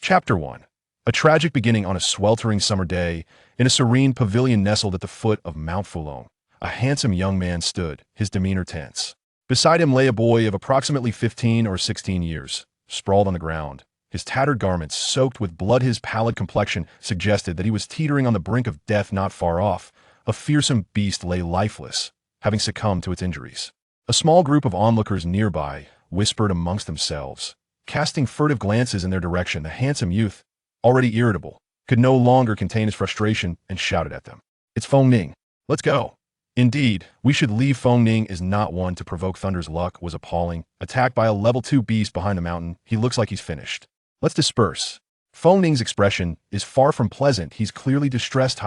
Chapter 1. A tragic beginning on a sweltering summer day, in a serene pavilion nestled at the foot of Mount Fulong. A handsome young man stood, his demeanor tense. Beside him lay a boy of approximately 15 or 16 years, sprawled on the ground. His tattered garments soaked with blood, his pallid complexion suggested that he was teetering on the brink of death not far off. A fearsome beast lay lifeless, having succumbed to its injuries. A small group of onlookers nearby whispered amongst themselves. Casting furtive glances in their direction, the handsome youth, already irritable, could no longer contain his frustration and shouted at them. "It's Fong Ning. Let's go." Indeed, we should leave. Fong Ning is not one to provoke. Thunder's luck was appalling. Attacked by a level 2 beast behind the mountain, he looks like he's finished. Let's disperse. Fong Ning's expression is far from pleasant. He's clearly distressed.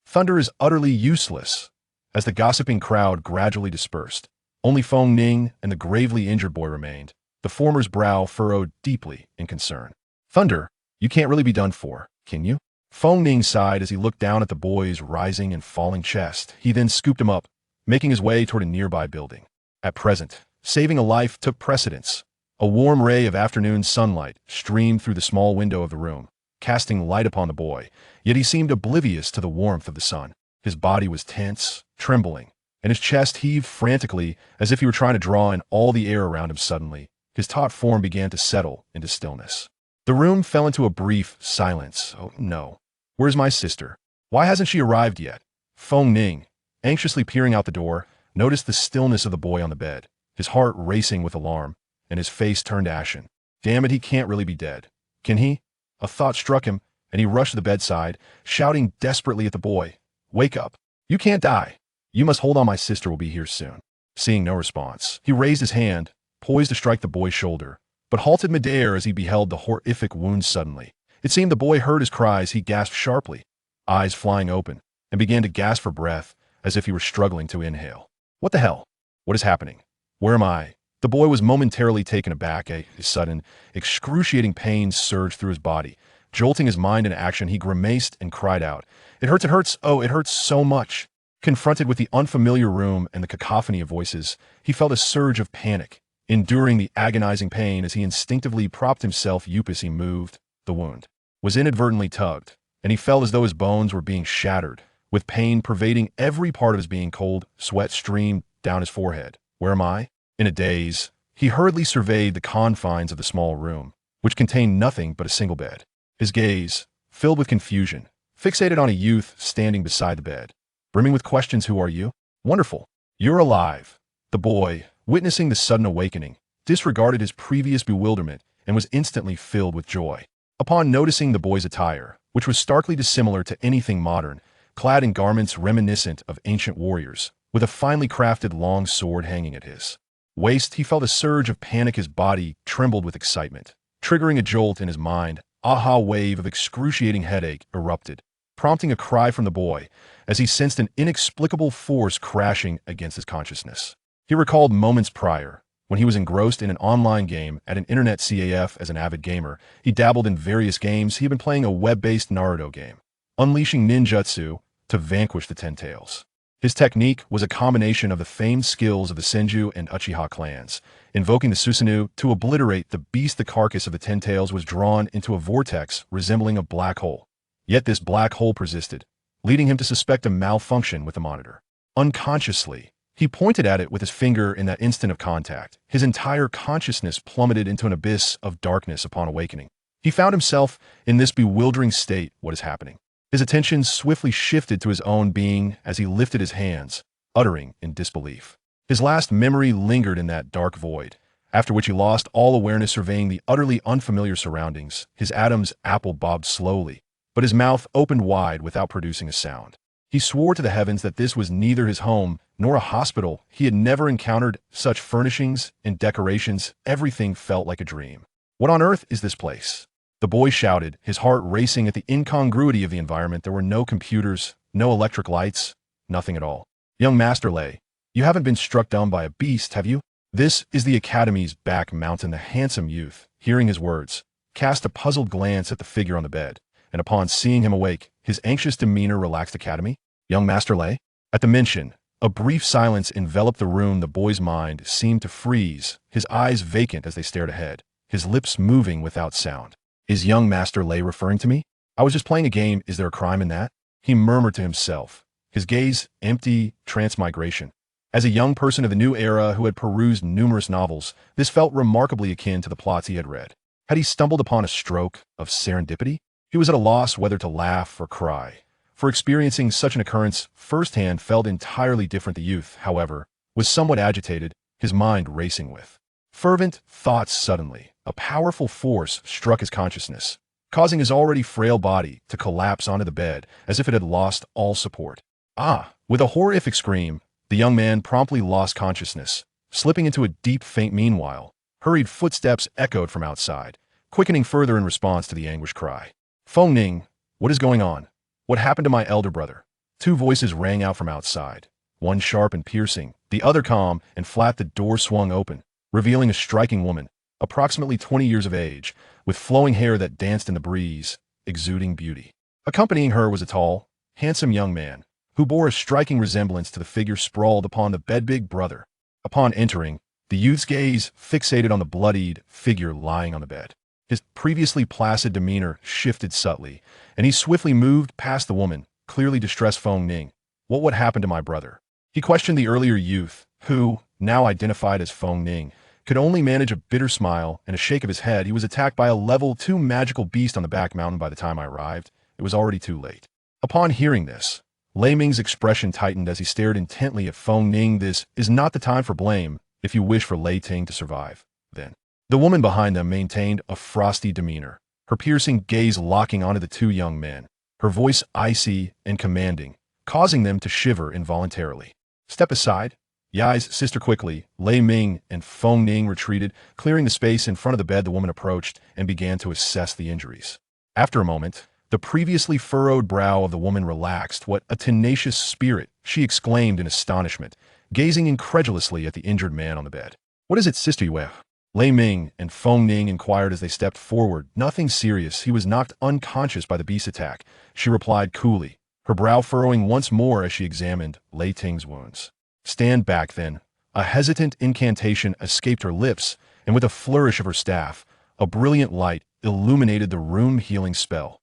Thunder is utterly useless. As the gossiping crowd gradually dispersed, only Fong Ning and the gravely injured boy remained, the former's brow furrowed deeply in concern. "Thunder, you can't really be done for, can you?" Fong Ning sighed as he looked down at the boy's rising and falling chest. He then scooped him up, making his way toward a nearby building. At present, saving a life took precedence. A warm ray of afternoon sunlight streamed through the small window of the room, casting light upon the boy, yet he seemed oblivious to the warmth of the sun. His body was tense, trembling, and his chest heaved frantically as if he were trying to draw in all the air around him. Suddenly, his taut form began to settle into stillness. The room fell into a brief silence. "Oh no. Where's my sister? Why hasn't she arrived yet?" Fong Ning, anxiously peering out the door, noticed the stillness of the boy on the bed, his heart racing with alarm, and his face turned ashen. Damn it, he can't really be dead. Can he? A thought struck him, and he rushed to the bedside, shouting desperately at the boy. "Wake up. You can't die. You must hold on, my sister will be here soon." Seeing no response, he raised his hand, poised to strike the boy's shoulder, but halted midair as he beheld the horrific wound suddenly. It seemed the boy heard his cries. He gasped sharply, eyes flying open, and began to gasp for breath as if he were struggling to inhale. "What the hell? What is happening? Where am I?" The boy was momentarily taken aback. A sudden, excruciating pain surged through his body. Jolting his mind into action, he grimaced and cried out, "It hurts, it hurts, oh, it hurts so much." Confronted with the unfamiliar room and the cacophony of voices, he felt a surge of panic, enduring the agonizing pain as he instinctively propped himself up as he moved. The wound was inadvertently tugged, and he felt as though his bones were being shattered, with pain pervading every part of his being. Cold sweat streamed down his forehead. "Where am I?" In a daze, he hurriedly surveyed the confines of the small room, which contained nothing but a single bed. His gaze, filled with confusion, fixated on a youth standing beside the bed, brimming with questions. "Who are you?" "Wonderful. You're alive." The boy, witnessing the sudden awakening, disregarded his previous bewilderment and was instantly filled with joy. Upon noticing the boy's attire, which was starkly dissimilar to anything modern, clad in garments reminiscent of ancient warriors, with a finely crafted long sword hanging at his waist, he felt a surge of panic. His body trembled with excitement, triggering a jolt in his mind. A wave of excruciating headache erupted, prompting a cry from the boy as he sensed an inexplicable force crashing against his consciousness. He recalled moments prior, when he was engrossed in an online game at an internet CAF. As an avid gamer, he dabbled in various games. He had been playing a web-based Naruto game, unleashing ninjutsu to vanquish the Ten Tails. His technique was a combination of the famed skills of the Senju and Uchiha clans, invoking the Susanoo to obliterate the beast. The carcass of the Ten Tails was drawn into a vortex resembling a black hole. Yet this black hole persisted, leading him to suspect a malfunction with the monitor. Unconsciously, he pointed at it with his finger. In that instant of contact, his entire consciousness plummeted into an abyss of darkness. Upon awakening, he found himself in this bewildering state. What is happening? His attention swiftly shifted to his own being as he lifted his hands, uttering in disbelief. His last memory lingered in that dark void, after which he lost all awareness. Surveying the utterly unfamiliar surroundings, his Adam's apple bobbed slowly, but his mouth opened wide without producing a sound. He swore to the heavens that this was neither his home nor a hospital. He had never encountered such furnishings and decorations. Everything felt like a dream. "What on earth is this place?" the boy shouted, his heart racing at the incongruity of the environment. There were no computers, no electric lights, nothing at all. "Young Master Lei, you haven't been struck down by a beast, have you?" "This is the Academy's back mountain." The handsome youth, hearing his words, cast a puzzled glance at the figure on the bed, and upon seeing him awake, his anxious demeanor relaxed. "Academy? Young Master Lei?" At the mention, a brief silence enveloped the room. The boy's mind seemed to freeze, his eyes vacant as they stared ahead, his lips moving without sound. Is young Master Lei referring to me? I was just playing a game. Is there a crime in that? He murmured to himself, his gaze empty transmigration. As a young person of the new era who had perused numerous novels, this felt remarkably akin to the plots he had read. Had he stumbled upon a stroke of serendipity? He was at a loss whether to laugh or cry. For experiencing such an occurrence firsthand felt entirely different. The youth, however, was somewhat agitated, his mind racing with fervent thoughts. Suddenly, a powerful force struck his consciousness, causing his already frail body to collapse onto the bed as if it had lost all support. Ah! With a horrific scream, the young man promptly lost consciousness, slipping into a deep faint. Meanwhile, hurried footsteps echoed from outside, quickening further in response to the anguished cry. Fong Ning, what is going on? What happened to my elder brother? Two voices rang out from outside, one sharp and piercing, the other calm and flat. The door swung open, revealing a striking woman, approximately 20 years of age, with flowing hair that danced in the breeze, exuding beauty. Accompanying her was a tall, handsome young man, who bore a striking resemblance to the figure sprawled upon the bed. Big brother. Upon entering, the youth's gaze fixated on the bloodied figure lying on the bed. His previously placid demeanor shifted subtly, and he swiftly moved past the woman, clearly distressed. Fong Ning, what happened to my brother? He questioned the earlier youth, who, now identified as Fong Ning, could only manage a bitter smile and a shake of his head. He was attacked by a level 2 magical beast on the back mountain. By the time I arrived, it was already too late. Upon hearing this, Lei Ming's expression tightened as he stared intently at Fong Ning. This is not the time for blame. If you wish for Lei Ting to survive, then. The woman behind them maintained a frosty demeanor, her piercing gaze locking onto the two young men, her voice icy and commanding, causing them to shiver involuntarily. Step aside. Yai's sister. Quickly, Lei Ming and Fong Ning retreated, clearing the space in front of the bed. The woman approached and began to assess the injuries. After a moment, the previously furrowed brow of the woman relaxed. What a tenacious spirit, she exclaimed in astonishment, gazing incredulously at the injured man on the bed. What is it, sister Yue? Lei Ming and Fong Ning inquired as they stepped forward. Nothing serious. He was knocked unconscious by the beast attack, she replied coolly, her brow furrowing once more as she examined Lei Ting's wounds. Stand back then. A hesitant incantation escaped her lips, and with a flourish of her staff, a brilliant light illuminated the room. Healing spell.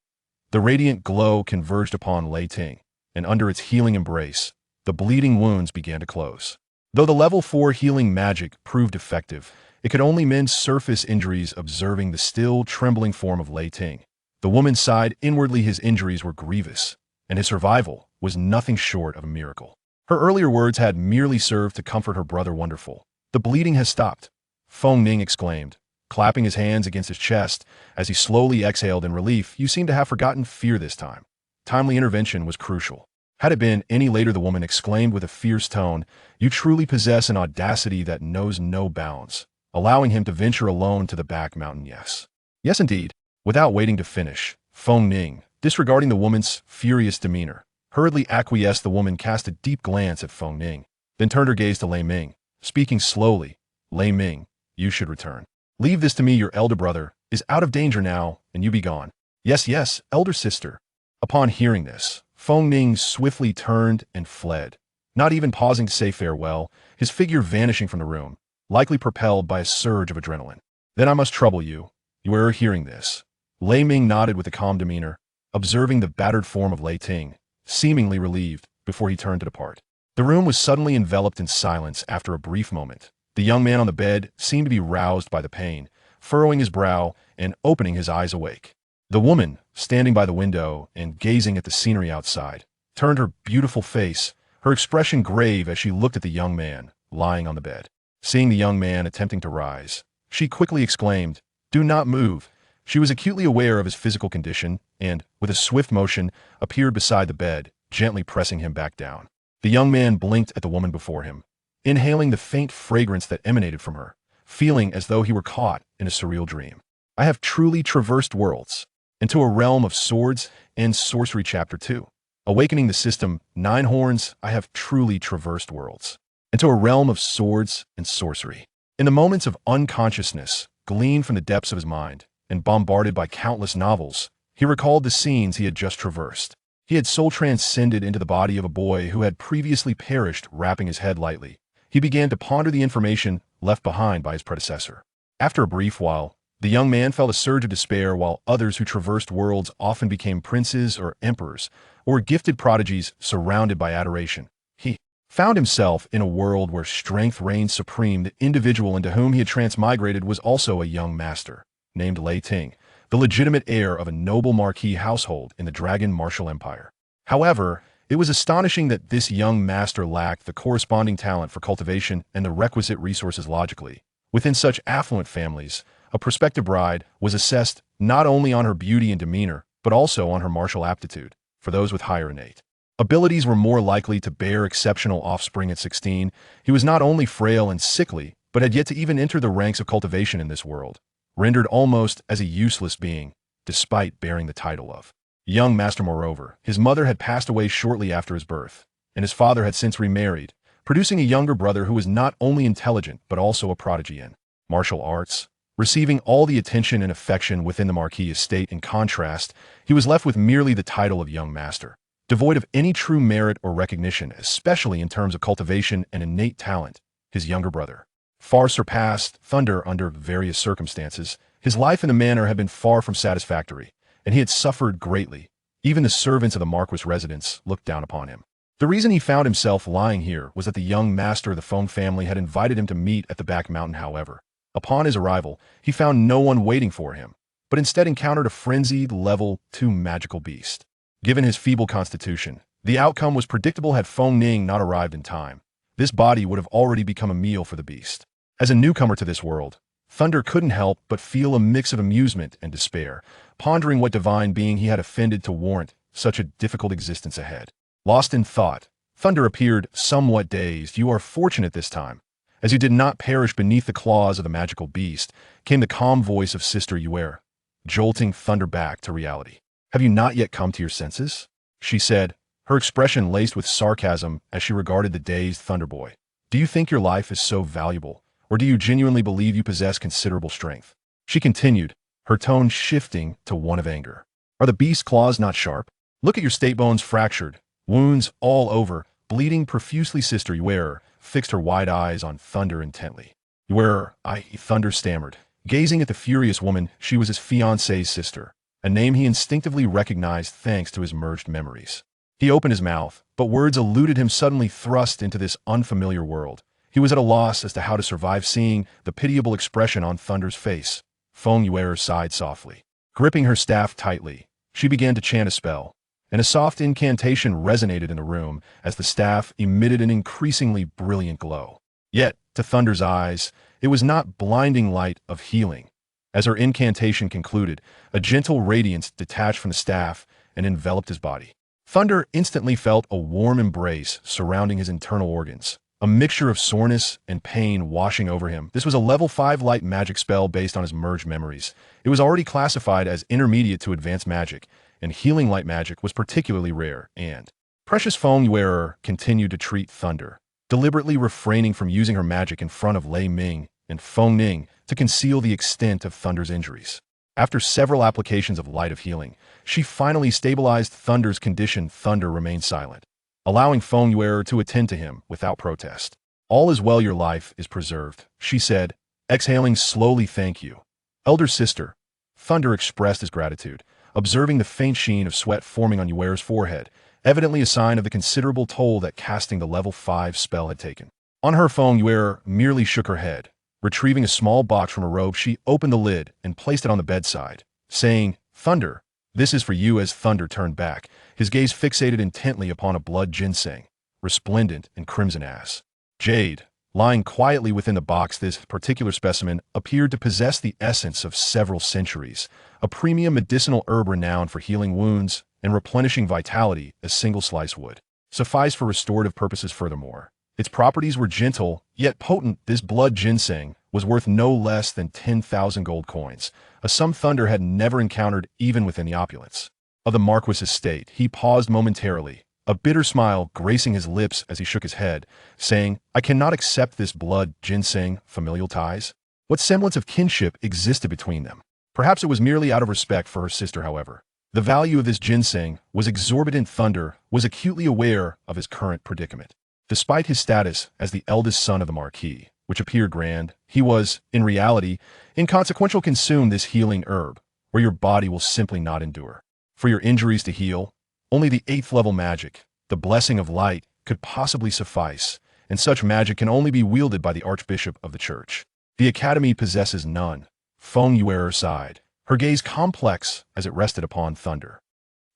The radiant glow converged upon Lei Ting, and under its healing embrace, the bleeding wounds began to close. Though the level 4 healing magic proved effective, it could only mend surface injuries. Observing the still trembling form of Lei Ting, the woman sighed inwardly. His injuries were grievous, and his survival was nothing short of a miracle. Her earlier words had merely served to comfort her brother. Wonderful. The bleeding has stopped, Fong Ning exclaimed, clapping his hands against his chest as he slowly exhaled in relief. You seem to have forgotten fear this time. Timely intervention was crucial. Had it been any later, the woman exclaimed with a fierce tone, you truly possess an audacity that knows no bounds, allowing him to venture alone to the back mountain. Yes. Yes, indeed. Without waiting to finish, Fong Ning, disregarding the woman's furious demeanor, hurriedly acquiesced. The woman cast a deep glance at Fong Ning, then turned her gaze to Lei Ming, speaking slowly. Lei Ming, you should return. Leave this to me. Your elder brother is out of danger now, and you be gone. Yes, yes, elder sister. Upon hearing this, Fong Ning swiftly turned and fled, not even pausing to say farewell, his figure vanishing from the room, likely propelled by a surge of adrenaline. Then I must trouble you. You are hearing this. Lei Ming nodded with a calm demeanor, observing the battered form of Lei Ting, seemingly relieved, before he turned to depart. The room was suddenly enveloped in silence. After a brief moment, the young man on the bed seemed to be roused by the pain, furrowing his brow and opening his eyes awake. The woman, standing by the window and gazing at the scenery outside, turned her beautiful face, her expression grave as she looked at the young man lying on the bed. Seeing the young man attempting to rise, she quickly exclaimed, do not move. She was acutely aware of his physical condition and, with a swift motion, appeared beside the bed, gently pressing him back down. The young man blinked at the woman before him, inhaling the faint fragrance that emanated from her, feeling as though he were caught in a surreal dream. I have truly traversed worlds, into a realm of swords and sorcery. Chapter 2. Awakening the System, 9 Horns. I have truly traversed worlds, into a realm of swords and sorcery. In the moments of unconsciousness, gleaned from the depths of his mind, and bombarded by countless novels, he recalled the scenes he had just traversed. He had soul transcended into the body of a boy who had previously perished. Wrapping his head lightly, he began to ponder the information left behind by his predecessor. After a brief while, The young man felt a surge of despair, while others who traversed worlds often became princes or emperors, or gifted prodigies surrounded by adoration. He found himself in a world where strength reigned supreme. The individual into whom he had transmigrated was also a young master, named Lei Ting, the legitimate heir of a noble marquis household in the Dragon Martial Empire. However, it was astonishing that this young master lacked the corresponding talent for cultivation and the requisite resources logically. Within such affluent families, a prospective bride was assessed not only on her beauty and demeanor, but also on her martial aptitude. For those with higher innate abilities were more likely to bear exceptional offspring. At 16, he was not only frail and sickly, but had yet to even enter the ranks of cultivation in this world, rendered almost as a useless being, despite bearing the title of young master. Moreover, his mother had passed away shortly after his birth, and his father had since remarried, producing a younger brother who was not only intelligent but also a prodigy in martial arts, receiving all the attention and affection within the Marquis estate. In contrast, he was left with merely the title of young master, devoid of any true merit or recognition, especially in terms of cultivation and innate talent. His younger brother far surpassed Thunder under various circumstances. His life in the manor had been far from satisfactory, and he had suffered greatly. Even the servants of the Marquis' residence looked down upon him. The reason he found himself lying here was that the young master of the Fong family had invited him to meet at the back mountain. However, upon his arrival, he found no one waiting for him, but instead encountered a frenzied level 2 magical beast. Given his feeble constitution, the outcome was predictable. Had Fong Ning not arrived in time, this body would have already become a meal for the beast. As a newcomer to this world, Thunder couldn't help but feel a mix of amusement and despair, pondering what divine being he had offended to warrant such a difficult existence ahead. Lost in thought, Thunder appeared somewhat dazed. "You are fortunate this time, as you did not perish beneath the claws of the magical beast," came the calm voice of Sister Yuer, jolting Thunder back to reality. "Have you not yet come to your senses?" she said, her expression laced with sarcasm as she regarded the dazed Thunder Boy. "Do you think your life is so valuable, or do you genuinely believe you possess considerable strength?" She continued, her tone shifting to one of anger. "Are the beast's claws not sharp? Look at your state bones fractured, wounds all over, bleeding profusely." Sister Yuer fixed her wide eyes on Thunder intently. Thunder stammered, gazing at the furious woman. She was his fiancée's sister, a name he instinctively recognized thanks to his merged memories. He opened his mouth, but words eluded him. Suddenly thrust into this unfamiliar world, he was at a loss as to how to survive. Seeing the pitiable expression on Thunder's face, Fong Yuer sighed softly. Gripping her staff tightly, she began to chant a spell, and a soft incantation resonated in the room as the staff emitted an increasingly brilliant glow. Yet, to Thunder's eyes, it was not blinding light of healing. As her incantation concluded, a gentle radiance detached from the staff and enveloped his body. Thunder instantly felt a warm embrace surrounding his internal organs, a mixture of soreness and pain washing over him. This was a level 5 light magic spell based on his merged memories. It was already classified as intermediate to advanced magic, and healing light magic was particularly rare and precious. Fong Yuer continued to treat Thunder, deliberately refraining from using her magic in front of Lei Ming and Fong Ning to conceal the extent of Thunder's injuries. After several applications of light of healing, she finally stabilized Thunder's condition. Thunder remained silent, allowing Fong Yuer to attend to him without protest. "All is well, your life is preserved," she said, exhaling slowly. "Thank you, elder sister." Thunder expressed his gratitude, observing the faint sheen of sweat forming on Yuer's forehead, evidently a sign of the considerable toll that casting the level 5 spell had taken. On her, Fong Yuer merely shook her head. Retrieving a small box from her robe, she opened the lid and placed it on the bedside, saying, "Thunder, this is for you." As Thunder turned back, his gaze fixated intently upon a blood ginseng, resplendent in crimson as jade, lying quietly within the box. This particular specimen appeared to possess the essence of several centuries, a premium medicinal herb renowned for healing wounds and replenishing vitality. A single slice would suffice for restorative purposes. Furthermore, its properties were gentle, yet potent. This blood ginseng was worth no less than 10,000 gold coins, a sum Thunder had never encountered even within the opulence of the Marquis' estate. He paused momentarily, a bitter smile gracing his lips as he shook his head, saying, "I cannot accept this blood ginseng." Familial ties? What semblance of kinship existed between them? Perhaps it was merely out of respect for her sister. However, the value of this ginseng was exorbitant. Thunder was acutely aware of his current predicament. Despite his status as the eldest son of the Marquis, which appeared grand, he was, in reality, inconsequential. Consume this healing herb, or your body will simply not endure. For your injuries to heal, only the 8th level magic, the blessing of light, could possibly suffice, and such magic can only be wielded by the Archbishop of the Church. The Academy possesses none. Fong Yuer sighed, her gaze complex as it rested upon Thunder.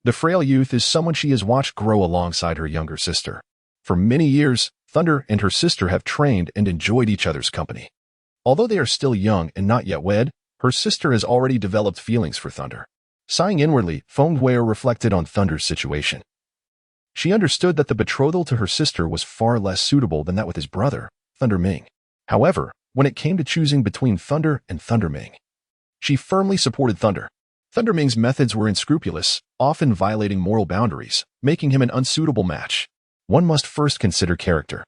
The frail youth is someone she has watched grow alongside her younger sister. For many years, Thunder and her sister have trained and enjoyed each other's company. Although they are still young and not yet wed, her sister has already developed feelings for Thunder. Sighing inwardly, Fong Yuer reflected on Thunder's situation. She understood that the betrothal to her sister was far less suitable than that with his brother, Thunder Ming. However, when it came to choosing between Thunder and Thunder Ming, she firmly supported Thunder. Thunder Ming's methods were unscrupulous, often violating moral boundaries, making him an unsuitable match. One must first consider character,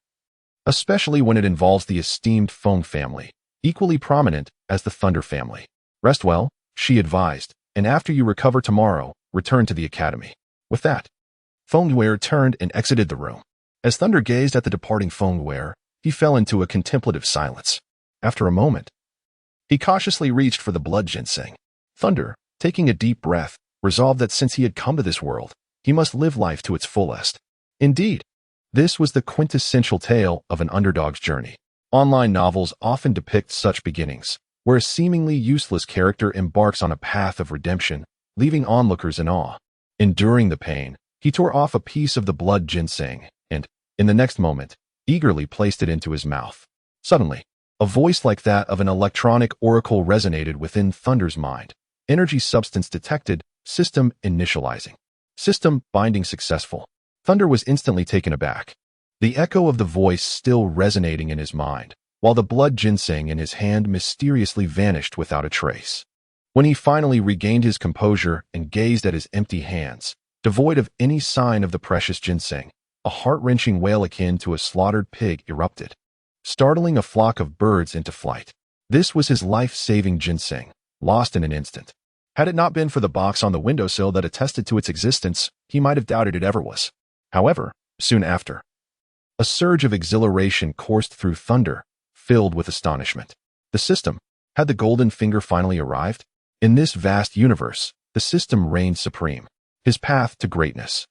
especially when it involves the esteemed Fong family, equally prominent as the Thunder family. Rest well, she advised, and after you recover tomorrow, return to the academy. With that, Fong Yuer turned and exited the room. As Thunder gazed at the departing Fong Yuer, he fell into a contemplative silence. After a moment, he cautiously reached for the blood ginseng. Thunder, taking a deep breath, resolved that since he had come to this world, he must live life to its fullest. Indeed, this was the quintessential tale of an underdog's journey. Online novels often depict such beginnings, where a seemingly useless character embarks on a path of redemption, leaving onlookers in awe. Enduring the pain, he tore off a piece of the blood ginseng and, in the next moment, eagerly placed it into his mouth. Suddenly, a voice like that of an electronic oracle resonated within Thunder's mind. Energy substance detected, system initializing. System binding successful. Thunder was instantly taken aback, the echo of the voice still resonating in his mind, while the blood ginseng in his hand mysteriously vanished without a trace. When he finally regained his composure and gazed at his empty hands, devoid of any sign of the precious ginseng, a heart-wrenching wail akin to a slaughtered pig erupted, startling a flock of birds into flight. This was his life-saving ginseng, lost in an instant. Had it not been for the box on the windowsill that attested to its existence, he might have doubted it ever was. However, soon after, a surge of exhilaration coursed through Thunder, filled with astonishment. The system, had the golden finger finally arrived? In this vast universe, the system reigned supreme. His path to greatness,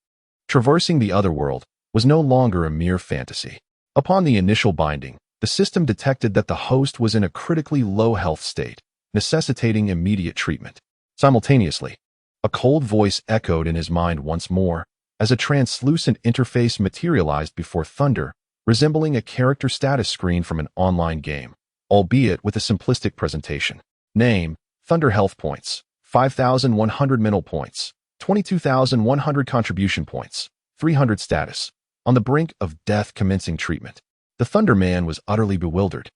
traversing the other world, was no longer a mere fantasy. Upon the initial binding, the system detected that the host was in a critically low health state, necessitating immediate treatment. Simultaneously, a cold voice echoed in his mind once more, as a translucent interface materialized before Thunder, resembling a character status screen from an online game, albeit with a simplistic presentation. Name: Thunder Health Points, 5,100 mental points, 22,100 contribution points, 300 status. On the brink of death, commencing treatment. The Thunder Man was utterly bewildered.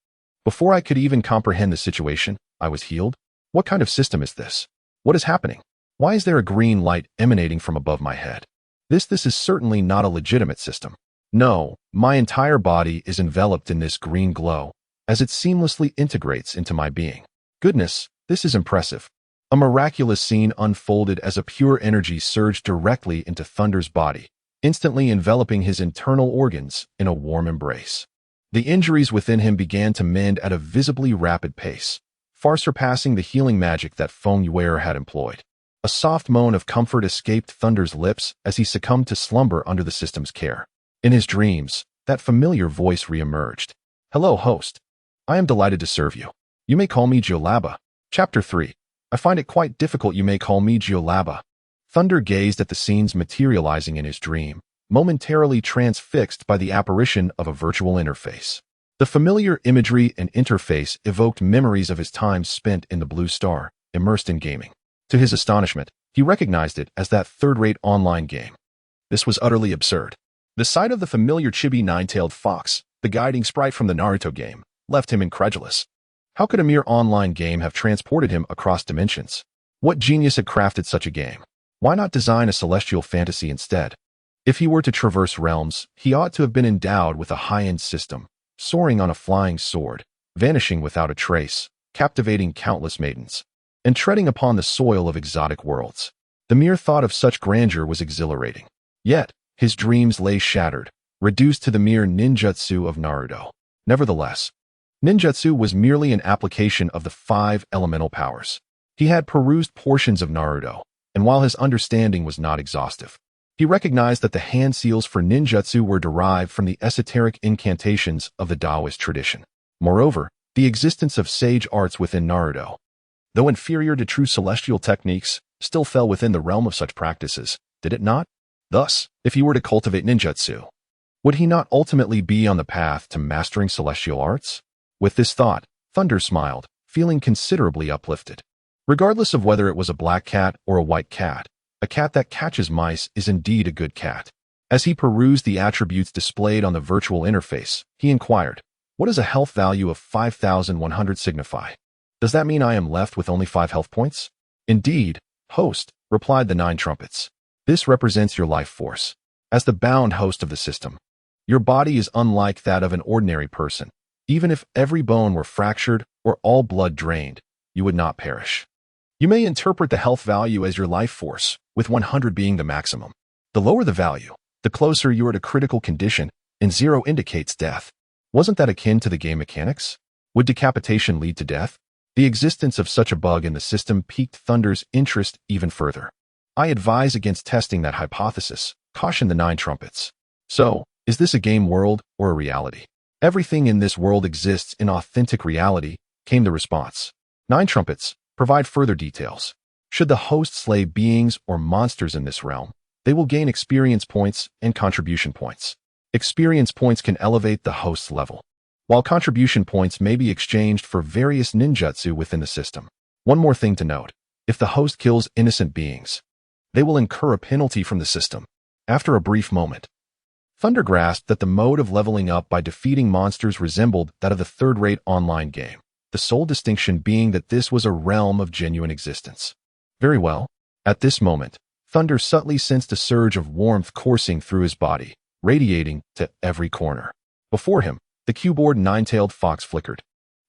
Before I could even comprehend the situation, I was healed? What kind of system is this? What is happening? Why is there a green light emanating from above my head? This is certainly not a legitimate system. No, my entire body is enveloped in this green glow, as it seamlessly integrates into my being. Goodness, this is impressive. A miraculous scene unfolded as a pure energy surged directly into Thunder's body, instantly enveloping his internal organs in a warm embrace. The injuries within him began to mend at a visibly rapid pace, far surpassing the healing magic that Fong Yuer had employed. A soft moan of comfort escaped Thunder's lips as he succumbed to slumber under the system's care. In his dreams, that familiar voice reemerged. Hello, host. I am delighted to serve you. You may call me Geolaba. Chapter 3. I find it quite difficult. You may call me Geolaba. Thunder gazed at the scenes materializing in his dream, momentarily transfixed by the apparition of a virtual interface. The familiar imagery and interface evoked memories of his time spent in the Blue Star, immersed in gaming. To his astonishment, he recognized it as that third-rate online game. This was utterly absurd. The sight of the familiar chibi nine-tailed fox, the guiding sprite from the Naruto game, left him incredulous. How could a mere online game have transported him across dimensions? What genius had crafted such a game? Why not design a celestial fantasy instead? If he were to traverse realms, he ought to have been endowed with a high-end system, soaring on a flying sword, vanishing without a trace, captivating countless maidens, and treading upon the soil of exotic worlds. The mere thought of such grandeur was exhilarating. Yet, his dreams lay shattered, reduced to the mere ninjutsu of Naruto. Nevertheless, Ninjutsu was merely an application of the 5 elemental powers. He had perused portions of Naruto, and while his understanding was not exhaustive, he recognized that the hand seals for ninjutsu were derived from the esoteric incantations of the Taoist tradition. Moreover, the existence of sage arts within Naruto, though inferior to true celestial techniques, still fell within the realm of such practices, did it not? Thus, if he were to cultivate ninjutsu, would he not ultimately be on the path to mastering celestial arts? With this thought, Thunder smiled, feeling considerably uplifted. Regardless of whether it was a black cat or a white cat, a cat that catches mice is indeed a good cat. As he perused the attributes displayed on the virtual interface, he inquired, "What does a health value of 5,100 signify? Does that mean I am left with only 5 health points?" "Indeed, host," replied the 9 trumpets. "This represents your life force. As the bound host of the system, your body is unlike that of an ordinary person. Even if every bone were fractured or all blood drained, you would not perish. You may interpret the health value as your life force, with 100 being the maximum. The lower the value, the closer you are to critical condition, and 0 indicates death. Wasn't that akin to the game mechanics? Would decapitation lead to death? The existence of such a bug in the system piqued Thunder's interest even further. "I advise against testing that hypothesis," cautioned the 9 trumpets. "So, is this a game world or a reality?" "Everything in this world exists in authentic reality," came the response. 9 trumpets, provide further details. "Should the host slay beings or monsters in this realm, they will gain experience points and contribution points. Experience points can elevate the host's level, while contribution points may be exchanged for various ninjutsu within the system. One more thing to note, if the host kills innocent beings, they will incur a penalty from the system." After a brief moment, Thunder grasped that the mode of leveling up by defeating monsters resembled that of the third-rate online game, the sole distinction being that this was a realm of genuine existence. Very well. At this moment, Thunder subtly sensed a surge of warmth coursing through his body, radiating to every corner. Before him, the keyboard nine-tailed fox flickered,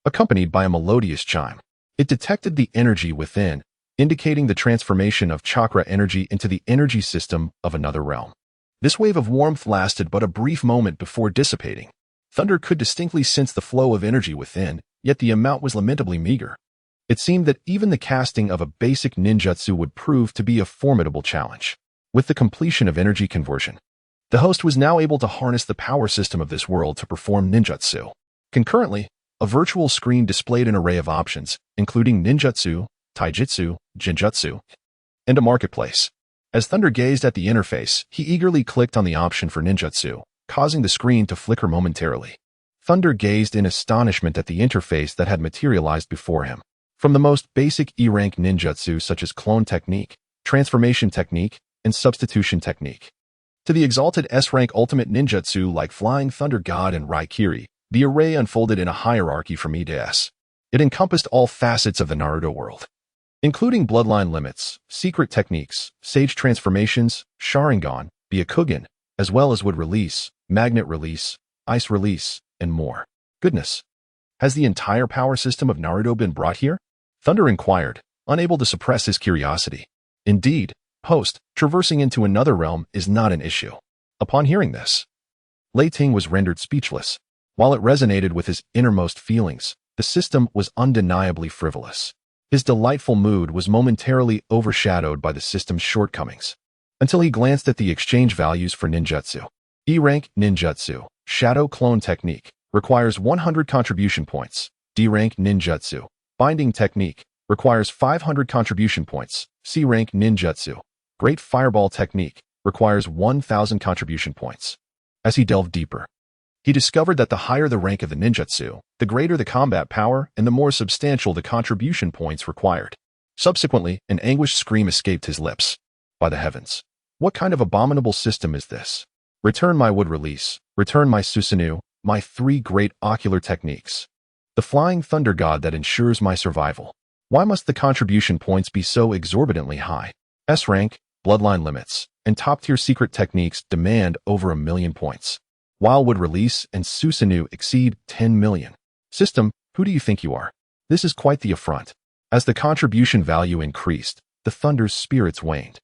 accompanied by a melodious chime. It detected the energy within, indicating the transformation of chakra energy into the energy system of another realm. This wave of warmth lasted but a brief moment before dissipating. Thunder could distinctly sense the flow of energy within, yet the amount was lamentably meager. It seemed that even the casting of a basic ninjutsu would prove to be a formidable challenge. With the completion of energy conversion, the host was now able to harness the power system of this world to perform ninjutsu. Concurrently, a virtual screen displayed an array of options, including ninjutsu, taijutsu, genjutsu, and a marketplace. As Thunder gazed at the interface, he eagerly clicked on the option for ninjutsu, causing the screen to flicker momentarily. Thunder gazed in astonishment at the interface that had materialized before him. From the most basic E-rank ninjutsu such as clone technique, transformation technique, and substitution technique, to the exalted S-rank ultimate ninjutsu like Flying Thunder God and Raikiri, the array unfolded in a hierarchy from E to S. It encompassed all facets of the Naruto world, including bloodline limits, secret techniques, sage transformations, Sharingan, Byakugan, as well as wood release, magnet release, ice release, and more. Goodness, has the entire power system of Naruto been brought here? Thunder inquired, unable to suppress his curiosity. Indeed, host, traversing into another realm is not an issue. Upon hearing this, Lei Ting was rendered speechless. While it resonated with his innermost feelings, the system was undeniably frivolous. His delightful mood was momentarily overshadowed by the system's shortcomings, until he glanced at the exchange values for ninjutsu. E-rank ninjutsu, shadow clone technique, requires 100 contribution points. D-rank ninjutsu, binding technique, requires 500 contribution points. C-rank ninjutsu, Great Fireball technique, requires 1,000 contribution points. As he delved deeper, he discovered that the higher the rank of the ninjutsu, the greater the combat power and the more substantial the contribution points required. Subsequently, an anguished scream escaped his lips. By the heavens, what kind of abominable system is this? Return my wood release, return my Susanoo, my 3 great ocular techniques. The flying thunder god that ensures my survival. Why must the contribution points be so exorbitantly high? S-rank, bloodline limits, and top-tier secret techniques demand over 1 million points, while wood release and Susanoo exceed 10 million. System, who do you think you are? This is quite the affront. As the contribution value increased, the Thunder's spirits waned.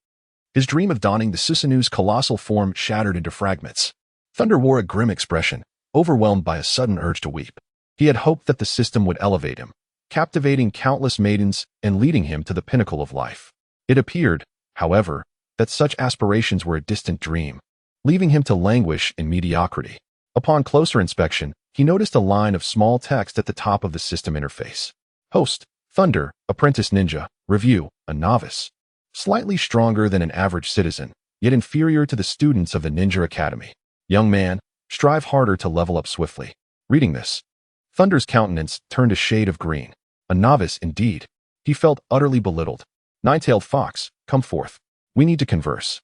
His dream of donning the Susanoo's colossal form shattered into fragments. Thunder wore a grim expression, overwhelmed by a sudden urge to weep. He had hoped that the system would elevate him, captivating countless maidens and leading him to the pinnacle of life. It appeared, however, that such aspirations were a distant dream, leaving him to languish in mediocrity. Upon closer inspection, he noticed a line of small text at the top of the system interface. Host, Thunder, Apprentice Ninja, Review, a novice. Slightly stronger than an average citizen, yet inferior to the students of the Ninja Academy. Young man, strive harder to level up swiftly. Reading this, Thunder's countenance turned a shade of green. A novice indeed. He felt utterly belittled. Nine-tailed fox, come forth. We need to converse.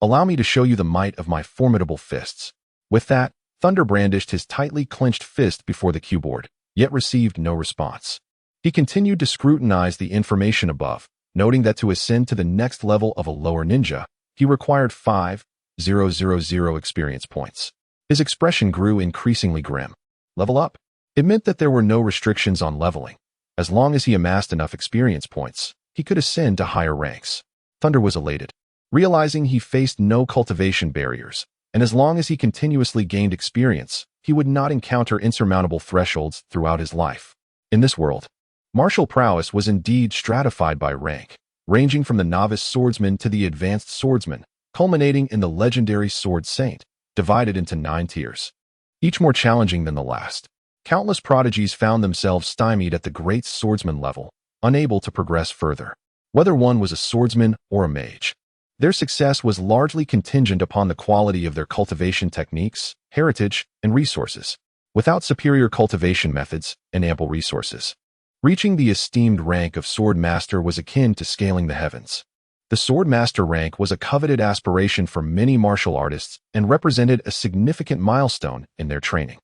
Allow me to show you the might of my formidable fists. With that, Thunder brandished his tightly clenched fist before the keyboard, yet received no response. He continued to scrutinize the information above, noting that to ascend to the next level of a lower ninja, he required 5,000 experience points. His expression grew increasingly grim. Level up? It meant that there were no restrictions on leveling. As long as he amassed enough experience points, he could ascend to higher ranks. Thunder was elated, realizing he faced no cultivation barriers, and as long as he continuously gained experience, he would not encounter insurmountable thresholds throughout his life. In this world, martial prowess was indeed stratified by rank, ranging from the novice swordsman to the advanced swordsman, culminating in the legendary sword saint, divided into 9 tiers, each more challenging than the last. Countless prodigies found themselves stymied at the great swordsman level, unable to progress further. Whether one was a swordsman or a mage, their success was largely contingent upon the quality of their cultivation techniques, heritage, and resources. Without superior cultivation methods and ample resources, reaching the esteemed rank of Sword Master was akin to scaling the heavens. The Sword Master rank was a coveted aspiration for many martial artists and represented a significant milestone in their training.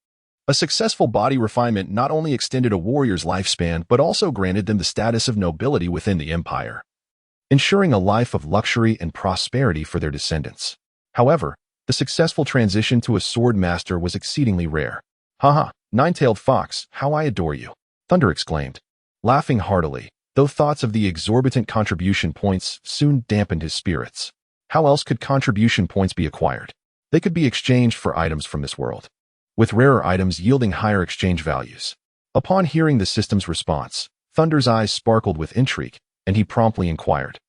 A successful body refinement not only extended a warrior's lifespan but also granted them the status of nobility within the empire, ensuring a life of luxury and prosperity for their descendants. However, the successful transition to a sword master was exceedingly rare. Haha, nine-tailed fox, how I adore you, Thunder exclaimed, laughing heartily, though thoughts of the exorbitant contribution points soon dampened his spirits. How else could contribution points be acquired? They could be exchanged for items from this world, with rarer items yielding higher exchange values. Upon hearing the system's response, Thunder's eyes sparkled with intrigue, and he promptly inquired,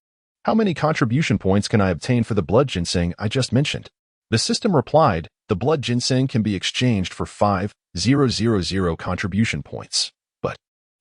how many contribution points can I obtain for the blood ginseng I just mentioned? The system replied, the blood ginseng can be exchanged for 5,000 contribution points. But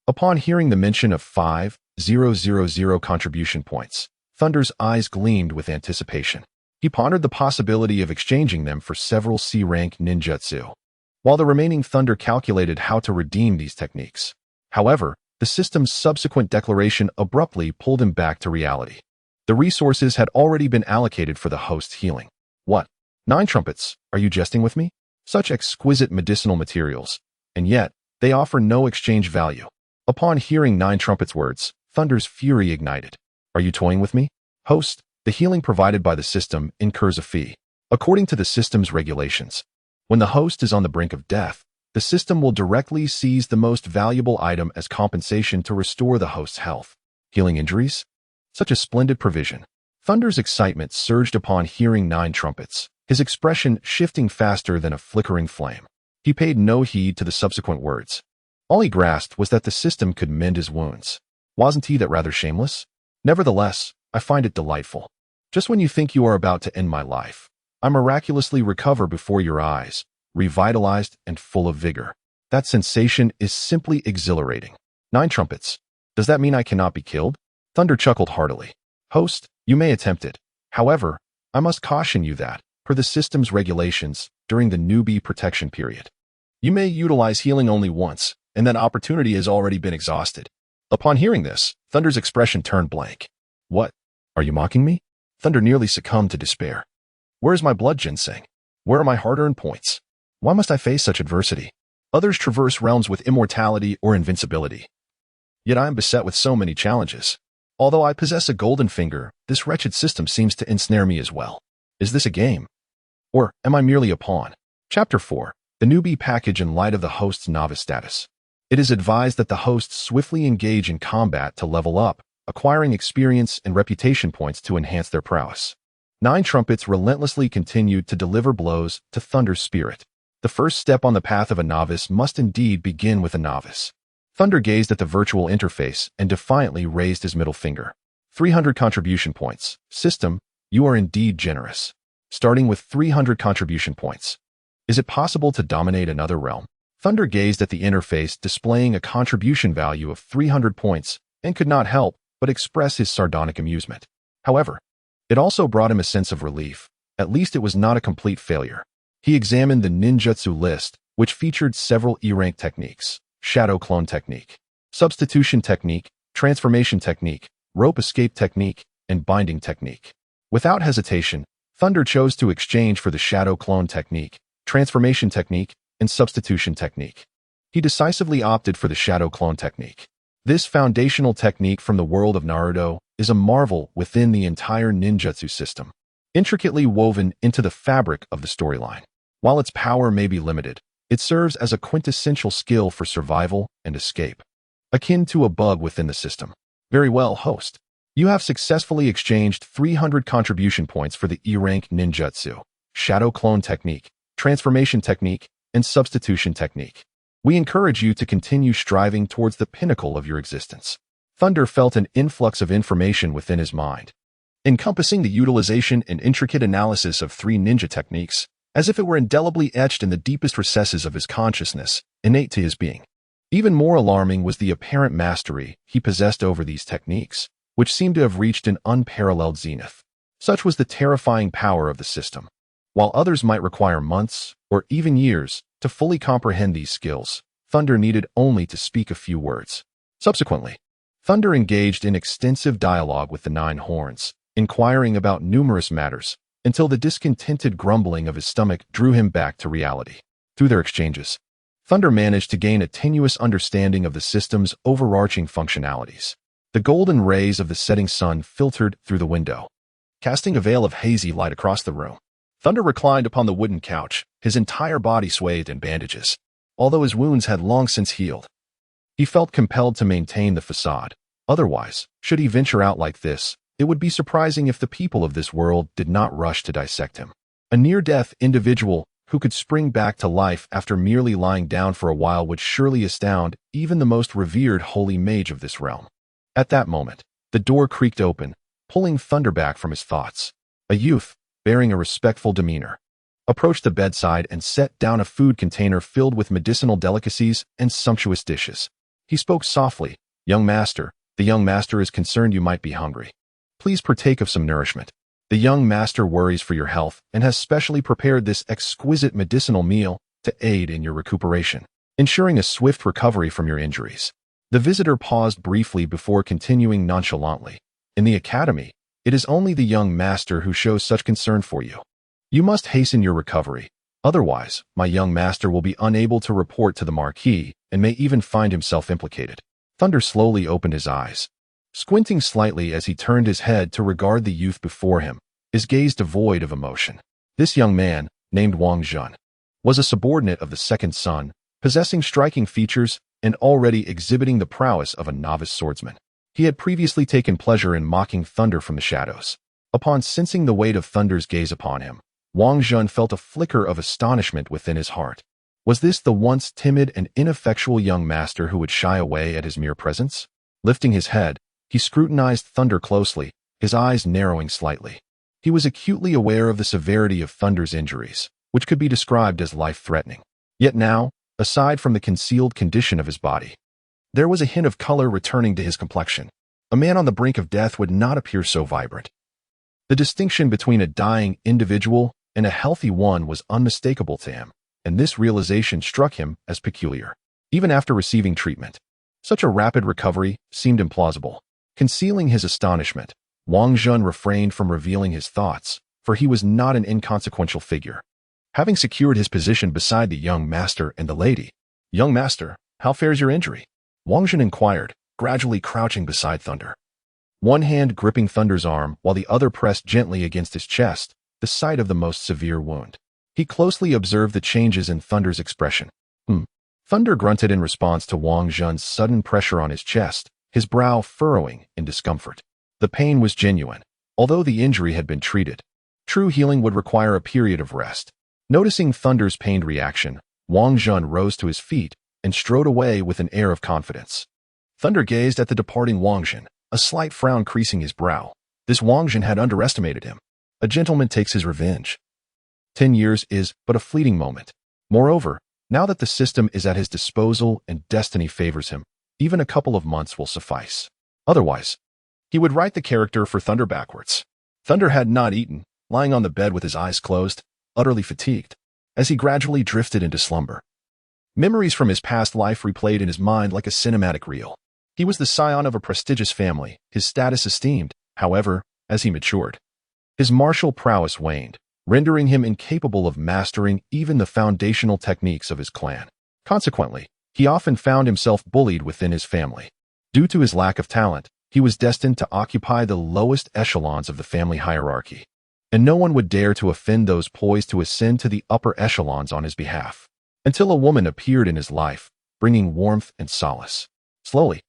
upon hearing the mention of 5,000 contribution points, Thunder's eyes gleamed with anticipation. He pondered the possibility of exchanging them for several C-rank ninjutsu, while the remaining Thunder calculated how to redeem these techniques. However, the system's subsequent declaration abruptly pulled him back to reality. The resources had already been allocated for the host's healing. What? 9 trumpets, are you jesting with me? Such exquisite medicinal materials, and yet, they offer no exchange value. Upon hearing 9 trumpets' words, Thunder's fury ignited. Are you toying with me? Host, the healing provided by the system incurs a fee. According to the system's regulations, when the host is on the brink of death, the system will directly seize the most valuable item as compensation to restore the host's health. Healing injuries? Such a splendid provision. Thunder's excitement surged upon hearing 9 trumpets, his expression shifting faster than a flickering flame. He paid no heed to the subsequent words. All he grasped was that the system could mend his wounds. Wasn't he that rather shameless? Nevertheless, I find it delightful. Just when you think you are about to end my life, I miraculously recover before your eyes, revitalized and full of vigor. That sensation is simply exhilarating. 9 trumpets. Does that mean I cannot be killed? Thunder chuckled heartily. Host, you may attempt it. However, I must caution you that, per the system's regulations, during the newbie protection period, you may utilize healing only once, and that opportunity has already been exhausted. Upon hearing this, Thunder's expression turned blank. What? Are you mocking me? Thunder nearly succumbed to despair. Where is my blood ginseng? Where are my hard-earned points? Why must I face such adversity? Others traverse realms with immortality or invincibility. Yet I am beset with so many challenges. Although I possess a golden finger, this wretched system seems to ensnare me as well. Is this a game? Or am I merely a pawn? Chapter 4. The Newbie Package in light of the host's novice status. It is advised that the hosts swiftly engage in combat to level up, acquiring experience and reputation points to enhance their prowess. 9 trumpets relentlessly continued to deliver blows to Thunder's spirit, The first step on the path of a novice must indeed begin with a novice. Thunder gazed at the virtual interface and defiantly raised his middle finger. 300 contribution points. System, you are indeed generous. Starting with 300 contribution points. Is it possible to dominate another realm? Thunder gazed at the interface displaying a contribution value of 300 points and could not help but express his sardonic amusement. However, it also brought him a sense of relief. At least it was not a complete failure. He examined the ninjutsu list, which featured several E-rank techniques: shadow clone technique, substitution technique, transformation technique, rope escape technique, and binding technique. Without hesitation, Thunder chose to exchange for the shadow clone technique, transformation technique, and substitution technique. He decisively opted for the shadow clone technique. This foundational technique from the world of Naruto is a marvel within the entire ninjutsu system, intricately woven into the fabric of the storyline. While its power may be limited, it serves as a quintessential skill for survival and escape, akin to a bug within the system. Very well, host. You have successfully exchanged 300 contribution points for the E-rank ninjutsu, shadow clone technique, transformation technique, and substitution technique. We encourage you to continue striving towards the pinnacle of your existence. Thunder felt an influx of information within his mind, encompassing the utilization and intricate analysis of 3 ninja techniques, as if it were indelibly etched in the deepest recesses of his consciousness, innate to his being. Even more alarming was the apparent mastery he possessed over these techniques, which seemed to have reached an unparalleled zenith. Such was the terrifying power of the system. While others might require months, or even years, to fully comprehend these skills, Thunder needed only to speak a few words. Subsequently, Thunder engaged in extensive dialogue with the 9 horns, inquiring about numerous matters, until the discontented grumbling of his stomach drew him back to reality. Through their exchanges, Thunder managed to gain a tenuous understanding of the system's overarching functionalities. The golden rays of the setting sun filtered through the window, casting a veil of hazy light across the room. Thunder reclined upon the wooden couch, his entire body swathed in bandages. Although his wounds had long since healed, he felt compelled to maintain the facade. Otherwise, should he venture out like this, it would be surprising if the people of this world did not rush to dissect him. A near-death individual who could spring back to life after merely lying down for a while would surely astound even the most revered holy mage of this realm. At that moment, the door creaked open, pulling Thunder back from his thoughts. A youth, bearing a respectful demeanor, approached the bedside and set down a food container filled with medicinal delicacies and sumptuous dishes. He spoke softly. "Young master, the young master is concerned you might be hungry. Please partake of some nourishment. The young master worries for your health and has specially prepared this exquisite medicinal meal to aid in your recuperation, ensuring a swift recovery from your injuries." The visitor paused briefly before continuing nonchalantly. "In the academy, it is only the young master who shows such concern for you. You must hasten your recovery. Otherwise, my young master will be unable to report to the Marquis and may even find himself implicated." Thunder slowly opened his eyes, squinting slightly as he turned his head to regard the youth before him, his gaze devoid of emotion. This young man, named Wang Jun, was a subordinate of the second son, possessing striking features and already exhibiting the prowess of a novice swordsman. He had previously taken pleasure in mocking Thunder from the shadows. Upon sensing the weight of Thunder's gaze upon him, Wang Jun felt a flicker of astonishment within his heart. Was this the once timid and ineffectual young master who would shy away at his mere presence? Lifting his head, he scrutinized Thunder closely, his eyes narrowing slightly. He was acutely aware of the severity of Thunder's injuries, which could be described as life-threatening. Yet now, aside from the concealed condition of his body, there was a hint of color returning to his complexion. A man on the brink of death would not appear so vibrant. The distinction between a dying individual and a healthy one was unmistakable to him, and this realization struck him as peculiar. Even after receiving treatment, such a rapid recovery seemed implausible. Concealing his astonishment, Wang Jun refrained from revealing his thoughts, for he was not an inconsequential figure. Having secured his position beside the young master and the lady, "Young master, how fares your injury?" Wang Jun inquired, gradually crouching beside Thunder. One hand gripping Thunder's arm while the other pressed gently against his chest, the site of the most severe wound. He closely observed the changes in Thunder's expression. Thunder grunted in response to Wang Jun's sudden pressure on his chest, his brow furrowing in discomfort. The pain was genuine, although the injury had been treated. True healing would require a period of rest. Noticing Thunder's pained reaction, Wang Jun rose to his feet and strode away with an air of confidence. Thunder gazed at the departing Wang Jun, a slight frown creasing his brow. This Wang Jun had underestimated him. A gentleman takes his revenge. 10 years is but a fleeting moment. Moreover, now that the system is at his disposal and destiny favors him, even a couple of months will suffice. Otherwise, he would write the character for Thunder backwards. Thunder had not eaten, lying on the bed with his eyes closed, utterly fatigued, as he gradually drifted into slumber. Memories from his past life replayed in his mind like a cinematic reel. He was the scion of a prestigious family, his status esteemed. However, as he matured, his martial prowess waned, rendering him incapable of mastering even the foundational techniques of his clan. Consequently, he often found himself bullied within his family. Due to his lack of talent, he was destined to occupy the lowest echelons of the family hierarchy, and no one would dare to offend those poised to ascend to the upper echelons on his behalf, until a woman appeared in his life, bringing warmth and solace. Slowly,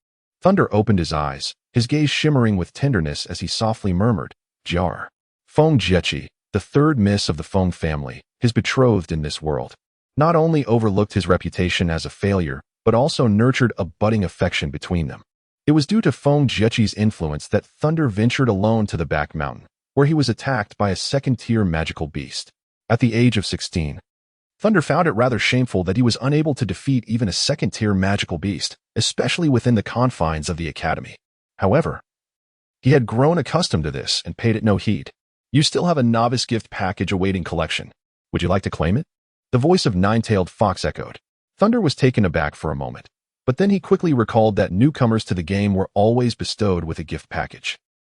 Thunder opened his eyes, his gaze shimmering with tenderness as he softly murmured, "Jar." Fong Jiechi, the third miss of the Fong family, his betrothed in this world, not only overlooked his reputation as a failure, but also nurtured a budding affection between them. It was due to Fong Jiechi's influence that Thunder ventured alone to the back mountain, where he was attacked by a second-tier magical beast. At the age of 16, Thunder found it rather shameful that he was unable to defeat even a second-tier magical beast, especially within the confines of the academy. However, he had grown accustomed to this and paid it no heed. "You still have a novice gift package awaiting collection. Would you like to claim it?" The voice of Nine-Tailed Fox echoed. Thunder was taken aback for a moment, but then he quickly recalled that newcomers to the game were always bestowed with a gift package.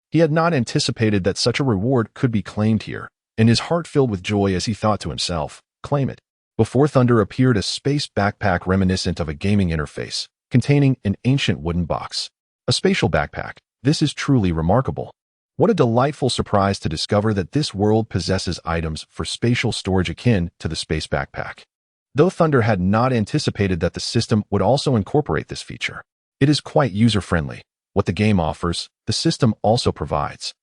He had not anticipated that such a reward could be claimed here, and his heart filled with joy as he thought to himself, "Claim it." Before Thunder appeared a space backpack reminiscent of a gaming interface, containing an ancient wooden box. A spatial backpack. This is truly remarkable. What a delightful surprise to discover that this world possesses items for spatial storage akin to the space backpack. Though Thunder had not anticipated that the system would also incorporate this feature, it is quite user-friendly. What the game offers, the system also provides.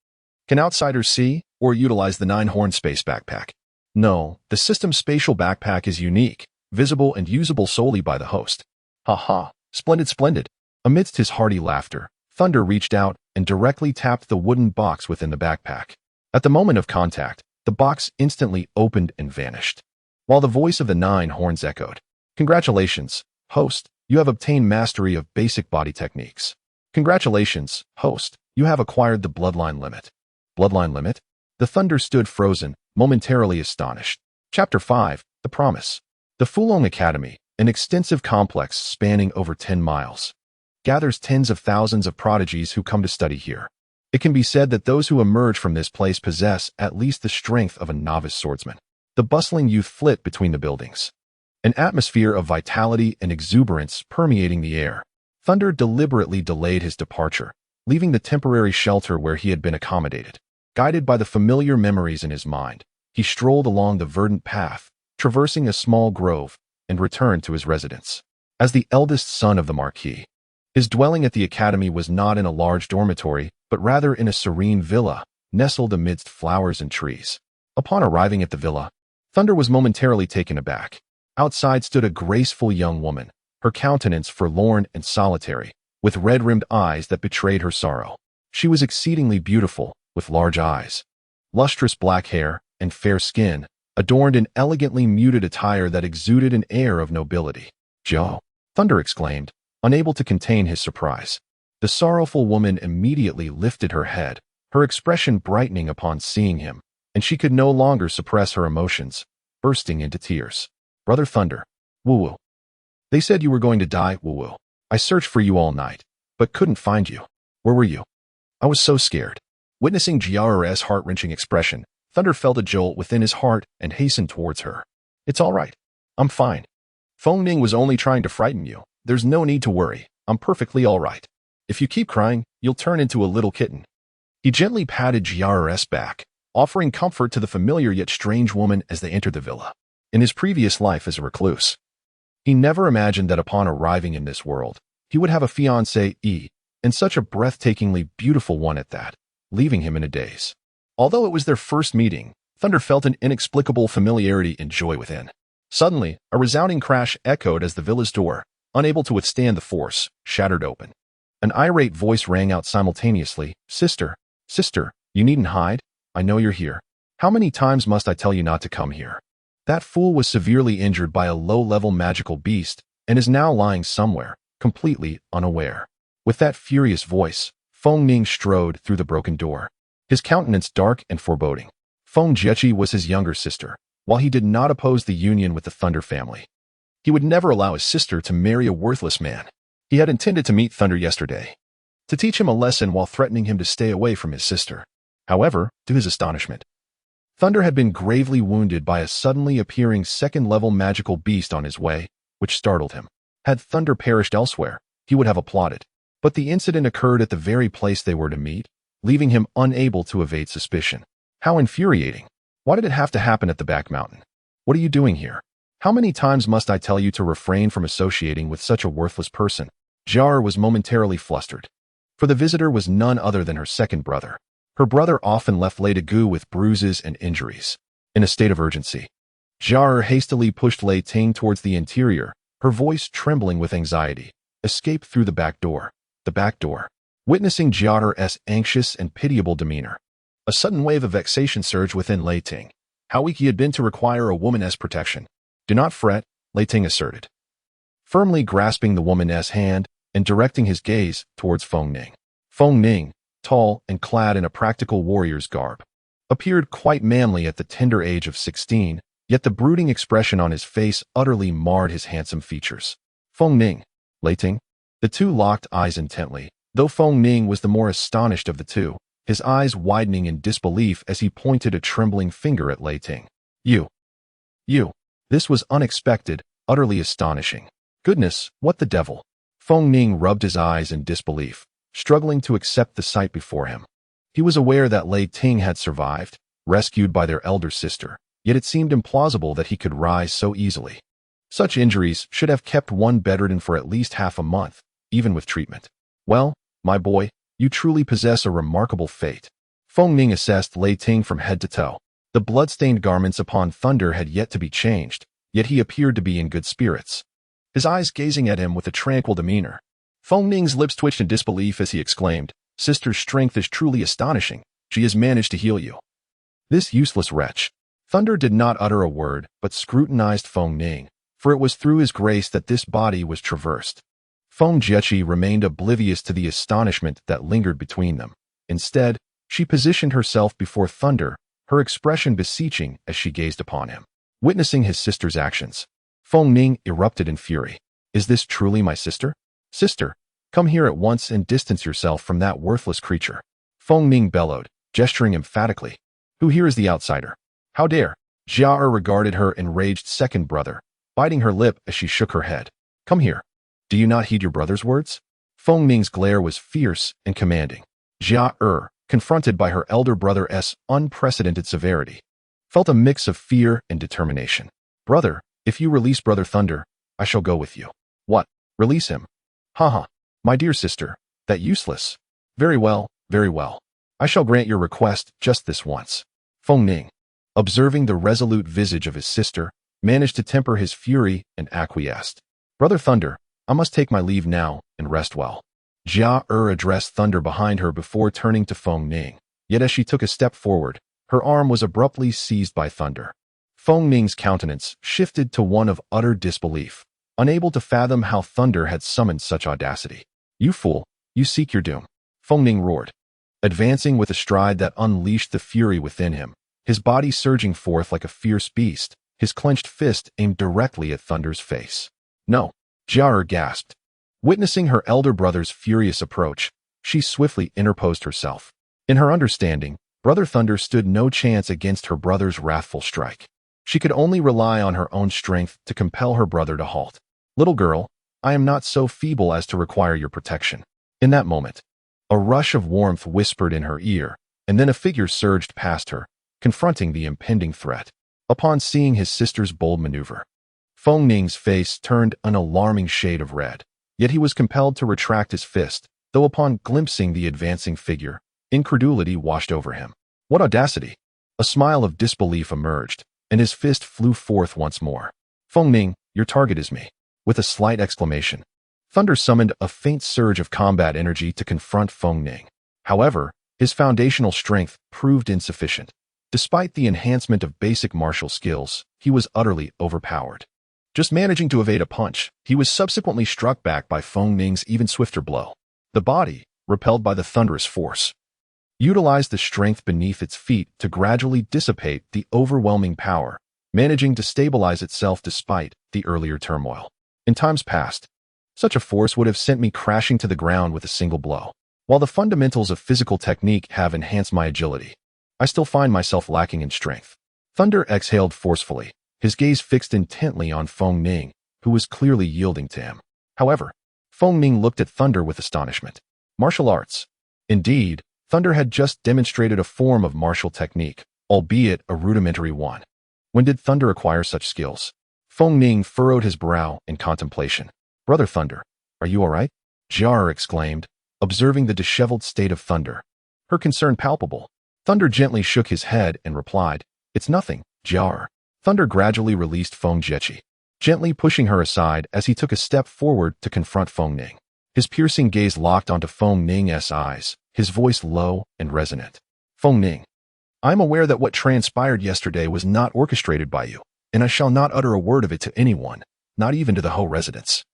Can outsiders see or utilize the 9-horn space backpack? No, the system's spatial backpack is unique, visible and usable solely by the host. Haha, splendid, splendid. Amidst his hearty laughter, Thunder reached out and directly tapped the wooden box within the backpack. At the moment of contact, the box instantly opened and vanished, while the voice of the 9 horns echoed. "Congratulations, host, you have obtained mastery of basic body techniques. Congratulations, host, you have acquired the Bloodline limit." Bloodline limit? The Thunder stood frozen, momentarily astonished. Chapter 5, The Promise. The Fulong Academy, an extensive complex spanning over 10 miles, gathers tens of thousands of prodigies who come to study here. It can be said that those who emerge from this place possess at least the strength of a novice swordsman. The bustling youth flit between the buildings, an atmosphere of vitality and exuberance permeating the air. Thunder deliberately delayed his departure, leaving the temporary shelter where he had been accommodated. Guided by the familiar memories in his mind, he strolled along the verdant path, traversing a small grove, and returned to his residence. As the eldest son of the Marquis, his dwelling at the academy was not in a large dormitory, but rather in a serene villa, nestled amidst flowers and trees. Upon arriving at the villa, Thunder was momentarily taken aback. Outside stood a graceful young woman, her countenance forlorn and solitary, with red-rimmed eyes that betrayed her sorrow. She was exceedingly beautiful, with large eyes, lustrous black hair, and fair skin, adorned in elegantly muted attire that exuded an air of nobility. "Joe!" Thunder exclaimed, unable to contain his surprise. The sorrowful woman immediately lifted her head, her expression brightening upon seeing him, and she could no longer suppress her emotions, bursting into tears. "Brother Thunder, woo-woo. They said you were going to die, woo-woo. I searched for you all night, but couldn't find you. Where were you? I was so scared." Witnessing Jiao's heart-wrenching expression, Thunder felt a jolt within his heart and hastened towards her. "It's all right. I'm fine. Fong Ning was only trying to frighten you. There's no need to worry. I'm perfectly all right. If you keep crying, you'll turn into a little kitten." He gently patted Jiao's back, offering comfort to the familiar yet strange woman as they entered the villa. In his previous life as a recluse, he never imagined that upon arriving in this world, he would have a fiancée, and such a breathtakingly beautiful one at that, leaving him in a daze. Although it was their first meeting, Thunder felt an inexplicable familiarity and joy within. Suddenly, a resounding crash echoed as the villa's door, unable to withstand the force, shattered open. An irate voice rang out simultaneously, "Sister, sister, you needn't hide. I know you're here. How many times must I tell you not to come here?" That fool was severely injured by a low-level magical beast and is now lying somewhere, completely unaware. With that furious voice, Fong Ning strode through the broken door, his countenance dark and foreboding. Fong Jiechi was his younger sister, while he did not oppose the union with the Thunder family. He would never allow his sister to marry a worthless man. He had intended to meet Thunder yesterday, to teach him a lesson while threatening him to stay away from his sister. However, to his astonishment, Thunder had been gravely wounded by a suddenly appearing second-level magical beast on his way, which startled him. Had Thunder perished elsewhere, he would have applauded. But the incident occurred at the very place they were to meet, leaving him unable to evade suspicion. How infuriating. Why did it have to happen at the back mountain? What are you doing here? How many times must I tell you to refrain from associating with such a worthless person? Jar was momentarily flustered. For the visitor was none other than her second brother. Her brother often left Lei Gu with bruises and injuries. In a state of urgency, Jar hastily pushed Lei Ting towards the interior, her voice trembling with anxiety. Escape through the back door. The back door. Witnessing Jar's anxious and pitiable demeanor, a sudden wave of vexation surged within Lei Ting. How weak he had been to require a woman's protection. "Do not fret," Lei Ting asserted, firmly grasping the woman's hand and directing his gaze towards Fong Ning. Fong Ning, tall and clad in a practical warrior's garb, appeared quite manly at the tender age of 16, yet the brooding expression on his face utterly marred his handsome features. "Fong Ning, Lei Ting." The two locked eyes intently, though Fong Ning was the more astonished of the two, his eyes widening in disbelief as he pointed a trembling finger at Lei Ting. You. This was unexpected, utterly astonishing. Goodness, what the devil? Fong Ning rubbed his eyes in disbelief, struggling to accept the sight before him. He was aware that Lei Ting had survived, rescued by their elder sister, yet it seemed implausible that he could rise so easily. Such injuries should have kept one bedridden for at least half a month, even with treatment. "Well, my boy, you truly possess a remarkable fate." Fong Ning assessed Lei Ting from head to toe. The blood-stained garments upon Thunder had yet to be changed, yet he appeared to be in good spirits, his eyes gazing at him with a tranquil demeanor. Fong Ning's lips twitched in disbelief as he exclaimed, "Sister's strength is truly astonishing. She has managed to heal you." This useless wretch. Thunder did not utter a word, but scrutinized Fong Ning, for it was through his grace that this body was traversed. Fong Jiechi remained oblivious to the astonishment that lingered between them. Instead, she positioned herself before Thunder, her expression beseeching as she gazed upon him. Witnessing his sister's actions, Fong Ning erupted in fury. "Is this truly my sister? Sister, come here at once and distance yourself from that worthless creature." Fong Ning bellowed, gesturing emphatically. "Who here is the outsider? How dare?" Jia regarded her enraged second brother, biting her lip as she shook her head. "Come here. Do you not heed your brother's words?" Fong Ning's glare was fierce and commanding. Jia, confronted by her elder brother's unprecedented severity, felt a mix of fear and determination. "Brother, if you release Brother Thunder, I shall go with you." "What? Release him?" "Haha, my dear sister, that useless." Very well. I shall grant your request just this once." Fong Ning, observing the resolute visage of his sister, managed to temper his fury and acquiesced. "Brother Thunder, I must take my leave now and rest well." Jia addressed Thunder behind her before turning to Fong Ning, yet as she took a step forward, her arm was abruptly seized by Thunder. Fong Ning's countenance shifted to one of utter disbelief, unable to fathom how Thunder had summoned such audacity. "You fool, you seek your doom," Fong Ning roared, advancing with a stride that unleashed the fury within him, his body surging forth like a fierce beast, his clenched fist aimed directly at Thunder's face. "No," Jia gasped. Witnessing her elder brother's furious approach, she swiftly interposed herself. In her understanding, Brother Thunder stood no chance against her brother's wrathful strike. She could only rely on her own strength to compel her brother to halt. "Little girl, I am not so feeble as to require your protection." In that moment, a rush of warmth whispered in her ear, and then a figure surged past her, confronting the impending threat. Upon seeing his sister's bold maneuver, Fong Ning's face turned an alarming shade of red. Yet he was compelled to retract his fist, though upon glimpsing the advancing figure, incredulity washed over him. What audacity! A smile of disbelief emerged, and his fist flew forth once more. Fong Ning, your target is me. With a slight exclamation, Thunder summoned a faint surge of combat energy to confront Fong Ning. However, his foundational strength proved insufficient. Despite the enhancement of basic martial skills, he was utterly overpowered. Just managing to evade a punch, he was subsequently struck back by Fong Ning's even swifter blow. The body, repelled by the thunderous force, utilized the strength beneath its feet to gradually dissipate the overwhelming power, managing to stabilize itself despite the earlier turmoil. In times past, such a force would have sent me crashing to the ground with a single blow. While the fundamentals of physical technique have enhanced my agility, I still find myself lacking in strength. Thunder exhaled forcefully, his gaze fixed intently on Fong Ning, who was clearly yielding to him. However, Fong Ning looked at Thunder with astonishment. Martial arts. Indeed, Thunder had just demonstrated a form of martial technique, albeit a rudimentary one. When did Thunder acquire such skills? Fong Ning furrowed his brow in contemplation. Brother Thunder, are you all right? Jar exclaimed, observing the disheveled state of Thunder. Her concern palpable. Thunder gently shook his head and replied, It's nothing, Jar. Thunder gradually released Fong Jechi, gently pushing her aside as he took a step forward to confront Fong Ning. His piercing gaze locked onto Fong Ning's eyes, his voice low and resonant. Fong Ning, I am aware that what transpired yesterday was not orchestrated by you, and I shall not utter a word of it to anyone, not even to the Ho residents.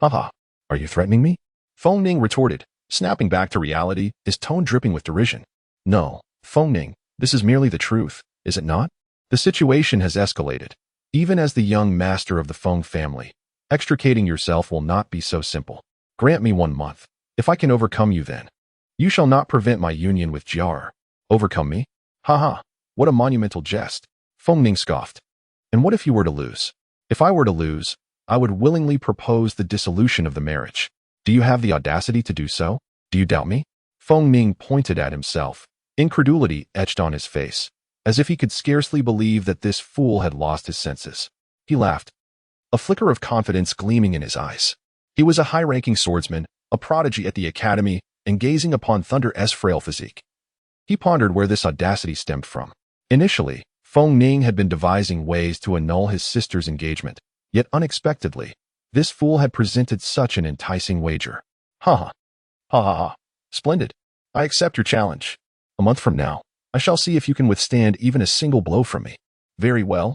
Haha, are you threatening me? Fong Ning retorted, snapping back to reality, his tone dripping with derision. No, Fong Ning, this is merely the truth, is it not? The situation has escalated. Even as the young master of the Fong family, extricating yourself will not be so simple. Grant me 1 month. If I can overcome you then, you shall not prevent my union with Jar. Overcome me? Haha, what a monumental jest. Fong Ning scoffed. And what if you were to lose? If I were to lose, I would willingly propose the dissolution of the marriage. Do you have the audacity to do so? Do you doubt me? Fong Ning pointed at himself, incredulity etched on his face, as if he could scarcely believe that this fool had lost his senses. He laughed, a flicker of confidence gleaming in his eyes. He was a high-ranking swordsman, a prodigy at the academy, and gazing upon Thunder's frail physique. He pondered where this audacity stemmed from. Initially, Fong Ning had been devising ways to annul his sister's engagement, yet unexpectedly, this fool had presented such an enticing wager. Ha ha. Ha ha ha. Splendid. I accept your challenge. A month from now, I shall see if you can withstand even a single blow from me. Very well.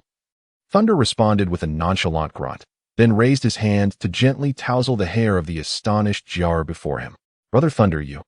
Thunder responded with a nonchalant grunt, then raised his hand to gently tousle the hair of the astonished Jar before him. Brother Thunder, you.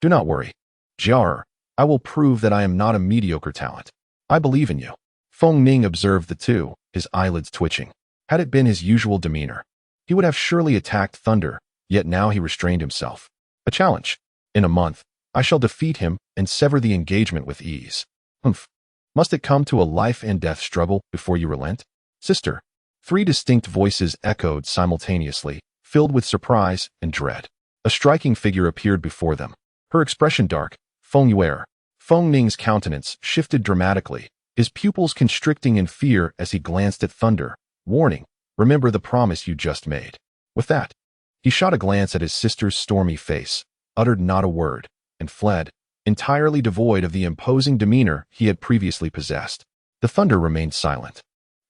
Do not worry. Jar, I will prove that I am not a mediocre talent. I believe in you. Fong Ning observed the two, his eyelids twitching. Had it been his usual demeanor, he would have surely attacked Thunder, yet now he restrained himself. A challenge. In a month, I shall defeat him and sever the engagement with ease. Humph. Must it come to a life-and-death struggle before you relent? Sister. 3 distinct voices echoed simultaneously, filled with surprise and dread. A striking figure appeared before them. Her expression dark, Feng Yuer. Fong Ning's countenance shifted dramatically, his pupils constricting in fear as he glanced at Thunder, warning, remember the promise you just made. With that, he shot a glance at his sister's stormy face, uttered not a word, and fled, entirely devoid of the imposing demeanor he had previously possessed. The Thunder remained silent,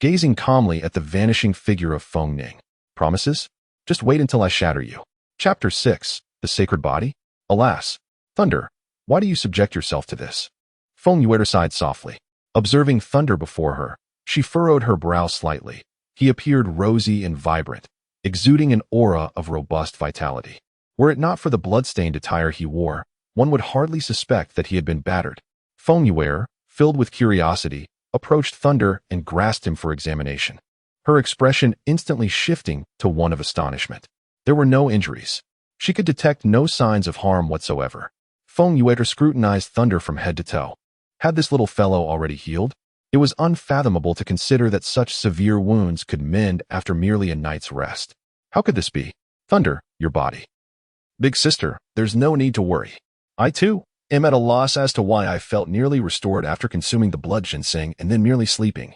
gazing calmly at the vanishing figure of Fong Ning. Promises? Just wait until I shatter you. Chapter 6. The Sacred Body? Alas, Thunder, why do you subject yourself to this? Fong Yuer sighed softly. Observing Thunder before her, she furrowed her brow slightly. He appeared rosy and vibrant, exuding an aura of robust vitality. Were it not for the blood-stained attire he wore, one would hardly suspect that he had been battered. Fong Yuer, filled with curiosity, approached Thunder and grasped him for examination, her expression instantly shifting to one of astonishment. There were no injuries. She could detect no signs of harm whatsoever. Fong Yuer scrutinized Thunder from head to toe. Had this little fellow already healed? It was unfathomable to consider that such severe wounds could mend after merely a night's rest. How could this be? Thunder, your body. Big sister, there's no need to worry. I, too, am at a loss as to why I felt nearly restored after consuming the blood ginseng and then merely sleeping.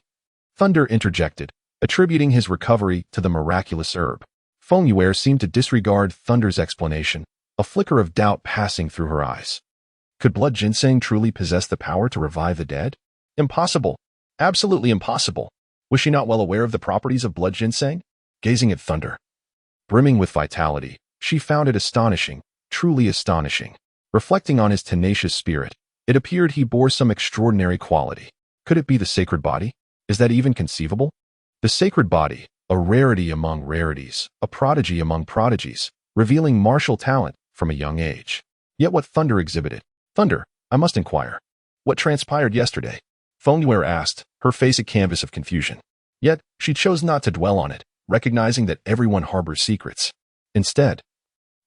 Thunder interjected, attributing his recovery to the miraculous herb. Fong Yuer seemed to disregard Thunder's explanation, a flicker of doubt passing through her eyes. Could blood ginseng truly possess the power to revive the dead? Impossible. Absolutely impossible. Was she not well aware of the properties of blood ginseng? Gazing at Thunder, brimming with vitality, she found it astonishing, truly astonishing. Reflecting on his tenacious spirit, it appeared he bore some extraordinary quality. Could it be the sacred body? Is that even conceivable? The sacred body, a rarity among rarities, a prodigy among prodigies, revealing martial talent from a young age. Yet what Thunder exhibited? Thunder, I must inquire. What transpired yesterday? Fong asked, her face a canvas of confusion. Yet, she chose not to dwell on it, recognizing that everyone harbors secrets. Instead,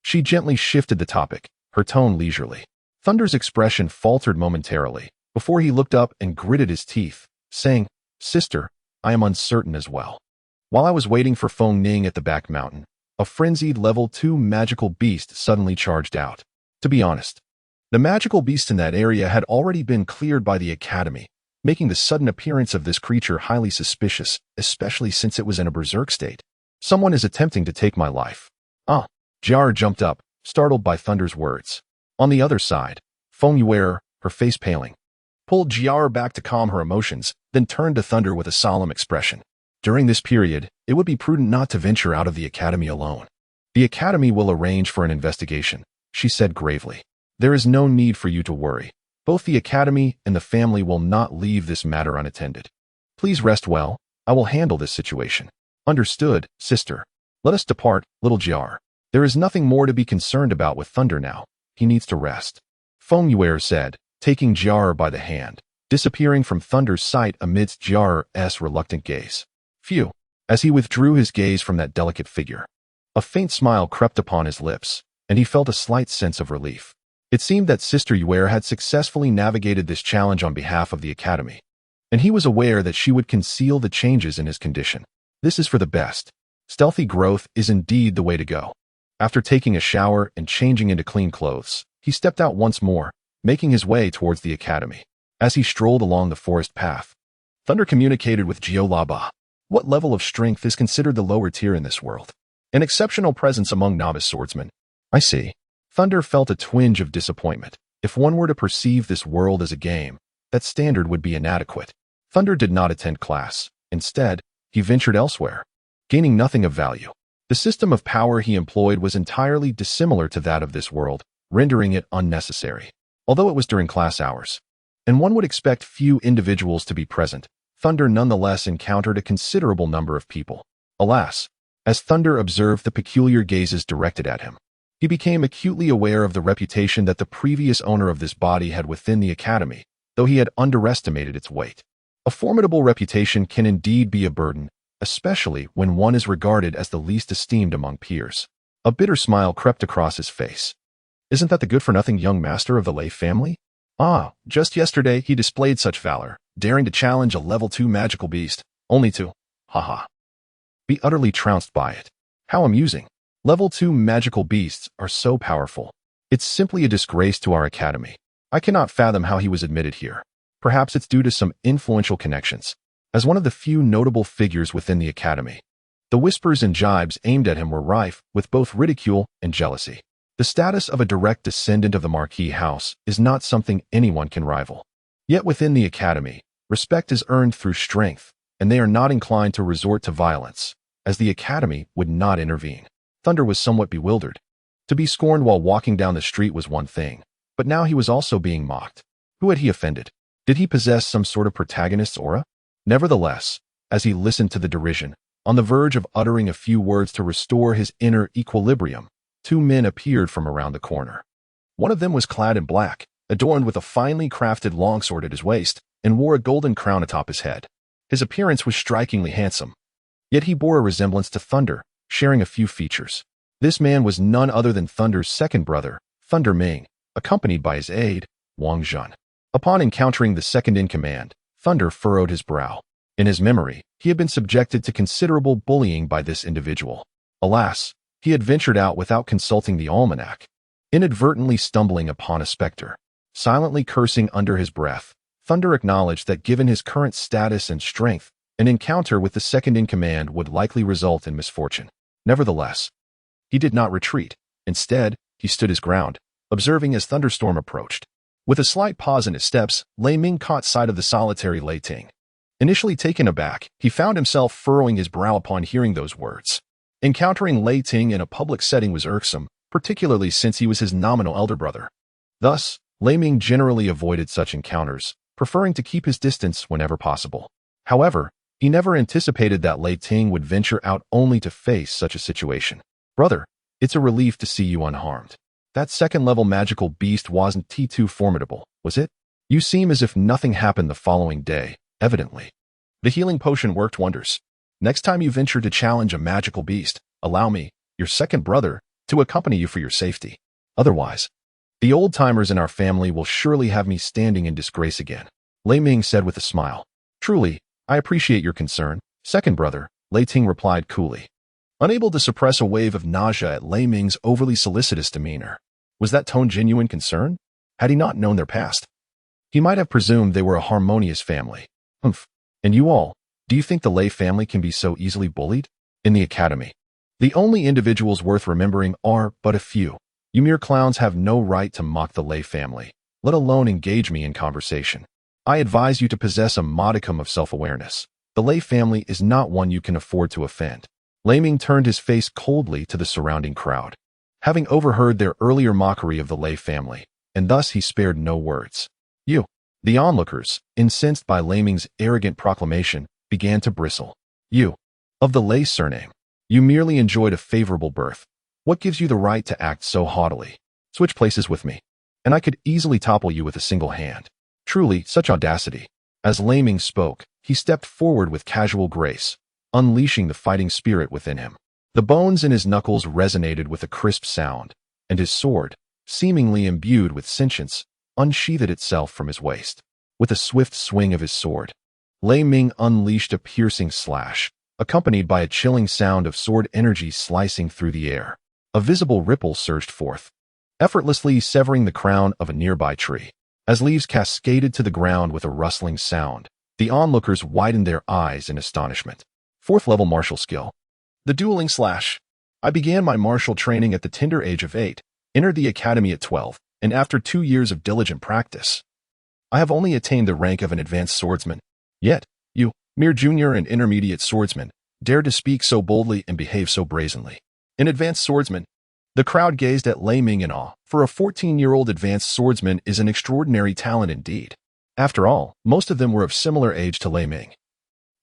she gently shifted the topic, her tone leisurely. Thunder's expression faltered momentarily, before he looked up and gritted his teeth, saying, Sister, I am uncertain as well. While I was waiting for Fong Ning at the back mountain, a frenzied level 2 magical beast suddenly charged out. To be honest, the magical beast in that area had already been cleared by the Academy, making the sudden appearance of this creature highly suspicious, especially since it was in a berserk state. Someone is attempting to take my life. Ah, Jar jumped up, startled by Thunder's words. On the other side, Fong Yue, her face paling, pulled Jar back to calm her emotions, then turned to Thunder with a solemn expression. During this period, it would be prudent not to venture out of the Academy alone. The Academy will arrange for an investigation, she said gravely. There is no need for you to worry. Both the Academy and the family will not leave this matter unattended. Please rest well. I will handle this situation. Understood, sister. Let us depart, little Jar. There is nothing more to be concerned about with Thunder now. He needs to rest. Fong Yue said, taking Jar by the hand, disappearing from Thunder's sight amidst Jar's reluctant gaze. Phew. As he withdrew his gaze from that delicate figure, a faint smile crept upon his lips, and he felt a slight sense of relief. It seemed that Sister Yue had successfully navigated this challenge on behalf of the Academy, and he was aware that she would conceal the changes in his condition. This is for the best. Stealthy growth is indeed the way to go. After taking a shower and changing into clean clothes, he stepped out once more, making his way towards the Academy. As he strolled along the forest path, Thunder communicated with Jiolaba. What level of strength is considered the lower tier in this world? An exceptional presence among novice swordsmen. I see. Thunder felt a twinge of disappointment. If one were to perceive this world as a game, that standard would be inadequate. Thunder did not attend class. Instead, he ventured elsewhere, gaining nothing of value. The system of power he employed was entirely dissimilar to that of this world, rendering it unnecessary. Although it was during class hours, and one would expect few individuals to be present, Thunder nonetheless encountered a considerable number of people. Alas, as Thunder observed the peculiar gazes directed at him, he became acutely aware of the reputation that the previous owner of this body had within the Academy, though he had underestimated its weight. A formidable reputation can indeed be a burden, especially when one is regarded as the least esteemed among peers. A bitter smile crept across his face. Isn't that the good-for-nothing young master of the Lei family? Ah, just yesterday he displayed such valor, daring to challenge a level 2 magical beast, only to, be utterly trounced by it. How amusing. Level 2 magical beasts are so powerful. It's simply a disgrace to our Academy. I cannot fathom how he was admitted here. Perhaps it's due to some influential connections. As one of the few notable figures within the Academy, the whispers and jibes aimed at him were rife with both ridicule and jealousy. The status of a direct descendant of the Marquis house is not something anyone can rival. Yet within the Academy, respect is earned through strength, and they are not inclined to resort to violence, as the Academy would not intervene. Thunder was somewhat bewildered. To be scorned while walking down the street was one thing, but now he was also being mocked. Who had he offended? Did he possess some sort of protagonist's aura? Nevertheless, as he listened to the derision, on the verge of uttering a few words to restore his inner equilibrium, two men appeared from around the corner. One of them was clad in black, adorned with a finely crafted longsword at his waist, and wore a golden crown atop his head. His appearance was strikingly handsome, yet he bore a resemblance to Thunder, sharing a few features. This man was none other than Thunder's second brother, Thunder Ming, accompanied by his aide, Wang Jun. Upon encountering the second-in-command, Thunder furrowed his brow. In his memory, he had been subjected to considerable bullying by this individual. Alas, he had ventured out without consulting the almanac, inadvertently stumbling upon a specter. Silently cursing under his breath, Thunder acknowledged that given his current status and strength, an encounter with the second-in-command would likely result in misfortune. Nevertheless, he did not retreat. Instead, he stood his ground, observing as Thunderstorm approached. With a slight pause in his steps, Lei Ming caught sight of the solitary Lei Ting. Initially taken aback, he found himself furrowing his brow upon hearing those words. Encountering Lei Ting in a public setting was irksome, particularly since he was his nominal elder brother. Thus, Lei Ming generally avoided such encounters, preferring to keep his distance whenever possible. However, he never anticipated that Lei Ting would venture out only to face such a situation. Brother, it's a relief to see you unharmed. That second-level magical beast wasn't too formidable, was it? You seem as if nothing happened the following day, evidently. The healing potion worked wonders. Next time you venture to challenge a magical beast, allow me, your second brother, to accompany you for your safety. Otherwise, the old-timers in our family will surely have me standing in disgrace again, Lei Ming said with a smile. Truly, I appreciate your concern, second brother, Lei Ting replied coolly. Unable to suppress a wave of nausea at Lei Ming's overly solicitous demeanor. Was that tone genuine concern? Had he not known their past? He might have presumed they were a harmonious family. Humph. And you all, do you think the Lei family can be so easily bullied? In the academy, the only individuals worth remembering are but a few. You mere clowns have no right to mock the Lei family, let alone engage me in conversation. I advise you to possess a modicum of self-awareness. The Lei family is not one you can afford to offend. Lei Ming turned his face coldly to the surrounding crowd. Having overheard their earlier mockery of the Lei family, and thus he spared no words. You, the onlookers, incensed by Lei Ming's arrogant proclamation, began to bristle. You, of the Lei surname, you merely enjoyed a favorable birth. What gives you the right to act so haughtily? Switch places with me, and I could easily topple you with a single hand. Truly, such audacity. As Lei Ming spoke, he stepped forward with casual grace, unleashing the fighting spirit within him. The bones in his knuckles resonated with a crisp sound, and his sword, seemingly imbued with sentience, unsheathed itself from his waist. With a swift swing of his sword, Lei Ming unleashed a piercing slash, accompanied by a chilling sound of sword energy slicing through the air. A visible ripple surged forth, effortlessly severing the crown of a nearby tree. As leaves cascaded to the ground with a rustling sound, the onlookers widened their eyes in astonishment. Fourth level martial skill. The dueling slash. I began my martial training at the tender age of 8, entered the academy at 12, and after 2 years of diligent practice, I have only attained the rank of an advanced swordsman. Yet, you, mere junior and intermediate swordsman, dare to speak so boldly and behave so brazenly. An advanced swordsman. The crowd gazed at Lei Ming in awe, for a 14-year-old advanced swordsman is an extraordinary talent indeed. After all, most of them were of similar age to Lei Ming.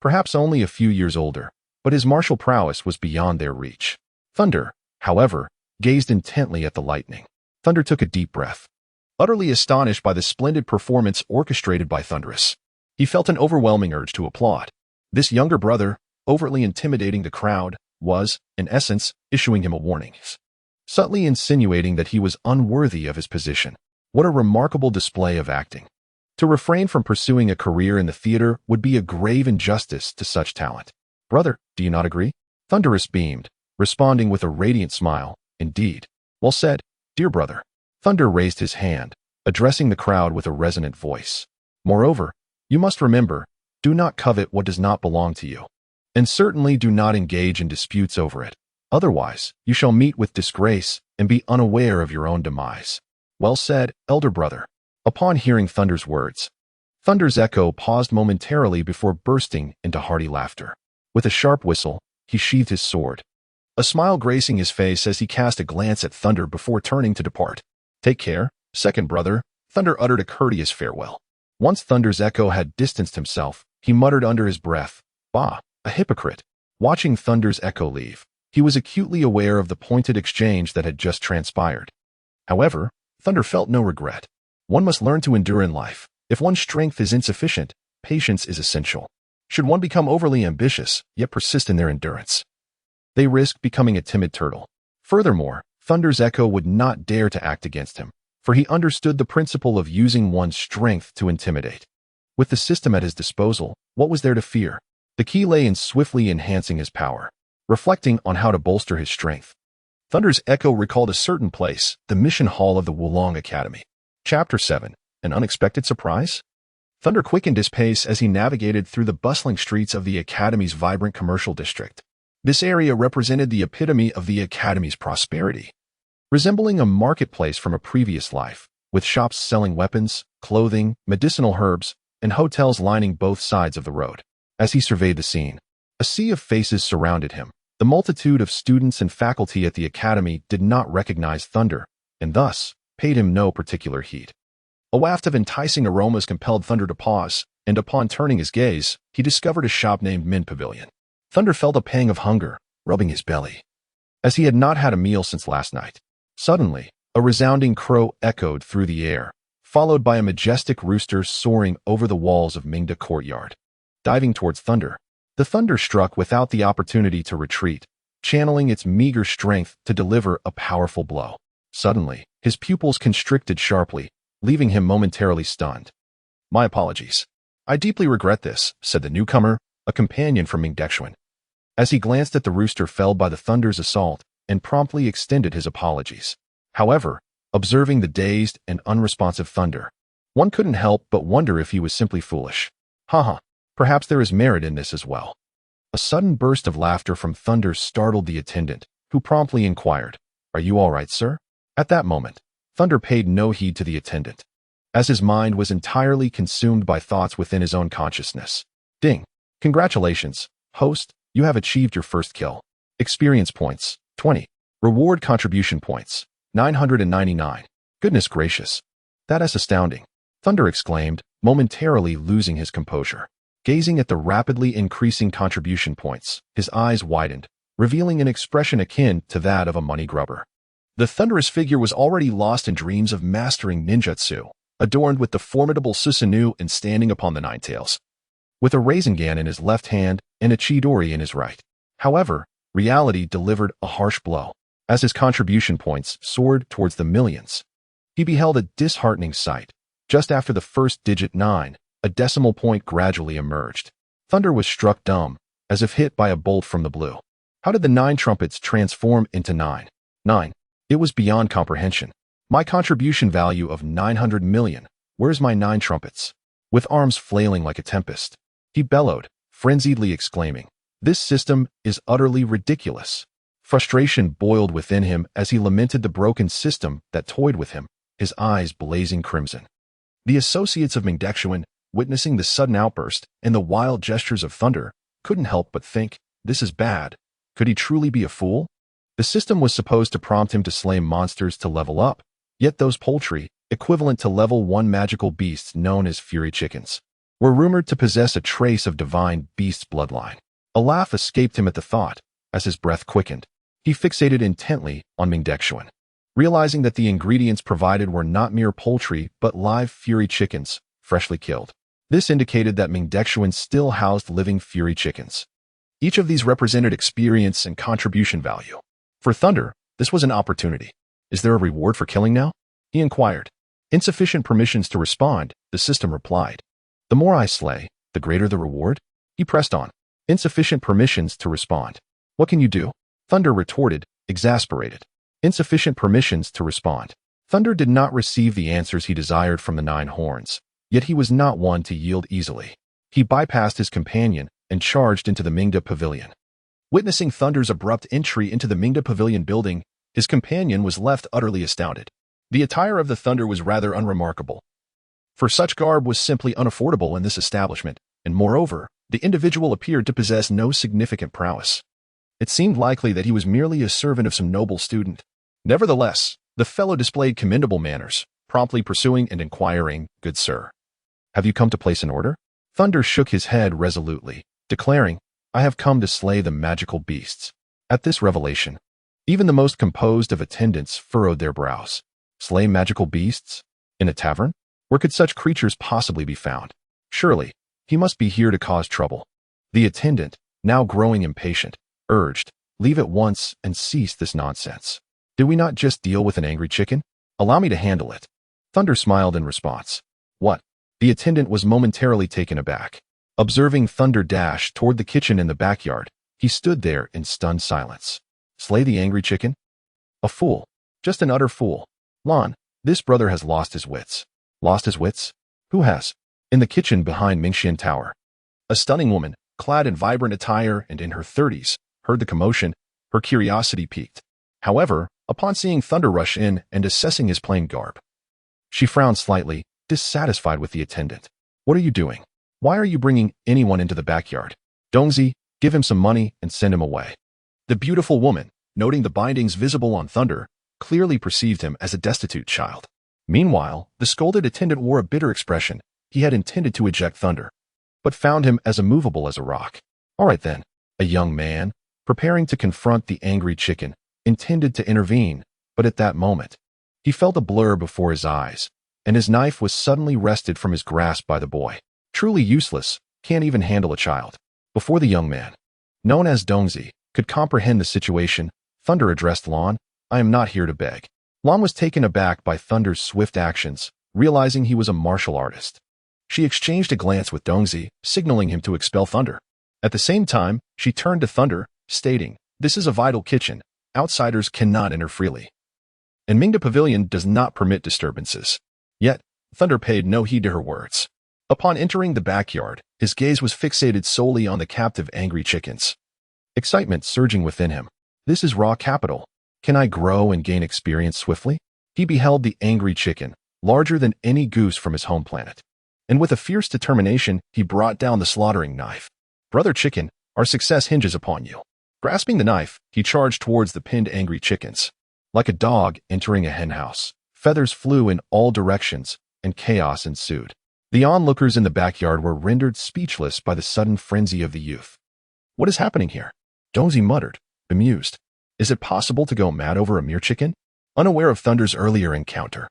Perhaps only a few years older, but his martial prowess was beyond their reach. Thunder, however, gazed intently at the lightning. Thunder took a deep breath. Utterly astonished by the splendid performance orchestrated by Thunderous, he felt an overwhelming urge to applaud. This younger brother, overtly intimidating the crowd, was, in essence, issuing him a warning, subtly insinuating that he was unworthy of his position. What a remarkable display of acting. To refrain from pursuing a career in the theater would be a grave injustice to such talent. Brother, do you not agree? Thunderous beamed, responding with a radiant smile. Indeed. Well said, dear brother. Thunder raised his hand, addressing the crowd with a resonant voice. Moreover, you must remember, do not covet what does not belong to you. And certainly do not engage in disputes over it. Otherwise, you shall meet with disgrace and be unaware of your own demise. Well said, elder brother. Upon hearing Thunder's words, Thunder's echo paused momentarily before bursting into hearty laughter. With a sharp whistle, he sheathed his sword, a smile gracing his face as he cast a glance at Thunder before turning to depart. Take care, second brother, Thunder uttered a courteous farewell. Once Thunder's echo had distanced himself, he muttered under his breath, Bah, a hypocrite. Watching Thunder's echo leave, he was acutely aware of the pointed exchange that had just transpired. However, Thunder felt no regret. One must learn to endure in life. If one's strength is insufficient, patience is essential. Should one become overly ambitious, yet persist in their endurance, they risk becoming a timid turtle. Furthermore, Thunder's echo would not dare to act against him, for he understood the principle of using one's strength to intimidate. With the system at his disposal, what was there to fear? The key lay in swiftly enhancing his power. Reflecting on how to bolster his strength, Thunder's echo recalled a certain place, the mission hall of the Wulong Academy. Chapter 7. An Unexpected Surprise? Thunder quickened his pace as he navigated through the bustling streets of the Academy's vibrant commercial district. This area represented the epitome of the Academy's prosperity. Resembling a marketplace from a previous life, with shops selling weapons, clothing, medicinal herbs, and hotels lining both sides of the road. As he surveyed the scene, a sea of faces surrounded him. The multitude of students and faculty at the academy did not recognize Thunder, and thus paid him no particular heed. A waft of enticing aromas compelled Thunder to pause, and upon turning his gaze, he discovered a shop named Min Pavilion. Thunder felt a pang of hunger, rubbing his belly, as he had not had a meal since last night. Suddenly, a resounding crow echoed through the air, followed by a majestic rooster soaring over the walls of Mingda Courtyard. Diving towards Thunder, the thunder struck without the opportunity to retreat, channeling its meager strength to deliver a powerful blow. Suddenly, his pupils constricted sharply, leaving him momentarily stunned. "My apologies. I deeply regret this," said the newcomer, a companion from Mingdexuan, as he glanced at the rooster felled by the thunder's assault and promptly extended his apologies. However, observing the dazed and unresponsive Thunder, one couldn't help but wonder if he was simply foolish. Haha, perhaps there is merit in this as well. A sudden burst of laughter from Thunder startled the attendant, who promptly inquired, "Are you all right, sir?" At that moment, Thunder paid no heed to the attendant, as his mind was entirely consumed by thoughts within his own consciousness. Ding! Congratulations, host, you have achieved your first kill. Experience points, 20. Reward contribution points, 999. Goodness gracious. That is astounding, Thunder exclaimed, momentarily losing his composure. Gazing at the rapidly increasing contribution points, his eyes widened, revealing an expression akin to that of a money grubber. The thunderous figure was already lost in dreams of mastering ninjutsu, adorned with the formidable Susanoo and standing upon the nine tails, with a Rasengan in his left hand and a Chidori in his right. However, reality delivered a harsh blow. As his contribution points soared towards the millions, he beheld a disheartening sight. Just after the first digit 9, a decimal point gradually emerged. Thunder was struck dumb, as if hit by a bolt from the blue. How did the 9 trumpets transform into 9? 9. It was beyond comprehension. My contribution value of 900 million. Where's my 9 trumpets? With arms flailing like a tempest, he bellowed, frenziedly exclaiming, "This system is utterly ridiculous." Frustration boiled within him as he lamented the broken system that toyed with him, his eyes blazing crimson. The associates of Mingdexuan, witnessing the sudden outburst and the wild gestures of Thunder, couldn't help but think, this is bad. Could he truly be a fool? The system was supposed to prompt him to slay monsters to level up, yet those poultry, equivalent to level 1 magical beasts known as Fury Chickens, were rumored to possess a trace of divine beast's bloodline. A laugh escaped him at the thought, as his breath quickened. He fixated intently on Mingdexuan, realizing that the ingredients provided were not mere poultry but live Fury Chickens, freshly killed. This indicated that Mingdexuan still housed living Fury Chickens. Each of these represented experience and contribution value. For Thunder, this was an opportunity. "Is there a reward for killing now?" he inquired. Insufficient permissions to respond, the system replied. "The more I slay, the greater the reward?" He pressed on. Insufficient permissions to respond. "What can you do?" Thunder retorted, exasperated. Insufficient permissions to respond. Thunder did not receive the answers he desired from the 9 horns, yet he was not one to yield easily. He bypassed his companion and charged into the Mingda Pavilion. Witnessing Thunder's abrupt entry into the Mingda Pavilion building, his companion was left utterly astounded. The attire of the Thunder was rather unremarkable, for such garb was simply unaffordable in this establishment, and moreover, the individual appeared to possess no significant prowess. It seemed likely that he was merely a servant of some noble student. Nevertheless, the fellow displayed commendable manners, promptly pursuing and inquiring, "Good sir, have you come to place an order?" Thunder shook his head resolutely, declaring, "I have come to slay the magical beasts." At this revelation, even the most composed of attendants furrowed their brows. Slay magical beasts? In a tavern? Where could such creatures possibly be found? Surely, he must be here to cause trouble. The attendant, now growing impatient, urged, "Leave at once and cease this nonsense. Did we not just deal with an angry chicken? Allow me to handle it." Thunder smiled in response. "What?" The attendant was momentarily taken aback. Observing Thunder dash toward the kitchen in the backyard, he stood there in stunned silence. Slay the angry chicken? A fool. Just an utter fool. Lan, this brother has lost his wits. Lost his wits? Who has? In the kitchen behind Mingxian Tower, a stunning woman, clad in vibrant attire and in her 30s, heard the commotion. Her curiosity piqued. However, upon seeing Thunder rush in and assessing his plain garb, She frowned slightly, dissatisfied with the attendant. What are you doing? Why are you bringing anyone into the backyard? Dongzi, give him some money and send him away. The beautiful woman, noting the bindings visible on Thunder, clearly perceived him as a destitute child. Meanwhile, the scolded attendant wore a bitter expression. He had intended to eject Thunder, but found him as immovable as a rock. All right then. A young man, preparing to confront the angry chicken, intended to intervene, but at that moment, he felt a blur before his eyes, and his knife was suddenly wrested from his grasp by the boy. Truly useless, can't even handle a child. Before the young man, known as Dongzi, could comprehend the situation, Thunder addressed Lon. I am not here to beg. Lon was taken aback by Thunder's swift actions, realizing he was a martial artist. She exchanged a glance with Dongzi, signaling him to expel Thunder. At the same time, she turned to Thunder, stating, this is a vital kitchen. Outsiders cannot enter freely. And Mingda Pavilion does not permit disturbances. Yet, Thunder paid no heed to her words. Upon entering the backyard, his gaze was fixated solely on the captive angry chickens. Excitement surging within him. This is raw capital. Can I grow and gain experience swiftly? He beheld the angry chicken, larger than any goose from his home planet. And with a fierce determination, he brought down the slaughtering knife. Brother Chicken, our success hinges upon you. Grasping the knife, he charged towards the pinned angry chickens. Like a dog entering a henhouse, feathers flew in all directions, and chaos ensued. The onlookers in the backyard were rendered speechless by the sudden frenzy of the youth. What is happening here? Dongzi muttered, bemused. Is it possible to go mad over a mere chicken? Unaware of Thunder's earlier encounter,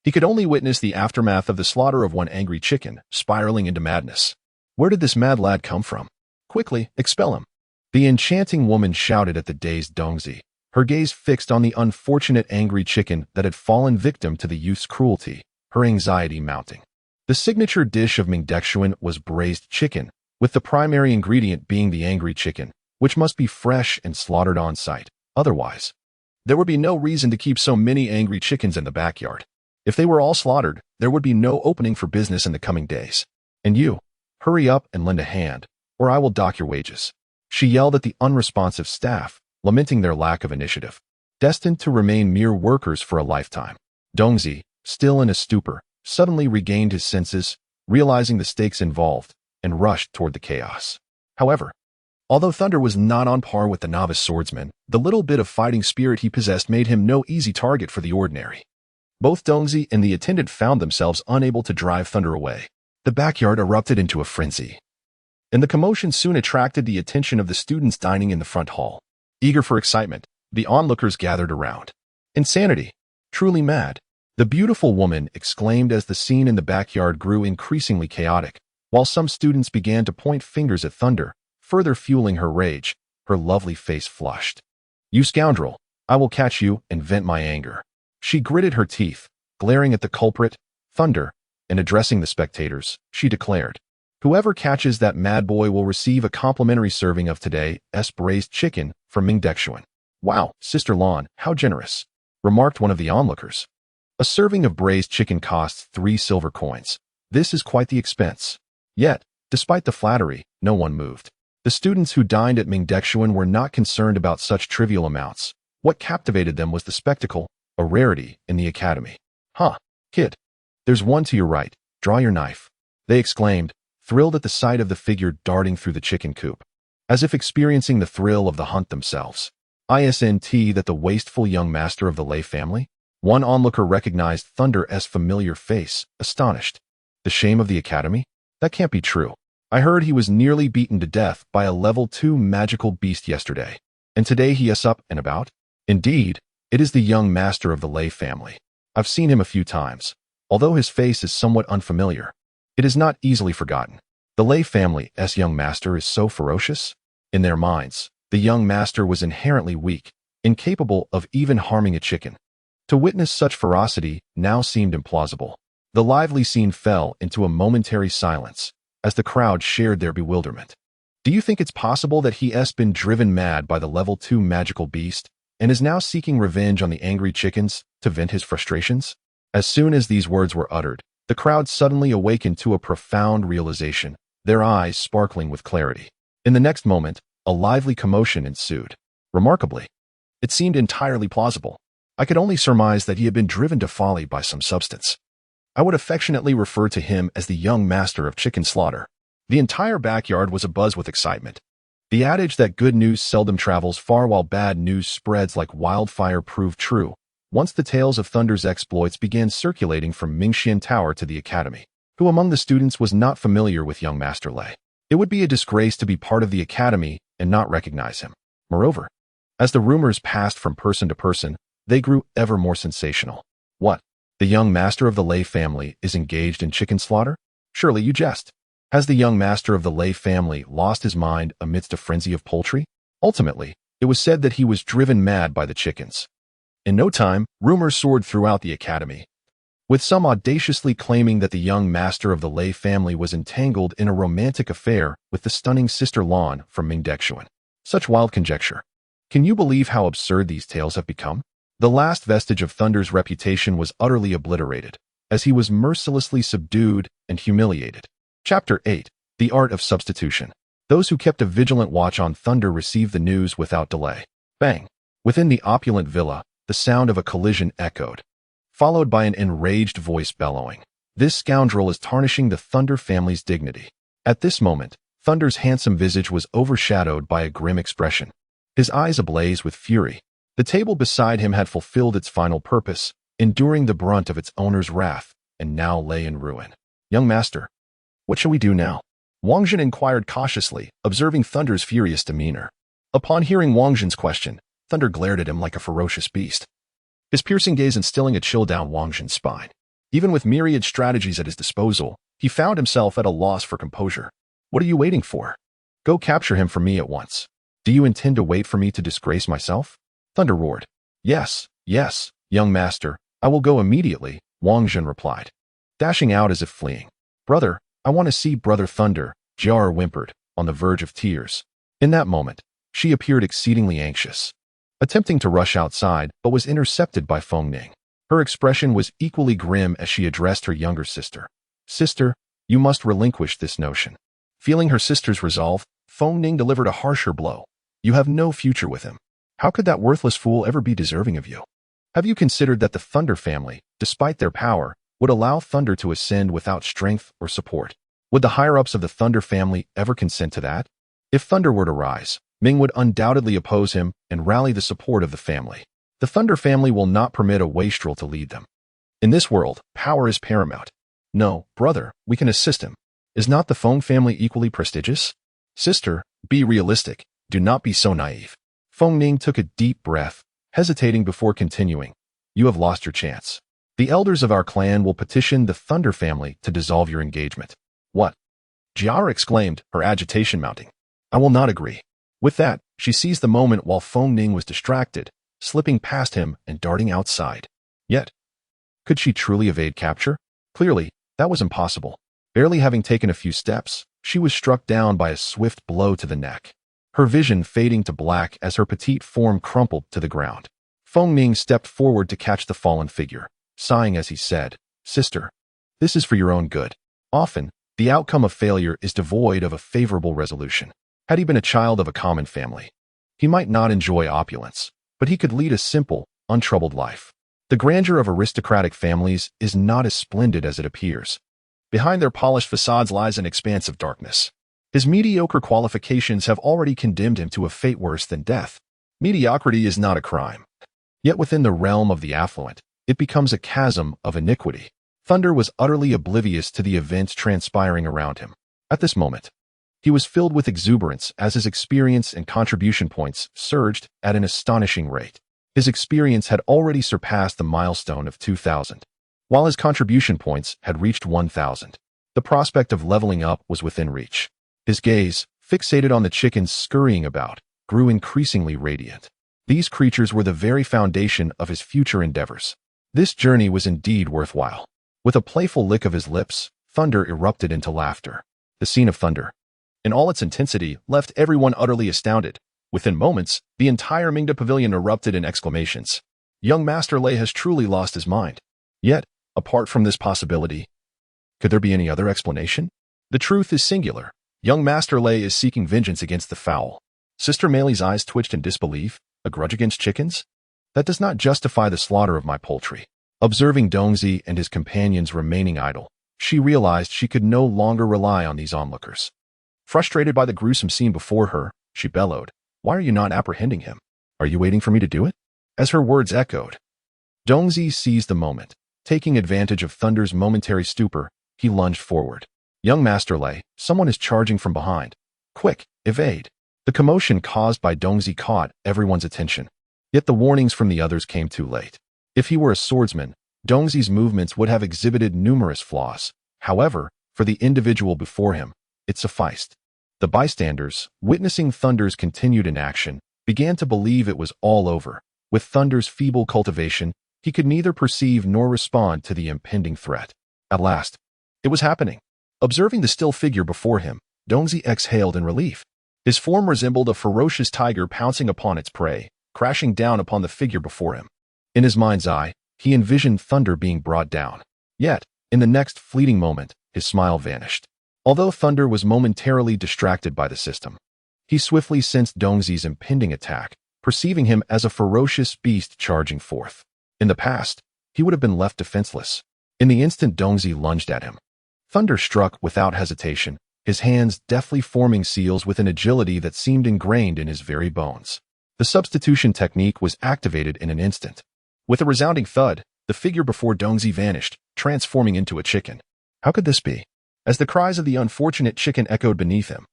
he could only witness the aftermath of the slaughter of one angry chicken, spiraling into madness. Where did this mad lad come from? Quickly, expel him. The enchanting woman shouted at the dazed Dongzi, her gaze fixed on the unfortunate angry chicken that had fallen victim to the youth's cruelty, her anxiety mounting. The signature dish of Mingdexuan was braised chicken, with the primary ingredient being the angry chicken, which must be fresh and slaughtered on site. Otherwise, there would be no reason to keep so many angry chickens in the backyard. If they were all slaughtered, there would be no opening for business in the coming days. And you, hurry up and lend a hand, or I will dock your wages. She yelled at the unresponsive staff, lamenting their lack of initiative, destined to remain mere workers for a lifetime. Dongzi, still in a stupor, suddenly regained his senses, realizing the stakes involved, and rushed toward the chaos. However, although Thunder was not on par with the novice swordsman, the little bit of fighting spirit he possessed made him no easy target for the ordinary. Both Dongzi and the attendant found themselves unable to drive Thunder away. The backyard erupted into a frenzy, and the commotion soon attracted the attention of the students dining in the front hall. Eager for excitement, the onlookers gathered around. Insanity! Truly mad! The beautiful woman exclaimed as the scene in the backyard grew increasingly chaotic, while some students began to point fingers at Thunder, further fueling her rage. Her lovely face flushed. You scoundrel! I will catch you and vent my anger. She gritted her teeth, glaring at the culprit, Thunder, and addressing the spectators, she declared, whoever catches that mad boy will receive a complimentary serving of today's braised chicken from Mingdexuan. Wow, Sister Lon, how generous, remarked one of the onlookers. A serving of braised chicken costs 3 silver coins. This is quite the expense. Yet, despite the flattery, no one moved. The students who dined at Mingdexuan were not concerned about such trivial amounts. What captivated them was the spectacle, a rarity in the academy. Huh, kid. There's one to your right. Draw your knife. They exclaimed, thrilled at the sight of the figure darting through the chicken coop, as if experiencing the thrill of the hunt themselves. Isn't that the wasteful young master of the Lei family? One onlooker recognized Thunder's familiar face, astonished. The shame of the academy? That can't be true. I heard he was nearly beaten to death by a level 2 magical beast yesterday, and today he is up and about? Indeed, it is the young master of the Lei family. I've seen him a few times. Although his face is somewhat unfamiliar, it is not easily forgotten. The Lei family's young master is so ferocious. In their minds, the young master was inherently weak, incapable of even harming a chicken. To witness such ferocity now seemed implausible. The lively scene fell into a momentary silence as the crowd shared their bewilderment. Do you think it's possible that he has been driven mad by the level 2 magical beast and is now seeking revenge on the angry chickens to vent his frustrations? As soon as these words were uttered, the crowd suddenly awakened to a profound realization, their eyes sparkling with clarity. In the next moment, a lively commotion ensued. Remarkably, it seemed entirely plausible. I could only surmise that he had been driven to folly by some substance. I would affectionately refer to him as the young master of chicken slaughter. The entire backyard was abuzz with excitement. The adage that good news seldom travels far while bad news spreads like wildfire proved true, once the tales of Thunder's exploits began circulating from Mingxian Tower to the academy. Who among the students was not familiar with young Master Lei? It would be a disgrace to be part of the academy and not recognize him. Moreover, as the rumors passed from person to person, they grew ever more sensational. What? The young master of the Lei family is engaged in chicken slaughter? Surely you jest. Has the young master of the Lei family lost his mind amidst a frenzy of poultry? Ultimately, it was said that he was driven mad by the chickens. In no time, rumors soared throughout the academy, with some audaciously claiming that the young master of the Lei family was entangled in a romantic affair with the stunning Sister Lan from Mingdexuan. Such wild conjecture. Can you believe how absurd these tales have become? The last vestige of Thunder's reputation was utterly obliterated, as he was mercilessly subdued and humiliated. Chapter 8. The Art of Substitution. Those who kept a vigilant watch on Thunder received the news without delay. Bang! Within the opulent villa, the sound of a collision echoed, followed by an enraged voice bellowing, "This scoundrel is tarnishing the Thunder family's dignity." At this moment, Thunder's handsome visage was overshadowed by a grim expression, his eyes ablaze with fury. The table beside him had fulfilled its final purpose, enduring the brunt of its owner's wrath, and now lay in ruin. "Young master, what shall we do now?" Wang Jin inquired cautiously, observing Thunder's furious demeanor. Upon hearing Wang Jin's question, Thunder glared at him like a ferocious beast, his piercing gaze instilling a chill down Wang Jin's spine. Even with myriad strategies at his disposal, he found himself at a loss for composure. "What are you waiting for? Go capture him for me at once." "Do you intend to wait for me to disgrace myself?" Thunder roared. Yes, young master, I will go immediately," Wang Jin replied, dashing out as if fleeing. "Brother, I want to see Brother Thunder," Jiara whimpered, on the verge of tears. In that moment, she appeared exceedingly anxious, attempting to rush outside, but was intercepted by Fong Ning. Her expression was equally grim as she addressed her younger sister. "Sister, you must relinquish this notion." Feeling her sister's resolve, Fong Ning delivered a harsher blow. "You have no future with him. How could that worthless fool ever be deserving of you? Have you considered that the Thunder family, despite their power, would allow Thunder to ascend without strength or support? Would the higher-ups of the Thunder family ever consent to that? If Thunder were to rise, Ming would undoubtedly oppose him and rally the support of the family. The Thunder family will not permit a wastrel to lead them. In this world, power is paramount. No, brother, we can assist him. Is not the Fong family equally prestigious? Sister, be realistic. Do not be so naive." Fong Ning took a deep breath, hesitating before continuing. "You have lost your chance. The elders of our clan will petition the Thunder family to dissolve your engagement." "What?" Jiara exclaimed, her agitation mounting. "I will not agree." With that, she seized the moment while Fong Ning was distracted, slipping past him and darting outside. Yet, could she truly evade capture? Clearly, that was impossible. Barely having taken a few steps, she was struck down by a swift blow to the neck, her vision fading to black as her petite form crumpled to the ground. Fong Ning stepped forward to catch the fallen figure, sighing as he said, "Sister, this is for your own good." Often, the outcome of failure is devoid of a favorable resolution. Had he been a child of a common family, he might not enjoy opulence, but he could lead a simple, untroubled life. The grandeur of aristocratic families is not as splendid as it appears. Behind their polished facades lies an expanse of darkness. His mediocre qualifications have already condemned him to a fate worse than death. Mediocrity is not a crime. Yet within the realm of the affluent, it becomes a chasm of iniquity. Thunder was utterly oblivious to the events transpiring around him. At this moment, he was filled with exuberance as his experience and contribution points surged at an astonishing rate. His experience had already surpassed the milestone of 2,000, while his contribution points had reached 1,000. The prospect of leveling up was within reach. His gaze, fixated on the chickens scurrying about, grew increasingly radiant. These creatures were the very foundation of his future endeavors. This journey was indeed worthwhile. With a playful lick of his lips, Thunder erupted into laughter. The scene of Thunder, in all its intensity, left everyone utterly astounded. Within moments, the entire Mingda Pavilion erupted in exclamations. Young Master Lei has truly lost his mind. Yet, apart from this possibility, could there be any other explanation? The truth is singular. Young Master Lei is seeking vengeance against the foul. Sister Meili's eyes twitched in disbelief. A grudge against chickens? That does not justify the slaughter of my poultry. Observing Dongzi and his companions remaining idle, she realized she could no longer rely on these onlookers. Frustrated by the gruesome scene before her, she bellowed, "Why are you not apprehending him? Are you waiting for me to do it?" As her words echoed, Dongzi seized the moment. Taking advantage of Thunder's momentary stupor, he lunged forward. "Young Master Lei, someone is charging from behind. Quick, evade." The commotion caused by Dongzi caught everyone's attention. Yet the warnings from the others came too late. If he were a swordsman, Dongzi's movements would have exhibited numerous flaws. However, for the individual before him, it sufficed. The bystanders, witnessing Thunder's continued inaction, began to believe it was all over. With Thunder's feeble cultivation, he could neither perceive nor respond to the impending threat. At last, it was happening. Observing the still figure before him, Dongzi exhaled in relief. His form resembled a ferocious tiger pouncing upon its prey, crashing down upon the figure before him. In his mind's eye, he envisioned Thunder being brought down. Yet, in the next fleeting moment, his smile vanished. Although Thunder was momentarily distracted by the system, he swiftly sensed Dongzi's impending attack, perceiving him as a ferocious beast charging forth. In the past, he would have been left defenseless. In the instant Dongzi lunged at him, Thunder struck without hesitation, his hands deftly forming seals with an agility that seemed ingrained in his very bones. The substitution technique was activated in an instant. With a resounding thud, the figure before Dongzi vanished, transforming into a chicken. How could this be? As the cries of the unfortunate chicken echoed beneath him,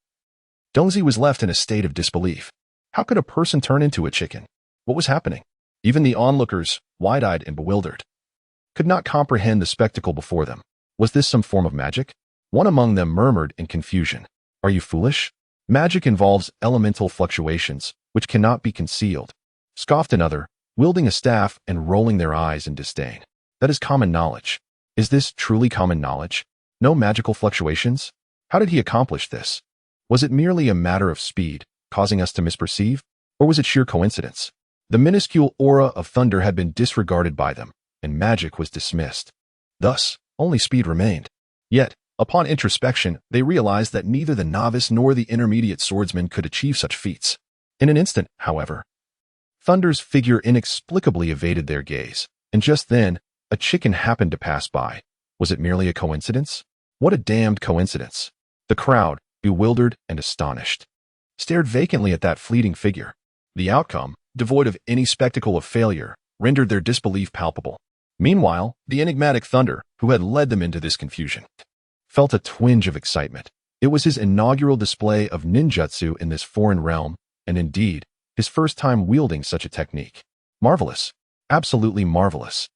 Dongzi was left in a state of disbelief. How could a person turn into a chicken? What was happening? Even the onlookers, wide-eyed and bewildered, could not comprehend the spectacle before them. Was this some form of magic? One among them murmured in confusion, "Are you foolish? Magic involves elemental fluctuations, which cannot be concealed," scoffed another, wielding a staff and rolling their eyes in disdain. "That is common knowledge." Is this truly common knowledge? No magical fluctuations? How did he accomplish this? Was it merely a matter of speed, causing us to misperceive? Or was it sheer coincidence? The minuscule aura of Thunder had been disregarded by them, and magic was dismissed. Thus, only speed remained. Yet, upon introspection, they realized that neither the novice nor the intermediate swordsman could achieve such feats. In an instant, however, Thunder's figure inexplicably evaded their gaze, and just then, a chicken happened to pass by. Was it merely a coincidence? What a damned coincidence! The crowd, bewildered and astonished, stared vacantly at that fleeting figure. The outcome, devoid of any spectacle of failure, rendered their disbelief palpable. Meanwhile, the enigmatic Thunder, who had led them into this confusion, felt a twinge of excitement. It was his inaugural display of ninjutsu in this foreign realm, and indeed, his first time wielding such a technique. Marvelous. Absolutely marvelous.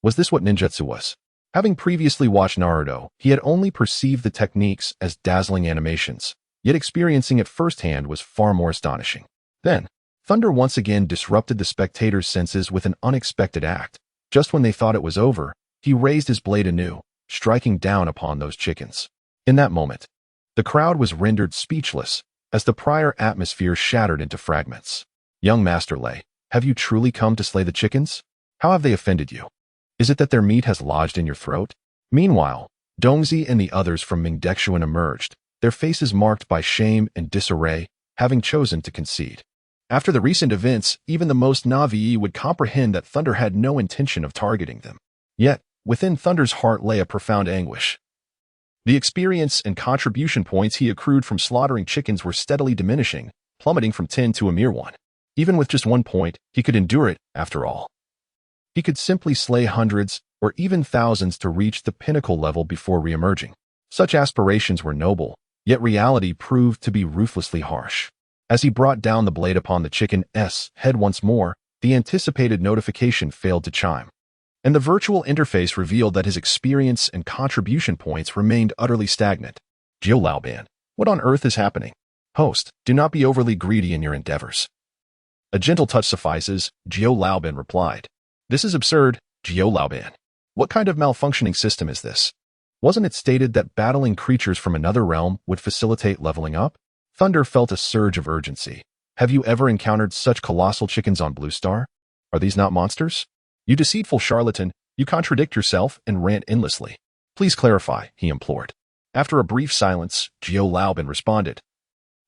Was this what ninjutsu was? Having previously watched Naruto, he had only perceived the techniques as dazzling animations, yet experiencing it firsthand was far more astonishing. Then, Thunder once again disrupted the spectators' senses with an unexpected act. Just when they thought it was over, he raised his blade anew, striking down upon those chickens. In that moment, the crowd was rendered speechless as the prior atmosphere shattered into fragments. "Young Master Lei, have you truly come to slay the chickens? How have they offended you? Is it that their meat has lodged in your throat?" Meanwhile, Dongzi and the others from Mingdexuan emerged, their faces marked by shame and disarray, having chosen to concede. After the recent events, even the most Na'vi would comprehend that Thunder had no intention of targeting them. Yet, within Thunder's heart lay a profound anguish. The experience and contribution points he accrued from slaughtering chickens were steadily diminishing, plummeting from 10 to a mere 1. Even with just 1 point, he could endure it, after all. He could simply slay hundreds or even thousands to reach the pinnacle level before re-emerging. Such aspirations were noble, yet reality proved to be ruthlessly harsh. As he brought down the blade upon the chicken's head once more, the anticipated notification failed to chime, and the virtual interface revealed that his experience and contribution points remained utterly stagnant. "Jiu Laoban, what on earth is happening? Host, do not be overly greedy in your endeavors." "A gentle touch suffices," Jiu Laoban replied. "This is absurd, Jiu Laoban. What kind of malfunctioning system is this? Wasn't it stated that battling creatures from another realm would facilitate leveling up?" Thunder felt a surge of urgency. "Have you ever encountered such colossal chickens on Blue Star? Are these not monsters? You deceitful charlatan, you contradict yourself and rant endlessly. Please clarify," he implored. After a brief silence, Jiu Laoban responded,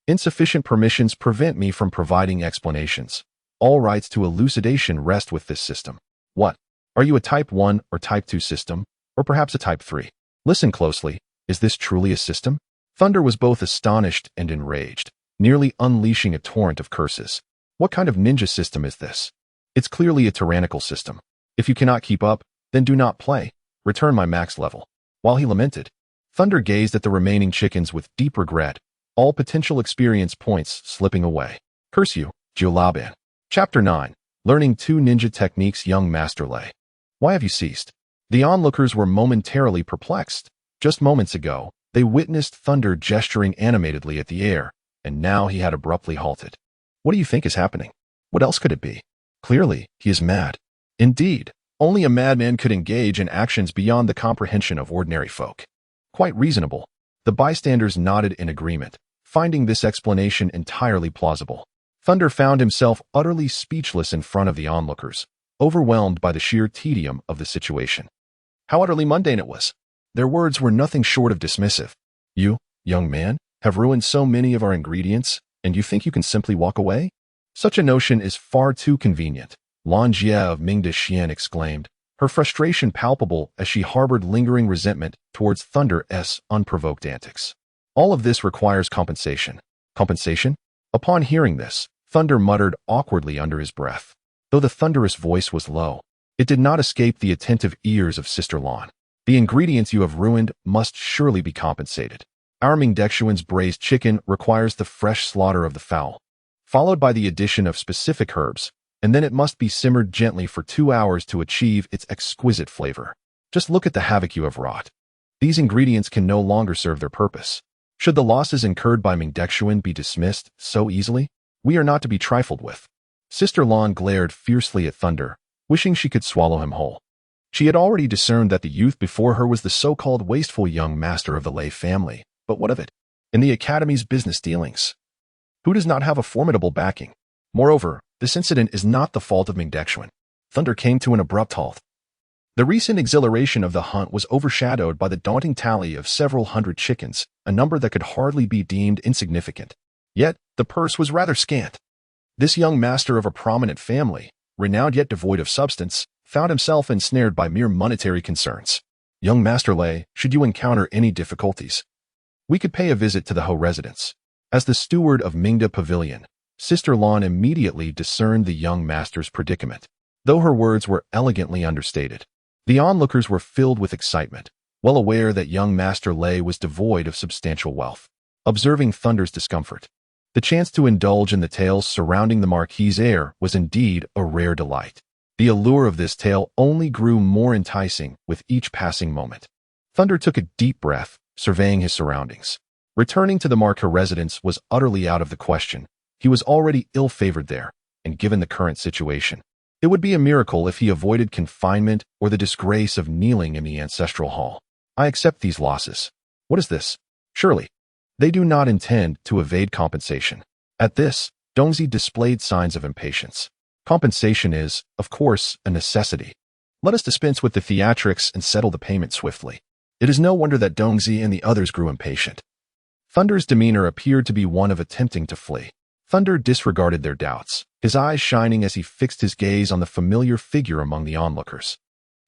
"Insufficient permissions prevent me from providing explanations. All rights to elucidation rest with this system. What? Are you a Type 1 or Type 2 system? Or perhaps a Type 3? Listen closely. Is this truly a system? Thunder was both astonished and enraged, nearly unleashing a torrent of curses. What kind of ninja system is this? It's clearly a tyrannical system. If you cannot keep up, then do not play. Return my max level. While he lamented, Thunder gazed at the remaining chickens with deep regret, all potential experience points slipping away. Curse you, Jiulaban. Chapter 9. Learning 2 Ninja Techniques. Young Master Lei. Why have you ceased? The onlookers were momentarily perplexed. Just moments ago, they witnessed Thunder gesturing animatedly at the air, and now he had abruptly halted. What do you think is happening? What else could it be? Clearly, he is mad. Indeed, only a madman could engage in actions beyond the comprehension of ordinary folk. Quite reasonable. The bystanders nodded in agreement, finding this explanation entirely plausible. Thunder found himself utterly speechless in front of the onlookers, overwhelmed by the sheer tedium of the situation. How utterly mundane it was. Their words were nothing short of dismissive. You, young man, have ruined so many of our ingredients, and you think you can simply walk away? Such a notion is far too convenient, Lan Jie of Mingda Xian exclaimed, her frustration palpable as she harbored lingering resentment towards Thunder's unprovoked antics. All of this requires compensation. Compensation? Upon hearing this, Thunder muttered awkwardly under his breath. Though the thunderous voice was low, it did not escape the attentive ears of Sister Lan. The ingredients you have ruined must surely be compensated. Our Mingdexuan's braised chicken requires the fresh slaughter of the fowl, followed by the addition of specific herbs, and then it must be simmered gently for 2 hours to achieve its exquisite flavor. Just look at the havoc you have wrought. These ingredients can no longer serve their purpose. Should the losses incurred by Mingdexuan be dismissed so easily? We are not to be trifled with. Sister Lan glared fiercely at Thunder, wishing she could swallow him whole. She had already discerned that the youth before her was the so-called wasteful young master of the Lei family, but what of it? In the Academy's business dealings, who does not have a formidable backing? Moreover, this incident is not the fault of Mingdexuan. Thunder came to an abrupt halt. The recent exhilaration of the hunt was overshadowed by the daunting tally of several hundred chickens, a number that could hardly be deemed insignificant. Yet, the purse was rather scant. This young master of a prominent family, renowned yet devoid of substance, found himself ensnared by mere monetary concerns. Young Master Lei, should you encounter any difficulties, we could pay a visit to the Ho residence. As the steward of Mingda Pavilion, Sister Lan immediately discerned the young master's predicament, though her words were elegantly understated. The onlookers were filled with excitement, well aware that young Master Lei was devoid of substantial wealth. Observing Thunder's discomfort, the chance to indulge in the tales surrounding the Marquis's heir was indeed a rare delight. The allure of this tale only grew more enticing with each passing moment. Thunder took a deep breath, surveying his surroundings. Returning to the Marquis residence was utterly out of the question. He was already ill-favored there, and given the current situation, it would be a miracle if he avoided confinement or the disgrace of kneeling in the ancestral hall. I accept these losses. What is this? Surely, they do not intend to evade compensation. At this, Dongzi displayed signs of impatience. Compensation is, of course, a necessity. Let us dispense with the theatrics and settle the payment swiftly. It is no wonder that Dongzi and the others grew impatient. Thunder's demeanor appeared to be one of attempting to flee. Thunder disregarded their doubts, his eyes shining as he fixed his gaze on the familiar figure among the onlookers.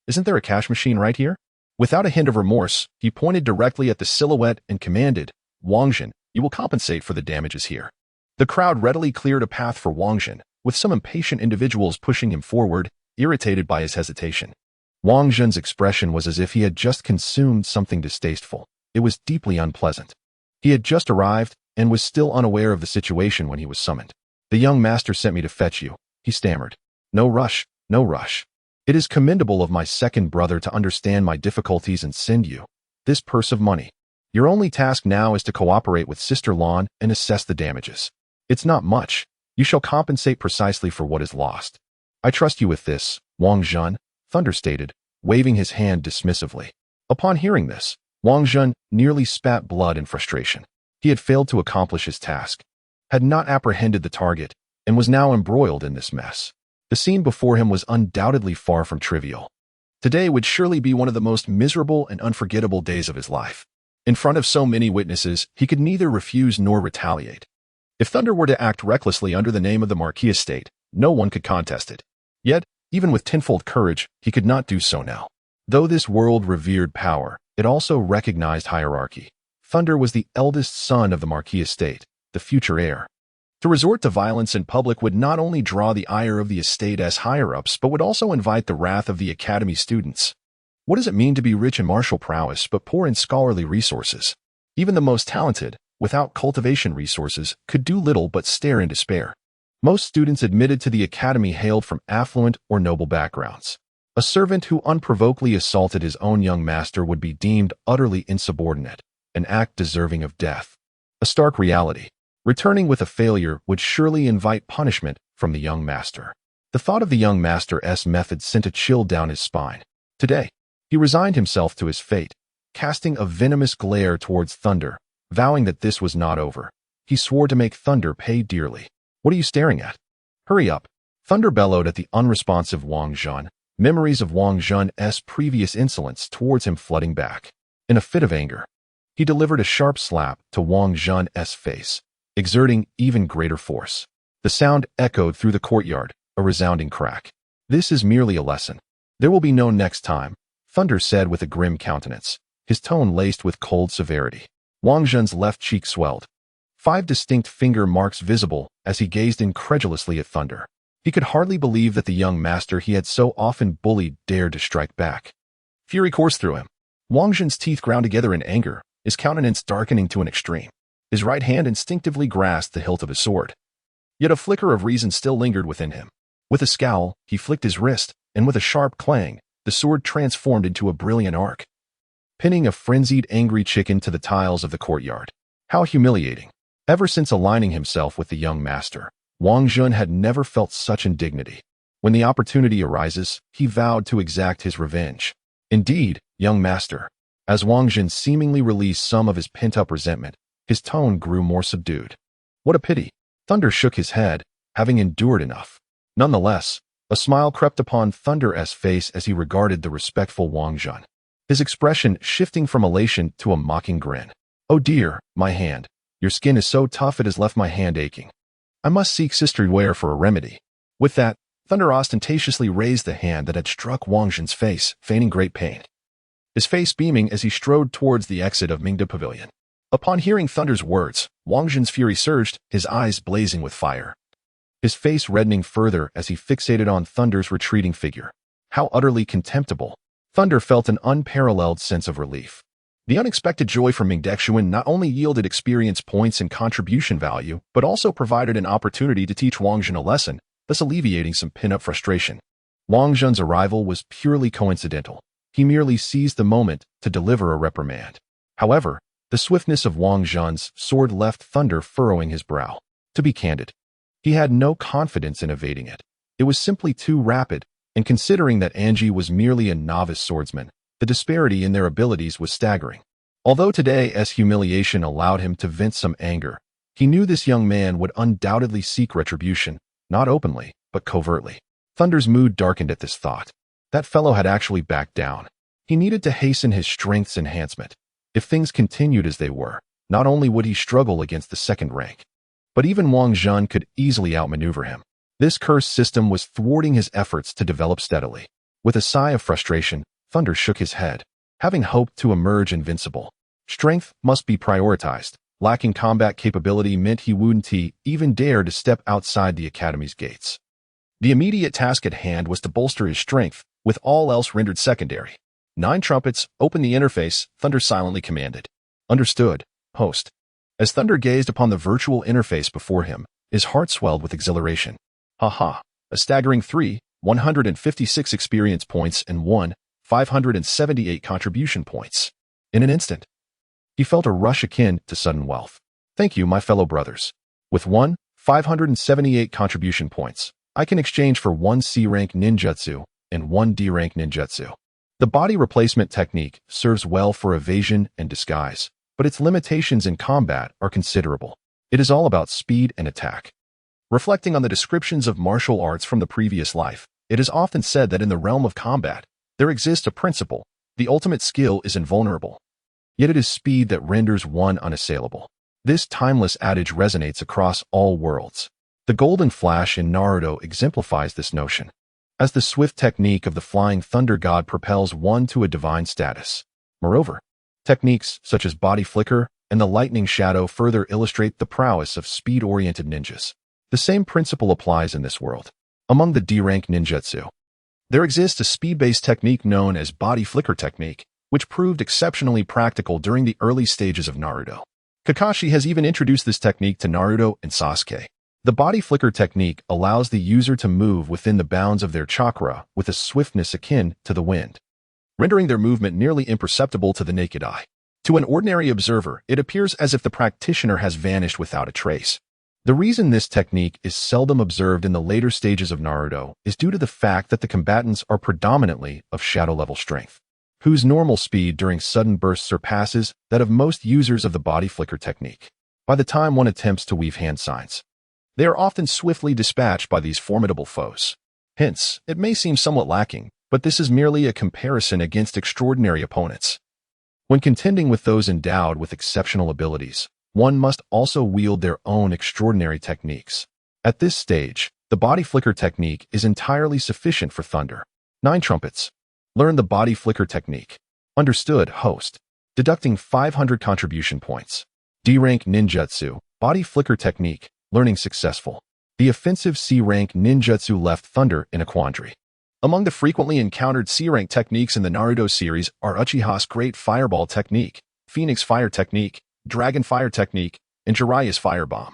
Isn't there a cash machine right here? Without a hint of remorse, he pointed directly at the silhouette and commanded, Wangjin, you will compensate for the damages here. The crowd readily cleared a path for Wangjin, with some impatient individuals pushing him forward, irritated by his hesitation. Wangjin's expression was as if he had just consumed something distasteful. It was deeply unpleasant. He had just arrived and was still unaware of the situation when he was summoned. The young master sent me to fetch you, he stammered. No rush, no rush. It is commendable of my second brother to understand my difficulties and send you this purse of money. Your only task now is to cooperate with Sister Lan and assess the damages. It's not much. You shall compensate precisely for what is lost. I trust you with this, Wang Zhen, Thunder stated, waving his hand dismissively. Upon hearing this, Wang Zhen nearly spat blood in frustration. He had failed to accomplish his task, had not apprehended the target, and was now embroiled in this mess. The scene before him was undoubtedly far from trivial. Today would surely be one of the most miserable and unforgettable days of his life. In front of so many witnesses, he could neither refuse nor retaliate. If Thunder were to act recklessly under the name of the Marquis estate, No one could contest it. Yet, even with tenfold courage, he could not do so now. Though this world revered power, it also recognized hierarchy. Thunder was the eldest son of the Marquis estate, the future heir. To resort to violence in public would not only draw the ire of the estate as higher-ups, but would also invite the wrath of the academy students. What does it mean to be rich in martial prowess but poor in scholarly resources? Even the most talented, without cultivation resources, could do little but stare in despair. Most students admitted to the academy hailed from affluent or noble backgrounds. A servant who unprovokedly assaulted his own young master would be deemed utterly insubordinate, an act deserving of death. A stark reality. Returning with a failure would surely invite punishment from the young master. The thought of the young master's method sent a chill down his spine. Today, he resigned himself to his fate, casting a venomous glare towards Thunder, vowing that this was not over. He swore to make Thunder pay dearly. What are you staring at? Hurry up. Thunder bellowed at the unresponsive Wang Zhan, memories of Wang Zhan's previous insolence towards him flooding back. In a fit of anger, he delivered a sharp slap to Wang Zhan's face, exerting even greater force. The sound echoed through the courtyard, a resounding crack. This is merely a lesson. There will be no next time, Thunder said with a grim countenance, his tone laced with cold severity. Wang Zhan's left cheek swelled. 5 distinct finger marks visible as he gazed incredulously at Thunder. He could hardly believe that the young master he had so often bullied dared to strike back. Fury coursed through him. Wang Zhan's teeth ground together in anger, his countenance darkening to an extreme. His right hand instinctively grasped the hilt of his sword. Yet a flicker of reason still lingered within him. With a scowl, he flicked his wrist, and with a sharp clang, the sword transformed into a brilliant arc, pinning a frenzied, angry chicken to the tiles of the courtyard. How humiliating. Ever since aligning himself with the young master, Wang Zhan had never felt such indignity. When the opportunity arises, he vowed to exact his revenge. Indeed, young master. As Wang Zhan seemingly released some of his pent-up resentment, his tone grew more subdued. What a pity. Thunder shook his head, having endured enough. Nonetheless, a smile crept upon Thunder's face as he regarded the respectful Wang Zhan, his expression shifting from elation to a mocking grin. Oh dear, my hand. Your skin is so tough it has left my hand aching. I must seek Sister Ware for a remedy. With that, Thunder ostentatiously raised the hand that had struck Wang Zhan's face, feigning great pain, his face beaming as he strode towards the exit of Mingda Pavilion. Upon hearing Thunder's words, Wang Zhan's fury surged, his eyes blazing with fire, his face reddening further as he fixated on Thunder's retreating figure. How utterly contemptible. Thunder felt an unparalleled sense of relief. The unexpected joy from Mingdexuan not only yielded experience points and contribution value, but also provided an opportunity to teach Wang Zhan a lesson, thus alleviating some pin-up frustration. Wang Zhan's arrival was purely coincidental. He merely seized the moment to deliver a reprimand. However, the swiftness of Wang Zhan's sword left Thunder furrowing his brow. To be candid, he had no confidence in evading it. It was simply too rapid, and considering that Angie was merely a novice swordsman, the disparity in their abilities was staggering. Although today's humiliation allowed him to vent some anger, he knew this young man would undoubtedly seek retribution, not openly, but covertly. Thunder's mood darkened at this thought. That fellow had actually backed down. He needed to hasten his strength's enhancement. If things continued as they were, not only would he struggle against the second rank, but even Wang Zhan could easily outmaneuver him. This cursed system was thwarting his efforts to develop steadily. With a sigh of frustration, Thunder shook his head, having hoped to emerge invincible. Strength must be prioritized. Lacking combat capability meant he wouldn't even dare to step outside the academy's gates. The immediate task at hand was to bolster his strength, with all else rendered secondary. 9 trumpets, open the interface, Thunder silently commanded. Understood, host. As Thunder gazed upon the virtual interface before him, his heart swelled with exhilaration. Ha! A staggering 156 experience points and 578 contribution points. In an instant, he felt a rush akin to sudden wealth. Thank you, my fellow brothers. With 578 contribution points, I can exchange for 1 C-rank ninjutsu and 1 D-rank ninjutsu. The body replacement technique serves well for evasion and disguise, but its limitations in combat are considerable. It is all about speed and attack. Reflecting on the descriptions of martial arts from the previous life, it is often said that in the realm of combat, there exists a principle: the ultimate skill is invulnerable. Yet it is speed that renders one unassailable. This timeless adage resonates across all worlds. The Golden Flash in Naruto exemplifies this notion, as the swift technique of the Flying Thunder God propels one to a divine status. Moreover, techniques such as Body Flicker and the Lightning Shadow further illustrate the prowess of speed-oriented ninjas. The same principle applies in this world. Among the D-rank ninjutsu, there exists a speed-based technique known as Body Flicker technique, which proved exceptionally practical during the early stages of Naruto. Kakashi has even introduced this technique to Naruto and Sasuke. The Body Flicker technique allows the user to move within the bounds of their chakra with a swiftness akin to the wind, rendering their movement nearly imperceptible to the naked eye. To an ordinary observer, it appears as if the practitioner has vanished without a trace. The reason this technique is seldom observed in the later stages of Naruto is due to the fact that the combatants are predominantly of shadow-level strength, whose normal speed during sudden bursts surpasses that of most users of the Body Flicker technique. By the time one attempts to weave hand signs, they are often swiftly dispatched by these formidable foes. Hence, it may seem somewhat lacking, but this is merely a comparison against extraordinary opponents. When contending with those endowed with exceptional abilities, one must also wield their own extraordinary techniques. At this stage, the Body Flicker technique is entirely sufficient for Thunder. 9 Trumpets. Learn the Body Flicker technique. Understood, host. Deducting 500 contribution points. D-rank ninjutsu, Body Flicker technique. Learning successful. The offensive C-rank ninjutsu left Thunder in a quandary. Among the frequently encountered C-rank techniques in the Naruto series are Uchiha's Great Fireball technique, Phoenix Fire technique, Dragon Fire technique, and Jiraiya's Firebomb.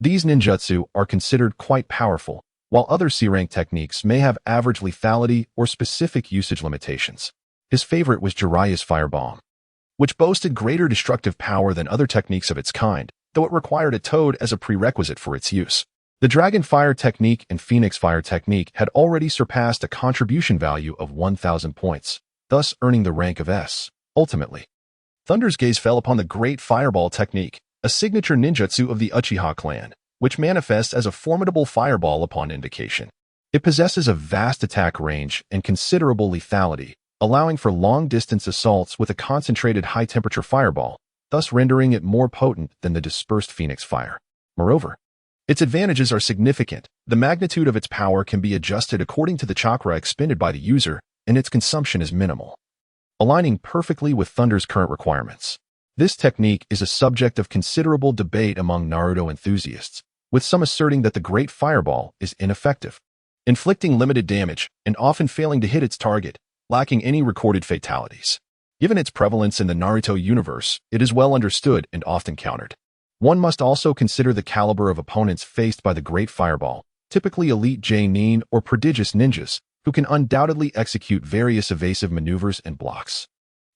These ninjutsu are considered quite powerful, while other C-rank techniques may have average lethality or specific usage limitations. His favorite was Jiraiya's Firebomb, which boasted greater destructive power than other techniques of its kind, though it required a toad as a prerequisite for its use. The Dragon Fire technique and Phoenix Fire technique had already surpassed a contribution value of 1,000 points, thus earning the rank of S. Ultimately, Thunder's gaze fell upon the Great Fireball technique, a signature ninjutsu of the Uchiha clan, which manifests as a formidable fireball upon invocation. It possesses a vast attack range and considerable lethality, allowing for long-distance assaults with a concentrated high-temperature fireball, thus rendering it more potent than the dispersed Phoenix Fire. Moreover, its advantages are significant. The magnitude of its power can be adjusted according to the chakra expended by the user, and its consumption is minimal, aligning perfectly with Thunder's current requirements. This technique is a subject of considerable debate among Naruto enthusiasts, with some asserting that the Great Fireball is ineffective, inflicting limited damage and often failing to hit its target, lacking any recorded fatalities. Given its prevalence in the Naruto universe, it is well understood and often countered. One must also consider the caliber of opponents faced by the Great Fireball, typically elite J-nin or prodigious ninjas, who can undoubtedly execute various evasive maneuvers and blocks.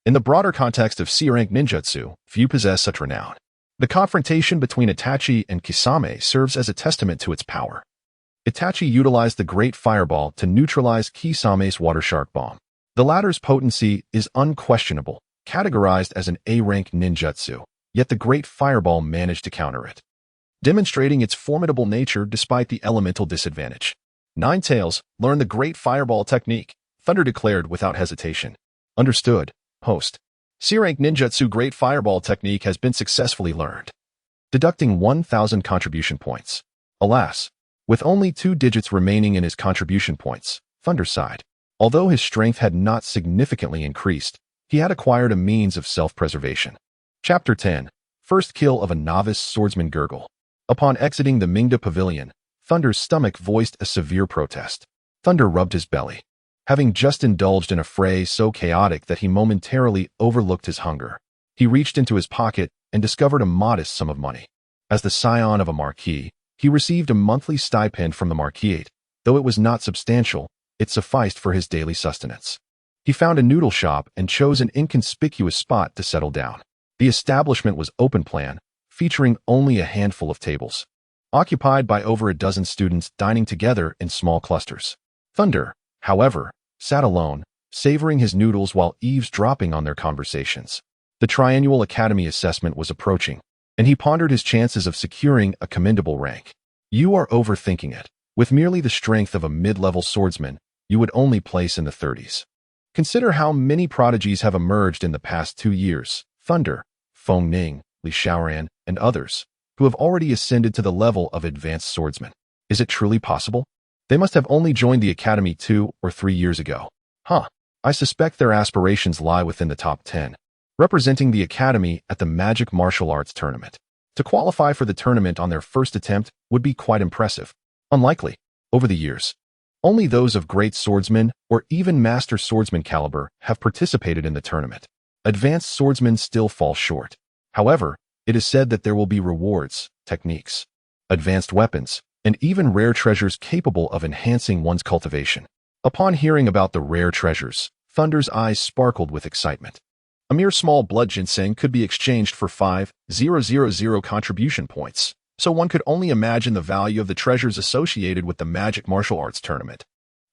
In the broader context of C-rank ninjutsu, few possess such renown. The confrontation between Itachi and Kisame serves as a testament to its power. Itachi utilized the Great Fireball to neutralize Kisame's Water Shark Bomb. The latter's potency is unquestionable, categorized as an A-rank ninjutsu, yet the Great Fireball managed to counter it, demonstrating its formidable nature despite the elemental disadvantage. 9 Tails, learn the Great Fireball technique, Thunder declared without hesitation. Understood, host. C-rank ninjutsu Great Fireball technique has been successfully learned, deducting 1,000 contribution points. Alas, with only 2 digits remaining in his contribution points, Thunder sighed. Although his strength had not significantly increased, he had acquired a means of self-preservation. Chapter 10. First Kill of a Novice Swordsman Gurgle. Upon exiting the Mingda Pavilion, Thunder's stomach voiced a severe protest. Thunder rubbed his belly, having just indulged in a fray so chaotic that he momentarily overlooked his hunger. He reached into his pocket and discovered a modest sum of money. As the scion of a marquis, he received a monthly stipend from the marquisate. Though it was not substantial, it sufficed for his daily sustenance. He found a noodle shop and chose an inconspicuous spot to settle down. The establishment was open plan, featuring only a handful of tables, occupied by over a dozen students dining together in small clusters. Thunder, however, sat alone, savoring his noodles while eavesdropping on their conversations. The triennial academy assessment was approaching, and he pondered his chances of securing a commendable rank. You are overthinking it. With merely the strength of a mid-level swordsman, you would only place in the 30s. Consider how many prodigies have emerged in the past 2 years. Thunder, Fong, Ning, Li Shaoran, and others, who have already ascended to the level of advanced swordsman. Is it truly possible? They must have only joined the academy 2 or 3 years ago. I suspect their aspirations lie within the top 10, representing the academy at the Magic Martial Arts Tournament. To qualify for the tournament on their first attempt would be quite impressive. Unlikely. Over the years, only those of great swordsman or even master swordsman caliber have participated in the tournament. Advanced swordsmen still fall short. However, it is said that there will be rewards, techniques, advanced weapons, and even rare treasures capable of enhancing one's cultivation. Upon hearing about the rare treasures, Thunder's eyes sparkled with excitement. A mere small blood ginseng could be exchanged for 5,000 contribution points, so one could only imagine the value of the treasures associated with the Magic Martial Arts Tournament.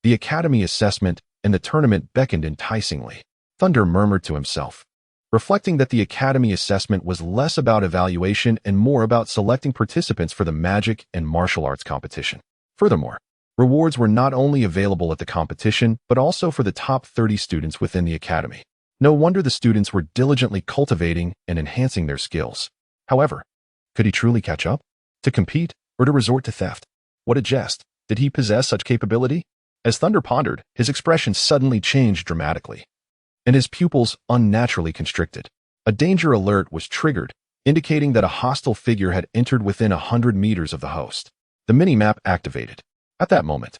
The academy assessment and the tournament beckoned enticingly. Thunder murmured to himself, reflecting that the academy assessment was less about evaluation and more about selecting participants for the magic and martial arts competition. Furthermore, rewards were not only available at the competition, but also for the top 30 students within the academy. No wonder the students were diligently cultivating and enhancing their skills. However, could he truly catch up? To compete, or to resort to theft? What a jest! Did he possess such capability? As Thunder pondered, his expression suddenly changed dramatically, and his pupils unnaturally constricted. A danger alert was triggered, indicating that a hostile figure had entered within 100 meters of the host. The minimap activated. At that moment,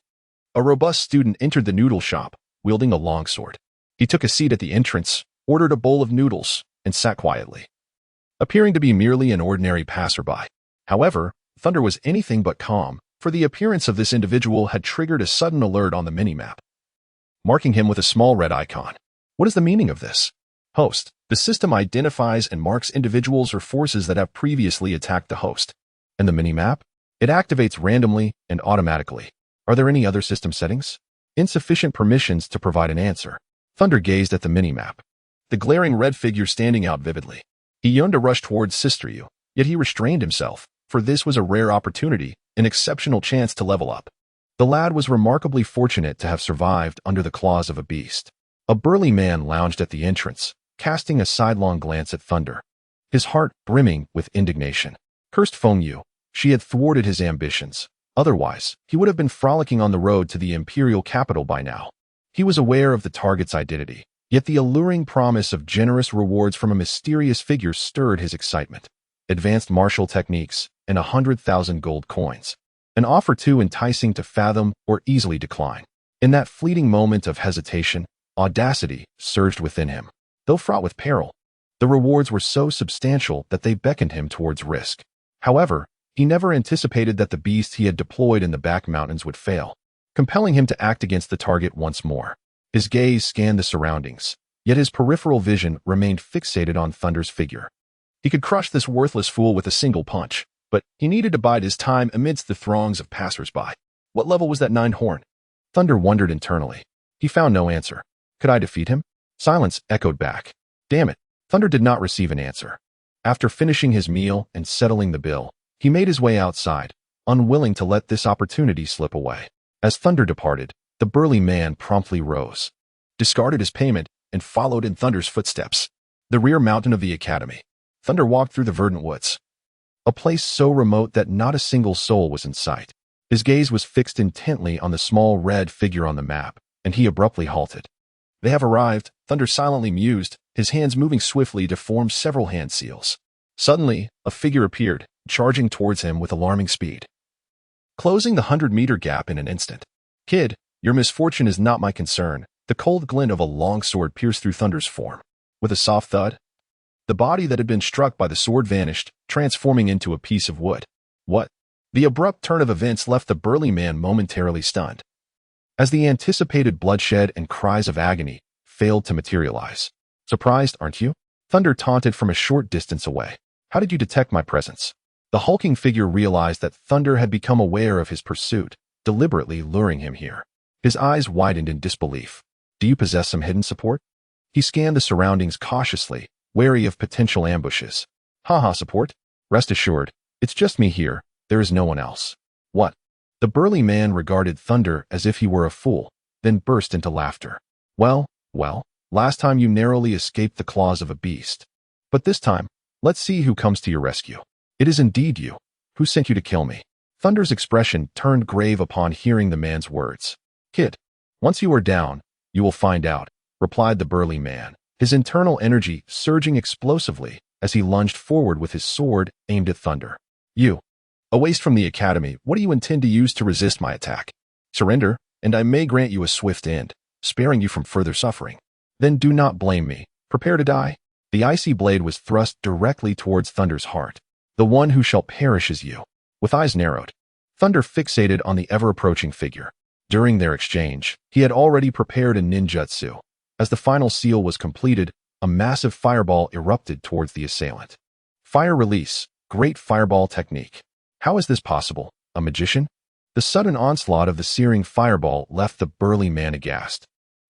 a robust student entered the noodle shop, wielding a longsword. He took a seat at the entrance, ordered a bowl of noodles, and sat quietly, appearing to be merely an ordinary passerby. However, Thunder was anything but calm, for the appearance of this individual had triggered a sudden alert on the minimap, marking him with a small red icon. What is the meaning of this? Host. The system identifies and marks individuals or forces that have previously attacked the host. And the minimap? It activates randomly and automatically. Are there any other system settings? Insufficient permissions to provide an answer. Thunder gazed at the minimap, the glaring red figure standing out vividly. He yearned to rush towards Sister Yu, yet he restrained himself, for this was a rare opportunity, an exceptional chance to level up. The lad was remarkably fortunate to have survived under the claws of a beast. A burly man lounged at the entrance, casting a sidelong glance at Thunder, his heart brimming with indignation. Cursed Fong Yu. She had thwarted his ambitions. Otherwise, he would have been frolicking on the road to the imperial capital by now. He was aware of the target's identity, yet the alluring promise of generous rewards from a mysterious figure stirred his excitement. Advanced martial techniques and 100,000 gold coins. An offer too enticing to fathom or easily decline. In that fleeting moment of hesitation, audacity surged within him. Though fraught with peril, the rewards were so substantial that they beckoned him towards risk. However, he never anticipated that the beast he had deployed in the back mountains would fail, compelling him to act against the target once more. His gaze scanned the surroundings, yet his peripheral vision remained fixated on Thunder's figure. He could crush this worthless fool with a single punch, but he needed to bide his time amidst the throngs of passers-by. What level was that 9-horn? Thunder wondered internally. He found no answer. Could I defeat him? Silence echoed back. Damn it. Thunder did not receive an answer. After finishing his meal and settling the bill, he made his way outside, unwilling to let this opportunity slip away. As Thunder departed, the burly man promptly rose, discarded his payment, and followed in Thunder's footsteps. The rear mountain of the academy. Thunder walked through the verdant woods, a place so remote that not a single soul was in sight. His gaze was fixed intently on the small red figure on the map, and he abruptly halted. They have arrived, Thunder silently mused, his hands moving swiftly to form several hand seals. Suddenly, a figure appeared, charging towards him with alarming speed, closing the 100-meter gap in an instant. Kid, your misfortune is not my concern. The cold glint of a long sword pierced through Thunder's form. With a soft thud, the body that had been struck by the sword vanished, transforming into a piece of wood. What? The abrupt turn of events left the burly man momentarily stunned, as the anticipated bloodshed and cries of agony failed to materialize. Surprised, aren't you? Thunder taunted from a short distance away. How did you detect my presence? The hulking figure realized that Thunder had become aware of his pursuit, deliberately luring him here. His eyes widened in disbelief. Do you possess some hidden support? He scanned the surroundings cautiously, wary of potential ambushes. Haha, support? Rest assured, it's just me here. There is no one else. What? The burly man regarded Thunder as if he were a fool, then burst into laughter. Well, last time you narrowly escaped the claws of a beast. But this time, let's see who comes to your rescue. It is indeed you. Who sent you to kill me? Thunder's expression turned grave upon hearing the man's words. "Kid, once you are down, you will find out," replied the burly man, his internal energy surging explosively as he lunged forward with his sword aimed at Thunder. "You, a waste from the academy, what do you intend to use to resist my attack? Surrender, and I may grant you a swift end, sparing you from further suffering. Then do not blame me. Prepare to die." The icy blade was thrust directly towards Thunder's heart. "The one who shall perish is you." With eyes narrowed, Thunder fixated on the ever-approaching figure. During their exchange, he had already prepared a ninjutsu. As the final seal was completed, a massive fireball erupted towards the assailant. Fire release, Great Fireball technique. How is this possible? A magician? The sudden onslaught of the searing fireball left the burly man aghast,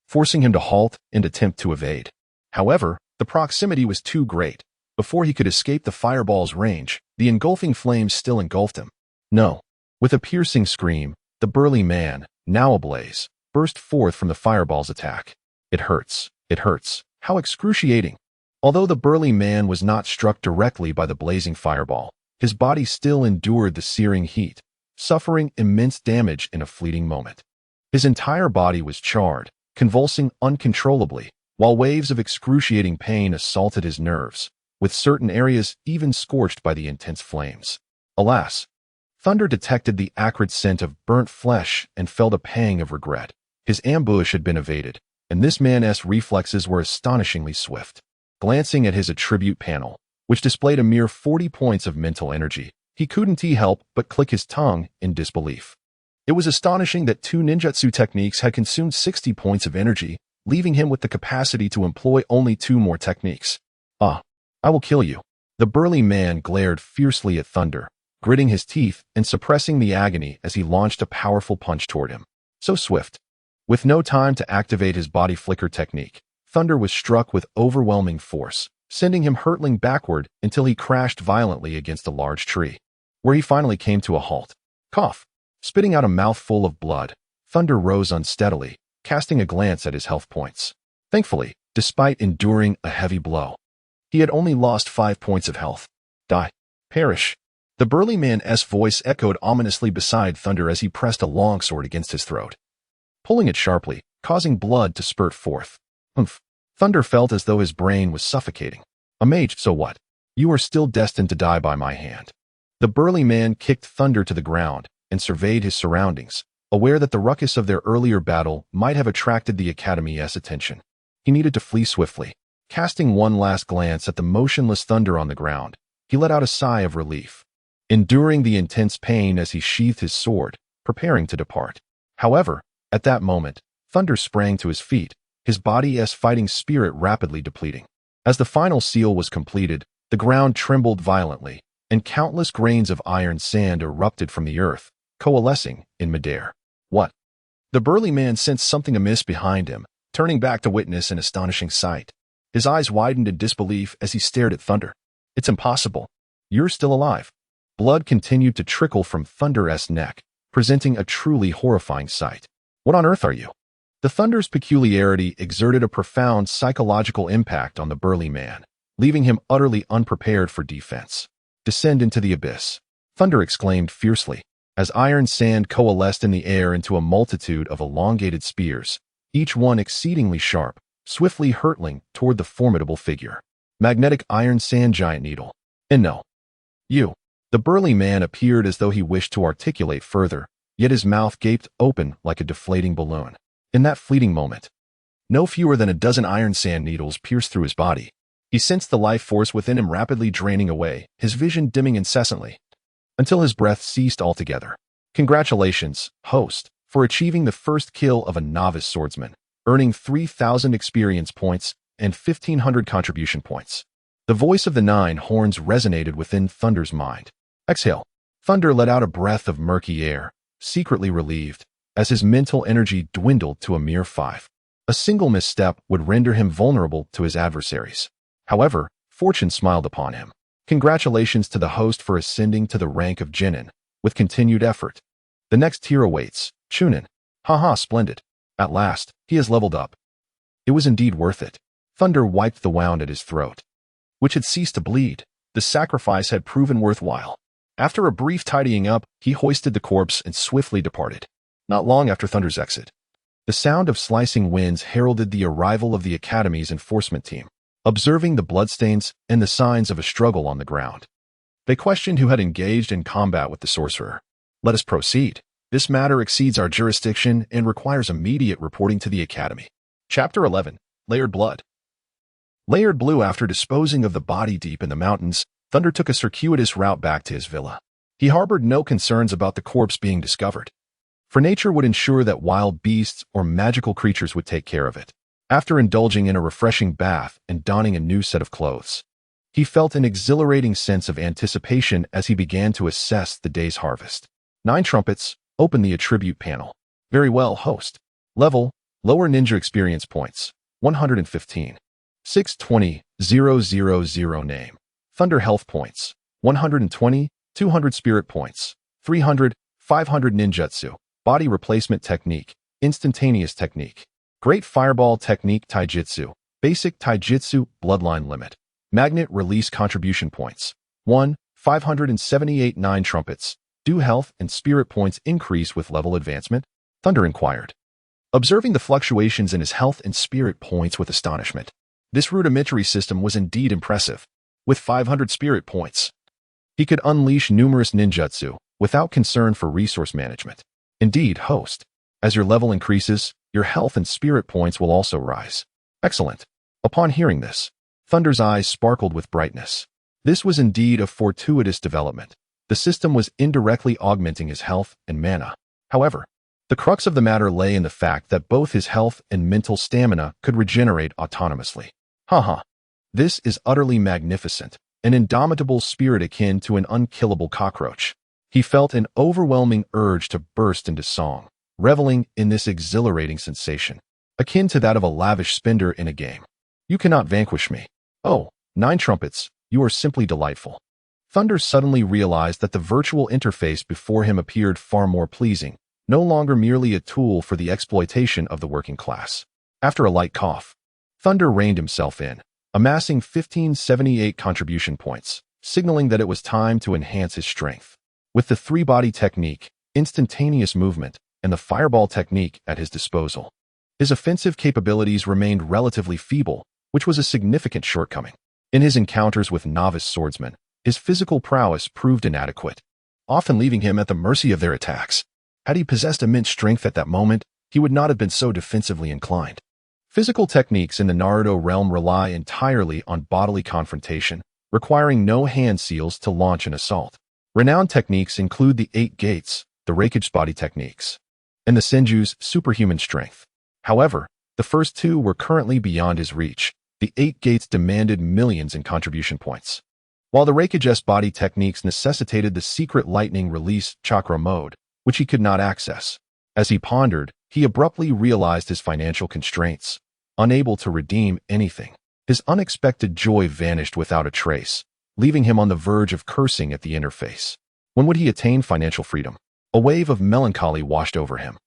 forcing him to halt and attempt to evade. However, the proximity was too great. Before he could escape the fireball's range, the engulfing flames still engulfed him. No. With a piercing scream, the burly man, now ablaze, burst forth from the fireball's attack. "It hurts. It hurts. How excruciating." Although the burly man was not struck directly by the blazing fireball, his body still endured the searing heat, suffering immense damage in a fleeting moment. His entire body was charred, convulsing uncontrollably, while waves of excruciating pain assaulted his nerves, with certain areas even scorched by the intense flames. Alas! Thunder detected the acrid scent of burnt flesh and felt a pang of regret. His ambush had been evaded, and this man's reflexes were astonishingly swift. Glancing at his attribute panel, which displayed a mere 40 points of mental energy, he couldn't help but click his tongue in disbelief. It was astonishing that 2 ninjutsu techniques had consumed 60 points of energy, leaving him with the capacity to employ only 2 more techniques. "Ah, I will kill you." The burly man glared fiercely at Thunder, gritting his teeth and suppressing the agony as he launched a powerful punch toward him. So swift. With no time to activate his body flicker technique, Thunder was struck with overwhelming force, sending him hurtling backward until he crashed violently against a large tree, where he finally came to a halt. Cough. Spitting out a mouthful of blood, Thunder rose unsteadily, casting a glance at his health points. Thankfully, despite enduring a heavy blow, he had only lost 5 points of health. "Die. Perish." The burly man's voice echoed ominously beside Thunder as he pressed a longsword against his throat, pulling it sharply, causing blood to spurt forth. Humph. Thunder felt as though his brain was suffocating. "A mage, so what? You are still destined to die by my hand." The burly man kicked Thunder to the ground and surveyed his surroundings, aware that the ruckus of their earlier battle might have attracted the Academy's attention. He needed to flee swiftly. Casting one last glance at the motionless Thunder on the ground, he let out a sigh of relief, enduring the intense pain as he sheathed his sword, preparing to depart. However, at that moment, Thunder sprang to his feet, his body's fighting spirit rapidly depleting. As the final seal was completed, the ground trembled violently, and countless grains of iron sand erupted from the earth, coalescing in midair. "What?" The burly man sensed something amiss behind him, turning back to witness an astonishing sight. His eyes widened in disbelief as he stared at Thunder. "It's impossible. You're still alive." Blood continued to trickle from Thunder's neck, presenting a truly horrifying sight. "What on earth are you?" The Thunder's peculiarity exerted a profound psychological impact on the burly man, leaving him utterly unprepared for defense. "Descend into the abyss," Thunder exclaimed fiercely, as iron sand coalesced in the air into a multitude of elongated spears, each one exceedingly sharp, swiftly hurtling toward the formidable figure. "Magnetic iron sand giant needle. And no. You." The burly man appeared as though he wished to articulate further, yet his mouth gaped open like a deflating balloon. In that fleeting moment, no fewer than a dozen iron sand needles pierced through his body. He sensed the life force within him rapidly draining away, his vision dimming incessantly, until his breath ceased altogether. "Congratulations, host, for achieving the first kill of a novice swordsman, earning 3,000 experience points and 1,500 contribution points." The voice of the 9 horns resonated within Thunder's mind. Exhale. Thunder let out a breath of murky air, secretly relieved, as his mental energy dwindled to a mere 5. A single misstep would render him vulnerable to his adversaries. However, fortune smiled upon him. Congratulations to the host for ascending to the rank of Chunin, with continued effort. The next tier awaits, Chunin. Haha, splendid. At last, he has leveled up. It was indeed worth it. Thunder wiped the wound at his throat, which had ceased to bleed. The sacrifice had proven worthwhile. After a brief tidying up, he hoisted the corpse and swiftly departed. Not long after Thunder's exit, the sound of slicing winds heralded the arrival of the Academy's enforcement team, observing the bloodstains and the signs of a struggle on the ground. They questioned who had engaged in combat with the sorcerer. "Let us proceed. This matter exceeds our jurisdiction and requires immediate reporting to the Academy." Chapter 11. Layered Blood. Layered Blue. After disposing of the body deep in the mountains, Thunder took a circuitous route back to his villa. He harbored no concerns about the corpse being discovered, for nature would ensure that wild beasts or magical creatures would take care of it. After indulging in a refreshing bath and donning a new set of clothes, he felt an exhilarating sense of anticipation as he began to assess the day's harvest. 9 trumpets. Open the attribute panel. Very well, host. Level, lower ninja experience points, 115. 620,000 name. Thunder health points, 120, 200 spirit points, 300, 500 ninjutsu. Body replacement technique, instantaneous technique. Great Fireball technique taijutsu, basic taijutsu, bloodline limit. Magnet release contribution points, 1, 578 9 trumpets. Do health and spirit points increase with level advancement? Thunder inquired, observing the fluctuations in his health and spirit points with astonishment. This rudimentary system was indeed impressive. With 500 spirit points, he could unleash numerous ninjutsu without concern for resource management. Indeed, host, as your level increases, your health and spirit points will also rise. Excellent. Upon hearing this, Thunder's eyes sparkled with brightness. This was indeed a fortuitous development. The system was indirectly augmenting his health and mana. However, the crux of the matter lay in the fact that both his health and mental stamina could regenerate autonomously. Haha. This is utterly magnificent, an indomitable spirit akin to an unkillable cockroach. He felt an overwhelming urge to burst into song, reveling in this exhilarating sensation, akin to that of a lavish spender in a game. You cannot vanquish me. Oh, 9 trumpets, you are simply delightful. Thunder suddenly realized that the virtual interface before him appeared far more pleasing, no longer merely a tool for the exploitation of the working class. After a light cough, Thunder reined himself in, amassing 1578 contribution points, signaling that it was time to enhance his strength. With the 3-body technique, instantaneous movement, and the fireball technique at his disposal, his offensive capabilities remained relatively feeble, which was a significant shortcoming. In his encounters with novice swordsmen, his physical prowess proved inadequate, often leaving him at the mercy of their attacks. Had he possessed immense strength at that moment, he would not have been so defensively inclined. Physical techniques in the Naruto realm rely entirely on bodily confrontation, requiring no hand seals to launch an assault. Renowned techniques include the 8 gates, the Raikage's body techniques, and the Senju's superhuman strength. However, the first 2 were currently beyond his reach. The 8 gates demanded millions in contribution points, while the Raikage's body techniques necessitated the secret Lightning Release Chakra Mode, which he could not access. As he pondered, he abruptly realized his financial constraints. Unable to redeem anything, his unexpected joy vanished without a trace, leaving him on the verge of cursing at the interface. When would he attain financial freedom? A wave of melancholy washed over him.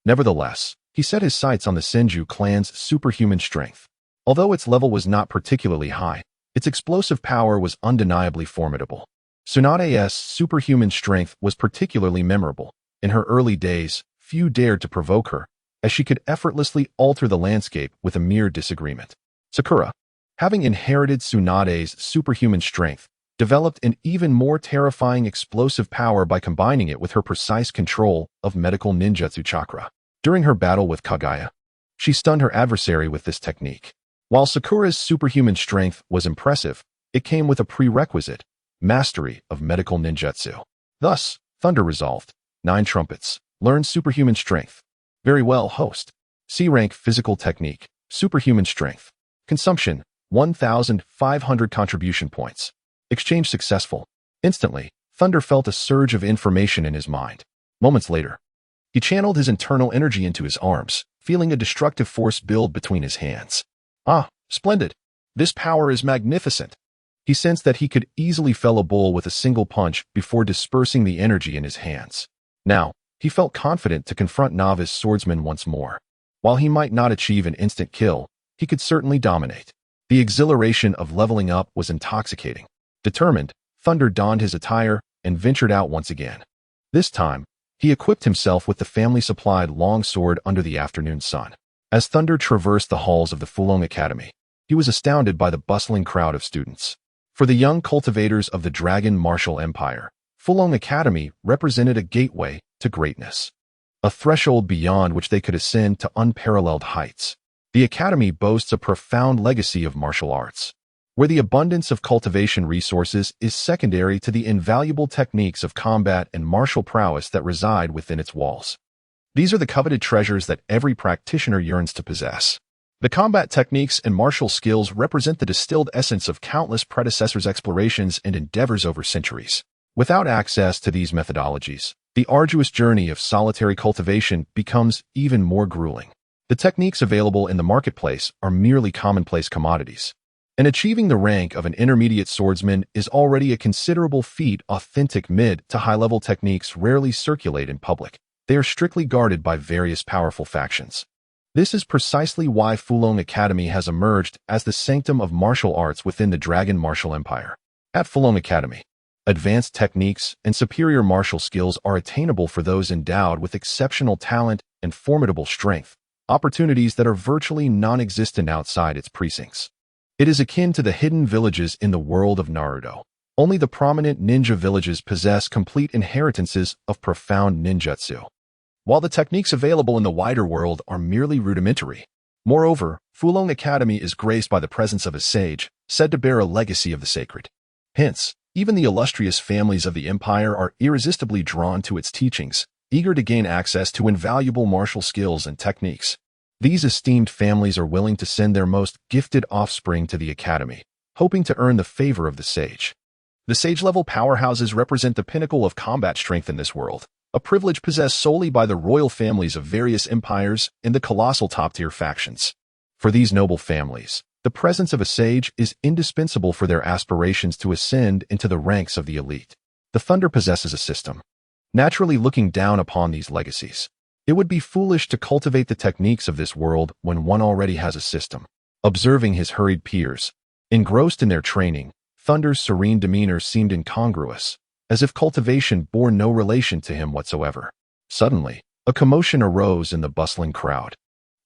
Nevertheless, he set his sights on the Senju clan's superhuman strength. Although its level was not particularly high, its explosive power was undeniably formidable. Tsunade's superhuman strength was particularly memorable. In her early days, few dared to provoke her, as she could effortlessly alter the landscape with a mere disagreement. Sakura, having inherited Tsunade's superhuman strength, developed an even more terrifying explosive power by combining it with her precise control of medical ninjutsu chakra. During her battle with Kaguya, she stunned her adversary with this technique. While Sakura's superhuman strength was impressive, it came with a prerequisite, mastery of medical ninjutsu. Thus, Thunder resolved, 9 trumpets, learn superhuman strength. Very well, host. C-rank physical technique, superhuman strength. Consumption, 1,500 contribution points. Exchange successful. Instantly, Thunder felt a surge of information in his mind. Moments later, he channeled his internal energy into his arms, feeling a destructive force build between his hands. Ah, splendid. This power is magnificent. He sensed that he could easily fell a bull with a single punch before dispersing the energy in his hands. Now, he felt confident to confront novice swordsmen once more. While he might not achieve an instant kill, he could certainly dominate. The exhilaration of leveling up was intoxicating. Determined, Thunder donned his attire and ventured out once again. This time, he equipped himself with the family-supplied long sword under the afternoon sun. As Thunder traversed the halls of the Fulong Academy, he was astounded by the bustling crowd of students. For the young cultivators of the Dragon Martial Empire, Fulong Academy represented a gateway to greatness, a threshold beyond which they could ascend to unparalleled heights. The academy boasts a profound legacy of martial arts, where the abundance of cultivation resources is secondary to the invaluable techniques of combat and martial prowess that reside within its walls. These are the coveted treasures that every practitioner yearns to possess. The combat techniques and martial skills represent the distilled essence of countless predecessors' explorations and endeavors over centuries. Without access to these methodologies, the arduous journey of solitary cultivation becomes even more grueling. The techniques available in the marketplace are merely commonplace commodities, and achieving the rank of an intermediate swordsman is already a considerable feat. Authentic mid to high-level techniques rarely circulate in public. They are strictly guarded by various powerful factions. This is precisely why Fulong Academy has emerged as the sanctum of martial arts within the Dragon Martial Empire. At Fulong Academy, advanced techniques and superior martial skills are attainable for those endowed with exceptional talent and formidable strength, opportunities that are virtually non-existent outside its precincts. It is akin to the hidden villages in the world of Naruto. Only the prominent ninja villages possess complete inheritances of profound ninjutsu, while the techniques available in the wider world are merely rudimentary. Moreover, Fulong Academy is graced by the presence of a sage, said to bear a legacy of the sacred. Hence, even the illustrious families of the empire are irresistibly drawn to its teachings, eager to gain access to invaluable martial skills and techniques. These esteemed families are willing to send their most gifted offspring to the academy, hoping to earn the favor of the sage. The sage-level powerhouses represent the pinnacle of combat strength in this world, a privilege possessed solely by the royal families of various empires and the colossal top-tier factions. For these noble families, the presence of a sage is indispensable for their aspirations to ascend into the ranks of the elite. The Thunder possesses a system, naturally looking down upon these legacies. It would be foolish to cultivate the techniques of this world when one already has a system. Observing his hurried peers, engrossed in their training, Thunder's serene demeanor seemed incongruous, as if cultivation bore no relation to him whatsoever. Suddenly, a commotion arose in the bustling crowd,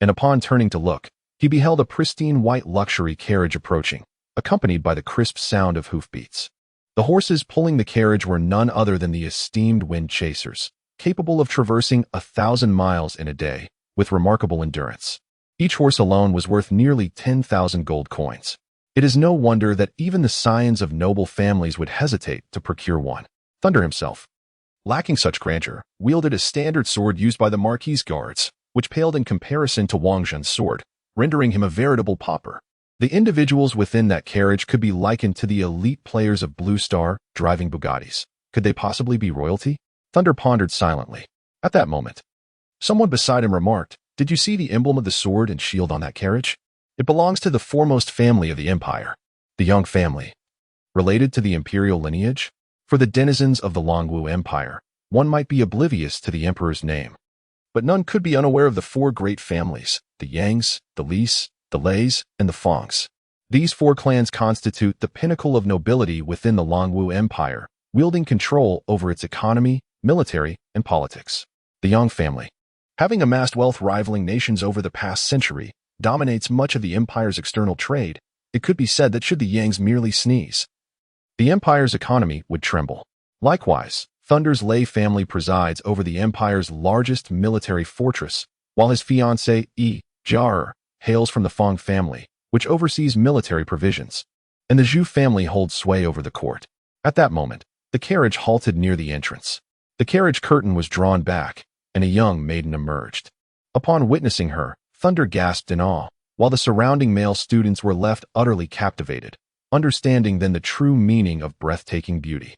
and upon turning to look, he beheld a pristine white luxury carriage approaching, accompanied by the crisp sound of hoofbeats. The horses pulling the carriage were none other than the esteemed wind chasers, capable of traversing 1,000 miles in a day, with remarkable endurance. Each horse alone was worth nearly 10,000 gold coins. It is no wonder that even the scions of noble families would hesitate to procure one. Thunder himself, lacking such grandeur, wielded a standard sword used by the Marquis guards, which paled in comparison to Wang Zhen's sword, rendering him a veritable pauper. The individuals within that carriage could be likened to the elite players of Blue Star driving Bugattis. Could they possibly be royalty? Thunder pondered silently. At that moment, someone beside him remarked, "Did you see the emblem of the sword and shield on that carriage? It belongs to the foremost family of the empire." The Young family. Related to the imperial lineage? For the denizens of the Longwu Empire, one might be oblivious to the emperor's name, but none could be unaware of the four great families, the Yangs, the Lis, the Leis, and the Fongs. These four clans constitute the pinnacle of nobility within the Longwu Empire, wielding control over its economy, military, and politics. The Yang family, having amassed wealth rivaling nations over the past century, dominates much of the empire's external trade. It could be said that should the Yangs merely sneeze, the empire's economy would tremble. Likewise, Thunder's Lei family presides over the empire's largest military fortress, while his fiancée, Jar, hails from the Fong family, which oversees military provisions, and the Zhu family holds sway over the court. At that moment, the carriage halted near the entrance. The carriage curtain was drawn back, and a young maiden emerged. Upon witnessing her, Thunder gasped in awe, while the surrounding male students were left utterly captivated, understanding then the true meaning of breathtaking beauty.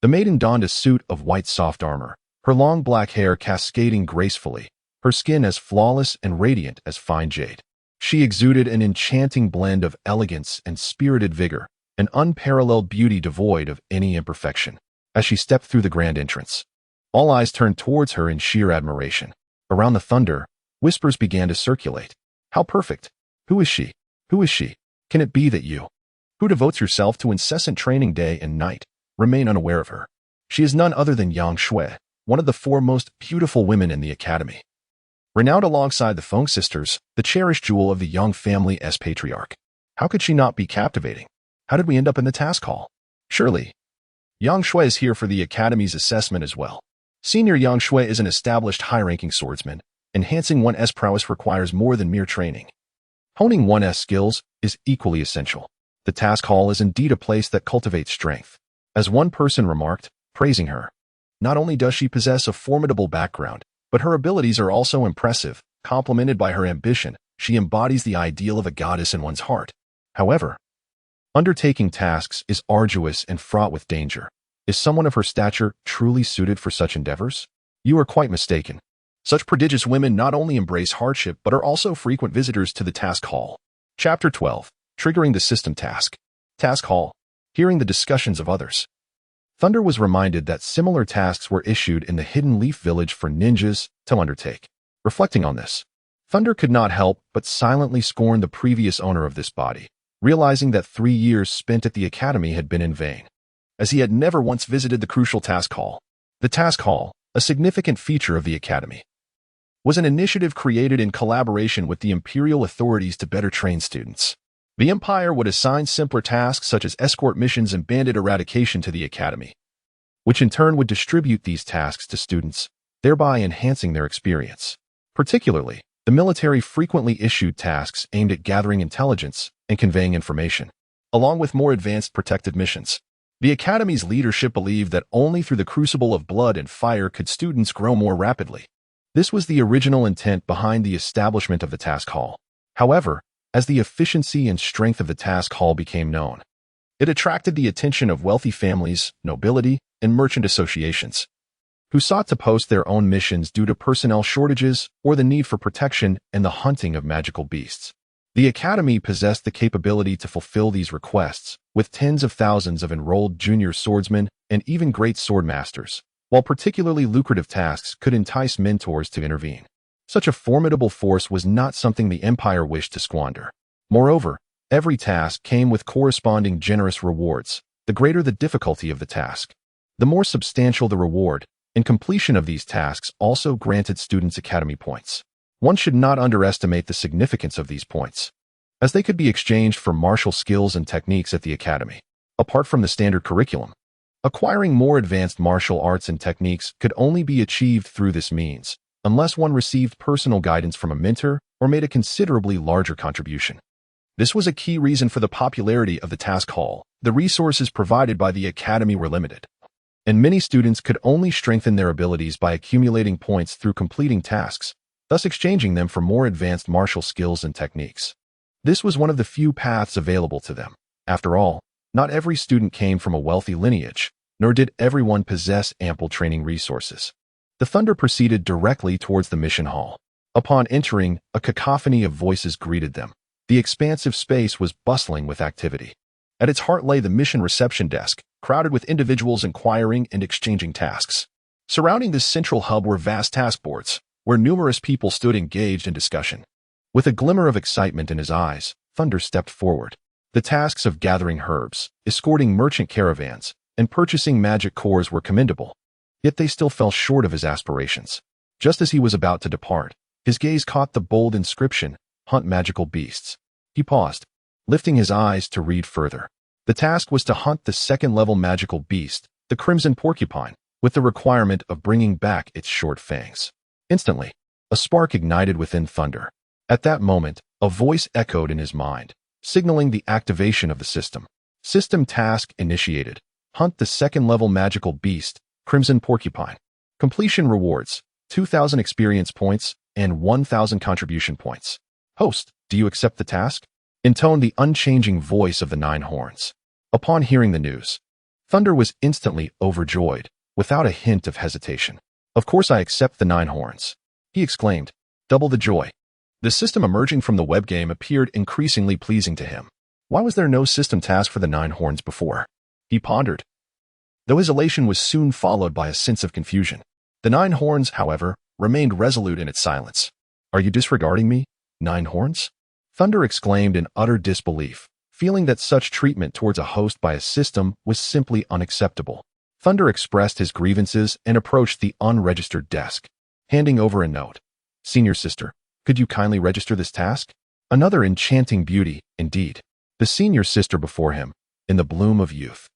The maiden donned a suit of white soft armor, her long black hair cascading gracefully, her skin as flawless and radiant as fine jade. She exuded an enchanting blend of elegance and spirited vigor, an unparalleled beauty devoid of any imperfection. As she stepped through the grand entrance, all eyes turned towards her in sheer admiration. Around the Thunder, whispers began to circulate. How perfect! Who is she? Who is she? Can it be that you, who devotes yourself to incessant training day and night, remain unaware of her? She is none other than Yang Shui, one of the four most beautiful women in the academy. Renowned alongside the Fong sisters, the cherished jewel of the Yang family's patriarch. How could she not be captivating? How did we end up in the task hall? Surely, Yang Shui is here for the academy's assessment as well. Senior Yang Shui is an established high-ranking swordsman. Enhancing one's prowess requires more than mere training. Honing one's skills is equally essential. The task hall is indeed a place that cultivates strength. As one person remarked, praising her, not only does she possess a formidable background, but her abilities are also impressive. Complemented by her ambition, she embodies the ideal of a goddess in one's heart. However, undertaking tasks is arduous and fraught with danger. Is someone of her stature truly suited for such endeavors? You are quite mistaken. Such prodigious women not only embrace hardship but are also frequent visitors to the task hall. Chapter 12. Triggering the System Task. Task Hall. Hearing the discussions of others. Thunder was reminded that similar tasks were issued in the Hidden Leaf Village for ninjas to undertake. Reflecting on this, Thunder could not help but silently scorn the previous owner of this body, realizing that 3 years spent at the academy had been in vain, as he had never once visited the crucial task hall. The task hall, a significant feature of the academy, was an initiative created in collaboration with the imperial authorities to better train students. The Empire would assign simpler tasks such as escort missions and bandit eradication to the academy, which in turn would distribute these tasks to students, thereby enhancing their experience. Particularly, the military frequently issued tasks aimed at gathering intelligence and conveying information, along with more advanced protective missions. The academy's leadership believed that only through the crucible of blood and fire could students grow more rapidly. This was the original intent behind the establishment of the task hall. However, as the efficiency and strength of the task hall became known, it attracted the attention of wealthy families, nobility, and merchant associations, who sought to post their own missions due to personnel shortages or the need for protection and the hunting of magical beasts. The academy possessed the capability to fulfill these requests, with tens of thousands of enrolled junior swordsmen and even great swordmasters, while particularly lucrative tasks could entice mentors to intervene. Such a formidable force was not something the Empire wished to squander. Moreover, every task came with corresponding generous rewards. The greater the difficulty of the task, the more substantial the reward, and completion of these tasks also granted students academy points. One should not underestimate the significance of these points, as they could be exchanged for martial skills and techniques at the academy. Apart from the standard curriculum, acquiring more advanced martial arts and techniques could only be achieved through this means, unless one received personal guidance from a mentor or made a considerably larger contribution. This was a key reason for the popularity of the task hall. The resources provided by the academy were limited, and many students could only strengthen their abilities by accumulating points through completing tasks, thus exchanging them for more advanced martial skills and techniques. This was one of the few paths available to them. After all, not every student came from a wealthy lineage, nor did everyone possess ample training resources. The Thunder proceeded directly towards the mission hall. Upon entering, a cacophony of voices greeted them. The expansive space was bustling with activity. At its heart lay the mission reception desk, crowded with individuals inquiring and exchanging tasks. Surrounding this central hub were vast task boards, where numerous people stood engaged in discussion. With a glimmer of excitement in his eyes, Thunder stepped forward. The tasks of gathering herbs, escorting merchant caravans, and purchasing magic cores were commendable. Yet they still fell short of his aspirations. Just as he was about to depart, his gaze caught the bold inscription, "Hunt Magical Beasts." He paused, lifting his eyes to read further. The task was to hunt the second-level magical beast, the Crimson Porcupine, with the requirement of bringing back its short fangs. Instantly, a spark ignited within Thunder. At that moment, a voice echoed in his mind, signaling the activation of the system. System task initiated. Hunt the second-level magical beast, Crimson Porcupine. Completion rewards, 2,000 experience points and 1,000 contribution points. Host, do you accept the task? Intoned the unchanging voice of the Nine Horns. Upon hearing the news, Thunder was instantly overjoyed, without a hint of hesitation. Of course I accept the Nine Horns, he exclaimed, double the joy. The system emerging from the web game appeared increasingly pleasing to him. Why was there no system task for the Nine Horns before? He pondered, though his elation was soon followed by a sense of confusion. The Nine Horns, however, remained resolute in its silence. Are you disregarding me, Nine Horns? Thunder exclaimed in utter disbelief, feeling that such treatment towards a host by a system was simply unacceptable. Thunder expressed his grievances and approached the unregistered desk, handing over a note. Senior sister, could you kindly register this task? Another enchanting beauty, indeed. The senior sister before him, in the bloom of youth,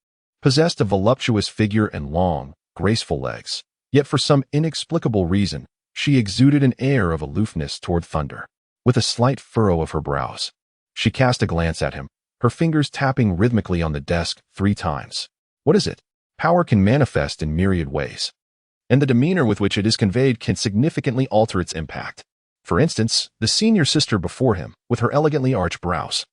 possessed a voluptuous figure and long, graceful legs. Yet for some inexplicable reason, she exuded an air of aloofness toward Thunder. With a slight furrow of her brows, she cast a glance at him, her fingers tapping rhythmically on the desk 3 times. What is it? Power can manifest in myriad ways, and the demeanor with which it is conveyed can significantly alter its impact. For instance, the senior sister before him, with her elegantly arched brows,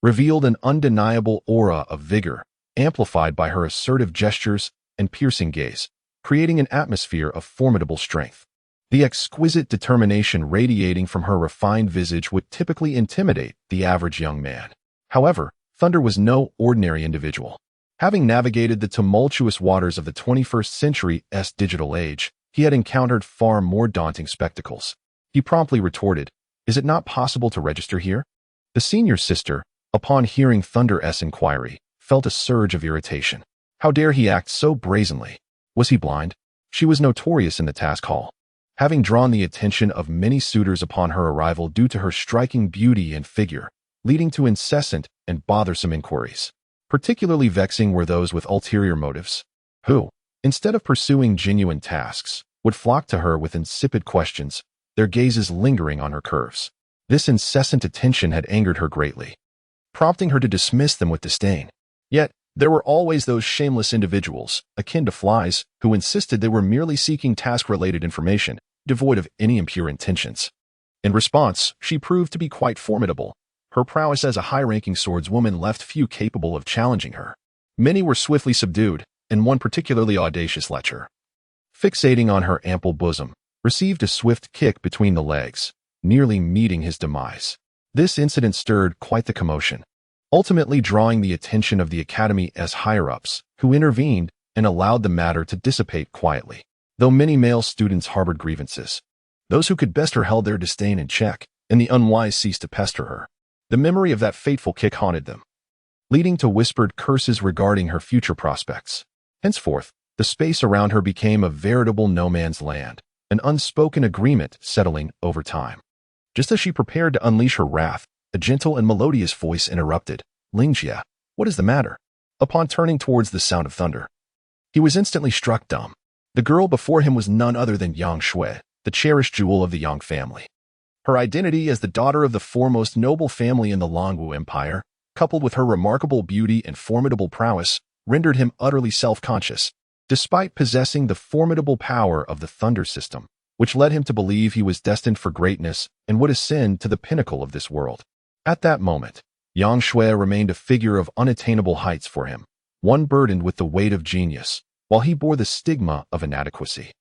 revealed an undeniable aura of vigor, amplified by her assertive gestures and piercing gaze, creating an atmosphere of formidable strength. The exquisite determination radiating from her refined visage would typically intimidate the average young man. However, Thunder was no ordinary individual. Having navigated the tumultuous waters of the 21st century's digital age, he had encountered far more daunting spectacles. He promptly retorted, "Is it not possible to register here?" The senior sister, upon hearing Thunder's inquiry, felt a surge of irritation. How dare he act so brazenly? Was he blind? She was notorious in the task hall, having drawn the attention of many suitors upon her arrival due to her striking beauty and figure, leading to incessant and bothersome inquiries. Particularly vexing were those with ulterior motives, who, instead of pursuing genuine tasks, would flock to her with insipid questions, their gazes lingering on her curves. This incessant attention had angered her greatly, prompting her to dismiss them with disdain. Yet, there were always those shameless individuals, akin to flies, who insisted they were merely seeking task-related information, devoid of any impure intentions. In response, she proved to be quite formidable. Her prowess as a high-ranking swordswoman left few capable of challenging her. Many were swiftly subdued, and one particularly audacious lecher, fixating on her ample bosom, received a swift kick between the legs, nearly meeting his demise. This incident stirred quite the commotion, ultimately drawing the attention of the Academy's higher-ups, who intervened and allowed the matter to dissipate quietly. Though many male students harbored grievances, those who could best her held their disdain in check, and the unwise ceased to pester her. The memory of that fateful kick haunted them, leading to whispered curses regarding her future prospects. Henceforth, the space around her became a veritable no-man's land, an unspoken agreement settling over time. Just as she prepared to unleash her wrath, a gentle and melodious voice interrupted. "Lingjia, what is the matter?" Upon turning towards the sound of thunder, he was instantly struck dumb. The girl before him was none other than Yang Shui, the cherished jewel of the Yang family. Her identity as the daughter of the foremost noble family in the Longwu Empire, coupled with her remarkable beauty and formidable prowess, rendered him utterly self-conscious, despite possessing the formidable power of the Thunder system, which led him to believe he was destined for greatness and would ascend to the pinnacle of this world. At that moment, Yang Shui remained a figure of unattainable heights for him, one burdened with the weight of genius, while he bore the stigma of inadequacy.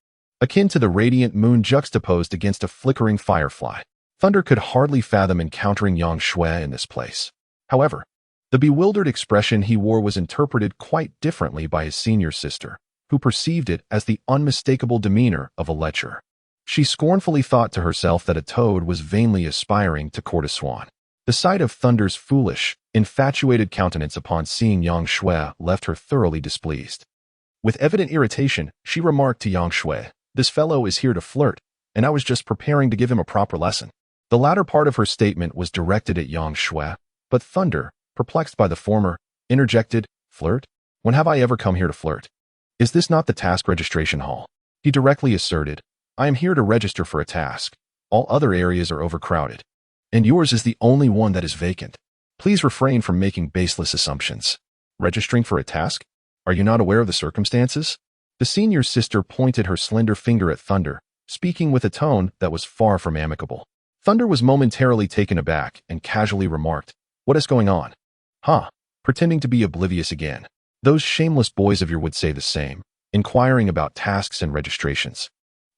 Akin to the radiant moon juxtaposed against a flickering firefly, Thunder could hardly fathom encountering Yang Shui in this place. However, the bewildered expression he wore was interpreted quite differently by his senior sister, who perceived it as the unmistakable demeanor of a lecher. She scornfully thought to herself that a toad was vainly aspiring to court a swan. The sight of Thunder's foolish, infatuated countenance upon seeing Yang Shui left her thoroughly displeased. With evident irritation, she remarked to Yang Shui, "This fellow is here to flirt, and I was just preparing to give him a proper lesson." The latter part of her statement was directed at Yang Shui, but Thunder, perplexed by the former, interjected, "Flirt? When have I ever come here to flirt? Is this not the task registration hall?" He directly asserted, "I am here to register for a task. All other areas are overcrowded, and yours is the only one that is vacant. Please refrain from making baseless assumptions." "Registering for a task? Are you not aware of the circumstances?" The senior sister pointed her slender finger at Thunder, speaking with a tone that was far from amicable. Thunder was momentarily taken aback and casually remarked, "What is going on?" "Huh," pretending to be oblivious again. "Those shameless boys of yours would say the same, inquiring about tasks and registrations,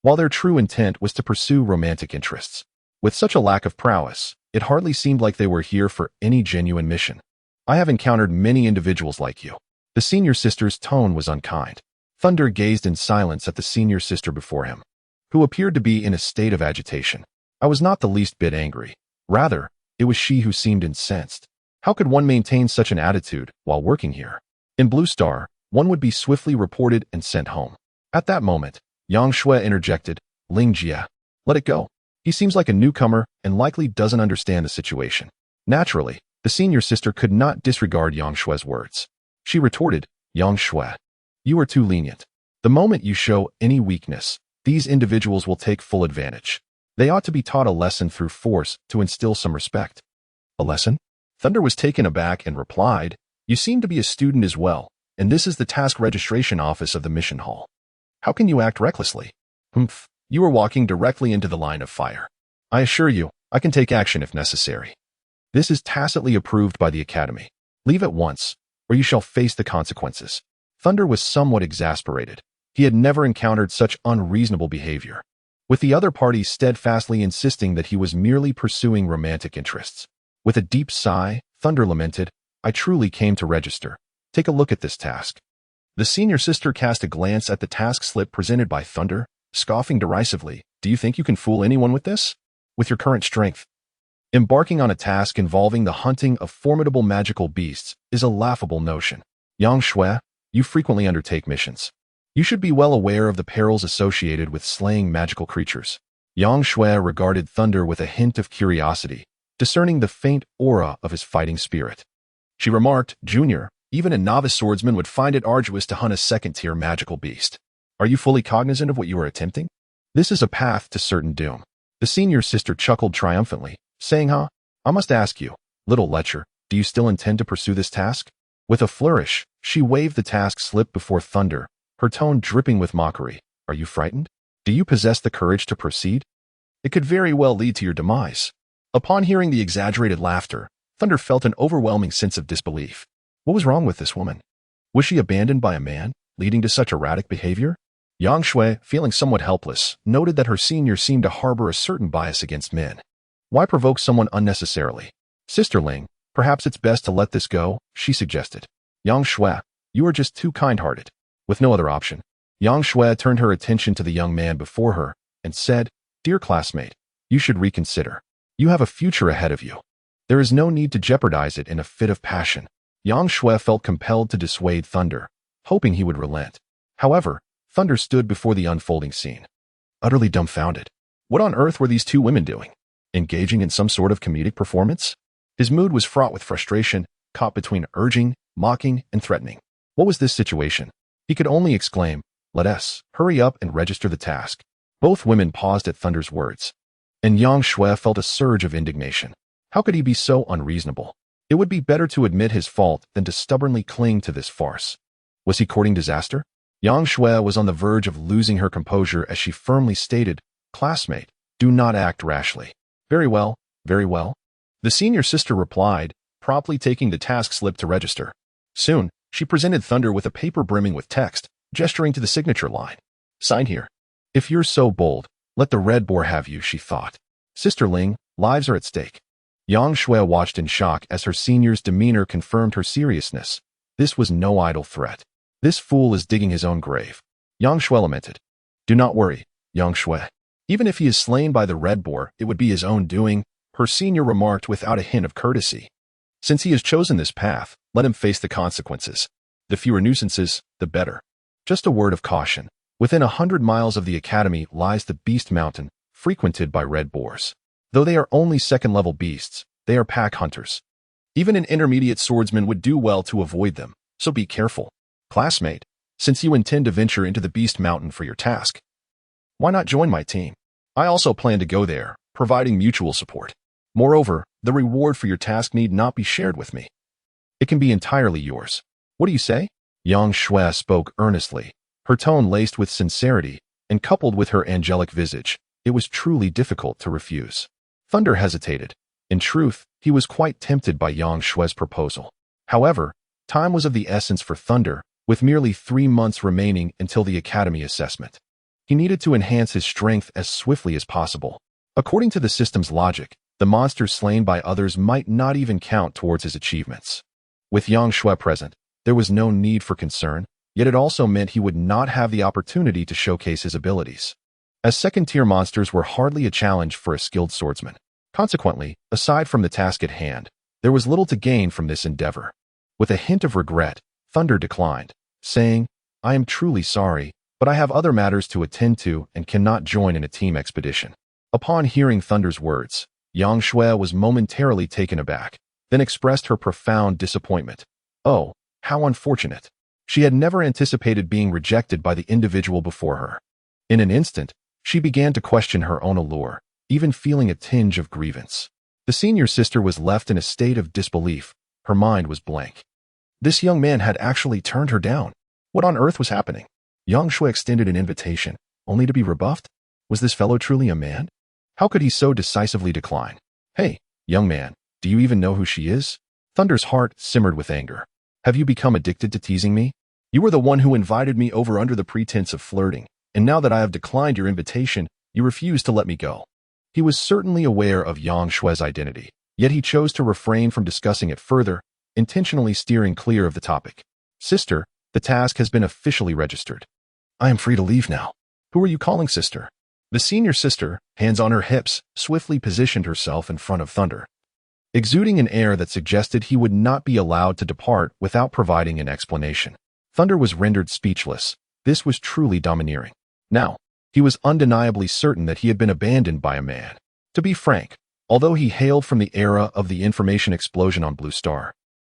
while their true intent was to pursue romantic interests. With such a lack of prowess, it hardly seemed like they were here for any genuine mission. I have encountered many individuals like you." The senior sister's tone was unkind. Thunder gazed in silence at the senior sister before him, who appeared to be in a state of agitation. I was not the least bit angry. Rather, it was she who seemed incensed. How could one maintain such an attitude while working here? In Blue Star, one would be swiftly reported and sent home. At that moment, Yang Shui interjected, Ling Jia, let it go. He seems like a newcomer and likely doesn't understand the situation. Naturally, the senior sister could not disregard Yang Shui's words. She retorted, Yang Shui, you are too lenient. The moment you show any weakness, these individuals will take full advantage. They ought to be taught a lesson through force to instill some respect. A lesson? Thunder was taken aback and replied, you seem to be a student as well, and this is the task registration office of the mission hall. How can you act recklessly? Humph, you are walking directly into the line of fire. I assure you, I can take action if necessary. This is tacitly approved by the Academy. Leave at once, or you shall face the consequences. Thunder was somewhat exasperated. He had never encountered such unreasonable behavior, with the other party steadfastly insisting that he was merely pursuing romantic interests. With a deep sigh, Thunder lamented, I truly came to register. Take a look at this task. The senior sister cast a glance at the task slip presented by Thunder, scoffing derisively, do you think you can fool anyone with this? With your current strength? Embarking on a task involving the hunting of formidable magical beasts is a laughable notion. Yang Shui, you frequently undertake missions. You should be well aware of the perils associated with slaying magical creatures. Yang Shui regarded Thunder with a hint of curiosity, discerning the faint aura of his fighting spirit. She remarked, Junior, even a novice swordsman would find it arduous to hunt a second-tier magical beast. Are you fully cognizant of what you are attempting? This is a path to certain doom. The senior sister chuckled triumphantly, saying, I must ask you, little lecher, do you still intend to pursue this task? With a flourish, she waved the task slip before Thunder, her tone dripping with mockery. Are you frightened? Do you possess the courage to proceed? It could very well lead to your demise. Upon hearing the exaggerated laughter, Thunder felt an overwhelming sense of disbelief. What was wrong with this woman? Was she abandoned by a man, leading to such erratic behavior? Yang Shui, feeling somewhat helpless, noted that her senior seemed to harbor a certain bias against men. Why provoke someone unnecessarily? Sister Ling, perhaps it's best to let this go, she suggested. Yang Shui, you are just too kind-hearted. With no other option, Yang Shui turned her attention to the young man before her and said, Dear classmate, you should reconsider. You have a future ahead of you. There is no need to jeopardize it in a fit of passion. Yang Shui felt compelled to dissuade Thunder, hoping he would relent. However, Thunder stood before the unfolding scene, utterly dumbfounded. What on earth were these two women doing? Engaging in some sort of comedic performance? His mood was fraught with frustration, caught between urging, mocking, and threatening. What was this situation? He could only exclaim, let us hurry up and register the task. Both women paused at Thunder's words, and Yang Shui felt a surge of indignation. How could he be so unreasonable? It would be better to admit his fault than to stubbornly cling to this farce. Was he courting disaster? Yang Shui was on the verge of losing her composure as she firmly stated, Classmate, do not act rashly. Very well, very well. The senior sister replied, promptly taking the task slip to register. Soon, she presented Thunder with a paper brimming with text, gesturing to the signature line. Sign here. If you're so bold, let the Red Boar have you, she thought. Sister Ling, lives are at stake. Yang Shui watched in shock as her senior's demeanor confirmed her seriousness. This was no idle threat. This fool is digging his own grave. Yang Shui lamented. Do not worry, Yang Shui. Even if he is slain by the Red Boar, it would be his own doing, her senior remarked without a hint of courtesy. Since he has chosen this path, let him face the consequences. The fewer nuisances, the better. Just a word of caution. Within 100 miles of the Academy lies the Beast Mountain, frequented by Red Boars. Though they are only second-level beasts, they are pack hunters. Even an intermediate swordsman would do well to avoid them, so be careful. Classmate, since you intend to venture into the Beast Mountain for your task, why not join my team? I also plan to go there, providing mutual support. Moreover, the reward for your task need not be shared with me. It can be entirely yours. What do you say? Yang Shui spoke earnestly, her tone laced with sincerity, and coupled with her angelic visage, it was truly difficult to refuse. Thunder hesitated. In truth, he was quite tempted by Yang Shui's proposal. However, time was of the essence for Thunder, with merely 3 months remaining until the Academy assessment. He needed to enhance his strength as swiftly as possible. According to the system's logic, the monsters slain by others might not even count towards his achievements. With Yang Shui present, there was no need for concern, yet it also meant he would not have the opportunity to showcase his abilities, as second-tier monsters were hardly a challenge for a skilled swordsman. Consequently, aside from the task at hand, there was little to gain from this endeavor. With a hint of regret, Thunder declined. saying, "I am truly sorry, but I have other matters to attend to and cannot join in a team expedition." Upon hearing Thunder's words, Yang Shui was momentarily taken aback, then expressed her profound disappointment. Oh, how unfortunate. She had never anticipated being rejected by the individual before her. In an instant, she began to question her own allure, even feeling a tinge of grievance. The senior sister was left in a state of disbelief. Her mind was blank. This young man had actually turned her down. What on earth was happening? Yang Shui extended an invitation, only to be rebuffed? Was this fellow truly a man? How could he so decisively decline? Hey, young man, do you even know who she is? Thunder's heart simmered with anger. Have you become addicted to teasing me? You were the one who invited me over under the pretense of flirting, and now that I have declined your invitation, you refuse to let me go. He was certainly aware of Yang Shui's identity, yet he chose to refrain from discussing it further, intentionally steering clear of the topic. Sister, the task has been officially registered. I am free to leave now. Who are you calling sister? The senior sister, hands on her hips, swiftly positioned herself in front of Thunder, exuding an air that suggested he would not be allowed to depart without providing an explanation. Thunder was rendered speechless. This was truly domineering. Now, he was undeniably certain that he had been abandoned by a man. To be frank, although he hailed from the era of the information explosion on Blue Star,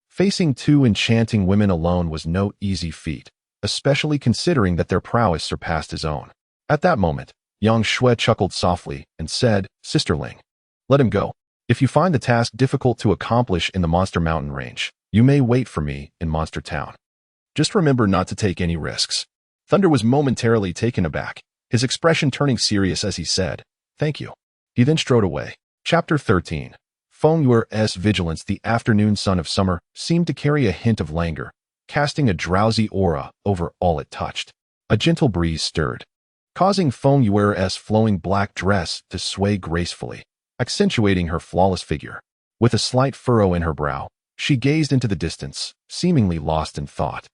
facing two enchanting women alone was no easy feat, especially considering that their prowess surpassed his own. At that moment, Yang Shui chuckled softly and said, "Sisterling, let him go. If you find the task difficult to accomplish in the Monster Mountain range, you may wait for me in Monster Town. Just remember not to take any risks." Thunder was momentarily taken aback, his expression turning serious as he said, "Thank you." He then strode away. Chapter 13. Fong Yuer's vigilance. The afternoon sun of summer seemed to carry a hint of languor, casting a drowsy aura over all it touched. A gentle breeze stirred, causing Fong Yuer's flowing black dress to sway gracefully, accentuating her flawless figure. With a slight furrow in her brow, she gazed into the distance, seemingly lost in thought,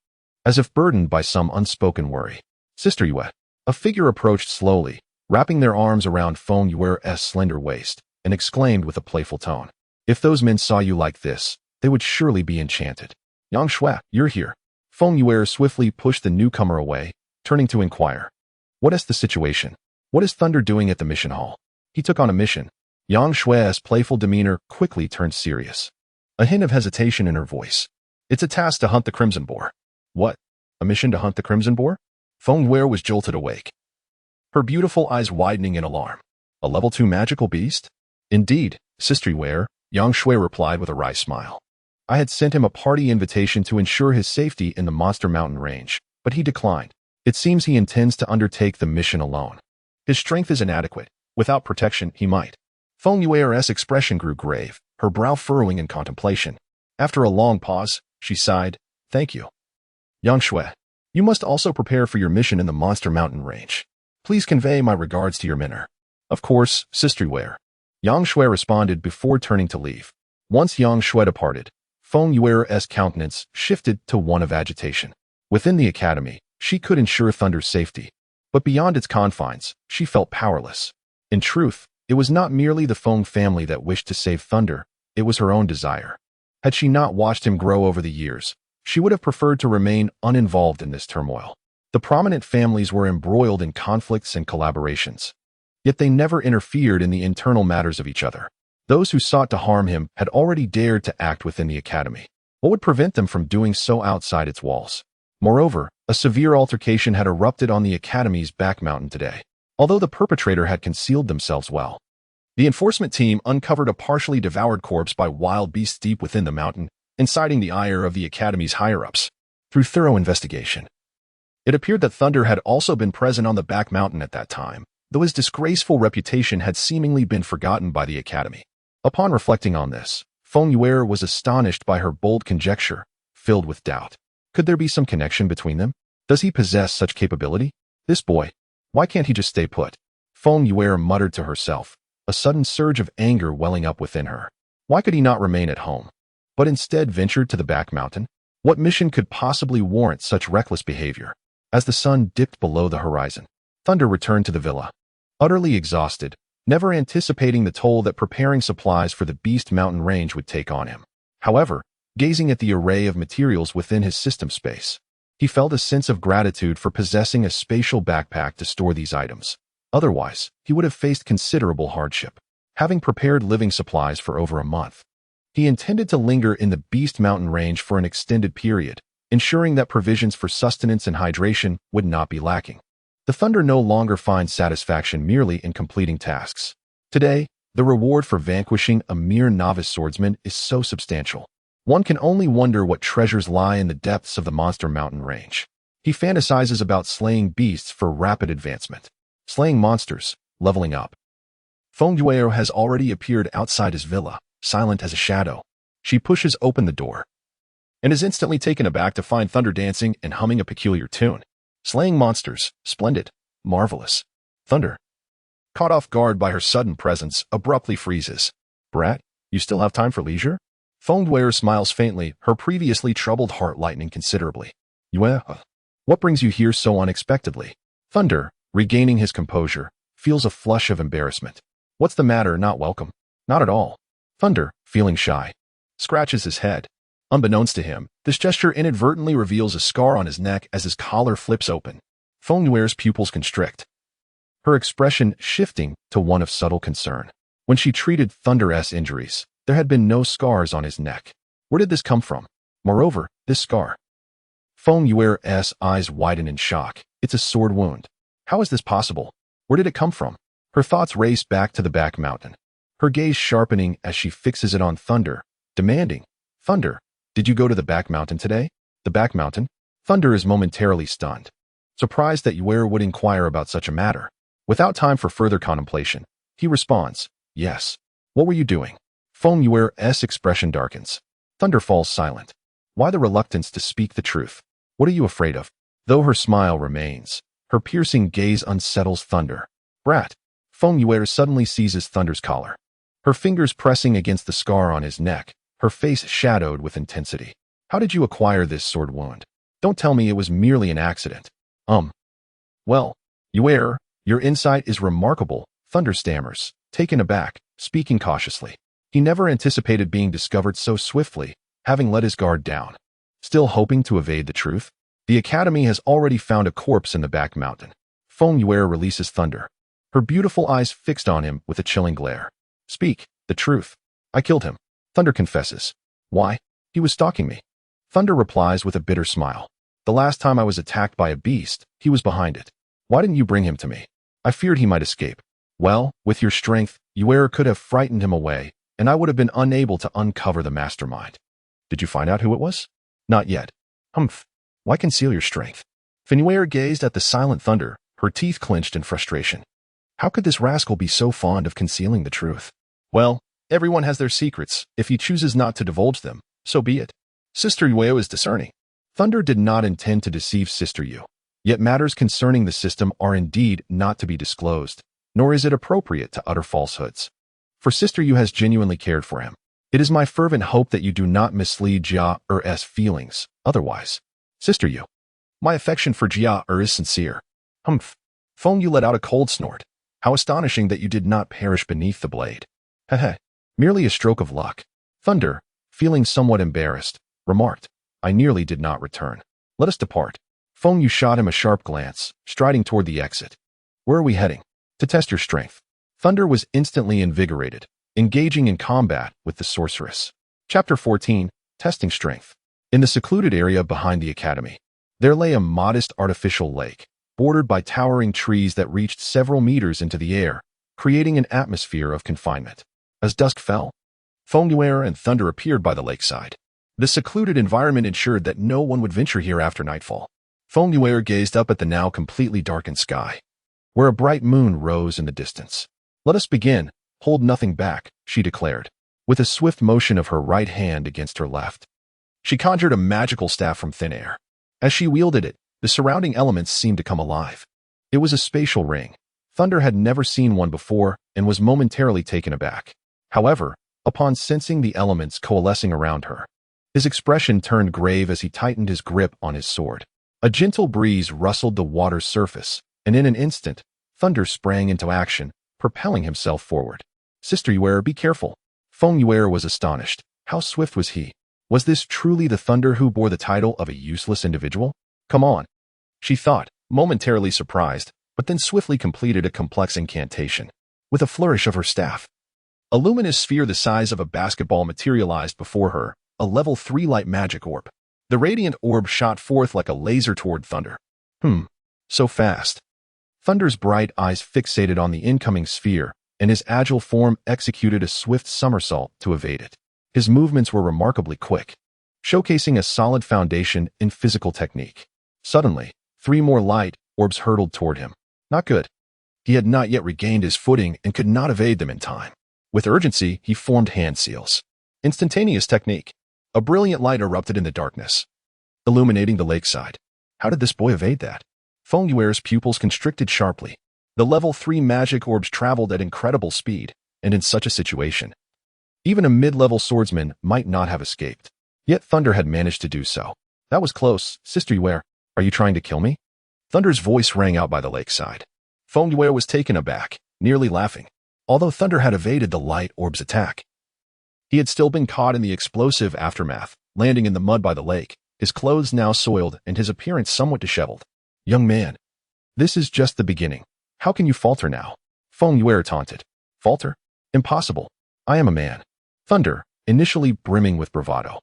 as if burdened by some unspoken worry. Sister Yue. A figure approached slowly, wrapping their arms around Fong Yuer's slender waist, and exclaimed with a playful tone, "If those men saw you like this, they would surely be enchanted." "Yang Shui, you're here." Fong Yuer swiftly pushed the newcomer away, turning to inquire, "What is the situation? What is Thunder doing at the mission hall?" "He took on a mission." Yang Shui's playful demeanor quickly turned serious, a hint of hesitation in her voice. "It's a task to hunt the Crimson Boar." "What? A mission to hunt the Crimson Boar?" Fong Yuer was jolted awake, her beautiful eyes widening in alarm. "A level 2 magical beast?" "Indeed, Sister Yuer," Yang Shui replied with a wry smile. "I had sent him a party invitation to ensure his safety in the Monster Mountain range, but he declined. It seems he intends to undertake the mission alone. His strength is inadequate. Without protection, he might." Fong Yuer's expression grew grave, her brow furrowing in contemplation. After a long pause, she sighed, "Thank you. Yang Shui, you must also prepare for your mission in the Monster Mountain range. Please convey my regards to your mentor." "Of course, Sister Yuer," Yang Shui responded before turning to leave. Once Yang Shui departed, Fong Yuer's countenance shifted to one of agitation. Within the academy, she could ensure Thunder's safety, but beyond its confines, she felt powerless. In truth, it was not merely the Fong family that wished to save Thunder, it was her own desire. Had she not watched him grow over the years, she would have preferred to remain uninvolved in this turmoil. The prominent families were embroiled in conflicts and collaborations, yet they never interfered in the internal matters of each other. Those who sought to harm him had already dared to act within the academy. What would prevent them from doing so outside its walls? Moreover, a severe altercation had erupted on the academy's back mountain today, although the perpetrator had concealed themselves well. The enforcement team uncovered a partially devoured corpse by wild beasts deep within the mountain, inciting the ire of the academy's higher-ups. Through thorough investigation, it appeared that Thunder had also been present on the back mountain at that time, though his disgraceful reputation had seemingly been forgotten by the academy. Upon reflecting on this, Fong Yuer was astonished by her bold conjecture, filled with doubt. Could there be some connection between them? Does he possess such capability? This boy, why can't he just stay put? Fong Yuer muttered to herself, a sudden surge of anger welling up within her. Why could he not remain at home, but instead ventured to the back mountain? What mission could possibly warrant such reckless behavior? As the sun dipped below the horizon, Thunder returned to the villa, utterly exhausted, never anticipating the toll that preparing supplies for the Beast Mountain range would take on him. However, gazing at the array of materials within his system space, He felt a sense of gratitude for possessing a spatial backpack to store these items. Otherwise, he would have faced considerable hardship, having prepared living supplies for over a month. He intended to linger in the Beast Mountain range for an extended period, ensuring that provisions for sustenance and hydration would not be lacking. The Thunder no longer finds satisfaction merely in completing tasks. Today, the reward for vanquishing a mere novice swordsman is so substantial. One can only wonder what treasures lie in the depths of the Monster Mountain range. He fantasizes about slaying beasts for rapid advancement. Slaying monsters, leveling up. Fong Yuero has already appeared outside his villa, silent as a shadow. She pushes open the door and is instantly taken aback to find Thunder dancing and humming a peculiar tune. Slaying monsters, splendid, marvelous. Thunder, caught off guard by her sudden presence, abruptly freezes. Brat, you still have time for leisure? Fong Yuero smiles faintly, her previously troubled heart lightening considerably. Yue, what brings you here so unexpectedly? Thunder, regaining his composure, feels a flush of embarrassment. What's the matter? Not welcome? Not at all. Thunder, feeling shy, scratches his head. Unbeknownst to him, this gesture inadvertently reveals a scar on his neck as his collar flips open. Fong Yuero's pupils constrict, her expression shifting to one of subtle concern. When she treated Thunder's injuries, there had been no scars on his neck. Where did this come from? Moreover, this scar. Fong Yuero's eyes widen in shock. It's a sword wound. How is this possible? Where did it come from? Her thoughts race back to the back mountain, her gaze sharpening as she fixes it on Thunder, demanding, Thunder, did you go to the back mountain today? The back mountain? Thunder is momentarily stunned, surprised that Yuero would inquire about such a matter. Without time for further contemplation, he responds, yes. What were you doing? Fong Yuero's expression darkens. Thunder falls silent. Why the reluctance to speak the truth? What are you afraid of? Though her smile remains, her piercing gaze unsettles Thunder. Brat. Fong Yuero suddenly seizes Thunder's collar, her fingers pressing against the scar on his neck, her face shadowed with intensity. How did you acquire this sword wound? Don't tell me it was merely an accident. Well, Yuero, your insight is remarkable, Thunder stammers, taken aback, speaking cautiously. He never anticipated being discovered so swiftly, having let his guard down. Still hoping to evade the truth? The Academy has already found a corpse in the back mountain. Fong Yuero releases Thunder, her beautiful eyes fixed on him with a chilling glare. Speak, the truth. I killed him. Thunder confesses. Why? He was stalking me. Thunder replies with a bitter smile. The last time I was attacked by a beast, he was behind it. Why didn't you bring him to me? I feared he might escape. Well, with your strength, Yuero could have frightened him away, and I would have been unable to uncover the mastermind. Did you find out who it was? Not yet. Humph. Why conceal your strength? Yuero gazed at the silent Thunder, her teeth clenched in frustration. How could this rascal be so fond of concealing the truth? Well, everyone has their secrets. If he chooses not to divulge them, so be it. Sister Yueo is discerning. Thunder did not intend to deceive Sister Yu. Yet matters concerning the system are indeed not to be disclosed, nor is it appropriate to utter falsehoods. For Sister Yu has genuinely cared for him. It is my fervent hope that you do not mislead Jia-Er's feelings, otherwise. Sister Yu, my affection for Jia-Er is sincere. Humph. Fong Yu let out a cold snort. How astonishing that you did not perish beneath the blade. Heh, merely a stroke of luck. Thunder, feeling somewhat embarrassed, remarked, I nearly did not return. Let us depart. Fong Yu shot him a sharp glance, striding toward the exit. Where are we heading? To test your strength. Thunder was instantly invigorated, engaging in combat with the sorceress. Chapter 14, Testing Strength. In the secluded area behind the academy, there lay a modest artificial lake, bordered by towering trees that reached several meters into the air, creating an atmosphere of confinement. As dusk fell, Fong Yuero and Thunder appeared by the lakeside. The secluded environment ensured that no one would venture here after nightfall. Fong Yuero gazed up at the now completely darkened sky, where a bright moon rose in the distance. Let us begin. Hold nothing back, she declared, with a swift motion of her right hand against her left. She conjured a magical staff from thin air. As she wielded it, the surrounding elements seemed to come alive. It was a spatial ring. Thunder had never seen one before and was momentarily taken aback. However, upon sensing the elements coalescing around her, his expression turned grave as he tightened his grip on his sword. A gentle breeze rustled the water's surface, and in an instant, Thunder sprang into action, propelling himself forward. Sister Yuero, be careful. Fong Yuero was astonished. How swift was he? Was this truly the Thunder who bore the title of a useless individual? Come on, she thought, momentarily surprised, but then swiftly completed a complex incantation. With a flourish of her staff, a luminous sphere the size of a basketball materialized before her, a level 3 light magic orb. The radiant orb shot forth like a laser toward Thunder. So fast. Thunder's bright eyes fixated on the incoming sphere, and his agile form executed a swift somersault to evade it. His movements were remarkably quick, showcasing a solid foundation in physical technique. Suddenly, 3 more light orbs hurtled toward him. Not good. He had not yet regained his footing and could not evade them in time. With urgency, he formed hand seals. Instantaneous technique. A brilliant light erupted in the darkness, illuminating the lakeside. How did this boy evade that? Fong Yuer's pupils constricted sharply. The level 3 magic orbs traveled at incredible speed, and in such a situation, even a mid-level swordsman might not have escaped. Yet Thunder had managed to do so. That was close. Sister Yuer, are you trying to kill me? Thunder's voice rang out by the lakeside. Fong Yuer was taken aback, nearly laughing. Although Thunder had evaded the light orb's attack, he had still been caught in the explosive aftermath, landing in the mud by the lake, his clothes now soiled and his appearance somewhat disheveled. Young man, this is just the beginning. How can you falter now? Fong Yuer taunted. Falter? Impossible. I am a man. Thunder, initially brimming with bravado,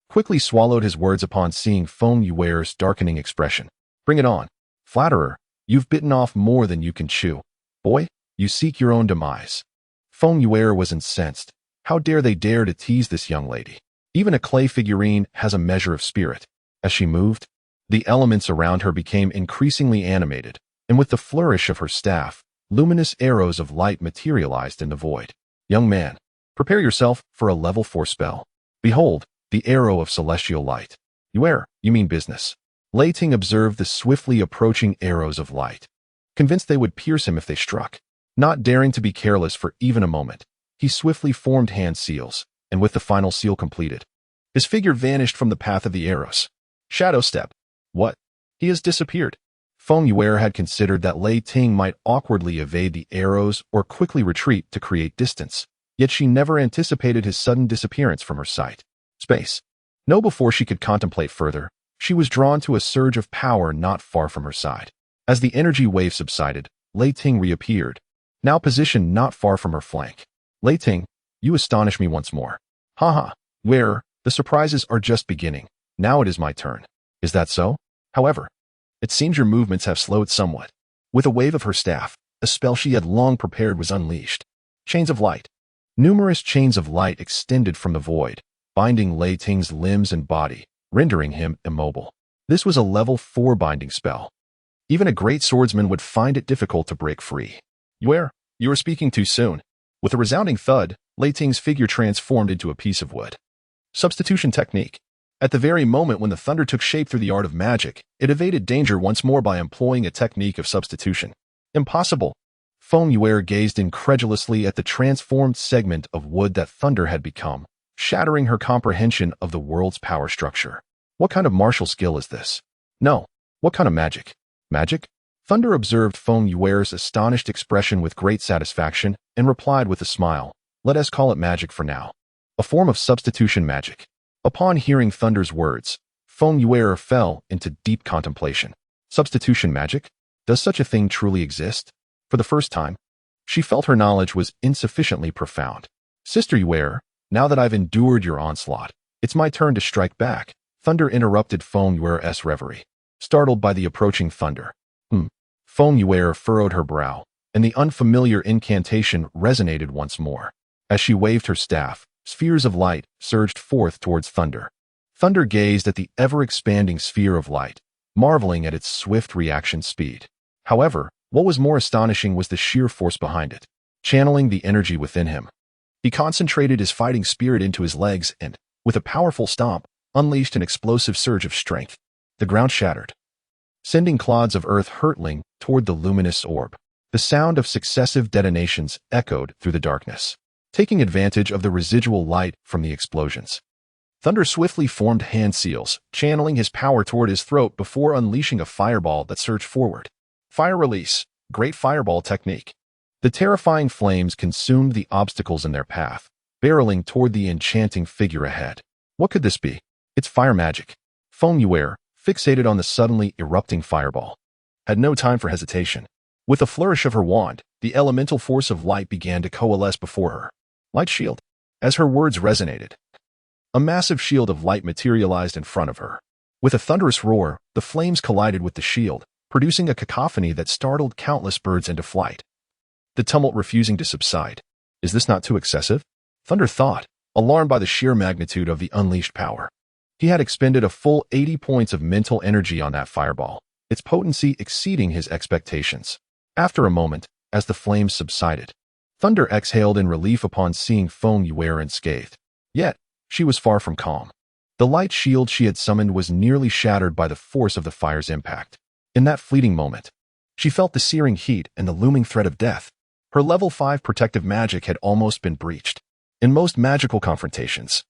quickly swallowed his words upon seeing Fong Yuer's darkening expression. Bring it on. Flatterer, you've bitten off more than you can chew. Boy, you seek your own demise. Fong Yuer was incensed. How dare they dare to tease this young lady? Even a clay figurine has a measure of spirit. As she moved, the elements around her became increasingly animated, and with the flourish of her staff, luminous arrows of light materialized in the void. Young man, prepare yourself for a level 4 spell. Behold, the arrow of celestial light. Yuer, you mean business. Lei Ting observed the swiftly approaching arrows of light, convinced they would pierce him if they struck. Not daring to be careless for even a moment, he swiftly formed hand seals, and with the final seal completed, his figure vanished from the path of the arrows. Shadow step. What? He has disappeared. Fong Yuer had considered that Lei Ting might awkwardly evade the arrows or quickly retreat to create distance, yet she never anticipated his sudden disappearance from her sight. Space. No, before she could contemplate further, she was drawn to a surge of power not far from her side. As the energy wave subsided, Lei Ting reappeared, now positioned not far from her flank. Lei Ting, you astonish me once more. Haha, where, the surprises are just beginning. Now it is my turn. Is that so? However, it seems your movements have slowed somewhat. With a wave of her staff, a spell she had long prepared was unleashed. Chains of light. Numerous chains of light extended from the void, binding Lei Ting's limbs and body, rendering him immobile. This was a level 4 binding spell. Even a great swordsman would find it difficult to break free. Yuer, you are speaking too soon. With a resounding thud, Lei Ting's figure transformed into a piece of wood. Substitution technique. At the very moment when the thunder took shape through the art of magic, it evaded danger once more by employing a technique of substitution. Impossible. Fong Yuer gazed incredulously at the transformed segment of wood that thunder had become, shattering her comprehension of the world's power structure. What kind of martial skill is this? No. What kind of magic? Magic? Thunder observed Fong Yuer's astonished expression with great satisfaction and replied with a smile. Let us call it magic for now. A form of substitution magic. Upon hearing Thunder's words, Fong Yuer fell into deep contemplation. Substitution magic? Does such a thing truly exist? For the first time, she felt her knowledge was insufficiently profound. Sister Yuer, now that I've endured your onslaught, it's my turn to strike back. Thunder interrupted Fong Yuer's reverie, startled by the approaching thunder. Fong Yuer furrowed her brow, and the unfamiliar incantation resonated once more. As she waved her staff, spheres of light surged forth towards Thunder. Thunder gazed at the ever-expanding sphere of light, marveling at its swift reaction speed. However, what was more astonishing was the sheer force behind it. Channeling the energy within him, he concentrated his fighting spirit into his legs and, with a powerful stomp, unleashed an explosive surge of strength. The ground shattered, sending clods of earth hurtling toward the luminous orb. The sound of successive detonations echoed through the darkness, taking advantage of the residual light from the explosions. Thunder swiftly formed hand seals, channeling his power toward his throat before unleashing a fireball that surged forward. Fire release, Great Fireball technique. The terrifying flames consumed the obstacles in their path, barreling toward the enchanting figure ahead. What could this be? It's fire magic. Fong Yuer, fixated on the suddenly erupting fireball. Had no time for hesitation. With a flourish of her wand, the elemental force of light began to coalesce before her. Light shield. As her words resonated, a massive shield of light materialized in front of her. With a thunderous roar, the flames collided with the shield, producing a cacophony that startled countless birds into flight. The tumult refusing to subside. Is this not too excessive? Thunder thought, alarmed by the sheer magnitude of the unleashed power. He had expended a full 80 points of mental energy on that fireball, its potency exceeding his expectations. After a moment, as the flames subsided, Thunder exhaled in relief upon seeing Fong unscathed. Yet, she was far from calm. The light shield she had summoned was nearly shattered by the force of the fire's impact. In that fleeting moment, she felt the searing heat and the looming threat of death. Her level 5 protective magic had almost been breached. In most magical confrontations,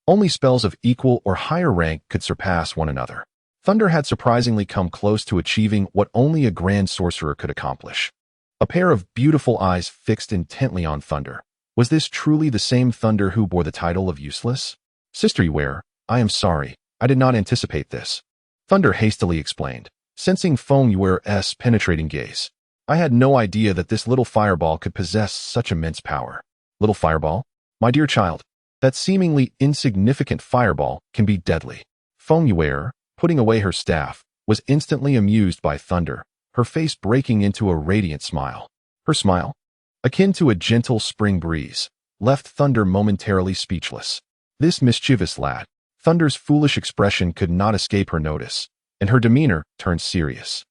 only spells of equal or higher rank could surpass one another. Thunder had surprisingly come close to achieving what only a grand sorcerer could accomplish. A pair of beautiful eyes fixed intently on Thunder. Was this truly the same Thunder who bore the title of Useless? Sister Yue, I am sorry. I did not anticipate this. Thunder hastily explained, sensing Fong Yue's penetrating gaze. I had no idea that this little fireball could possess such immense power. Little fireball? My dear child, that seemingly insignificant fireball can be deadly. Fong Yue, putting away her staff, was instantly amused by Thunder, her face breaking into a radiant smile. Her smile, akin to a gentle spring breeze, left Thunder momentarily speechless. This mischievous lad, Thunder's foolish expression could not escape her notice, and her demeanor turned serious.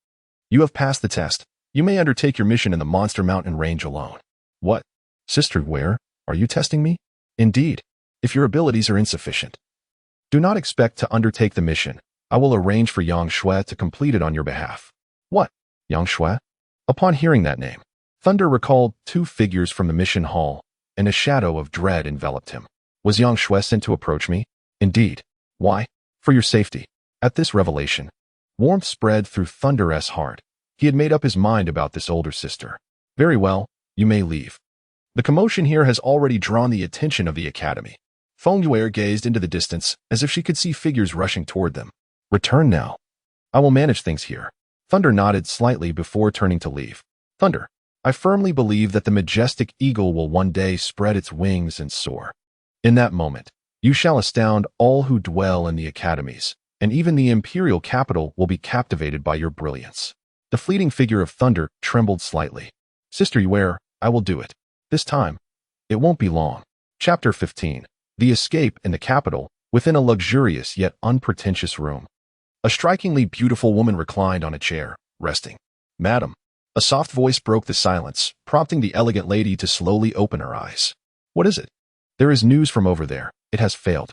You have passed the test. You may undertake your mission in the Monster Mountain range alone. What? Sister Yue, are you testing me? Indeed, if your abilities are insufficient. Do not expect to undertake the mission. I will arrange for Yang Shui to complete it on your behalf. What? Yang Shui? Upon hearing that name, Thunder recalled two figures from the mission hall, and a shadow of dread enveloped him. Was Yang Shui sent to approach me? Indeed. Why? For your safety. At this revelation, warmth spread through Thunder's heart. He had made up his mind about this older sister. Very well, you may leave. The commotion here has already drawn the attention of the academy. Fong Yue gazed into the distance as if she could see figures rushing toward them. Return now. I will manage things here. Thunder nodded slightly before turning to leave. Thunder, I firmly believe that the majestic eagle will one day spread its wings and soar. In that moment, you shall astound all who dwell in the academies, and even the imperial capital will be captivated by your brilliance. The fleeting figure of Thunder trembled slightly. Sister Yue, I will do it. This time, it won't be long. Chapter 15. The Escape in the Capital, within a luxurious yet unpretentious room. A strikingly beautiful woman reclined on a chair, resting. Madam. A soft voice broke the silence, prompting the elegant lady to slowly open her eyes. What is it? There is news from over there. It has failed.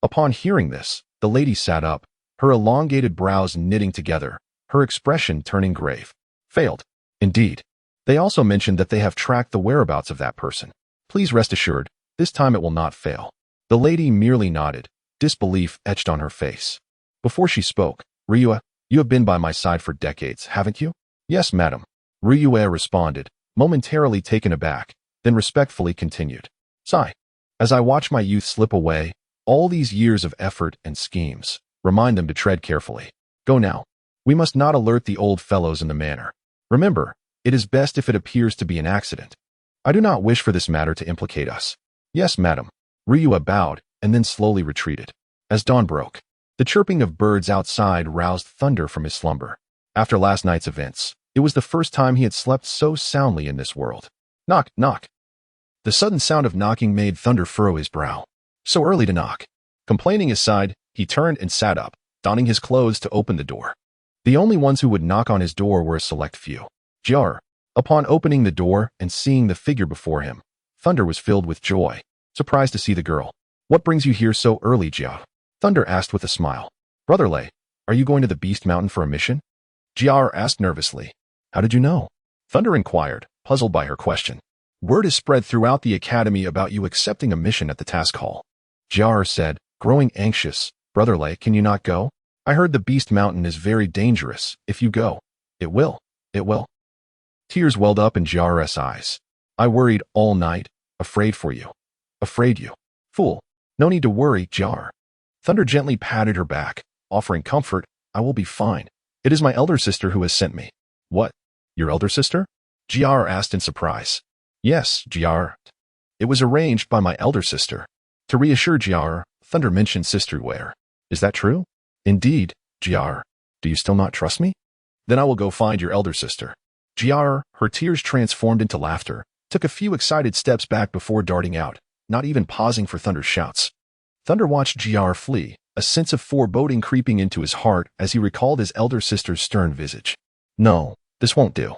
Upon hearing this, the lady sat up, her elongated brows knitting together, her expression turning grave. Failed. Indeed. They also mentioned that they have tracked the whereabouts of that person. Please rest assured, this time it will not fail. The lady merely nodded, disbelief etched on her face. Before she spoke, Ryue, you have been by my side for decades, haven't you? Yes, madam. Ryue responded, momentarily taken aback, then respectfully continued. Sigh. As I watch my youth slip away, all these years of effort and schemes, remind them to tread carefully. Go now. We must not alert the old fellows in the manor. Remember, it is best if it appears to be an accident. I do not wish for this matter to implicate us. Yes, madam. Ryue bowed and then slowly retreated. As dawn broke, the chirping of birds outside roused Thunder from his slumber. After last night's events, it was the first time he had slept so soundly in this world. Knock, knock. The sudden sound of knocking made Thunder furrow his brow. So early to knock. Complaining aside, he turned and sat up, donning his clothes to open the door. The only ones who would knock on his door were a select few. Jar. Upon opening the door and seeing the figure before him, Thunder was filled with joy, surprised to see the girl. What brings you here so early, Jia? Thunder asked with a smile. Brother Lei, are you going to the Beast Mountain for a mission? Jia asked nervously. How did you know? Thunder inquired, puzzled by her question. Word is spread throughout the academy about you accepting a mission at the task hall. Jia said, growing anxious. Brother Lei, can you not go? I heard the Beast Mountain is very dangerous. If you go, it will. Tears welled up in Jia's eyes. I worried all night, afraid for you. Afraid you. Fool. No need to worry, Jia. Thunder gently patted her back, offering comfort. I will be fine. It is my elder sister who has sent me. What? Your elder sister? GR asked in surprise. Yes, GR. It was arranged by my elder sister. To reassure GR, Thunder mentioned sisterware. Is that true? Indeed, GR. Do you still not trust me? Then I will go find your elder sister. GR, her tears transformed into laughter, took a few excited steps back before darting out, not even pausing for Thunder's shouts. Thunder watched GR flee, a sense of foreboding creeping into his heart as he recalled his elder sister's stern visage. No, this won't do.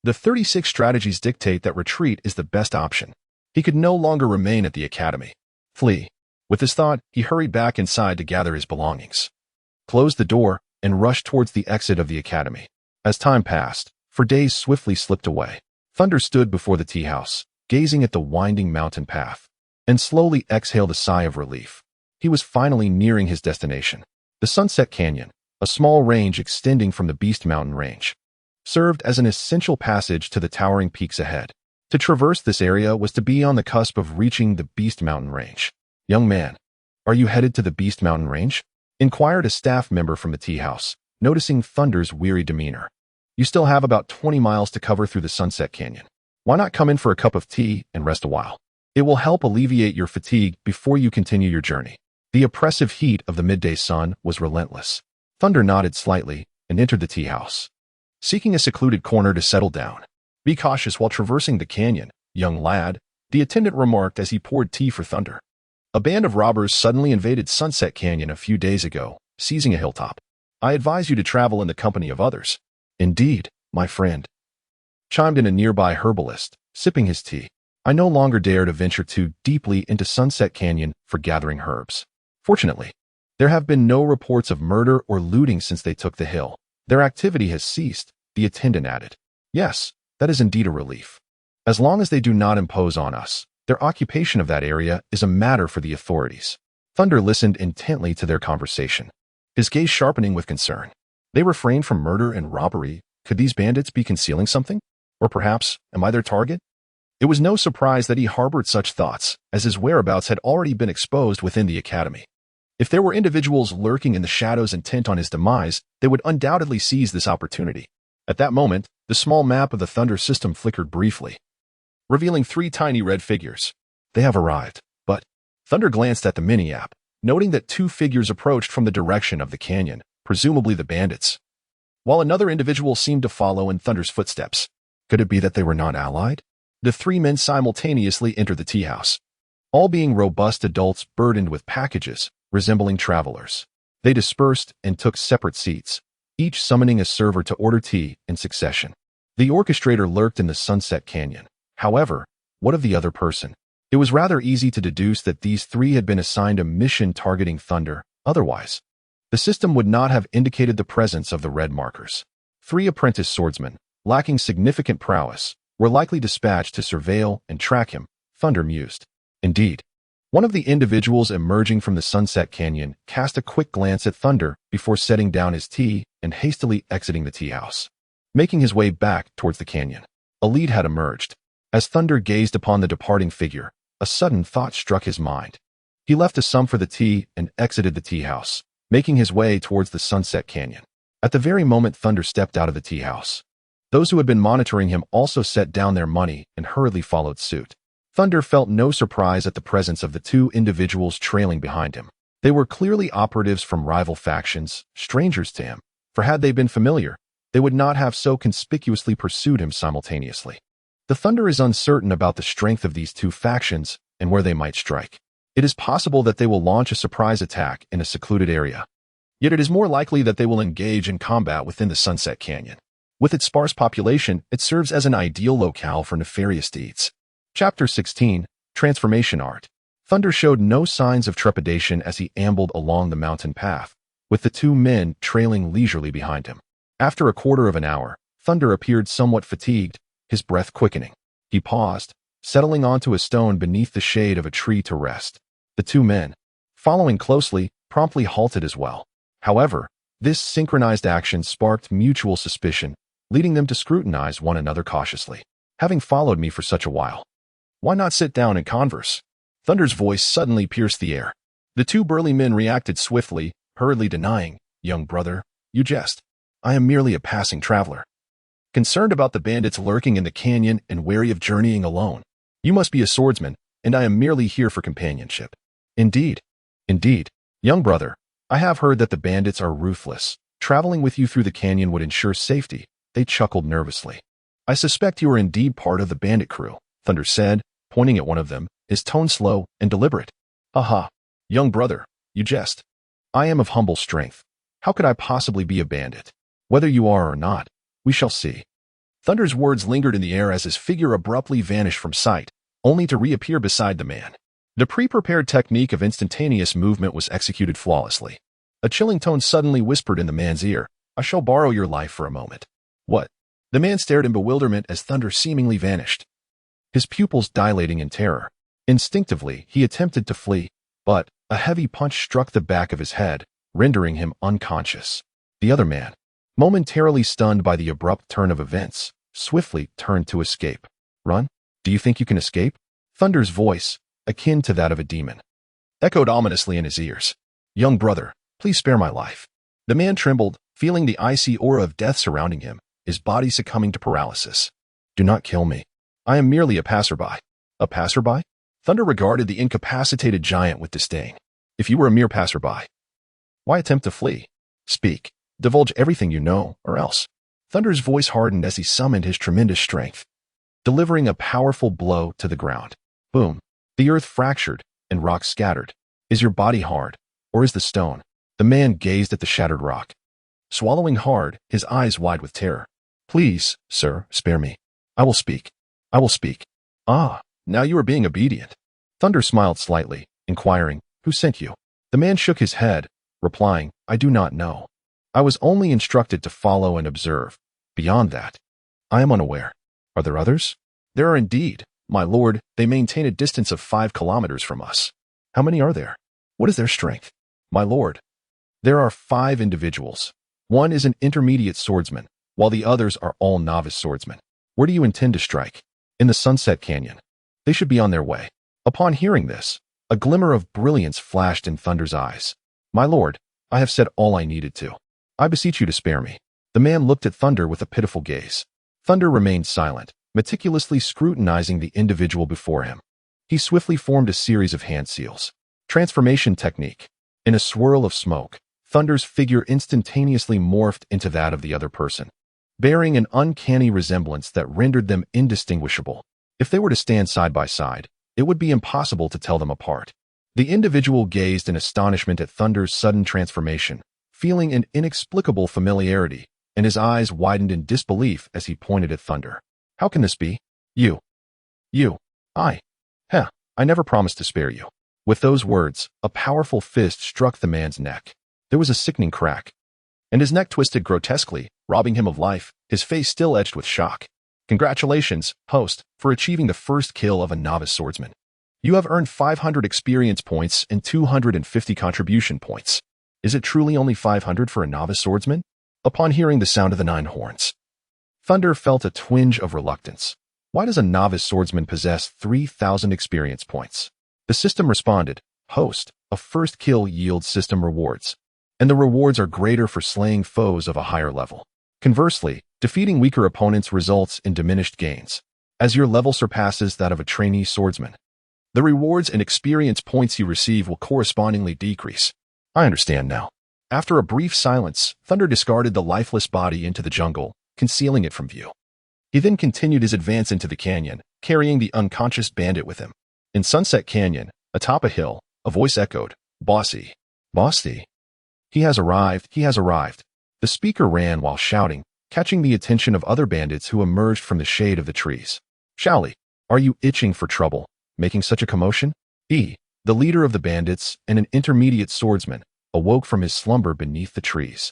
The 36 strategies dictate that retreat is the best option. He could no longer remain at the academy. Flee. With this thought, he hurried back inside to gather his belongings, closed the door, and rushed towards the exit of the academy. As time passed, for days swiftly slipped away. Thunder stood before the tea house, gazing at the winding mountain path, and slowly exhaled a sigh of relief. He was finally nearing his destination. The Sunset Canyon, a small range extending from the Beast Mountain range, served as an essential passage to the towering peaks ahead. To traverse this area was to be on the cusp of reaching the Beast Mountain range. Young man, are you headed to the Beast Mountain range? Inquired a staff member from the tea house, noticing Thunder's weary demeanor. You still have about 20 miles to cover through the Sunset Canyon. Why not come in for a cup of tea and rest a while? It will help alleviate your fatigue before you continue your journey. The oppressive heat of the midday sun was relentless. Thunder nodded slightly and entered the tea house, seeking a secluded corner to settle down. Be cautious while traversing the canyon, young lad, the attendant remarked as he poured tea for Thunder. A band of robbers suddenly invaded Sunset Canyon a few days ago, seizing a hilltop. I advise you to travel in the company of others. Indeed, my friend, chimed in a nearby herbalist, sipping his tea. I no longer dare to venture too deeply into Sunset Canyon for gathering herbs. Fortunately, there have been no reports of murder or looting since they took the hill. Their activity has ceased, the attendant added. Yes, that is indeed a relief. As long as they do not impose on us, their occupation of that area is a matter for the authorities. Thunder listened intently to their conversation, his gaze sharpening with concern. They refrained from murder and robbery. Could these bandits be concealing something? Or perhaps, am I their target? It was no surprise that he harbored such thoughts, as his whereabouts had already been exposed within the academy. If there were individuals lurking in the shadows intent on his demise, they would undoubtedly seize this opportunity. At that moment, the small map of the Thunder system flickered briefly, revealing 3 tiny red figures. They have arrived, but Thunder glanced at the mini-app, noting that 2 figures approached from the direction of the canyon, presumably the bandits, while another individual seemed to follow in Thunder's footsteps. Could it be that they were not allied? The 3 men simultaneously entered the tea house, all being robust adults burdened with packages, resembling travelers. They dispersed and took separate seats, each summoning a server to order tea in succession. The orchestrator lurked in the Sunset Canyon. However, what of the other person? It was rather easy to deduce that these 3 had been assigned a mission targeting Thunder. Otherwise, the system would not have indicated the presence of the red markers. 3 apprentice swordsmen, lacking significant prowess, were likely dispatched to surveil and track him, Thunder mused. Indeed, one of the individuals emerging from the Sunset Canyon cast a quick glance at Thunder before setting down his tea and hastily exiting the tea house, making his way back towards the canyon. A lead had emerged. As Thunder gazed upon the departing figure, a sudden thought struck his mind. He left a sum for the tea and exited the tea house, making his way towards the Sunset Canyon. At the very moment Thunder stepped out of the tea house, those who had been monitoring him also set down their money and hurriedly followed suit. Thunder felt no surprise at the presence of the 2 individuals trailing behind him. They were clearly operatives from rival factions, strangers to him, for had they been familiar, they would not have so conspicuously pursued him simultaneously. The Thunder is uncertain about the strength of these 2 factions and where they might strike. It is possible that they will launch a surprise attack in a secluded area. Yet it is more likely that they will engage in combat within the Sunset Canyon. With its sparse population, it serves as an ideal locale for nefarious deeds. Chapter 16, Transformation Art. Thunder showed no signs of trepidation as he ambled along the mountain path, with the 2 men trailing leisurely behind him. After a quarter of an hour, Thunder appeared somewhat fatigued, his breath quickening. He paused, settling onto a stone beneath the shade of a tree to rest. The 2 men, following closely, promptly halted as well. However, this synchronized action sparked mutual suspicion, leading them to scrutinize one another cautiously. Having followed me for such a while, why not sit down and converse? Thunder's voice suddenly pierced the air. The 2 burly men reacted swiftly, hurriedly denying, Young brother, you jest. I am merely a passing traveler, concerned about the bandits lurking in the canyon and wary of journeying alone. You must be a swordsman, and I am merely here for companionship. Indeed. Indeed. Young brother, I have heard that the bandits are ruthless. Traveling with you through the canyon would ensure safety. They chuckled nervously. I suspect you are indeed part of the bandit crew, Thunder said, pointing at one of them, his tone slow and deliberate. Aha. Young brother, you jest. I am of humble strength. How could I possibly be a bandit? Whether you are or not, we shall see. Thunder's words lingered in the air as his figure abruptly vanished from sight, only to reappear beside the man. The pre-prepared technique of instantaneous movement was executed flawlessly. A chilling tone suddenly whispered in the man's ear, I shall borrow your life for a moment. What? The man stared in bewilderment as Thunder seemingly vanished, his pupils dilating in terror. Instinctively, he attempted to flee, but a heavy punch struck the back of his head, rendering him unconscious. The other man, momentarily stunned by the abrupt turn of events, swiftly turned to escape. Run? Do you think you can escape? Thunder's voice, akin to that of a demon, echoed ominously in his ears. Young brother, please spare my life. The man trembled, feeling the icy aura of death surrounding him, his body succumbing to paralysis. Do not kill me. I am merely a passerby. A passerby? Thunder regarded the incapacitated giant with disdain. If you were a mere passerby, why attempt to flee? Speak. Divulge everything you know, or else. Thunder's voice hardened as he summoned his tremendous strength, delivering a powerful blow to the ground. Boom. The earth fractured, and rocks scattered. Is your body hard, or is the stone? The man gazed at the shattered rock, swallowing hard, his eyes wide with terror. Please, sir, spare me. I will speak. I will speak. Ah, now you are being obedient. Thunder smiled slightly, inquiring, who sent you? The man shook his head, replying, I do not know. I was only instructed to follow and observe. Beyond that, I am unaware. Are there others? There are indeed, my lord. They maintain a distance of 5 kilometers from us. How many are there? What is their strength? My lord, there are 5 individuals. One is an intermediate swordsman, while the others are all novice swordsmen. Where do you intend to strike? In the Sunset Canyon. They should be on their way. Upon hearing this, a glimmer of brilliance flashed in Thunder's eyes. My lord, I have said all I needed to. I beseech you to spare me. The man looked at Thunder with a pitiful gaze. Thunder remained silent, meticulously scrutinizing the individual before him. He swiftly formed a series of hand seals. Transformation technique. In a swirl of smoke, Thunder's figure instantaneously morphed into that of the other person, bearing an uncanny resemblance that rendered them indistinguishable. If they were to stand side by side, it would be impossible to tell them apart. The individual gazed in astonishment at Thunder's sudden transformation, feeling an inexplicable familiarity, and his eyes widened in disbelief as he pointed at Thunder. How can this be? You. I never promised to spare you. With those words, a powerful fist struck the man's neck. There was a sickening crack, and his neck twisted grotesquely, robbing him of life, his face still etched with shock. Congratulations, host, for achieving the first kill of a novice swordsman. You have earned 500 experience points and 250 contribution points. Is it truly only 500 for a novice swordsman? Upon hearing the sound of the 9 horns, Thunder felt a twinge of reluctance. Why does a novice swordsman possess 3,000 experience points? The system responded, host, a first kill yields system rewards, and the rewards are greater for slaying foes of a higher level. Conversely, defeating weaker opponents results in diminished gains, as your level surpasses that of a trainee swordsman. The rewards and experience points you receive will correspondingly decrease. I understand now. After a brief silence, Thunder discarded the lifeless body into the jungle, concealing it from view. He then continued his advance into the canyon, carrying the unconscious bandit with him. In Sunset Canyon, atop a hill, a voice echoed, Bossy. Bossy. He has arrived, he has arrived. The speaker ran while shouting, catching the attention of other bandits who emerged from the shade of the trees. Shaoli, are you itching for trouble, making such a commotion? The leader of the bandits and an intermediate swordsman, awoke from his slumber beneath the trees.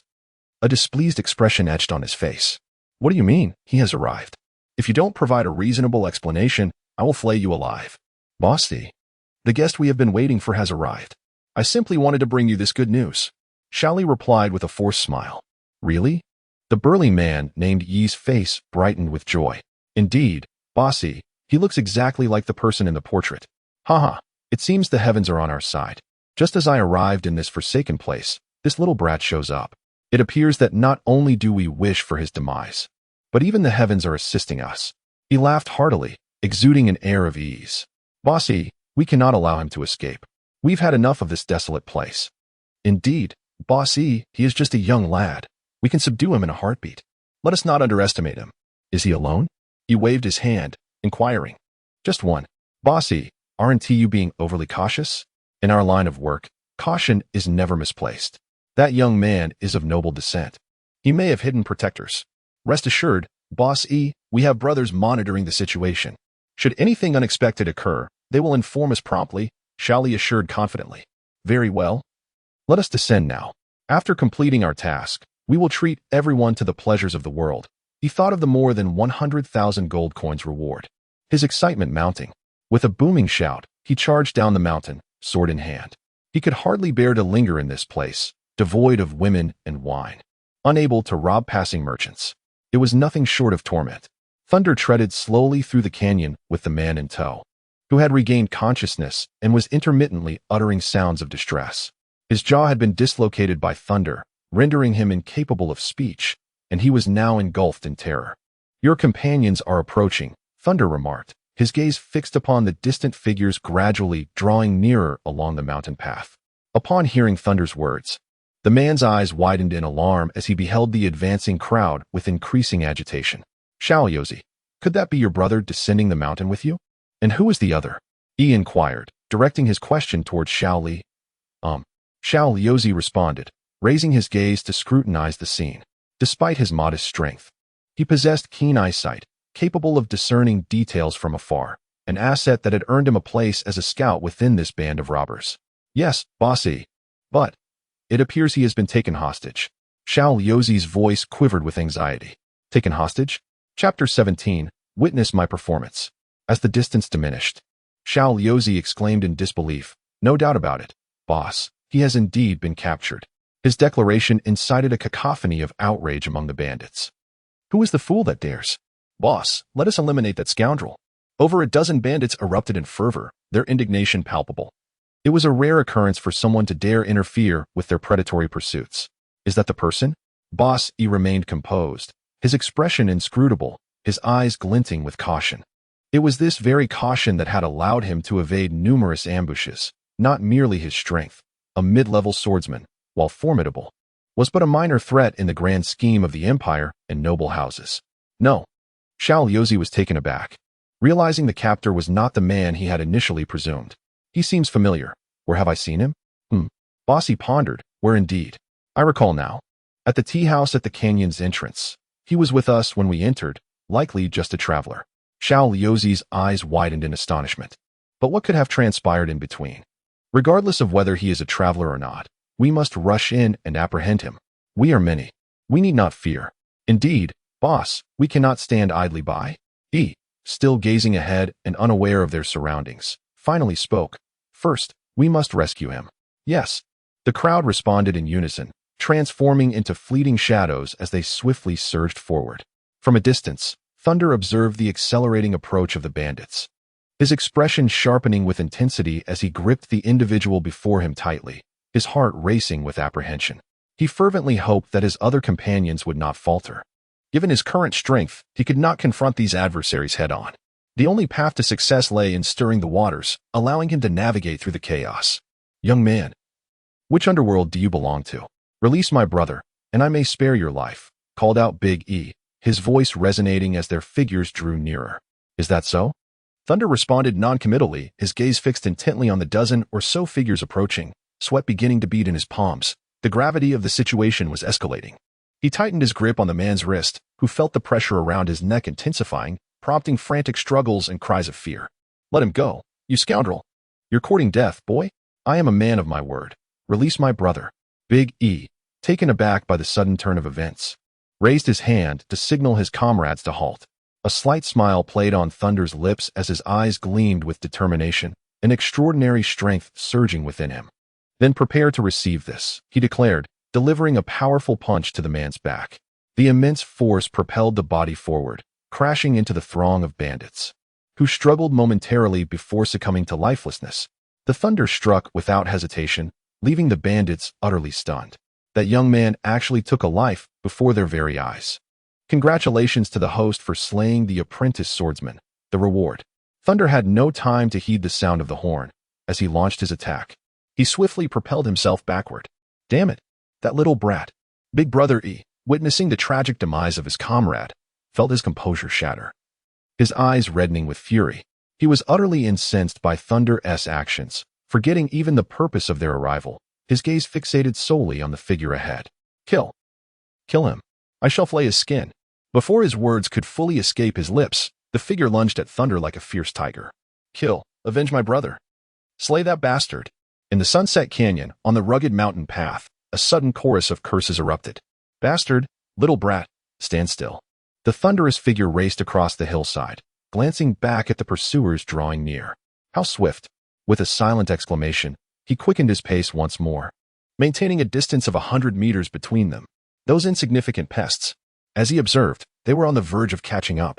A displeased expression etched on his face. What do you mean, he has arrived? If you don't provide a reasonable explanation, I will flay you alive. Bossy, the guest we have been waiting for has arrived. I simply wanted to bring you this good news. Shaoli replied with a forced smile. Really? The burly man named Yi's face brightened with joy. Indeed, Bossy, he looks exactly like the person in the portrait. Haha, it seems the heavens are on our side. Just as I arrived in this forsaken place, this little brat shows up. It appears that not only do we wish for his demise, but even the heavens are assisting us. He laughed heartily, exuding an air of ease. Bossy, we cannot allow him to escape. We've had enough of this desolate place. Indeed, Bossy, he is just a young lad. We can subdue him in a heartbeat. Let us not underestimate him. Is he alone? He waved his hand, inquiring. Just one. Bossy, aren't you being overly cautious? In our line of work, caution is never misplaced. That young man is of noble descent. He may have hidden protectors. Rest assured, Boss E, we have brothers monitoring the situation. Should anything unexpected occur, they will inform us promptly, Shally assured confidently. Very well. Let us descend now. After completing our task, we will treat everyone to the pleasures of the world. He thought of the more than 100,000 gold coins reward. His excitement mounting. With a booming shout, he charged down the mountain, sword in hand. He could hardly bear to linger in this place, devoid of women and wine. Unable to rob passing merchants. It was nothing short of torment. Thunder treaded slowly through the canyon with the man in tow, who had regained consciousness and was intermittently uttering sounds of distress. His jaw had been dislocated by Thunder, rendering him incapable of speech, and he was now engulfed in terror. Your companions are approaching, Thunder remarked, his gaze fixed upon the distant figures gradually drawing nearer along the mountain path. Upon hearing Thunder's words, the man's eyes widened in alarm as he beheld the advancing crowd with increasing agitation. Xiaoyozi, could that be your brother descending the mountain with you? And who is the other? He inquired, directing his question towards Xiao Li. Xiaoyozi responded, raising his gaze to scrutinize the scene. Despite his modest strength, he possessed keen eyesight, capable of discerning details from afar, an asset that had earned him a place as a scout within this band of robbers. Yes, Bossy. But it appears he has been taken hostage. Xiaoyozi's voice quivered with anxiety. Taken hostage? Chapter 17, Witness my performance. As the distance diminished, Xiaoyozi exclaimed in disbelief. No doubt about it, boss. He has indeed been captured. His declaration incited a cacophony of outrage among the bandits. Who is the fool that dares? Boss, let us eliminate that scoundrel. Over a dozen bandits erupted in fervor, their indignation palpable. It was a rare occurrence for someone to dare interfere with their predatory pursuits. Is that the person? Boss E remained composed, his expression inscrutable, his eyes glinting with caution. It was this very caution that had allowed him to evade numerous ambushes, not merely his strength. A mid-level swordsman, while formidable, was but a minor threat in the grand scheme of the empire and noble houses. No. Xiaoyozi was taken aback, realizing the captor was not the man he had initially presumed. He seems familiar. Where have I seen him? Bossy pondered. Where indeed? I recall now. At the tea house at the canyon's entrance. He was with us when we entered, likely just a traveler. Xiaoyozi's eyes widened in astonishment. But what could have transpired in between? Regardless of whether he is a traveler or not, we must rush in and apprehend him. We are many. We need not fear. Indeed, boss, we cannot stand idly by. He, still gazing ahead and unaware of their surroundings, finally spoke. First, we must rescue him. Yes. The crowd responded in unison, transforming into fleeting shadows as they swiftly surged forward. From a distance, Thunder observed the accelerating approach of the bandits, his expression sharpening with intensity as he gripped the individual before him tightly, his heart racing with apprehension. He fervently hoped that his other companions would not falter. Given his current strength, he could not confront these adversaries head-on. The only path to success lay in stirring the waters, allowing him to navigate through the chaos. Young man, which underworld do you belong to? Release my brother, and I may spare your life, called out Big E, his voice resonating as their figures drew nearer. Is that so? Thunder responded non-committally, his gaze fixed intently on the dozen or so figures approaching, sweat beginning to bead in his palms. The gravity of the situation was escalating. He tightened his grip on the man's wrist, who felt the pressure around his neck intensifying, prompting frantic struggles and cries of fear. Let him go, you scoundrel. You're courting death, boy. I am a man of my word. Release my brother. Big E, taken aback by the sudden turn of events, raised his hand to signal his comrades to halt. A slight smile played on Thunder's lips as his eyes gleamed with determination, an extraordinary strength surging within him. Then prepare to receive this, he declared, delivering a powerful punch to the man's back. The immense force propelled the body forward, crashing into the throng of bandits, who struggled momentarily before succumbing to lifelessness. The thunder struck without hesitation, leaving the bandits utterly stunned. That young man actually took a life before their very eyes. Congratulations to the host for slaying the apprentice swordsman. The reward. Thunder had no time to heed the sound of the horn as he launched his attack. He swiftly propelled himself backward. Damn it, that little brat. Big Brother E, witnessing the tragic demise of his comrade, felt his composure shatter. His eyes reddening with fury, he was utterly incensed by Thunder's actions, forgetting even the purpose of their arrival, his gaze fixated solely on the figure ahead. Kill. Kill him. I shall flay his skin. Before his words could fully escape his lips, the figure lunged at Thunder like a fierce tiger. Kill. Avenge my brother. Slay that bastard. In the Sunset Canyon, on the rugged mountain path, a sudden chorus of curses erupted. Bastard, little brat, stand still. The thunderous figure raced across the hillside, glancing back at the pursuers drawing near. How swift! With a silent exclamation, he quickened his pace once more, maintaining a distance of 100 meters between them. Those insignificant pests. As he observed, they were on the verge of catching up.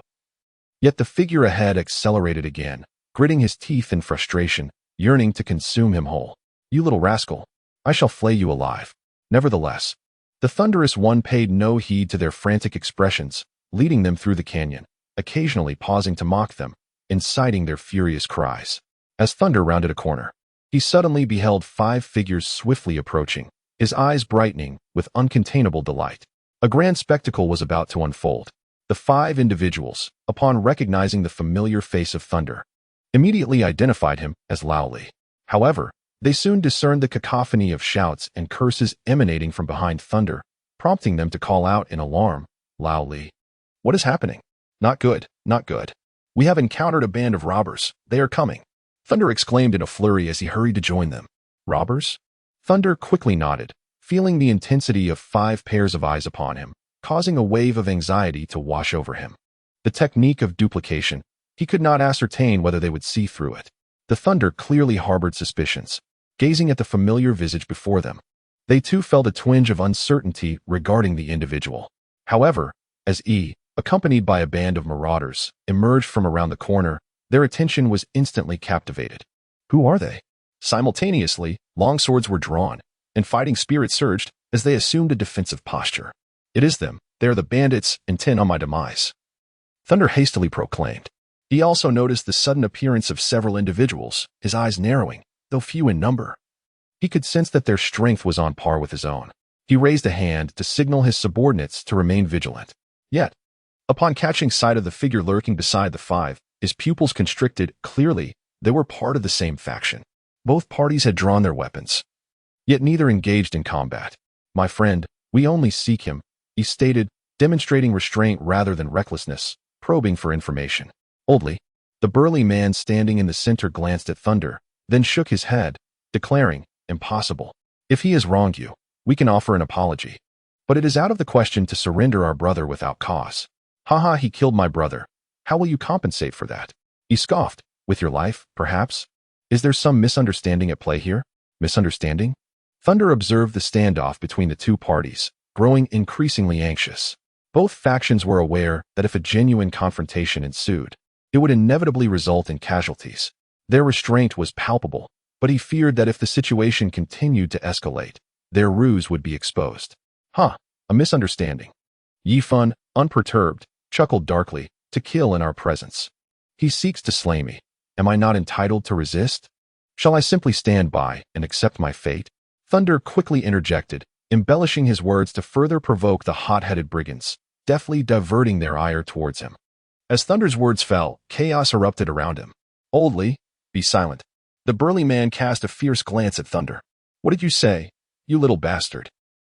Yet the figure ahead accelerated again, gritting his teeth in frustration, yearning to consume him whole. You little rascal, I shall flay you alive. Nevertheless, the thunderous one paid no heed to their frantic expressions, leading them through the canyon, occasionally pausing to mock them, inciting their furious cries. As Thunder rounded a corner, he suddenly beheld 5 figures swiftly approaching, his eyes brightening with uncontainable delight. A grand spectacle was about to unfold. The 5 individuals, upon recognizing the familiar face of Thunder, immediately identified him as Li. However, they soon discerned the cacophony of shouts and curses emanating from behind Thunder, prompting them to call out in alarm, Li. What is happening? Not good, not good. We have encountered a band of robbers. They are coming. Thunder exclaimed in a flurry as he hurried to join them. Robbers? Thunder quickly nodded, feeling the intensity of 5 pairs of eyes upon him, causing a wave of anxiety to wash over him. The technique of duplication, he could not ascertain whether they would see through it. The Thunder clearly harbored suspicions, gazing at the familiar visage before them. They too felt a twinge of uncertainty regarding the individual. However, as E, accompanied by a band of marauders, emerged from around the corner, their attention was instantly captivated. Who are they? Simultaneously, long swords were drawn, and fighting spirits surged as they assumed a defensive posture. It is them. They are the bandits, intent on my demise. Thunder hastily proclaimed. He also noticed the sudden appearance of several individuals, his eyes narrowing, though few in number. He could sense that their strength was on par with his own. He raised a hand to signal his subordinates to remain vigilant. Yet, upon catching sight of the figure lurking beside the 5, his pupils constricted. Clearly, they were part of the same faction. Both parties had drawn their weapons, yet neither engaged in combat. My friend, we only seek him, he stated, demonstrating restraint rather than recklessness, probing for information. Oldly, the burly man standing in the center glanced at Thunder, then shook his head, declaring, impossible. If he has wronged you, we can offer an apology. But it is out of the question to surrender our brother without cause. Haha, he killed my brother. How will you compensate for that? He scoffed. With your life, perhaps? Is there some misunderstanding at play here? Misunderstanding? Thunder observed the standoff between the 2 parties, growing increasingly anxious. Both factions were aware that if a genuine confrontation ensued, it would inevitably result in casualties. Their restraint was palpable, but he feared that if the situation continued to escalate, their ruse would be exposed. A misunderstanding. Yifun, unperturbed, chuckled darkly, to kill in our presence. He seeks to slay me. Am I not entitled to resist? Shall I simply stand by and accept my fate? Thunder quickly interjected, embellishing his words to further provoke the hot-headed brigands, deftly diverting their ire towards him. As Thunder's words fell, chaos erupted around him. Oldly, be silent. The burly man cast a fierce glance at Thunder. What did you say, you little bastard?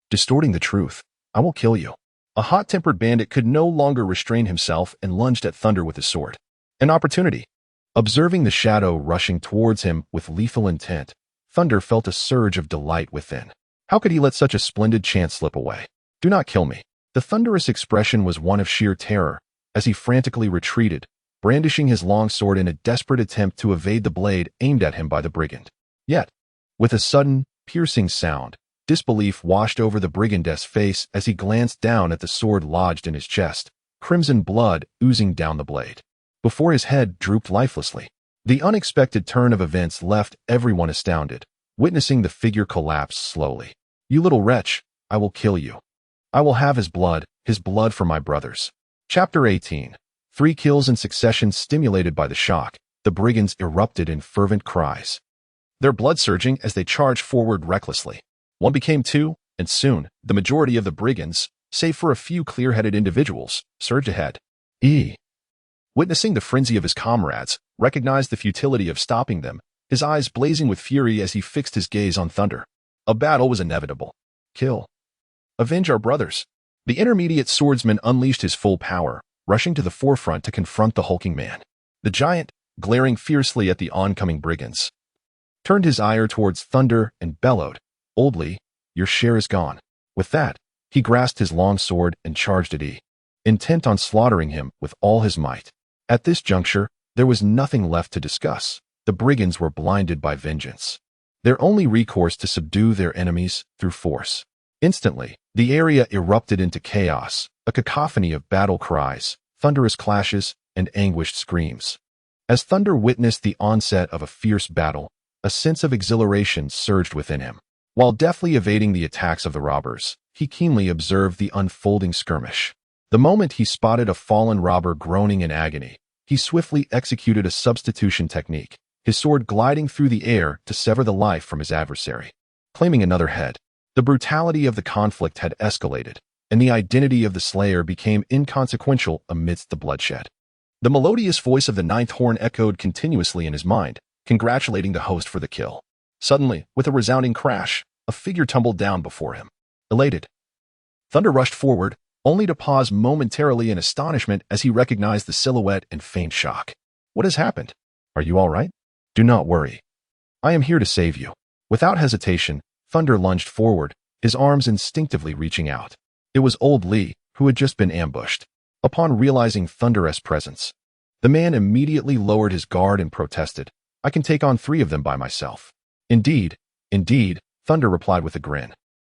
Distorting the truth. I will kill you. A hot-tempered bandit could no longer restrain himself and lunged at Thunder with his sword. An opportunity. Observing the shadow rushing towards him with lethal intent, Thunder felt a surge of delight within. How could he let such a splendid chance slip away? Do not kill me. The thunderous expression was one of sheer terror, as he frantically retreated, brandishing his long sword in a desperate attempt to evade the blade aimed at him by the brigand. Yet, with a sudden, piercing sound, disbelief washed over the brigandess face as he glanced down at the sword lodged in his chest, crimson blood oozing down the blade. Before his head drooped lifelessly. The unexpected turn of events left everyone astounded, witnessing the figure collapse slowly. You little wretch, I will kill you. I will have his blood for my brothers. Chapter 18. 3 kills in succession. Stimulated by the shock, the brigands erupted in fervent cries, their blood surging as they charged forward recklessly. 1 became 2, and soon, the majority of the brigands, save for a few clear-headed individuals, surged ahead. Witnessing the frenzy of his comrades, recognized the futility of stopping them, his eyes blazing with fury as he fixed his gaze on Thunder. A battle was inevitable. Kill. Avenge our brothers. The intermediate swordsman unleashed his full power, rushing to the forefront to confront the hulking man. The giant, glaring fiercely at the oncoming brigands, turned his ire towards Thunder and bellowed, "Old Lee, your share is gone." With that, he grasped his long sword and charged at E, intent on slaughtering him with all his might. At this juncture, there was nothing left to discuss. The brigands were blinded by vengeance, their only recourse to subdue their enemies through force. Instantly, the area erupted into chaos, a cacophony of battle cries, thunderous clashes, and anguished screams. As Thunder witnessed the onset of a fierce battle, a sense of exhilaration surged within him. While deftly evading the attacks of the robbers, he keenly observed the unfolding skirmish. The moment he spotted a fallen robber groaning in agony, he swiftly executed a substitution technique, his sword gliding through the air to sever the life from his adversary, claiming another head. The brutality of the conflict had escalated, and the identity of the slayer became inconsequential amidst the bloodshed. The melodious voice of the ninth horn echoed continuously in his mind, congratulating the host for the kill. Suddenly, with a resounding crash, a figure tumbled down before him. Elated, Thunder rushed forward, only to pause momentarily in astonishment as he recognized the silhouette in faint shock. "What has happened? Are you all right?" "Do not worry. I am here to save you." Without hesitation, Thunder lunged forward, his arms instinctively reaching out. It was Old Lee, who had just been ambushed. Upon realizing Thunder's presence, the man immediately lowered his guard and protested, "I can take on 3 of them by myself." Indeed, Thunder replied with a grin,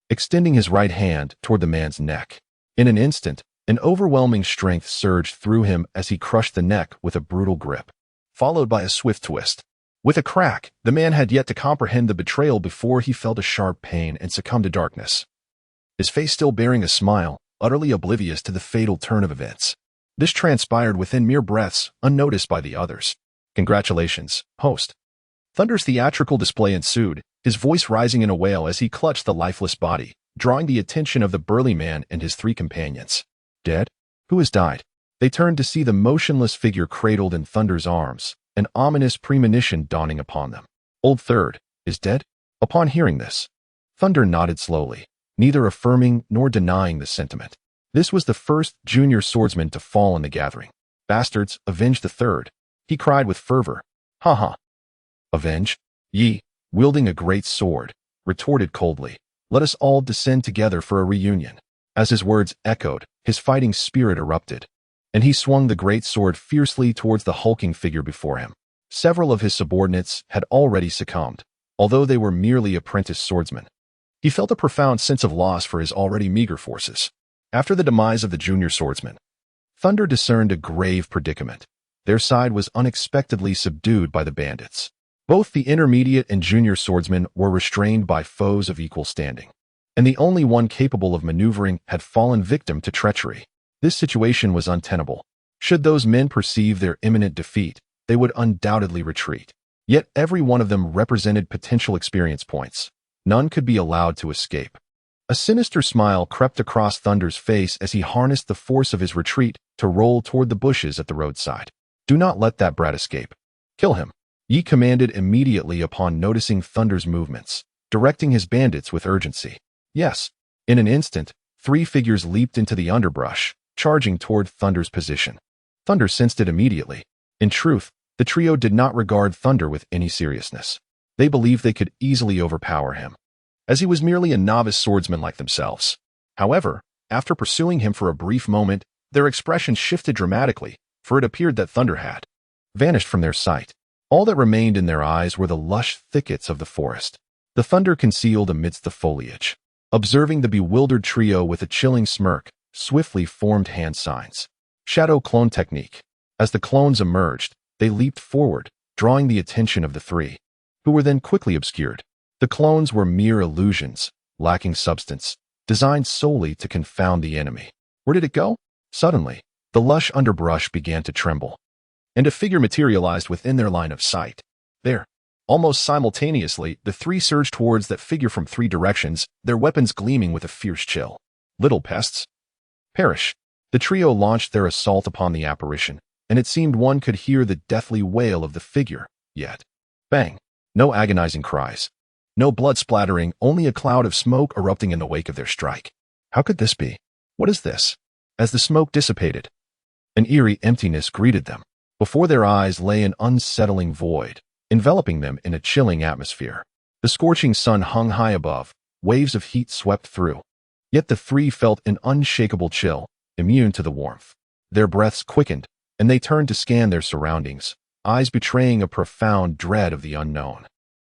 extending his right hand toward the man's neck. In an instant, an overwhelming strength surged through him as he crushed the neck with a brutal grip, followed by a swift twist. With a crack, the man had yet to comprehend the betrayal before he felt a sharp pain and succumbed to darkness, his face still bearing a smile, utterly oblivious to the fatal turn of events. This transpired within mere breaths, unnoticed by the others. "Congratulations, host." Thunder's theatrical display ensued, his voice rising in a wail as he clutched the lifeless body, drawing the attention of the burly man and his 3 companions. "Dead? Who has died?" They turned to see the motionless figure cradled in Thunder's arms, an ominous premonition dawning upon them. "Old Third is dead?" Upon hearing this, Thunder nodded slowly, neither affirming nor denying the sentiment. This was the first junior swordsman to fall in the gathering. "Bastards, avenge the third," he cried with fervor. "Ha ha. Avenge? Ye, wielding a great sword," retorted coldly. "Let us all descend together for a reunion." As his words echoed, his fighting spirit erupted, and he swung the great sword fiercely towards the hulking figure before him. Several of his subordinates had already succumbed, although they were merely apprentice swordsmen. He felt a profound sense of loss for his already meager forces. After the demise of the junior swordsman, Thunder discerned a grave predicament. Their side was unexpectedly subdued by the bandits. Both the intermediate and junior swordsmen were restrained by foes of equal standing, and the only one capable of maneuvering had fallen victim to treachery. This situation was untenable. Should those men perceive their imminent defeat, they would undoubtedly retreat. Yet every one of them represented potential experience points. None could be allowed to escape. A sinister smile crept across Thunder's face as he harnessed the force of his retreat to roll toward the bushes at the roadside. "Do not let that brat escape. Kill him," Yi commanded immediately upon noticing Thunder's movements, directing his bandits with urgency. Yes. In an instant, 3 figures leaped into the underbrush, charging toward Thunder's position. Thunder sensed it immediately. In truth, the trio did not regard Thunder with any seriousness. They believed they could easily overpower him, as he was merely a novice swordsman like themselves. However, after pursuing him for a brief moment, their expression shifted dramatically, for it appeared that Thunder had vanished from their sight. All that remained in their eyes were the lush thickets of the forest, the Thunder concealed amidst the foliage. Observing the bewildered trio with a chilling smirk, swiftly formed hand signs. Shadow clone technique. As the clones emerged, they leaped forward, drawing the attention of the 3, who were then quickly obscured. The clones were mere illusions, lacking substance, designed solely to confound the enemy. Where did it go? Suddenly, the lush underbrush began to tremble, and a figure materialized within their line of sight. There. Almost simultaneously, the three surged towards that figure from three directions, their weapons gleaming with a fierce chill. Little pests. Perish. The trio launched their assault upon the apparition, and it seemed one could hear the deathly wail of the figure, yet. Bang. No agonizing cries. No blood splattering, only a cloud of smoke erupting in the wake of their strike. How could this be? What is this? As the smoke dissipated, an eerie emptiness greeted them. Before their eyes lay an unsettling void, enveloping them in a chilling atmosphere. The scorching sun hung high above, waves of heat swept through. Yet the three felt an unshakable chill, immune to the warmth. Their breaths quickened, and they turned to scan their surroundings, eyes betraying a profound dread of the unknown.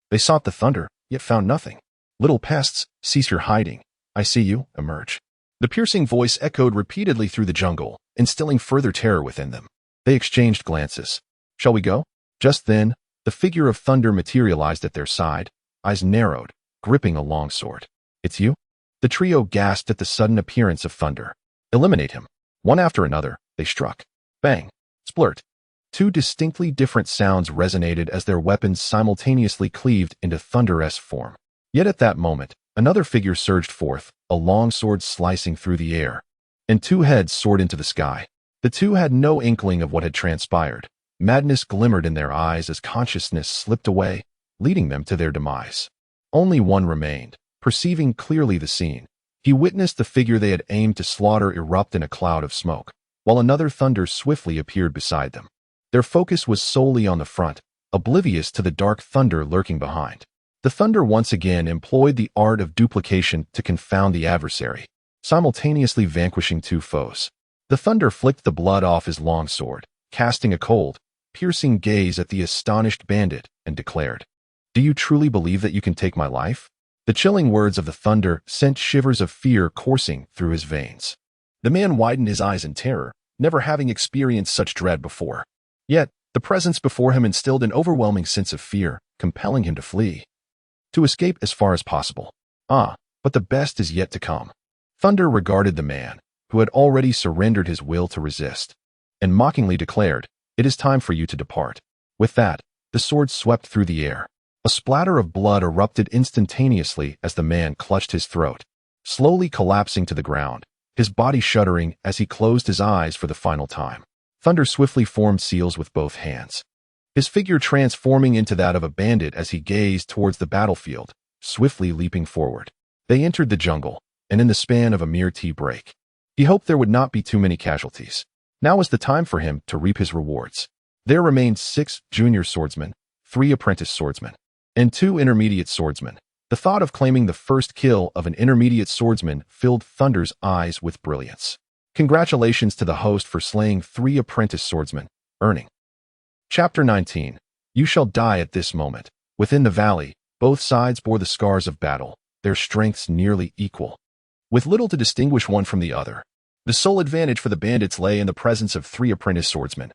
They sought the thunder, yet found nothing. Little pests, cease your hiding. I see you, emerge. The piercing voice echoed repeatedly through the jungle, instilling further terror within them. They exchanged glances. Shall we go? Just then, the figure of Thunder materialized at their side, eyes narrowed, gripping a long sword. It's you? The trio gasped at the sudden appearance of Thunder. Eliminate him. One after another, they struck. Bang. Splurt. Two distinctly different sounds resonated as their weapons simultaneously cleaved into Thunder's form. Yet at that moment, another figure surged forth, a long sword slicing through the air, and two heads soared into the sky. The two had no inkling of what had transpired. Madness glimmered in their eyes as consciousness slipped away, leading them to their demise. Only one remained, perceiving clearly the scene. He witnessed the figure they had aimed to slaughter erupt in a cloud of smoke, while another Thunder swiftly appeared beside them. Their focus was solely on the front, oblivious to the dark Thunder lurking behind. The Thunder once again employed the art of duplication to confound the adversary, simultaneously vanquishing two foes. The Thunder flicked the blood off his long sword, casting a cold, piercing gaze at the astonished bandit, and declared, "Do you truly believe that you can take my life?" The chilling words of the Thunder sent shivers of fear coursing through his veins. The man widened his eyes in terror, never having experienced such dread before. Yet, the presence before him instilled an overwhelming sense of fear, compelling him to flee. To escape as far as possible. But the best is yet to come. Thunder regarded the man, who had already surrendered his will to resist, and mockingly declared, "It is time for you to depart." With that, the sword swept through the air. A splatter of blood erupted instantaneously as the man clutched his throat, slowly collapsing to the ground, his body shuddering as he closed his eyes for the final time. Thunder swiftly formed seals with both hands, his figure transforming into that of a bandit as he gazed towards the battlefield, swiftly leaping forward. They entered the jungle, and in the span of a mere tea break, he hoped there would not be too many casualties. Now was the time for him to reap his rewards. There remained 6 junior swordsmen, 3 apprentice swordsmen, and 2 intermediate swordsmen. The thought of claiming the first kill of an intermediate swordsman filled Thunder's eyes with brilliance. Congratulations to the host for slaying 3 apprentice swordsmen, earning. Chapter 19. You shall die at this moment. Within the valley, both sides bore the scars of battle, their strengths nearly equal, with little to distinguish one from the other. The sole advantage for the bandits lay in the presence of 3 apprentice swordsmen.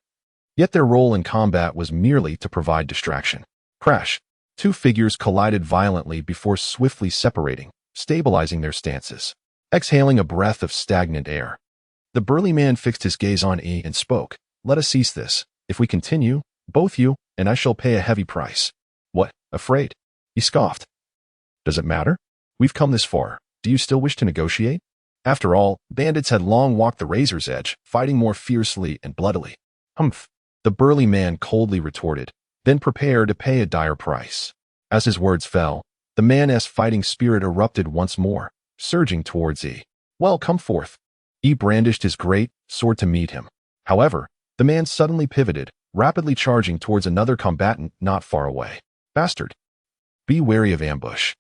Yet their role in combat was merely to provide distraction. Crash. 2 figures collided violently before swiftly separating, stabilizing their stances. Exhaling a breath of stagnant air, the burly man fixed his gaze on E and spoke, "Let us cease this. If we continue, both you and I shall pay a heavy price." "What? Afraid?" he scoffed. "Does it matter? We've come this far. Do you still wish to negotiate?" After all, bandits had long walked the razor's edge, fighting more fiercely and bloodily. "Humph," the burly man coldly retorted, then prepared to pay a dire price. As his words fell, the man's fighting spirit erupted once more, surging towards E. "Well, come forth." E brandished his great sword to meet him. However, the man suddenly pivoted, rapidly charging towards another combatant not far away. "Bastard! Be wary of ambush,"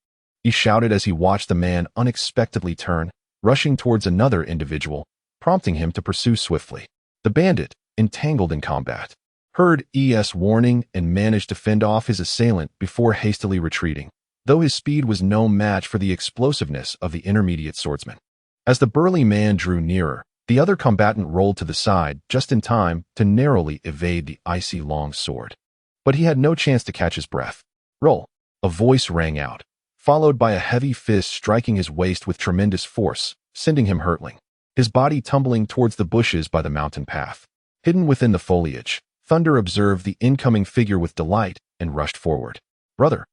he shouted as he watched the man unexpectedly turn, rushing towards another individual, prompting him to pursue swiftly. The bandit, entangled in combat, heard E.'s warning and managed to fend off his assailant before hastily retreating, though his speed was no match for the explosiveness of the intermediate swordsman. As the burly man drew nearer, the other combatant rolled to the side just in time to narrowly evade the icy long sword. But he had no chance to catch his breath. "Roll!" A voice rang out, followed by a heavy fist striking his waist with tremendous force, sending him hurtling, his body tumbling towards the bushes by the mountain path. Hidden within the foliage, Thunder observed the incoming figure with delight and rushed forward. Brother,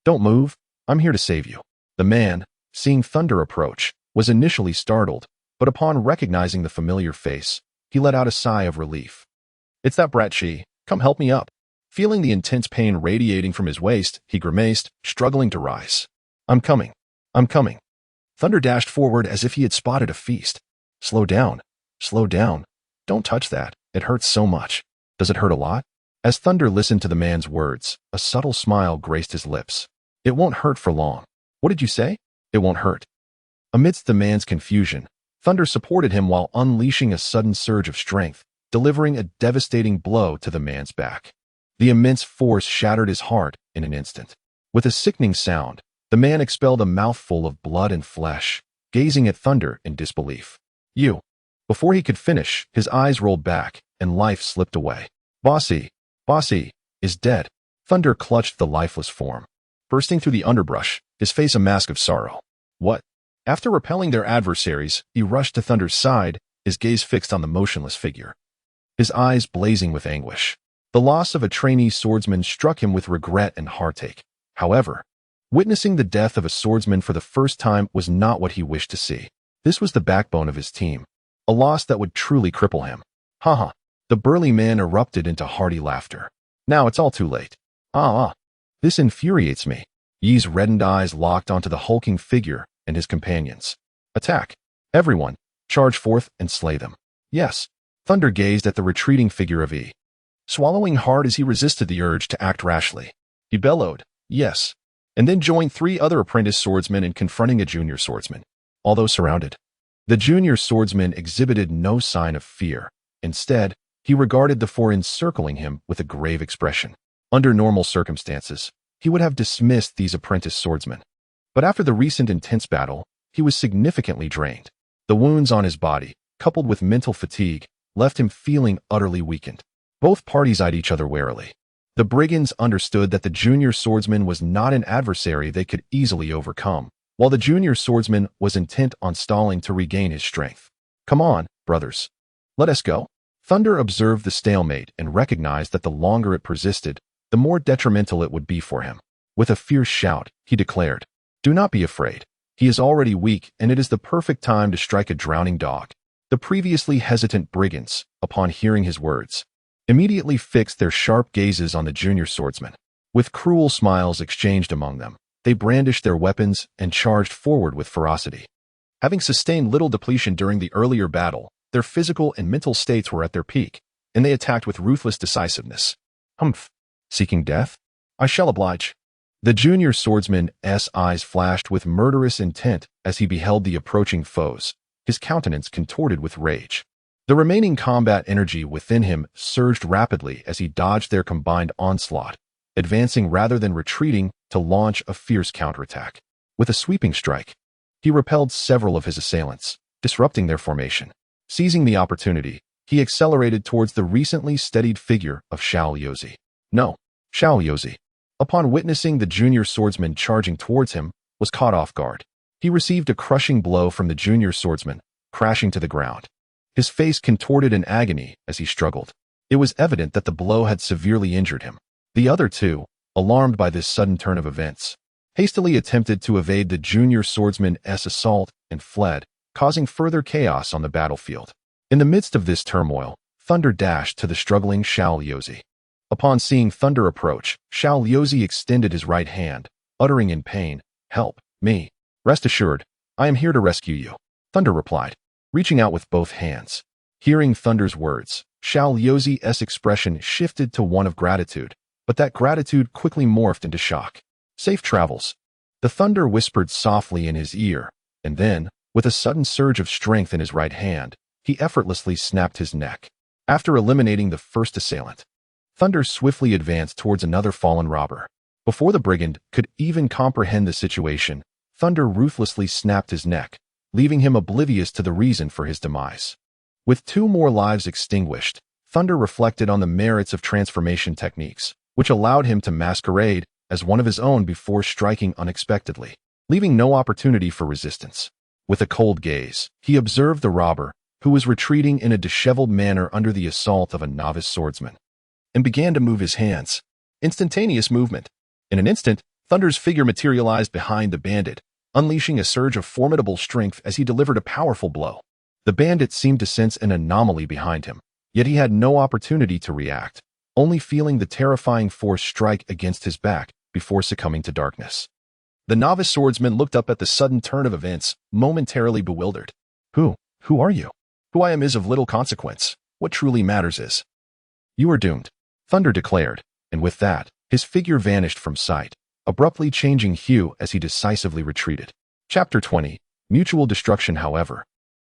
don't move. I'm here to save you. The man, seeing Thunder approach, was initially startled, but upon recognizing the familiar face, he let out a sigh of relief. It's that brat she. Come help me up. Feeling the intense pain radiating from his waist, he grimaced, struggling to rise. I'm coming. Thunder dashed forward as if he had spotted a feast. Slow down. Don't touch that. It hurts so much. Does it hurt a lot? As Thunder listened to the man's words, a subtle smile graced his lips. It won't hurt for long. What did you say? It won't hurt. Amidst the man's confusion, Thunder supported him while unleashing a sudden surge of strength, delivering a devastating blow to the man's back. The immense force shattered his heart in an instant. With a sickening sound, the man expelled a mouthful of blood and flesh, gazing at Thunder in disbelief. You. Before he could finish, his eyes rolled back, and life slipped away. Bossy is dead. Thunder clutched the lifeless form. Bursting through the underbrush, his face a mask of sorrow. What? After repelling their adversaries, he rushed to Thunder's side, his gaze fixed on the motionless figure. His eyes blazing with anguish. The loss of a trainee swordsman struck him with regret and heartache. However, witnessing the death of a swordsman for the first time was not what he wished to see. This was the backbone of his team, a loss that would truly cripple him. Haha. The burly man erupted into hearty laughter. Now it's all too late. This infuriates me. Yi's reddened eyes locked onto the hulking figure and his companions. Attack. Everyone, charge forth and slay them. Yes. Thunder gazed at the retreating figure of Yi, swallowing hard as he resisted the urge to act rashly. He bellowed, yes, and then joined 3 other apprentice swordsmen in confronting a junior swordsman. Although surrounded, the junior swordsman exhibited no sign of fear. Instead, he regarded the 4 encircling him with a grave expression. Under normal circumstances, he would have dismissed these apprentice swordsmen. But after the recent intense battle, he was significantly drained. The wounds on his body, coupled with mental fatigue, left him feeling utterly weakened. Both parties eyed each other warily. The brigands understood that the junior swordsman was not an adversary they could easily overcome, while the junior swordsman was intent on stalling to regain his strength. Come on, brothers. Let us go. Thunder observed the stalemate and recognized that the longer it persisted, the more detrimental it would be for him. With a fierce shout, he declared, Do not be afraid. He is already weak, and it is the perfect time to strike a drowning dog. The previously hesitant brigands, upon hearing his words, immediately fixed their sharp gazes on the junior swordsman. With cruel smiles exchanged among them, they brandished their weapons and charged forward with ferocity. Having sustained little depletion during the earlier battle, their physical and mental states were at their peak, and they attacked with ruthless decisiveness. Humph. Seeking death? I shall oblige. The junior swordsman's eyes flashed with murderous intent as he beheld the approaching foes, his countenance contorted with rage. The remaining combat energy within him surged rapidly as he dodged their combined onslaught, advancing rather than retreating to launch a fierce counterattack. With a sweeping strike, he repelled several of his assailants, disrupting their formation. Seizing the opportunity, he accelerated towards the recently steadied figure of Xiao Yozi. No, Xiao Yozi, upon witnessing the junior swordsman charging towards him, was caught off guard. He received a crushing blow from the junior swordsman, crashing to the ground. His face contorted in agony as he struggled. It was evident that the blow had severely injured him. The other 2, alarmed by this sudden turn of events, hastily attempted to evade the junior swordsman's assault and fled, causing further chaos on the battlefield. In the midst of this turmoil, Thunder dashed to the struggling Xiao Yozi. Upon seeing Thunder approach, Xiao Yozi extended his right hand, uttering in pain, Help me. Rest assured, I am here to rescue you. Thunder replied, reaching out with both hands. Hearing Thunder's words, Xiao Yozi's expression shifted to one of gratitude, but that gratitude quickly morphed into shock. Safe travels. The Thunder whispered softly in his ear, and then, with a sudden surge of strength in his right hand, he effortlessly snapped his neck. After eliminating the first assailant, Thunder swiftly advanced towards another fallen robber. Before the brigand could even comprehend the situation, Thunder ruthlessly snapped his neck, leaving him oblivious to the reason for his demise. With 2 more lives extinguished, Thunder reflected on the merits of transformation techniques, which allowed him to masquerade as one of his own before striking unexpectedly, leaving no opportunity for resistance. With a cold gaze, he observed the robber, who was retreating in a disheveled manner under the assault of a novice swordsman, and began to move his hands. Instantaneous movement. In an instant, Thunder's figure materialized behind the bandit, unleashing a surge of formidable strength as he delivered a powerful blow. The bandit seemed to sense an anomaly behind him, yet he had no opportunity to react, only feeling the terrifying force strike against his back before succumbing to darkness. The novice swordsman looked up at the sudden turn of events, momentarily bewildered. Who are you? Who I am is of little consequence. What truly matters is, you are doomed, Thunder declared, and with that, his figure vanished from sight, abruptly changing hue as he decisively retreated. Chapter 20. Mutual Destruction. However,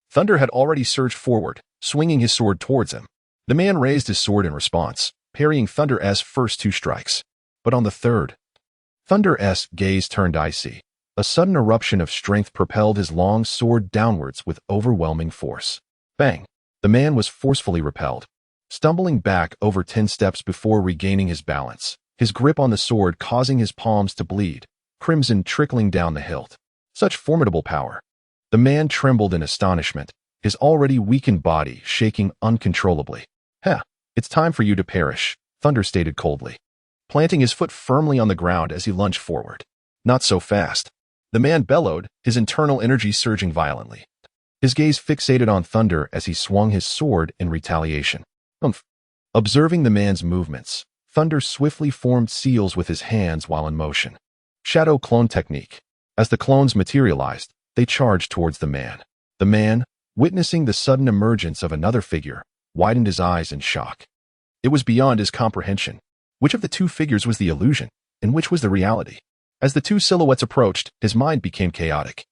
Thunder had already surged forward, swinging his sword towards him. The man raised his sword in response, parrying Thunder's first two strikes. But on the third, Thunder's gaze turned icy. A sudden eruption of strength propelled his long sword downwards with overwhelming force. Bang! The man was forcefully repelled, stumbling back over 10 steps before regaining his balance, his grip on the sword causing his palms to bleed, crimson trickling down the hilt. Such formidable power. The man trembled in astonishment, his already weakened body shaking uncontrollably. It's time for you to perish, Thunder stated coldly, planting his foot firmly on the ground as he lunged forward. Not so fast. The man bellowed, his internal energy surging violently. His gaze fixated on Thunder as he swung his sword in retaliation. Observing the man's movements, Thunder swiftly formed seals with his hands while in motion. Shadow clone technique. As the clones materialized, they charged towards the man. The man, witnessing the sudden emergence of another figure, widened his eyes in shock. It was beyond his comprehension. Which of the two figures was the illusion, and which was the reality? As the two silhouettes approached, his mind became chaotic.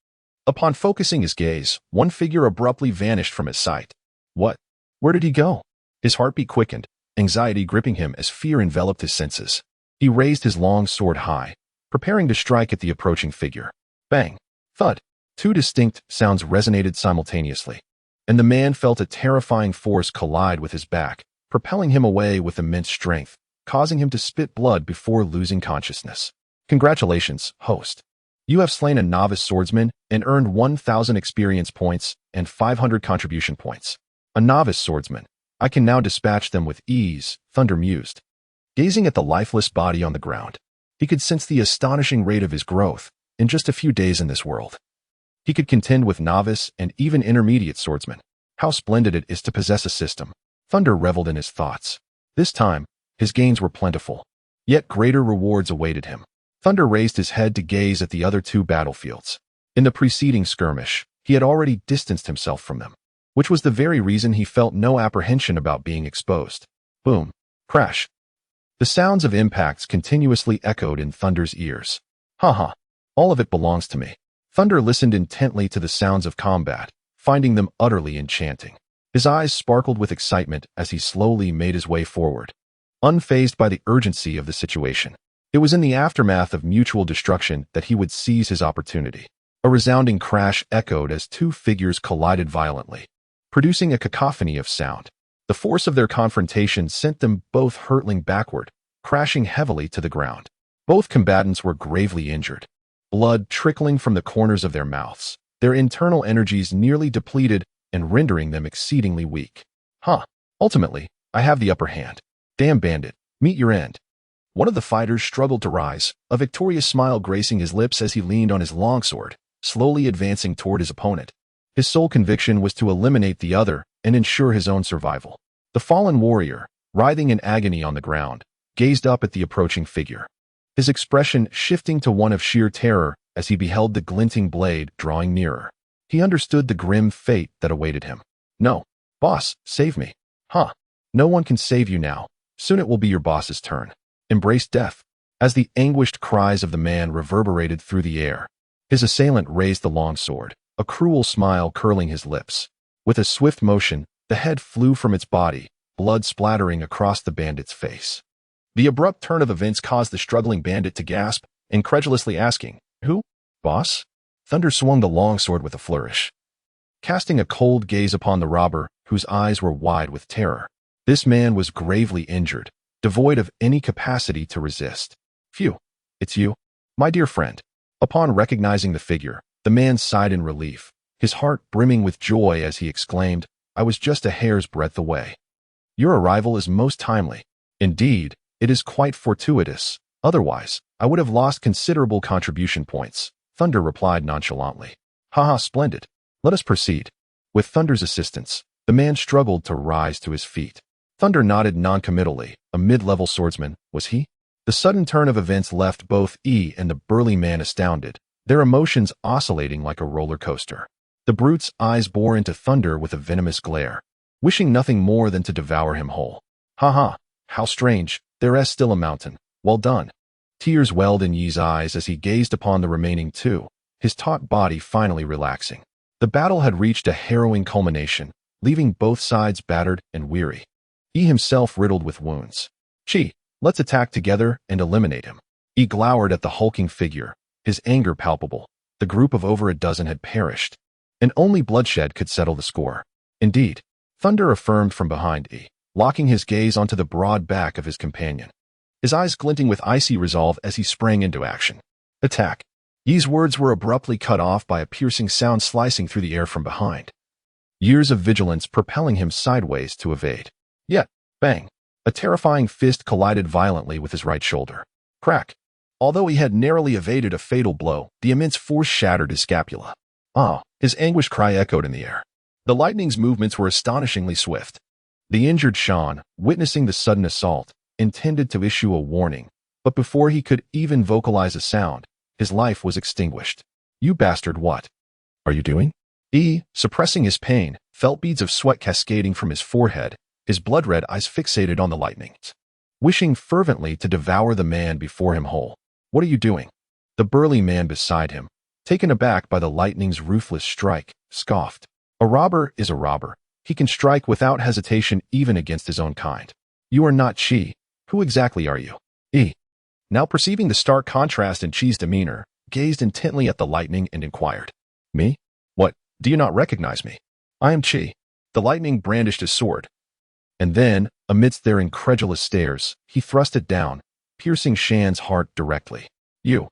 Upon focusing his gaze, one figure abruptly vanished from his sight. What? Where did he go? His heartbeat quickened, anxiety gripping him as fear enveloped his senses. He raised his long sword high, preparing to strike at the approaching figure. Bang! Thud! Two distinct sounds resonated simultaneously, and the man felt a terrifying force collide with his back, propelling him away with immense strength, causing him to spit blood before losing consciousness. Congratulations, host. You have slain a novice swordsman and earned 1,000 experience points and 500 contribution points. A novice swordsman. I can now dispatch them with ease, Thunder mused. Gazing at the lifeless body on the ground, he could sense the astonishing rate of his growth in just a few days in this world. He could contend with novice and even intermediate swordsmen. How splendid it is to possess a system. Thunder reveled in his thoughts. This time, his gains were plentiful, yet greater rewards awaited him. Thunder raised his head to gaze at the other two battlefields. In the preceding skirmish, he had already distanced himself from them, which was the very reason he felt no apprehension about being exposed. Boom. Crash. The sounds of impacts continuously echoed in Thunder's ears. Haha. All of it belongs to me. Thunder listened intently to the sounds of combat, finding them utterly enchanting. His eyes sparkled with excitement as he slowly made his way forward, unfazed by the urgency of the situation. It was in the aftermath of mutual destruction that he would seize his opportunity. A resounding crash echoed as two figures collided violently, producing a cacophony of sound. The force of their confrontation sent them both hurtling backward, crashing heavily to the ground. Both combatants were gravely injured, blood trickling from the corners of their mouths, their internal energies nearly depleted and rendering them exceedingly weak. Ultimately, I have the upper hand. Damn bandit, meet your end. One of the fighters struggled to rise, a victorious smile gracing his lips as he leaned on his longsword, slowly advancing toward his opponent. His sole conviction was to eliminate the other and ensure his own survival. The fallen warrior, writhing in agony on the ground, gazed up at the approaching figure, his expression shifting to one of sheer terror as he beheld the glinting blade drawing nearer. He understood the grim fate that awaited him. No, boss, save me. No one can save you now. Soon it will be your boss's turn. Embrace death. As the anguished cries of the man reverberated through the air, his assailant raised the long sword, a cruel smile curling his lips. With a swift motion, the head flew from its body, blood splattering across the bandit's face. The abrupt turn of events caused the struggling bandit to gasp, incredulously asking, Who? Boss? Thunder swung the longsword with a flourish, casting a cold gaze upon the robber, whose eyes were wide with terror. This man was gravely injured, devoid of any capacity to resist. Phew. it's you? My dear friend. Upon recognizing the figure, the man sighed in relief, his heart brimming with joy as he exclaimed, I was just a hair's breadth away. Your arrival is most timely. Indeed, it is quite fortuitous. Otherwise, I would have lost considerable contribution points, Thunder replied nonchalantly. Haha, splendid. Let us proceed. With Thunder's assistance, the man struggled to rise to his feet. Thunder nodded noncommittally. A mid-level swordsman, was he? The sudden turn of events left both E and the burly man astounded, their emotions oscillating like a roller coaster. The brute's eyes bore into Thunder with a venomous glare, wishing nothing more than to devour him whole. Ha! How strange, there is still a mountain. Well done. Tears welled in Yi's eyes as he gazed upon the remaining two, his taut body finally relaxing. The battle had reached a harrowing culmination, leaving both sides battered and weary. E himself riddled with wounds. Chi, let's attack together and eliminate him. E glowered at the hulking figure, his anger palpable. The group of over a dozen had perished, and only bloodshed could settle the score. Indeed, Thunder affirmed from behind E, locking his gaze onto the broad back of his companion, his eyes glinting with icy resolve as he sprang into action. Attack. Yi's words were abruptly cut off by a piercing sound slicing through the air from behind, years of vigilance propelling him sideways to evade. Yet, bang! A terrifying fist collided violently with his right shoulder. Crack! Although he had narrowly evaded a fatal blow, the immense force shattered his scapula. Ah! His anguished cry echoed in the air. The lightning's movements were astonishingly swift. The injured Shan, witnessing the sudden assault, intended to issue a warning, but before he could even vocalize a sound, his life was extinguished. You bastard, what are you doing? E, suppressing his pain, felt beads of sweat cascading from his forehead, his blood-red eyes fixated on the lightnings, wishing fervently to devour the man before him whole. What are you doing? The burly man beside him, taken aback by the lightning's ruthless strike, scoffed. A robber is a robber. He can strike without hesitation even against his own kind. You are not Chi. Who exactly are you? E, now perceiving the stark contrast in Chi's demeanor, gazed intently at the lightning and inquired. Me? What, do you not recognize me? I am Chi. The lightning brandished his sword, and then, amidst their incredulous stares, he thrust it down, piercing Shan's heart directly. You.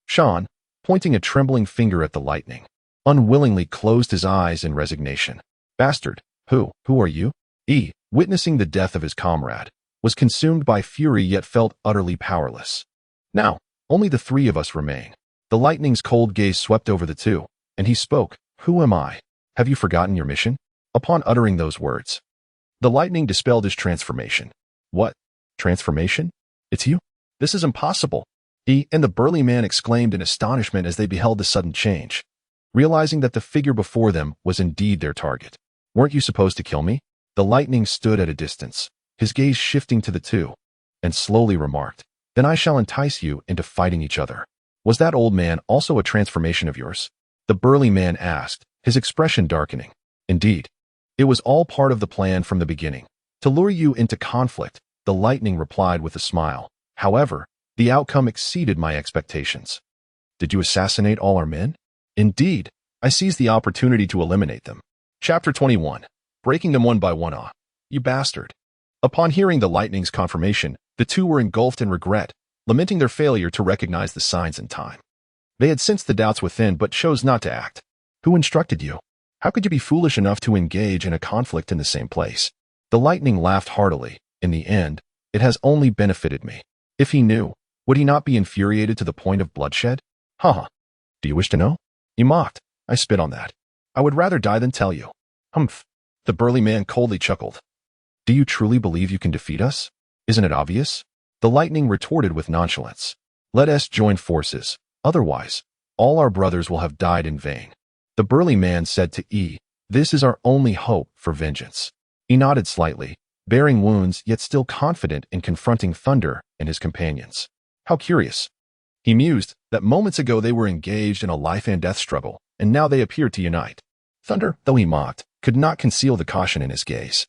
Shan, pointing a trembling finger at the lightning, unwillingly closed his eyes in resignation. Bastard, who are you? E, witnessing the death of his comrade, was consumed by fury yet felt utterly powerless. Now, only the three of us remain. The lightning's cold gaze swept over the two, and he spoke. Who am I? Have you forgotten your mission? Upon uttering those words, the lightning dispelled his transformation. What? Transformation? It's you? This is impossible. E and the burly man exclaimed in astonishment as they beheld the sudden change, realizing that the figure before them was indeed their target. Weren't you supposed to kill me? The lightning stood at a distance, his gaze shifting to the two, and slowly remarked, Then I shall entice you into fighting each other. Was that old man also a transformation of yours? The burly man asked, his expression darkening. Indeed. It was all part of the plan from the beginning. To lure you into conflict, the lightning replied with a smile. However, the outcome exceeded my expectations. Did you assassinate all our men? Indeed, I seized the opportunity to eliminate them. Chapter 21. Breaking them one by one. Ah, you bastard. Upon hearing the lightning's confirmation, the two were engulfed in regret, lamenting their failure to recognize the signs in time. They had sensed the doubts within but chose not to act. Who instructed you? How could you be foolish enough to engage in a conflict in the same place? The lightning laughed heartily. In the end, it has only benefited me. If he knew, would he not be infuriated to the point of bloodshed? Haha. Do you wish to know? He mocked. I spit on that. I would rather die than tell you. Humph. The burly man coldly chuckled. Do you truly believe you can defeat us? Isn't it obvious? The lightning retorted with nonchalance. Let us join forces. Otherwise, all our brothers will have died in vain. The burly man said to E, This is our only hope for vengeance. He nodded slightly, bearing wounds yet still confident in confronting Thunder and his companions. How curious. He mused that moments ago they were engaged in a life and death struggle, and now they appeared to unite. Thunder, though he mocked, could not conceal the caution in his gaze.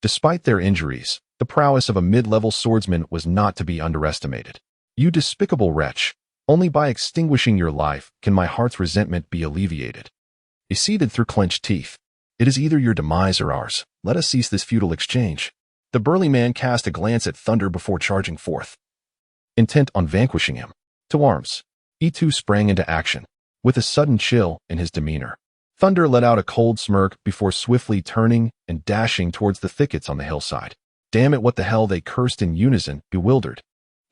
Despite their injuries, the prowess of a mid-level swordsman was not to be underestimated. You despicable wretch, only by extinguishing your life can my heart's resentment be alleviated. He seethed through clenched teeth. It is either your demise or ours. Let us cease this futile exchange. The burly man cast a glance at Thunder before charging forth. intent on vanquishing him. To arms. Yi sprang into action, with a sudden chill in his demeanor. Thunder let out a cold smirk before swiftly turning and dashing towards the thickets on the hillside. Damn it, what the hell, they cursed in unison, bewildered.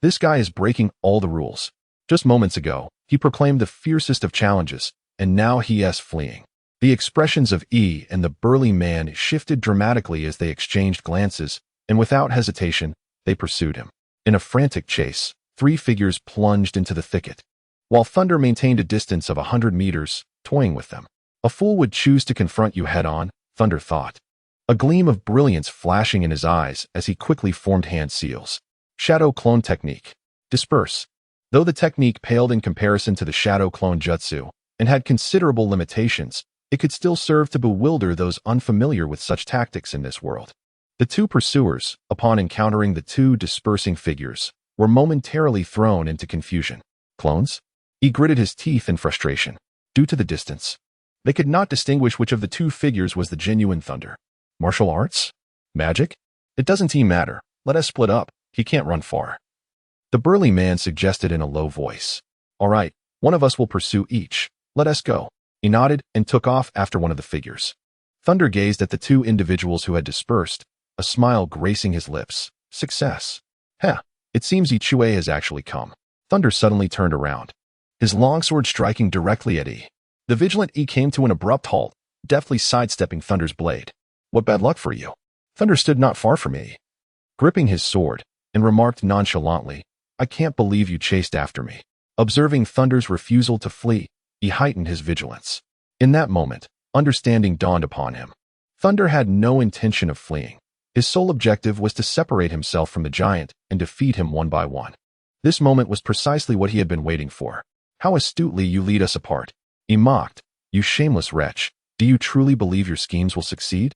This guy is breaking all the rules. Just moments ago, he proclaimed the fiercest of challenges, and now he is fleeing. The expressions of E and the burly man shifted dramatically as they exchanged glances, and without hesitation, they pursued him. In a frantic chase, 3 figures plunged into the thicket, while Thunder maintained a distance of 100 meters, toying with them. A fool would choose to confront you head-on, Thunder thought. A gleam of brilliance flashing in his eyes as he quickly formed hand seals. Shadow Clone Technique. Disperse. Though the technique paled in comparison to the Shadow Clone Jutsu and had considerable limitations, it could still serve to bewilder those unfamiliar with such tactics in this world. The 2 pursuers, upon encountering the 2 dispersing figures, were momentarily thrown into confusion. Clones? He gritted his teeth in frustration. Due to the distance, they could not distinguish which of the 2 figures was the genuine Thunder. Martial arts? Magic? It doesn't matter. Let us split up. He can't run far. The burly man suggested in a low voice. All right, one of us will pursue each. Let us go. He nodded and took off after one of the figures. Thunder gazed at the 2 individuals who had dispersed, a smile gracing his lips. Success. Heh, it seems Ichue has actually come. Thunder suddenly turned around, his longsword striking directly at E. The vigilant E came to an abrupt halt, deftly sidestepping Thunder's blade. What bad luck for you. Thunder stood not far from E, gripping his sword, and remarked nonchalantly, I can't believe you chased after me. Observing Thunder's refusal to flee, he heightened his vigilance. In that moment, understanding dawned upon him. Thunder had no intention of fleeing. His sole objective was to separate himself from the giant and defeat him one by one. This moment was precisely what he had been waiting for. How astutely you lead us apart. He mocked. You shameless wretch. Do you truly believe your schemes will succeed?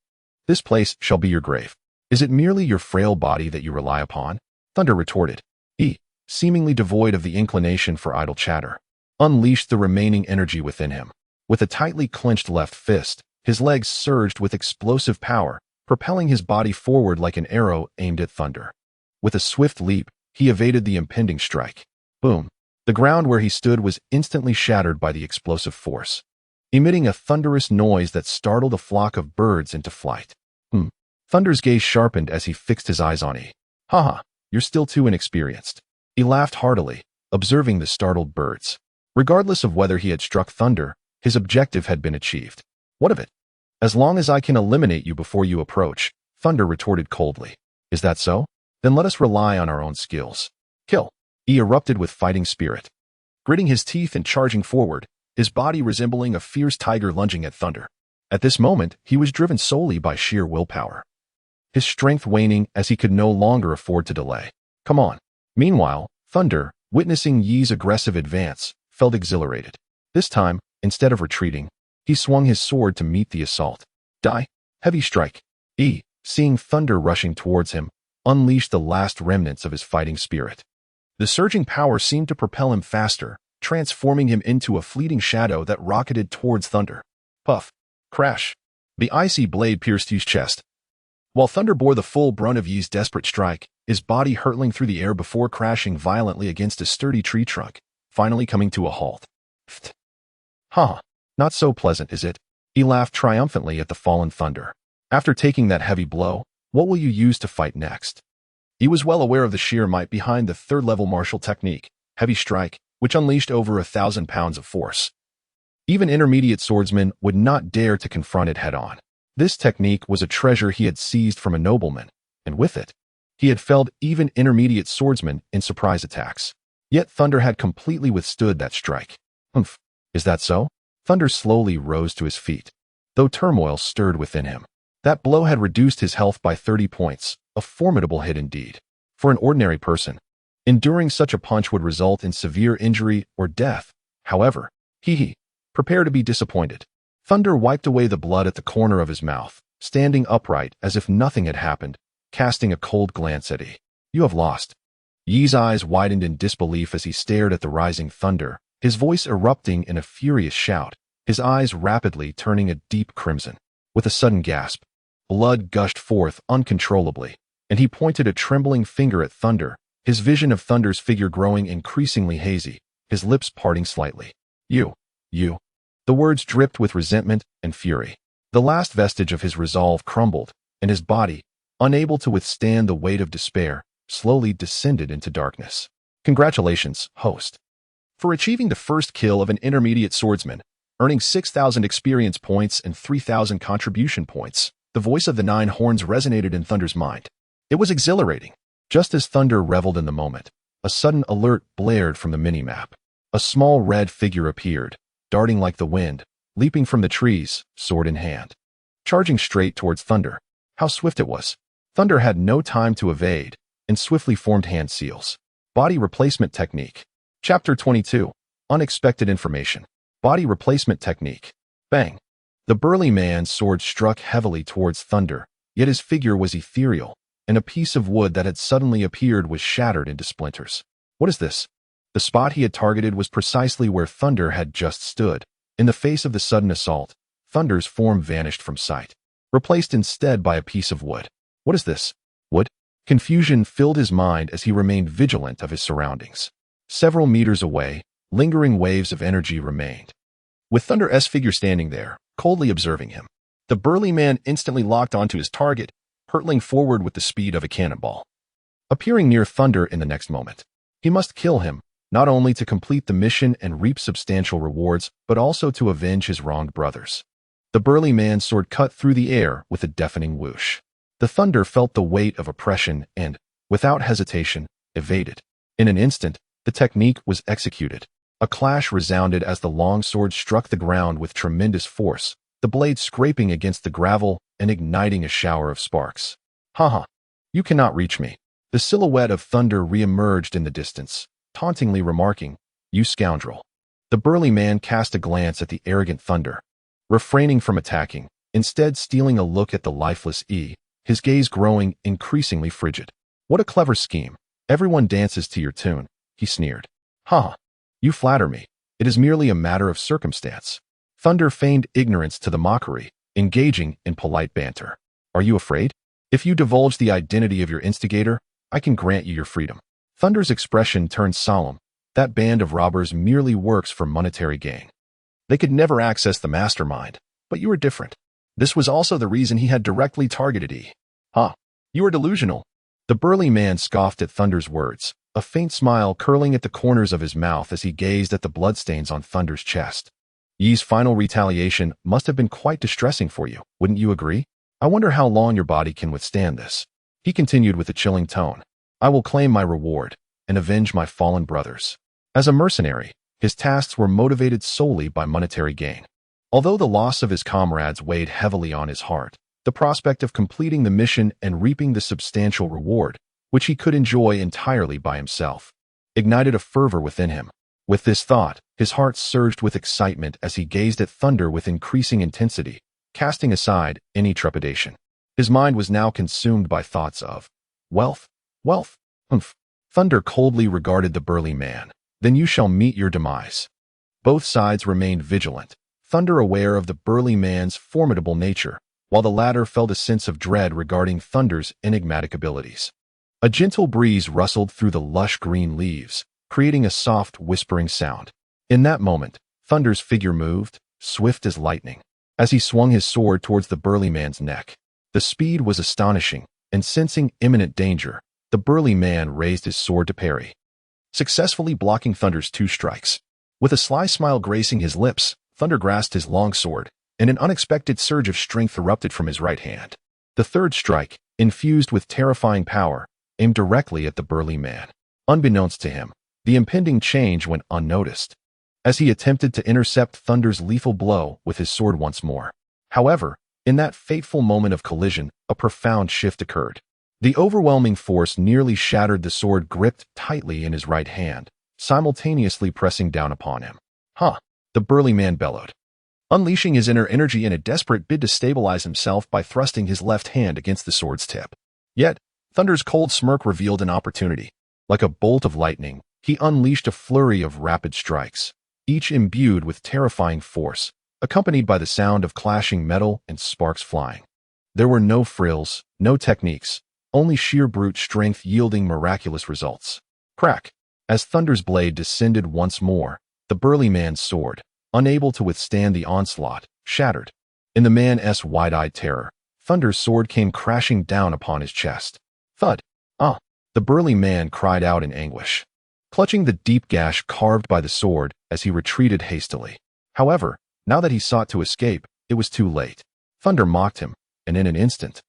This place shall be your grave. Is it merely your frail body that you rely upon? Thunder retorted. He, seemingly devoid of the inclination for idle chatter, unleashed the remaining energy within him. With a tightly clenched left fist, his legs surged with explosive power, propelling his body forward like an arrow aimed at Thunder. With a swift leap, he evaded the impending strike. Boom. The ground where he stood was instantly shattered by the explosive force, emitting a thunderous noise that startled a flock of birds into flight. Thunder's gaze sharpened as he fixed his eyes on E. Haha, you're still too inexperienced. He laughed heartily, observing the startled birds. Regardless of whether he had struck Thunder, his objective had been achieved. What of it? As long as I can eliminate you before you approach, Thunder retorted coldly. Is that so? Then let us rely on our own skills. Kill. He erupted with fighting spirit, gritting his teeth and charging forward, his body resembling a fierce tiger lunging at Thunder. At this moment, he was driven solely by sheer willpower, his strength waning as he could no longer afford to delay. Come on. Meanwhile, Thunder, witnessing Yi's aggressive advance, felt exhilarated. This time, instead of retreating, he swung his sword to meet the assault. Die. Heavy strike. E, seeing Thunder rushing towards him, unleashed the last remnants of his fighting spirit. The surging power seemed to propel him faster, transforming him into a fleeting shadow that rocketed towards Thunder. Puff. Crash. The icy blade pierced his chest, while Thunder bore the full brunt of Yi's desperate strike, his body hurtling through the air before crashing violently against a sturdy tree trunk, finally coming to a halt. Pfft. Huh. Not so pleasant, is it? He laughed triumphantly at the fallen Thunder. After taking that heavy blow, what will you use to fight next? He was well aware of the sheer might behind the 3rd-level martial technique, Heavy Strike, which unleashed over 1,000 pounds of force. Even intermediate swordsmen would not dare to confront it head-on. This technique was a treasure he had seized from a nobleman, and with it, he had felled even intermediate swordsmen in surprise attacks. Yet Thunder had completely withstood that strike. Humph. Is that so? Thunder slowly rose to his feet, though turmoil stirred within him. That blow had reduced his health by 30 points, a formidable hit indeed. For an ordinary person, enduring such a punch would result in severe injury or death. However, prepare to be disappointed. Thunder wiped away the blood at the corner of his mouth, standing upright as if nothing had happened, casting a cold glance at E. You have lost. Yi's eyes widened in disbelief as he stared at the rising Thunder, his voice erupting in a furious shout, his eyes rapidly turning a deep crimson. With a sudden gasp, blood gushed forth uncontrollably, and he pointed a trembling finger at Thunder, his vision of Thunder's figure growing increasingly hazy, his lips parting slightly. You. The words dripped with resentment and fury. The last vestige of his resolve crumbled, and his body, unable to withstand the weight of despair, slowly descended into darkness. Congratulations, host, for achieving the first kill of an intermediate swordsman, earning 6,000 experience points and 3,000 contribution points. The voice of the Nine Horns resonated in Thunder's mind. It was exhilarating. Just as Thunder reveled in the moment, a sudden alert blared from the minimap. A small red figure appeared, darting like the wind, leaping from the trees, sword in hand, charging straight towards Thunder. How swift it was! Thunder had no time to evade, and swiftly formed hand seals. Body Replacement Technique. Chapter 22. Unexpected Information. Body Replacement Technique. Bang! The burly man's sword struck heavily towards Thunder, yet his figure was ethereal, and a piece of wood that had suddenly appeared was shattered into splinters. What is this? The spot he had targeted was precisely where Thunder had just stood. In the face of the sudden assault, Thunder's form vanished from sight, replaced instead by a piece of wood. What is this? Wood? Confusion filled his mind as he remained vigilant of his surroundings. Several meters away, lingering waves of energy remained, with Thunder's figure standing there, coldly observing him. The burly man instantly locked onto his target, hurtling forward with the speed of a cannonball, appearing near Thunder in the next moment. He must kill him, not only to complete the mission and reap substantial rewards, but also to avenge his wronged brothers. The burly man's sword cut through the air with a deafening whoosh. The Thunder felt the weight of oppression and, without hesitation, evaded. In an instant, the technique was executed. A clash resounded as the long sword struck the ground with tremendous force, the blade scraping against the gravel and igniting a shower of sparks. Haha! You cannot reach me. The silhouette of Thunder re-emerged in the distance, tauntingly remarking, "You scoundrel." The burly man cast a glance at the arrogant Thunder, refraining from attacking, instead stealing a look at the lifeless E, his gaze growing increasingly frigid. What a clever scheme. Everyone dances to your tune, he sneered. Haha. You flatter me. It is merely a matter of circumstance. Thunder feigned ignorance to the mockery, engaging in polite banter. Are you afraid? If you divulge the identity of your instigator, I can grant you your freedom. Thunder's expression turned solemn. That band of robbers merely works for monetary gain. They could never access the mastermind, but you are different. This was also the reason he had directly targeted E. You are delusional. The burly man scoffed at Thunder's words, a faint smile curling at the corners of his mouth as he gazed at the bloodstains on Thunder's chest. Yi's final retaliation must have been quite distressing for you, wouldn't you agree? I wonder how long your body can withstand this. He continued with a chilling tone. I will claim my reward and avenge my fallen brothers. As a mercenary, his tasks were motivated solely by monetary gain. Although the loss of his comrades weighed heavily on his heart, the prospect of completing the mission and reaping the substantial reward, which he could enjoy entirely by himself, ignited a fervor within him. With this thought, his heart surged with excitement as he gazed at Thunder with increasing intensity, casting aside any trepidation. His mind was now consumed by thoughts of wealth. Thunder coldly regarded the burly man. Then you shall meet your demise. Both sides remained vigilant, Thunder aware of the burly man's formidable nature, while the latter felt a sense of dread regarding Thunder's enigmatic abilities. A gentle breeze rustled through the lush green leaves, creating a soft, whispering sound. In that moment, Thunder's figure moved, swift as lightning, as he swung his sword towards the burly man's neck. The speed was astonishing, and sensing imminent danger, the burly man raised his sword to parry, successfully blocking Thunder's two strikes. With a sly smile gracing his lips, Thunder grasped his long sword, and an unexpected surge of strength erupted from his right hand. The third strike, infused with terrifying power, aimed directly at the burly man. Unbeknownst to him, the impending change went unnoticed, as he attempted to intercept Thunder's lethal blow with his sword once more. However, in that fateful moment of collision, a profound shift occurred. The overwhelming force nearly shattered the sword gripped tightly in his right hand, simultaneously pressing down upon him. The burly man bellowed, unleashing his inner energy in a desperate bid to stabilize himself by thrusting his left hand against the sword's tip. Yet, Thunder's cold smirk revealed an opportunity. Like a bolt of lightning, he unleashed a flurry of rapid strikes, each imbued with terrifying force, accompanied by the sound of clashing metal and sparks flying. There were no frills, no techniques, only sheer brute strength yielding miraculous results. Crack! As Thunder's blade descended once more, the burly man's sword, unable to withstand the onslaught, shattered. In the man's wide-eyed terror, Thunder's sword came crashing down upon his chest. Thud! Ah! The burly man cried out in anguish, clutching the deep gash carved by the sword as he retreated hastily. However, now that he sought to escape, it was too late. Thunder mocked him, and in an instant,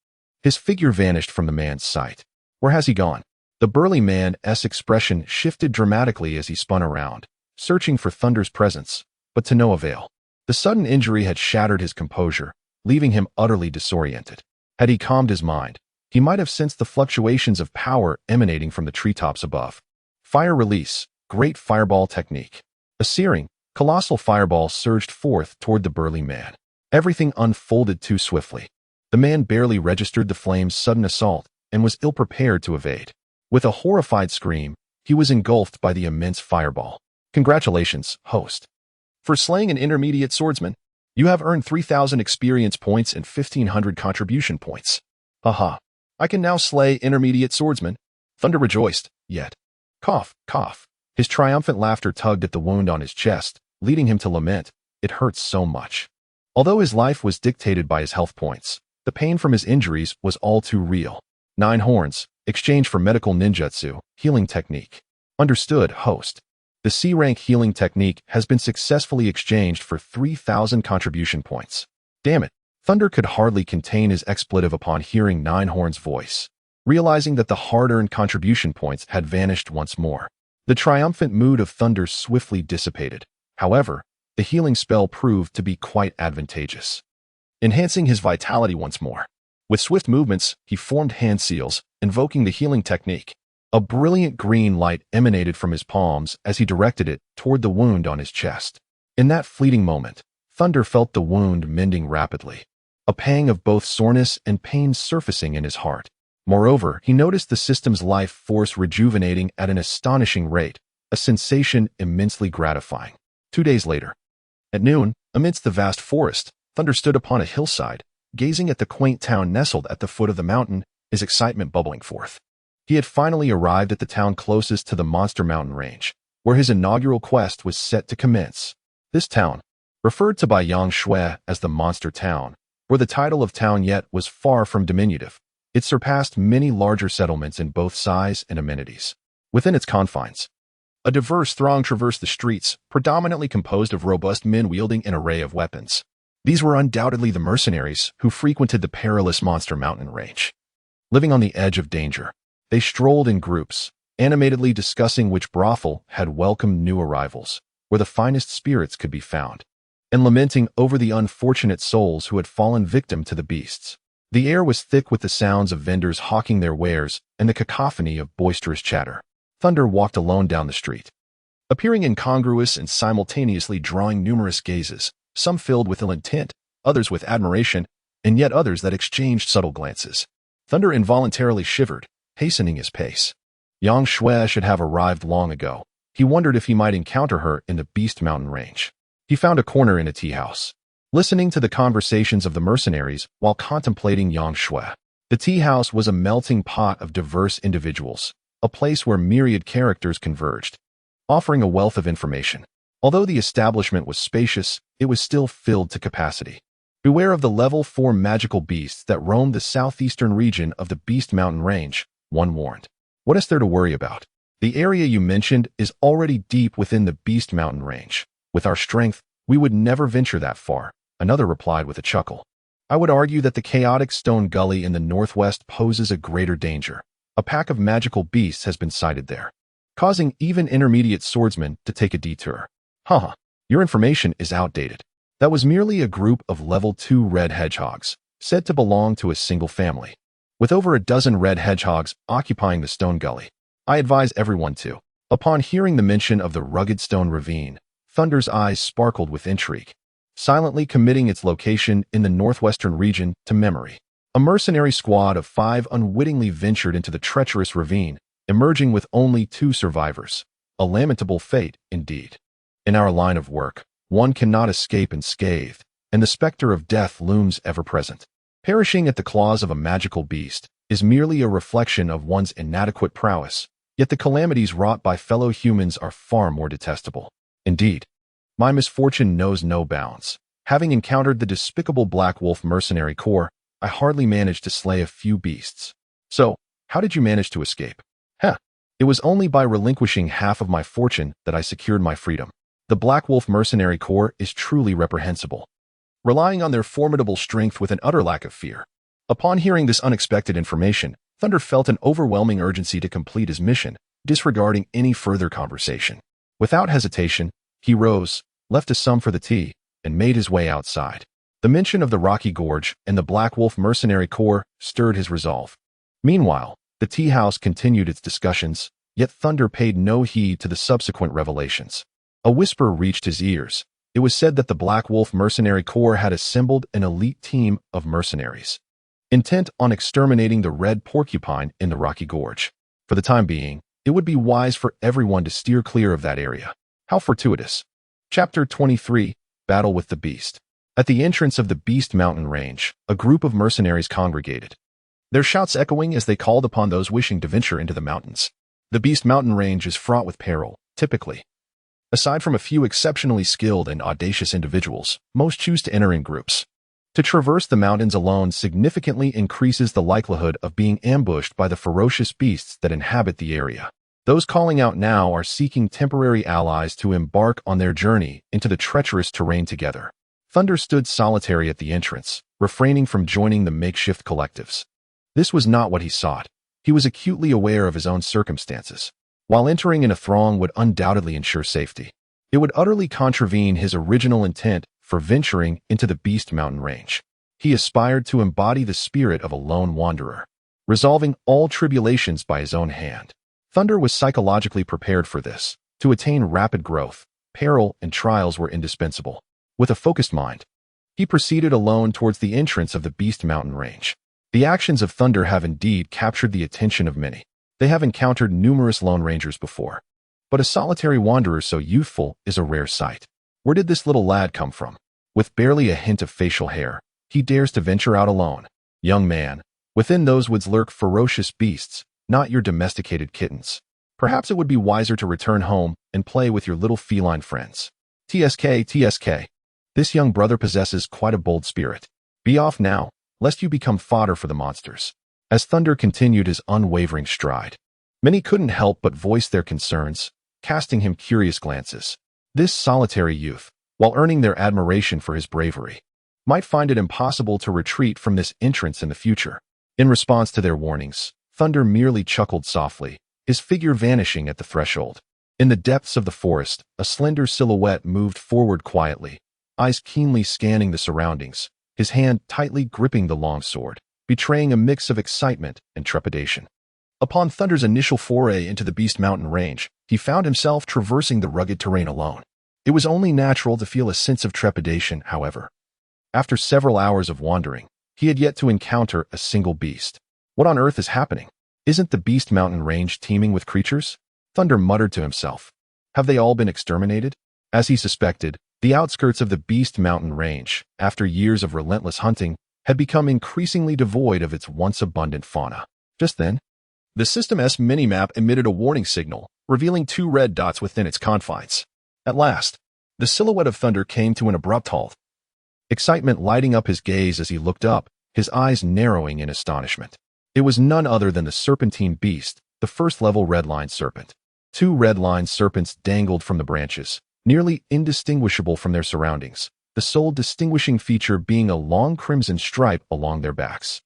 his figure vanished from the man's sight. Where has he gone? The burly man's expression shifted dramatically as he spun around, searching for Thunder's presence, but to no avail. The sudden injury had shattered his composure, leaving him utterly disoriented. Had he calmed his mind, he might have sensed the fluctuations of power emanating from the treetops above. Fire release, Great Fireball technique. A searing, colossal fireball surged forth toward the burly man. Everything unfolded too swiftly. The man barely registered the flame's sudden assault and was ill-prepared to evade. With a horrified scream, he was engulfed by the immense fireball. Congratulations, host. For slaying an intermediate swordsman, you have earned 3,000 experience points and 1,500 contribution points. Haha. I can now slay intermediate swordsmen. Thunder rejoiced, yet. Cough, cough. His triumphant laughter tugged at the wound on his chest, leading him to lament. It hurts so much. Although his life was dictated by his health points, the pain from his injuries was all too real. 9 horns, exchange for medical ninjutsu, healing technique. Understood, host. The C-rank healing technique has been successfully exchanged for 3,000 contribution points. Damn it. Thunder could hardly contain his expletive upon hearing Nine Horn's voice, realizing that the hard-earned contribution points had vanished once more. The triumphant mood of Thunder swiftly dissipated. However, the healing spell proved to be quite advantageous, enhancing his vitality once more. With swift movements, he formed hand seals, invoking the healing technique. A brilliant green light emanated from his palms as he directed it toward the wound on his chest. In that fleeting moment, Thunder felt the wound mending rapidly, a pang of both soreness and pain surfacing in his heart. Moreover, he noticed the system's life force rejuvenating at an astonishing rate, a sensation immensely gratifying. 2 days later, at noon, amidst the vast forest, Thunder stood upon a hillside, gazing at the quaint town nestled at the foot of the mountain, his excitement bubbling forth. He had finally arrived at the town closest to the Monster Mountain range, where his inaugural quest was set to commence. This town, referred to by Yang Shui as the Monster Town, where the title of town yet was far from diminutive. It surpassed many larger settlements in both size and amenities. Within its confines, a diverse throng traversed the streets, predominantly composed of robust men wielding an array of weapons. These were undoubtedly the mercenaries who frequented the perilous Monster Mountain range. Living on the edge of danger, they strolled in groups, animatedly discussing which brothel had welcomed new arrivals, where the finest spirits could be found, and lamenting over the unfortunate souls who had fallen victim to the beasts. The air was thick with the sounds of vendors hawking their wares and the cacophony of boisterous chatter. Thunder walked alone down the street, appearing incongruous and simultaneously drawing numerous gazes, some filled with ill intent, others with admiration, and yet others that exchanged subtle glances. Thunder involuntarily shivered, hastening his pace. Yang Shui should have arrived long ago. He wondered if he might encounter her in the Beast Mountain range. He found a corner in a tea house, listening to the conversations of the mercenaries while contemplating Yang Shui. The tea house was a melting pot of diverse individuals, a place where myriad characters converged, offering a wealth of information. Although the establishment was spacious, it was still filled to capacity. Beware of the level 4 magical beasts that roamed the southeastern region of the Beast Mountain range, one warned. What is there to worry about? The area you mentioned is already deep within the Beast Mountain range. With our strength, we would never venture that far, another replied with a chuckle. I would argue that the chaotic stone gully in the northwest poses a greater danger. A pack of magical beasts has been sighted there, causing even intermediate swordsmen to take a detour. Haha, your information is outdated. That was merely a group of level 2 red hedgehogs, said to belong to a single family. With over a dozen red hedgehogs occupying the stone gully, I advise everyone to. Upon hearing the mention of the rugged stone ravine, Thunder's eyes sparkled with intrigue, silently committing its location in the northwestern region to memory. A mercenary squad of 5 unwittingly ventured into the treacherous ravine, emerging with only 2 survivors. A lamentable fate, indeed. In our line of work, one cannot escape unscathed, and the specter of death looms ever present. Perishing at the claws of a magical beast is merely a reflection of one's inadequate prowess, yet the calamities wrought by fellow humans are far more detestable. Indeed, my misfortune knows no bounds. Having encountered the despicable Black Wolf mercenary corps, I hardly managed to slay a few beasts. So, how did you manage to escape? Heh. It was only by relinquishing half of my fortune that I secured my freedom. The Black Wolf mercenary corps is truly reprehensible, relying on their formidable strength with an utter lack of fear. Upon hearing this unexpected information, Thunder felt an overwhelming urgency to complete his mission, disregarding any further conversation. Without hesitation, he rose, left a sum for the tea, and made his way outside. The mention of the Rocky Gorge and the Black Wolf mercenary corps stirred his resolve. Meanwhile, the tea house continued its discussions, yet Thunder paid no heed to the subsequent revelations. A whisper reached his ears. It was said that the Black Wolf mercenary corps had assembled an elite team of mercenaries, intent on exterminating the red porcupine in the Rocky Gorge. For the time being, it would be wise for everyone to steer clear of that area. How fortuitous. Chapter 23, Battle with the Beast. At the entrance of the Beast Mountain Range, a group of mercenaries congregated, their shouts echoing as they called upon those wishing to venture into the mountains. The Beast Mountain Range is fraught with peril, typically. Aside from a few exceptionally skilled and audacious individuals, most choose to enter in groups. To traverse the mountains alone significantly increases the likelihood of being ambushed by the ferocious beasts that inhabit the area. Those calling out now are seeking temporary allies to embark on their journey into the treacherous terrain together. Thunder stood solitary at the entrance, refraining from joining the makeshift collectives. This was not what he sought. He was acutely aware of his own circumstances. While entering in a throng would undoubtedly ensure safety, it would utterly contravene his original intent for venturing into the Beast Mountain Range. He aspired to embody the spirit of a lone wanderer, resolving all tribulations by his own hand. Thunder was psychologically prepared for this. To attain rapid growth, peril and trials were indispensable. With a focused mind, he proceeded alone towards the entrance of the Beast Mountain Range. The actions of Thunder have indeed captured the attention of many. They have encountered numerous Lone Rangers before, but a solitary wanderer so youthful is a rare sight. Where did this little lad come from? With barely a hint of facial hair, he dares to venture out alone. Young man, within those woods lurk ferocious beasts, not your domesticated kittens. Perhaps it would be wiser to return home and play with your little feline friends. TSK. This young brother possesses quite a bold spirit. Be off now, lest you become fodder for the monsters. As Thunder continued his unwavering stride, many couldn't help but voice their concerns, casting him curious glances. This solitary youth, while earning their admiration for his bravery, might find it impossible to retreat from this entrance in the future. In response to their warnings, Thunder merely chuckled softly, his figure vanishing at the threshold. In the depths of the forest, a slender silhouette moved forward quietly, eyes keenly scanning the surroundings, his hand tightly gripping the long sword, betraying a mix of excitement and trepidation. Upon Thunder's initial foray into the Beast Mountain Range, he found himself traversing the rugged terrain alone. It was only natural to feel a sense of trepidation, however. After several hours of wandering, he had yet to encounter a single beast. What on earth is happening? Isn't the Beast Mountain Range teeming with creatures? Thunder muttered to himself. Have they all been exterminated? As he suspected, the outskirts of the Beast Mountain Range, after years of relentless hunting, had become increasingly devoid of its once abundant fauna. Just then, the System-S minimap emitted a warning signal, revealing 2 red dots within its confines. At last, the silhouette of Thunder came to an abrupt halt. Excitement lighting up his gaze as he looked up, his eyes narrowing in astonishment. It was none other than the Serpentine Beast, the first-level Redline Serpent. 2 Redline Serpents dangled from the branches, nearly indistinguishable from their surroundings, the sole distinguishing feature being a long crimson stripe along their backs.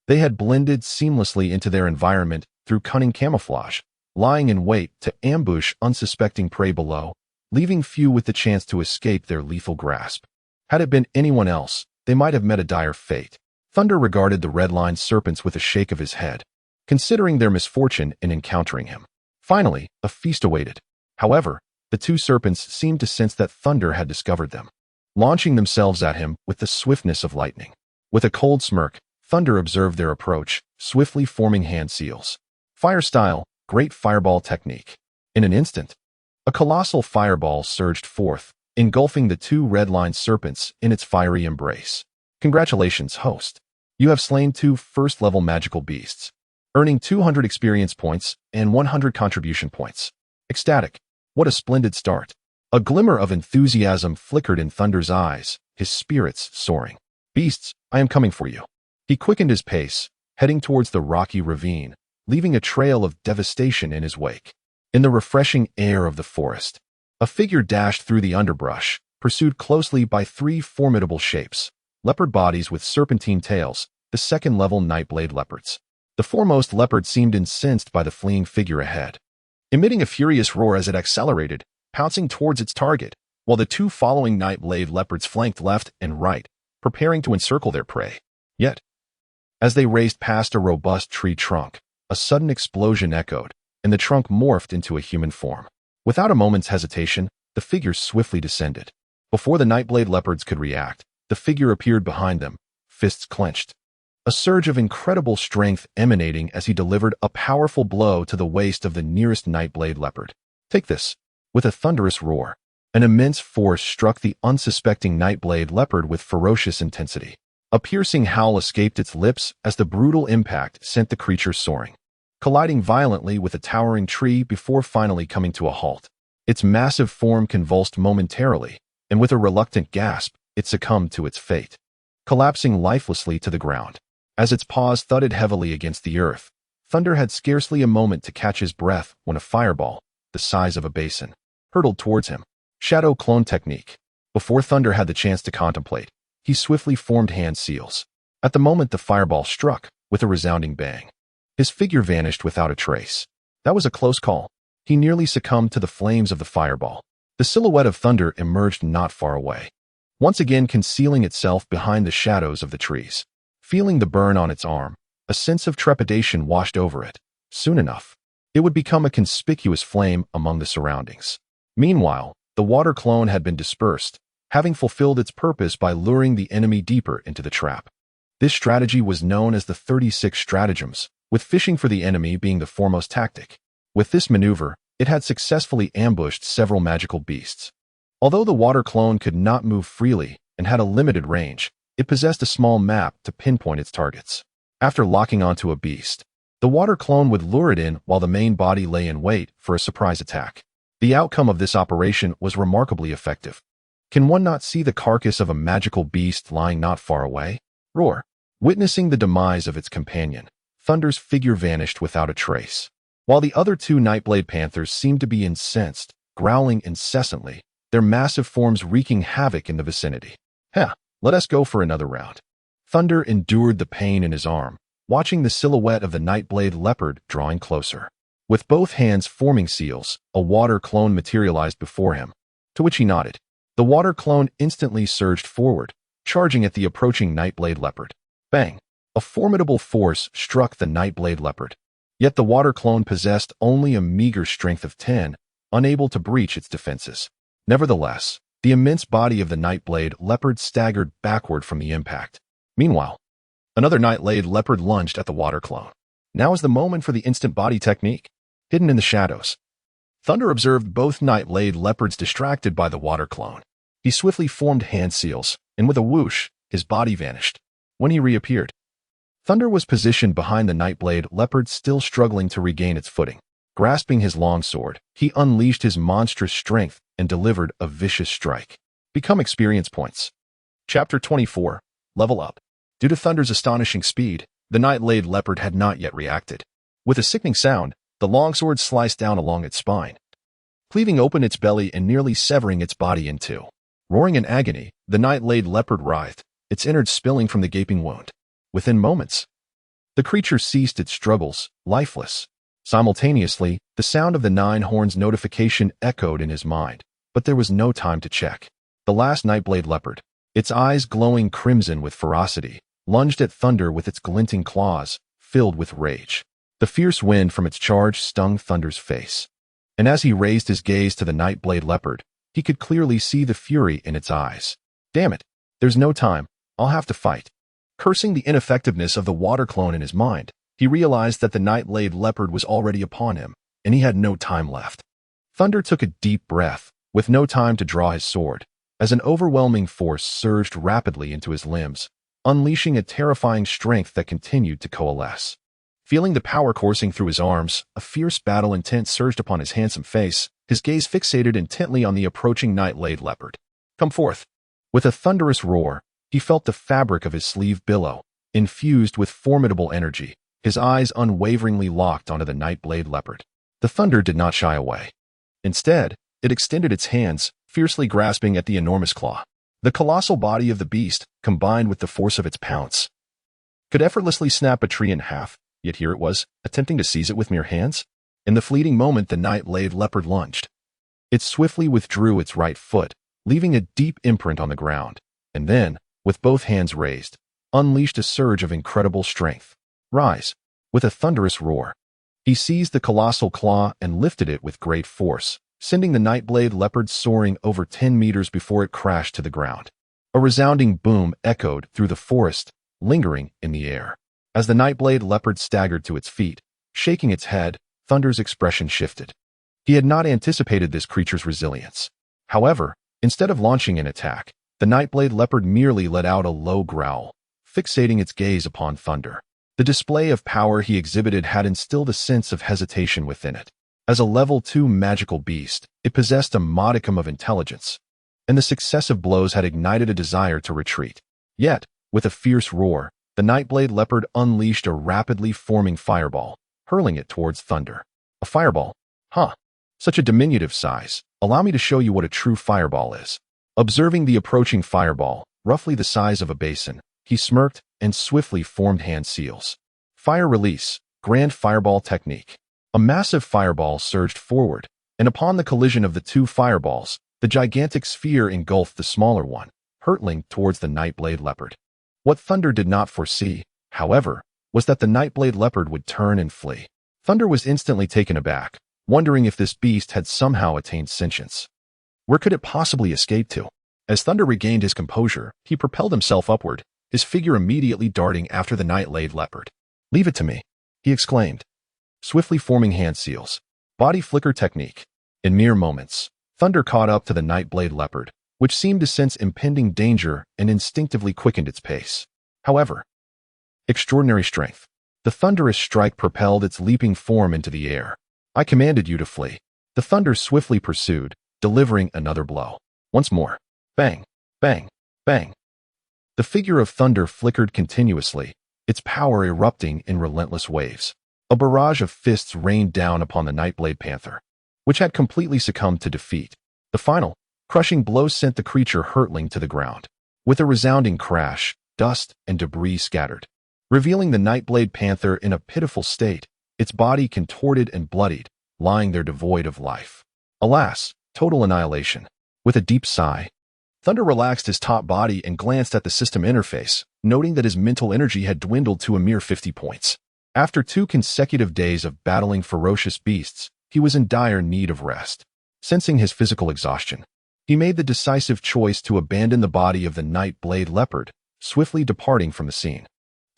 They had blended seamlessly into their environment through cunning camouflage, lying in wait to ambush unsuspecting prey below, leaving few with the chance to escape their lethal grasp. Had it been anyone else, they might have met a dire fate. Thunder regarded the Redline Serpents with a shake of his head, considering their misfortune in encountering him. Finally, a feast awaited. However, the 2 serpents seemed to sense that Thunder had discovered them, launching themselves at him with the swiftness of lightning. With a cold smirk, Thunder observed their approach, swiftly forming hand seals. Fire style, Great Fireball technique. In an instant, a colossal fireball surged forth, engulfing the 2 Redline Serpents in its fiery embrace. Congratulations, host. You have slain 2 first-level magical beasts. earning 200 experience points and 100 contribution points. Ecstatic. What a splendid start. A glimmer of enthusiasm flickered in Thunder's eyes, his spirits soaring. Beasts, I am coming for you. He quickened his pace, heading towards the rocky ravine, leaving a trail of devastation in his wake. In the refreshing air of the forest, a figure dashed through the underbrush, pursued closely by 3 formidable shapes, leopard bodies with serpentine tails, the second-level Nightblade leopards. The foremost leopard seemed incensed by the fleeing figure ahead, emitting a furious roar as it accelerated, pouncing towards its target, while the 2 following Nightblade leopards flanked left and right, preparing to encircle their prey. Yet, as they raced past a robust tree trunk, a sudden explosion echoed, and the trunk morphed into a human form. Without a moment's hesitation, the figure swiftly descended. Before the Nightblade leopards could react, the figure appeared behind them, fists clenched. A surge of incredible strength emanating as he delivered a powerful blow to the waist of the nearest Nightblade leopard. Take this. With a thunderous roar, an immense force struck the unsuspecting Nightblade leopard with ferocious intensity. A piercing howl escaped its lips as the brutal impact sent the creature soaring, colliding violently with a towering tree before finally coming to a halt. Its massive form convulsed momentarily, and with a reluctant gasp, it succumbed to its fate, collapsing lifelessly to the ground. As its paws thudded heavily against the earth, Thunder had scarcely a moment to catch his breath when a fireball, the size of a basin, hurtled towards him. Shadow clone technique. Before Thunder had the chance to contemplate, he swiftly formed hand seals. At the moment the fireball struck, with a resounding bang, his figure vanished without a trace. That was a close call. He nearly succumbed to the flames of the fireball. The silhouette of Thunder emerged not far away, once again concealing itself behind the shadows of the trees. Feeling the burn on its arm, a sense of trepidation washed over it. Soon enough, it would become a conspicuous flame among the surroundings. Meanwhile, the water clone had been dispersed, having fulfilled its purpose by luring the enemy deeper into the trap. This strategy was known as the 36 stratagems, with fishing for the enemy being the foremost tactic. With this maneuver, it had successfully ambushed several magical beasts. Although the water clone could not move freely and had a limited range, it possessed a small map to pinpoint its targets. After locking onto a beast, the water clone would lure it in while the main body lay in wait for a surprise attack. The outcome of this operation was remarkably effective. Can one not see the carcass of a magical beast lying not far away? Roar. Witnessing the demise of its companion, Thunder's figure vanished without a trace. While the other 2 Nightblade panthers seemed to be incensed, growling incessantly, their massive forms wreaking havoc in the vicinity. Let us go for another round. Thunder endured the pain in his arm, watching the silhouette of the Nightblade leopard drawing closer. With both hands forming seals, a water clone materialized before him, to which he nodded. The water clone instantly surged forward, charging at the approaching Nightblade leopard. Bang! A formidable force struck the Nightblade leopard. Yet the water clone possessed only a meager strength of 10, unable to breach its defenses. Nevertheless, the immense body of the Nightblade leopard staggered backward from the impact. Meanwhile, another Nightblade leopard lunged at the water clone. Now is the moment for the instant body technique. Hidden in the shadows, Thunder observed both Nightblade leopards distracted by the water clone. He swiftly formed hand seals, and with a whoosh, his body vanished. When he reappeared, Thunder was positioned behind the Nightblade leopard, still struggling to regain its footing. Grasping his longsword, he unleashed his monstrous strength and delivered a vicious strike. Become experience points. Chapter 24. Level Up. Due to Thunder's astonishing speed, the Nightblade leopard had not yet reacted. With a sickening sound, the longsword sliced down along its spine, cleaving open its belly and nearly severing its body in 2. Roaring in agony, the Nightblade leopard writhed, its innards spilling from the gaping wound. Within moments, the creature ceased its struggles, lifeless. Simultaneously, the sound of the 9 horns notification echoed in his mind, but there was no time to check. The last Nightblade leopard, its eyes glowing crimson with ferocity, lunged at Thunder with its glinting claws, filled with rage. The fierce wind from its charge stung Thunder's face, and as he raised his gaze to the Nightblade leopard, he could clearly see the fury in its eyes. Damn it, there's no time, I'll have to fight. Cursing the ineffectiveness of the water clone in his mind, he realized that the Nightblade leopard was already upon him, and he had no time left. Thunder took a deep breath, with no time to draw his sword, as an overwhelming force surged rapidly into his limbs, unleashing a terrifying strength that continued to coalesce. Feeling the power coursing through his arms, a fierce battle intent surged upon his handsome face, his gaze fixated intently on the approaching night-blade leopard. Come forth. With a thunderous roar, he felt the fabric of his sleeve billow, infused with formidable energy, his eyes unwaveringly locked onto the night-blade leopard. The thunder did not shy away. Instead, it extended its hands, fiercely grasping at the enormous claw. The colossal body of the beast, combined with the force of its pounce, could effortlessly snap a tree in half, yet here it was, attempting to seize it with mere hands. In the fleeting moment the night-blade leopard lunged. It swiftly withdrew its right foot, leaving a deep imprint on the ground, and then, with both hands raised, unleashed a surge of incredible strength. Rise! With a thunderous roar, he seized the colossal claw and lifted it with great force, sending the night-blade leopard soaring over 10 meters before it crashed to the ground. A resounding boom echoed through the forest, lingering in the air. As the night-blade leopard staggered to its feet, shaking its head, Thunder's expression shifted. He had not anticipated this creature's resilience. However, instead of launching an attack, the night-blade leopard merely let out a low growl, fixating its gaze upon Thunder. The display of power he exhibited had instilled a sense of hesitation within it. As a level 2 magical beast, it possessed a modicum of intelligence, and the successive blows had ignited a desire to retreat. Yet, with a fierce roar, the night-blade leopard unleashed a rapidly forming fireball, hurling it towards Thunder. A fireball? Huh. Such a diminutive size. Allow me to show you what a true fireball is. Observing the approaching fireball, roughly the size of a basin, he smirked and swiftly formed hand seals. Fire release, grand fireball technique. A massive fireball surged forward, and upon the collision of the two fireballs, the gigantic sphere engulfed the smaller one, hurtling towards the night-blade leopard. What Thunder did not foresee, however, was that the night-blade leopard would turn and flee. Thunder was instantly taken aback, wondering if this beast had somehow attained sentience. Where could it possibly escape to? As Thunder regained his composure, he propelled himself upward, his figure immediately darting after the night-blade leopard. "Leave it to me," he exclaimed, swiftly forming hand seals. Body flicker technique. In mere moments, Thunder caught up to the night-blade leopard, which seemed to sense impending danger and instinctively quickened its pace. However, extraordinary strength. The thunderous strike propelled its leaping form into the air. "I commanded you to flee." The Thunder swiftly pursued, delivering another blow. Once more. Bang, bang, bang. The figure of Thunder flickered continuously, its power erupting in relentless waves. A barrage of fists rained down upon the Nightblade Panther, which had completely succumbed to defeat. The final, crushing blow sent the creature hurtling to the ground. With a resounding crash, dust and debris scattered, revealing the Nightblade Panther in a pitiful state, its body contorted and bloodied, lying there devoid of life. Alas, total annihilation. With a deep sigh, Thunder relaxed his top body and glanced at the system interface, noting that his mental energy had dwindled to a mere 50 points. After 2 consecutive days of battling ferocious beasts, he was in dire need of rest. Sensing his physical exhaustion, he made the decisive choice to abandon the body of the night-blade leopard, swiftly departing from the scene.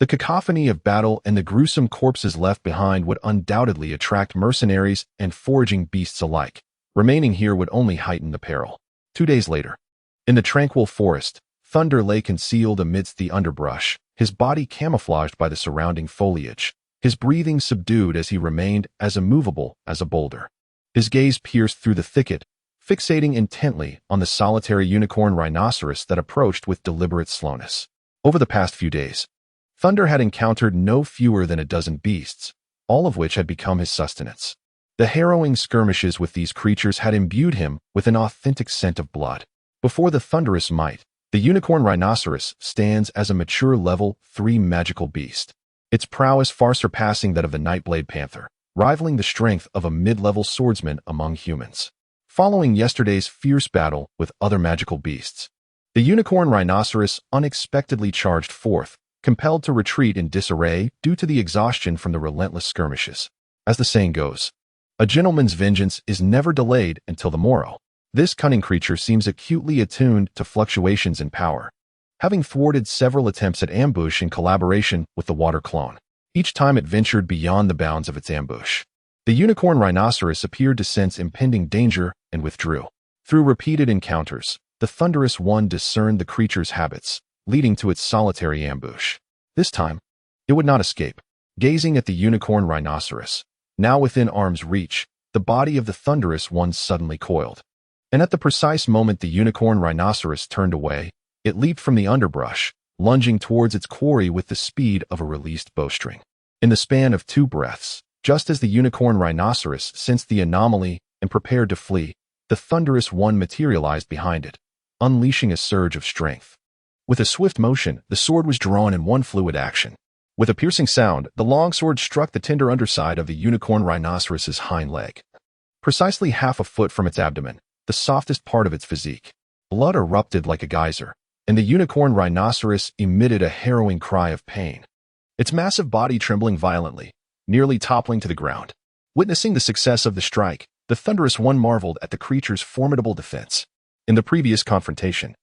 The cacophony of battle and the gruesome corpses left behind would undoubtedly attract mercenaries and foraging beasts alike. Remaining here would only heighten the peril. 2 days later, in the tranquil forest, Thunder lay concealed amidst the underbrush, his body camouflaged by the surrounding foliage, his breathing subdued as he remained as immovable as a boulder. His gaze pierced through the thicket, fixating intently on the solitary unicorn rhinoceros that approached with deliberate slowness. Over the past few days, Thunder had encountered no fewer than a dozen beasts, all of which had become his sustenance. The harrowing skirmishes with these creatures had imbued him with an authentic scent of blood. Before the thunderous might, the unicorn rhinoceros stands as a mature level 3 magical beast, its prowess far surpassing that of the Nightblade Panther, rivaling the strength of a mid-level swordsman among humans. Following yesterday's fierce battle with other magical beasts, the unicorn rhinoceros unexpectedly charged forth, compelled to retreat in disarray due to the exhaustion from the relentless skirmishes. As the saying goes, a gentleman's vengeance is never delayed until the morrow. This cunning creature seems acutely attuned to fluctuations in power, having thwarted several attempts at ambush in collaboration with the water clone. Each time it ventured beyond the bounds of its ambush, the unicorn rhinoceros appeared to sense impending danger and withdrew. Through repeated encounters, the thunderous one discerned the creature's habits, leading to its solitary ambush. This time, it would not escape. Gazing at the unicorn rhinoceros, now within arm's reach, the body of the thunderous one suddenly coiled. And at the precise moment the unicorn rhinoceros turned away, it leaped from the underbrush, lunging towards its quarry with the speed of a released bowstring. In the span of 2 breaths, just as the unicorn rhinoceros sensed the anomaly and prepared to flee, the thunderous one materialized behind it, unleashing a surge of strength. With a swift motion, the sword was drawn in one fluid action. With a piercing sound, the longsword struck the tender underside of the unicorn rhinoceros's hind leg. Precisely half a foot from its abdomen, the softest part of its physique. Blood erupted like a geyser, and the unicorn rhinoceros emitted a harrowing cry of pain. Its massive body trembling violently, nearly toppling to the ground. Witnessing the success of the strike, the thunderous one marveled at the creature's formidable defense. In the previous confrontation,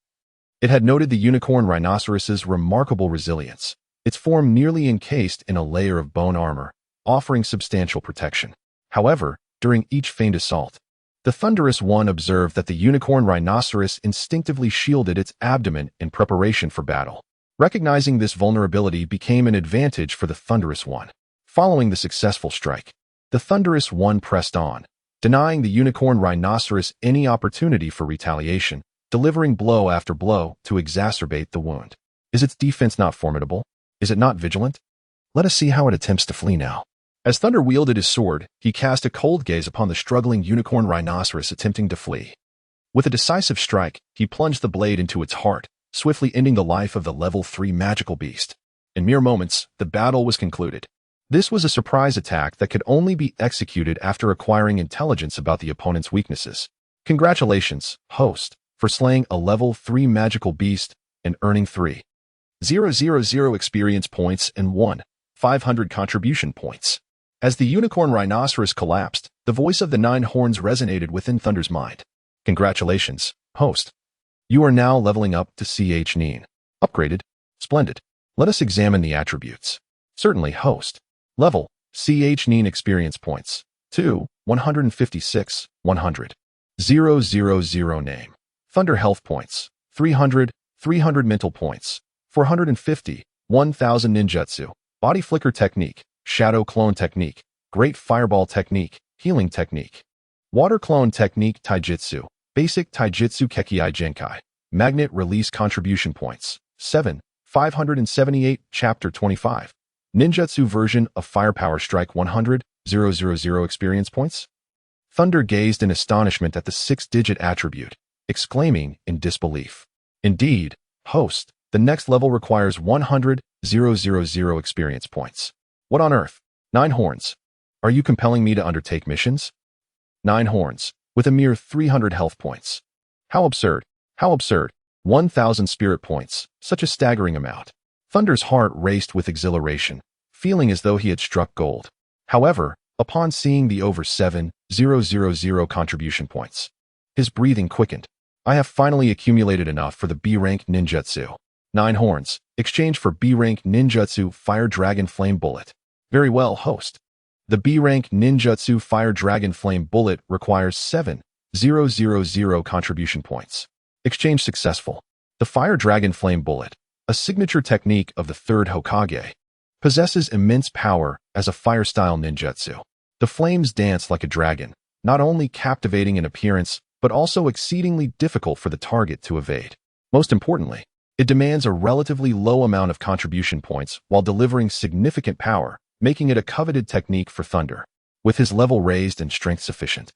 it had noted the unicorn rhinoceros's remarkable resilience, its form nearly encased in a layer of bone armor, offering substantial protection. However, during each feigned assault, the thunderous one observed that the unicorn rhinoceros instinctively shielded its abdomen in preparation for battle. Recognizing this vulnerability became an advantage for the thunderous one. Following the successful strike, the thunderous one pressed on, denying the unicorn rhinoceros any opportunity for retaliation, delivering blow after blow to exacerbate the wound. Is its defense not formidable? Is it not vigilant? Let us see how it attempts to flee now. As Thunder wielded his sword, he cast a cold gaze upon the struggling unicorn rhinoceros attempting to flee. With a decisive strike, he plunged the blade into its heart, swiftly ending the life of the level 3 magical beast. In mere moments, the battle was concluded. This was a surprise attack that could only be executed after acquiring intelligence about the opponent's weaknesses. Congratulations, host, for slaying a level 3 magical beast and earning 3,000 experience points and 1,500 contribution points. As the unicorn rhinoceros collapsed, the voice of the 9 horns resonated within Thunder's mind. Congratulations, host. You are now leveling up to CH Ning. Upgraded. Splendid. Let us examine the attributes. Certainly, host. Level, CH Ning experience points. 2, 156, 100. 000 name. Thunder health points. 300, 300 mental points. 450, 1000 ninjutsu. Body flicker technique. Shadow clone technique. Great fireball technique. Healing technique. Water clone technique taijutsu. Basic taijutsu kekei genkai. Magnet release contribution points. 7, 578. Chapter 25. Ninjutsu version of firepower strike 100, 000 experience points. Thunder gazed in astonishment at the 6-digit attribute, exclaiming in disbelief. Indeed, host, the next level requires 100, 000 experience points. What on earth? 9 horns. Are you compelling me to undertake missions? 9 horns, with a mere 300 health points. How absurd. How absurd. 1,000 spirit points, such a staggering amount. Thunder's heart raced with exhilaration, feeling as though he had struck gold. However, upon seeing the over 7,000 contribution points, his breathing quickened. I have finally accumulated enough for the B-rank ninjutsu. 9 horns, exchange for B-rank ninjutsu Fire Dragon Flame Bullet. Very well, host. The B-rank ninjutsu Fire Dragon Flame Bullet requires 7,000 contribution points. Exchange successful. The Fire Dragon Flame Bullet, a signature technique of the 3rd Hokage, possesses immense power as a fire-style ninjutsu. The flames dance like a dragon, not only captivating in appearance, but also exceedingly difficult for the target to evade. Most importantly, it demands a relatively low amount of contribution points while delivering significant power, making it a coveted technique for Thunder. With his level raised and strength sufficient,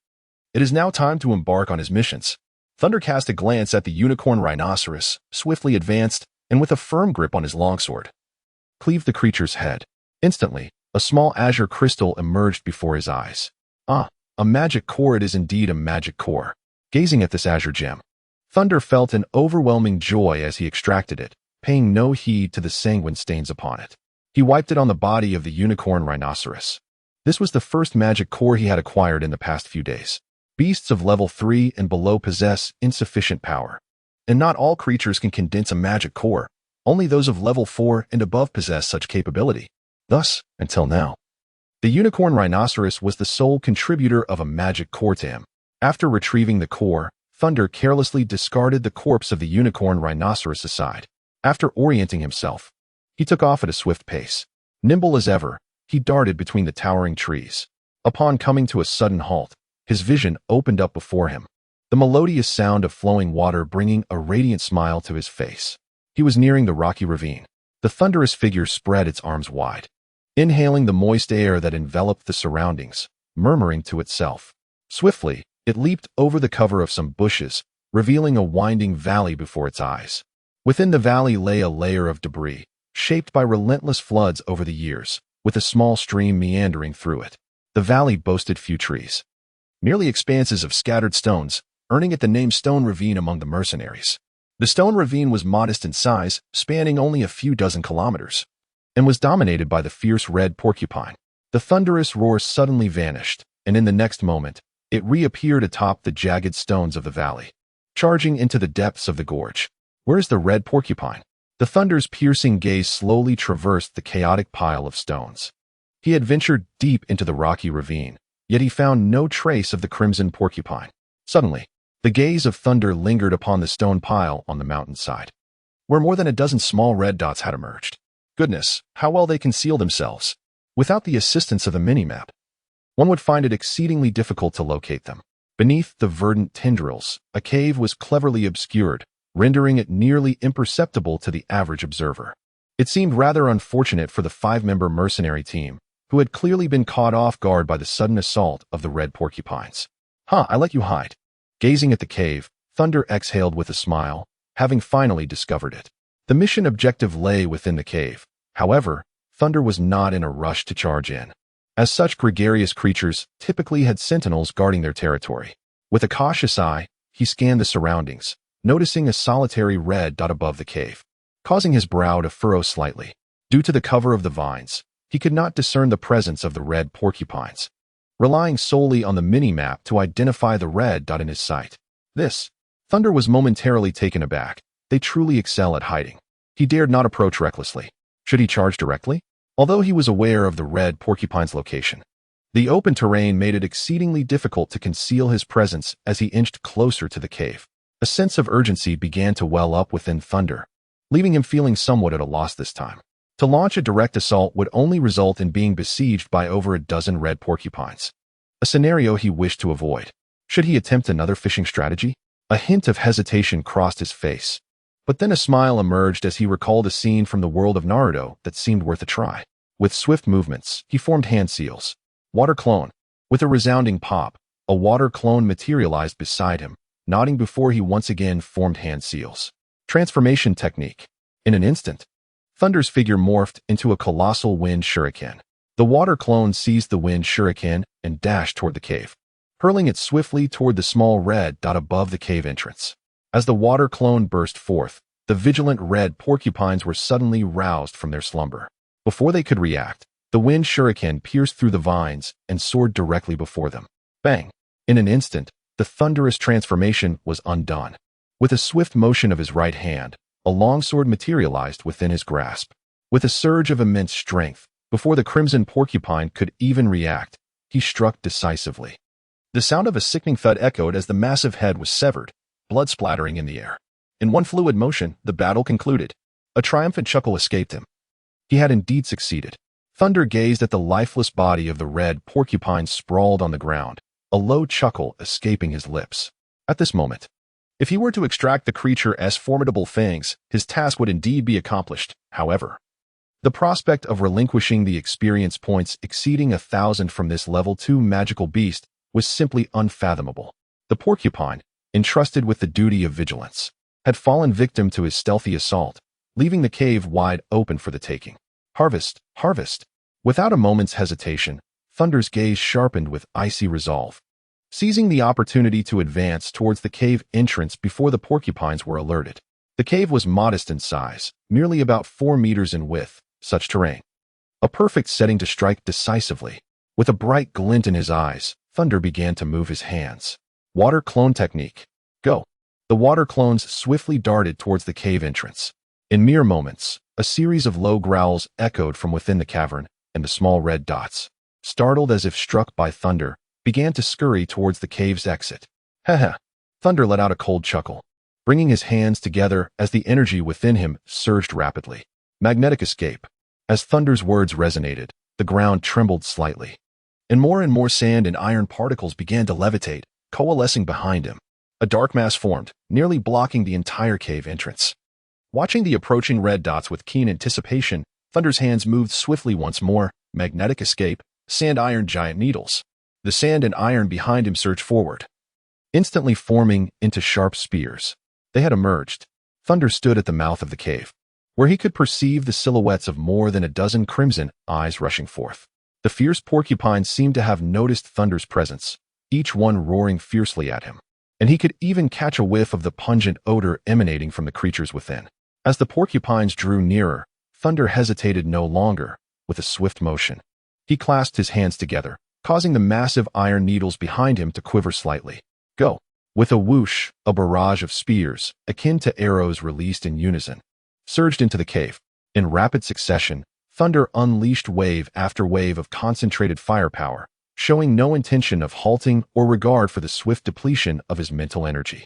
it is now time to embark on his missions. Thunder cast a glance at the unicorn rhinoceros, swiftly advanced, and with a firm grip on his longsword, cleaved the creature's head. Instantly, a small azure crystal emerged before his eyes. Ah, a magic core. It is indeed a magic core. Gazing at this azure gem, Thunder felt an overwhelming joy as he extracted it, paying no heed to the sanguine stains upon it. He wiped it on the body of the unicorn rhinoceros. This was the first magic core he had acquired in the past few days. Beasts of level 3 and below possess insufficient power, and not all creatures can condense a magic core. Only those of level 4 and above possess such capability. Thus, until now, the unicorn rhinoceros was the sole contributor of a magic core to him. After retrieving the core, Thunder carelessly discarded the corpse of the unicorn rhinoceros aside. After orienting himself, he took off at a swift pace. Nimble as ever, he darted between the towering trees. Upon coming to a sudden halt, his vision opened up before him, the melodious sound of flowing water bringing a radiant smile to his face. He was nearing the rocky ravine. The thunderous figure spread its arms wide, inhaling the moist air that enveloped the surroundings, murmuring to itself. Swiftly, it leaped over the cover of some bushes, revealing a winding valley before its eyes. Within the valley lay a layer of debris, shaped by relentless floods over the years, with a small stream meandering through it. The valley boasted few trees, merely expanses of scattered stones, earning it the name Stone Ravine among the mercenaries. The stone ravine was modest in size, spanning only a few dozen kilometers, and was dominated by the fierce red porcupine. The thunderous roar suddenly vanished, and in the next moment, it reappeared atop the jagged stones of the valley, charging into the depths of the gorge. Where's the red porcupine? The thunder's piercing gaze slowly traversed the chaotic pile of stones. He had ventured deep into the rocky ravine, yet he found no trace of the crimson porcupine. Suddenly, the gaze of thunder lingered upon the stone pile on the mountainside, where more than a dozen small red dots had emerged. Goodness, how well they conceal themselves. Without the assistance of a minimap, one would find it exceedingly difficult to locate them. Beneath the verdant tendrils, a cave was cleverly obscured, rendering it nearly imperceptible to the average observer. It seemed rather unfortunate for the 5-member mercenary team, who had clearly been caught off guard by the sudden assault of the red porcupines. I let you hide. Gazing at the cave, Thunder exhaled with a smile, having finally discovered it. The mission objective lay within the cave. However, Thunder was not in a rush to charge in, as such gregarious creatures typically had sentinels guarding their territory. With a cautious eye, he scanned the surroundings, noticing a solitary red dot above the cave, causing his brow to furrow slightly. Due to the cover of the vines, he could not discern the presence of the red porcupines, relying solely on the mini-map to identify the red dot in his sight. Thunder was momentarily taken aback. They truly excel at hiding. He dared not approach recklessly. Should he charge directly? Although he was aware of the red porcupine's location, the open terrain made it exceedingly difficult to conceal his presence as he inched closer to the cave. A sense of urgency began to well up within Thunder, leaving him feeling somewhat at a loss this time. To launch a direct assault would only result in being besieged by over a dozen red porcupines, a scenario he wished to avoid. Should he attempt another fishing strategy? A hint of hesitation crossed his face, but then a smile emerged as he recalled a scene from the world of Naruto that seemed worth a try. With swift movements, he formed hand seals. Water clone. With a resounding pop, a water clone materialized beside him, nodding before he once again formed hand seals. Transformation technique. In an instant, Thunder's figure morphed into a colossal wind shuriken. The water clone seized the wind shuriken and dashed toward the cave, hurling it swiftly toward the small red dot above the cave entrance. As the water clone burst forth, the vigilant red porcupines were suddenly roused from their slumber. Before they could react, the wind shuriken pierced through the vines and soared directly before them. Bang! In an instant, the thunderous transformation was undone. With a swift motion of his right hand, a longsword materialized within his grasp. With a surge of immense strength, before the crimson porcupine could even react, he struck decisively. The sound of a sickening thud echoed as the massive head was severed, blood splattering in the air. In one fluid motion, the battle concluded. A triumphant chuckle escaped him. He had indeed succeeded. Thunder gazed at the lifeless body of the red porcupine sprawled on the ground, a low chuckle escaping his lips. At this moment, if he were to extract the creature's formidable fangs, his task would indeed be accomplished. However, the prospect of relinquishing the experience points exceeding 1,000 from this level 2 magical beast was simply unfathomable. The porcupine, entrusted with the duty of vigilance, had fallen victim to his stealthy assault, leaving the cave wide open for the taking. Harvest, harvest! Without a moment's hesitation, Thunder's gaze sharpened with icy resolve, seizing the opportunity to advance towards the cave entrance before the porcupines were alerted. The cave was modest in size, merely about 4 meters in width. Such terrain, a perfect setting to strike decisively. With a bright glint in his eyes, Thunder began to move his hands. Water clone technique. Go. The water clones swiftly darted towards the cave entrance. In mere moments, a series of low growls echoed from within the cavern, and the small red dots, startled as if struck by thunder, began to scurry towards the cave's exit. Haha. Thunder let out a cold chuckle, bringing his hands together as the energy within him surged rapidly. Magnetic escape. As Thunder's words resonated, the ground trembled slightly, and more sand and iron particles began to levitate, coalescing behind him. A dark mass formed, nearly blocking the entire cave entrance. Watching the approaching red dots with keen anticipation, Thunder's hands moved swiftly once more, magnetic escape, sand-iron giant needles. The sand and iron behind him surged forward, instantly forming into sharp spears. They had emerged. Thunder stood at the mouth of the cave, where he could perceive the silhouettes of more than a dozen crimson eyes rushing forth. The fierce porcupines seemed to have noticed Thunder's presence, each one roaring fiercely at him, and he could even catch a whiff of the pungent odor emanating from the creatures within. As the porcupines drew nearer, Thunder hesitated no longer. With a swift motion, he clasped his hands together, causing the massive iron needles behind him to quiver slightly. Go! With a whoosh, a barrage of spears, akin to arrows released in unison, surged into the cave. In rapid succession, Thunder unleashed wave after wave of concentrated firepower, showing no intention of halting or regard for the swift depletion of his mental energy.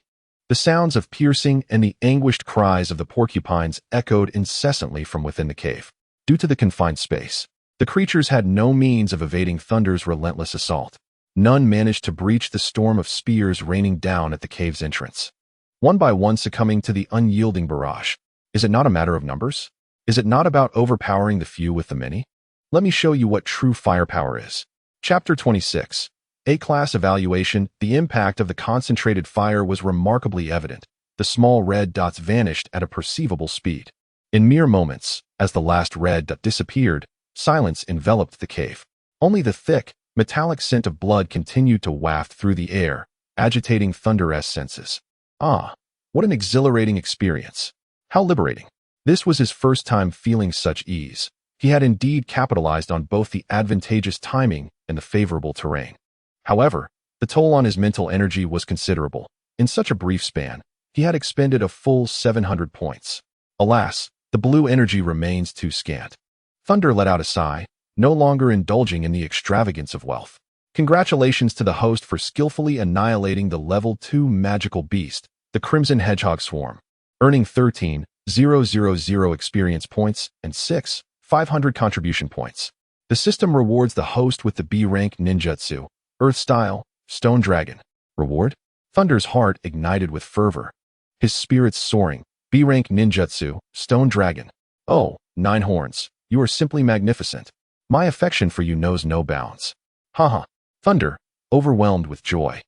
The sounds of piercing and the anguished cries of the porcupines echoed incessantly from within the cave. Due to the confined space, the creatures had no means of evading Thunder's relentless assault. None managed to breach the storm of spears raining down at the cave's entrance, one by one succumbing to the unyielding barrage. Is it not a matter of numbers? Is it not about overpowering the few with the many? Let me show you what true firepower is. Chapter 26. A-Class Evaluation. The impact of the concentrated fire was remarkably evident. The small red dots vanished at a perceivable speed. In mere moments, as the last red dot disappeared, silence enveloped the cave. Only the thick, metallic scent of blood continued to waft through the air, agitating Thunder's senses. Ah, what an exhilarating experience. How liberating. This was his first time feeling such ease. He had indeed capitalized on both the advantageous timing and the favorable terrain. However, the toll on his mental energy was considerable. In such a brief span, he had expended a full 700 points. Alas, the blue energy remains too scant. Thunder let out a sigh, no longer indulging in the extravagance of wealth. Congratulations to the host for skillfully annihilating the level 2 magical beast, the Crimson Hedgehog Swarm, earning 13,000 experience points and 6,500 contribution points. The system rewards the host with the B-rank Ninjutsu, Earth Style, Stone Dragon. Reward? Thunder's heart ignited with fervor, his spirits soaring. B-rank Ninjutsu, Stone Dragon. Oh, Nine Horns, you are simply magnificent. My affection for you knows no bounds. Haha. Thunder, overwhelmed with joy,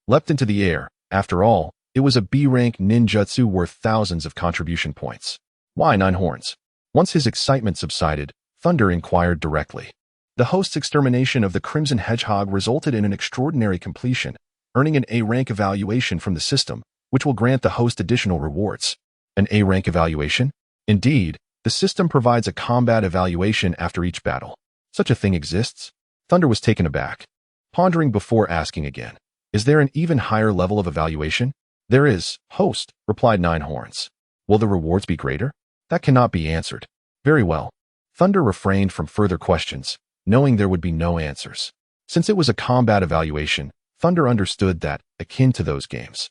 leapt into the air. After all, it was a B-rank ninjutsu worth thousands of contribution points. Why Nine Horns? Once his excitement subsided, Thunder inquired directly. The host's extermination of the Crimson Hedgehog resulted in an extraordinary completion, earning an A-rank evaluation from the system, which will grant the host additional rewards. An A-rank evaluation? Indeed, the system provides a combat evaluation after each battle. Such a thing exists? Thunder was taken aback, pondering before asking again. Is there an even higher level of evaluation? There is, host, replied Nine Horns. Will the rewards be greater? That cannot be answered. Very well. Thunder refrained from further questions, knowing there would be no answers. Since it was a combat evaluation, Thunder understood that, akin to those games,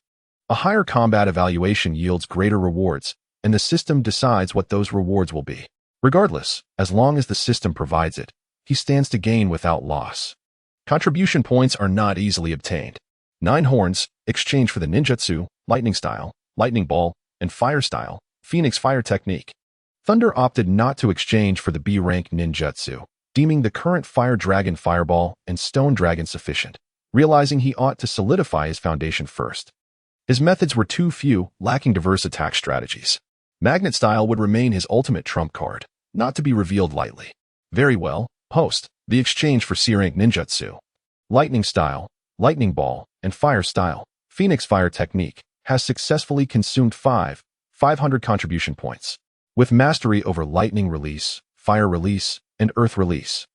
a higher combat evaluation yields greater rewards, and the system decides what those rewards will be. Regardless, as long as the system provides it, he stands to gain without loss. Contribution points are not easily obtained. Nine Horns, exchange for the Ninjutsu, Lightning Style, Lightning Ball, and Fire Style, Phoenix Fire Technique. Thunder opted not to exchange for the B-rank Ninjutsu, deeming the current Fire Dragon Fireball and Stone Dragon sufficient, realizing he ought to solidify his foundation first. His methods were too few, lacking diverse attack strategies. Magnet Style would remain his ultimate trump card, not to be revealed lightly. Very well, host, the exchange for C-rank Ninjutsu, Lightning Style, Lightning Ball, and Fire Style, Phoenix Fire Technique, has successfully consumed 500 contribution points, with mastery over Lightning Release, Fire Release, and Earth Release.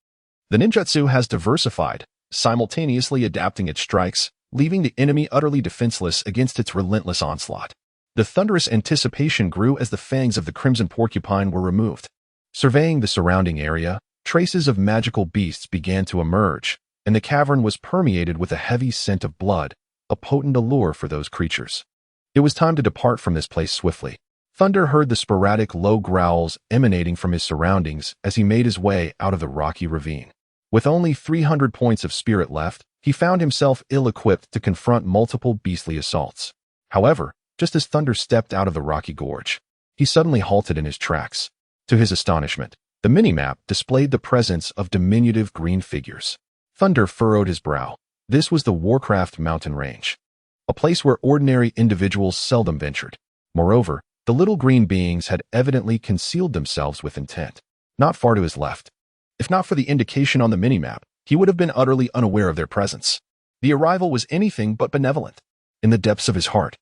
The Ninjutsu has diversified, simultaneously adapting its strikes, leaving the enemy utterly defenseless against its relentless onslaught. The thunderous anticipation grew as the fangs of the Crimson Porcupine were removed. Surveying the surrounding area, traces of magical beasts began to emerge, and the cavern was permeated with a heavy scent of blood, a potent allure for those creatures. It was time to depart from this place swiftly. Thunder heard the sporadic low growls emanating from his surroundings as he made his way out of the rocky ravine. With only 300 points of spirit left, he found himself ill-equipped to confront multiple beastly assaults. However, just as Thunder stepped out of the rocky gorge, he suddenly halted in his tracks. To his astonishment, the minimap displayed the presence of diminutive green figures. Thunder furrowed his brow. This was the Warcraft mountain range, a place where ordinary individuals seldom ventured. Moreover, the little green beings had evidently concealed themselves with intent, not far to his left. If not for the indication on the minimap, he would have been utterly unaware of their presence. The arrival was anything but benevolent. In the depths of his heart,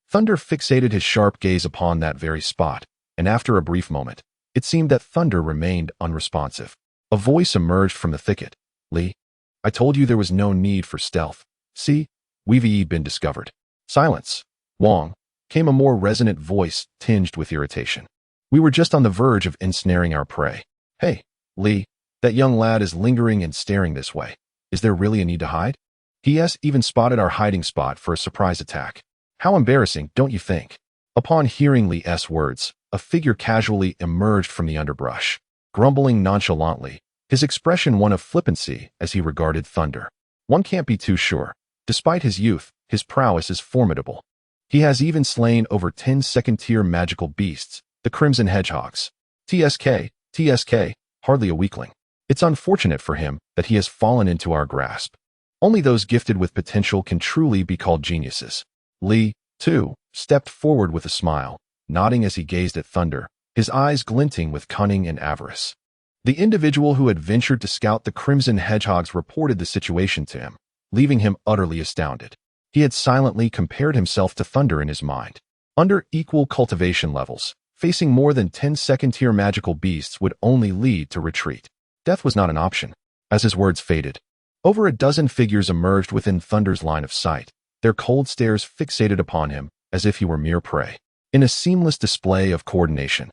Thunder fixated his sharp gaze upon that very spot, and after a brief moment, it seemed that Thunder remained unresponsive. A voice emerged from the thicket. "Lee, I told you there was no need for stealth. See, we've been discovered." "Silence, Wong," came a more resonant voice tinged with irritation. "We were just on the verge of ensnaring our prey." "Hey, Lee, that young lad is lingering and staring this way. Is there really a need to hide? He even spotted our hiding spot for a surprise attack. How embarrassing, don't you think?" Upon hearing Lee's words, a figure casually emerged from the underbrush, grumbling nonchalantly, his expression one of flippancy as he regarded Thunder. "One can't be too sure. Despite his youth, his prowess is formidable. He has even slain over 10 second-tier magical beasts, the Crimson Hedgehogs. TSK, hardly a weakling. It's unfortunate for him that he has fallen into our grasp. Only those gifted with potential can truly be called geniuses." Lee, too, stepped forward with a smile, nodding as he gazed at Thunder, his eyes glinting with cunning and avarice. The individual who had ventured to scout the Crimson Hedgehogs reported the situation to him, leaving him utterly astounded. He had silently compared himself to Thunder in his mind. Under equal cultivation levels, facing more than 10 second-tier magical beasts would only lead to retreat. Death was not an option. As his words faded, over a dozen figures emerged within Thunder's line of sight, their cold stares fixated upon him as if he were mere prey. In a seamless display of coordination,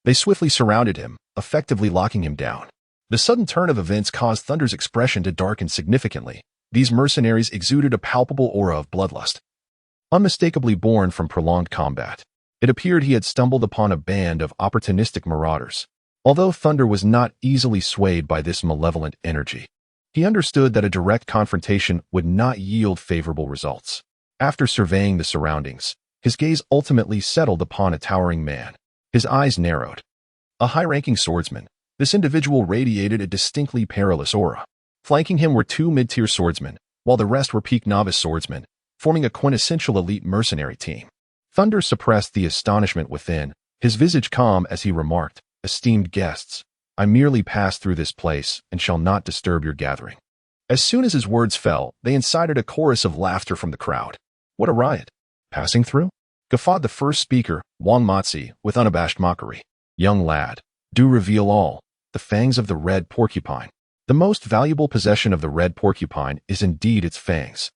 they swiftly surrounded him, effectively locking him down. The sudden turn of events caused Thunder's expression to darken significantly. These mercenaries exuded a palpable aura of bloodlust, unmistakably born from prolonged combat. It appeared he had stumbled upon a band of opportunistic marauders. Although Thunder was not easily swayed by this malevolent energy, he understood that a direct confrontation would not yield favorable results. After surveying the surroundings, his gaze ultimately settled upon a towering man. His eyes narrowed. A high-ranking swordsman, this individual radiated a distinctly perilous aura. Flanking him were 2 mid-tier swordsmen, while the rest were peak novice swordsmen, forming a quintessential elite mercenary team. Thunder suppressed the astonishment within, his visage calm as he remarked, "Esteemed guests, I merely passed through this place and shall not disturb your gathering." As soon as his words fell, they incited a chorus of laughter from the crowd. "What a riot. Passing through?" guffawed the first speaker, Wong Matsi, with unabashed mockery. "Young lad, do reveal all. The fangs of the red porcupine. The most valuable possession of the red porcupine is indeed its fangs,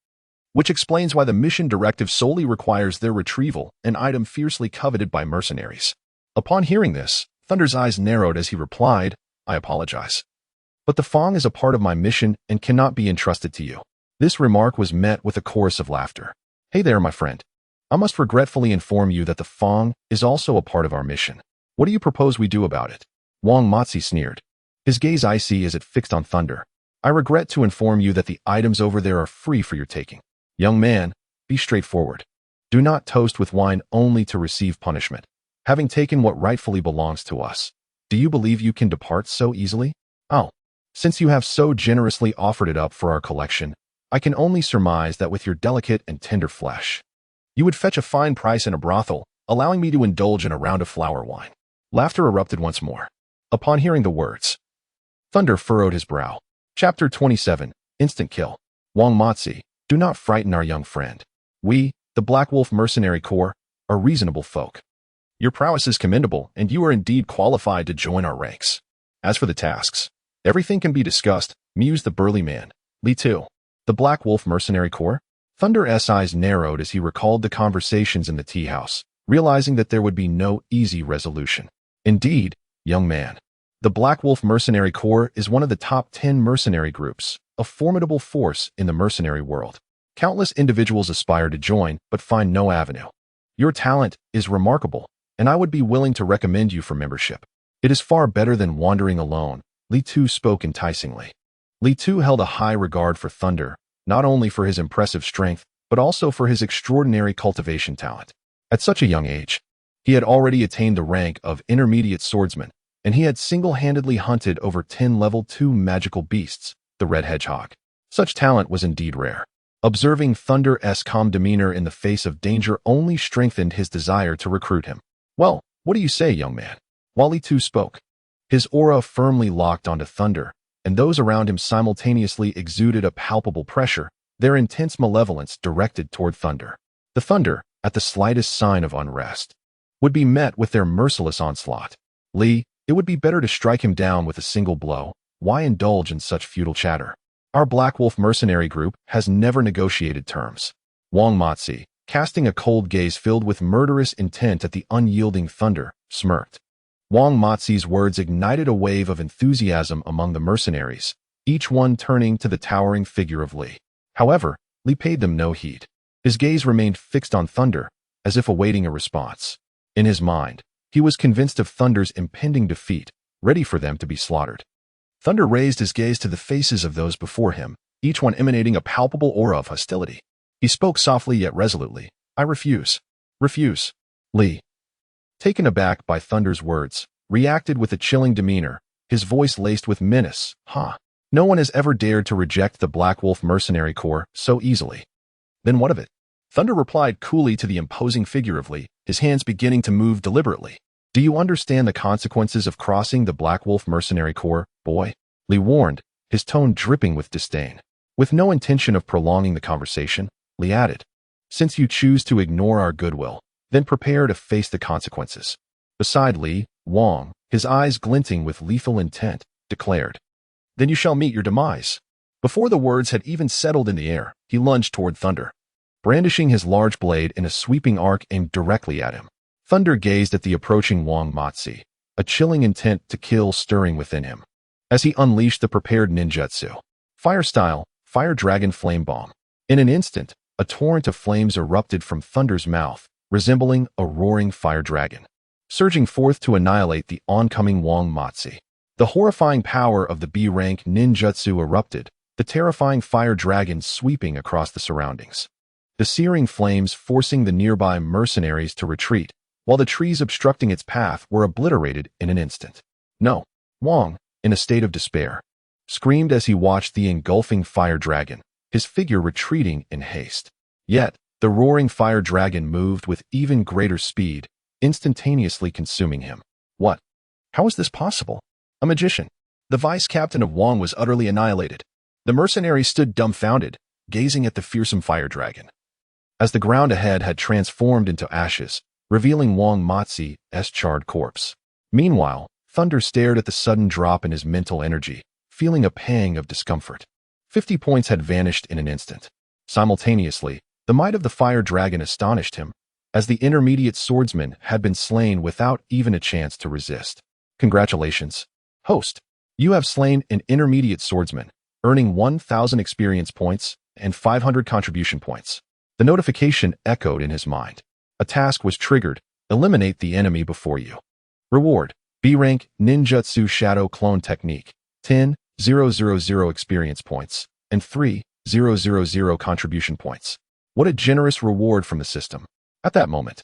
which explains why the mission directive solely requires their retrieval, an item fiercely coveted by mercenaries." Upon hearing this, Thunder's eyes narrowed as he replied, "I apologize, but the Fong is a part of my mission and cannot be entrusted to you." This remark was met with a chorus of laughter. "Hey there, my friend. I must regretfully inform you that the Fong is also a part of our mission. What do you propose we do about it?" Wong Matsi sneered, his gaze icy as it fixed on Thunder. "I regret to inform you that the items over there are free for your taking. Young man, be straightforward. Do not toast with wine only to receive punishment. Having taken what rightfully belongs to us, do you believe you can depart so easily? Oh, since you have so generously offered it up for our collection, I can only surmise that with your delicate and tender flesh, you would fetch a fine price in a brothel, allowing me to indulge in a round of flower wine." Laughter erupted once more. Upon hearing the words, Thunder furrowed his brow. Chapter 27, Instant Kill. Wong Matsi, do not frighten our young friend. We, the Black Wolf Mercenary Corps, are reasonable folk. Your prowess is commendable, and you are indeed qualified to join our ranks. As for the tasks, everything can be discussed, mused the burly man. Lee too. The Black Wolf Mercenary Corps? Thunder's eyes narrowed as he recalled the conversations in the tea house, realizing that there would be no easy resolution. Indeed, young man. The Black Wolf Mercenary Corps is one of the top 10 mercenary groups, a formidable force in the mercenary world. Countless individuals aspire to join, but find no avenue. Your talent is remarkable, and I would be willing to recommend you for membership. It is far better than wandering alone, Li Tu spoke enticingly. Li Tu held a high regard for Thunder, not only for his impressive strength, but also for his extraordinary cultivation talent. At such a young age, he had already attained the rank of intermediate swordsman, and he had single-handedly hunted over 10 level 2 magical beasts, the red hedgehog. Such talent was indeed rare. Observing Thunder's calm demeanor in the face of danger only strengthened his desire to recruit him. Well, what do you say, young man? While Li Tu spoke, his aura firmly locked onto Thunder, and those around him simultaneously exuded a palpable pressure, their intense malevolence directed toward Thunder. The Thunder, at the slightest sign of unrest, would be met with their merciless onslaught. Li, it would be better to strike him down with a single blow. Why indulge in such futile chatter? Our Black Wolf mercenary group has never negotiated terms. Wong Matsi, casting a cold gaze filled with murderous intent at the unyielding Thunder, smirked. Wong Matsi's words ignited a wave of enthusiasm among the mercenaries, each one turning to the towering figure of Li. However, Li paid them no heed. His gaze remained fixed on Thunder, as if awaiting a response. In his mind, he was convinced of Thunder's impending defeat, ready for them to be slaughtered. Thunder raised his gaze to the faces of those before him, each one emanating a palpable aura of hostility. He spoke softly yet resolutely. I refuse. Refuse. Li, taken aback by Thunder's words, reacted with a chilling demeanor, his voice laced with menace. No one has ever dared to reject the Black Wolf Mercenary Corps so easily. Then what of it? Thunder replied coolly to the imposing figure of Li, his hands beginning to move deliberately. Do you understand the consequences of crossing the Black Wolf Mercenary Corps, boy? Li warned, his tone dripping with disdain. With no intention of prolonging the conversation, Li added, since you choose to ignore our goodwill, then prepare to face the consequences. Beside Li, Wong, his eyes glinting with lethal intent, declared, then you shall meet your demise. Before the words had even settled in the air, he lunged toward Thunder, brandishing his large blade in a sweeping arc aimed directly at him. Thunder gazed at the approaching Wong Matsi, a chilling intent to kill stirring within him, as he unleashed the prepared ninjutsu. Fire style, Fire Dragon Flame Bomb. In an instant, a torrent of flames erupted from Thunder's mouth, resembling a roaring fire dragon, surging forth to annihilate the oncoming Wong Matsi. The horrifying power of the B-rank ninjutsu erupted, the terrifying fire dragon sweeping across the surroundings. The searing flames forcing the nearby mercenaries to retreat, while the trees obstructing its path were obliterated in an instant. No, Wong, in a state of despair, screamed as he watched the engulfing fire dragon, his figure retreating in haste. Yet, the roaring fire dragon moved with even greater speed, instantaneously consuming him. What? How is this possible? A magician. The vice captain of Wong was utterly annihilated. The mercenaries stood dumbfounded, gazing at the fearsome fire dragon. As the ground ahead had transformed into ashes, revealing Wong Matsi's charred corpse. Meanwhile, Thunder stared at the sudden drop in his mental energy, feeling a pang of discomfort. 50 points had vanished in an instant. Simultaneously, the might of the fire dragon astonished him, as the intermediate swordsman had been slain without even a chance to resist. Congratulations, host. You have slain an intermediate swordsman, earning 1,000 experience points and 500 contribution points. The notification echoed in his mind. A task was triggered. Eliminate the enemy before you. Reward: B-rank Ninjutsu Shadow Clone Technique. 10,000 experience points and 3,000 contribution points. What a generous reward from the system. At that moment,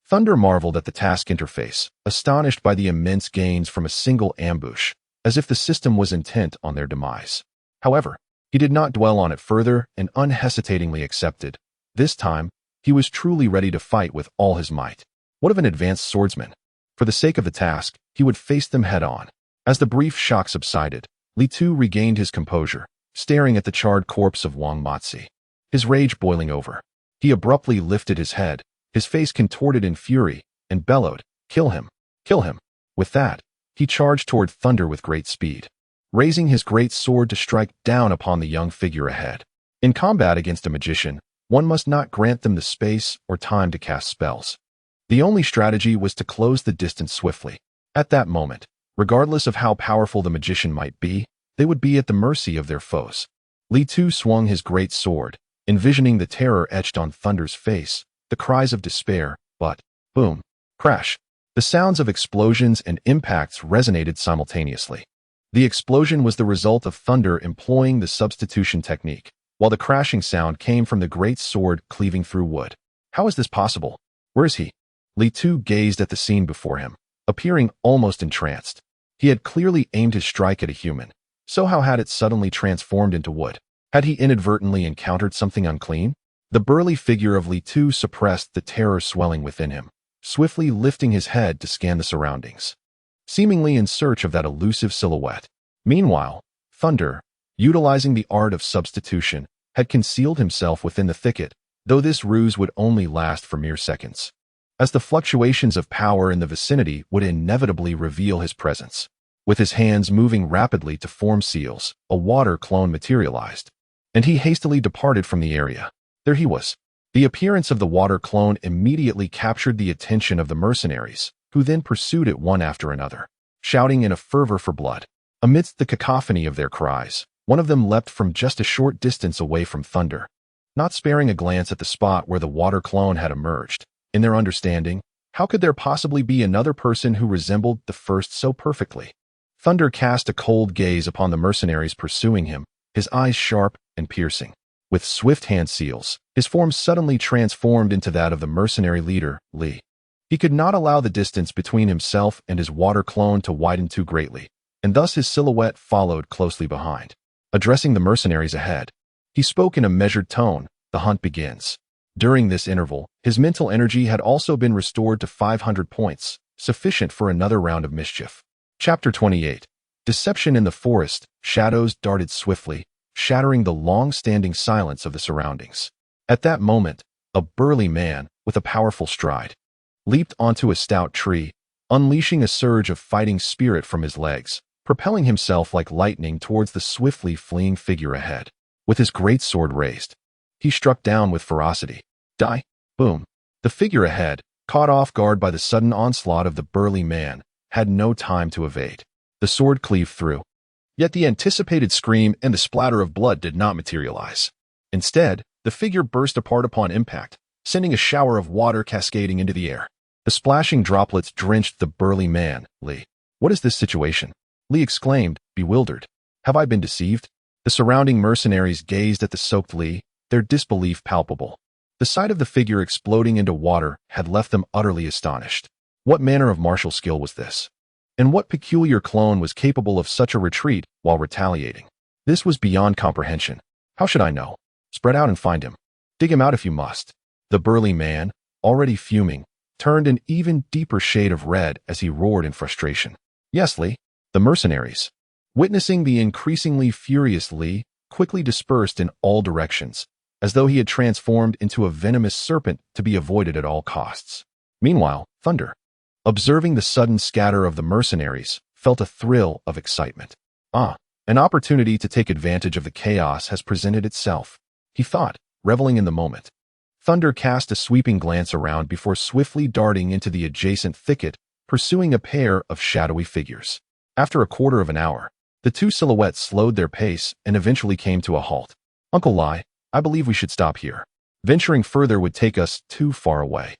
Thunder marveled at the task interface, astonished by the immense gains from a single ambush, as if the system was intent on their demise. However, he did not dwell on it further and unhesitatingly accepted. This time, he was truly ready to fight with all his might. What of an advanced swordsman? For the sake of the task, he would face them head-on. As the brief shock subsided, Li Tu regained his composure, staring at the charred corpse of Wong Matsi. His rage boiling over, he abruptly lifted his head, his face contorted in fury, and bellowed, "Kill him! Kill him!" With that, he charged toward Thunder with great speed, raising his great sword to strike down upon the young figure ahead. In combat against a magician, one must not grant them the space or time to cast spells. The only strategy was to close the distance swiftly. At that moment, regardless of how powerful the magician might be, they would be at the mercy of their foes. Li Tu swung his great sword, envisioning the terror etched on Thunder's face, the cries of despair, but, boom, crash. The sounds of explosions and impacts resonated simultaneously. The explosion was the result of thunder employing the substitution technique, while the crashing sound came from the great sword cleaving through wood. How is this possible? Where is he? Li Tu gazed at the scene before him, appearing almost entranced. He had clearly aimed his strike at a human, so how had it suddenly transformed into wood? Had he inadvertently encountered something unclean? The burly figure of Li Tu suppressed the terror swelling within him, swiftly lifting his head to scan the surroundings, seemingly in search of that elusive silhouette. Meanwhile, Thunder, utilizing the art of substitution, had concealed himself within the thicket, though this ruse would only last for mere seconds, as the fluctuations of power in the vicinity would inevitably reveal his presence. With his hands moving rapidly to form seals, a water clone materialized, and he hastily departed from the area. There he was. The appearance of the water clone immediately captured the attention of the mercenaries, who then pursued it one after another, shouting in a fervor for blood. Amidst the cacophony of their cries, one of them leapt from just a short distance away from Thunder, not sparing a glance at the spot where the water clone had emerged. In their understanding, how could there possibly be another person who resembled the first so perfectly? Thunder cast a cold gaze upon the mercenaries pursuing him, his eyes sharp and piercing. With swift hand seals, his form suddenly transformed into that of the mercenary leader, Li. He could not allow the distance between himself and his water clone to widen too greatly, and thus his silhouette followed closely behind. Addressing the mercenaries ahead, he spoke in a measured tone. The hunt begins. During this interval, his mental energy had also been restored to 500 points, sufficient for another round of mischief. Chapter 28. Deception in the forest. Shadows darted swiftly, shattering the long-standing silence of the surroundings. At that moment, a burly man, with a powerful stride, leaped onto a stout tree, unleashing a surge of fighting spirit from his legs, propelling himself like lightning towards the swiftly fleeing figure ahead. With his great sword raised, he struck down with ferocity. Die! Boom! The figure ahead, caught off guard by the sudden onslaught of the burly man, had no time to evade. The sword cleaved through. Yet the anticipated scream and the splatter of blood did not materialize. Instead, the figure burst apart upon impact, sending a shower of water cascading into the air. The splashing droplets drenched the burly man. Li. What is this situation? Li exclaimed, bewildered. Have I been deceived? The surrounding mercenaries gazed at the soaked Li, their disbelief palpable. The sight of the figure exploding into water had left them utterly astonished. What manner of martial skill was this? And what peculiar clone was capable of such a retreat while retaliating? This was beyond comprehension. How should I know? Spread out and find him. Dig him out if you must. The burly man, already fuming, turned an even deeper shade of red as he roared in frustration. Yes, Li. The mercenaries, witnessing the increasingly furious Li, quickly dispersed in all directions, as though he had transformed into a venomous serpent to be avoided at all costs. Meanwhile, Thunder, observing the sudden scatter of the mercenaries, felt a thrill of excitement. An opportunity to take advantage of the chaos has presented itself, he thought, reveling in the moment. Thunder cast a sweeping glance around before swiftly darting into the adjacent thicket, pursuing a pair of shadowy figures. After a quarter of an hour, the two silhouettes slowed their pace and eventually came to a halt. Uncle Lai, I believe we should stop here. Venturing further would take us too far away.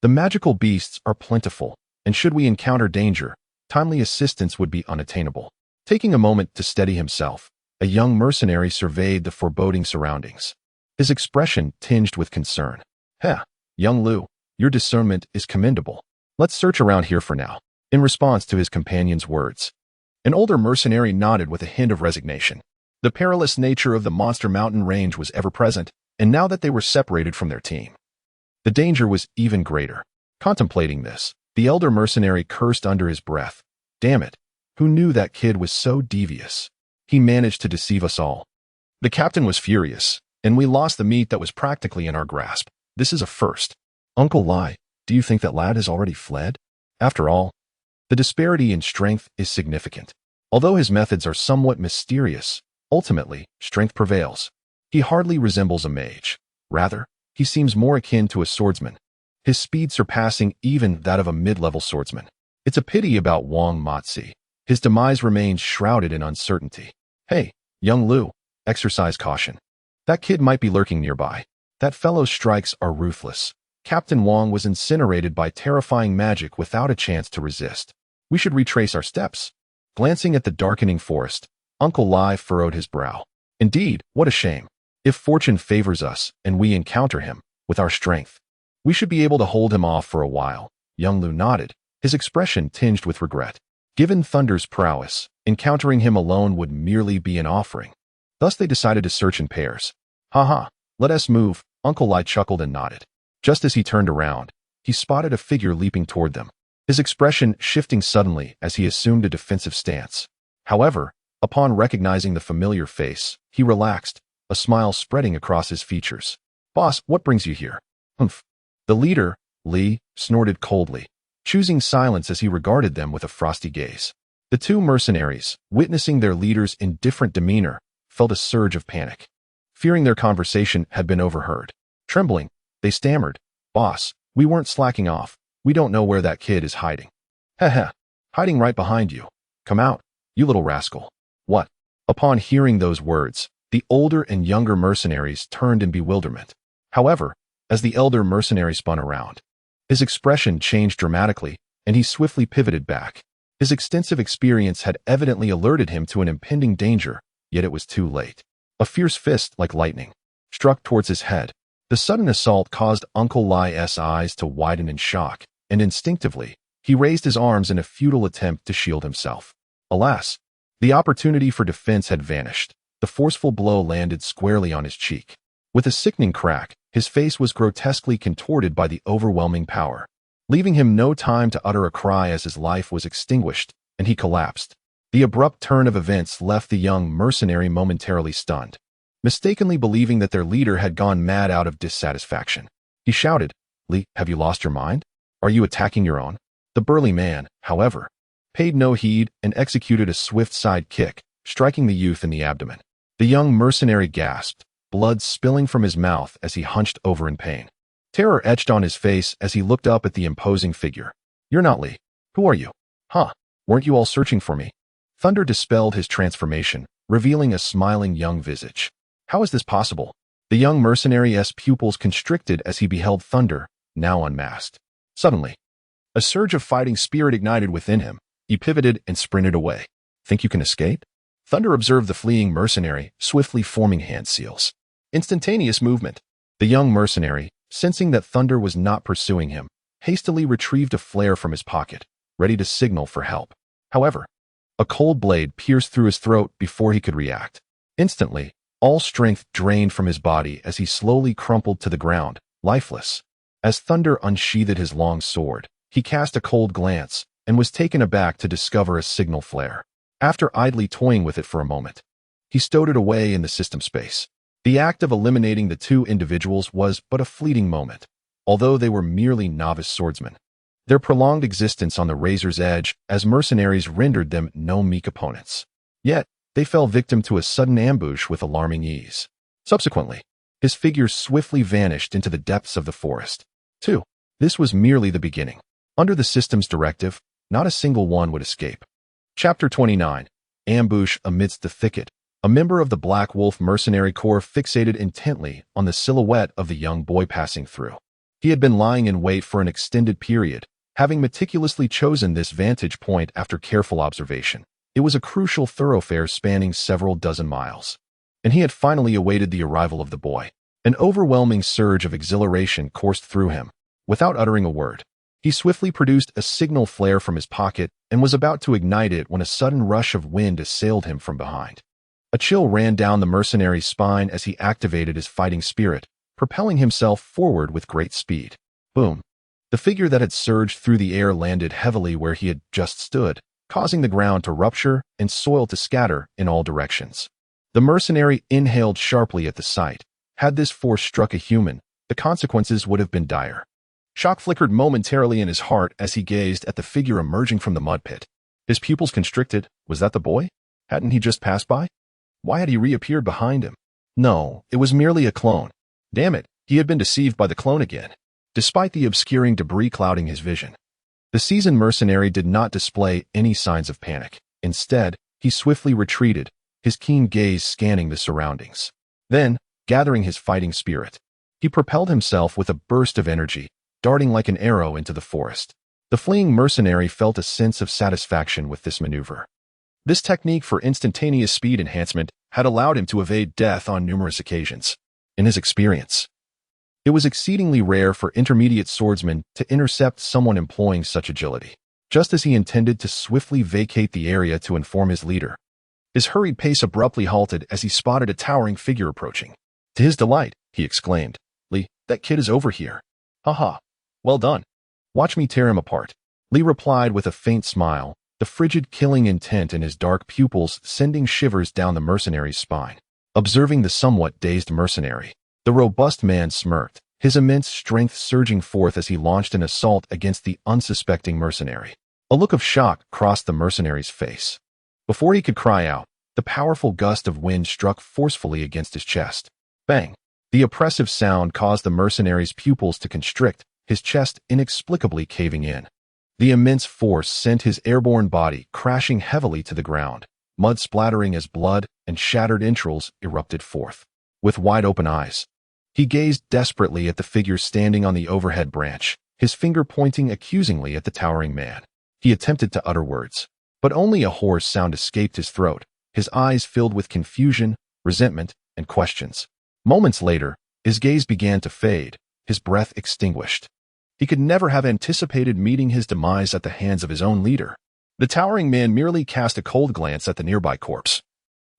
The magical beasts are plentiful, and should we encounter danger, timely assistance would be unattainable. Taking a moment to steady himself, a young mercenary surveyed the foreboding surroundings, his expression tinged with concern. Young Lu, your discernment is commendable. Let's search around here for now. In response to his companion's words, an older mercenary nodded with a hint of resignation. The perilous nature of the Monster Mountain range was ever present, and now that they were separated from their team, the danger was even greater. Contemplating this, the elder mercenary cursed under his breath. Damn it, who knew that kid was so devious? He managed to deceive us all. The captain was furious, and we lost the meat that was practically in our grasp. This is a first. Uncle Lai, do you think that lad has already fled? After all, the disparity in strength is significant. Although his methods are somewhat mysterious, ultimately, strength prevails. He hardly resembles a mage. Rather, he seems more akin to a swordsman, his speed surpassing even that of a mid-level swordsman. It's a pity about Wang Matzi. His demise remains shrouded in uncertainty. Hey, young Lu, exercise caution. That kid might be lurking nearby. That fellow's strikes are ruthless, Captain Wong was incinerated by terrifying magic without a chance to resist. We should retrace our steps. Glancing at the darkening forest, Uncle Lai furrowed his brow. Indeed, what a shame. If fortune favors us and we encounter him, with our strength, we should be able to hold him off for a while. Young Lu nodded, his expression tinged with regret. Given Thunder's prowess, encountering him alone would merely be an offering. Thus they decided to search in pairs. Haha, let us move, Uncle Lai chuckled and nodded. Just as he turned around, he spotted a figure leaping toward them, his expression shifting suddenly as he assumed a defensive stance. However, upon recognizing the familiar face, he relaxed, a smile spreading across his features. Boss, what brings you here? Humph. The leader, Li, snorted coldly, choosing silence as he regarded them with a frosty gaze. The two mercenaries, witnessing their leader's indifferent demeanor, felt a surge of panic. Fearing their conversation had been overheard. Trembling, they stammered, Boss, we weren't slacking off. We don't know where that kid is hiding. Heh, hiding right behind you. Come out, you little rascal. What? Upon hearing those words, the older and younger mercenaries turned in bewilderment. However, as the elder mercenary spun around, his expression changed dramatically, and he swiftly pivoted back. His extensive experience had evidently alerted him to an impending danger, yet it was too late. A fierce fist, like lightning, struck towards his head. The sudden assault caused Uncle Lai's eyes to widen in shock, and instinctively, he raised his arms in a futile attempt to shield himself. Alas, the opportunity for defense had vanished. The forceful blow landed squarely on his cheek. With a sickening crack, his face was grotesquely contorted by the overwhelming power, leaving him no time to utter a cry as his life was extinguished, and he collapsed. The abrupt turn of events left the young mercenary momentarily stunned, mistakenly believing that their leader had gone mad out of dissatisfaction. He shouted, Li, have you lost your mind? Are you attacking your own? The burly man, however, paid no heed and executed a swift side kick, striking the youth in the abdomen. The young mercenary gasped, blood spilling from his mouth as he hunched over in pain. Terror etched on his face as he looked up at the imposing figure. You're not Li. Who are you? Huh, weren't you all searching for me? Thunder dispelled his transformation, revealing a smiling young visage. How is this possible? The young mercenary's pupils constricted as he beheld Thunder, now unmasked. Suddenly, a surge of fighting spirit ignited within him. He pivoted and sprinted away. Think you can escape? Thunder observed the fleeing mercenary, swiftly forming hand seals. Instantaneous movement. The young mercenary, sensing that Thunder was not pursuing him, hastily retrieved a flare from his pocket, ready to signal for help. However, a cold blade pierced through his throat before he could react. Instantly, all strength drained from his body as he slowly crumpled to the ground, lifeless. As Thunder unsheathed his long sword, he cast a cold glance and was taken aback to discover a signal flare. After idly toying with it for a moment, he stowed it away in the system space. The act of eliminating the two individuals was but a fleeting moment, although they were merely novice swordsmen. Their prolonged existence on the razor's edge as mercenaries rendered them no meek opponents. Yet, they fell victim to a sudden ambush with alarming ease. Subsequently, his figure swiftly vanished into the depths of the forest. 2. This was merely the beginning. Under the system's directive, not a single one would escape. Chapter 29. Ambush amidst the thicket. A member of the Black Wolf Mercenary Corps fixated intently on the silhouette of the young boy passing through. He had been lying in wait for an extended period, having meticulously chosen this vantage point after careful observation. It was a crucial thoroughfare spanning several dozen miles, and he had finally awaited the arrival of the boy. An overwhelming surge of exhilaration coursed through him. Without uttering a word, he swiftly produced a signal flare from his pocket and was about to ignite it when a sudden rush of wind assailed him from behind. A chill ran down the mercenary's spine as he activated his fighting spirit, propelling himself forward with great speed. Boom! The figure that had surged through the air landed heavily where he had just stood, causing the ground to rupture and soil to scatter in all directions. The mercenary inhaled sharply at the sight. Had this force struck a human, the consequences would have been dire. Shock flickered momentarily in his heart as he gazed at the figure emerging from the mud pit. His pupils constricted. Was that the boy? Hadn't he just passed by? Why had he reappeared behind him? No, it was merely a clone. Damn it, he had been deceived by the clone again. Despite the obscuring debris clouding his vision, the seasoned mercenary did not display any signs of panic. Instead, he swiftly retreated, his keen gaze scanning the surroundings. Then, gathering his fighting spirit, he propelled himself with a burst of energy, darting like an arrow into the forest. The fleeing mercenary felt a sense of satisfaction with this maneuver. This technique for instantaneous speed enhancement had allowed him to evade death on numerous occasions. In his experience, it was exceedingly rare for intermediate swordsmen to intercept someone employing such agility. Just as he intended to swiftly vacate the area to inform his leader, his hurried pace abruptly halted as he spotted a towering figure approaching. To his delight, he exclaimed, "Lee, that kid is over here." "Haha, well done. Watch me tear him apart." Lee replied with a faint smile, the frigid killing intent in his dark pupils sending shivers down the mercenary's spine. Observing the somewhat dazed mercenary, the robust man smirked, his immense strength surging forth as he launched an assault against the unsuspecting mercenary. A look of shock crossed the mercenary's face. Before he could cry out, the powerful gust of wind struck forcefully against his chest. Bang! The oppressive sound caused the mercenary's pupils to constrict, his chest inexplicably caving in. The immense force sent his airborne body crashing heavily to the ground, mud splattering as blood and shattered entrails erupted forth. With wide-open eyes, he gazed desperately at the figure standing on the overhead branch, his finger pointing accusingly at the towering man. He attempted to utter words, but only a hoarse sound escaped his throat, his eyes filled with confusion, resentment, and questions. Moments later, his gaze began to fade, his breath extinguished. He could never have anticipated meeting his demise at the hands of his own leader. The towering man merely cast a cold glance at the nearby corpse,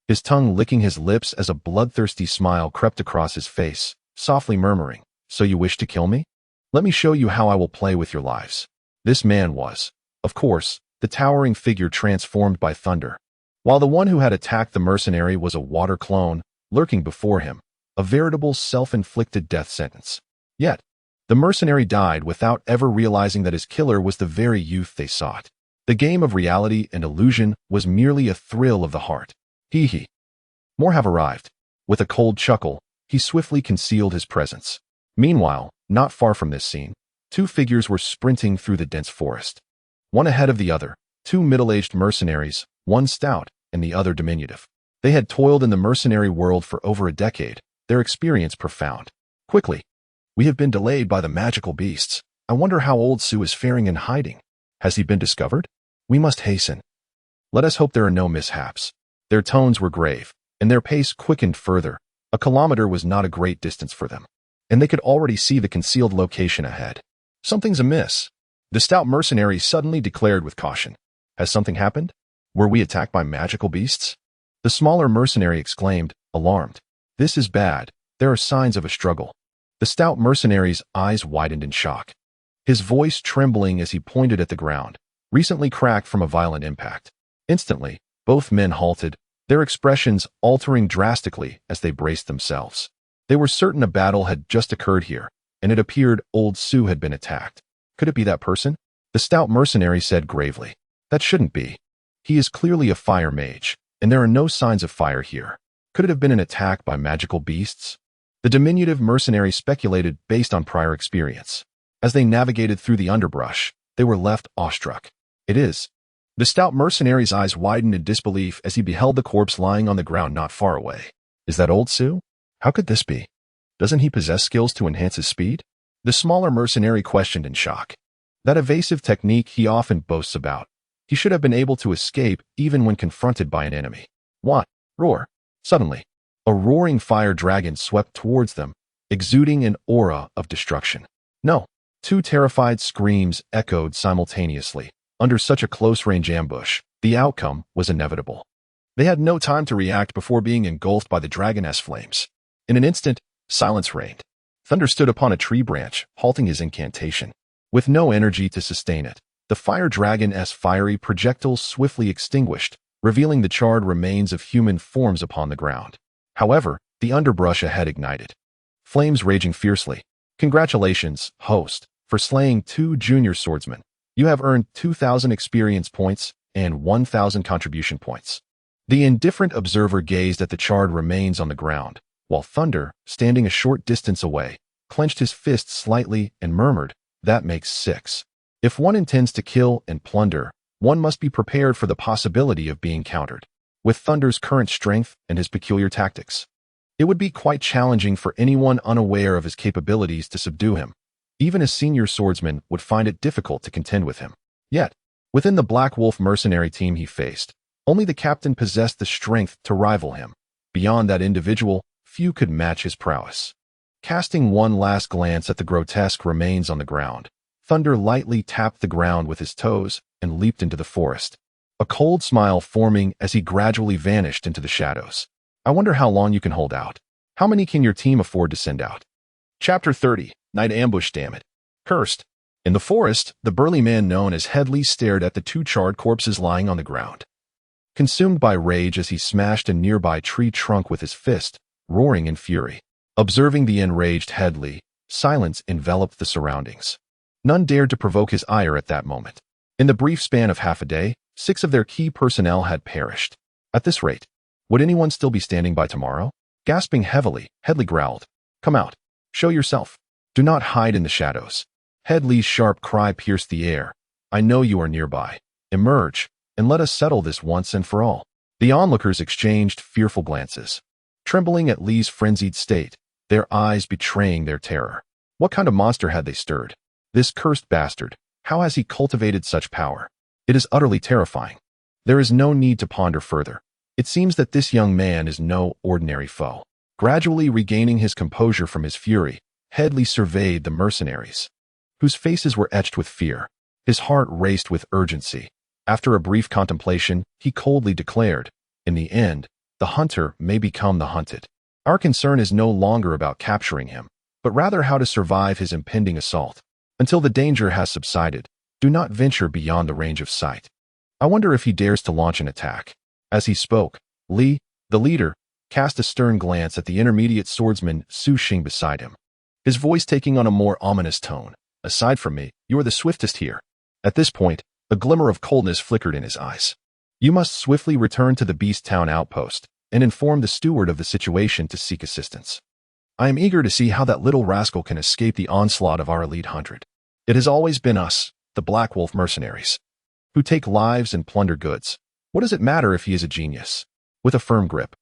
his tongue licking his lips as a bloodthirsty smile crept across his face, softly murmuring, "So you wish to kill me? Let me show you how I will play with your lives." This man was, of course, the towering figure transformed by thunder, while the one who had attacked the mercenary was a water clone, lurking before him, a veritable self-inflicted death sentence. Yet, the mercenary died without ever realizing that his killer was the very youth they sought. The game of reality and illusion was merely a thrill of the heart. Hee. More have arrived. With a cold chuckle, he swiftly concealed his presence. Meanwhile, not far from this scene, two figures were sprinting through the dense forest. One ahead of the other, two middle-aged mercenaries, one stout and the other diminutive. They had toiled in the mercenary world for over a decade, their experience profound. "Quickly. We have been delayed by the magical beasts. I wonder how old Sue is faring in hiding. Has he been discovered? We must hasten. Let us hope there are no mishaps." Their tones were grave, and their pace quickened further. A kilometer was not a great distance for them, and they could already see the concealed location ahead. "Something's amiss," the stout mercenary suddenly declared with caution. "Has something happened? Were we attacked by magical beasts?" The smaller mercenary exclaimed, alarmed. "This is bad. There are signs of a struggle." The stout mercenary's eyes widened in shock, his voice trembling as he pointed at the ground, recently cracked from a violent impact. Instantly, both men halted, their expressions altering drastically as they braced themselves. They were certain a battle had just occurred here, and it appeared old Sue had been attacked. "Could it be that person?" The stout mercenary said gravely. "That shouldn't be. He is clearly a fire mage, and there are no signs of fire here. Could it have been an attack by magical beasts?" The diminutive mercenary speculated based on prior experience. As they navigated through the underbrush, they were left awestruck. "It is." The stout mercenary's eyes widened in disbelief as he beheld the corpse lying on the ground not far away. "Is that old Sue? How could this be? Doesn't he possess skills to enhance his speed?" The smaller mercenary questioned in shock. That evasive technique he often boasts about. He should have been able to escape even when confronted by an enemy. "What?" Roar. Suddenly, a roaring fire dragon swept towards them, exuding an aura of destruction. "No!" Two terrified screams echoed simultaneously. Under such a close-range ambush, the outcome was inevitable. They had no time to react before being engulfed by the dragoness flames. In an instant, silence reigned. Thunder stood upon a tree branch, halting his incantation. With no energy to sustain it, the fire dragon's fiery projectiles swiftly extinguished, revealing the charred remains of human forms upon the ground. However, the underbrush ahead ignited, flames raging fiercely. "Congratulations, host, for slaying two junior swordsmen. You have earned 2,000 experience points and 1,000 contribution points." The indifferent observer gazed at the charred remains on the ground, while Thunder, standing a short distance away, clenched his fists slightly and murmured, "That makes 6. If one intends to kill and plunder, one must be prepared for the possibility of being countered. With Thunder's current strength and his peculiar tactics, it would be quite challenging for anyone unaware of his capabilities to subdue him. Even his senior swordsman would find it difficult to contend with him. Yet, within the Black Wolf mercenary team he faced, only the captain possessed the strength to rival him. Beyond that individual, few could match his prowess. Casting one last glance at the grotesque remains on the ground, Thunder lightly tapped the ground with his toes and leaped into the forest, a cold smile forming as he gradually vanished into the shadows. I wonder how long you can hold out. How many can your team afford to send out? Chapter 30. Night Ambush, damn it. Cursed. In the forest, the burly man known as Headley stared at the two charred corpses lying on the ground. Consumed by rage as he smashed a nearby tree trunk with his fist, roaring in fury. Observing the enraged Headley, silence enveloped the surroundings. None dared to provoke his ire at that moment. In the brief span of half a day, 6 of their key personnel had perished. At this rate, would anyone still be standing by tomorrow? Gasping heavily, Headley growled, "Come out. Show yourself. Do not hide in the shadows." Headley's sharp cry pierced the air. "I know you are nearby. Emerge, and let us settle this once and for all." The onlookers exchanged fearful glances, trembling at Lee's frenzied state, their eyes betraying their terror. What kind of monster had they stirred? This cursed bastard, how has he cultivated such power? It is utterly terrifying. There is no need to ponder further. It seems that this young man is no ordinary foe. Gradually regaining his composure from his fury, Headley surveyed the mercenaries, whose faces were etched with fear. His heart raced with urgency. After a brief contemplation, he coldly declared, "In the end, the hunter may become the hunted. Our concern is no longer about capturing him, but rather how to survive his impending assault. Until the danger has subsided, do not venture beyond the range of sight." I wonder if he dares to launch an attack. As he spoke, Lee, the leader, cast a stern glance at the intermediate swordsman Su Xing beside him, his voice taking on a more ominous tone. "Aside from me, you are the swiftest here." At this point, a glimmer of coldness flickered in his eyes. "You must swiftly return to the Beast Town outpost and inform the steward of the situation to seek assistance. I am eager to see how that little rascal can escape the onslaught of our elite 100. It has always been us, the Black Wolf mercenaries, who take lives and plunder goods. What does it matter if he is a genius?" With a firm grip,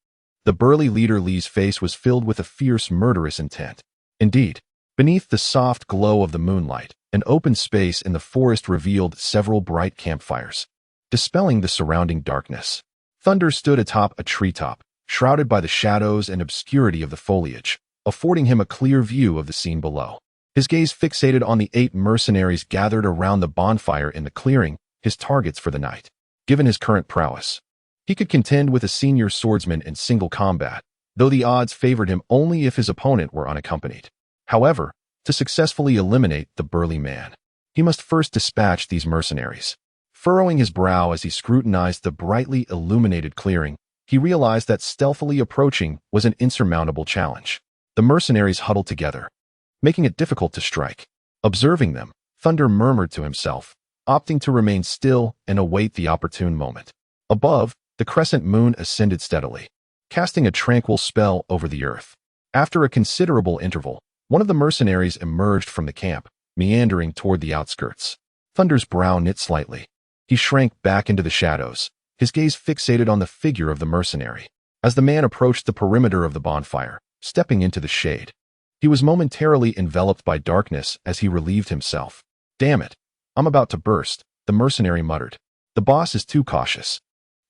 the burly leader Lee's face was filled with a fierce, murderous intent. Indeed, beneath the soft glow of the moonlight, an open space in the forest revealed several bright campfires, dispelling the surrounding darkness. Thunder stood atop a treetop, shrouded by the shadows and obscurity of the foliage, affording him a clear view of the scene below. His gaze fixated on the 8 mercenaries gathered around the bonfire in the clearing, his targets for the night. Given his current prowess, he could contend with a senior swordsman in single combat, though the odds favored him only if his opponent were unaccompanied. However, to successfully eliminate the burly man, he must first dispatch these mercenaries. Furrowing his brow as he scrutinized the brightly illuminated clearing, he realized that stealthily approaching was an insurmountable challenge. The mercenaries huddled together, making it difficult to strike. Observing them, Thunder murmured to himself, opting to remain still and await the opportune moment. Above, the crescent moon ascended steadily, casting a tranquil spell over the earth. After a considerable interval, one of the mercenaries emerged from the camp, meandering toward the outskirts. Thunder's brow knit slightly. He shrank back into the shadows, his gaze fixated on the figure of the mercenary. As the man approached the perimeter of the bonfire, stepping into the shade, he was momentarily enveloped by darkness as he relieved himself. "Damn it, I'm about to burst," the mercenary muttered. "The boss is too cautious.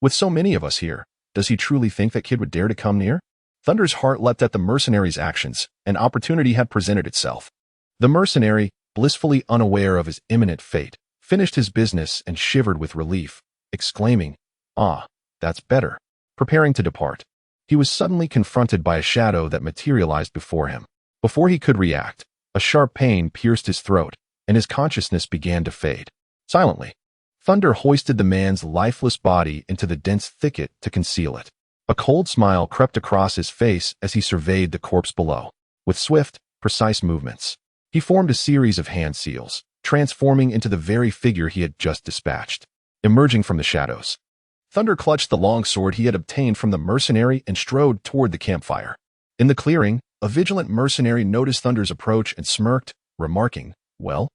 With so many of us here, does he truly think that kid would dare to come near?" Thunder's heart leapt at the mercenary's actions. An opportunity had presented itself. The mercenary, blissfully unaware of his imminent fate, finished his business and shivered with relief, exclaiming, "Ah, that's better." Preparing to depart, he was suddenly confronted by a shadow that materialized before him. Before he could react, a sharp pain pierced his throat, and his consciousness began to fade. Silently, Thunder hoisted the man's lifeless body into the dense thicket to conceal it. A cold smile crept across his face as he surveyed the corpse below. With swift, precise movements, he formed a series of hand seals, transforming into the very figure he had just dispatched. Emerging from the shadows, Thunder clutched the long sword he had obtained from the mercenary and strode toward the campfire. In the clearing, a vigilant mercenary noticed Thunder's approach and smirked, remarking, well,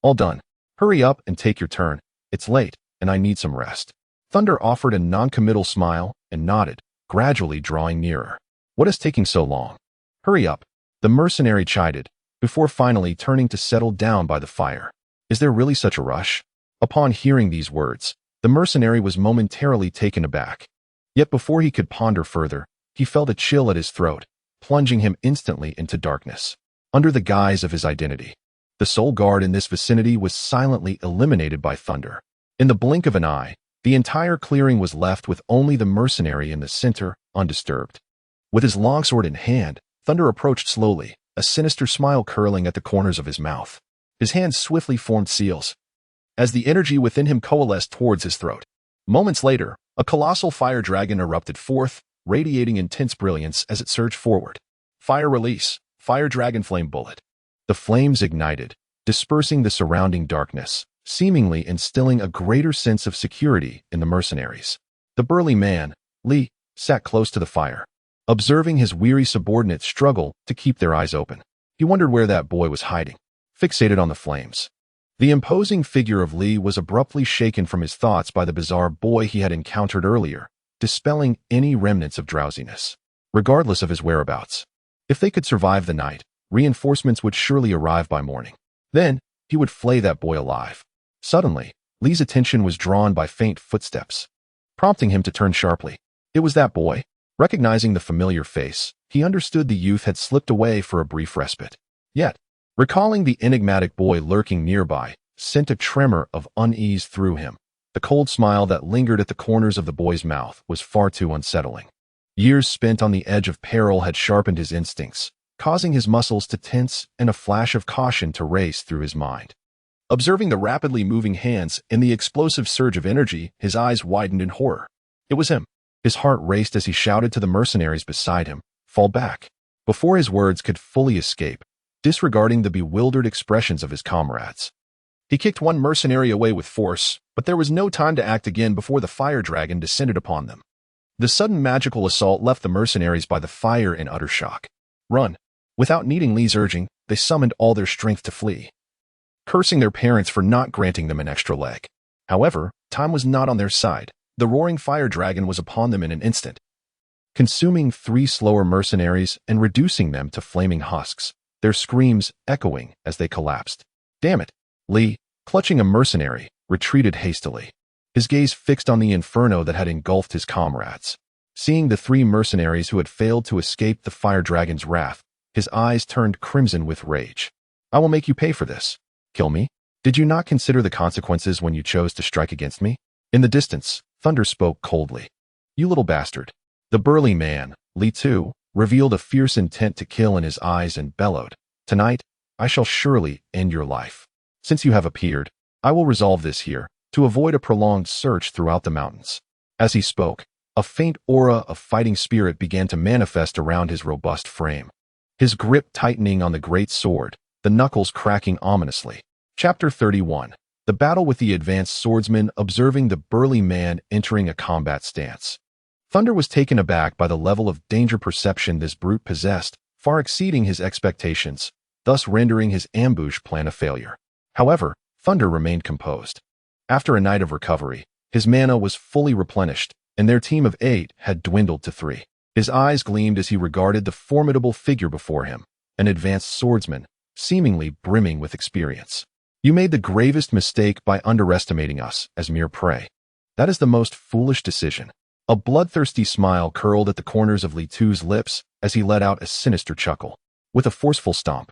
all done. Hurry up and take your turn. It's late, and I need some rest." Thunder offered a non-committal smile and nodded, gradually drawing nearer. "What is taking so long? Hurry up," the mercenary chided, before finally turning to settle down by the fire. Is there really such a rush? Upon hearing these words, the mercenary was momentarily taken aback. Yet before he could ponder further, he felt a chill at his throat, plunging him instantly into darkness. Under the guise of his identity, the sole guard in this vicinity was silently eliminated by Thunder. In the blink of an eye, the entire clearing was left with only the mercenary in the center, undisturbed. With his longsword in hand, Thunder approached slowly, a sinister smile curling at the corners of his mouth. His hands swiftly formed seals, as the energy within him coalesced towards his throat. Moments later, a colossal fire dragon erupted forth, radiating intense brilliance as it surged forward. Fire release, fire dragon flame bullet. The flames ignited, dispersing the surrounding darkness, seemingly instilling a greater sense of security in the mercenaries. The burly man, Li, sat close to the fire, observing his weary subordinates struggle to keep their eyes open. He wondered where that boy was hiding, fixated on the flames. The imposing figure of Li was abruptly shaken from his thoughts by the bizarre boy he had encountered earlier, dispelling any remnants of drowsiness. Regardless of his whereabouts, if they could survive the night, reinforcements would surely arrive by morning. Then, he would flay that boy alive. Suddenly, Li's attention was drawn by faint footsteps, prompting him to turn sharply. It was that boy. Recognizing the familiar face, he understood the youth had slipped away for a brief respite. Yet, recalling the enigmatic boy lurking nearby sent a tremor of unease through him. The cold smile that lingered at the corners of the boy's mouth was far too unsettling. Years spent on the edge of peril had sharpened his instincts, causing his muscles to tense and a flash of caution to race through his mind. Observing the rapidly moving hands and the explosive surge of energy, his eyes widened in horror. It was him. His heart raced as he shouted to the mercenaries beside him, "Fall back," before his words could fully escape, disregarding the bewildered expressions of his comrades. He kicked one mercenary away with force, but there was no time to act again before the fire dragon descended upon them. The sudden magical assault left the mercenaries by the fire in utter shock. Run! Without needing Li's urging, they summoned all their strength to flee, cursing their parents for not granting them an extra leg. However, time was not on their side. The roaring fire dragon was upon them in an instant, consuming 3 slower mercenaries and reducing them to flaming husks, their screams echoing as they collapsed. Damn it! Li, clutching a mercenary, retreated hastily, his gaze fixed on the inferno that had engulfed his comrades. Seeing the 3 mercenaries who had failed to escape the fire dragon's wrath, his eyes turned crimson with rage. "I will make you pay for this. Kill me? Did you not consider the consequences when you chose to strike against me?" In the distance, Thunder spoke coldly. "You little bastard." The burly man, Li too, revealed a fierce intent to kill in his eyes and bellowed, "Tonight, I shall surely end your life. Since you have appeared, I will resolve this here, to avoid a prolonged search throughout the mountains." As he spoke, a faint aura of fighting spirit began to manifest around his robust frame, his grip tightening on the great sword, the knuckles cracking ominously. Chapter 31. The battle with the advanced swordsman. Observing the burly man entering a combat stance, Thunder was taken aback by the level of danger perception this brute possessed, far exceeding his expectations, thus rendering his ambush plan a failure. However, Thunder remained composed. After a night of recovery, his mana was fully replenished, and their team of 8 had dwindled to 3. His eyes gleamed as he regarded the formidable figure before him, an advanced swordsman, seemingly brimming with experience. "You made the gravest mistake by underestimating us as mere prey. That is the most foolish decision." A bloodthirsty smile curled at the corners of Li Tu's lips as he let out a sinister chuckle. With a forceful stomp,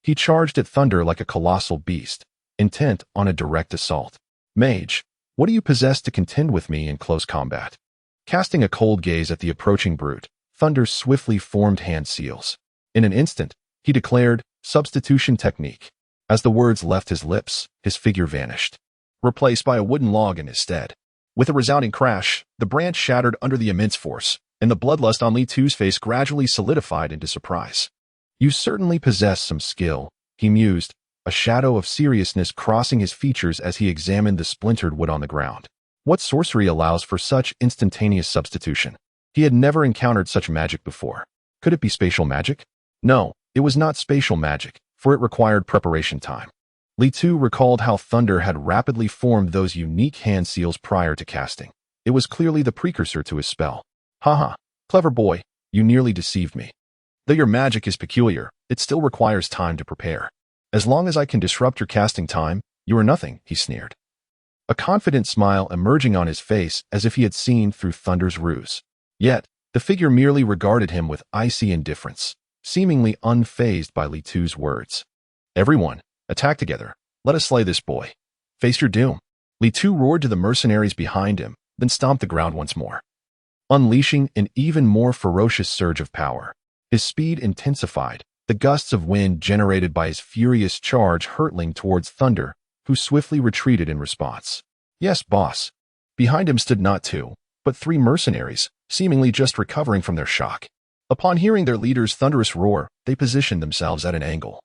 he charged at Thunder like a colossal beast, intent on a direct assault. "Mage, what do you possess to contend with me in close combat?" Casting a cold gaze at the approaching brute, Thunder swiftly formed hand seals. In an instant, he declared, "Substitution technique." As the words left his lips, his figure vanished, replaced by a wooden log in his stead. With a resounding crash, the branch shattered under the immense force, and the bloodlust on Li Tu's face gradually solidified into surprise. "You certainly possess some skill," he mused, a shadow of seriousness crossing his features as he examined the splintered wood on the ground. What sorcery allows for such instantaneous substitution? He had never encountered such magic before. Could it be spatial magic? No, it was not spatial magic, for it required preparation time. Li Tu recalled how Thunder had rapidly formed those unique hand seals prior to casting. It was clearly the precursor to his spell. "Haha, clever boy, you nearly deceived me." Though your magic is peculiar, it still requires time to prepare. As long as I can disrupt your casting time, you are nothing, he sneered. A confident smile emerging on his face as if he had seen through Thunder's ruse. Yet, the figure merely regarded him with icy indifference, seemingly unfazed by Li Tu's words. Everyone, attack together. Let us slay this boy. Face your doom. Li Tu roared to the mercenaries behind him, then stomped the ground once more, unleashing an even more ferocious surge of power. His speed intensified, the gusts of wind generated by his furious charge hurtling towards Thunder, who swiftly retreated in response. Yes, boss. Behind him stood not two, but three mercenaries, seemingly just recovering from their shock. Upon hearing their leader's thunderous roar, they positioned themselves at an angle,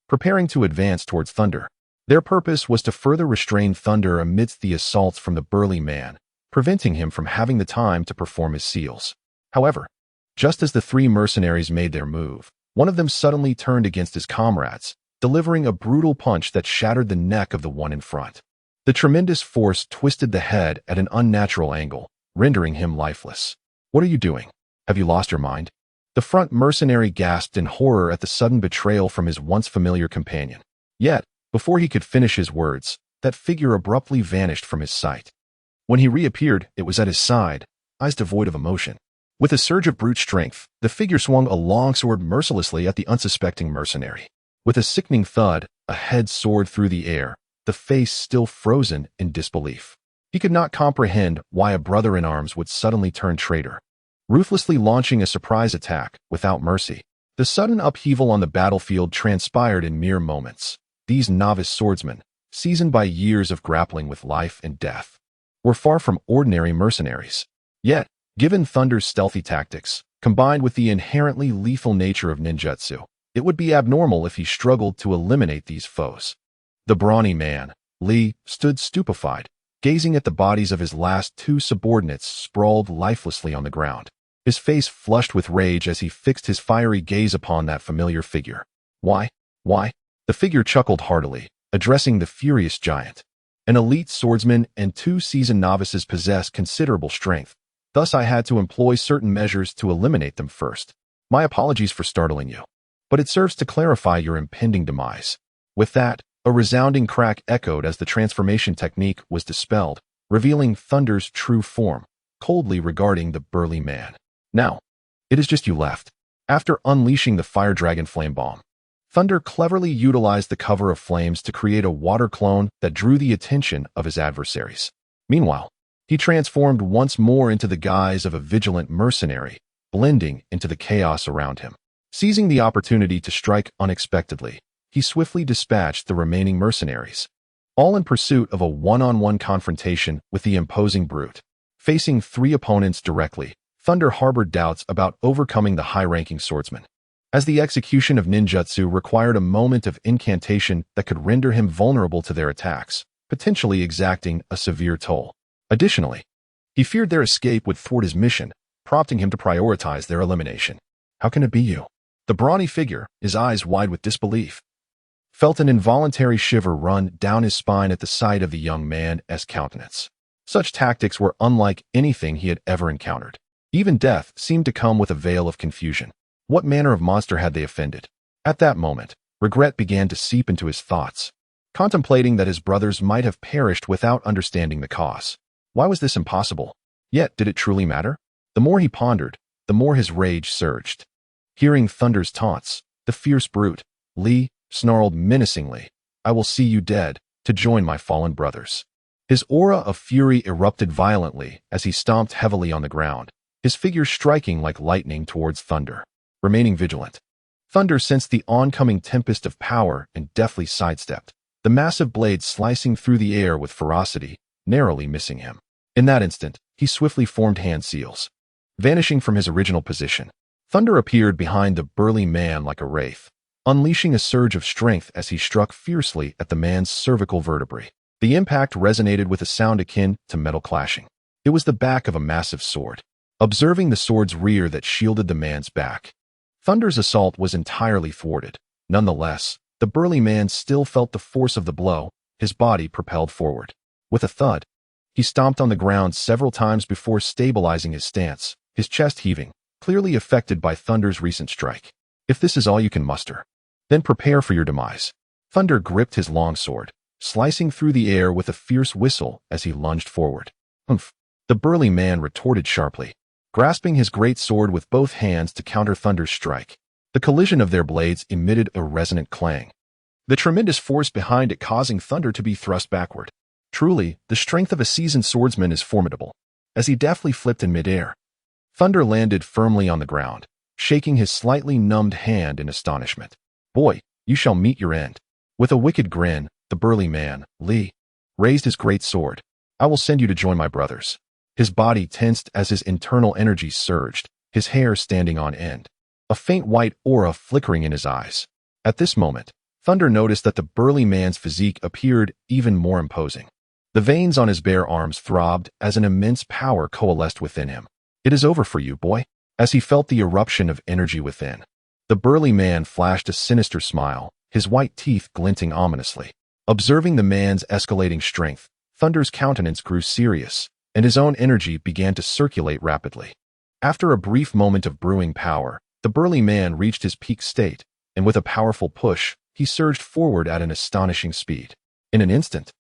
preparing to advance towards Thunder. Their purpose was to further restrain Thunder amidst the assaults from the burly man, preventing him from having the time to perform his seals. However, just as the three mercenaries made their move, one of them suddenly turned against his comrades, delivering a brutal punch that shattered the neck of the one in front. The tremendous force twisted the head at an unnatural angle, rendering him lifeless. What are you doing? Have you lost your mind? The front mercenary gasped in horror at the sudden betrayal from his once familiar companion. Yet, before he could finish his words, that figure abruptly vanished from his sight. When he reappeared, it was at his side, eyes devoid of emotion. With a surge of brute strength, the figure swung a longsword mercilessly at the unsuspecting mercenary. With a sickening thud, a head soared through the air, the face still frozen in disbelief. He could not comprehend why a brother-in-arms would suddenly turn traitor, ruthlessly launching a surprise attack without mercy. The sudden upheaval on the battlefield transpired in mere moments. These novice swordsmen, seasoned by years of grappling with life and death, were far from ordinary mercenaries. Yet, given Thunder's stealthy tactics, combined with the inherently lethal nature of ninjutsu, it would be abnormal if he struggled to eliminate these foes. The brawny man, Li, stood stupefied, gazing at the bodies of his last two subordinates sprawled lifelessly on the ground. His face flushed with rage as he fixed his fiery gaze upon that familiar figure. Why? The figure chuckled heartily, addressing the furious giant. An elite swordsman and two seasoned novices possess considerable strength. Thus I had to employ certain measures to eliminate them first. My apologies for startling you, but it serves to clarify your impending demise. With that, a resounding crack echoed as the transformation technique was dispelled, revealing Thunder's true form, coldly regarding the burly man. Now, it is just you left. After unleashing the fire dragon flame bomb, Thunder cleverly utilized the cover of flames to create a water clone that drew the attention of his adversaries. Meanwhile, he transformed once more into the guise of a vigilant mercenary, blending into the chaos around him. Seizing the opportunity to strike unexpectedly, he swiftly dispatched the remaining mercenaries, all in pursuit of a one-on-one confrontation with the imposing brute. Facing three opponents directly, Thunder harbored doubts about overcoming the high-ranking swordsman, as the execution of ninjutsu required a moment of incantation that could render him vulnerable to their attacks, potentially exacting a severe toll. Additionally, he feared their escape would thwart his mission, prompting him to prioritize their elimination. How can it be you? The brawny figure, his eyes wide with disbelief, felt an involuntary shiver run down his spine at the sight of the young man's countenance. Such tactics were unlike anything he had ever encountered. Even death seemed to come with a veil of confusion. What manner of monster had they offended? At that moment, regret began to seep into his thoughts, contemplating that his brothers might have perished without understanding the cause. Why was this impossible? Yet, did it truly matter? The more he pondered, the more his rage surged. Hearing Thunder's taunts, the fierce brute, Li, snarled menacingly, "I will see you dead, to join my fallen brothers." His aura of fury erupted violently as he stomped heavily on the ground, his figure striking like lightning towards Thunder. Remaining vigilant, Thunder sensed the oncoming tempest of power and deftly sidestepped, the massive blade slicing through the air with ferocity, narrowly missing him. In that instant, he swiftly formed hand seals. Vanishing from his original position, Thunder appeared behind the burly man like a wraith, unleashing a surge of strength as he struck fiercely at the man's cervical vertebrae. The impact resonated with a sound akin to metal clashing. It was the back of a massive sword. Observing the sword's rear that shielded the man's back, Thunder's assault was entirely thwarted. Nonetheless, the burly man still felt the force of the blow, his body propelled forward. With a thud, he stomped on the ground several times before stabilizing his stance, his chest heaving, clearly affected by Thunder's recent strike. If this is all you can muster, then prepare for your demise. Thunder gripped his long sword, slicing through the air with a fierce whistle as he lunged forward. Humph! The burly man retorted sharply, grasping his great sword with both hands to counter Thunder's strike. The collision of their blades emitted a resonant clang, the tremendous force behind it causing Thunder to be thrust backward. Truly, the strength of a seasoned swordsman is formidable. As he deftly flipped in midair, Thunder landed firmly on the ground, shaking his slightly numbed hand in astonishment. Boy, you shall meet your end. With a wicked grin, the burly man, Lee, raised his great sword. I will send you to join my brothers. His body tensed as his internal energy surged, his hair standing on end, a faint white aura flickering in his eyes. At this moment, Thunder noticed that the burly man's physique appeared even more imposing. The veins on his bare arms throbbed as an immense power coalesced within him. It is over for you, boy. As he felt the eruption of energy within, the burly man flashed a sinister smile, his white teeth glinting ominously. Observing the man's escalating strength, Thunder's countenance grew serious, and his own energy began to circulate rapidly. After a brief moment of brewing power, the burly man reached his peak state, and with a powerful push, he surged forward at an astonishing speed. In an instant,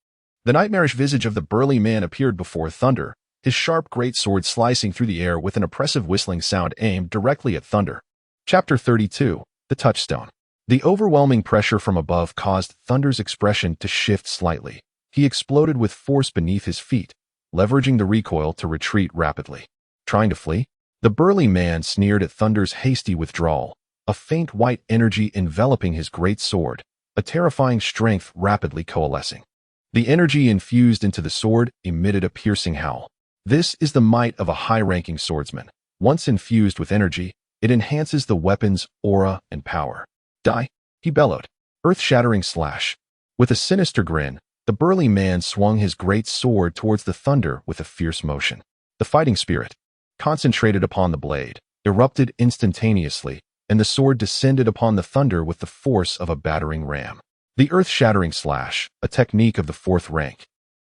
the nightmarish visage of the burly man appeared before Thunder, his sharp great sword slicing through the air with an oppressive whistling sound aimed directly at Thunder. Chapter 32, The Touchstone. The overwhelming pressure from above caused Thunder's expression to shift slightly. He exploded with force beneath his feet, leveraging the recoil to retreat rapidly. Trying to flee? The burly man sneered at Thunder's hasty withdrawal, a faint white energy enveloping his great sword, a terrifying strength rapidly coalescing. The energy infused into the sword emitted a piercing howl. This is the might of a high-ranking swordsman. Once infused with energy, it enhances the weapon's aura and power. Die, he bellowed. Earth-shattering slash. With a sinister grin, the burly man swung his great sword towards the Thunder with a fierce motion. The fighting spirit, concentrated upon the blade, erupted instantaneously, and the sword descended upon the Thunder with the force of a battering ram. The earth-shattering slash, a technique of the 4th rank,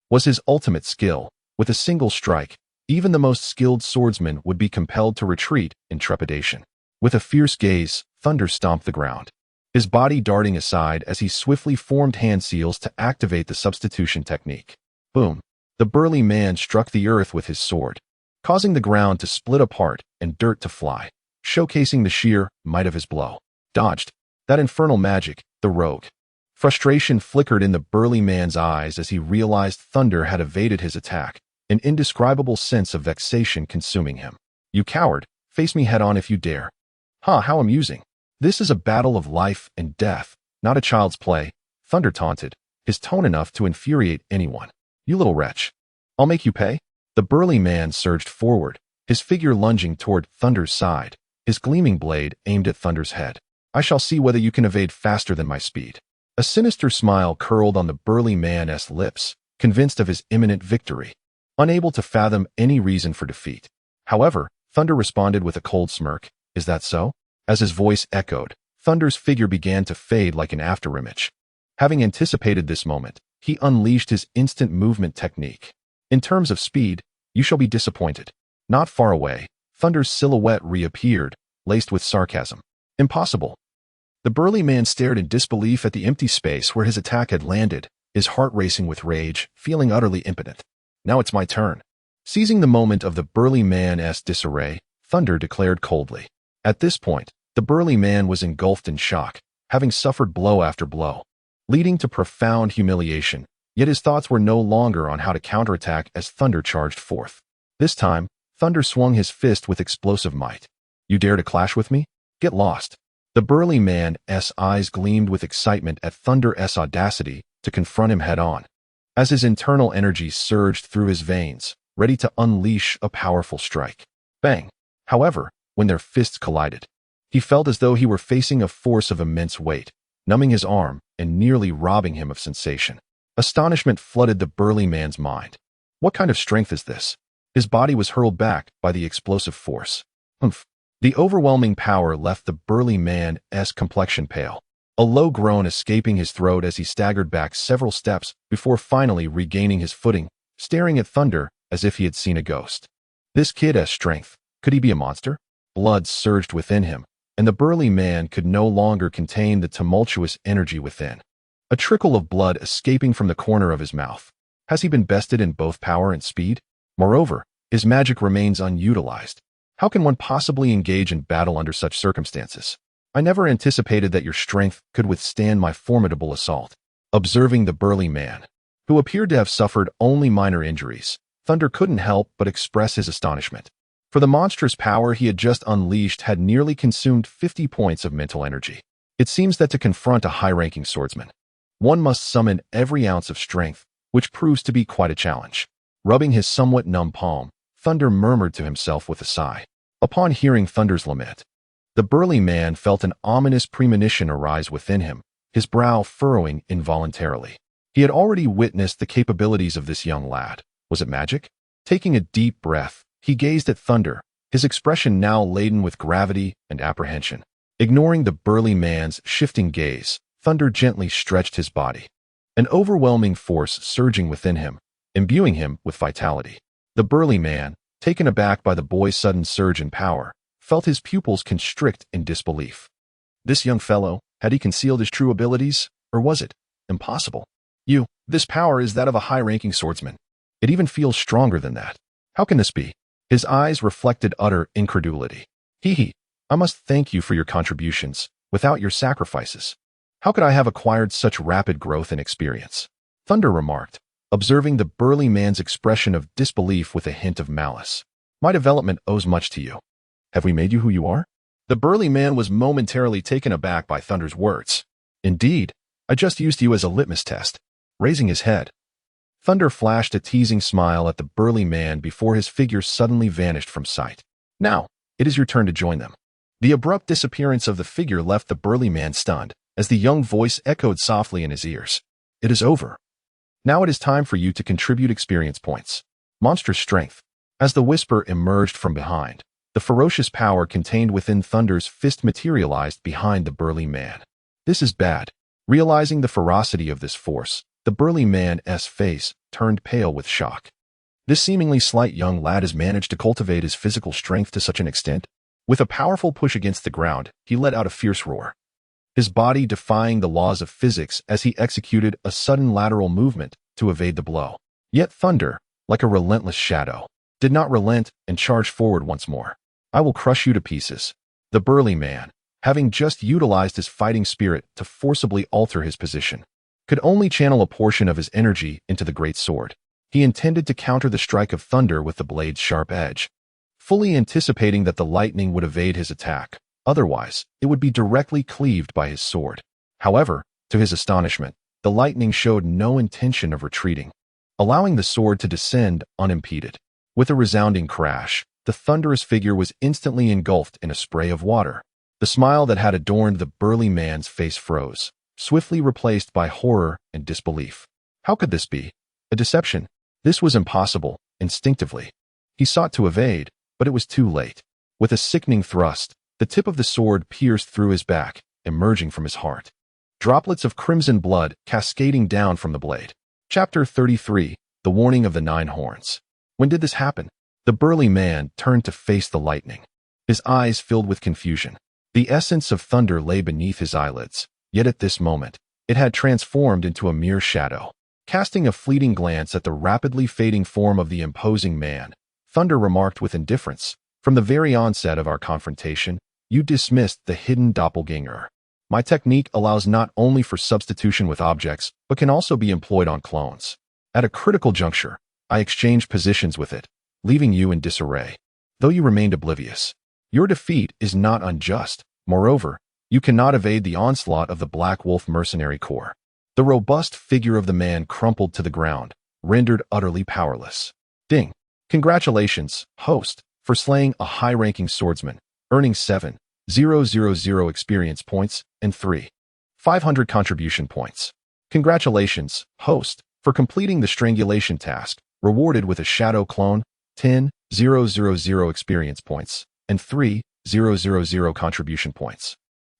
was his ultimate skill. With a single strike, even the most skilled swordsman would be compelled to retreat in trepidation. With a fierce gaze, Thunder stomped the ground, his body darting aside as he swiftly formed hand seals to activate the substitution technique. Boom! The burly man struck the earth with his sword, causing the ground to split apart and dirt to fly, showcasing the sheer might of his blow. Dodged. That infernal magic, the rogue. Frustration flickered in the burly man's eyes as he realized Thunder had evaded his attack, an indescribable sense of vexation consuming him. You coward, face me head-on if you dare. How amusing. This is a battle of life and death, not a child's play, Thunder taunted, his tone enough to infuriate anyone. You little wretch. I'll make you pay. The burly man surged forward, his figure lunging toward Thunder's side, his gleaming blade aimed at Thunder's head. I shall see whether you can evade faster than my speed. A sinister smile curled on the burly man's lips, convinced of his imminent victory, unable to fathom any reason for defeat. However, Thunder responded with a cold smirk. Is that so? As his voice echoed, Thunder's figure began to fade like an afterimage. Having anticipated this moment, he unleashed his instant movement technique. In terms of speed, you shall be disappointed. Not far away, Thunder's silhouette reappeared, laced with sarcasm. Impossible. The burly man stared in disbelief at the empty space where his attack had landed, his heart racing with rage, feeling utterly impotent. Now it's my turn. Seizing the moment of the burly man's disarray, Thunder declared coldly. At this point, the burly man was engulfed in shock, having suffered blow after blow, leading to profound humiliation, yet his thoughts were no longer on how to counterattack as Thunder charged forth. This time, Thunder swung his fist with explosive might. You dare to clash with me? Get lost. The burly man's eyes gleamed with excitement at Thunder's audacity to confront him head-on, as his internal energy surged through his veins, ready to unleash a powerful strike. Bang! However, when their fists collided, he felt as though he were facing a force of immense weight, numbing his arm and nearly robbing him of sensation. Astonishment flooded the burly man's mind. What kind of strength is this? His body was hurled back by the explosive force. Humph! The overwhelming power left the burly man's complexion pale, a low groan escaping his throat as he staggered back several steps before finally regaining his footing, staring at Thunder as if he had seen a ghost. This kid's strength, could he be a monster? Blood surged within him, and the burly man could no longer contain the tumultuous energy within. A trickle of blood escaping from the corner of his mouth. Has he been bested in both power and speed? Moreover, his magic remains unutilized. How can one possibly engage in battle under such circumstances? I never anticipated that your strength could withstand my formidable assault. Observing the burly man, who appeared to have suffered only minor injuries, Thunder couldn't help but express his astonishment. For the monstrous power he had just unleashed had nearly consumed 50 points of mental energy. It seems that to confront a high-ranking swordsman, one must summon every ounce of strength, which proves to be quite a challenge. Rubbing his somewhat numb palm, Thunder murmured to himself with a sigh. Upon hearing Thunder's lament, the burly man felt an ominous premonition arise within him, his brow furrowing involuntarily. He had already witnessed the capabilities of this young lad. Was it magic? Taking a deep breath, he gazed at Thunder, his expression now laden with gravity and apprehension. Ignoring the burly man's shifting gaze, Thunder gently stretched his body, an overwhelming force surging within him, imbuing him with vitality. The burly man, taken aback by the boy's sudden surge in power, felt his pupils constrict in disbelief. This young fellow, had he concealed his true abilities, or was it impossible? This power is that of a high-ranking swordsman. It even feels stronger than that. How can this be? His eyes reflected utter incredulity. I must thank you for your contributions. Without your sacrifices, how could I have acquired such rapid growth and experience? Thunder remarked, observing the burly man's expression of disbelief with a hint of malice. My development owes much to you. Have we made you who you are? The burly man was momentarily taken aback by Thunder's words. Indeed, I just used you as a litmus test. Raising his head, Thunder flashed a teasing smile at the burly man before his figure suddenly vanished from sight. Now, it is your turn to join them. The abrupt disappearance of the figure left the burly man stunned, as the young voice echoed softly in his ears. It is over. Now it is time for you to contribute experience points. Monstrous strength. As the whisper emerged from behind, the ferocious power contained within Thunder's fist materialized behind the burly man. This is bad. Realizing the ferocity of this force, the burly man's face turned pale with shock. This seemingly slight young lad has managed to cultivate his physical strength to such an extent. With a powerful push against the ground, he let out a fierce roar, his body defying the laws of physics as he executed a sudden lateral movement to evade the blow. Yet Thunder, like a relentless shadow, did not relent and charged forward once more. I will crush you to pieces. The burly man, having just utilized his fighting spirit to forcibly alter his position, could only channel a portion of his energy into the great sword. He intended to counter the strike of Thunder with the blade's sharp edge, fully anticipating that the lightning would evade his attack. Otherwise, it would be directly cleaved by his sword. However, to his astonishment, the lightning showed no intention of retreating, allowing the sword to descend unimpeded. With a resounding crash, the thunderous figure was instantly engulfed in a spray of water. The smile that had adorned the burly man's face froze, swiftly replaced by horror and disbelief. How could this be? A deception? This was impossible. Instinctively, he sought to evade, but it was too late. With a sickening thrust, the tip of the sword pierced through his back, emerging from his heart. Droplets of crimson blood cascading down from the blade. Chapter 33, The Warning of the Nine Horns. When did this happen? The burly man turned to face the lightning, his eyes filled with confusion. The essence of thunder lay beneath his eyelids, yet at this moment, it had transformed into a mere shadow. Casting a fleeting glance at the rapidly fading form of the imposing man, Thunder remarked with indifference, "From the very onset of our confrontation, you dismissed the hidden doppelganger. My technique allows not only for substitution with objects, but can also be employed on clones. At a critical juncture, I exchanged positions with it, leaving you in disarray, though you remained oblivious. Your defeat is not unjust. Moreover, you cannot evade the onslaught of the Black Wolf mercenary corps." The robust figure of the man crumpled to the ground, rendered utterly powerless. Ding! Congratulations, host, for slaying a high-ranking swordsman, earning 7,000 experience points and 3,500 contribution points. Congratulations, host, for completing the strangulation task, rewarded with a shadow clone, 10,000 experience points and 3,000 contribution points.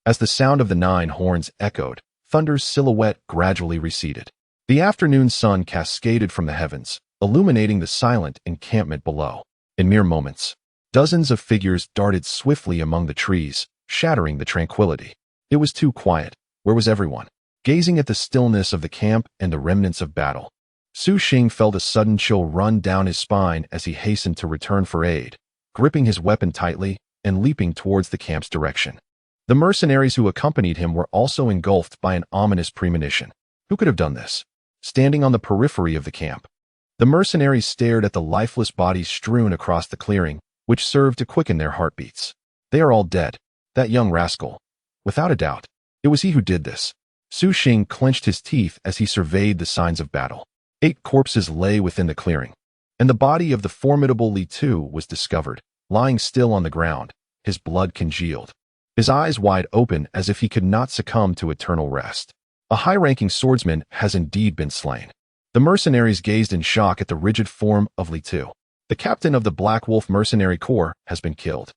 As the sound of the nine horns echoed, Thunder's silhouette gradually receded. The afternoon sun cascaded from the heavens, illuminating the silent encampment below. In mere moments, dozens of figures darted swiftly among the trees, shattering the tranquility. It was too quiet. Where was everyone? Gazing at the stillness of the camp and the remnants of battle, Su Xing felt a sudden chill run down his spine as he hastened to return for aid, gripping his weapon tightly and leaping towards the camp's direction. The mercenaries who accompanied him were also engulfed by an ominous premonition. Who could have done this? Standing on the periphery of the camp, the mercenaries stared at the lifeless bodies strewn across the clearing, which served to quicken their heartbeats. They are all dead. That young rascal. Without a doubt, it was he who did this. Su Xing clenched his teeth as he surveyed the signs of battle. 8 corpses lay within the clearing, and the body of the formidable Li Tu was discovered, lying still on the ground, his blood congealed, his eyes wide open as if he could not succumb to eternal rest. A high-ranking swordsman has indeed been slain. The mercenaries gazed in shock at the rigid form of Li Tu. The captain of the Black Wolf Mercenary Corps has been killed.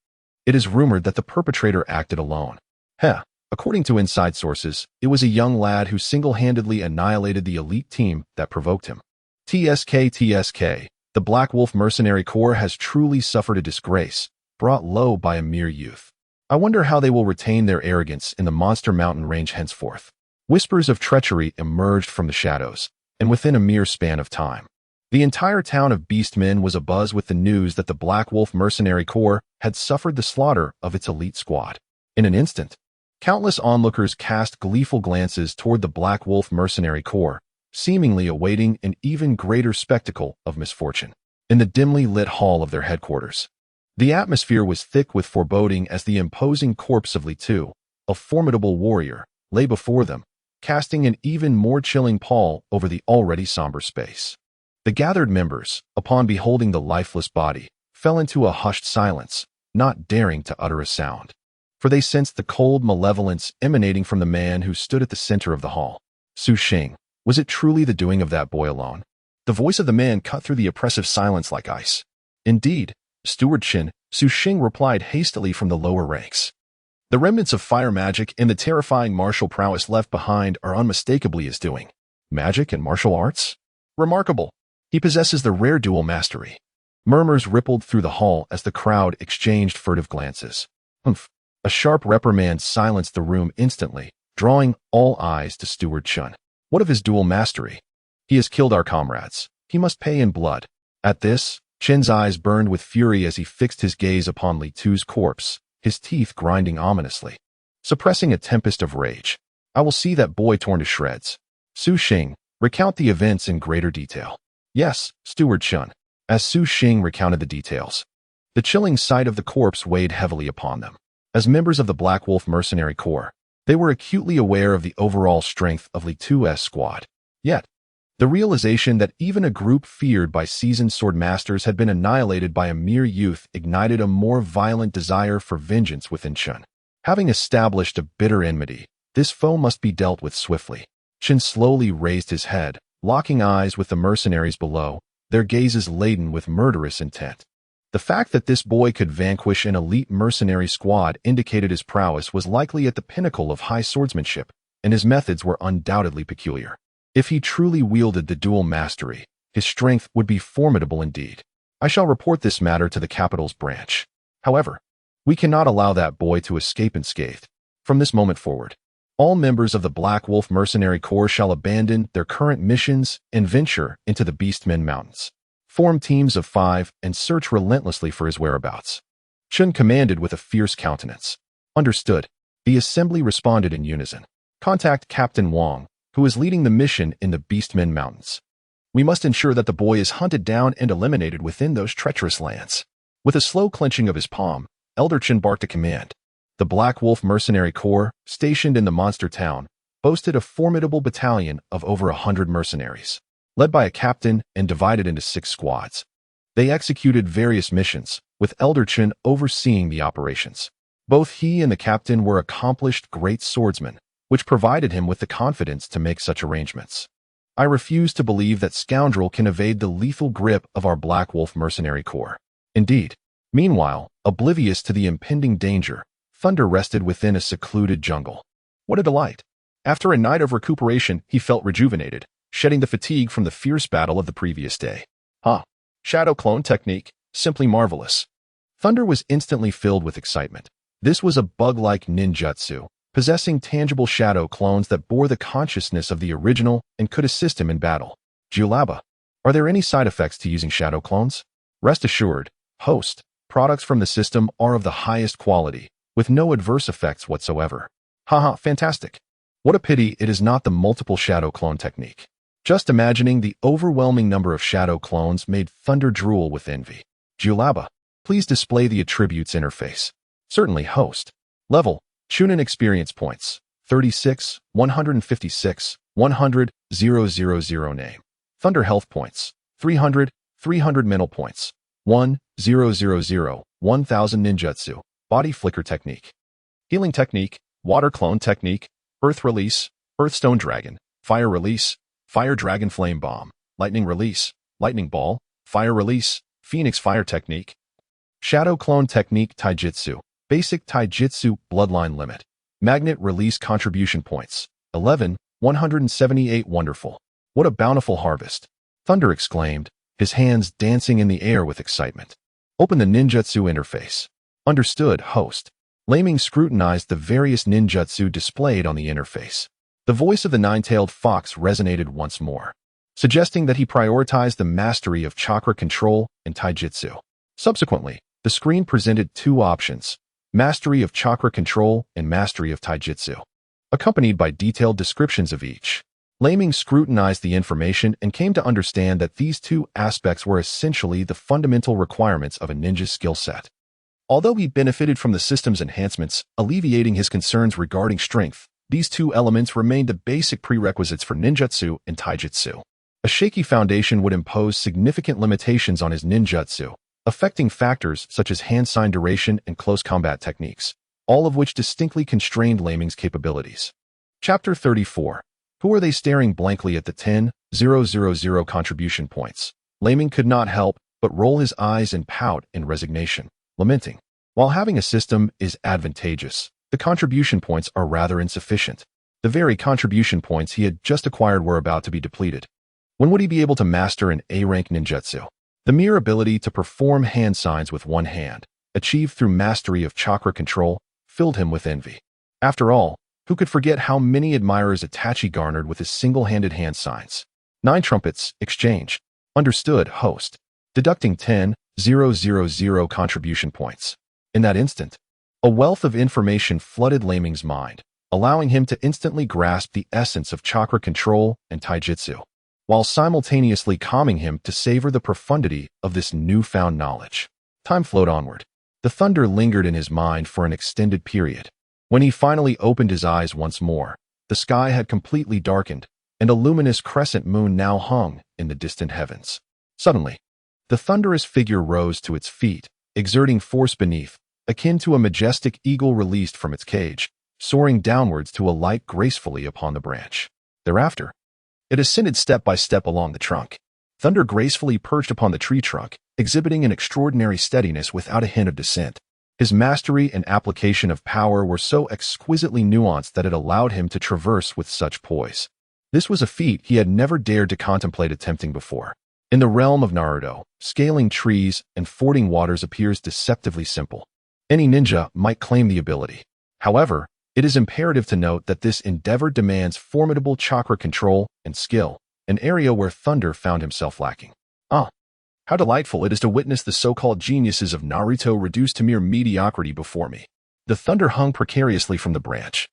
It is rumored that the perpetrator acted alone. According to inside sources, it was a young lad who single-handedly annihilated the elite team that provoked him. TSK, the Black Wolf Mercenary Corps has truly suffered a disgrace, brought low by a mere youth. I wonder how they will retain their arrogance in the Monster Mountain range henceforth. Whispers of treachery emerged from the shadows, and within a mere span of time, the entire town of Beastmen was abuzz with the news that the Black Wolf Mercenary Corps had suffered the slaughter of its elite squad. In an instant, countless onlookers cast gleeful glances toward the Black Wolf Mercenary Corps, seemingly awaiting an even greater spectacle of misfortune. In the dimly lit hall of their headquarters, the atmosphere was thick with foreboding as the imposing corpse of Li Tu, a formidable warrior, lay before them, casting an even more chilling pall over the already somber space. The gathered members, upon beholding the lifeless body, fell into a hushed silence, not daring to utter a sound, for they sensed the cold malevolence emanating from the man who stood at the center of the hall. Su Xing, was it truly the doing of that boy alone? The voice of the man cut through the oppressive silence like ice. Indeed, Steward Qin, Su Xing replied hastily from the lower ranks. The remnants of fire magic and the terrifying martial prowess left behind are unmistakably his doing. Magic and martial arts? Remarkable. He possesses the rare dual mastery. Murmurs rippled through the hall as the crowd exchanged furtive glances. Humph. A sharp reprimand silenced the room instantly, drawing all eyes to Steward Qin. What of his dual mastery? He has killed our comrades. He must pay in blood. At this, Qin's eyes burned with fury as he fixed his gaze upon Li Tu's corpse, his teeth grinding ominously. Suppressing a tempest of rage, I will see that boy torn to shreds. Su Xing, recount the events in greater detail. Yes, Steward Qin. As Su Xing recounted the details, the chilling sight of the corpse weighed heavily upon them. As members of the Black Wolf Mercenary Corps, they were acutely aware of the overall strength of Li Tu's squad. Yet, the realization that even a group feared by seasoned swordmasters had been annihilated by a mere youth ignited a more violent desire for vengeance within Qin. Having established a bitter enmity, this foe must be dealt with swiftly. Qin slowly raised his head, locking eyes with the mercenaries below, their gazes laden with murderous intent. The fact that this boy could vanquish an elite mercenary squad indicated his prowess was likely at the pinnacle of high swordsmanship, and his methods were undoubtedly peculiar. If he truly wielded the dual mastery, his strength would be formidable indeed. I shall report this matter to the capital's branch. However, we cannot allow that boy to escape unscathed. From this moment forward, all members of the Black Wolf Mercenary Corps shall abandon their current missions and venture into the Beastmen Mountains. Form teams of 5 and search relentlessly for his whereabouts. Qin commanded with a fierce countenance. Understood. The assembly responded in unison. Contact Captain Wang, who is leading the mission in the Beastmen Mountains. We must ensure that the boy is hunted down and eliminated within those treacherous lands. With a slow clenching of his palm, Elder Qin barked a command. The Black Wolf Mercenary Corps, stationed in the monster town, boasted a formidable battalion of over 100 mercenaries, led by a captain and divided into 6 squads. They executed various missions, with Elder Qin overseeing the operations. Both he and the captain were accomplished great swordsmen, which provided him with the confidence to make such arrangements. I refuse to believe that scoundrel can evade the lethal grip of our Black Wolf Mercenary Corps. Indeed, meanwhile, oblivious to the impending danger, Thunder rested within a secluded jungle. What a delight! After a night of recuperation, he felt rejuvenated, shedding the fatigue from the fierce battle of the previous day. Shadow clone technique, simply marvelous. Thunder was instantly filled with excitement. This was a bug-like ninjutsu, possessing tangible shadow clones that bore the consciousness of the original and could assist him in battle. Julaba, are there any side effects to using shadow clones? Rest assured, host, products from the system are of the highest quality, with no adverse effects whatsoever. Haha, fantastic. What a pity it is not the multiple shadow clone technique. Just imagining the overwhelming number of shadow clones made Thunder drool with envy. Julaba, please display the attributes interface. Certainly, host. Level, Chunin experience points, 36, 156, 100, 000 name. Thunder health points, 300, 300 mental points, 1, 000, 1000 ninjutsu, body flicker technique. Healing technique, water clone technique, earth release, earthstone dragon, fire release, fire dragon flame bomb, lightning release, lightning ball, fire release, phoenix fire technique. Shadow clone technique taijutsu, basic taijutsu bloodline limit. Magnet release contribution points, 11, 178 wonderful. What a bountiful harvest. Thunder exclaimed, his hands dancing in the air with excitement. Open the ninjutsu interface. Understood, host. Laming scrutinized the various ninjutsu displayed on the interface. The voice of the nine-tailed fox resonated once more, suggesting that he prioritized the mastery of chakra control and taijutsu. Subsequently, the screen presented two options, mastery of chakra control and mastery of taijutsu, accompanied by detailed descriptions of each. Laming scrutinized the information and came to understand that these two aspects were essentially the fundamental requirements of a ninja's skill set. Although he benefited from the system's enhancements, alleviating his concerns regarding strength, these two elements remained the basic prerequisites for ninjutsu and taijutsu. A shaky foundation would impose significant limitations on his ninjutsu, affecting factors such as hand sign duration and close combat techniques, all of which distinctly constrained Laming's capabilities. Chapter 34. Who are they staring blankly at the 10,000 contribution points? Laming could not help but roll his eyes and pout in resignation, lamenting. While having a system is advantageous, the contribution points are rather insufficient. The very contribution points he had just acquired were about to be depleted. When would he be able to master an A-rank ninjutsu? The mere ability to perform hand signs with one hand, achieved through mastery of chakra control, filled him with envy. After all, who could forget how many admirers Itachi garnered with his single-handed hand signs? 9 trumpets, exchange. Understood, host. Deducting 10,000 contribution points. In that instant, a wealth of information flooded Laming's mind, allowing him to instantly grasp the essence of chakra control and taijutsu, while simultaneously calming him to savor the profundity of this newfound knowledge. Time flowed onward. The thunder lingered in his mind for an extended period. When he finally opened his eyes once more, the sky had completely darkened, and a luminous crescent moon now hung in the distant heavens. Suddenly, the thunderous figure rose to its feet, exerting force beneath, akin to a majestic eagle released from its cage, soaring downwards to alight gracefully upon the branch. Thereafter, it ascended step by step along the trunk. Thunder gracefully perched upon the tree trunk, exhibiting an extraordinary steadiness without a hint of descent. His mastery and application of power were so exquisitely nuanced that it allowed him to traverse with such poise. This was a feat he had never dared to contemplate attempting before. In the realm of Naruto, scaling trees and fording waters appears deceptively simple. Any ninja might claim the ability. However, it is imperative to note that this endeavor demands formidable chakra control and skill, an area where Thunder found himself lacking. How delightful it is to witness the so-called geniuses of Naruto reduced to mere mediocrity before me. The thunder hung precariously from the branch.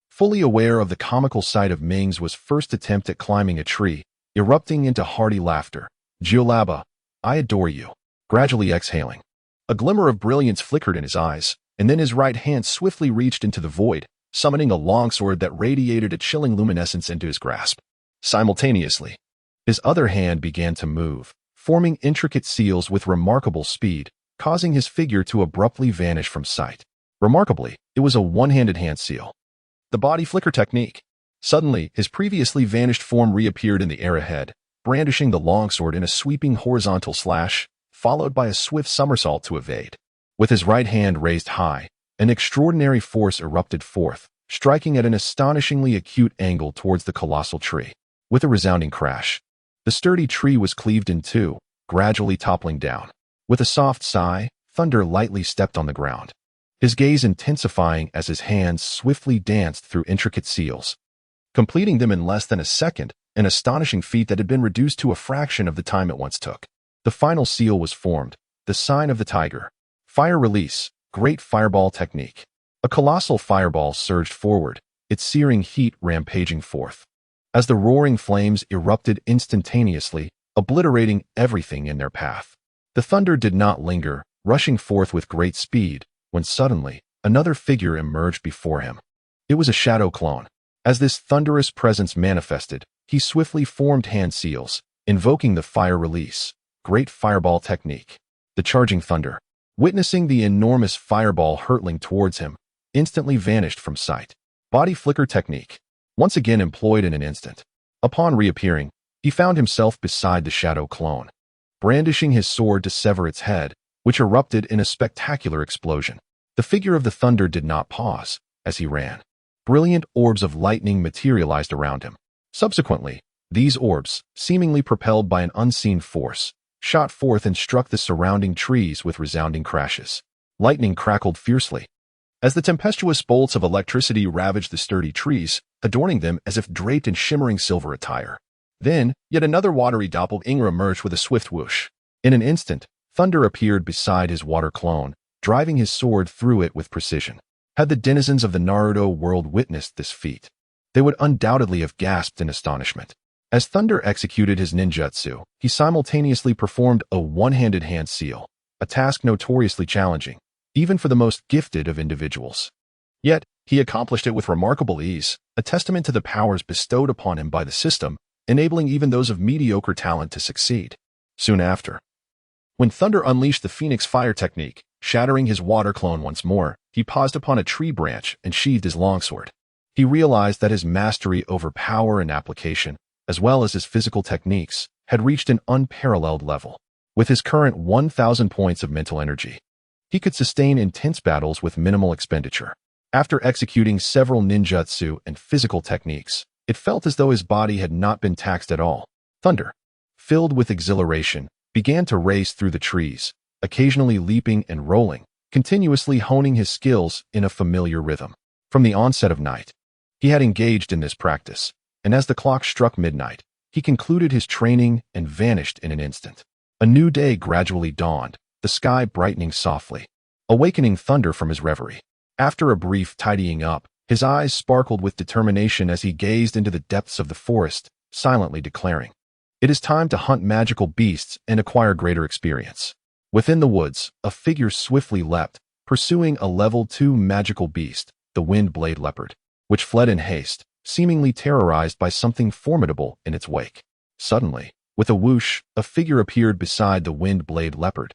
Fully aware of the comical sight of Ming's first attempt at climbing a tree, erupting into hearty laughter. Julaba, I adore you. Gradually exhaling. A glimmer of brilliance flickered in his eyes, and then his right hand swiftly reached into the void, summoning a longsword that radiated a chilling luminescence into his grasp. Simultaneously, his other hand began to move, forming intricate seals with remarkable speed, causing his figure to abruptly vanish from sight. Remarkably, it was a one-handed hand seal. The body flicker technique. Suddenly, his previously vanished form reappeared in the air ahead, brandishing the longsword in a sweeping horizontal slash, followed by a swift somersault to evade. With his right hand raised high, an extraordinary force erupted forth, striking at an astonishingly acute angle towards the colossal tree. With a resounding crash, the sturdy tree was cleaved in two, gradually toppling down. With a soft sigh, Thunder lightly stepped on the ground. his gaze intensifying as his hands swiftly danced through intricate seals, completing them in less than a second, an astonishing feat that had been reduced to a fraction of the time it once took. The final seal was formed, the sign of the tiger. Fire release, Great Fireball technique. A colossal fireball surged forward, its searing heat rampaging forth. As the roaring flames erupted instantaneously, obliterating everything in their path. The thunder did not linger, rushing forth with great speed, when suddenly, another figure emerged before him. It was a shadow clone. As this thunderous presence manifested, he swiftly formed hand seals, invoking the fire release, Great Fireball technique. The charging thunder, witnessing the enormous fireball hurtling towards him, instantly vanished from sight. Body flicker technique, once again employed in an instant. Upon reappearing, he found himself beside the shadow clone, brandishing his sword to sever its head, which erupted in a spectacular explosion. The figure of the thunder did not pause as he ran. Brilliant orbs of lightning materialized around him. Subsequently, these orbs, seemingly propelled by an unseen force, shot forth and struck the surrounding trees with resounding crashes. Lightning crackled fiercely as the tempestuous bolts of electricity ravaged the sturdy trees, adorning them as if draped in shimmering silver attire. Then, yet another watery doppelganger emerged with a swift whoosh. In an instant, thunder appeared beside his water clone, driving his sword through it with precision. Had the denizens of the Naruto world witnessed this feat, they would undoubtedly have gasped in astonishment. As Thunder executed his ninjutsu, he simultaneously performed a one-handed hand seal, a task notoriously challenging, even for the most gifted of individuals. Yet, he accomplished it with remarkable ease, a testament to the powers bestowed upon him by the system, enabling even those of mediocre talent to succeed. Soon after, when Thunder unleashed the Phoenix Fire technique, shattering his water clone once more, he paused upon a tree branch and sheathed his longsword. He realized that his mastery over power and application, as well as his physical techniques, had reached an unparalleled level. With his current 1,000 points of mental energy, he could sustain intense battles with minimal expenditure. After executing several ninjutsu and physical techniques, it felt as though his body had not been taxed at all. Thunder, filled with exhilaration, began to race through the trees, occasionally leaping and rolling, continuously honing his skills in a familiar rhythm. From the onset of night, he had engaged in this practice, and as the clock struck midnight, he concluded his training and vanished in an instant. A new day gradually dawned, the sky brightening softly, awakening Thunder from his reverie. After a brief tidying up, his eyes sparkled with determination as he gazed into the depths of the forest, silently declaring, "It is time to hunt magical beasts and acquire greater experience." Within the woods, a figure swiftly leapt, pursuing a level 2 magical beast, the Wind Blade Leopard, which fled in haste, seemingly terrorized by something formidable in its wake. Suddenly, with a whoosh, a figure appeared beside the Wind Blade Leopard,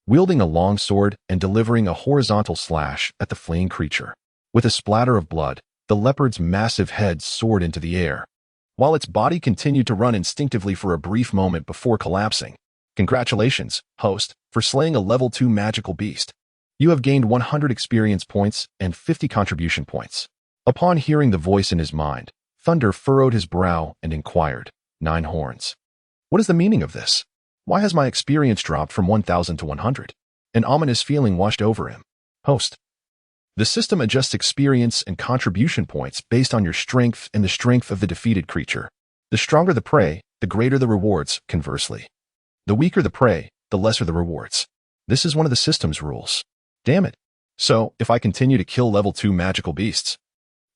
wielding a long sword and delivering a horizontal slash at the fleeing creature. With a splatter of blood, the leopard's massive head soared into the air, while its body continued to run instinctively for a brief moment before collapsing. Congratulations, host, for slaying a level 2 magical beast. You have gained 100 experience points and 50 contribution points. Upon hearing the voice in his mind, Thunder furrowed his brow and inquired, 9 horns. What is the meaning of this? Why has my experience dropped from 1,000 to 100? An ominous feeling washed over him. Host. The system adjusts experience and contribution points based on your strength and the strength of the defeated creature. The stronger the prey, the greater the rewards, conversely. The weaker the prey, the lesser the rewards. This is one of the system's rules. Damn it. So, if I continue to kill level 2 magical beasts,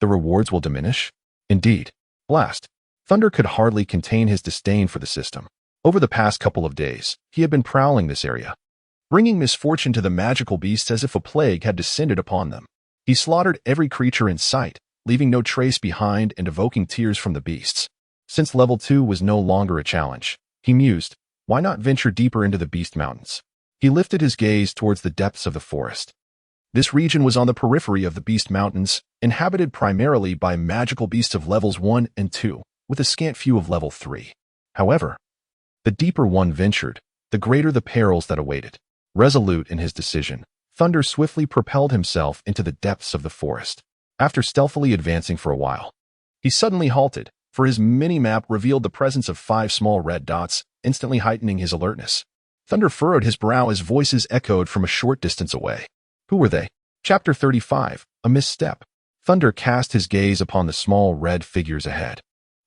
the rewards will diminish? Indeed. Blast. Thunder could hardly contain his disdain for the system. Over the past couple of days, he had been prowling this area, bringing misfortune to the magical beasts as if a plague had descended upon them. He slaughtered every creature in sight, leaving no trace behind and evoking tears from the beasts. Since level 2 was no longer a challenge, he mused, why not venture deeper into the Beast Mountains? He lifted his gaze towards the depths of the forest. This region was on the periphery of the Beast Mountains, inhabited primarily by magical beasts of levels 1 and 2, with a scant few of level 3. However, the deeper one ventured, the greater the perils that awaited. Resolute in his decision, Thunder swiftly propelled himself into the depths of the forest. After stealthily advancing for a while, he suddenly halted, for his mini-map revealed the presence of 5 small red dots, instantly heightening his alertness. Thunder furrowed his brow as voices echoed from a short distance away. Who were they? Chapter 35. A Misstep. Thunder cast his gaze upon the small red figures ahead,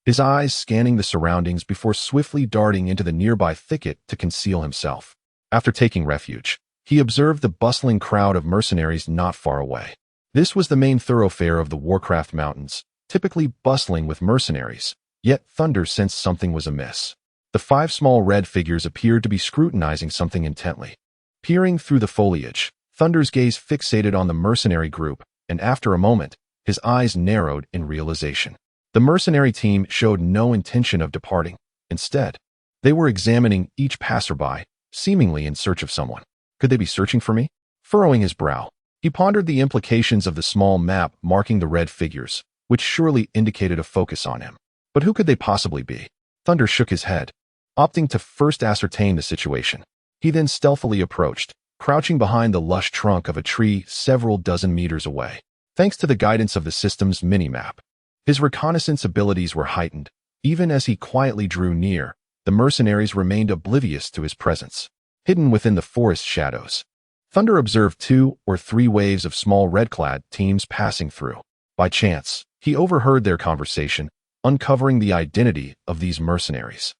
his eyes scanning the surroundings before swiftly darting into the nearby thicket to conceal himself. After taking refuge, he observed the bustling crowd of mercenaries not far away. This was the main thoroughfare of the Warcraft Mountains, typically bustling with mercenaries, yet Thunder sensed something was amiss. The 5 small red figures appeared to be scrutinizing something intently. Peering through the foliage, Thunder's gaze fixated on the mercenary group, and after a moment, his eyes narrowed in realization. The mercenary team showed no intention of departing. Instead, they were examining each passerby, seemingly in search of someone. Could they be searching for me? Furrowing his brow, he pondered the implications of the small map marking the red figures, which surely indicated a focus on him. But who could they possibly be? Thunder shook his head, opting to first ascertain the situation. He then stealthily approached, crouching behind the lush trunk of a tree several dozen meters away. Thanks to the guidance of the system's mini-map, his reconnaissance abilities were heightened. Even as he quietly drew near, the mercenaries remained oblivious to his presence. Hidden within the forest shadows, Thunder observed 2 or 3 waves of small red-clad teams passing through. By chance, he overheard their conversation, uncovering the identity of these mercenaries.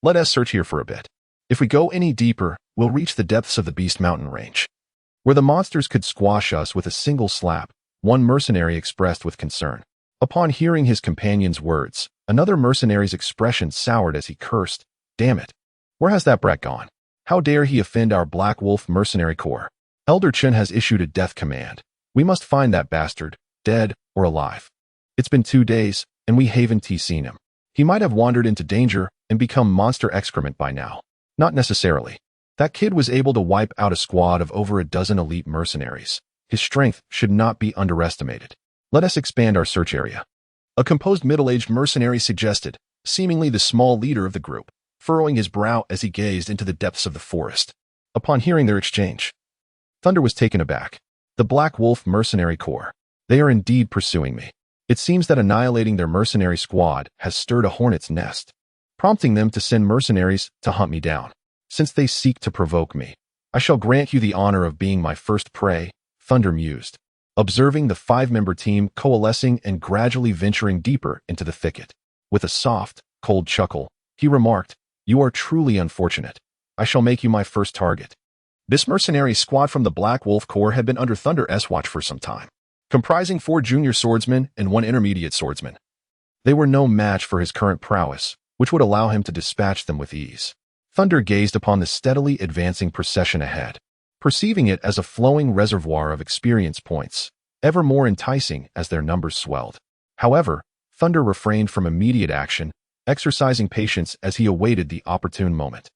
Let us search here for a bit. If we go any deeper, we'll reach the depths of the Beast Mountain range, where the monsters could squash us with a single slap, one mercenary expressed with concern. Upon hearing his companion's words, another mercenary's expression soured as he cursed, "Damn it! Where has that brat gone? How dare he offend our Black Wolf Mercenary Corps? Elder Chen has issued a death command. We must find that bastard, dead or alive. It's been 2 days, and we haven't seen him. He might have wandered into danger and become monster excrement by now." Not necessarily. That kid was able to wipe out a squad of over a dozen elite mercenaries. His strength should not be underestimated. Let us expand our search area. A composed middle-aged mercenary suggested, seemingly the small leader of the group, furrowing his brow as he gazed into the depths of the forest. Upon hearing their exchange, Thunder was taken aback. The Black Wolf Mercenary Corps. They are indeed pursuing me. It seems that annihilating their mercenary squad has stirred a hornet's nest, prompting them to send mercenaries to hunt me down. Since they seek to provoke me, I shall grant you the honor of being my first prey, Thunder mused, observing the 5-member team coalescing and gradually venturing deeper into the thicket. With a soft, cold chuckle, he remarked, "You are truly unfortunate. I shall make you my first target." This mercenary squad from the Black Wolf Corps had been under Thunder's watch for some time, comprising 4 junior swordsmen and 1 intermediate swordsman. They were no match for his current prowess, which would allow him to dispatch them with ease. Thunder gazed upon the steadily advancing procession ahead, perceiving it as a flowing reservoir of experience points, ever more enticing as their numbers swelled. However, Thunder refrained from immediate action, exercising patience as he awaited the opportune moment.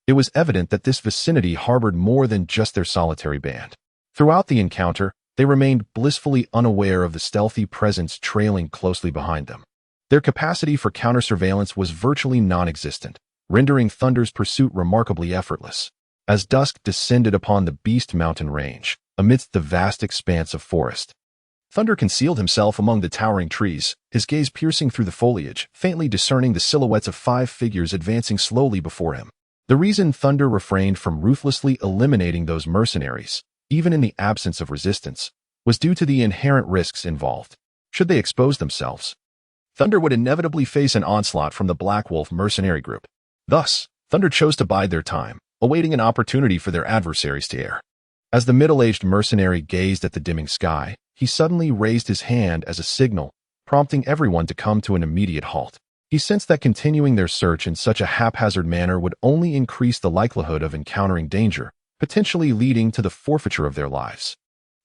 It was evident that this vicinity harbored more than just their solitary band. Throughout the encounter, they remained blissfully unaware of the stealthy presence trailing closely behind them. Their capacity for counter-surveillance was virtually non-existent, rendering Thunder's pursuit remarkably effortless. As dusk descended upon the Beast Mountain range, amidst the vast expanse of forest, Thunder concealed himself among the towering trees, his gaze piercing through the foliage, faintly discerning the silhouettes of 5 figures advancing slowly before him. The reason Thunder refrained from ruthlessly eliminating those mercenaries, even in the absence of resistance, was due to the inherent risks involved. Should they expose themselves, Thunder would inevitably face an onslaught from the Black Wolf mercenary group. Thus, Thunder chose to bide their time, awaiting an opportunity for their adversaries to err. As the middle-aged mercenary gazed at the dimming sky, he suddenly raised his hand as a signal, prompting everyone to come to an immediate halt. He sensed that continuing their search in such a haphazard manner would only increase the likelihood of encountering danger, potentially leading to the forfeiture of their lives.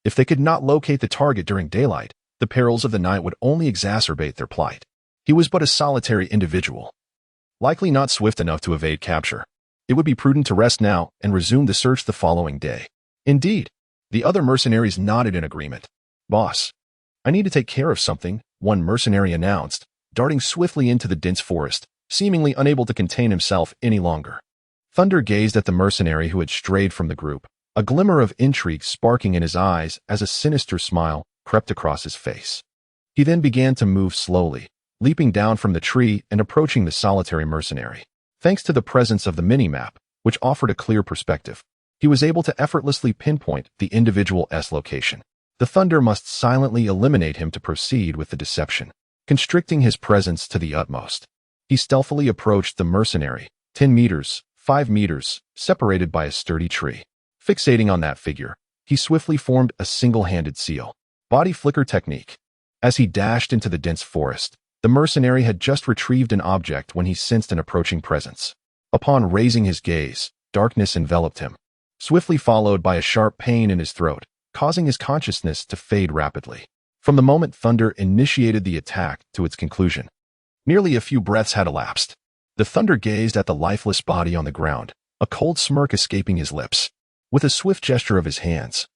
If they could not locate the target during daylight, the perils of the night would only exacerbate their plight. He was but a solitary individual, likely not swift enough to evade capture. It would be prudent to rest now and resume the search the following day. Indeed, the other mercenaries nodded in agreement. "Boss, I need to take care of something," one mercenary announced, darting swiftly into the dense forest, seemingly unable to contain himself any longer. Thunder gazed at the mercenary who had strayed from the group, a glimmer of intrigue sparking in his eyes as a sinister smile crept across his face. He then began to move slowly, leaping down from the tree and approaching the solitary mercenary. Thanks to the presence of the mini-map, which offered a clear perspective, he was able to effortlessly pinpoint the individual's location. The Thunder must silently eliminate him to proceed with the deception, constricting his presence to the utmost. He stealthily approached the mercenary, 10 meters, 5 meters, separated by a sturdy tree. Fixating on that figure, he swiftly formed a single-handed seal. Body flicker technique. As he dashed into the dense forest, the mercenary had just retrieved an object when he sensed an approaching presence. Upon raising his gaze, darkness enveloped him, swiftly followed by a sharp pain in his throat, causing his consciousness to fade rapidly. From the moment Thunder initiated the attack to its conclusion, nearly a few breaths had elapsed. The Thunder gazed at the lifeless body on the ground, a cold smirk escaping his lips. With a swift gesture of his hands,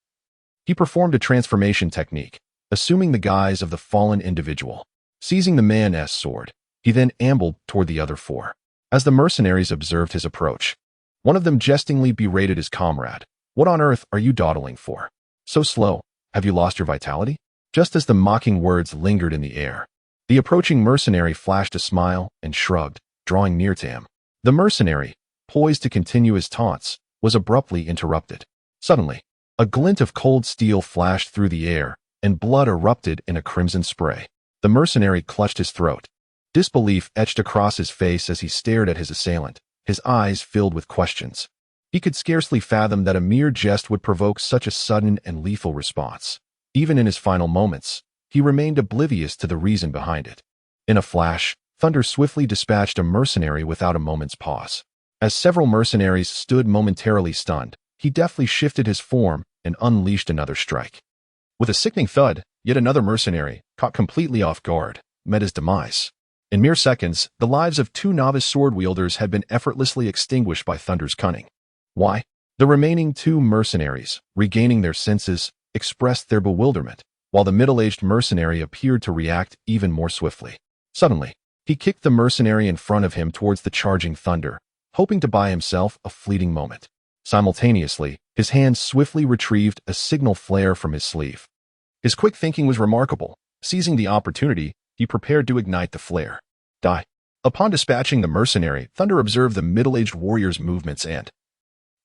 he performed a transformation technique, assuming the guise of the fallen individual. Seizing the man's sword, he then ambled toward the other four. As the mercenaries observed his approach, one of them jestingly berated his comrade. "What on earth are you dawdling for? So slow, have you lost your vitality?" Just as the mocking words lingered in the air, the approaching mercenary flashed a smile and shrugged, drawing near to him. The mercenary, poised to continue his taunts, was abruptly interrupted. Suddenly, a glint of cold steel flashed through the air, and blood erupted in a crimson spray. The mercenary clutched his throat. Disbelief etched across his face as he stared at his assailant, his eyes filled with questions. He could scarcely fathom that a mere jest would provoke such a sudden and lethal response. Even in his final moments, he remained oblivious to the reason behind it. In a flash, Thunder swiftly dispatched a mercenary without a moment's pause. As several mercenaries stood momentarily stunned, he deftly shifted his form and unleashed another strike. With a sickening thud, yet another mercenary, caught completely off guard, met his demise. In mere seconds, the lives of 2 novice sword wielders had been effortlessly extinguished by Thunder's cunning. Why? The remaining 2 mercenaries, regaining their senses, expressed their bewilderment, while the middle-aged mercenary appeared to react even more swiftly. Suddenly, he kicked the mercenary in front of him towards the charging Thunder, hoping to buy himself a fleeting moment. Simultaneously, his hand swiftly retrieved a signal flare from his sleeve. His quick thinking was remarkable. Seizing the opportunity, he prepared to ignite the flare. Die. Upon dispatching the mercenary, Thunder observed the middle-aged warrior's movements and,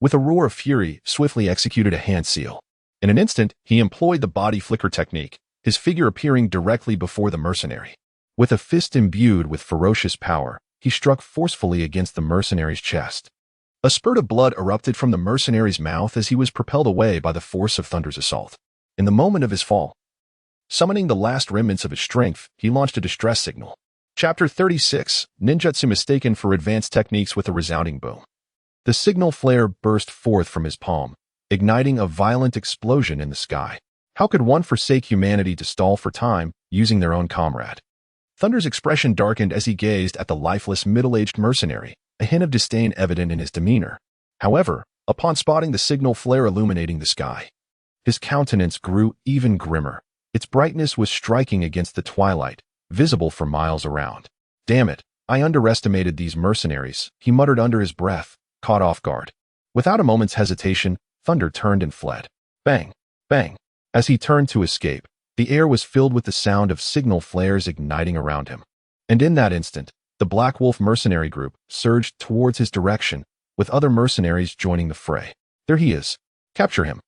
with a roar of fury, swiftly executed a hand seal. In an instant, he employed the body flicker technique, his figure appearing directly before the mercenary. With a fist imbued with ferocious power, he struck forcefully against the mercenary's chest. A spurt of blood erupted from the mercenary's mouth as he was propelled away by the force of Thunder's assault. In the moment of his fall, summoning the last remnants of his strength, he launched a distress signal. Chapter 36, Ninjutsu mistaken for advanced techniques with a resounding boom. The signal flare burst forth from his palm, igniting a violent explosion in the sky. How could one forsake humanity to stall for time, using their own comrade? Thunder's expression darkened as he gazed at the lifeless middle-aged mercenary, a hint of disdain evident in his demeanor. However, upon spotting the signal flare illuminating the sky, his countenance grew even grimmer. Its brightness was striking against the twilight, visible for miles around. "Damn it, I underestimated these mercenaries," he muttered under his breath, caught off guard. Without a moment's hesitation, Thunder turned and fled. Bang! Bang! As he turned to escape, the air was filled with the sound of signal flares igniting around him. And in that instant, the Black Wolf mercenary group surged towards his direction, with other mercenaries joining the fray. "There he is. Capture him."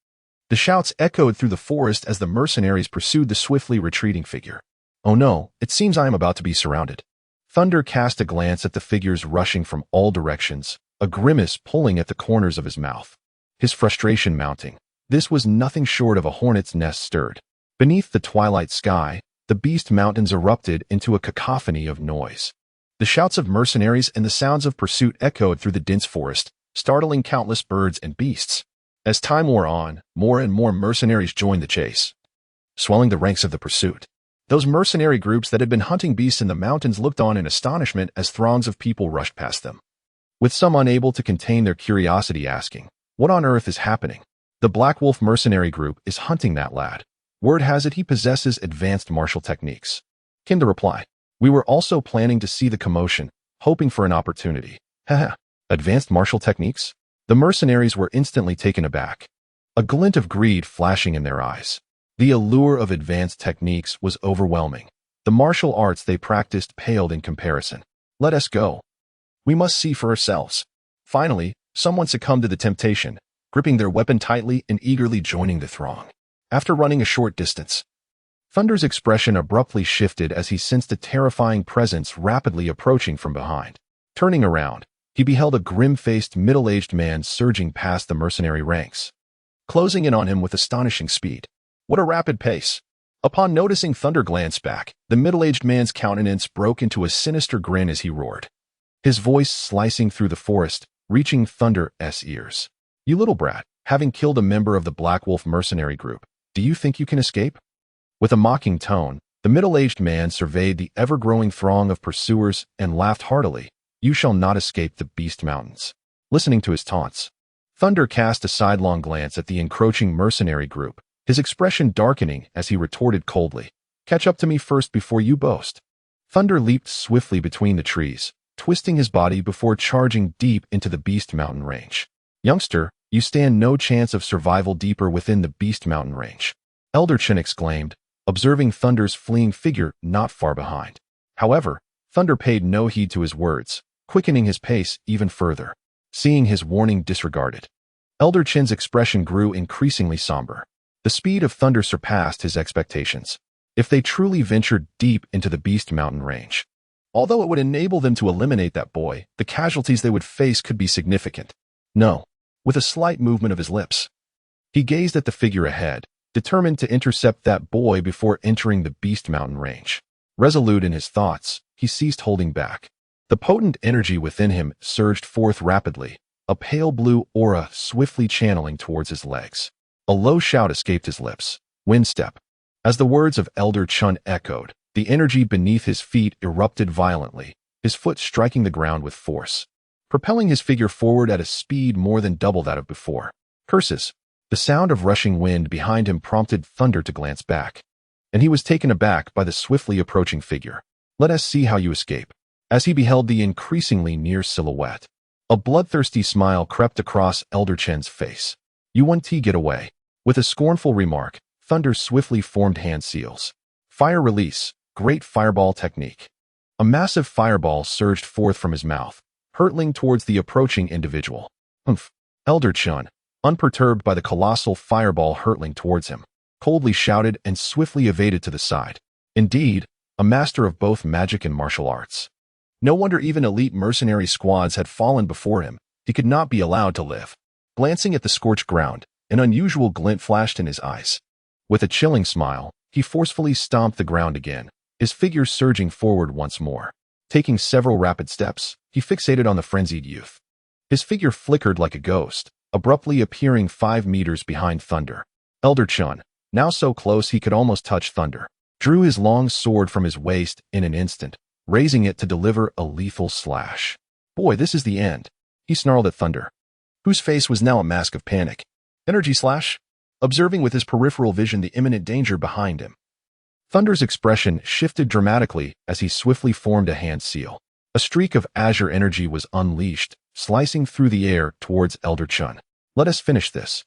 The shouts echoed through the forest as the mercenaries pursued the swiftly retreating figure. "Oh no, it seems I am about to be surrounded." Thunder cast a glance at the figures rushing from all directions, a grimace pulling at the corners of his mouth. His frustration mounting. This was nothing short of a hornet's nest stirred. Beneath the twilight sky, the beast mountains erupted into a cacophony of noise. The shouts of mercenaries and the sounds of pursuit echoed through the dense forest, startling countless birds and beasts. As time wore on, more and more mercenaries joined the chase, swelling the ranks of the pursuit. Those mercenary groups that had been hunting beasts in the mountains looked on in astonishment as throngs of people rushed past them, with some unable to contain their curiosity asking, "What on earth is happening?" "The Black Wolf mercenary group is hunting that lad. Word has it he possesses advanced martial techniques," came the reply. "We were also planning to see the commotion, hoping for an opportunity." Haha, advanced martial techniques? The mercenaries were instantly taken aback, a glint of greed flashing in their eyes. The allure of advanced techniques was overwhelming. The martial arts they practiced paled in comparison. "Let us go. We must see for ourselves." Finally, someone succumbed to the temptation, gripping their weapon tightly and eagerly joining the throng. After running a short distance, Thunder's expression abruptly shifted as he sensed a terrifying presence rapidly approaching from behind. Turning around, he beheld a grim-faced, middle-aged man surging past the mercenary ranks, closing in on him with astonishing speed. What a rapid pace! Upon noticing Thunder glance back, the middle-aged man's countenance broke into a sinister grin as he roared, his voice slicing through the forest, reaching Thunder's ears. You little brat, having killed a member of the Black Wolf mercenary group, do you think you can escape? With a mocking tone, the middle-aged man surveyed the ever-growing throng of pursuers and laughed heartily. You shall not escape the Beast Mountains. Listening to his taunts, Thunder cast a sidelong glance at the encroaching mercenary group, his expression darkening as he retorted coldly, Catch up to me first before you boast. Thunder leaped swiftly between the trees, twisting his body before charging deep into the Beast Mountain range. Youngster, you stand no chance of survival deeper within the Beast Mountain range, Elder Chin exclaimed, observing Thunder's fleeing figure not far behind. However, Thunder paid no heed to his words, quickening his pace even further. Seeing his warning disregarded, Elder Chin's expression grew increasingly somber. The speed of Thunder surpassed his expectations. If they truly ventured deep into the Beast Mountain range, although it would enable them to eliminate that boy, the casualties they would face could be significant. No. With a slight movement of his lips, he gazed at the figure ahead, determined to intercept that boy before entering the Beast Mountain range. Resolute in his thoughts, he ceased holding back. The potent energy within him surged forth rapidly, a pale blue aura swiftly channeling towards his legs. A low shout escaped his lips. Windstep. As the words of Elder Chun echoed, the energy beneath his feet erupted violently, his foot striking the ground with force, propelling his figure forward at a speed more than double that of before. Curses. The sound of rushing wind behind him prompted Thunder to glance back, and he was taken aback by the swiftly approaching figure. Let us see how you escape. As he beheld the increasingly near silhouette, a bloodthirsty smile crept across Elder Chen's face. You want to get away. With a scornful remark, Thunder swiftly formed hand seals. Fire release, Great Fireball technique. A massive fireball surged forth from his mouth, hurtling towards the approaching individual. Humph. Elder Chun, unperturbed by the colossal fireball hurtling towards him, coldly shouted and swiftly evaded to the side. Indeed, a master of both magic and martial arts. No wonder even elite mercenary squads had fallen before him. He could not be allowed to live. Glancing at the scorched ground, an unusual glint flashed in his eyes. With a chilling smile, he forcefully stomped the ground again, his figure surging forward once more. Taking several rapid steps, he fixated on the frenzied youth. His figure flickered like a ghost, abruptly appearing 5 meters behind Thunder. Elder Chun, now so close he could almost touch Thunder, drew his long sword from his waist in an instant, raising it to deliver a lethal slash. Boy, this is the end, he snarled at Thunder, whose face was now a mask of panic. Energy slash? Observing with his peripheral vision the imminent danger behind him. Thunder's expression shifted dramatically as he swiftly formed a hand seal. A streak of Azure energy was unleashed, slicing through the air towards Elder Chun. Let us finish this.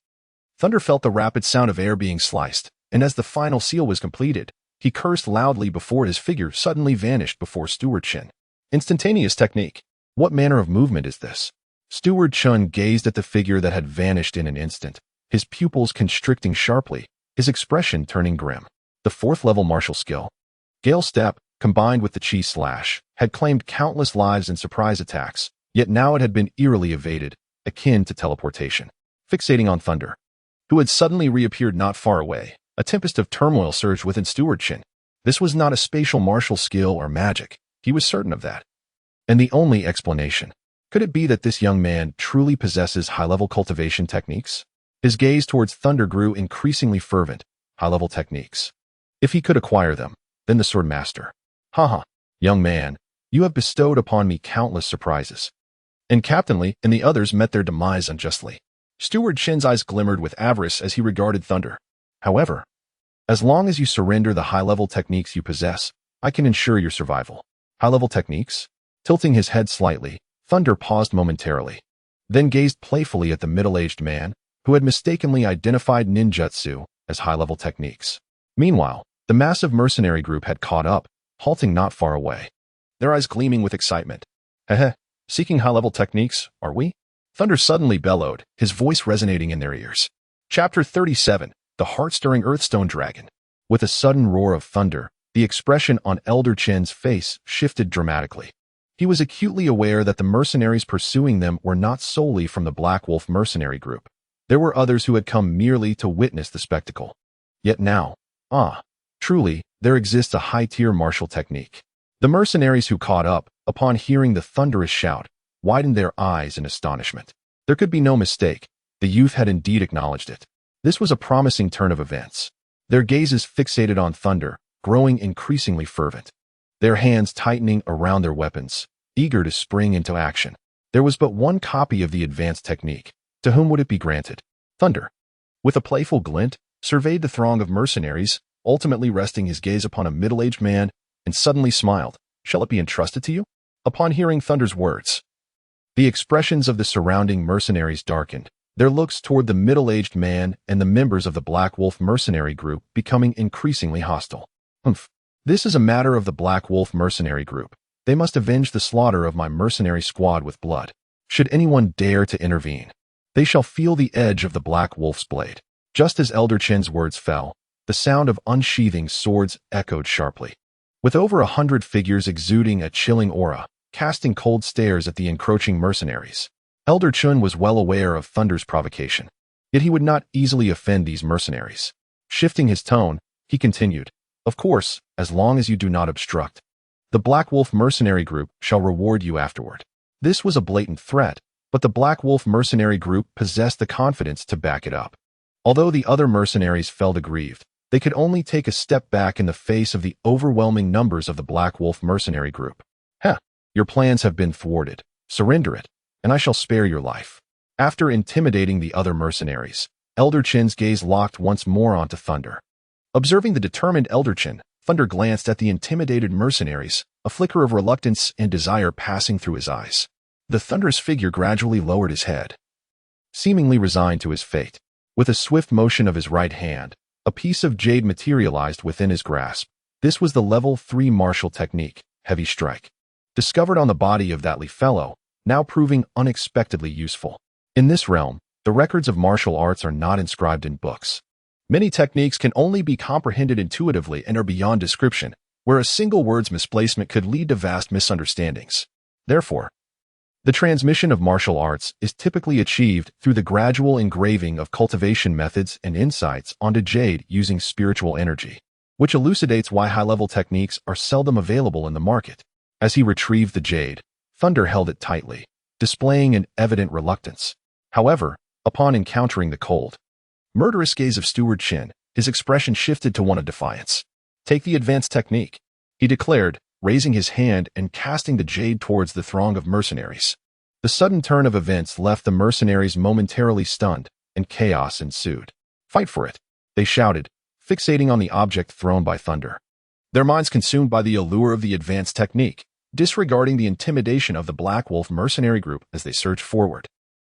Thunder felt the rapid sound of air being sliced, and as the final seal was completed, he cursed loudly before his figure suddenly vanished before Steward Chin. Instantaneous technique. What manner of movement is this? Steward Chun gazed at the figure that had vanished in an instant, his pupils constricting sharply, his expression turning grim. The 4th-level martial skill, Gale Step, combined with the Chi Slash, had claimed countless lives in surprise attacks, yet now it had been eerily evaded, akin to teleportation. Fixating on Thunder, who had suddenly reappeared not far away, a tempest of turmoil surged within Steward Chin. This was not a spatial martial skill or magic, he was certain of that. And the only explanation, could it be that this young man truly possesses high-level cultivation techniques? His gaze towards Thunder grew increasingly fervent. High-level techniques. If he could acquire them, then the Sword Master. Haha, young man, you have bestowed upon me countless surprises. And Captain Lee and the others met their demise unjustly. Steward Chin's eyes glimmered with avarice as he regarded Thunder. However, as long as you surrender the high-level techniques you possess, I can ensure your survival. High-level techniques? Tilting his head slightly, Thunder paused momentarily, then gazed playfully at the middle-aged man, who had mistakenly identified ninjutsu as high-level techniques. Meanwhile, the massive mercenary group had caught up, halting not far away, their eyes gleaming with excitement. Heh, seeking high-level techniques, are we? Thunder suddenly bellowed, his voice resonating in their ears. Chapter 37, the heart-stirring Earthstone Dragon. With a sudden roar of thunder, the expression on Elder Chen's face shifted dramatically. He was acutely aware that the mercenaries pursuing them were not solely from the Black Wolf mercenary group. There were others who had come merely to witness the spectacle. Yet now, truly, there exists a high-tier martial technique. The mercenaries who caught up, upon hearing the thunderous shout, widened their eyes in astonishment. There could be no mistake. The youth had indeed acknowledged it. This was a promising turn of events. Their gazes fixated on thunder, growing increasingly fervent. Their hands tightening around their weapons, eager to spring into action. There was but one copy of the advanced technique. To whom would it be granted? Thunder, with a playful glint, surveyed the throng of mercenaries, ultimately resting his gaze upon a middle-aged man, and suddenly smiled. Shall it be entrusted to you? Upon hearing Thunder's words, the expressions of the surrounding mercenaries darkened, their looks toward the middle-aged man and the members of the Black Wolf mercenary group becoming increasingly hostile. This is a matter of the Black Wolf mercenary group. They must avenge the slaughter of my mercenary squad with blood. Should anyone dare to intervene, they shall feel the edge of the Black Wolf's blade. Just as Elder Chen's words fell, the sound of unsheathing swords echoed sharply. With over 100 figures exuding a chilling aura, casting cold stares at the encroaching mercenaries, Elder Chun was well aware of Thunder's provocation. Yet he would not easily offend these mercenaries. Shifting his tone, he continued, "Of course, as long as you do not obstruct. The Black Wolf mercenary group shall reward you afterward." This was a blatant threat, but the Black Wolf mercenary group possessed the confidence to back it up. Although the other mercenaries felt aggrieved, they could only take a step back in the face of the overwhelming numbers of the Black Wolf mercenary group. Your plans have been thwarted. Surrender it, and I shall spare your life. After intimidating the other mercenaries, Elder Chen's gaze locked once more onto Thunder. Observing the determined Elder Chen, Thunder glanced at the intimidated mercenaries, a flicker of reluctance and desire passing through his eyes. The thunderous figure gradually lowered his head, seemingly resigned to his fate. With a swift motion of his right hand, a piece of jade materialized within his grasp. This was the level 3 martial technique, Heavy Strike, discovered on the body of that fellow, now proving unexpectedly useful. In this realm, the records of martial arts are not inscribed in books. Many techniques can only be comprehended intuitively and are beyond description, where a single word's misplacement could lead to vast misunderstandings. Therefore, the transmission of martial arts is typically achieved through the gradual engraving of cultivation methods and insights onto jade using spiritual energy, which elucidates why high-level techniques are seldom available in the market. As he retrieved the jade, Thunder held it tightly, displaying an evident reluctance. However, upon encountering the cold, murderous gaze of Steward Chin, his expression shifted to one of defiance. "Take the advanced technique," he declared, raising his hand and casting the jade towards the throng of mercenaries. The sudden turn of events left the mercenaries momentarily stunned, and chaos ensued. "Fight for it," they shouted, fixating on the object thrown by Thunder, their minds consumed by the allure of the advanced technique, disregarding the intimidation of the Black Wolf mercenary group as they surged forward.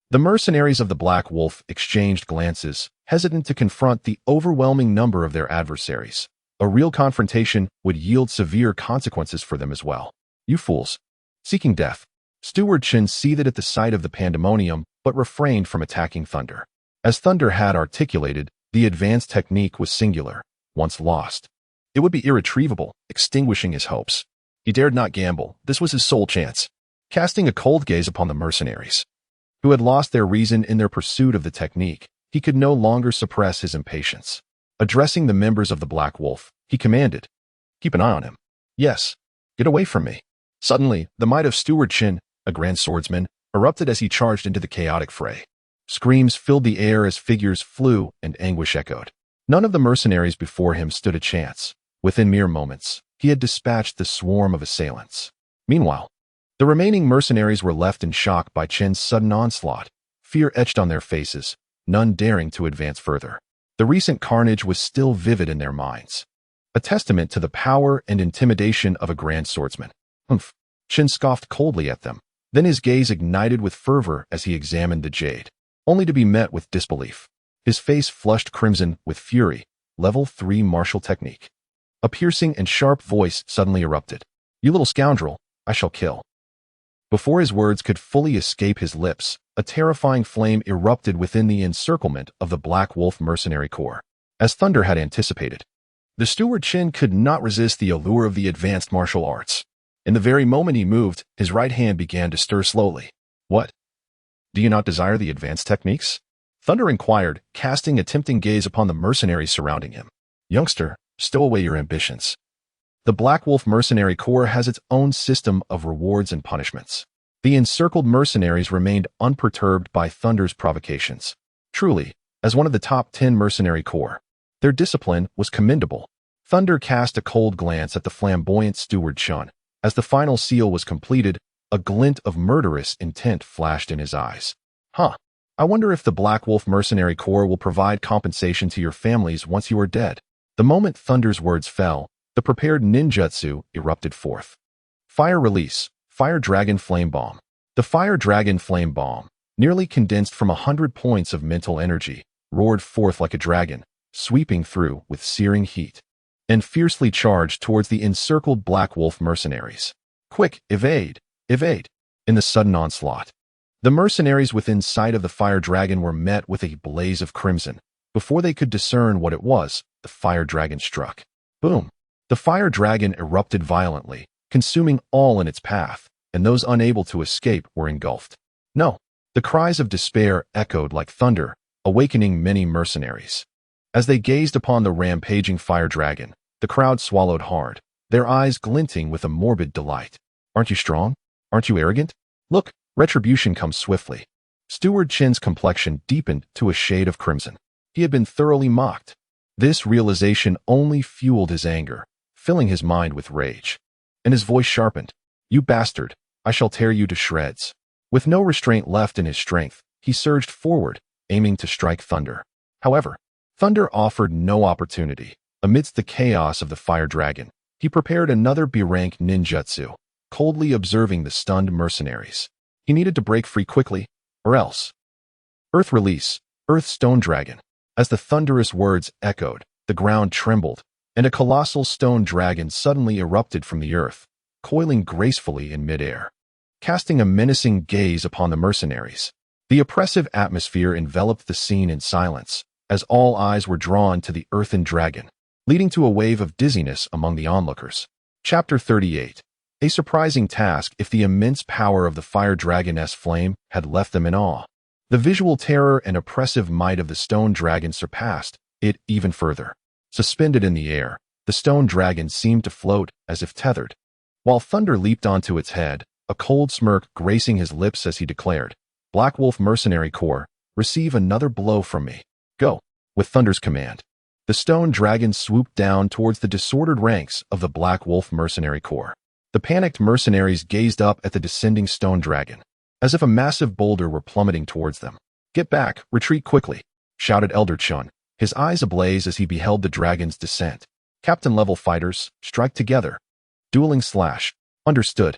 The mercenaries of the Black Wolf exchanged glances, hesitant to confront the overwhelming number of their adversaries. A real confrontation would yield severe consequences for them as well. "You fools, seeking death." Steward Chin seethed at the sight of the pandemonium, but refrained from attacking Thunder. As Thunder had articulated, the advanced technique was singular. Once lost, it would be irretrievable, extinguishing his hopes. He dared not gamble. This was his sole chance. Casting a cold gaze upon the mercenaries, who had lost their reason in their pursuit of the technique, he could no longer suppress his impatience. Addressing the members of the Black Wolf, he commanded, "Keep an eye on him. Yes, get away from me." Suddenly, the might of Steward Chin, a grand swordsman, erupted as he charged into the chaotic fray. Screams filled the air as figures flew and anguish echoed. None of the mercenaries before him stood a chance. Within mere moments, he had dispatched the swarm of assailants. Meanwhile, the remaining mercenaries were left in shock by Chen's sudden onslaught, fear etched on their faces, none daring to advance further. The recent carnage was still vivid in their minds, a testament to the power and intimidation of a grand swordsman. Chen scoffed coldly at them, then his gaze ignited with fervor as he examined the jade, only to be met with disbelief. His face flushed crimson with fury. Level 3 martial technique. A piercing and sharp voice suddenly erupted. "You little scoundrel, I shall kill." Before his words could fully escape his lips, a terrifying flame erupted within the encirclement of the Black Wolf mercenary corps. as Thunder had anticipated. The steward Chin could not resist the allure of the advanced martial arts. In the very moment he moved, his right hand began to stir slowly. What? Do you not desire the advanced techniques? Thunder inquired, casting a tempting gaze upon the mercenaries surrounding him. Youngster, stow away your ambitions. The Black Wolf Mercenary Corps has its own system of rewards and punishments. The encircled mercenaries remained unperturbed by Thunder's provocations. Truly, as one of the top 10 mercenary corps, their discipline was commendable. Thunder cast a cold glance at the flamboyant steward Chun. As the final seal was completed, a glint of murderous intent flashed in his eyes. I wonder if the Black Wolf Mercenary Corps will provide compensation to your families once you are dead. The moment Thunder's words fell, the prepared ninjutsu erupted forth. Fire release, Fire Dragon Flame Bomb. The Fire Dragon Flame Bomb, nearly condensed from 100 points of mental energy, roared forth like a dragon, sweeping through with searing heat, and fiercely charged towards the encircled Black Wolf mercenaries. Quick, evade, evade! In the sudden onslaught, the mercenaries within sight of the Fire Dragon were met with a blaze of crimson. Before they could discern what it was, the Fire Dragon struck. Boom! The Fire Dragon erupted violently, consuming all in its path, and those unable to escape were engulfed. No! The cries of despair echoed like thunder, awakening many mercenaries. As they gazed upon the rampaging Fire Dragon, the crowd swallowed hard, their eyes glinting with a morbid delight. Aren't you strong? Aren't you arrogant? Look, retribution comes swiftly. Steward Chin's complexion deepened to a shade of crimson. He had been thoroughly mocked. This realization only fueled his anger, filling his mind with rage. And his voice sharpened. You bastard, I shall tear you to shreds. With no restraint left in his strength, he surged forward, aiming to strike Thunder. However, Thunder offered no opportunity. Amidst the chaos of the Fire Dragon, he prepared another B-rank ninjutsu, coldly observing the stunned mercenaries. He needed to break free quickly, or else. Earth release, Earth Stone Dragon. As the thunderous words echoed, the ground trembled, and a colossal stone dragon suddenly erupted from the earth, coiling gracefully in midair. Casting a menacing gaze upon the mercenaries, the oppressive atmosphere enveloped the scene in silence, as all eyes were drawn to the earthen dragon, leading to a wave of dizziness among the onlookers. Chapter 38. A surprising task if the immense power of the Fire Dragon's flame had left them in awe. The visual terror and oppressive might of the stone dragon surpassed it even further. Suspended in the air, the stone dragon seemed to float as if tethered. While Thunder leaped onto its head, a cold smirk gracing his lips as he declared, Black Wolf Mercenary Corps, receive another blow from me. Go. With Thunder's command, the stone dragon swooped down towards the disordered ranks of the Black Wolf Mercenary Corps. The panicked mercenaries gazed up at the descending stone dragon, as if a massive boulder were plummeting towards them. Get back, retreat quickly, shouted Elder Chun, his eyes ablaze as he beheld the dragon's descent. Captain-level fighters, strike together. Dueling slash. Understood.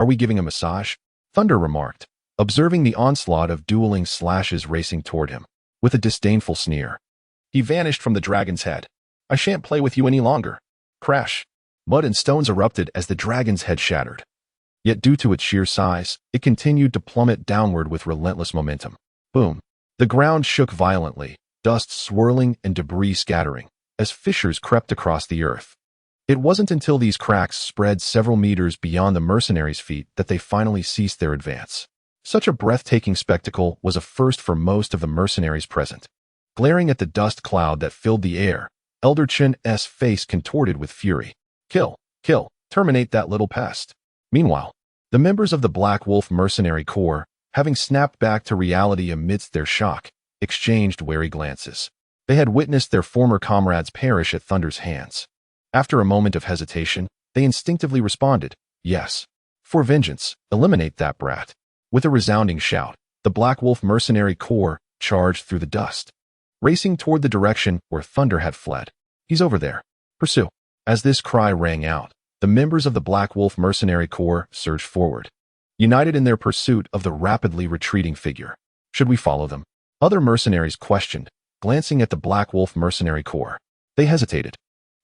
Are we giving a massage? Thunder remarked, observing the onslaught of dueling slashes racing toward him. With a disdainful sneer, he vanished from the dragon's head. I shan't play with you any longer. Crash. Mud and stones erupted as the dragon's head shattered. Yet due to its sheer size, it continued to plummet downward with relentless momentum. Boom. The ground shook violently, dust swirling and debris scattering, as fissures crept across the earth. It wasn't until these cracks spread several meters beyond the mercenaries' feet that they finally ceased their advance. Such a breathtaking spectacle was a first for most of the mercenaries present. Glaring at the dust cloud that filled the air, Elder Chun's face contorted with fury. Kill, kill, terminate that little pest. Meanwhile, the members of the Black Wolf Mercenary Corps, having snapped back to reality amidst their shock, exchanged wary glances. They had witnessed their former comrades perish at Thunder's hands. After a moment of hesitation, they instinctively responded, yes. For vengeance, eliminate that brat. With a resounding shout, the Black Wolf Mercenary Corps charged through the dust, racing toward the direction where Thunder had fled. He's over there. Pursue. As this cry rang out, the members of the Black Wolf Mercenary Corps surged forward, united in their pursuit of the rapidly retreating figure. Should we follow them? Other mercenaries questioned, glancing at the Black Wolf Mercenary Corps. They hesitated,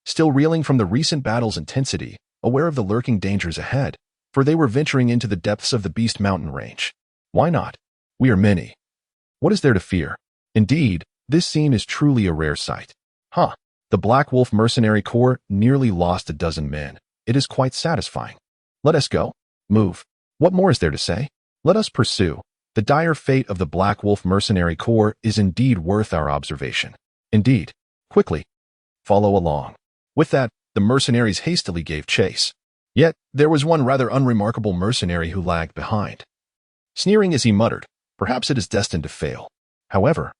still reeling from the recent battle's intensity, aware of the lurking dangers ahead, for they were venturing into the depths of the Beast Mountain range. Why not? We are many. What is there to fear? Indeed, This scene is truly a rare sight. Huh. The Black Wolf Mercenary Corps nearly lost a dozen men. It is quite satisfying. Let us go. Move. What more is there to say? Let us pursue. The dire fate of the Black Wolf Mercenary Corps is indeed worth our observation. Indeed. Quickly. Follow along. With that, the mercenaries hastily gave chase. Yet, there was one rather unremarkable mercenary who lagged behind. Sneering as he muttered, perhaps it is destined to fail. However,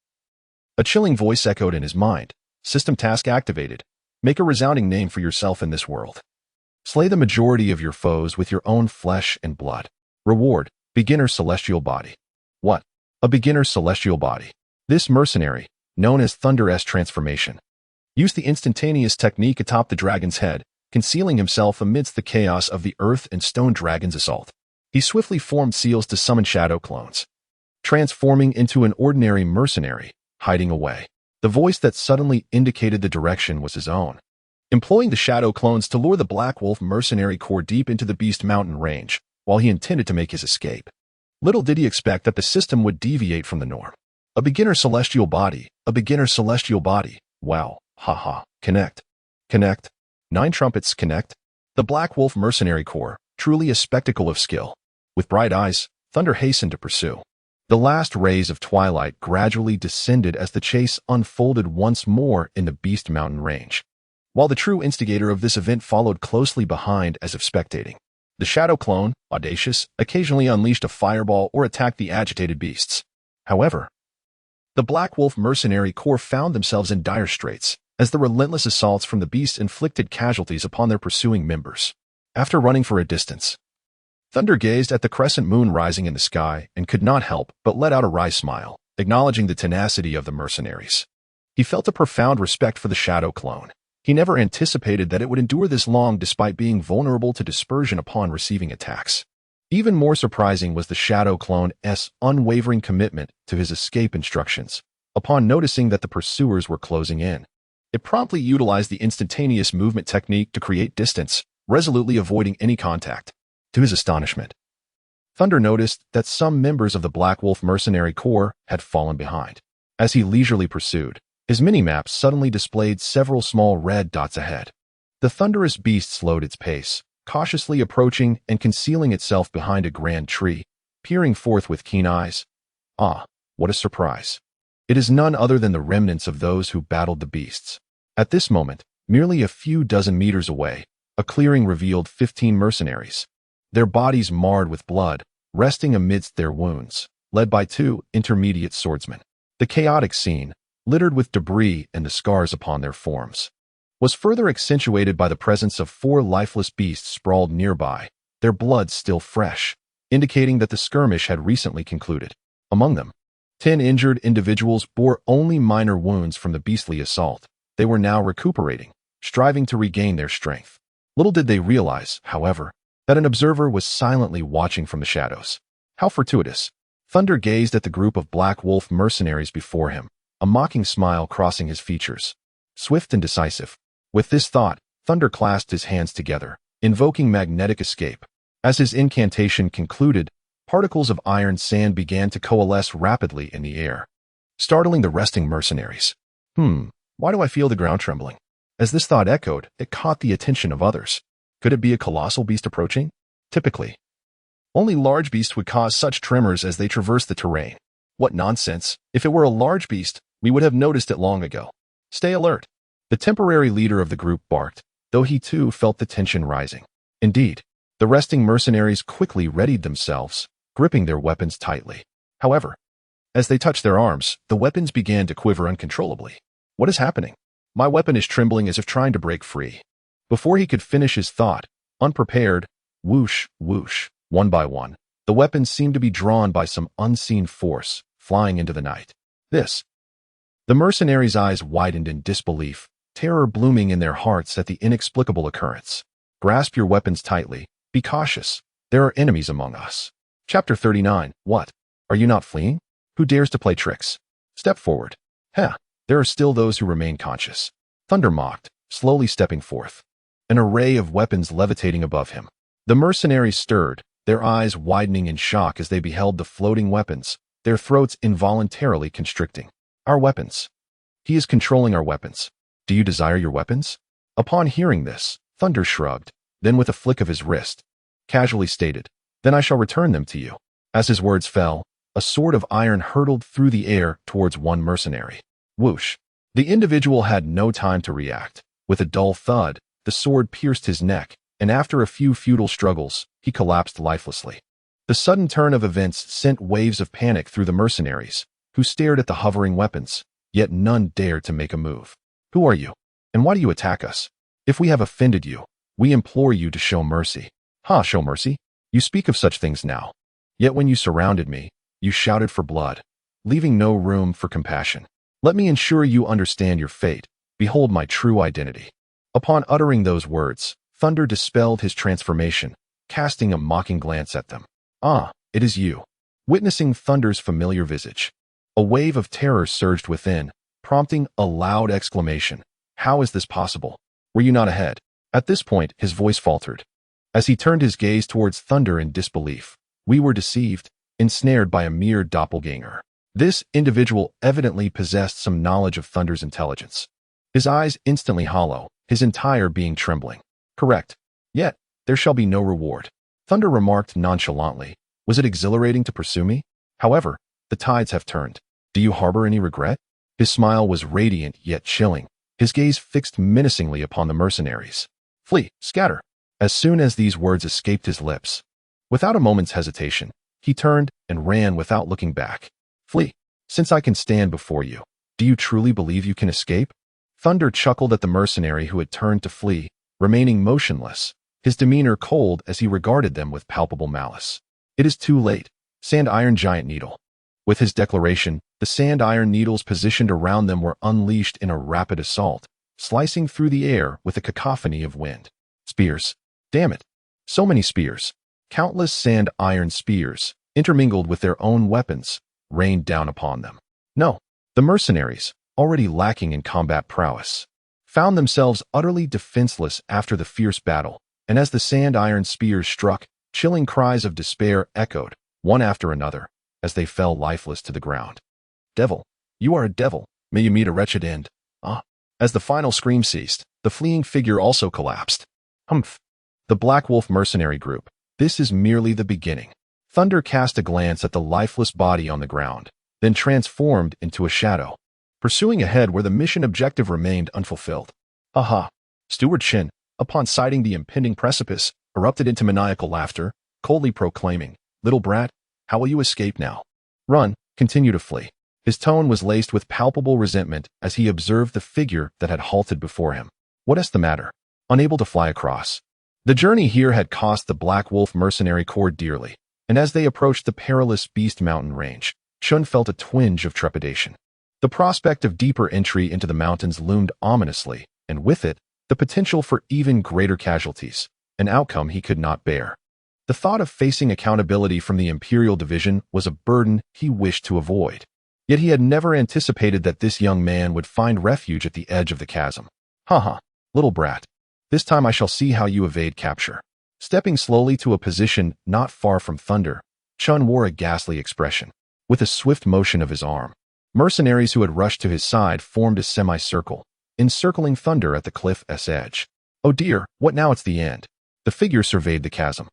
a chilling voice echoed in his mind. System task activated. Make a resounding name for yourself in this world. Slay the majority of your foes with your own flesh and blood. Reward, beginner celestial body. What? A beginner celestial body. This mercenary, known as Thunder's transformation, used the instantaneous technique atop the dragon's head, concealing himself amidst the chaos of the earth and stone dragon's assault. He swiftly formed seals to summon shadow clones, transforming into an ordinary mercenary, hiding away. The voice that suddenly indicated the direction was his own, employing the shadow clones to lure the Black Wolf Mercenary Corps deep into the Beast Mountain range, while he intended to make his escape. Little did he expect that the system would deviate from the norm. A beginner celestial body, a beginner celestial body. Wow, haha, connect. Connect. 9 trumpets connect. The Black Wolf Mercenary Corps, truly a spectacle of skill. With bright eyes, Thunder hastened to pursue. The last rays of twilight gradually descended as the chase unfolded once more in the Beast Mountain range, while the true instigator of this event followed closely behind as if spectating. The shadow clone, audacious, occasionally unleashed a fireball or attacked the agitated beasts. However, the Black Wolf Mercenary Corps found themselves in dire straits, as the relentless assaults from the beasts inflicted casualties upon their pursuing members. After running for a distance, Thunder gazed at the crescent moon rising in the sky and could not help but let out a wry smile, acknowledging the tenacity of the mercenaries. He felt a profound respect for the shadow clone. He never anticipated that it would endure this long despite being vulnerable to dispersion upon receiving attacks. Even more surprising was the shadow clone's unwavering commitment to his escape instructions. Upon noticing that the pursuers were closing in, it promptly utilized the instantaneous movement technique to create distance, resolutely avoiding any contact. To his astonishment, Thunder noticed that some members of the Black Wolf Mercenary Corps had fallen behind. As he leisurely pursued, his minimap suddenly displayed several small red dots ahead. The thunderous beast slowed its pace, cautiously approaching and concealing itself behind a grand tree, peering forth with keen eyes. Ah, what a surprise. It is none other than the remnants of those who battled the beasts. At this moment, merely a few dozen meters away, a clearing revealed 15 mercenaries, their bodies marred with blood, resting amidst their wounds, led by 2 intermediate swordsmen. The chaotic scene, littered with debris and the scars upon their forms, was further accentuated by the presence of 4 lifeless beasts sprawled nearby, their blood still fresh, indicating that the skirmish had recently concluded. Among them, 10 injured individuals bore only minor wounds from the beastly assault. They were now recuperating, striving to regain their strength. Little did they realize, however, that an observer was silently watching from the shadows. How fortuitous. Thunder gazed at the group of Black Wolf mercenaries before him, a mocking smile crossing his features. Swift and decisive. With this thought, Thunder clasped his hands together, invoking magnetic escape. As his incantation concluded, particles of iron sand began to coalesce rapidly in the air, startling the resting mercenaries. Why do I feel the ground trembling? As this thought echoed, it caught the attention of others. Could it be a colossal beast approaching? Typically, only large beasts would cause such tremors as they traverse the terrain. What nonsense! If it were a large beast, we would have noticed it long ago. Stay alert. The temporary leader of the group barked, though he too felt the tension rising. Indeed, the resting mercenaries quickly readied themselves, gripping their weapons tightly. However, as they touched their arms, the weapons began to quiver uncontrollably. What is happening? My weapon is trembling as if trying to break free. Before he could finish his thought, unprepared, whoosh, whoosh, one by one, the weapons seemed to be drawn by some unseen force, flying into the night. The mercenaries' eyes widened in disbelief, terror blooming in their hearts at the inexplicable occurrence. Grasp your weapons tightly. Be cautious. There are enemies among us. Chapter 39. What? Are you not fleeing? Who dares to play tricks? Step forward. There are still those who remain conscious. Thunder mocked, slowly stepping forth, an array of weapons levitating above him. The mercenaries stirred, their eyes widening in shock as they beheld the floating weapons, their throats involuntarily constricting. Our weapons. He is controlling our weapons. Do you desire your weapons? Upon hearing this, Thunder shrugged, then with a flick of his wrist, casually stated, then I shall return them to you. As his words fell, a sword of iron hurtled through the air towards one mercenary. Whoosh! The individual had no time to react. With a dull thud, the sword pierced his neck, and after a few futile struggles, he collapsed lifelessly. The sudden turn of events sent waves of panic through the mercenaries, who stared at the hovering weapons, yet none dared to make a move. Who are you? And why do you attack us? If we have offended you, we implore you to show mercy. Show mercy? You speak of such things now. Yet when you surrounded me, you shouted for blood, leaving no room for compassion. Let me ensure you understand your fate. Behold my true identity. Upon uttering those words, Thunder dispelled his transformation, casting a mocking glance at them. It is you. Witnessing Thunder's familiar visage, a wave of terror surged within, prompting a loud exclamation. How is this possible? Were you not ahead? At this point, his voice faltered. As he turned his gaze towards Thunder in disbelief, we were deceived, ensnared by a mere doppelganger. This individual evidently possessed some knowledge of Thunder's intelligence. His eyes instantly hollow, his entire being trembling. Correct. Yet, there shall be no reward. Thunder remarked nonchalantly. Was it exhilarating to pursue me? However, the tides have turned. Do you harbor any regret? His smile was radiant yet chilling, his gaze fixed menacingly upon the mercenaries. Flee, scatter. As soon as these words escaped his lips, without a moment's hesitation, he turned and ran without looking back. Flee. Since I can stand before you, do you truly believe you can escape? Thunder chuckled at the mercenary who had turned to flee, remaining motionless, his demeanor cold as he regarded them with palpable malice. It is too late. Sand Iron Giant Needle. With his declaration, the sand iron needles positioned around them were unleashed in a rapid assault, slicing through the air with a cacophony of wind. Spears. Damn it. So many spears. Countless sand iron spears, intermingled with their own weapons, rained down upon them. No, the mercenaries, already lacking in combat prowess, found themselves utterly defenseless after the fierce battle, and as the sand iron spears struck, chilling cries of despair echoed, one after another, as they fell lifeless to the ground. Devil, you are a devil. May you meet a wretched end. As the final scream ceased, the fleeing figure also collapsed. Humph. The Black Wolf mercenary group. This is merely the beginning. Thunder cast a glance at the lifeless body on the ground, then transformed into a shadow, pursuing ahead where the mission objective remained unfulfilled. Steward Shin, upon sighting the impending precipice, erupted into maniacal laughter, coldly proclaiming, "Little brat, how will you escape now? Run, continue to flee." His tone was laced with palpable resentment as he observed the figure that had halted before him. What is the matter? Unable to fly across. The journey here had cost the Black Wolf mercenary corps dearly, and as they approached the perilous Beast Mountain range, Chun felt a twinge of trepidation. The prospect of deeper entry into the mountains loomed ominously, and with it, the potential for even greater casualties, an outcome he could not bear. The thought of facing accountability from the Imperial Division was a burden he wished to avoid. Yet he had never anticipated that this young man would find refuge at the edge of the chasm. Little brat. This time I shall see how you evade capture. Stepping slowly to a position not far from Thunder, Chun wore a ghastly expression. With a swift motion of his arm, mercenaries who had rushed to his side formed a semicircle, encircling Thunder at the cliff's edge. Oh dear, what now? It's the end. The figure surveyed the chasm,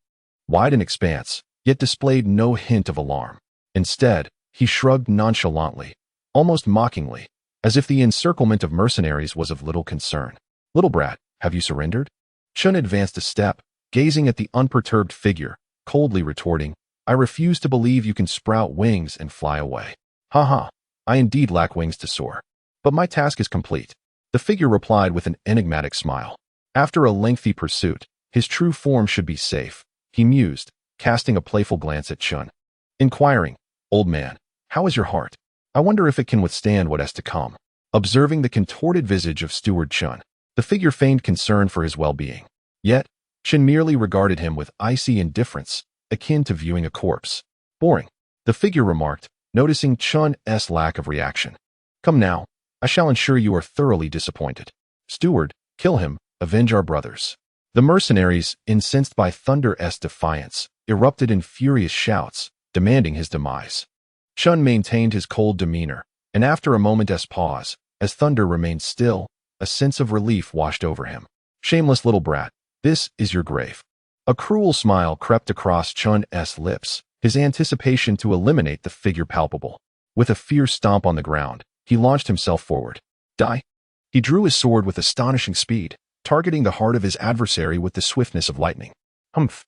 wide in expanse, yet displayed no hint of alarm. Instead, he shrugged nonchalantly, almost mockingly, as if the encirclement of mercenaries was of little concern. Little brat, have you surrendered? Chun advanced a step, gazing at the unperturbed figure, coldly retorting, I refuse to believe you can sprout wings and fly away. I indeed lack wings to soar. But my task is complete. The figure replied with an enigmatic smile. After a lengthy pursuit, his true form should be safe, he mused, casting a playful glance at Chun. Inquiring, old man, how is your heart? I wonder if it can withstand what has to come. Observing the contorted visage of Steward Chun, the figure feigned concern for his well-being. Yet, Chun merely regarded him with icy indifference, akin to viewing a corpse. Boring, the figure remarked, noticing Chun's lack of reaction. Come now, I shall ensure you are thoroughly disappointed. Steward, kill him, avenge our brothers. The mercenaries, incensed by Thunder's defiance, erupted in furious shouts, demanding his demise. Chun maintained his cold demeanor, and after a moment's pause, As Thunder remained still, a sense of relief washed over him. Shameless little brat, this is your grave. A cruel smile crept across Chun's lips, his anticipation to eliminate the figure palpable. With a fierce stomp on the ground, he launched himself forward. Die! He drew his sword with astonishing speed, targeting the heart of his adversary with the swiftness of lightning. Humph!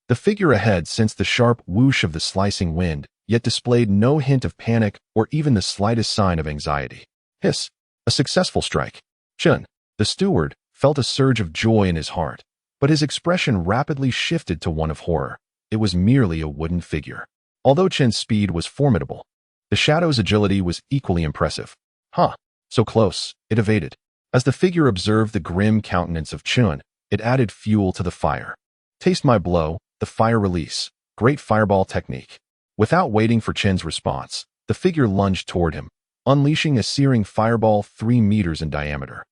The figure ahead sensed the sharp whoosh of the slicing wind, yet displayed no hint of panic or even the slightest sign of anxiety. Hiss! A successful strike. Chun, the steward, felt a surge of joy in his heart, but his expression rapidly shifted to one of horror. It was merely a wooden figure. Although Chen's speed was formidable, the shadow's agility was equally impressive. Huh! So close, it evaded. As the figure observed the grim countenance of Chun, it added fuel to the fire. Taste my blow, the fire release, Great Fireball technique. Without waiting for Chen's response, the figure lunged toward him, unleashing a searing fireball 3 meters in diameter.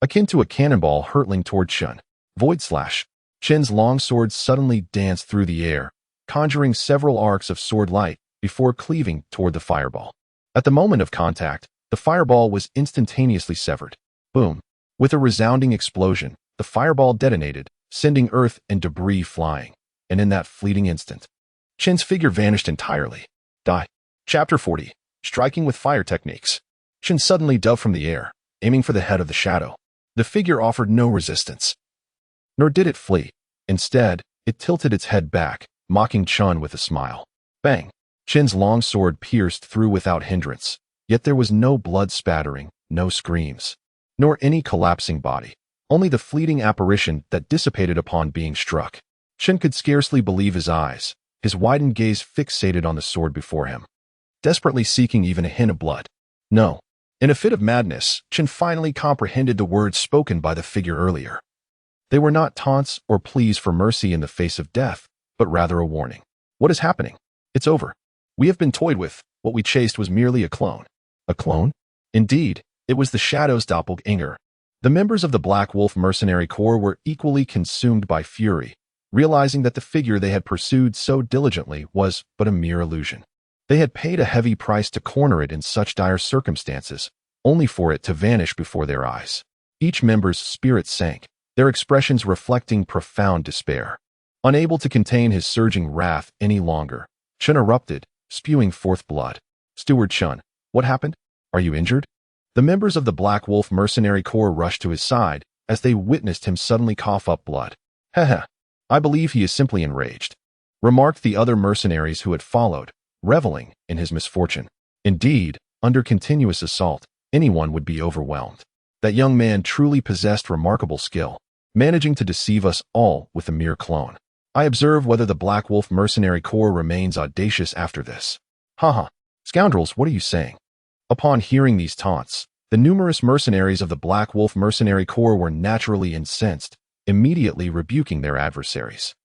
Akin to a cannonball hurtling toward Chun. Void Slash. Chen's long sword suddenly danced through the air, conjuring several arcs of sword light before cleaving toward the fireball. At the moment of contact, the fireball was instantaneously severed. Boom. With a resounding explosion, the fireball detonated, sending earth and debris flying. And in that fleeting instant, Chen's figure vanished entirely. Die. Chapter 40. Striking with Fire Techniques. Chen suddenly dove from the air, aiming for the head of the shadow. The figure offered no resistance. Nor did it flee. Instead, it tilted its head back, mocking Chun with a smile. Bang! Chen's long sword pierced through without hindrance, yet there was no blood spattering, no screams, nor any collapsing body. Only the fleeting apparition that dissipated upon being struck. Chen could scarcely believe his eyes, his widened gaze fixated on the sword before him, desperately seeking even a hint of blood. No. In a fit of madness, Chen finally comprehended the words spoken by the figure earlier. They were not taunts or pleas for mercy in the face of death, but rather a warning. What is happening? It's over. We have been toyed with. What we chased was merely a clone. A clone? Indeed, it was the Shadow's doppelganger. The members of the Black Wolf Mercenary Corps were equally consumed by fury, realizing that the figure they had pursued so diligently was but a mere illusion. They had paid a heavy price to corner it in such dire circumstances, only for it to vanish before their eyes. Each member's spirit sank, their expressions reflecting profound despair. Unable to contain his surging wrath any longer, Chun erupted, spewing forth blood. Steward Chun, what happened? Are you injured? The members of the Black Wolf Mercenary Corps rushed to his side as they witnessed him suddenly cough up blood. Heh. I believe he is simply enraged, remarked the other mercenaries who had followed, reveling in his misfortune. Indeed, under continuous assault, anyone would be overwhelmed. That young man truly possessed remarkable skill, managing to deceive us all with a mere clone. I observe whether the Black Wolf Mercenary Corps remains audacious after this. Haha. Scoundrels, what are you saying? Upon hearing these taunts, the numerous mercenaries of the Black Wolf Mercenary Corps were naturally incensed, immediately rebuking their adversaries.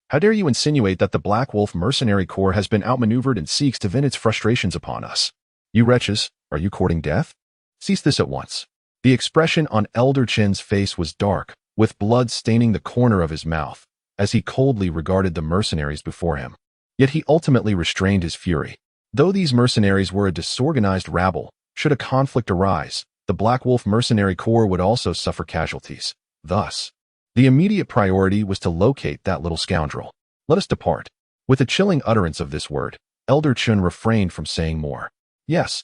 How dare you insinuate that the Black Wolf Mercenary Corps has been outmaneuvered and seeks to vent its frustrations upon us? You wretches, are you courting death? Cease this at once. The expression on Elder Chen's face was dark, with blood staining the corner of his mouth, as he coldly regarded the mercenaries before him. Yet he ultimately restrained his fury. Though these mercenaries were a disorganized rabble, should a conflict arise, the Black Wolf Mercenary Corps would also suffer casualties. Thus, the immediate priority was to locate that little scoundrel. Let us depart. With a chilling utterance of this word, Elder Chun refrained from saying more. Yes.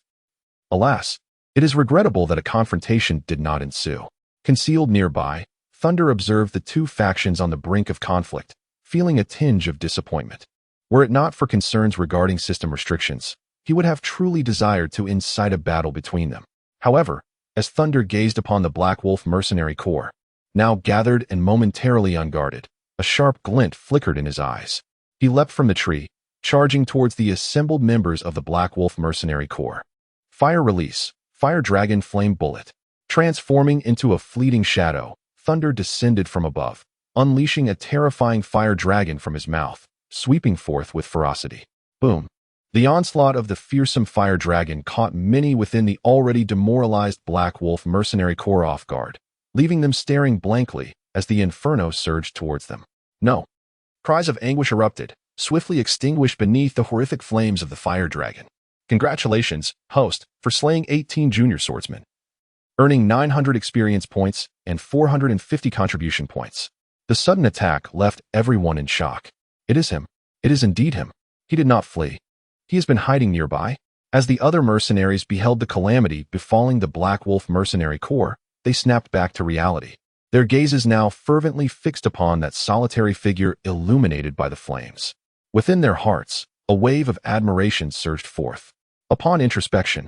Alas, it is regrettable that a confrontation did not ensue. Concealed nearby, Thunder observed the two factions on the brink of conflict, feeling a tinge of disappointment. Were it not for concerns regarding system restrictions, he would have truly desired to incite a battle between them. However, as Thunder gazed upon the Black Wolf Mercenary Corps, now gathered and momentarily unguarded, a sharp glint flickered in his eyes. He leapt from the tree, charging towards the assembled members of the Black Wolf Mercenary Corps. Fire Release, Fire Dragon Flame Bullet. Transforming into a fleeting shadow, Thunder descended from above, unleashing a terrifying fire dragon from his mouth, sweeping forth with ferocity. Boom. The onslaught of the fearsome fire dragon caught many within the already demoralized Black Wolf Mercenary Corps off guard, leaving them staring blankly as the inferno surged towards them. No. Cries of anguish erupted, swiftly extinguished beneath the horrific flames of the fire dragon. Congratulations, host, for slaying 18 junior swordsmen. earning 900 experience points and 450 contribution points. The sudden attack left everyone in shock. It is him. It is indeed him. He did not flee. He has been hiding nearby. As the other mercenaries beheld the calamity befalling the Black Wolf mercenary corps, they snapped back to reality. Their gazes now fervently fixed upon that solitary figure illuminated by the flames. Within their hearts, a wave of admiration surged forth. Upon introspection,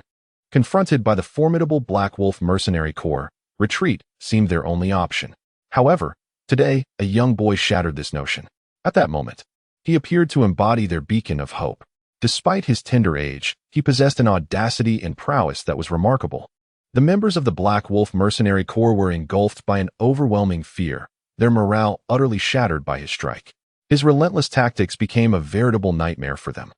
confronted by the formidable Black Wolf mercenary corps, retreat seemed their only option. However, today, a young boy shattered this notion. At that moment, he appeared to embody their beacon of hope. Despite his tender age, he possessed an audacity and prowess that was remarkable. The members of the Black Wolf mercenary corps were engulfed by an overwhelming fear, their morale utterly shattered by his strike. His relentless tactics became a veritable nightmare for them.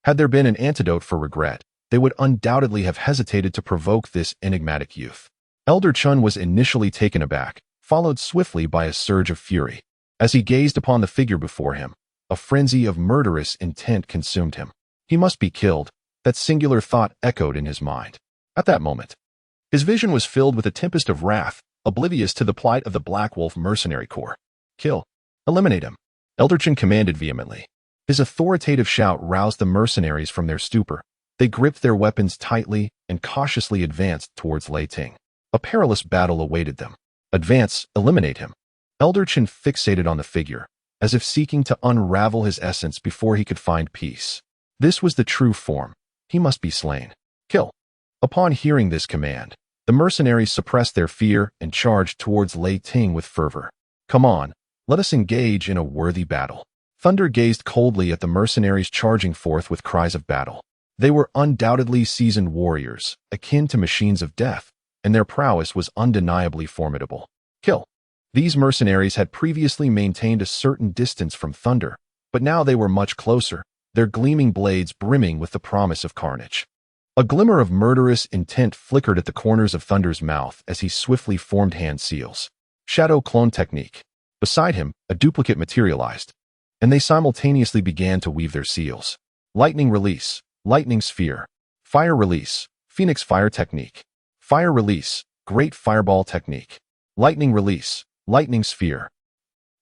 Had there been an antidote for regret, they would undoubtedly have hesitated to provoke this enigmatic youth. Elder Chun was initially taken aback, followed swiftly by a surge of fury. As he gazed upon the figure before him, a frenzy of murderous intent consumed him. He must be killed, that singular thought echoed in his mind. At that moment, his vision was filled with a tempest of wrath, oblivious to the plight of the Black Wolf mercenary corps. Kill. Eliminate him. Elder Chun commanded vehemently. His authoritative shout roused the mercenaries from their stupor. They gripped their weapons tightly and cautiously advanced towards Lei Ting. A perilous battle awaited them. Advance, eliminate him. Elder Chun fixated on the figure, as if seeking to unravel his essence before he could find peace. This was the true form. He must be slain. Kill. Upon hearing this command, the mercenaries suppressed their fear and charged towards Lei Ting with fervor. Come on, let us engage in a worthy battle. Thunder gazed coldly at the mercenaries charging forth with cries of battle. They were undoubtedly seasoned warriors, akin to machines of death, and their prowess was undeniably formidable. Kill. These mercenaries had previously maintained a certain distance from Thunder, but now they were much closer, their gleaming blades brimming with the promise of carnage. A glimmer of murderous intent flickered at the corners of Thunder's mouth as he swiftly formed hand seals. Shadow clone technique. Beside him, a duplicate materialized, and they simultaneously began to weave their seals. Lightning Release, Lightning Sphere. Fire Release, Phoenix Fire Technique. Fire Release, Great Fireball Technique. Lightning Release, Lightning Sphere.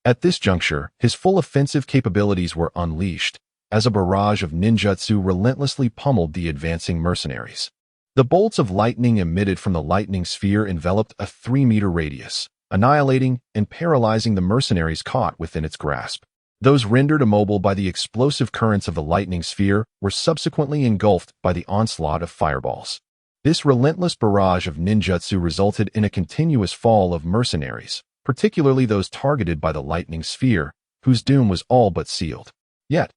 At this juncture, his full offensive capabilities were unleashed, as a barrage of ninjutsu relentlessly pummeled the advancing mercenaries. The bolts of lightning emitted from the lightning sphere enveloped a 3-meter radius, annihilating and paralyzing the mercenaries caught within its grasp. Those rendered immobile by the explosive currents of the lightning sphere were subsequently engulfed by the onslaught of fireballs. This relentless barrage of ninjutsu resulted in a continuous fall of mercenaries, particularly those targeted by the lightning sphere, whose doom was all but sealed. Yet,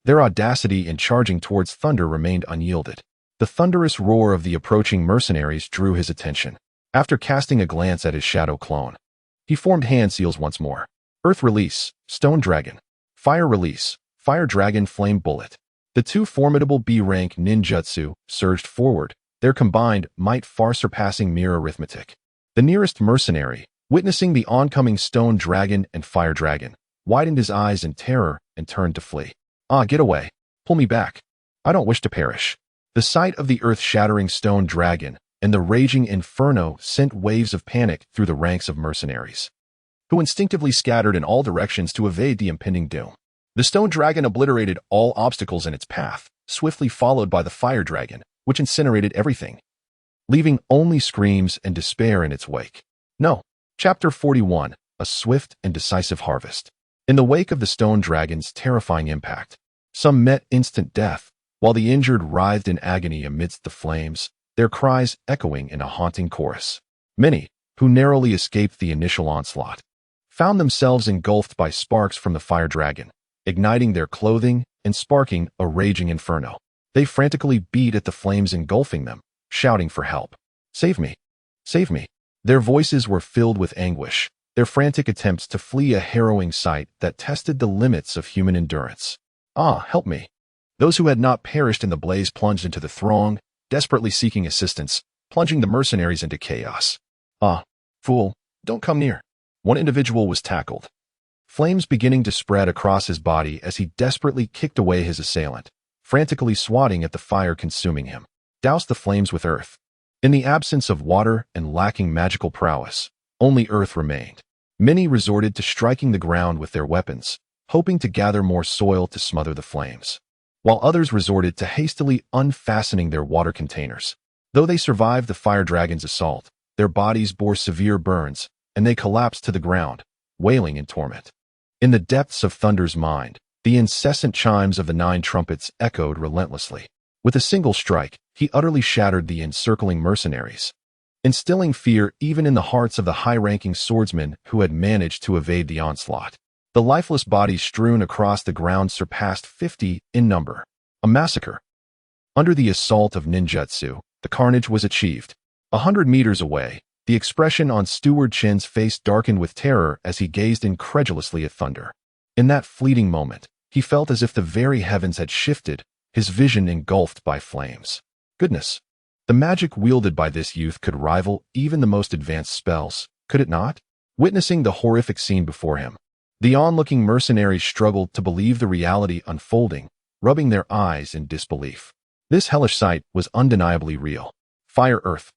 their audacity in charging towards Thunder remained unyielded. The thunderous roar of the approaching mercenaries drew his attention. After casting a glance at his shadow clone, he formed hand seals once more. Earth Release, Stone Dragon. Fire Release, Fire Dragon Flame Bullet. The two formidable B-rank ninjutsu surged forward, their combined might far surpassing mere arithmetic. The nearest mercenary, witnessing the oncoming Stone Dragon and Fire Dragon, widened his eyes in terror and turned to flee. Ah, get away. Pull me back. I don't wish to perish. The sight of the earth-shattering Stone Dragon and the raging inferno sent waves of panic through the ranks of mercenaries, who instinctively scattered in all directions to evade the impending doom. The Stone Dragon obliterated all obstacles in its path, swiftly followed by the Fire Dragon, which incinerated everything, leaving only screams and despair in its wake. No. Chapter 41, A Swift and Decisive Harvest. In the wake of the Stone Dragon's terrifying impact, some met instant death, while the injured writhed in agony amidst the flames, their cries echoing in a haunting chorus. Many, who narrowly escaped the initial onslaught, found themselves engulfed by sparks from the Fire Dragon, igniting their clothing and sparking a raging inferno. They frantically beat at the flames engulfing them, shouting for help. Save me! Save me! Their voices were filled with anguish, their frantic attempts to flee a harrowing sight that tested the limits of human endurance. Ah, help me! Those who had not perished in the blaze plunged into the throng, desperately seeking assistance, plunging the mercenaries into chaos. Ah, fool, don't come near. One individual was tackled, flames beginning to spread across his body as he desperately kicked away his assailant, frantically swatting at the fire consuming him. Douse the flames with earth. In the absence of water and lacking magical prowess, only earth remained. Many resorted to striking the ground with their weapons, hoping to gather more soil to smother the flames, while others resorted to hastily unfastening their water containers. Though they survived the fire dragon's assault, their bodies bore severe burns, and they collapsed to the ground, wailing in torment. In the depths of Thunder's mind, the incessant chimes of the 9 trumpets echoed relentlessly. With a single strike, he utterly shattered the encircling mercenaries, instilling fear even in the hearts of the high-ranking swordsmen who had managed to evade the onslaught. The lifeless bodies strewn across the ground surpassed 50 in number. A massacre. Under the assault of ninjutsu, the carnage was achieved. 100 meters away, the expression on Steward Chin's face darkened with terror as he gazed incredulously at Thunder. In that fleeting moment, he felt as if the very heavens had shifted, his vision engulfed by flames. Goodness! The magic wielded by this youth could rival even the most advanced spells, could it not? Witnessing the horrific scene before him, the onlooking mercenaries struggled to believe the reality unfolding, rubbing their eyes in disbelief. This hellish sight was undeniably real. Fire, earth,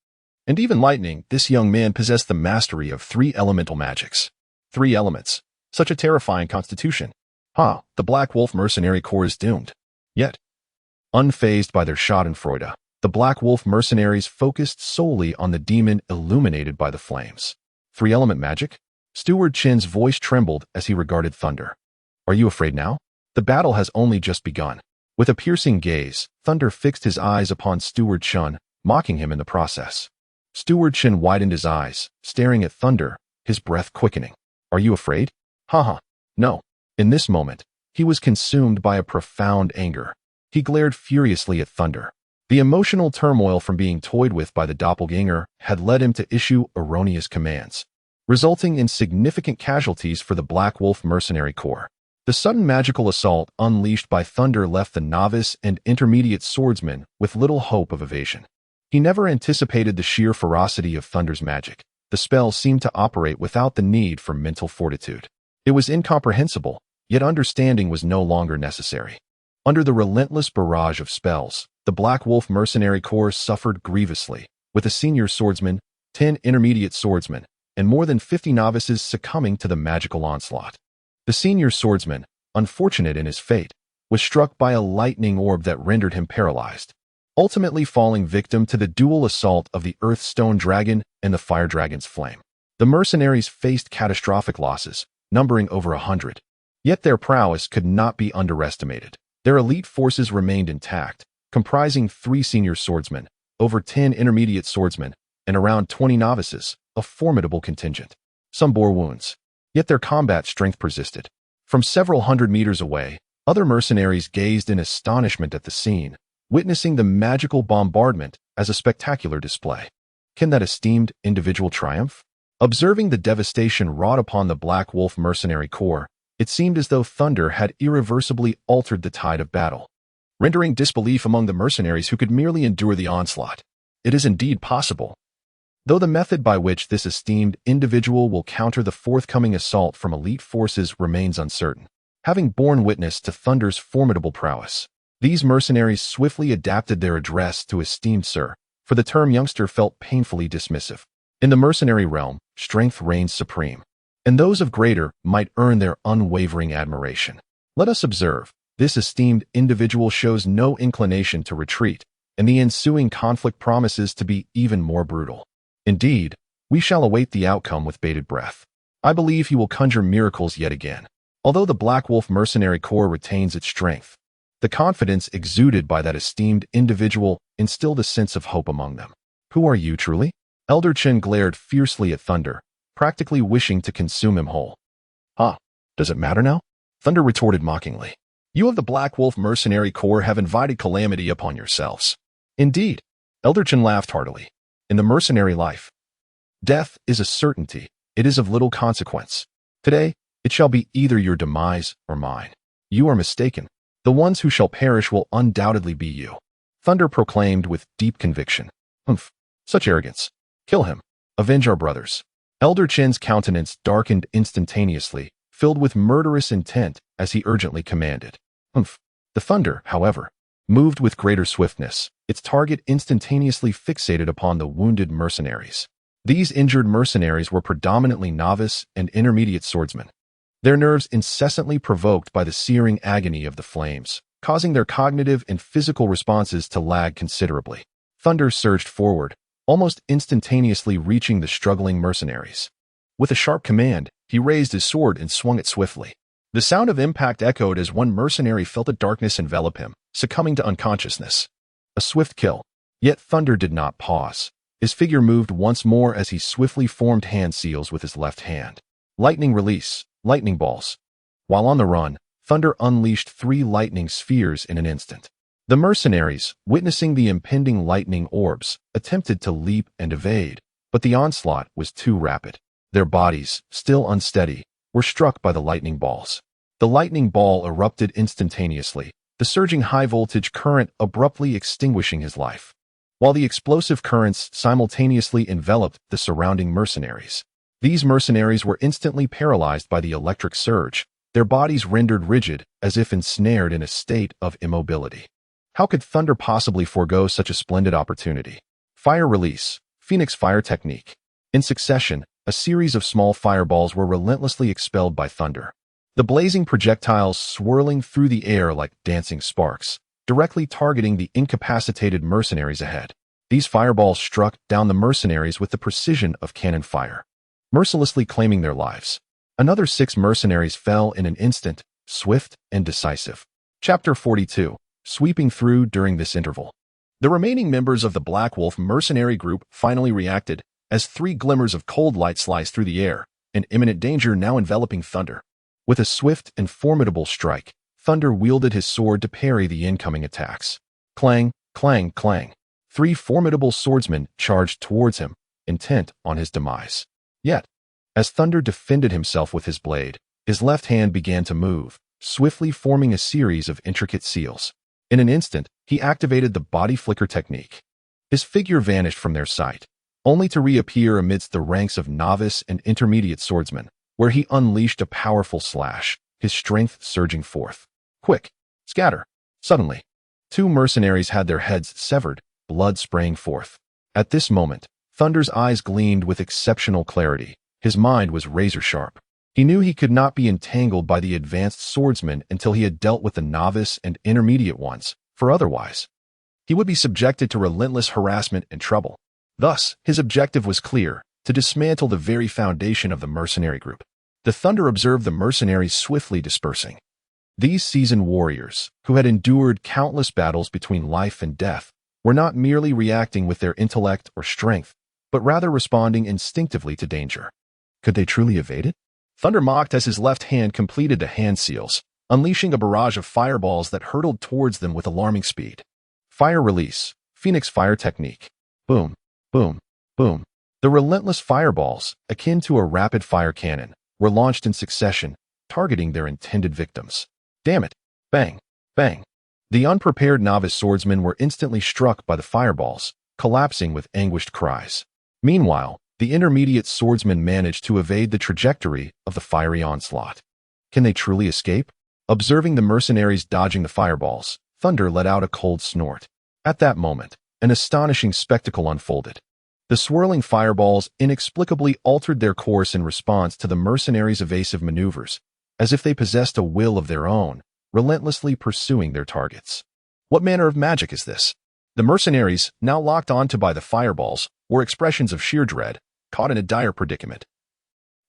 and even lightning, this young man possessed the mastery of 3 elemental magics. 3 elements. Such a terrifying constitution. The Black Wolf Mercenary Corps is doomed. Yet, unfazed by their schadenfreude, the Black Wolf mercenaries focused solely on the demon illuminated by the flames. 3-element magic? Steward Chin's voice trembled as he regarded Thunder. Are you afraid now? The battle has only just begun. With a piercing gaze, Thunder fixed his eyes upon Steward Chin, mocking him in the process. Steward Chin widened his eyes, staring at Thunder, his breath quickening. Are you afraid? No. In this moment, he was consumed by a profound anger. He glared furiously at Thunder. The emotional turmoil from being toyed with by the doppelganger had led him to issue erroneous commands, resulting in significant casualties for the Black Wolf Mercenary Corps. The sudden magical assault unleashed by Thunder left the novice and intermediate swordsman with little hope of evasion. He never anticipated the sheer ferocity of Thunder's magic. The spell seemed to operate without the need for mental fortitude. It was incomprehensible, yet understanding was no longer necessary. Under the relentless barrage of spells, the Black Wolf Mercenary Corps suffered grievously, with a senior swordsman, 10 intermediate swordsmen, and more than 50 novices succumbing to the magical onslaught. The senior swordsman, unfortunate in his fate, was struck by a lightning orb that rendered him paralyzed, ultimately falling victim to the dual assault of the Earth Stone Dragon and the Fire Dragon's flame. The mercenaries faced catastrophic losses, numbering over 100. Yet their prowess could not be underestimated. Their elite forces remained intact, comprising 3 senior swordsmen, over 10 intermediate swordsmen, and around 20 novices, a formidable contingent. Some bore wounds, yet their combat strength persisted. From several hundred meters away, other mercenaries gazed in astonishment at the scene, witnessing the magical bombardment as a spectacular display. Can that esteemed individual triumph? Observing the devastation wrought upon the Black Wolf Mercenary Corps, it seemed as though Thunder had irreversibly altered the tide of battle, rendering disbelief among the mercenaries who could merely endure the onslaught. It is indeed possible, though the method by which this esteemed individual will counter the forthcoming assault from elite forces remains uncertain. Having borne witness to Thunder's formidable prowess, these mercenaries swiftly adapted their address to esteemed sir, for the term youngster felt painfully dismissive. In the mercenary realm, strength reigns supreme, and those of greater might earn their unwavering admiration. Let us observe, this esteemed individual shows no inclination to retreat, and the ensuing conflict promises to be even more brutal. Indeed, we shall await the outcome with bated breath. I believe he will conjure miracles yet again. Although the Black Wolf Mercenary Corps retains its strength, the confidence exuded by that esteemed individual instilled a sense of hope among them. Who are you truly? Elder Chin glared fiercely at Thunder, practically wishing to consume him whole. Does it matter now? Thunder retorted mockingly. You of the Black Wolf Mercenary Corps have invited calamity upon yourselves. Indeed, Elder Chin laughed heartily. In the mercenary life, death is a certainty. It is of little consequence. Today, it shall be either your demise or mine. You are mistaken. The ones who shall perish will undoubtedly be you. Thunder proclaimed with deep conviction. Such arrogance. Kill him. Avenge our brothers. Elder Chin's countenance darkened instantaneously, filled with murderous intent as he urgently commanded. The thunder, however, moved with greater swiftness, its target instantaneously fixated upon the wounded mercenaries. These injured mercenaries were predominantly novice and intermediate swordsmen, their nerves incessantly provoked by the searing agony of the flames, causing their cognitive and physical responses to lag considerably. Thunder surged forward, almost instantaneously reaching the struggling mercenaries. With a sharp command, he raised his sword and swung it swiftly. The sound of impact echoed as one mercenary felt the darkness envelop him, succumbing to unconsciousness. A swift kill. Yet Thunder did not pause. His figure moved once more as he swiftly formed hand seals with his left hand. Lightning Release, lightning balls. While on the run, Thunder unleashed 3 lightning spheres in an instant. The mercenaries, witnessing the impending lightning orbs, attempted to leap and evade, but the onslaught was too rapid. Their bodies, still unsteady, were struck by the lightning balls. The lightning ball erupted instantaneously, the surging high-voltage current abruptly extinguishing his life, while the explosive currents simultaneously enveloped the surrounding mercenaries. These mercenaries were instantly paralyzed by the electric surge, their bodies rendered rigid as if ensnared in a state of immobility. How could Thunder possibly forego such a splendid opportunity? Fire Release, Phoenix Fire Technique. In succession, a series of small fireballs were relentlessly expelled by Thunder, the blazing projectiles swirling through the air like dancing sparks, directly targeting the incapacitated mercenaries ahead. These fireballs struck down the mercenaries with the precision of cannon fire, mercilessly claiming their lives. Another 6 mercenaries fell in an instant, swift and decisive. Chapter 42. Sweeping through during this interval. The remaining members of the Black Wolf mercenary group finally reacted, as 3 glimmers of cold light sliced through the air, an imminent danger now enveloping Thunder. With a swift and formidable strike, Thunder wielded his sword to parry the incoming attacks. Clang, clang, clang. 3 formidable swordsmen charged towards him, intent on his demise. Yet, as Thunder defended himself with his blade, his left hand began to move, swiftly forming a series of intricate seals. In an instant, he activated the body flicker technique. His figure vanished from their sight, only to reappear amidst the ranks of novice and intermediate swordsmen, where he unleashed a powerful slash, his strength surging forth. Quick! Scatter! Suddenly, 2 mercenaries had their heads severed, blood spraying forth. At this moment, Thunder's eyes gleamed with exceptional clarity. His mind was razor-sharp. He knew he could not be entangled by the advanced swordsman until he had dealt with the novice and intermediate ones, for otherwise, he would be subjected to relentless harassment and trouble. Thus, his objective was clear, to dismantle the very foundation of the mercenary group. The Thunder observed the mercenaries swiftly dispersing. These seasoned warriors, who had endured countless battles between life and death, were not merely reacting with their intellect or strength, but rather responding instinctively to danger. Could they truly evade it? Thunder mocked as his left hand completed the hand seals, unleashing a barrage of fireballs that hurtled towards them with alarming speed. Fire Release, Phoenix Fire Technique. Boom, boom, boom. The relentless fireballs, akin to a rapid-fire cannon, were launched in succession, targeting their intended victims. Damn it! Bang, bang. The unprepared novice swordsmen were instantly struck by the fireballs, collapsing with anguished cries. Meanwhile, the intermediate swordsmen managed to evade the trajectory of the fiery onslaught. Can they truly escape? Observing the mercenaries dodging the fireballs, Thunder let out a cold snort. At that moment, an astonishing spectacle unfolded. The swirling fireballs inexplicably altered their course in response to the mercenaries' evasive maneuvers, as if they possessed a will of their own, relentlessly pursuing their targets. What manner of magic is this? The mercenaries, now locked onto by the fireballs, were expressions of sheer dread, caught in a dire predicament.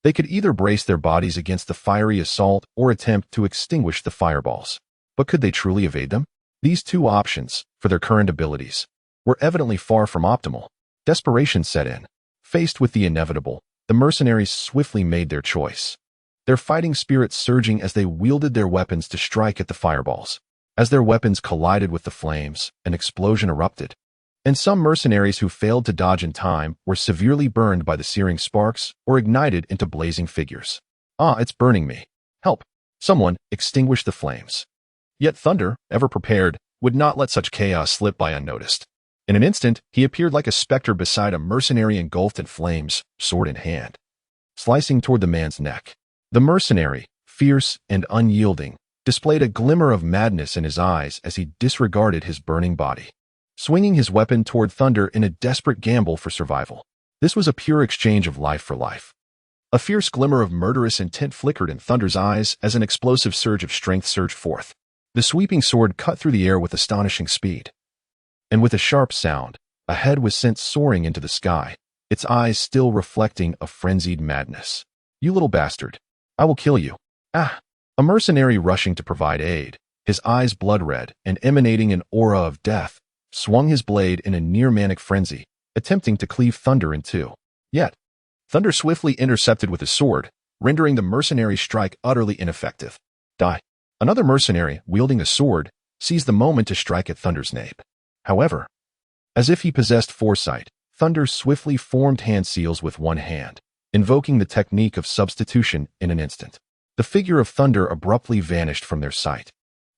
They could either brace their bodies against the fiery assault or attempt to extinguish the fireballs. But could they truly evade them? These 2 options, for their current abilities, were evidently far from optimal. Desperation set in. Faced with the inevitable, the mercenaries swiftly made their choice, their fighting spirit surging as they wielded their weapons to strike at the fireballs. As their weapons collided with the flames, an explosion erupted, and some mercenaries who failed to dodge in time were severely burned by the searing sparks or ignited into blazing figures. Ah, it's burning me. Help! Someone, extinguish the flames. Yet Thunder, ever prepared, would not let such chaos slip by unnoticed. In an instant, he appeared like a specter beside a mercenary engulfed in flames, sword in hand, slicing toward the man's neck. The mercenary, fierce and unyielding, displayed a glimmer of madness in his eyes as he disregarded his burning body, swinging his weapon toward Thunder in a desperate gamble for survival. This was a pure exchange of life for life. A fierce glimmer of murderous intent flickered in Thunder's eyes as an explosive surge of strength surged forth. The sweeping sword cut through the air with astonishing speed. And with a sharp sound, a head was sent soaring into the sky, its eyes still reflecting a frenzied madness. "You little bastard. I will kill you." "Ah!" A mercenary rushing to provide aid, his eyes blood-red and emanating an aura of death, swung his blade in a near-manic frenzy, attempting to cleave Thunder in two. Yet, Thunder swiftly intercepted with his sword, rendering the mercenary's strike utterly ineffective. Die. Another mercenary, wielding a sword, seized the moment to strike at Thunder's nape. However, as if he possessed foresight, Thunder swiftly formed hand seals with one hand, invoking the technique of substitution in an instant. The figure of Thunder abruptly vanished from their sight,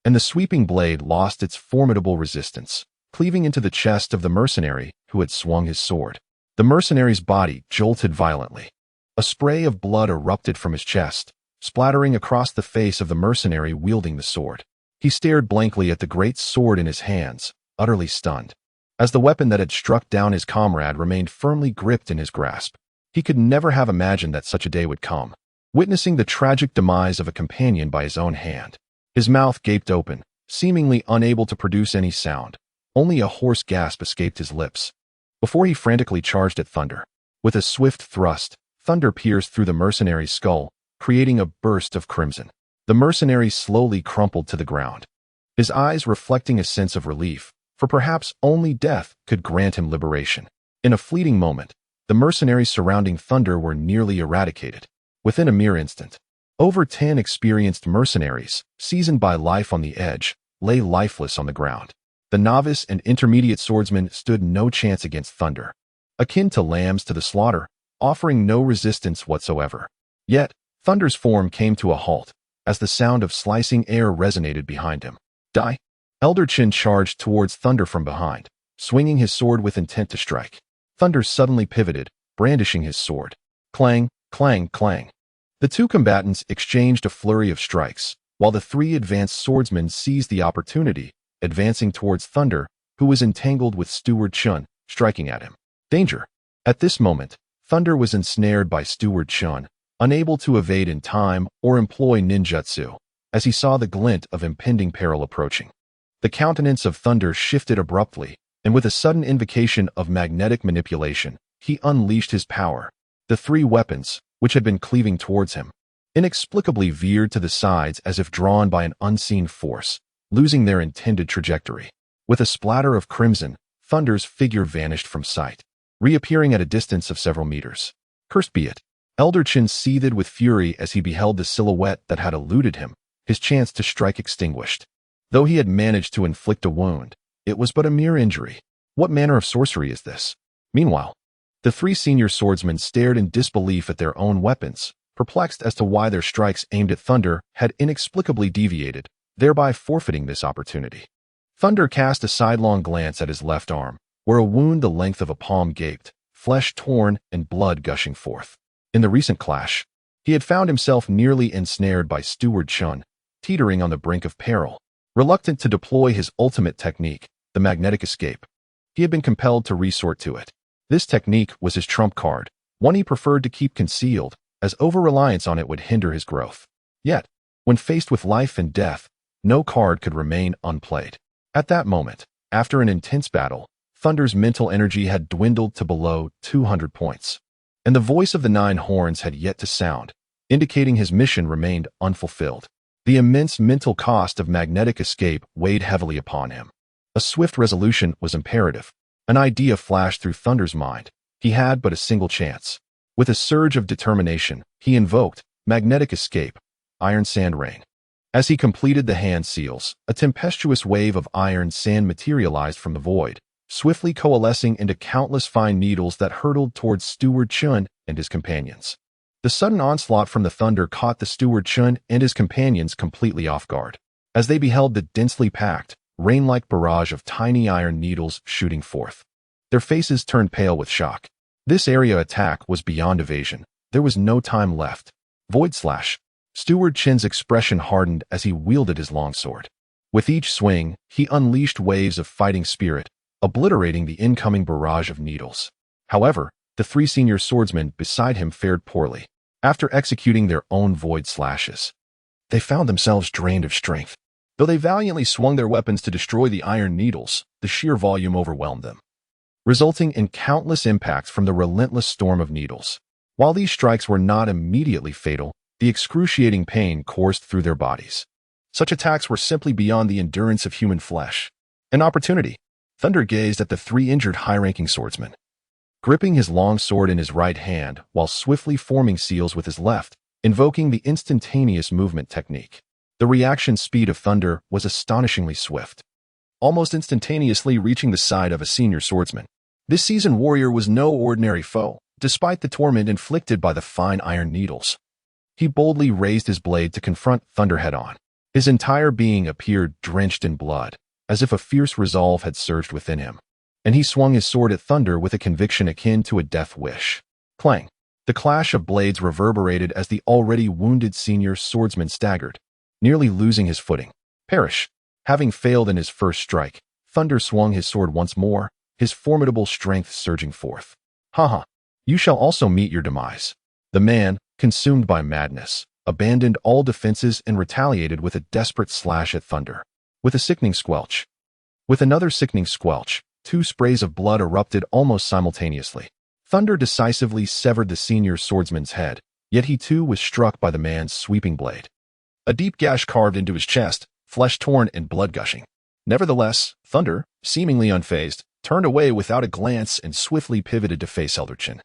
and the sweeping blade lost its formidable resistance, cleaving into the chest of the mercenary who had swung his sword. The mercenary's body jolted violently. A spray of blood erupted from his chest, splattering across the face of the mercenary wielding the sword. He stared blankly at the great sword in his hands, utterly stunned, as the weapon that had struck down his comrade remained firmly gripped in his grasp. He could never have imagined that such a day would come, witnessing the tragic demise of a companion by his own hand. His mouth gaped open, seemingly unable to produce any sound. Only a hoarse gasp escaped his lips, before he frantically charged at Thunder. With a swift thrust, Thunder pierced through the mercenary's skull, creating a burst of crimson. The mercenary slowly crumpled to the ground, his eyes reflecting a sense of relief, for perhaps only death could grant him liberation. In a fleeting moment, the mercenaries surrounding Thunder were nearly eradicated. Within a mere instant, over 10 experienced mercenaries, seasoned by life on the edge, lay lifeless on the ground. The novice and intermediate swordsmen stood no chance against Thunder, akin to lambs to the slaughter, offering no resistance whatsoever. Yet, Thunder's form came to a halt, as the sound of slicing air resonated behind him. "Die!" Elder Chin charged towards Thunder from behind, swinging his sword with intent to strike. Thunder suddenly pivoted, brandishing his sword. Clang, clang, clang. The two combatants exchanged a flurry of strikes, while the three advanced swordsmen seized the opportunity, advancing towards Thunder, who was entangled with Steward Chun, striking at him. Danger! At this moment, Thunder was ensnared by Steward Chun, unable to evade in time or employ ninjutsu, as he saw the glint of impending peril approaching. The countenance of Thunder shifted abruptly, and with a sudden invocation of magnetic manipulation, he unleashed his power. The three weapons, which had been cleaving towards him, inexplicably veered to the sides as if drawn by an unseen force, losing their intended trajectory. With a splatter of crimson, Thunder's figure vanished from sight, reappearing at a distance of several meters. Cursed be it! Elder Chin seethed with fury as he beheld the silhouette that had eluded him, his chance to strike extinguished. Though he had managed to inflict a wound, it was but a mere injury. What manner of sorcery is this? Meanwhile, the three senior swordsmen stared in disbelief at their own weapons, perplexed as to why their strikes aimed at Thunder had inexplicably deviated, thereby forfeiting this opportunity. Thunder cast a sidelong glance at his left arm, where a wound the length of a palm gaped, flesh torn and blood gushing forth. In the recent clash, he had found himself nearly ensnared by Steward Chun, teetering on the brink of peril. Reluctant to deploy his ultimate technique, the magnetic escape, he had been compelled to resort to it. This technique was his trump card, one he preferred to keep concealed, as over-reliance on it would hinder his growth. Yet, when faced with life and death, no card could remain unplayed. At that moment, after an intense battle, Thunder's mental energy had dwindled to below 200 points, and the voice of the Nine Horns had yet to sound, indicating his mission remained unfulfilled. The immense mental cost of magnetic escape weighed heavily upon him. A swift resolution was imperative. An idea flashed through Thunder's mind. He had but a single chance. With a surge of determination, he invoked magnetic escape, iron sand rain. As he completed the hand seals, a tempestuous wave of iron sand materialized from the void, swiftly coalescing into countless fine needles that hurtled towards Steward Chun and his companions. The sudden onslaught from the thunder caught the Steward Chun and his companions completely off guard, as they beheld the densely packed, rain-like barrage of tiny iron needles shooting forth. Their faces turned pale with shock. This area attack was beyond evasion. There was no time left. Void Slash. Steward Chin's expression hardened as he wielded his longsword. With each swing, he unleashed waves of fighting spirit, obliterating the incoming barrage of needles. However, the three senior swordsmen beside him fared poorly. After executing their own void slashes, they found themselves drained of strength. Though they valiantly swung their weapons to destroy the iron needles, the sheer volume overwhelmed them, resulting in countless impacts from the relentless storm of needles. While these strikes were not immediately fatal, the excruciating pain coursed through their bodies. Such attacks were simply beyond the endurance of human flesh. An opportunity. Thunder gazed at the three injured high-ranking swordsmen. Gripping his long sword in his right hand while swiftly forming seals with his left, invoking the instantaneous movement technique. The reaction speed of Thunder was astonishingly swift, almost instantaneously reaching the side of a senior swordsman. This seasoned warrior was no ordinary foe, despite the torment inflicted by the fine iron needles. He boldly raised his blade to confront Thunder head-on. His entire being appeared drenched in blood, as if a fierce resolve had surged within him, and he swung his sword at Thunder with a conviction akin to a death wish. Clang! The clash of blades reverberated as the already wounded senior swordsman staggered, nearly losing his footing. Perish! Having failed in his first strike, Thunder swung his sword once more, his formidable strength surging forth. Haha! You shall also meet your demise. The man, consumed by madness, abandoned all defenses and retaliated with a desperate slash at Thunder. With a sickening squelch. With another sickening squelch, two sprays of blood erupted almost simultaneously. Thunder decisively severed the senior swordsman's head, yet he too was struck by the man's sweeping blade. A deep gash carved into his chest, flesh torn and blood gushing. Nevertheless, Thunder, seemingly unfazed, turned away without a glance and swiftly pivoted to face Elderchin,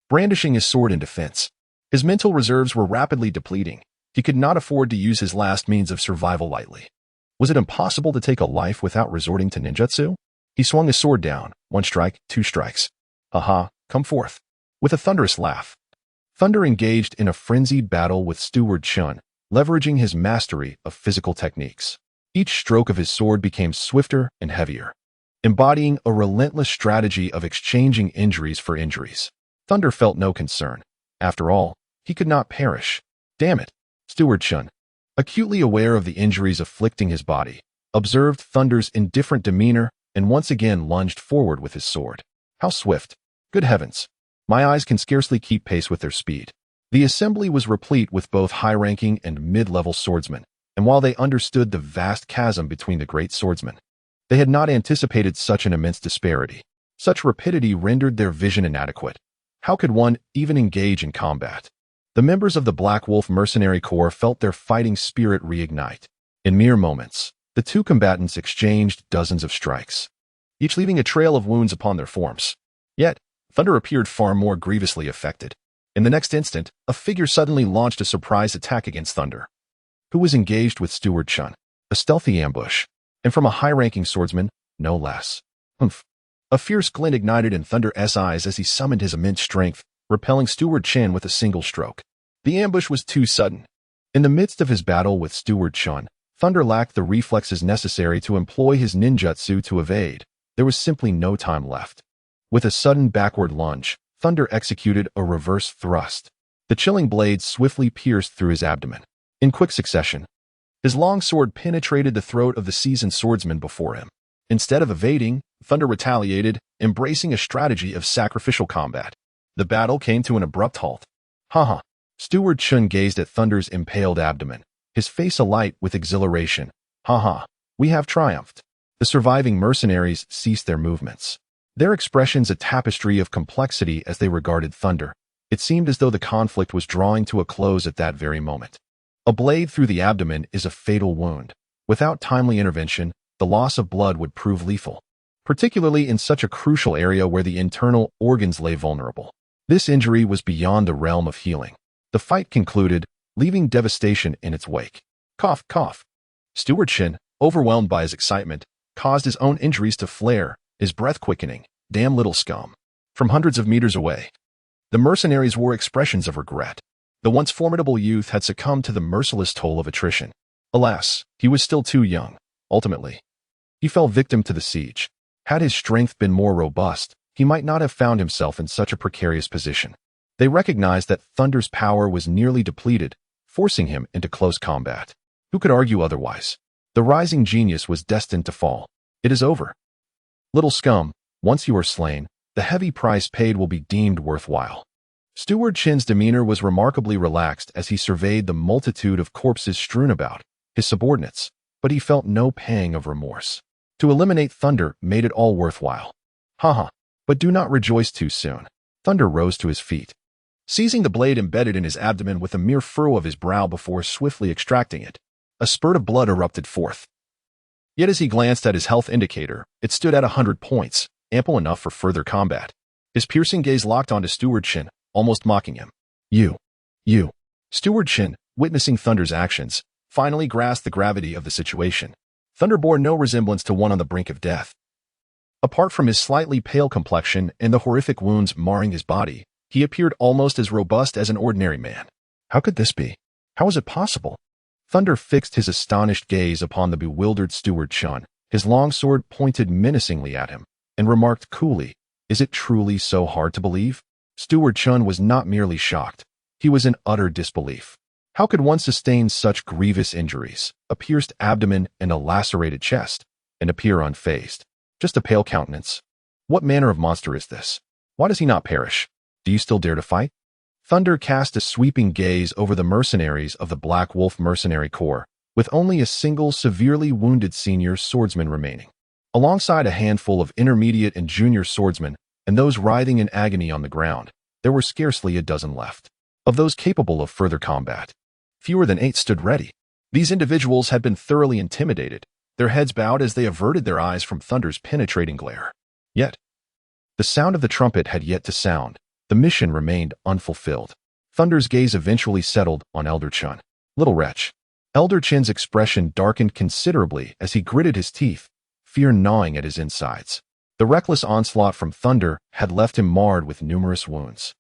brandishing his sword in defense. His mental reserves were rapidly depleting. He could not afford to use his last means of survival lightly. Was it impossible to take a life without resorting to ninjutsu? He swung his sword down, one strike, two strikes. Haha, come forth. With a thunderous laugh, Thunder engaged in a frenzied battle with Steward Chun, leveraging his mastery of physical techniques. Each stroke of his sword became swifter and heavier, embodying a relentless strategy of exchanging injuries for injuries. Thunder felt no concern. After all, he could not perish. Damn it! Steward Chun, acutely aware of the injuries afflicting his body, observed Thunder's indifferent demeanor and once again lunged forward with his sword. How swift! Good heavens! My eyes can scarcely keep pace with their speed. The assembly was replete with both high-ranking and mid-level swordsmen, and while they understood the vast chasm between the great swordsmen, they had not anticipated such an immense disparity. Such rapidity rendered their vision inadequate. How could one even engage in combat? The members of the Black Wolf Mercenary Corps felt their fighting spirit reignite. In mere moments, the two combatants exchanged dozens of strikes, each leaving a trail of wounds upon their forms. Yet, Thunder appeared far more grievously affected. In the next instant, a figure suddenly launched a surprise attack against Thunder, who was engaged with Steward Chun. A stealthy ambush, and from a high-ranking swordsman, no less. Humph. A fierce glint ignited in Thunder's eyes as he summoned his immense strength, repelling Steward Chun with a single stroke. The ambush was too sudden. In the midst of his battle with Steward Chun, Thunder lacked the reflexes necessary to employ his ninjutsu to evade. There was simply no time left. With a sudden backward lunge, Thunder executed a reverse thrust. The chilling blade swiftly pierced through his abdomen. In quick succession, his long sword penetrated the throat of the seasoned swordsman before him. Instead of evading, Thunder retaliated, embracing a strategy of sacrificial combat. The battle came to an abrupt halt. Haha. Steward Chun gazed at Thunder's impaled abdomen, his face alight with exhilaration. Haha. We have triumphed. The surviving mercenaries ceased their movements, their expressions a tapestry of complexity as they regarded Thunder. It seemed as though the conflict was drawing to a close at that very moment. A blade through the abdomen is a fatal wound. Without timely intervention, the loss of blood would prove lethal, particularly in such a crucial area where the internal organs lay vulnerable. This injury was beyond the realm of healing. The fight concluded, leaving devastation in its wake. Cough, cough. Steward Chun, overwhelmed by his excitement, caused his own injuries to flare, his breath quickening. Damn little scum. From hundreds of meters away, the mercenaries wore expressions of regret. The once formidable youth had succumbed to the merciless toll of attrition. Alas, he was still too young. Ultimately, he fell victim to the siege. Had his strength been more robust, he might not have found himself in such a precarious position. They recognized that Thunder's power was nearly depleted, forcing him into close combat. Who could argue otherwise? The rising genius was destined to fall. It is over. Little scum, once you are slain, the heavy price paid will be deemed worthwhile. Steward Chin's demeanor was remarkably relaxed as he surveyed the multitude of corpses strewn about, his subordinates, but he felt no pang of remorse. To eliminate Thunder made it all worthwhile. Haha, but do not rejoice too soon. Thunder rose to his feet, seizing the blade embedded in his abdomen with a mere furrow of his brow before swiftly extracting it. A spurt of blood erupted forth. Yet as he glanced at his health indicator, it stood at 100 points, ample enough for further combat. His piercing gaze locked onto Steward Chin, almost mocking him. You. Steward Chin, witnessing Thunder's actions, finally grasped the gravity of the situation. Thunder bore no resemblance to one on the brink of death. Apart from his slightly pale complexion and the horrific wounds marring his body, he appeared almost as robust as an ordinary man. How could this be? How was it possible? Thunder fixed his astonished gaze upon the bewildered Steward Chun, his long sword pointed menacingly at him, and remarked coolly, "Is it truly so hard to believe?" Steward Chun was not merely shocked. He was in utter disbelief. How could one sustain such grievous injuries, a pierced abdomen and a lacerated chest, and appear unfazed? Just a pale countenance. What manner of monster is this? Why does he not perish? Do you still dare to fight? Thunder cast a sweeping gaze over the mercenaries of the Black Wolf Mercenary Corps, with only a single severely wounded senior swordsman remaining. Alongside a handful of intermediate and junior swordsmen, and those writhing in agony on the ground, there were scarcely a dozen left. Of those capable of further combat, fewer than 8 stood ready. These individuals had been thoroughly intimidated, their heads bowed as they averted their eyes from Thunder's penetrating glare. Yet, the sound of the trumpet had yet to sound. The mission remained unfulfilled. Thunder's gaze eventually settled on Elder Chun. Little wretch. Elder Chin's expression darkened considerably as he gritted his teeth, fear gnawing at his insides. The reckless onslaught from Thunder had left him marred with numerous wounds,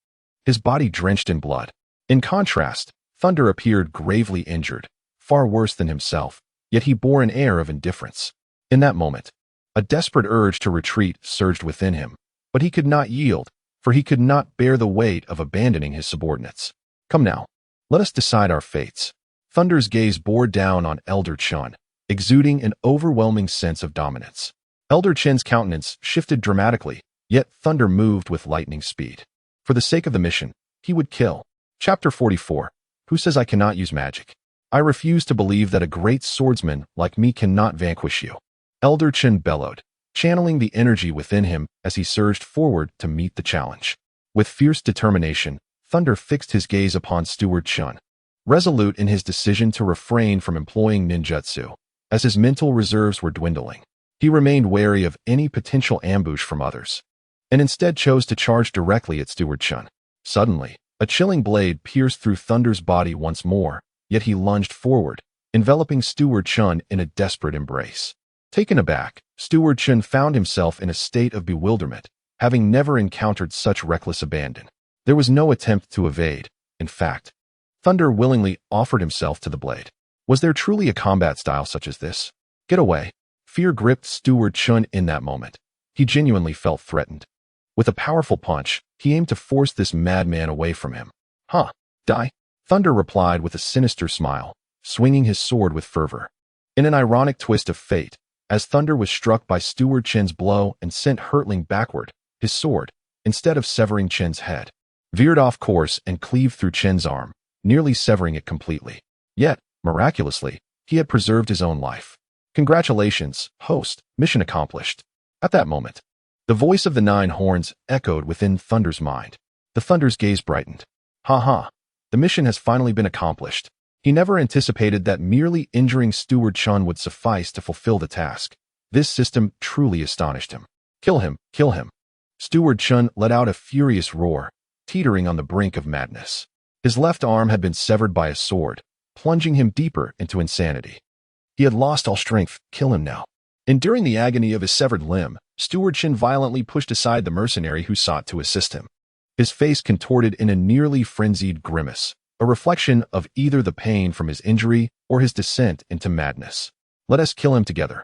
his body drenched in blood. In contrast, Thunder appeared gravely injured, far worse than himself, yet he bore an air of indifference. In that moment, a desperate urge to retreat surged within him, but he could not yield, for he could not bear the weight of abandoning his subordinates. Come now, let us decide our fates. Thunder's gaze bore down on Elder Chun, exuding an overwhelming sense of dominance. Elder Chin's countenance shifted dramatically, yet Thunder moved with lightning speed. For the sake of the mission, he would kill. Chapter 44. Who says I cannot use magic? I refuse to believe that a great swordsman like me cannot vanquish you. Elder Chin bellowed, channeling the energy within him as he surged forward to meet the challenge. With fierce determination, Thunder fixed his gaze upon Steward Chun, resolute in his decision to refrain from employing ninjutsu, as his mental reserves were dwindling. He remained wary of any potential ambush from others, and instead chose to charge directly at Steward Chun. Suddenly, a chilling blade pierced through Thunder's body once more, yet he lunged forward, enveloping Steward Chun in a desperate embrace. Taken aback, Steward Chun found himself in a state of bewilderment, having never encountered such reckless abandon. There was no attempt to evade. In fact, Thunder willingly offered himself to the blade. Was there truly a combat style such as this? Get away. Fear gripped Steward Chun in that moment. He genuinely felt threatened. With a powerful punch, he aimed to force this madman away from him. Huh, die? Thunder replied with a sinister smile, swinging his sword with fervor. In an ironic twist of fate, as Thunder was struck by Steward Chin's blow and sent hurtling backward, his sword, instead of severing Chin's head, veered off course and cleaved through Chin's arm, nearly severing it completely. Yet, miraculously, he had preserved his own life. Congratulations, host, mission accomplished. At that moment, the voice of the 9 horns echoed within Thunder's mind. The Thunder's gaze brightened. Ha! The mission has finally been accomplished. He never anticipated that merely injuring Steward Chun would suffice to fulfill the task. This system truly astonished him. Kill him! Kill him! Steward Chun let out a furious roar, teetering on the brink of madness. His left arm had been severed by a sword, plunging him deeper into insanity. He had lost all strength. Kill him now. Enduring the agony of his severed limb, Steward Chun violently pushed aside the mercenary who sought to assist him. His face contorted in a nearly frenzied grimace, a reflection of either the pain from his injury or his descent into madness. Let us kill him together.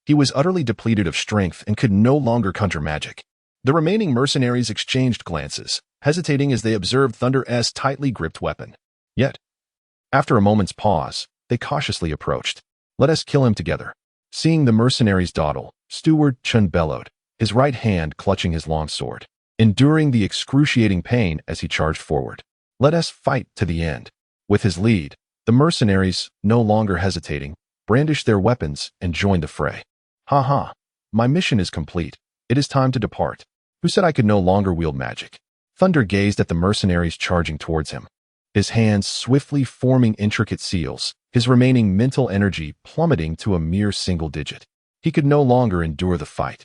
He was utterly depleted of strength and could no longer conjure magic. The remaining mercenaries exchanged glances, hesitating as they observed Thunder's tightly gripped weapon. Yet, After a moment's pause, they cautiously approached. "Let us kill him together." Seeing the mercenaries dawdle, Steward Chun bellowed, his right hand clutching his long sword, enduring the excruciating pain as he charged forward. "Let us fight to the end." With his lead, the mercenaries, no longer hesitating, brandished their weapons and joined the fray. "Ha ha, my mission is complete. It is time to depart. Who said I could no longer wield magic?" Thunder gazed at the mercenaries charging towards him, his hands swiftly forming intricate seals, his remaining mental energy plummeting to a mere single digit. He could no longer endure the fight.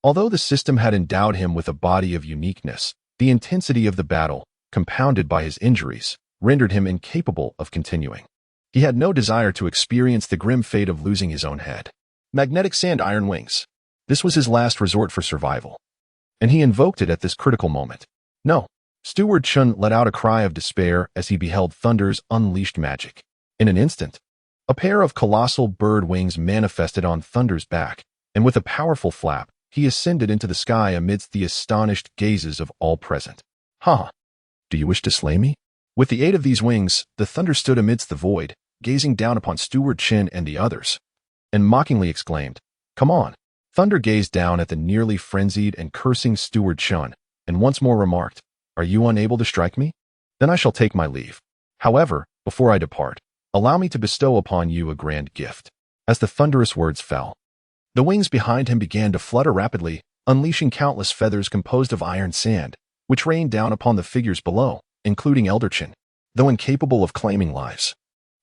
Although the system had endowed him with a body of uniqueness, the intensity of the battle, compounded by his injuries, rendered him incapable of continuing. He had no desire to experience the grim fate of losing his own head. Magnetic sand iron wings. This was his last resort for survival, and he invoked it at this critical moment. "No." Steward Chun let out a cry of despair as he beheld Thunder's unleashed magic. In an instant, a pair of colossal bird wings manifested on Thunder's back, and with a powerful flap, he ascended into the sky amidst the astonished gazes of all present. "Ha! Do you wish to slay me?" With the aid of these wings, the Thunder stood amidst the void, gazing down upon Steward Chun and the others, and mockingly exclaimed, "Come on." Thunder gazed down at the nearly frenzied and cursing Steward Chun, and once more remarked, "Are you unable to strike me? Then I shall take my leave. However, before I depart, allow me to bestow upon you a grand gift." As the thunderous words fell, the wings behind him began to flutter rapidly, unleashing countless feathers composed of iron sand, which rained down upon the figures below, including Elder Chin. Though incapable of claiming lives,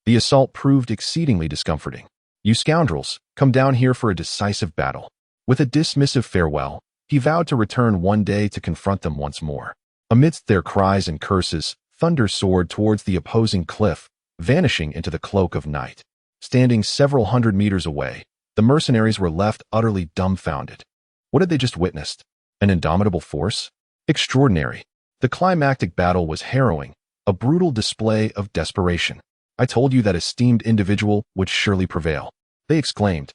the assault proved exceedingly discomforting. "You scoundrels, come down here for a decisive battle." With a dismissive farewell, he vowed to return one day to confront them once more. Amidst their cries and curses, Thunder soared towards the opposing cliff, vanishing into the cloak of night. Standing several hundred meters away, the mercenaries were left utterly dumbfounded. What had they just witnessed? An indomitable force? Extraordinary. The climactic battle was harrowing, a brutal display of desperation. "I told you that esteemed individual would surely prevail," they exclaimed.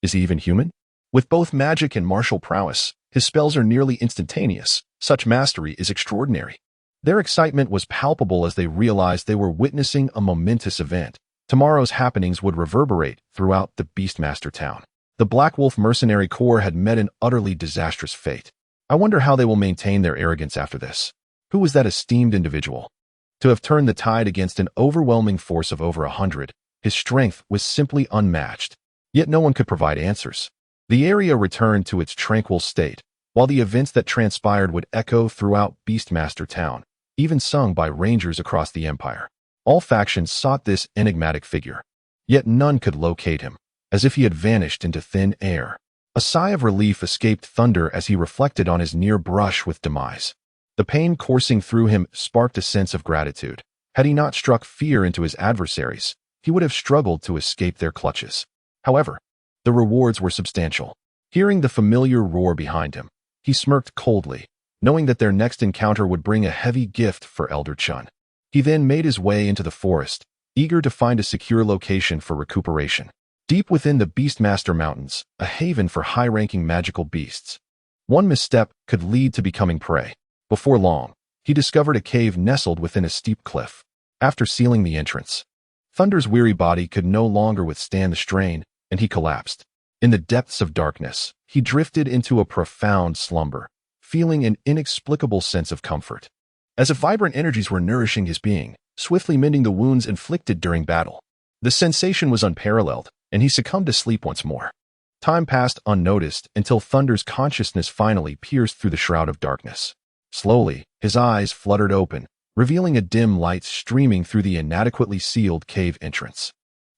"Is he even human?" With both magic and martial prowess, his spells are nearly instantaneous. Such mastery is extraordinary. Their excitement was palpable as they realized they were witnessing a momentous event. Tomorrow's happenings would reverberate throughout the Beastmaster town. The Black Wolf Mercenary Corps had met an utterly disastrous fate. I wonder how they will maintain their arrogance after this. Who was that esteemed individual? To have turned the tide against an overwhelming force of over 100, his strength was simply unmatched. Yet no one could provide answers. The area returned to its tranquil state, while the events that transpired would echo throughout Beastmaster Town, even sung by rangers across the empire. All factions sought this enigmatic figure, yet none could locate him, as if he had vanished into thin air. A sigh of relief escaped Thunder as he reflected on his near brush with demise. The pain coursing through him sparked a sense of gratitude. Had he not struck fear into his adversaries, he would have struggled to escape their clutches. However, the rewards were substantial. Hearing the familiar roar behind him, he smirked coldly, knowing that their next encounter would bring a heavy gift for Elder Chun. He then made his way into the forest, eager to find a secure location for recuperation. Deep within the Beastmaster Mountains, a haven for high-ranking magical beasts. One misstep could lead to becoming prey. Before long, he discovered a cave nestled within a steep cliff. After sealing the entrance, Thunder's weary body could no longer withstand the strain, and he collapsed. In the depths of darkness, he drifted into a profound slumber, feeling an inexplicable sense of comfort, as if vibrant energies were nourishing his being, swiftly mending the wounds inflicted during battle. The sensation was unparalleled, and he succumbed to sleep once more. Time passed unnoticed until Thunder's consciousness finally pierced through the shroud of darkness. Slowly, his eyes fluttered open, revealing a dim light streaming through the inadequately sealed cave entrance.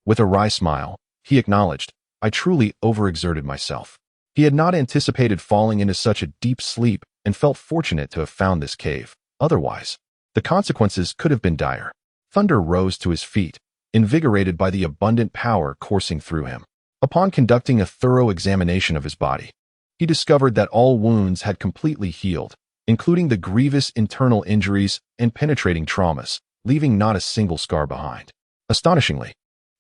With a wry smile, he acknowledged, "I truly overexerted myself." He had not anticipated falling into such a deep sleep and felt fortunate to have found this cave. Otherwise, the consequences could have been dire. Thunder rose to his feet, invigorated by the abundant power coursing through him. Upon conducting a thorough examination of his body, he discovered that all wounds had completely healed, including the grievous internal injuries and penetrating traumas, leaving not a single scar behind. Astonishingly,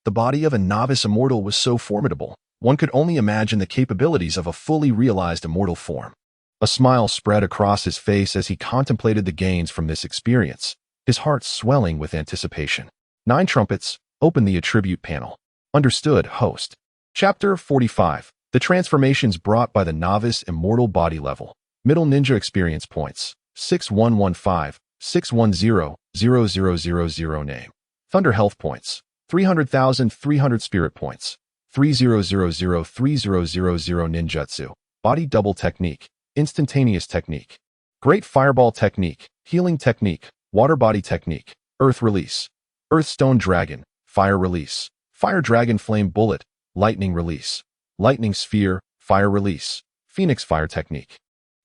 the body of a novice immortal was so formidable, one could only imagine the capabilities of a fully realized immortal form. A smile spread across his face as he contemplated the gains from this experience, his heart swelling with anticipation. 9 trumpets, open the attribute panel. Understood, host. Chapter 45. The transformations brought by the novice immortal body level. Middle ninja experience points. 6115, 610, 0000 name. Thunder health points. 300,300 spirit points. 30003000 ninjutsu. Body double technique. Instantaneous technique. Great Fireball technique. Healing technique. Water body technique. Earth release. Earth stone dragon. Fire release. Fire dragon flame bullet. Lightning release. Lightning sphere. Fire release. Phoenix fire technique.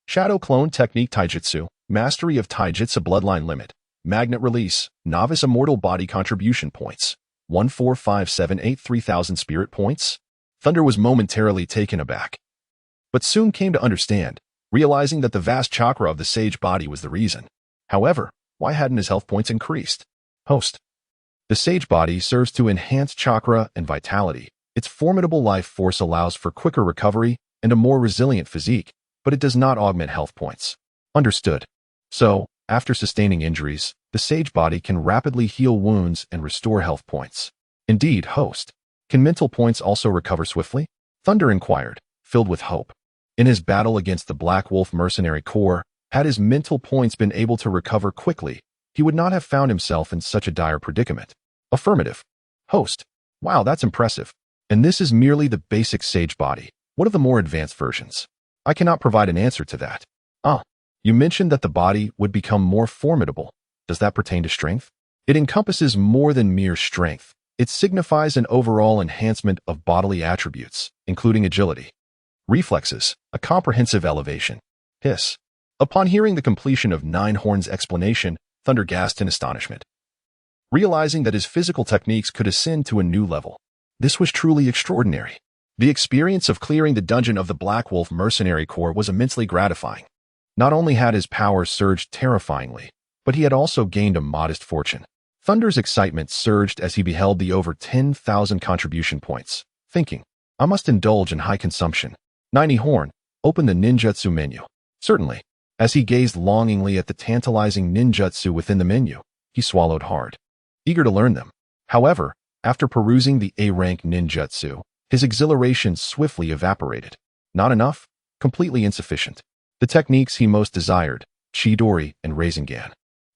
Shadow clone technique taijutsu. Mastery of taijutsu bloodline limit. Magnet release. Novice immortal body contribution points. 14578 3000 spirit points. Thunder was momentarily taken aback, but soon came to understand, realizing that the vast chakra of the sage body was the reason. However, why hadn't his health points increased? Host. The sage body serves to enhance chakra and vitality. Its formidable life force allows for quicker recovery and a more resilient physique, but it does not augment health points. Understood. So, after sustaining injuries, the sage body can rapidly heal wounds and restore health points. Indeed, host. Can mental points also recover swiftly? Thunder inquired, filled with hope. In his battle against the Black Wolf mercenary corps, had his mental points been able to recover quickly, he would not have found himself in such a dire predicament. Affirmative. Host. Wow, that's impressive. And this is merely the basic sage body. What of the more advanced versions? I cannot provide an answer to that. You mentioned that the body would become more formidable. Does that pertain to strength? It encompasses more than mere strength. It signifies an overall enhancement of bodily attributes, including agility, reflexes, a comprehensive elevation. Hiss. Upon hearing the completion of Nine Horn's explanation, Thunder gasped in astonishment, realizing that his physical techniques could ascend to a new level. This was truly extraordinary. The experience of clearing the dungeon of the Black Wolf mercenary corps was immensely gratifying. Not only had his power surged terrifyingly, but he had also gained a modest fortune. Thunder's excitement surged as he beheld the over 10,000 contribution points, thinking, I must indulge in high consumption. Ninety Horn, open the ninjutsu menu. Certainly. As he gazed longingly at the tantalizing ninjutsu within the menu, he swallowed hard, eager to learn them. However, after perusing the A-rank ninjutsu, his exhilaration swiftly evaporated. Not enough? Completely insufficient. The techniques he most desired, Chidori and Rasengan,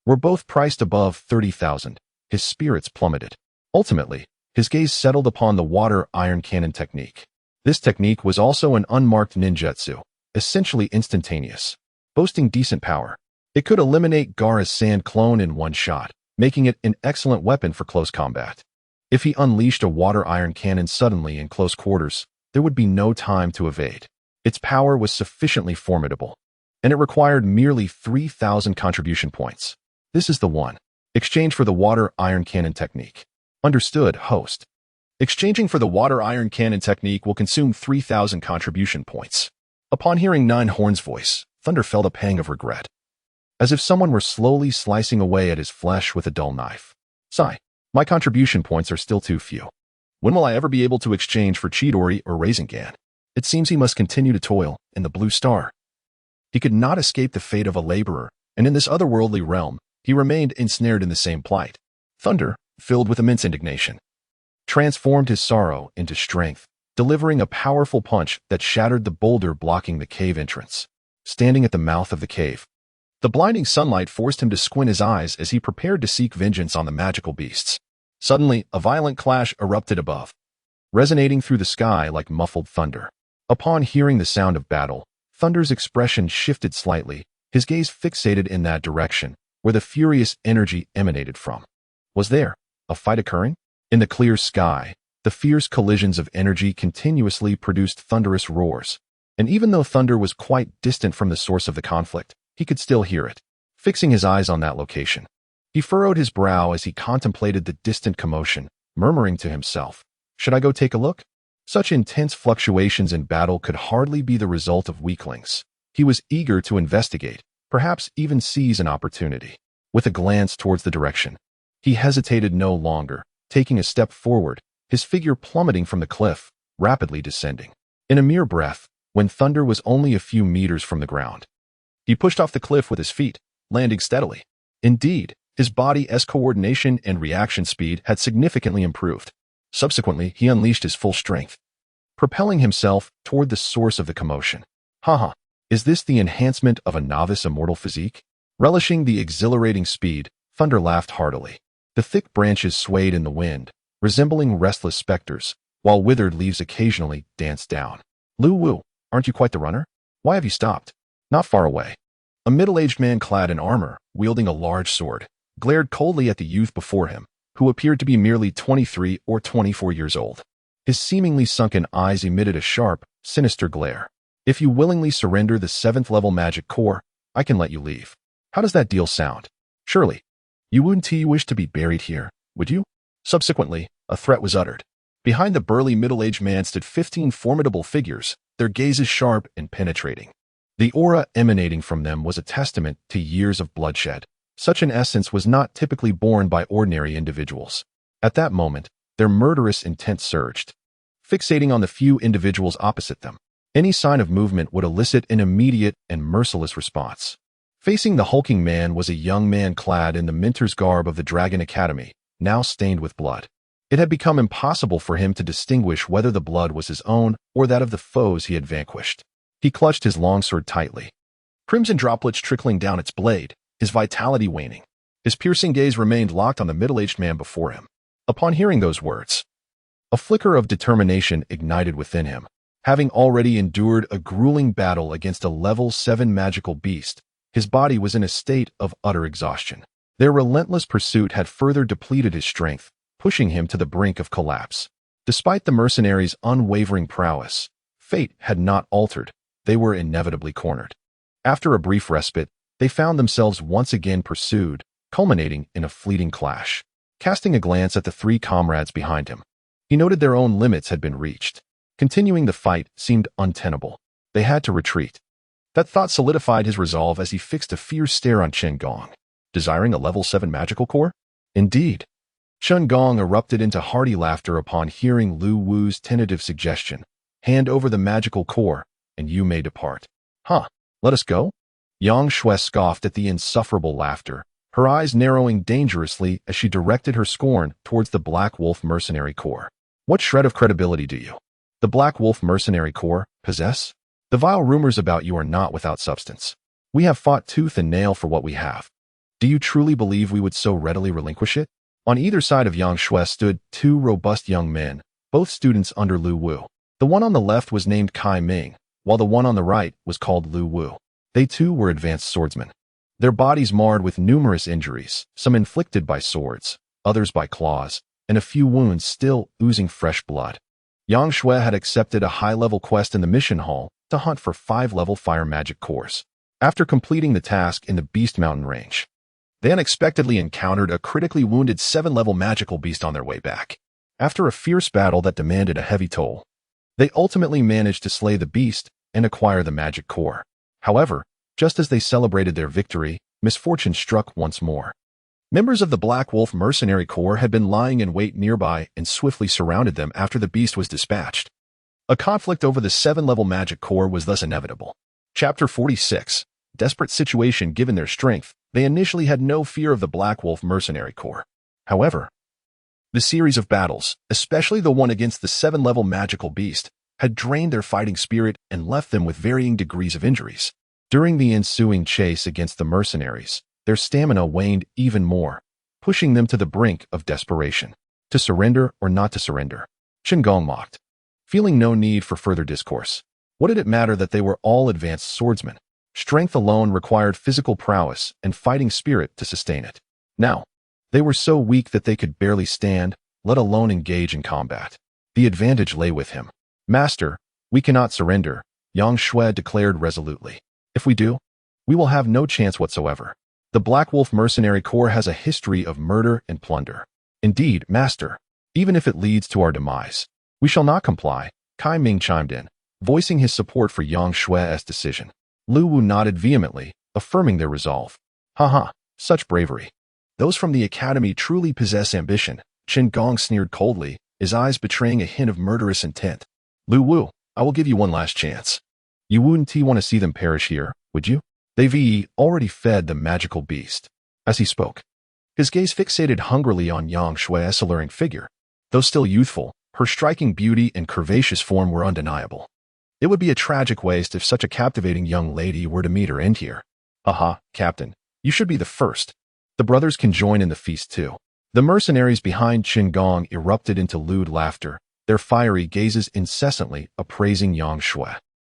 were both priced above 30,000. His spirits plummeted. Ultimately, his gaze settled upon the water iron cannon technique. This technique was also an unmarked ninjutsu, essentially instantaneous, boasting decent power. It could eliminate Gaara's sand clone in one shot, making it an excellent weapon for close combat. If he unleashed a water iron cannon suddenly in close quarters, there would be no time to evade. Its power was sufficiently formidable, and it required merely 3,000 contribution points. This is the one. Exchange for the water iron cannon technique. Understood, host. Exchanging for the water iron cannon technique will consume 3,000 contribution points. Upon hearing Nine Horn's voice, Thunder felt a pang of regret, as if someone were slowly slicing away at his flesh with a dull knife. Sigh. My contribution points are still too few. When will I ever be able to exchange for Chidori or Rasengan? It seems he must continue to toil in the Blue Star. He could not escape the fate of a laborer, and in this otherworldly realm, he remained ensnared in the same plight. Thunder, filled with immense indignation, transformed his sorrow into strength, delivering a powerful punch that shattered the boulder blocking the cave entrance. Standing at the mouth of the cave, the blinding sunlight forced him to squint his eyes as he prepared to seek vengeance on the magical beasts. Suddenly, a violent clash erupted above, resonating through the sky like muffled thunder. Upon hearing the sound of battle, Thunder's expression shifted slightly, his gaze fixated in that direction, where the furious energy emanated from. Was there a fight occurring? In the clear sky, the fierce collisions of energy continuously produced thunderous roars, and even though thunder was quite distant from the source of the conflict, he could still hear it. Fixing his eyes on that location, he furrowed his brow as he contemplated the distant commotion, murmuring to himself, should I go take a look? Such intense fluctuations in battle could hardly be the result of weaklings. He was eager to investigate, perhaps even seize an opportunity. With a glance towards the direction, he hesitated no longer, taking a step forward, his figure plummeting from the cliff, rapidly descending. In a mere breath, when Thunder was only a few meters from the ground, he pushed off the cliff with his feet, landing steadily. Indeed, His body's coordination and reaction speed had significantly improved. Subsequently, he unleashed his full strength, propelling himself toward the source of the commotion. Haha, is this the enhancement of a novice immortal physique? Relishing the exhilarating speed, Thunder laughed heartily. The thick branches swayed in the wind, resembling restless specters, while withered leaves occasionally danced down. Lu Wu, aren't you quite the runner? Why have you stopped? Not far away. A middle-aged man clad in armor, wielding a large sword, glared coldly at the youth before him, who appeared to be merely 23 or 24 years old. His seemingly sunken eyes emitted a sharp, sinister glare. If you willingly surrender the 7th level magic core, I can let you leave. How does that deal sound? Surely, you wouldn't wish to be buried here, would you? Subsequently, a threat was uttered. Behind the burly middle-aged man stood 15 formidable figures, their gazes sharp and penetrating. The aura emanating from them was a testament to years of bloodshed. Such an essence was not typically borne by ordinary individuals. At that moment, their murderous intent surged, fixating on the few individuals opposite them. Any sign of movement would elicit an immediate and merciless response. Facing the hulking man was a young man clad in the minter's garb of the Dragon Academy, now stained with blood. It had become impossible for him to distinguish whether the blood was his own or that of the foes he had vanquished. He clutched his longsword tightly, crimson droplets trickling down its blade, his vitality waning. His piercing gaze remained locked on the middle-aged man before him. Upon hearing those words, a flicker of determination ignited within him. Having already endured a grueling battle against a level 7 magical beast, his body was in a state of utter exhaustion. Their relentless pursuit had further depleted his strength, pushing him to the brink of collapse. Despite the mercenaries' unwavering prowess, fate had not altered. They were inevitably cornered. After a brief respite, they found themselves once again pursued, culminating in a fleeting clash. Casting a glance at the 3 comrades behind him, he noted their own limits had been reached. Continuing the fight seemed untenable. They had to retreat. That thought solidified his resolve as he fixed a fierce stare on Chen Gong. Desiring a level 7 magical core? Indeed. Chen Gong erupted into hearty laughter upon hearing Lu Wu's tentative suggestion. Hand over the magical core, and you may depart. Huh, let us go? Yang Shui scoffed at the insufferable laughter, her eyes narrowing dangerously as she directed her scorn towards the Black Wolf Mercenary Corps. What shred of credibility do you, the Black Wolf Mercenary Corps, possess? The vile rumors about you are not without substance. We have fought tooth and nail for what we have. Do you truly believe we would so readily relinquish it? On either side of Yang Shui stood 2 robust young men, both students under Lu Wu. The one on the left was named Kai Ming, while the one on the right was called Lu Wu. They too were advanced swordsmen. Their bodies marred with numerous injuries, some inflicted by swords, others by claws, and a few wounds still oozing fresh blood. Yang Shui had accepted a high-level quest in the mission hall to hunt for 5-level fire magic cores. After completing the task in the Beast Mountain range, they unexpectedly encountered a critically wounded 7-level magical beast on their way back. After a fierce battle that demanded a heavy toll, they ultimately managed to slay the beast and acquire the magic core. However, just as they celebrated their victory, misfortune struck once more. Members of the Black Wolf Mercenary Corps had been lying in wait nearby and swiftly surrounded them after the beast was dispatched. A conflict over the 7-level magic core was thus inevitable. Chapter 46. Desperate situation. Given their strength, they initially had no fear of the Black Wolf Mercenary Corps. However, the series of battles, especially the one against the 7-level magical beast, had drained their fighting spirit and left them with varying degrees of injuries. During the ensuing chase against the mercenaries, their stamina waned even more, pushing them to the brink of desperation. To surrender or not to surrender? Chen Gong mocked, feeling no need for further discourse. What did it matter that they were all advanced swordsmen? Strength alone required physical prowess and fighting spirit to sustain it. Now, they were so weak that they could barely stand, let alone engage in combat. The advantage lay with him. Master, we cannot surrender, Yang Shui declared resolutely. If we do, we will have no chance whatsoever. The Black Wolf Mercenary Corps has a history of murder and plunder. Indeed, Master, even if it leads to our demise, we shall not comply, Kai Ming chimed in, voicing his support for Yang Shui's decision. Lu Wu nodded vehemently, affirming their resolve. Haha, such bravery. Those from the academy truly possess ambition, Chen Gong sneered coldly, his eyes betraying a hint of murderous intent. Lu Wu, I will give you one last chance. You wouldn't want to see them perish here, would you? They've already fed the magical beast. As he spoke, His gaze fixated hungrily on Yang Shui's alluring figure. Though still youthful, her striking beauty and curvaceous form were undeniable. It would be a tragic waste if such a captivating young lady were to meet her end here. Aha, Captain, you should be the first. The brothers can join in the feast too. The mercenaries behind Qin Gong erupted into lewd laughter, their fiery gazes incessantly appraising Yang Shui.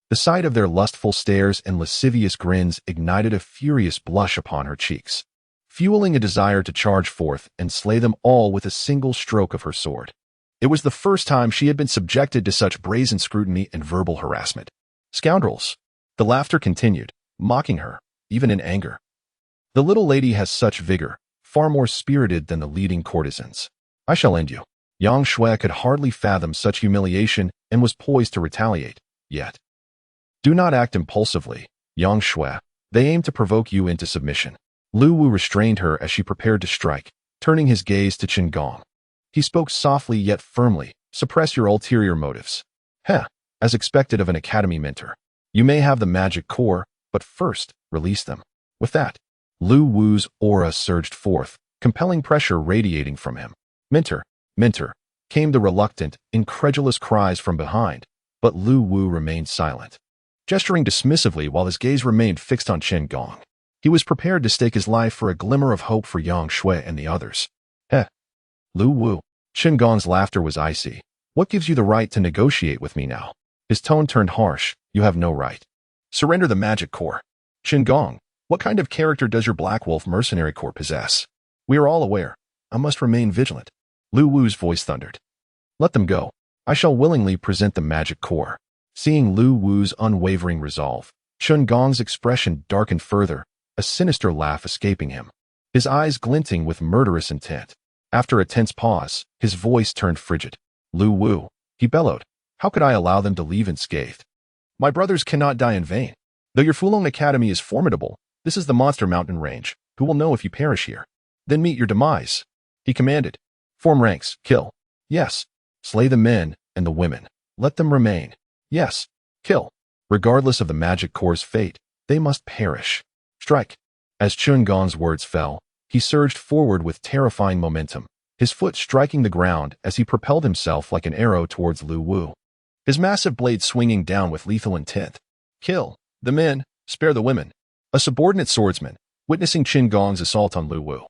The sight of their lustful stares and lascivious grins ignited a furious blush upon her cheeks, fueling a desire to charge forth and slay them all with a single stroke of her sword. It was the first time she had been subjected to such brazen scrutiny and verbal harassment. Scoundrels! The laughter continued, mocking her, even in anger. The little lady has such vigor, far more spirited than the leading courtesans. I shall end you. Yang Shui could hardly fathom such humiliation and was poised to retaliate, yet. Do not act impulsively, Yang Shui. They aim to provoke you into submission. Lu Wu restrained her as she prepared to strike, turning his gaze to Qin Gong. He spoke softly yet firmly, suppress your ulterior motives. Heh, as expected of an academy mentor. You may have the magic core, but first, release them. With that, Lu Wu's aura surged forth, compelling pressure radiating from him. Mentor, mentor, came the reluctant, incredulous cries from behind, but Lu Wu remained silent, gesturing dismissively while his gaze remained fixed on Qin Gong. He was prepared to stake his life for a glimmer of hope for Yang Shui and the others. Heh. Lu Wu. Qin Gong's laughter was icy. What gives you the right to negotiate with me now? His tone turned harsh. You have no right. Surrender the magic core. Qin Gong, what kind of character does your Black Wolf mercenary corps possess? We are all aware. I must remain vigilant. Lu Wu's voice thundered. Let them go. I shall willingly present the magic core. Seeing Lu Wu's unwavering resolve, Qin Gong's expression darkened further, a sinister laugh escaping him, his eyes glinting with murderous intent. After a tense pause, his voice turned frigid. Lu Wu, he bellowed, how could I allow them to leave unscathed? My brothers cannot die in vain. Though your Fulong Academy is formidable, this is the Monster Mountain Range. Who will know if you perish here? Then meet your demise. He commanded. Form ranks, kill. Yes. Slay the men and the women. Let them remain. Yes. Kill. Regardless of the magic core's fate, they must perish. Strike. As Qin Gong's words fell, he surged forward with terrifying momentum, his foot striking the ground as he propelled himself like an arrow towards Lu Wu, his massive blade swinging down with lethal intent. Kill the men, spare the women. A subordinate swordsman, witnessing Qin Gong's assault on Lu Wu,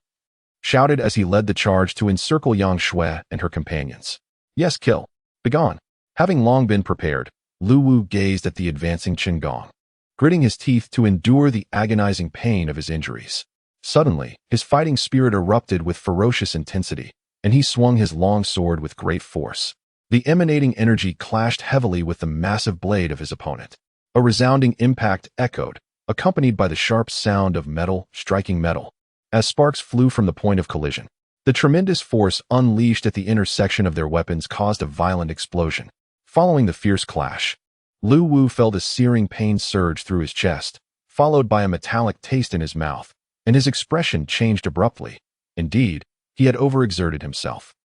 shouted as he led the charge to encircle Yang Shui and her companions. Yes, kill. Begone. Having long been prepared, Lu Wu gazed at the advancing Qin Gong, gritting his teeth to endure the agonizing pain of his injuries. Suddenly, his fighting spirit erupted with ferocious intensity, and he swung his long sword with great force. The emanating energy clashed heavily with the massive blade of his opponent. A resounding impact echoed, accompanied by the sharp sound of metal striking metal, as sparks flew from the point of collision. The tremendous force unleashed at the intersection of their weapons caused a violent explosion. Following the fierce clash, Lu Wu felt a searing pain surge through his chest, followed by a metallic taste in his mouth, and his expression changed abruptly. Indeed, he had overexerted himself.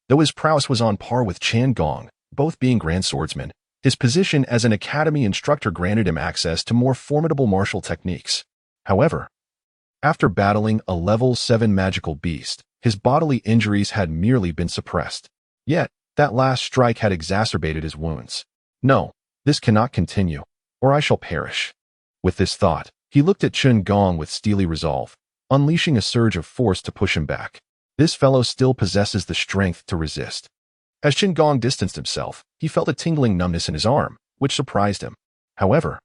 Though his prowess was on par with Qin Gong, both being grand swordsmen, his position as an academy instructor granted him access to more formidable martial techniques. However, after battling a level 7 magical beast, his bodily injuries had merely been suppressed. Yet, that last strike had exacerbated his wounds. No, this cannot continue, or I shall perish. With this thought, he looked at Qin Gong with steely resolve, unleashing a surge of force to push him back. This fellow still possesses the strength to resist. As Qin Gong distanced himself, he felt a tingling numbness in his arm, which surprised him. However,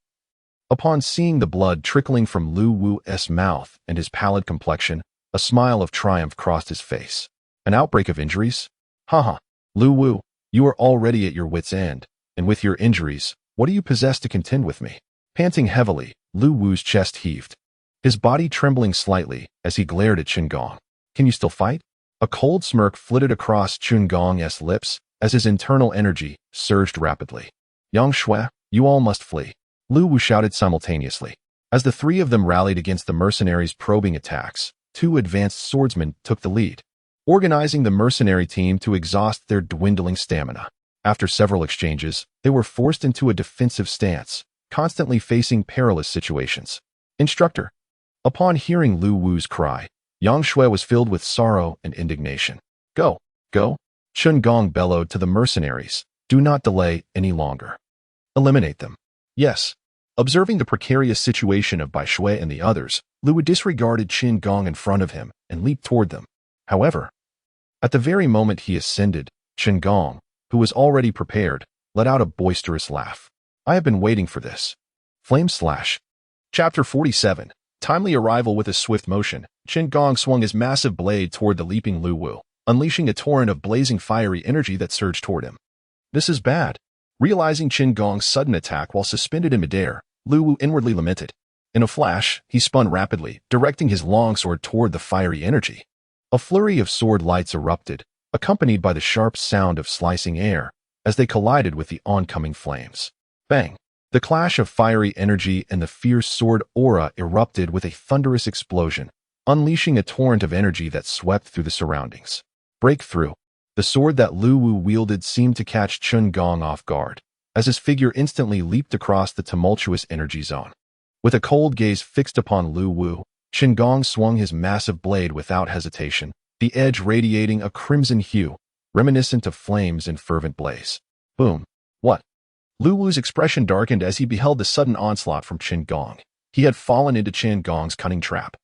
upon seeing the blood trickling from Lu Wu's mouth and his pallid complexion, a smile of triumph crossed his face. An outbreak of injuries? Haha, Lu Wu, you are already at your wit's end, and with your injuries, what do you possess to contend with me? Panting heavily, Lu Wu's chest heaved, his body trembling slightly as he glared at Qin Gong. Can you still fight? A cold smirk flitted across Qin Gong's lips as his internal energy surged rapidly. Yang Shui, you all must flee. Lu Wu shouted simultaneously. As the three of them rallied against the mercenaries' probing attacks, two advanced swordsmen took the lead, organizing the mercenary team to exhaust their dwindling stamina. After several exchanges, they were forced into a defensive stance, constantly facing perilous situations. Instructor. Upon hearing Lu Wu's cry, Yang Shui was filled with sorrow and indignation. Go, go, Chun Gong bellowed to the mercenaries. Do not delay any longer. Eliminate them. Yes. Observing the precarious situation of Bai Shui and the others, Lu disregarded Qin Gong in front of him and leaped toward them. However, at the very moment he ascended, Qin Gong, who was already prepared, let out a boisterous laugh. I have been waiting for this. Flame Slash. Chapter 47. Timely arrival. With a swift motion, Qin Gong swung his massive blade toward the leaping Lu Wu, unleashing a torrent of blazing fiery energy that surged toward him. This is bad. Realizing Qin Gong's sudden attack while suspended in midair, Lu Wu inwardly lamented. In a flash, he spun rapidly, directing his longsword toward the fiery energy. A flurry of sword lights erupted, accompanied by the sharp sound of slicing air, as they collided with the oncoming flames. Bang! The clash of fiery energy and the fierce sword aura erupted with a thunderous explosion, unleashing a torrent of energy that swept through the surroundings. Breakthrough. The sword that Lu Wu wielded seemed to catch Qin Gong off guard, as his figure instantly leaped across the tumultuous energy zone. With a cold gaze fixed upon Lu Wu, Qin Gong swung his massive blade without hesitation, the edge radiating a crimson hue, reminiscent of flames in fervent blaze. Boom. What? Lu Wu's expression darkened as he beheld the sudden onslaught from Qin Gong. He had fallen into Qin Gong's cunning trap.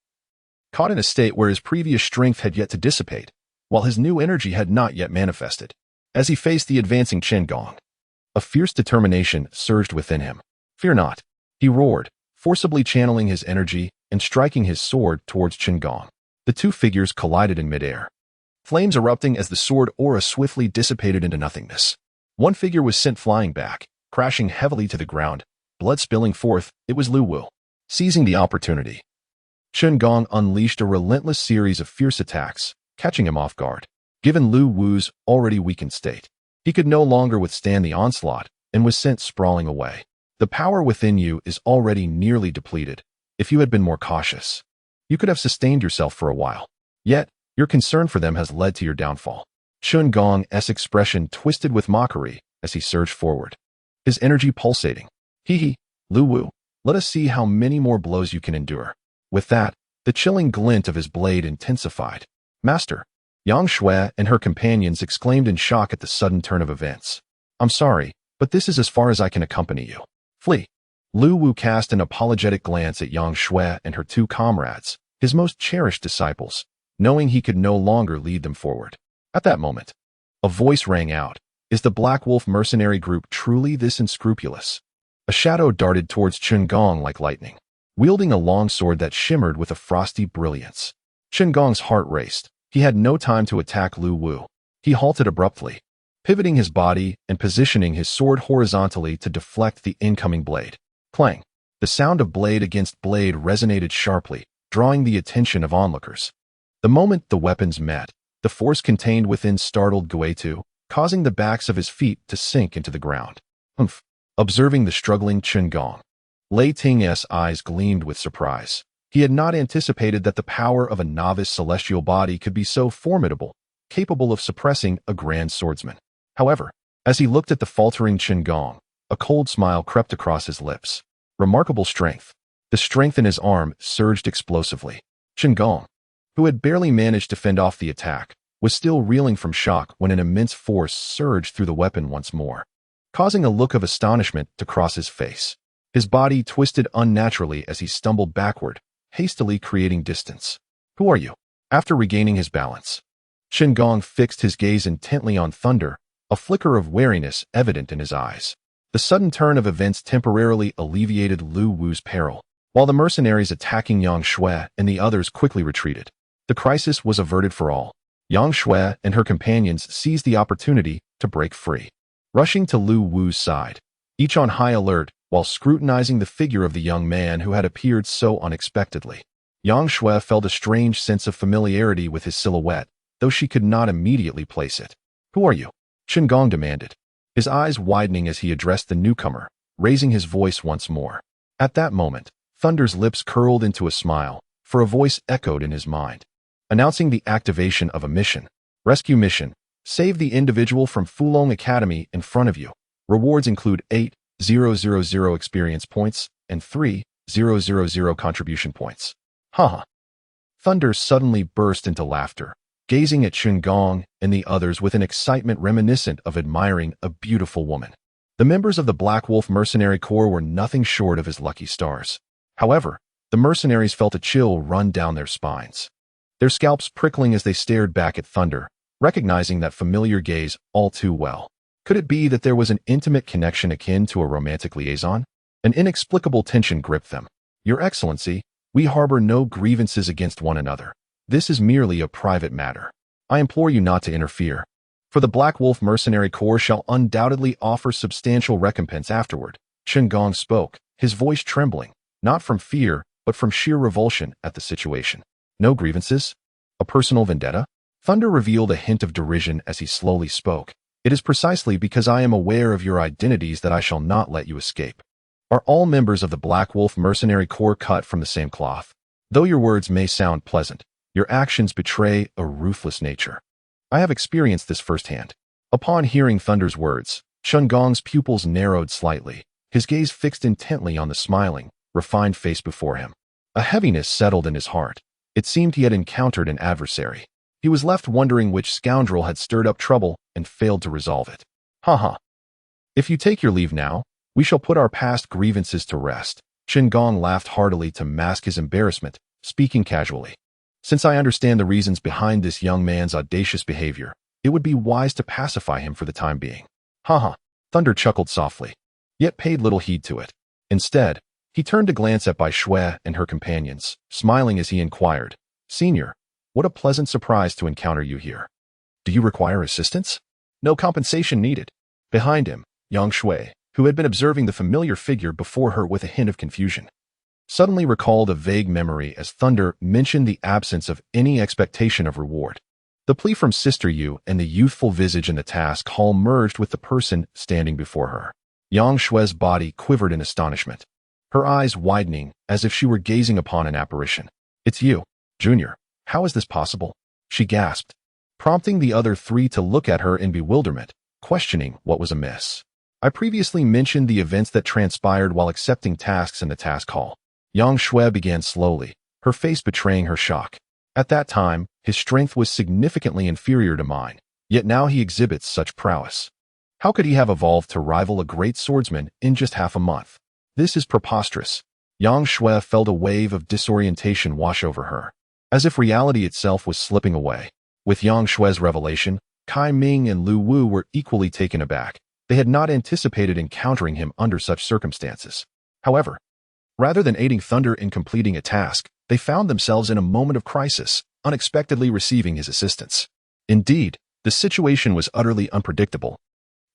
Caught in a state where his previous strength had yet to dissipate, while his new energy had not yet manifested. As he faced the advancing Qin Gong, a fierce determination surged within him. Fear not, he roared, forcibly channeling his energy and striking his sword towards Qin Gong. The two figures collided in midair, flames erupting as the sword aura swiftly dissipated into nothingness. One figure was sent flying back, crashing heavily to the ground, blood spilling forth. It was Lu Wu. Seizing the opportunity, Qin Gong unleashed a relentless series of fierce attacks, catching him off guard. Given Lu Wu's already weakened state, he could no longer withstand the onslaught and was sent sprawling away. The power within you is already nearly depleted. If you had been more cautious, you could have sustained yourself for a while. Yet, your concern for them has led to your downfall. Qin Gong's expression twisted with mockery as he surged forward, his energy pulsating. Hee, Lu Wu, let us see how many more blows you can endure. With that, the chilling glint of his blade intensified. Master! Yang Shui and her companions exclaimed in shock at the sudden turn of events. I'm sorry, but this is as far as I can accompany you. Flee. Lu Wu cast an apologetic glance at Yang Shui and her two comrades, his most cherished disciples, knowing he could no longer lead them forward. At that moment, a voice rang out. Is the Black Wolf mercenary group truly this unscrupulous? A shadow darted towards Qin Gong like lightning, wielding a long sword that shimmered with a frosty brilliance. Qin Gong's heart raced. He had no time to attack Lu Wu. He halted abruptly, pivoting his body and positioning his sword horizontally to deflect the incoming blade. Clang! The sound of blade against blade resonated sharply, drawing the attention of onlookers. The moment the weapons met, the force contained within startled Guetu, causing the backs of his feet to sink into the ground. Humph! Observing the struggling Qin Gong, Lei Ting's eyes gleamed with surprise. He had not anticipated that the power of a novice celestial body could be so formidable, capable of suppressing a grand swordsman. However, as he looked at the faltering Qin Gong, a cold smile crept across his lips. Remarkable strength. The strength in his arm surged explosively. Qin Gong, who had barely managed to fend off the attack, was still reeling from shock when an immense force surged through the weapon once more, causing a look of astonishment to cross his face. His body twisted unnaturally as he stumbled backward, hastily creating distance. Who are you? After regaining his balance, Qin Gong fixed his gaze intently on Thunder, a flicker of wariness evident in his eyes. The sudden turn of events temporarily alleviated Lu Wu's peril, while the mercenaries attacking Yang Shui and the others quickly retreated. The crisis was averted for all. Yang Shui and her companions seized the opportunity to break free, rushing to Lu Wu's side, each on high alert while scrutinizing the figure of the young man who had appeared so unexpectedly. Yang Shui felt a strange sense of familiarity with his silhouette, though she could not immediately place it. Who are you? Qin Gong demanded, his eyes widening as he addressed the newcomer, raising his voice once more. At that moment, Thunder's lips curled into a smile, for a voice echoed in his mind, announcing the activation of a mission. Rescue mission. Save the individual from Fulong Academy in front of you. Rewards include 8,000 experience points and 3,000 contribution points. Haha. Thunder suddenly burst into laughter, gazing at Gong and the others with an excitement reminiscent of admiring a beautiful woman. The members of the Black Wolf Mercenary Corps were nothing short of his lucky stars. However, the mercenaries felt a chill run down their spines, their scalps prickling as they stared back at Thunder, recognizing that familiar gaze all too well. Could it be that there was an intimate connection akin to a romantic liaison? An inexplicable tension gripped them. Your Excellency, we harbor no grievances against one another. This is merely a private matter. I implore you not to interfere, for the Black Wolf Mercenary Corps shall undoubtedly offer substantial recompense afterward. Gong spoke, his voice trembling, not from fear, but from sheer revulsion at the situation. No grievances? A personal vendetta? Thunder revealed a hint of derision as he slowly spoke. It is precisely because I am aware of your identities that I shall not let you escape. Are all members of the Black Wolf Mercenary Corps cut from the same cloth? Though your words may sound pleasant, your actions betray a ruthless nature. I have experienced this firsthand. Upon hearing Thunder's words, Gong's pupils narrowed slightly, his gaze fixed intently on the smiling, refined face before him. A heaviness settled in his heart. It seemed he had encountered an adversary. He was left wondering which scoundrel had stirred up trouble and failed to resolve it. Haha. If you take your leave now, we shall put our past grievances to rest. Gong laughed heartily to mask his embarrassment, speaking casually. Since I understand the reasons behind this young man's audacious behavior, it would be wise to pacify him for the time being. Haha. Thunder chuckled softly, yet paid little heed to it. Instead, he turned to glance at Bai Shui and her companions, smiling as he inquired, Senior, what a pleasant surprise to encounter you here. Do you require assistance? No compensation needed. Behind him, Yang Shui, who had been observing the familiar figure before her with a hint of confusion, suddenly recalled a vague memory as Thunder mentioned the absence of any expectation of reward. The plea from Sister Yu and the youthful visage in the task hall merged with the person standing before her. Yang Shui's body quivered in astonishment, her eyes widening as if she were gazing upon an apparition. It's you, Junior. How is this possible? She gasped, prompting the other three to look at her in bewilderment, questioning what was amiss. I previously mentioned the events that transpired while accepting tasks in the task hall. Yang Shui began slowly, her face betraying her shock. At that time, his strength was significantly inferior to mine, yet now he exhibits such prowess. How could he have evolved to rival a great swordsman in just half a month? This is preposterous. Yang Shui felt a wave of disorientation wash over her, as if reality itself was slipping away. With Yang Shui's revelation, Kai Ming and Lu Wu were equally taken aback. They had not anticipated encountering him under such circumstances. However, rather than aiding Thunder in completing a task, they found themselves in a moment of crisis, unexpectedly receiving his assistance. Indeed, the situation was utterly unpredictable.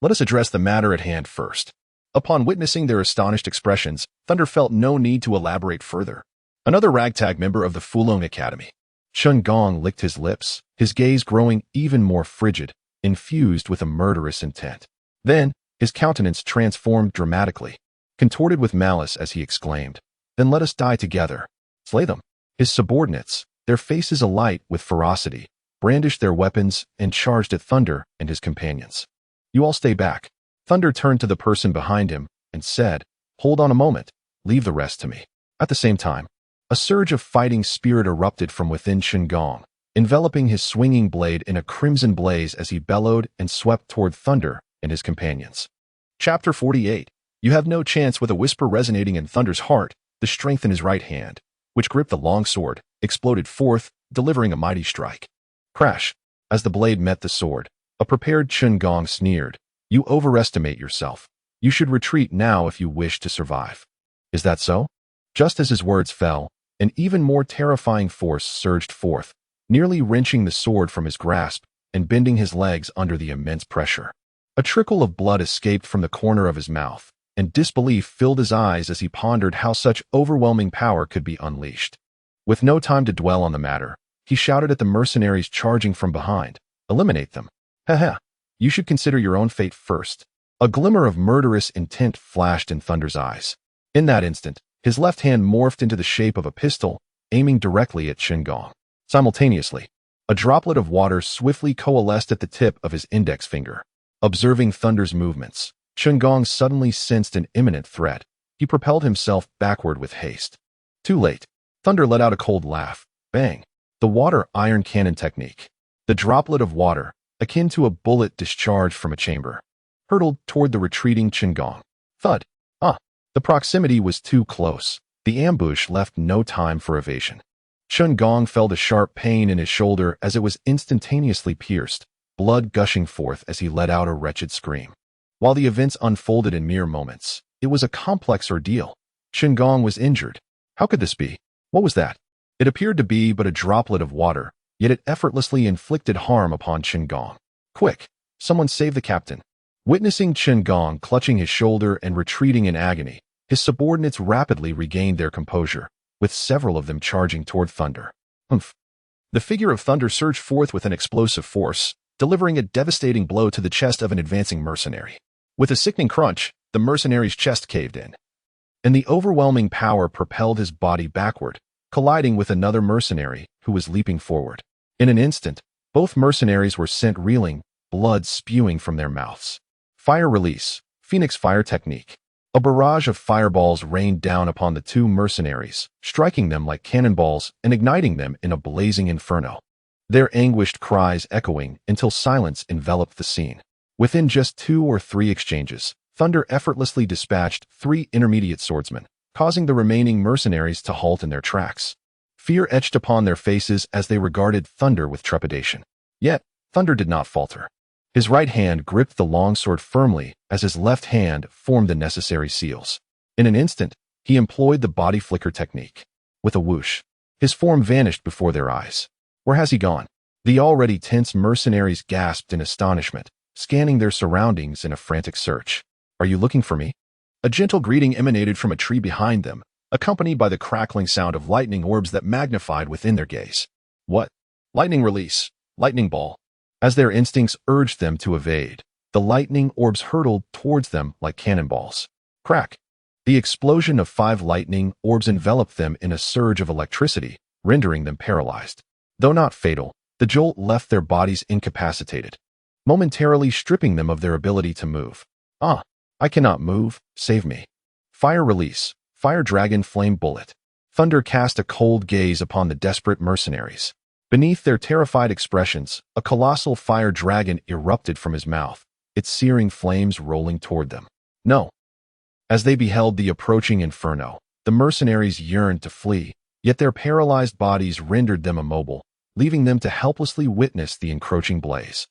Let us address the matter at hand first. Upon witnessing their astonished expressions, Thunder felt no need to elaborate further. Another ragtag member of the Fulong Academy. Gong licked his lips, his gaze growing even more frigid, infused with a murderous intent. Then, his countenance transformed dramatically, contorted with malice as he exclaimed, Then let us die together. Slay them. His subordinates, their faces alight with ferocity, brandished their weapons and charged at Thunder and his companions. You all stay back. Thunder turned to the person behind him and said, Hold on a moment, leave the rest to me. At the same time, a surge of fighting spirit erupted from within Gong, enveloping his swinging blade in a crimson blaze as he bellowed and swept toward Thunder and his companions. Chapter 48. You have no chance. With a whisper resonating in Thunder's heart, the strength in his right hand, which gripped the long sword, exploded forth, delivering a mighty strike. Crash. As the blade met the sword, a prepared Gong sneered, You overestimate yourself. You should retreat now if you wish to survive. Is that so? Just as his words fell, an even more terrifying force surged forth, nearly wrenching the sword from his grasp and bending his legs under the immense pressure. A trickle of blood escaped from the corner of his mouth, and disbelief filled his eyes as he pondered how such overwhelming power could be unleashed. With no time to dwell on the matter, he shouted at the mercenaries charging from behind, Eliminate them. Haha, you should consider your own fate first. A glimmer of murderous intent flashed in Thunder's eyes. In that instant, his left hand morphed into the shape of a pistol, aiming directly at Gong. Simultaneously, a droplet of water swiftly coalesced at the tip of his index finger. Observing Thunder's movements, Gong suddenly sensed an imminent threat. He propelled himself backward with haste. Too late. Thunder let out a cold laugh. Bang. The water iron cannon technique. The droplet of water, akin to a bullet discharged from a chamber, hurtled toward the retreating Qingong. Thud. The proximity was too close. The ambush left no time for evasion. Qingong felt a sharp pain in his shoulder as it was instantaneously pierced, blood gushing forth as he let out a wretched scream. While the events unfolded in mere moments, it was a complex ordeal. Qingong was injured. How could this be? What was that? It appeared to be but a droplet of water, yet it effortlessly inflicted harm upon Qingong. Quick! Someone save the captain. Witnessing Qingong clutching his shoulder and retreating in agony, his subordinates rapidly regained their composure, with several of them charging toward Thunder. Humph! The figure of Thunder surged forth with an explosive force, delivering a devastating blow to the chest of an advancing mercenary. With a sickening crunch, the mercenary's chest caved in, and the overwhelming power propelled his body backward, colliding with another mercenary who was leaping forward. In an instant, both mercenaries were sent reeling, blood spewing from their mouths. Fire release, Phoenix Fire technique. A barrage of fireballs rained down upon the two mercenaries, striking them like cannonballs and igniting them in a blazing inferno. Their anguished cries echoing until silence enveloped the scene. Within just 2 or 3 exchanges, Thunder effortlessly dispatched 3 intermediate swordsmen, causing the remaining mercenaries to halt in their tracks. Fear etched upon their faces as they regarded Thunder with trepidation. Yet, Thunder did not falter. His right hand gripped the longsword firmly as his left hand formed the necessary seals. In an instant, he employed the body flicker technique. With a whoosh, his form vanished before their eyes. Where has he gone? The already tense mercenaries gasped in astonishment, scanning their surroundings in a frantic search. Are you looking for me? A gentle greeting emanated from a tree behind them, accompanied by the crackling sound of lightning orbs that magnified within their gaze. What? Lightning release, lightning ball. As their instincts urged them to evade, the lightning orbs hurtled towards them like cannonballs. Crack! The explosion of 5 lightning orbs enveloped them in a surge of electricity, rendering them paralyzed. Though not fatal, the jolt left their bodies incapacitated, momentarily stripping them of their ability to move. I cannot move, save me. Fire release, Fire Dragon Flame Bullet. Thunder cast a cold gaze upon the desperate mercenaries. Beneath their terrified expressions, a colossal fire dragon erupted from his mouth, its searing flames rolling toward them. No! As they beheld the approaching inferno, the mercenaries yearned to flee, yet their paralyzed bodies rendered them immobile, leaving them to helplessly witness the encroaching blaze.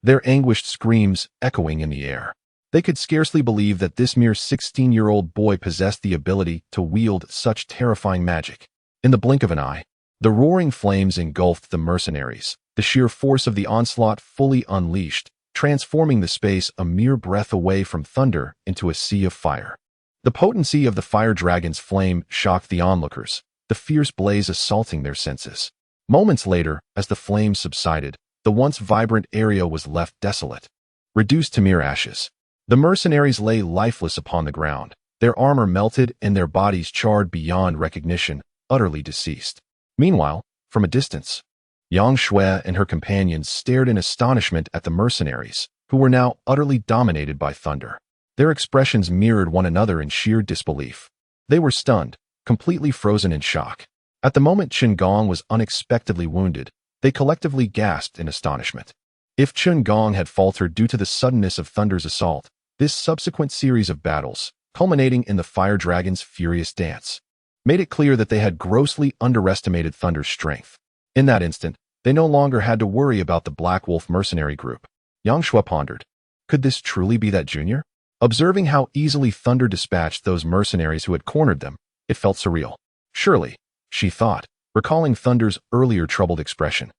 Their anguished screams echoing in the air. They could scarcely believe that this mere 16-year-old boy possessed the ability to wield such terrifying magic. In the blink of an eye, the roaring flames engulfed the mercenaries, the sheer force of the onslaught fully unleashed, transforming the space a mere breath away from Thunder into a sea of fire. The potency of the fire dragon's flame shocked the onlookers, the fierce blaze assaulting their senses. Moments later, as the flames subsided, the once vibrant area was left desolate, reduced to mere ashes. The mercenaries lay lifeless upon the ground, their armor melted and their bodies charred beyond recognition, utterly deceased. Meanwhile, from a distance, Yang Shui and her companions stared in astonishment at the mercenaries, who were now utterly dominated by Thunder. Their expressions mirrored one another in sheer disbelief. They were stunned, completely frozen in shock. At the moment Qingong was unexpectedly wounded, they collectively gasped in astonishment. If Qingong had faltered due to the suddenness of Thunder's assault, this subsequent series of battles, culminating in the Fire Dragon's furious dance, made it clear that they had grossly underestimated Thunder's strength. In that instant, they no longer had to worry about the Black Wolf mercenary group. Yang Shui pondered. Could this truly be that junior? Observing how easily Thunder dispatched those mercenaries who had cornered them, it felt surreal. Surely, she thought, recalling Thunder's earlier troubled expression.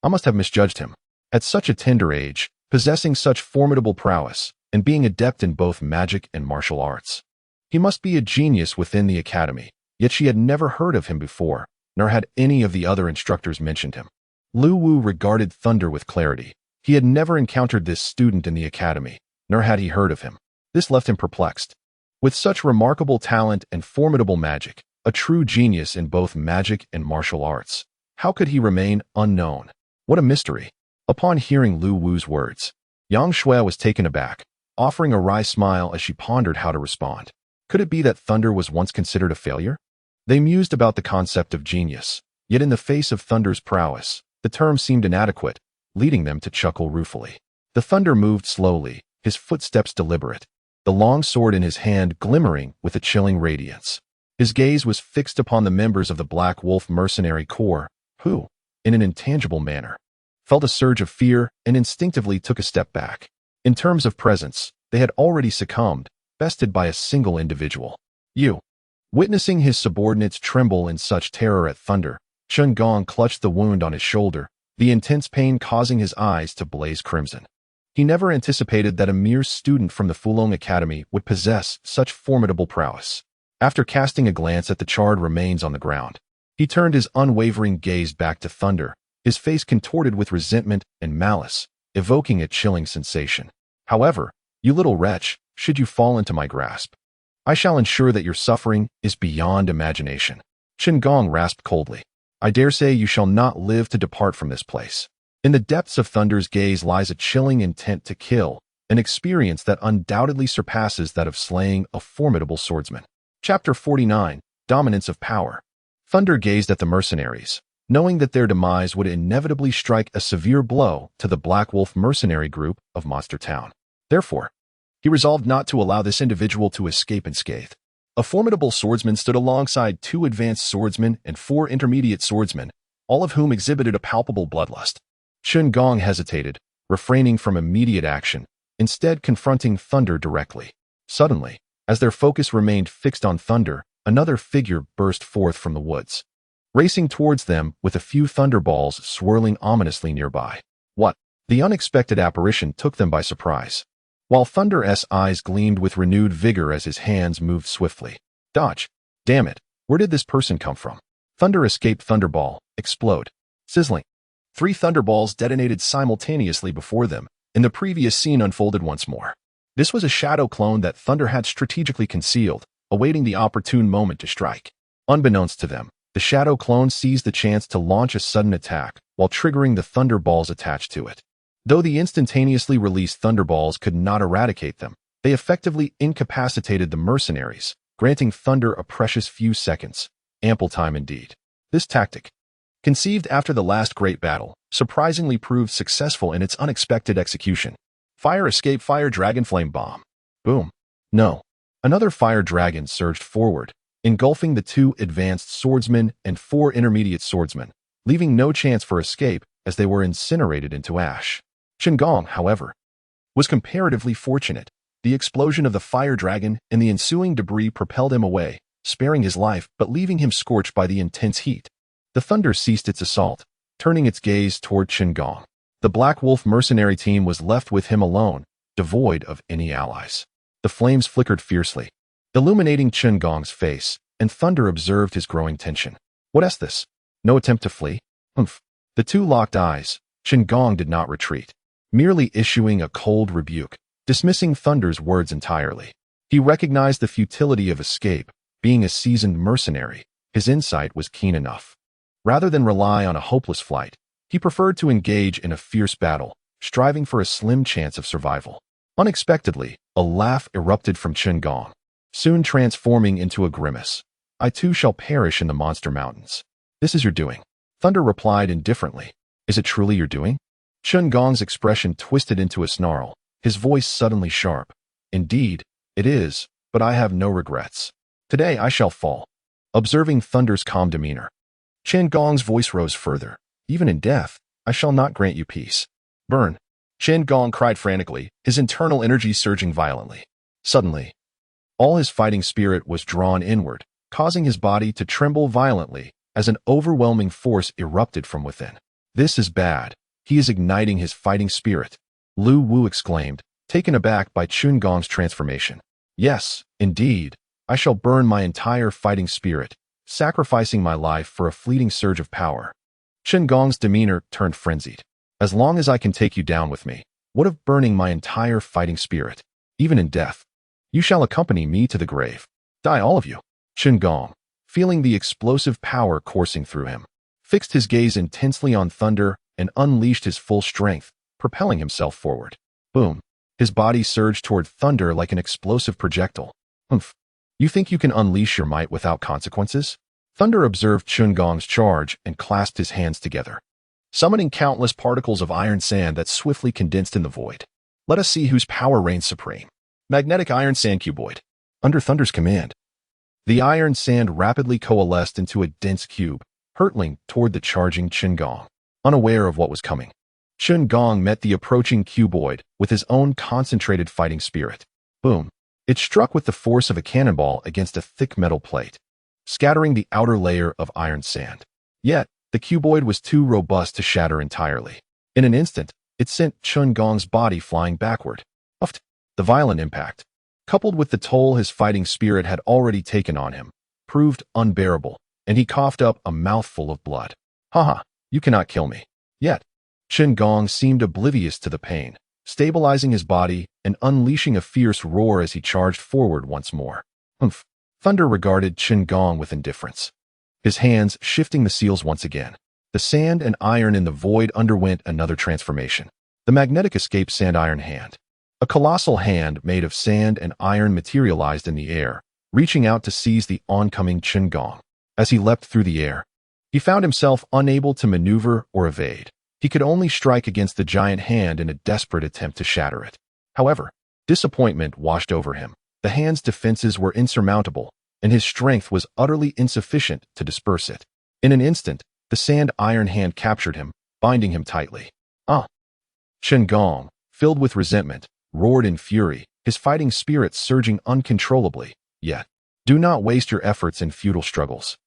I must have misjudged him. At such a tender age, possessing such formidable prowess, and being adept in both magic and martial arts. He must be a genius within the academy. Yet she had never heard of him before, nor had any of the other instructors mentioned him. Lu Wu regarded Thunder with clarity. He had never encountered this student in the academy, nor had he heard of him. This left him perplexed. With such remarkable talent and formidable magic, a true genius in both magic and martial arts, how could he remain unknown? What a mystery. Upon hearing Lu Wu's words, Yang Shui was taken aback, offering a wry smile as she pondered how to respond. Could it be that Thunder was once considered a failure? They mused about the concept of genius, Yet in the face of Thunder's prowess, the term seemed inadequate, leading them to chuckle ruefully. The Thunder moved slowly, his footsteps deliberate, the long sword in his hand glimmering with a chilling radiance. His gaze was fixed upon the members of the Black Wolf mercenary corps, who, in an intangible manner, felt a surge of fear and instinctively took a step back. In terms of presence, they had already succumbed, bested by a single individual. You. Witnessing his subordinates tremble in such terror at Thunder, Chun Gong clutched the wound on his shoulder, the intense pain causing his eyes to blaze crimson. He never anticipated that a mere student from the Fulong Academy would possess such formidable prowess. After casting a glance at the charred remains on the ground, he turned his unwavering gaze back to Thunder, his face contorted with resentment and malice, evoking a chilling sensation. However, you little wretch, should you fall into my grasp, I shall ensure that your suffering is beyond imagination. Chun Gong rasped coldly. I dare say you shall not live to depart from this place. In the depths of Thunder's gaze lies a chilling intent to kill, an experience that undoubtedly surpasses that of slaying a formidable swordsman. Chapter 49, Dominance of Power. Thunder gazed at the mercenaries, knowing that their demise would inevitably strike a severe blow to the Black Wolf mercenary group of Monster Town. Therefore, he resolved not to allow this individual to escape unscathed. A formidable swordsman stood alongside 2 advanced swordsmen and 4 intermediate swordsmen, all of whom exhibited a palpable bloodlust. Chun Gong hesitated, refraining from immediate action, instead confronting Thunder directly. Suddenly, as their focus remained fixed on Thunder, another figure burst forth from the woods, racing towards them with a few thunderballs swirling ominously nearby. What? The unexpected apparition took them by surprise, while Thunder's eyes gleamed with renewed vigor as his hands moved swiftly. Dodge! Damn it! Where did this person come from? Thunder escaped Thunderball, explode. Sizzling. 3 thunderballs detonated simultaneously before them, and the previous scene unfolded once more. This was a shadow clone that Thunder had strategically concealed, awaiting the opportune moment to strike. Unbeknownst to them, the shadow clone seized the chance to launch a sudden attack while triggering the thunderballs attached to it. Though the instantaneously released thunderballs could not eradicate them, they effectively incapacitated the mercenaries, granting Thunder a precious few seconds, ample time indeed. This tactic, conceived after the last great battle, surprisingly proved successful in its unexpected execution. Fire escape fire dragon flame bomb. Boom. No. Another fire dragon surged forward, engulfing the 2 advanced swordsmen and 4 intermediate swordsmen, leaving no chance for escape as they were incinerated into ash. Chun Gong, however, was comparatively fortunate. The explosion of the fire dragon and the ensuing debris propelled him away, sparing his life but leaving him scorched by the intense heat. The Thunder ceased its assault, turning its gaze toward Chun Gong. The Black Wolf mercenary team was left with him alone, devoid of any allies. The flames flickered fiercely, illuminating Chun Gong's face, and Thunder observed his growing tension. What is this? No attempt to flee? Humph. The 2 locked eyes. Chun Gong did not retreat, merely issuing a cold rebuke, dismissing Thunder's words entirely. He recognized the futility of escape. Being a seasoned mercenary, his insight was keen enough. Rather than rely on a hopeless flight, he preferred to engage in a fierce battle, striving for a slim chance of survival. Unexpectedly, a laugh erupted from Chun Gong, soon transforming into a grimace. I too shall perish in the monster mountains. This is your doing. Thunder replied indifferently. Is it truly your doing? Chun Gong's expression twisted into a snarl, his voice suddenly sharp. Indeed, it is, but I have no regrets. Today I shall fall. Observing Thunder's calm demeanor, Chun Gong's voice rose further. Even in death, I shall not grant you peace. Burn. Chun Gong cried frantically, his internal energy surging violently. Suddenly, all his fighting spirit was drawn inward, causing his body to tremble violently as an overwhelming force erupted from within. This is bad. He is igniting his fighting spirit. Lu Wu exclaimed, taken aback by Chun Gong's transformation. Yes, indeed, I shall burn my entire fighting spirit, sacrificing my life for a fleeting surge of power. Chun Gong's demeanor turned frenzied. As long as I can take you down with me, what of burning my entire fighting spirit? Even in death, you shall accompany me to the grave. Die all of you. Chun Gong, feeling the explosive power coursing through him, fixed his gaze intensely on Thunder and unleashed his full strength, propelling himself forward. Boom. His body surged toward Thunder like an explosive projectile. Humph. You think you can unleash your might without consequences? Thunder observed Chun-Gong's charge and clasped his hands together, summoning countless particles of iron sand that swiftly condensed in the void. Let us see whose power reigns supreme. Magnetic Iron Sand Cuboid. Under Thunder's command, the iron sand rapidly coalesced into a dense cube, hurtling toward the charging Chun-Gong. Unaware of what was coming, Chun-Gong met the approaching cuboid with his own concentrated fighting spirit. Boom! It struck with the force of a cannonball against a thick metal plate, scattering the outer layer of iron sand. Yet, the cuboid was too robust to shatter entirely. In an instant, it sent Chun-Gong's body flying backward. Uffed! The violent impact, coupled with the toll his fighting spirit had already taken on him, proved unbearable, and he coughed up a mouthful of blood. Haha, you cannot kill me. Yet, Chun-Gong seemed oblivious to the pain, stabilizing his body and unleashing a fierce roar as he charged forward once more. Humph! Thunder regarded Chun-Gong with indifference, his hands shifting the seals once again. The sand and iron in the void underwent another transformation. The magnetic escape sand-iron hand. A colossal hand made of sand and iron materialized in the air, reaching out to seize the oncoming Chun-Gong. As he leapt through the air, he found himself unable to maneuver or evade. He could only strike against the giant hand in a desperate attempt to shatter it. However, disappointment washed over him. The hand's defenses were insurmountable, and his strength was utterly insufficient to disperse it. In an instant, the sand-iron hand captured him, binding him tightly. Chun-Gong, filled with resentment, roared in fury, his fighting spirit surging uncontrollably. Yet, do not waste your efforts in futile struggles.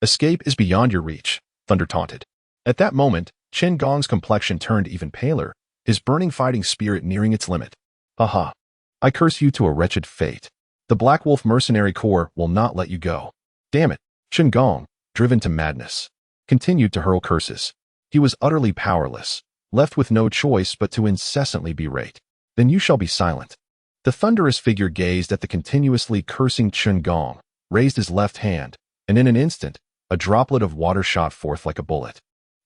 Escape is beyond your reach, Thunder taunted. At that moment, Chun-Gong's complexion turned even paler, his burning fighting spirit nearing its limit. Haha! I curse you to a wretched fate. The Black Wolf Mercenary Corps will not let you go. Damn it! Chun-Gong, driven to madness, continued to hurl curses. He was utterly powerless, left with no choice but to incessantly berate. Then you shall be silent. The thunderous figure gazed at the continuously cursing Chun-Gong, raised his left hand, and in an instant, a droplet of water shot forth like a bullet,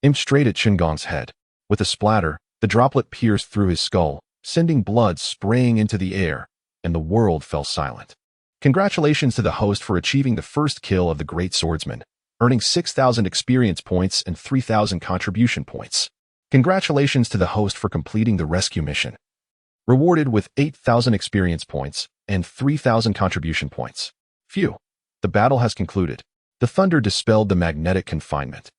aimed straight at Chun-Gong's head. With a splatter, the droplet pierced through his skull, sending blood spraying into the air, and the world fell silent. Congratulations to the host for achieving the first kill of the Great Swordsman, earning 6,000 experience points and 3,000 contribution points. Congratulations to the host for completing the rescue mission, rewarded with 8,000 experience points and 3,000 contribution points. Phew! The battle has concluded. The thunder dispelled the magnetic confinement,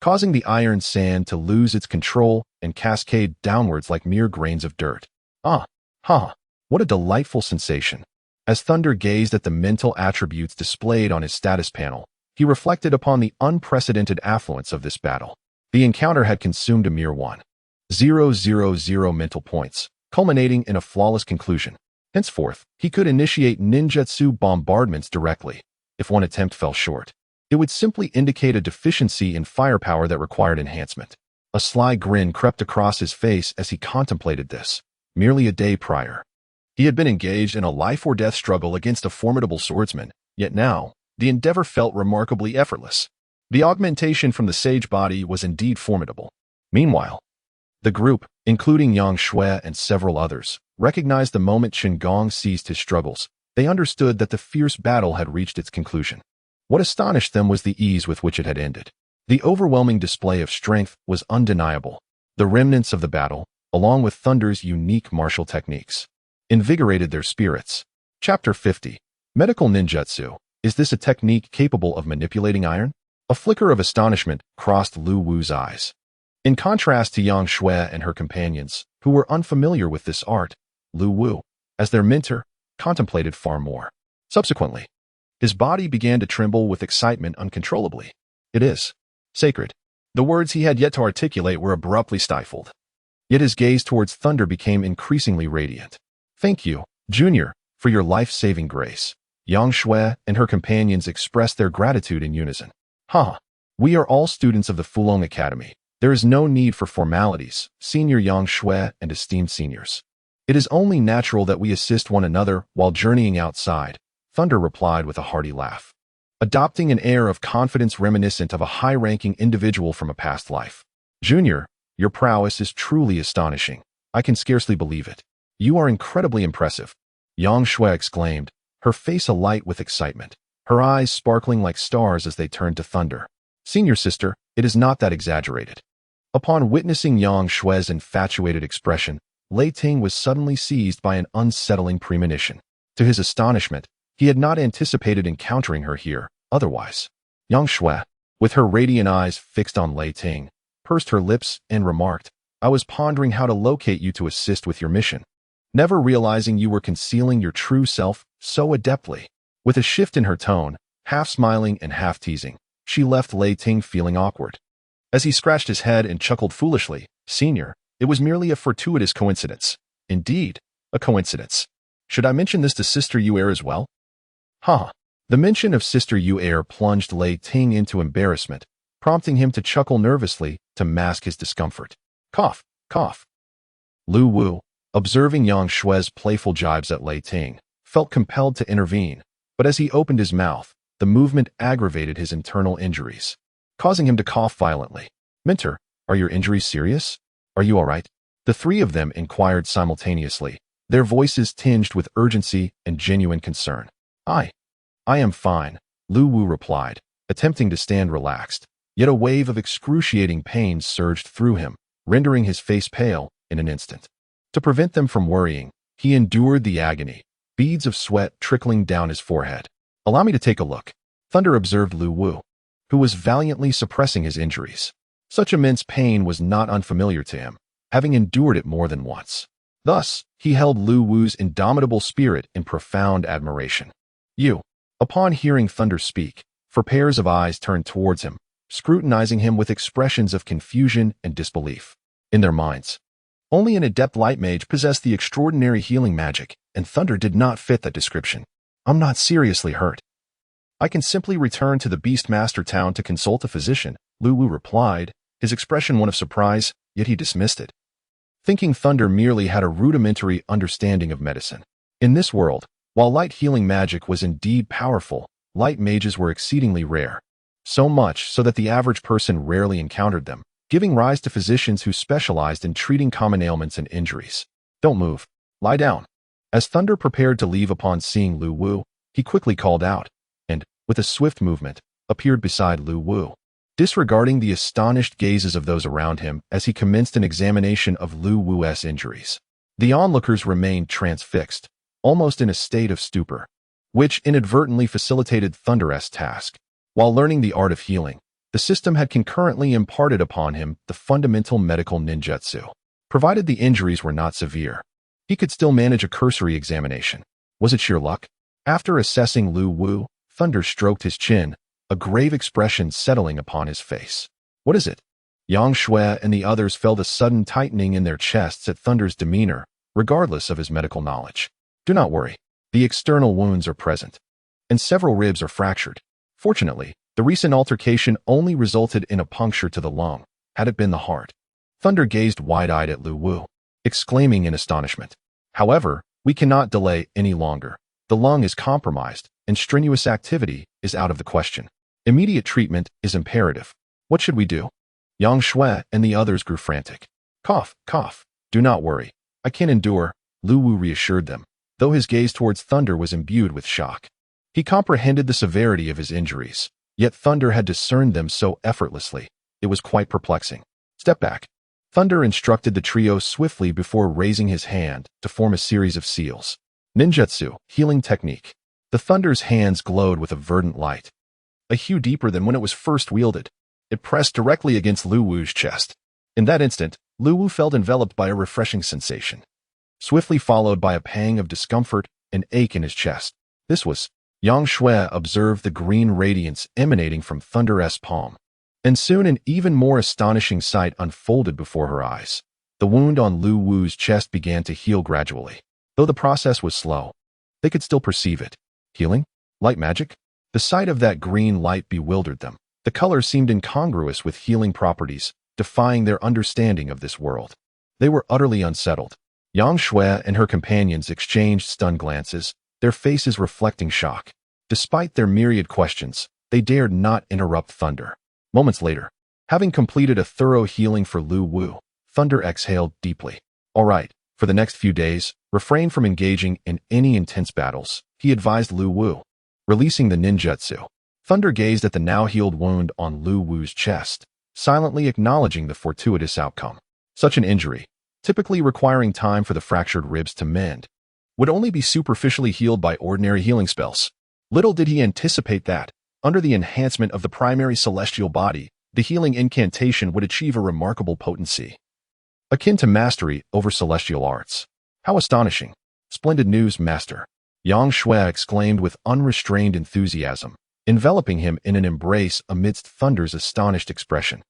causing the iron sand to lose its control and cascade downwards like mere grains of dirt. What a delightful sensation. As Thunder gazed at the mental attributes displayed on his status panel, he reflected upon the unprecedented affluence of this battle. The encounter had consumed a mere 1,000 mental points, culminating in a flawless conclusion. Henceforth, he could initiate ninjutsu bombardments directly. If one attempt fell short, it would simply indicate a deficiency in firepower that required enhancement. A sly grin crept across his face as he contemplated this. Merely a day prior, he had been engaged in a life-or-death struggle against a formidable swordsman, yet now, the endeavor felt remarkably effortless. The augmentation from the sage body was indeed formidable. Meanwhile, the group, including Yang Shui and several others, recognized the moment Chun-Gong ceased his struggles. They understood that the fierce battle had reached its conclusion. What astonished them was the ease with which it had ended. The overwhelming display of strength was undeniable. The remnants of the battle, along with Thunder's unique martial techniques, invigorated their spirits. Chapter 50. Medical Ninjutsu. Is this a technique capable of manipulating iron? A flicker of astonishment crossed Lu Wu's eyes. In contrast to Yang Shui and her companions, who were unfamiliar with this art, Lu Wu, as their mentor, contemplated far more. Subsequently, his body began to tremble with excitement uncontrollably. It is sacred. The words he had yet to articulate were abruptly stifled. Yet his gaze towards Thunder became increasingly radiant. Thank you, Junior, for your life-saving grace. Yang Shui and her companions expressed their gratitude in unison. We are all students of the Fulong Academy. There is no need for formalities, Senior Yang Shui and esteemed seniors. It is only natural that we assist one another while journeying outside, Thunder replied with a hearty laugh, adopting an air of confidence reminiscent of a high-ranking individual from a past life. Junior, your prowess is truly astonishing. I can scarcely believe it. You are incredibly impressive, Yang Shui exclaimed, her face alight with excitement. her eyes sparkling like stars as they turned to Thunder. "Senior sister, it is not that exaggerated." Upon witnessing Yang Xue's infatuated expression, Lei Ting was suddenly seized by an unsettling premonition. To his astonishment, he had not anticipated encountering her here, otherwise. Yang Xue, with her radiant eyes fixed on Lei Ting, pursed her lips and remarked, "I was pondering how to locate you to assist with your mission, never realizing you were concealing your true self so adeptly." With a shift in her tone, half smiling and half teasing, she left Lei Ting feeling awkward. As he scratched his head and chuckled foolishly, "Senior, it was merely a fortuitous coincidence." "Indeed, a coincidence. Should I mention this to Sister Yu-Er as well?" "Huh." The mention of Sister Yu-Er plunged Lei Ting into embarrassment, prompting him to chuckle nervously to mask his discomfort. Cough, cough. Lu Wu, observing Yang Xue's playful jibes at Lei Ting, felt compelled to intervene, but as he opened his mouth, the movement aggravated his internal injuries, causing him to cough violently. "Mentor, are your injuries serious? Are you all right?" The three of them inquired simultaneously, their voices tinged with urgency and genuine concern. I am fine," Lu Wu replied, attempting to stand relaxed, yet a wave of excruciating pain surged through him, rendering his face pale in an instant. To prevent them from worrying, he endured the agony, beads of sweat trickling down his forehead. "Allow me to take a look," Thunder observed Lu Wu, who was valiantly suppressing his injuries. Such immense pain was not unfamiliar to him, having endured it more than once. Thus, he held Lu Wu's indomitable spirit in profound admiration. Upon hearing Thunder speak, four pairs of eyes turned towards him, scrutinizing him with expressions of confusion and disbelief. In their minds, only an adept light mage possessed the extraordinary healing magic, and Thunder did not fit that description. "I'm not seriously hurt. I can simply return to the Beastmaster town to consult a physician," Lu Wu replied, his expression one of surprise, yet he dismissed it, thinking Thunder merely had a rudimentary understanding of medicine. In this world, while light healing magic was indeed powerful, light mages were exceedingly rare. So much so that the average person rarely encountered them, giving rise to physicians who specialized in treating common ailments and injuries. "Don't move. Lie down." As Thunder prepared to leave upon seeing Lu Wu, he quickly called out, and, with a swift movement, appeared beside Lu Wu, disregarding the astonished gazes of those around him as he commenced an examination of Lu Wu's injuries. The onlookers remained transfixed, almost in a state of stupor, which inadvertently facilitated Thunder's task. While learning the art of healing, the system had concurrently imparted upon him the fundamental medical ninjutsu. Provided the injuries were not severe, he could still manage a cursory examination. Was it sheer luck? After assessing Lu Wu, Thunder stroked his chin, a grave expression settling upon his face. "What is it?" Yang Xue and the others felt a sudden tightening in their chests at Thunder's demeanor, regardless of his medical knowledge. "Do not worry. The external wounds are present, and several ribs are fractured. Fortunately, the recent altercation only resulted in a puncture to the lung. Had it been the heart..." Thunder gazed wide-eyed at Lu Wu, exclaiming in astonishment. "However, we cannot delay any longer. The lung is compromised, and strenuous activity is out of the question. Immediate treatment is imperative. What should we do?" Yang Xue and the others grew frantic. "Cough, cough. Do not worry. I can endure," Lu Wu reassured them, though his gaze towards Thunder was imbued with shock. He comprehended the severity of his injuries, yet Thunder had discerned them so effortlessly. It was quite perplexing. "Step back." Thunder instructed the trio swiftly before raising his hand to form a series of seals. Ninjutsu, healing technique. The Thunder's hands glowed with a verdant light, a hue deeper than when it was first wielded. It pressed directly against Lu Wu's chest. In that instant, Lu Wu felt enveloped by a refreshing sensation, swiftly followed by a pang of discomfort and ache in his chest. This was... Yang Xue observed the green radiance emanating from Thunder's palm, and soon an even more astonishing sight unfolded before her eyes. The wound on Lu Wu's chest began to heal gradually. Though the process was slow, they could still perceive it. Healing? Light magic? The sight of that green light bewildered them. The color seemed incongruous with healing properties, defying their understanding of this world. They were utterly unsettled. Yang Xue and her companions exchanged stunned glances, their faces reflecting shock. Despite their myriad questions, they dared not interrupt Thunder. Moments later, having completed a thorough healing for Lu Wu, Thunder exhaled deeply. "All right, for the next few days, refrain from engaging in any intense battles," he advised Lu Wu. Releasing the ninjutsu. Thunder gazed at the now-healed wound on Lu Wu's chest, silently acknowledging the fortuitous outcome. Such an injury, typically requiring time for the fractured ribs to mend, would only be superficially healed by ordinary healing spells. Little did he anticipate that, under the enhancement of the primary celestial body, the healing incantation would achieve a remarkable potency, akin to mastery over celestial arts. How astonishing! Splendid news, Master! Yang Shui exclaimed with unrestrained enthusiasm, enveloping him in an embrace amidst Thunder's astonished expression.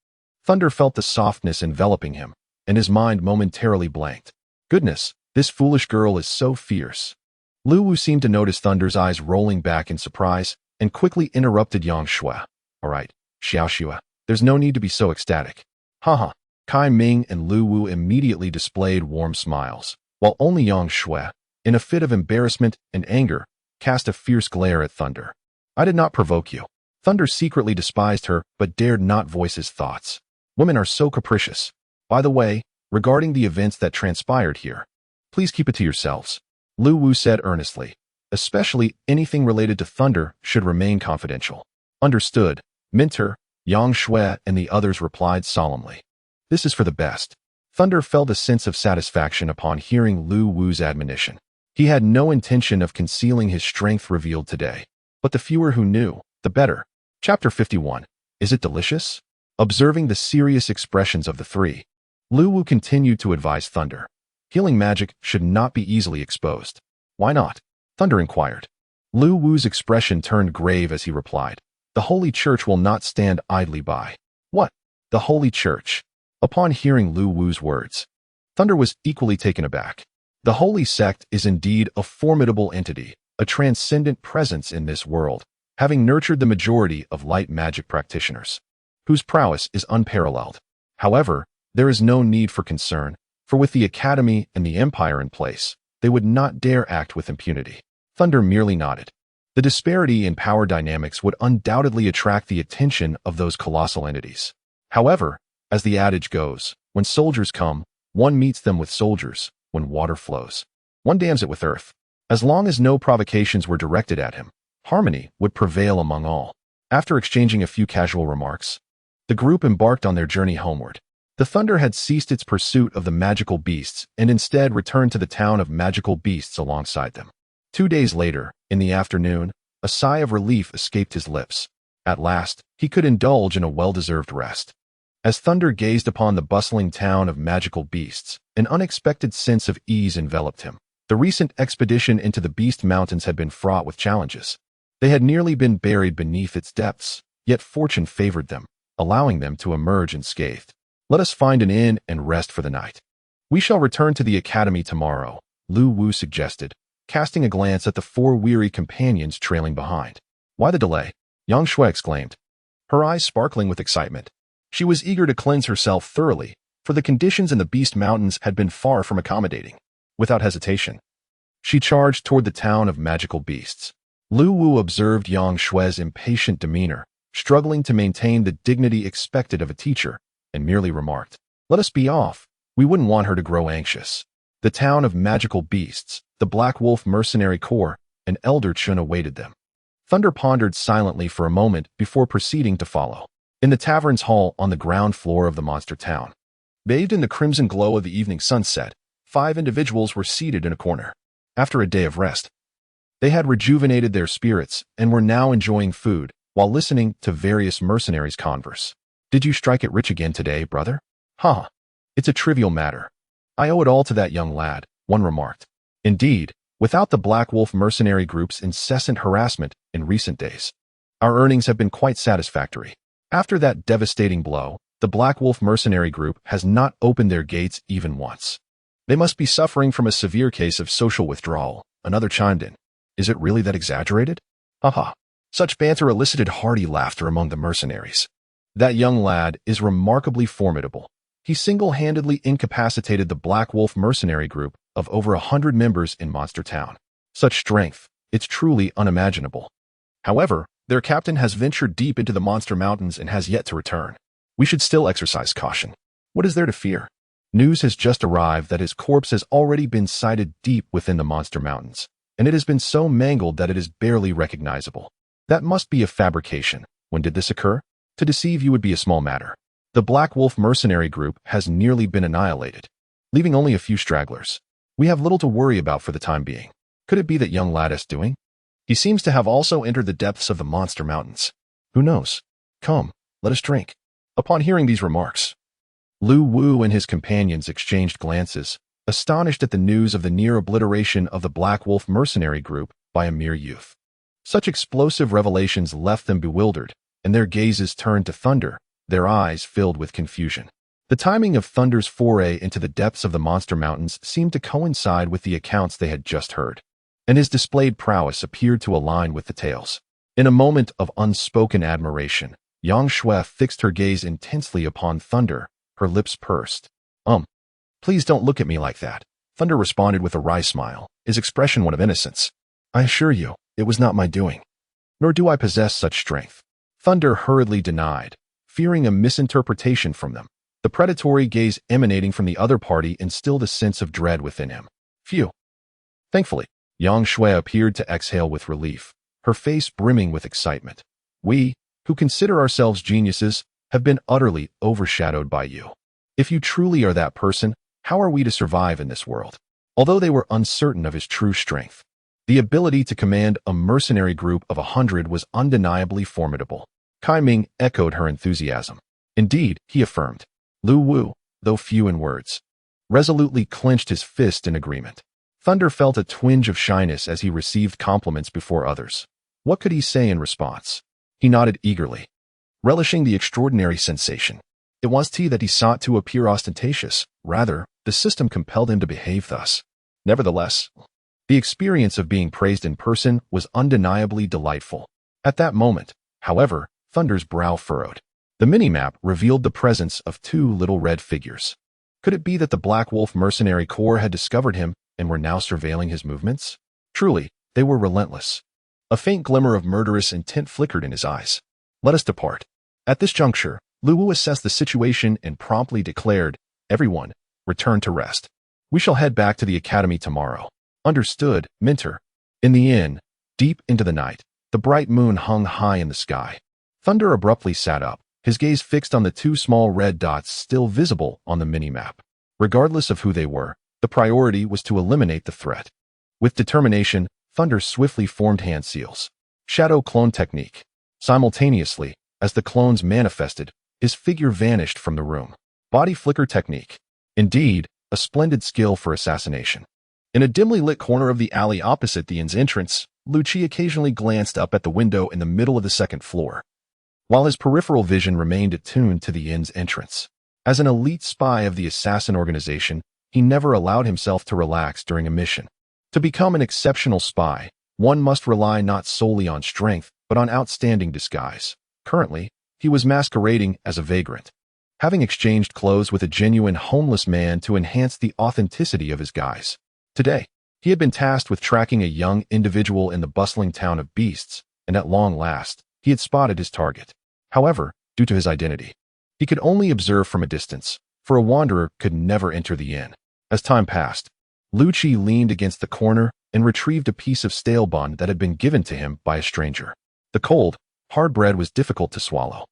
Thunder felt the softness enveloping him, and his mind momentarily blanked. Goodness, this foolish girl is so fierce. Lu Wu seemed to notice Thunder's eyes rolling back in surprise, and quickly interrupted Yang Shui. All right, Xiao Xue, there's no need to be so ecstatic. Haha. Kai Ming and Lu Wu immediately displayed warm smiles, while only Yang Shui, in a fit of embarrassment and anger, cast a fierce glare at Thunder. I did not provoke you. Thunder secretly despised her, but dared not voice his thoughts. Women are so capricious. By the way, regarding the events that transpired here, please keep it to yourselves, Lu Wu said earnestly. Especially anything related to Thunder should remain confidential. Understood, Minter, Yang Shui, and the others replied solemnly. This is for the best. Thunder felt a sense of satisfaction upon hearing Lu Wu's admonition. He had no intention of concealing his strength revealed today. But the fewer who knew, the better. Chapter 51. Is it delicious? Observing the serious expressions of the three, Lu Wu continued to advise Thunder. Healing magic should not be easily exposed. Why not? Thunder inquired. Lu Wu's expression turned grave as he replied. The Holy Church will not stand idly by. What? The Holy Church? Upon hearing Lu Wu's words, Thunder was equally taken aback. The Holy Sect is indeed a formidable entity, a transcendent presence in this world, having nurtured the majority of light magic practitioners, whose prowess is unparalleled. However, there is no need for concern, for with the Academy and the Empire in place, they would not dare act with impunity. Thunder merely nodded. The disparity in power dynamics would undoubtedly attract the attention of those colossal entities. However, as the adage goes, when soldiers come, one meets them with soldiers. When water flows, one dams it with earth. As long as no provocations were directed at him, harmony would prevail among all. After exchanging a few casual remarks, the group embarked on their journey homeward. The Thunder had ceased its pursuit of the magical beasts and instead returned to the town of magical beasts alongside them. 2 days later, in the afternoon, a sigh of relief escaped his lips. At last, he could indulge in a well-deserved rest. As Thunder gazed upon the bustling town of magical beasts, an unexpected sense of ease enveloped him. The recent expedition into the Beast Mountains had been fraught with challenges. They had nearly been buried beneath its depths, yet fortune favored them, allowing them to emerge unscathed. Let us find an inn and rest for the night. We shall return to the Academy tomorrow, Lu Wu suggested, casting a glance at the 4 weary companions trailing behind. Why the delay? Yang Shui exclaimed, her eyes sparkling with excitement. She was eager to cleanse herself thoroughly, for the conditions in the Beast Mountains had been far from accommodating. Without hesitation, she charged toward the town of magical beasts. Lu Wu observed Yang Shui's impatient demeanor, struggling to maintain the dignity expected of a teacher, and merely remarked, let us be off. We wouldn't want her to grow anxious. The town of magical beasts, the Black Wolf Mercenary Corps, and Elder Chun awaited them. Thunder pondered silently for a moment before proceeding to follow. In the tavern's hall on the ground floor of the monster town, bathed in the crimson glow of the evening sunset, 5 individuals were seated in a corner. After a day of rest, they had rejuvenated their spirits and were now enjoying food while listening to various mercenaries converse. Did you strike it rich again today, brother? Huh. It's a trivial matter. I owe it all to that young lad, one remarked. Indeed, without the Black Wolf mercenary group's incessant harassment in recent days, our earnings have been quite satisfactory. After that devastating blow, the Black Wolf mercenary group has not opened their gates even once. They must be suffering from a severe case of social withdrawal, another chimed in. Is it really that exaggerated? Haha. Such banter elicited hearty laughter among the mercenaries. That young lad is remarkably formidable. He single-handedly incapacitated the Black Wolf mercenary group of over 100 members in Monster Town. Such strength, it's truly unimaginable. However, their captain has ventured deep into the Monster Mountains and has yet to return. We should still exercise caution. What is there to fear? News has just arrived that his corpse has already been sighted deep within the Monster Mountains, and it has been so mangled that it is barely recognizable. That must be a fabrication. When did this occur? To deceive you would be a small matter. The Black Wolf mercenary group has nearly been annihilated, leaving only a few stragglers. We have little to worry about for the time being. Could it be that young lad is doing? He seems to have also entered the depths of the monster mountains. Who knows? Come, let us drink. Upon hearing these remarks, Lu Wu and his companions exchanged glances, astonished at the news of the near obliteration of the Black Wolf mercenary group by a mere youth. Such explosive revelations left them bewildered, and their gazes turned to Thunder, their eyes filled with confusion. The timing of Thunder's foray into the depths of the monster mountains seemed to coincide with the accounts they had just heard, and his displayed prowess appeared to align with the tales. In a moment of unspoken admiration, Yang Shui fixed her gaze intensely upon Thunder, her lips pursed. Please don't look at me like that. Thunder responded with a wry smile, his expression one of innocence. I assure you, it was not my doing. Nor do I possess such strength. Thunder hurriedly denied, fearing a misinterpretation from them. The predatory gaze emanating from the other party instilled a sense of dread within him. Phew. Thankfully, Yang Shui appeared to exhale with relief, her face brimming with excitement. We, who consider ourselves geniuses, have been utterly overshadowed by you. If you truly are that person, how are we to survive in this world? Although they were uncertain of his true strength, the ability to command a mercenary group of 100 was undeniably formidable. Kai Ming echoed her enthusiasm. Indeed, he affirmed. Lu Wu, though few in words, resolutely clenched his fist in agreement. Thunder felt a twinge of shyness as he received compliments before others. What could he say in response? He nodded eagerly, relishing the extraordinary sensation. It wasn't he that he sought to appear ostentatious. Rather, the system compelled him to behave thus. Nevertheless, the experience of being praised in person was undeniably delightful. At that moment, however, Thunder's brow furrowed. The minimap revealed the presence of two little red figures. Could it be that the Black Wolf mercenary corps had discovered him and were now surveilling his movements? Truly, they were relentless. A faint glimmer of murderous intent flickered in his eyes. Let us depart. At this juncture, Lu Wu assessed the situation and promptly declared, Everyone, return to rest. We shall head back to the academy tomorrow. Understood, Minter. In the inn, deep into the night, the bright moon hung high in the sky. Thunder abruptly sat up, his gaze fixed on the two small red dots still visible on the minimap. Regardless of who they were, the priority was to eliminate the threat. With determination, Thunder swiftly formed hand seals. Shadow clone technique. Simultaneously, as the clones manifested, his figure vanished from the room. Body flicker technique. Indeed, a splendid skill for assassination. In a dimly lit corner of the alley opposite the inn's entrance, Lu Qi occasionally glanced up at the window in the middle of the second floor, while his peripheral vision remained attuned to the inn's entrance. As an elite spy of the assassin organization, he never allowed himself to relax during a mission. To become an exceptional spy, one must rely not solely on strength, but on outstanding disguise. Currently, he was masquerading as a vagrant, having exchanged clothes with a genuine homeless man to enhance the authenticity of his guise. Today, he had been tasked with tracking a young individual in the bustling town of Beasts, and at long last, he had spotted his target. However, due to his identity, he could only observe from a distance, for a wanderer could never enter the inn. As time passed, Lu Qi leaned against the corner and retrieved a piece of stale bun that had been given to him by a stranger. The cold, hard bread was difficult to swallow.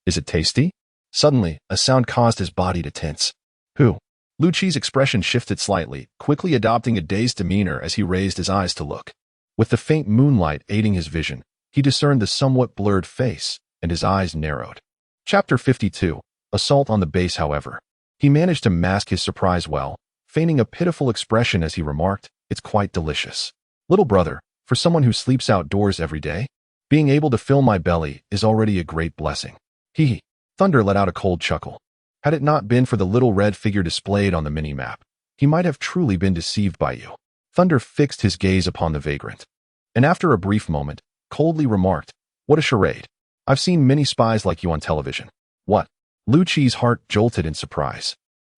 Is it tasty? Suddenly, a sound caused his body to tense. Who? Lu Qi's expression shifted slightly, quickly adopting a dazed demeanor as he raised his eyes to look. With the faint moonlight aiding his vision, he discerned the somewhat blurred face, and his eyes narrowed. Chapter 52. Assault on the base. However, he managed to mask his surprise well, feigning a pitiful expression as he remarked, It's quite delicious. Little brother, for someone who sleeps outdoors every day, being able to fill my belly is already a great blessing. Hee. Thunder let out a cold chuckle. Had it not been for the little red figure displayed on the minimap, he might have truly been deceived by you. Thunder fixed his gaze upon the vagrant, and after a brief moment, coldly remarked, What a charade. I've seen many spies like you on television. What? Lu Qi's heart jolted in surprise.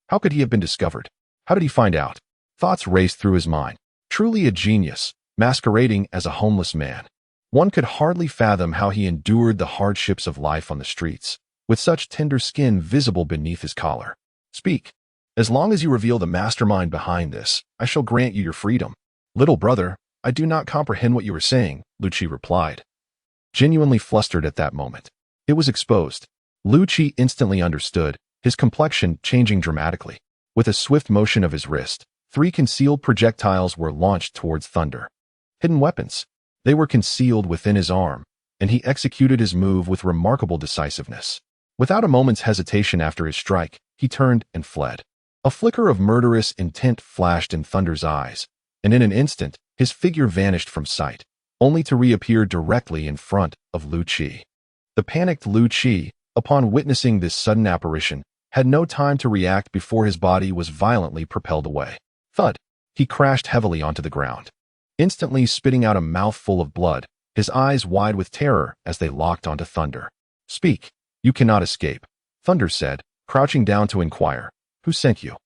How could he have been discovered? How did he find out? Thoughts raced through his mind. Truly a genius, masquerading as a homeless man. One could hardly fathom how he endured the hardships of life on the streets, with such tender skin visible beneath his collar. Speak. As long as you reveal the mastermind behind this, I shall grant you your freedom. Little brother, I do not comprehend what you are saying, Lucci replied, genuinely flustered at that moment. It was exposed. Lucci instantly understood, his complexion changing dramatically. With a swift motion of his wrist, 3 concealed projectiles were launched towards Thunder. Hidden weapons. They were concealed within his arm, and he executed his move with remarkable decisiveness. Without a moment's hesitation after his strike, he turned and fled. A flicker of murderous intent flashed in Thunder's eyes, and in an instant, his figure vanished from sight, only to reappear directly in front of Lucci. The panicked Lucci, upon witnessing this sudden apparition, had no time to react before his body was violently propelled away. Thud! He crashed heavily onto the ground, instantly spitting out a mouthful of blood, his eyes wide with terror as they locked onto Thunder. Speak. You cannot escape, Thunder said, crouching down to inquire. Who sent you?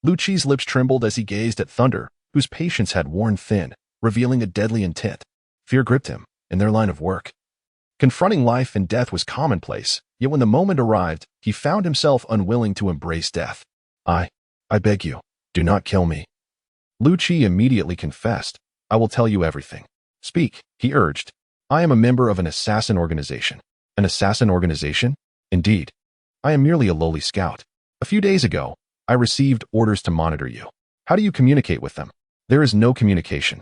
Lucci's lips trembled as he gazed at Thunder, whose patience had worn thin, revealing a deadly intent. Fear gripped him, in their line of work. Confronting life and death was commonplace, yet when the moment arrived, he found himself unwilling to embrace death. I beg you, do not kill me. Lucci immediately confessed. I will tell you everything. Speak, he urged. I am a member of an assassin organization. An assassin organization? Indeed. I am merely a lowly scout. A few days ago, I received orders to monitor you. How do you communicate with them? There is no communication.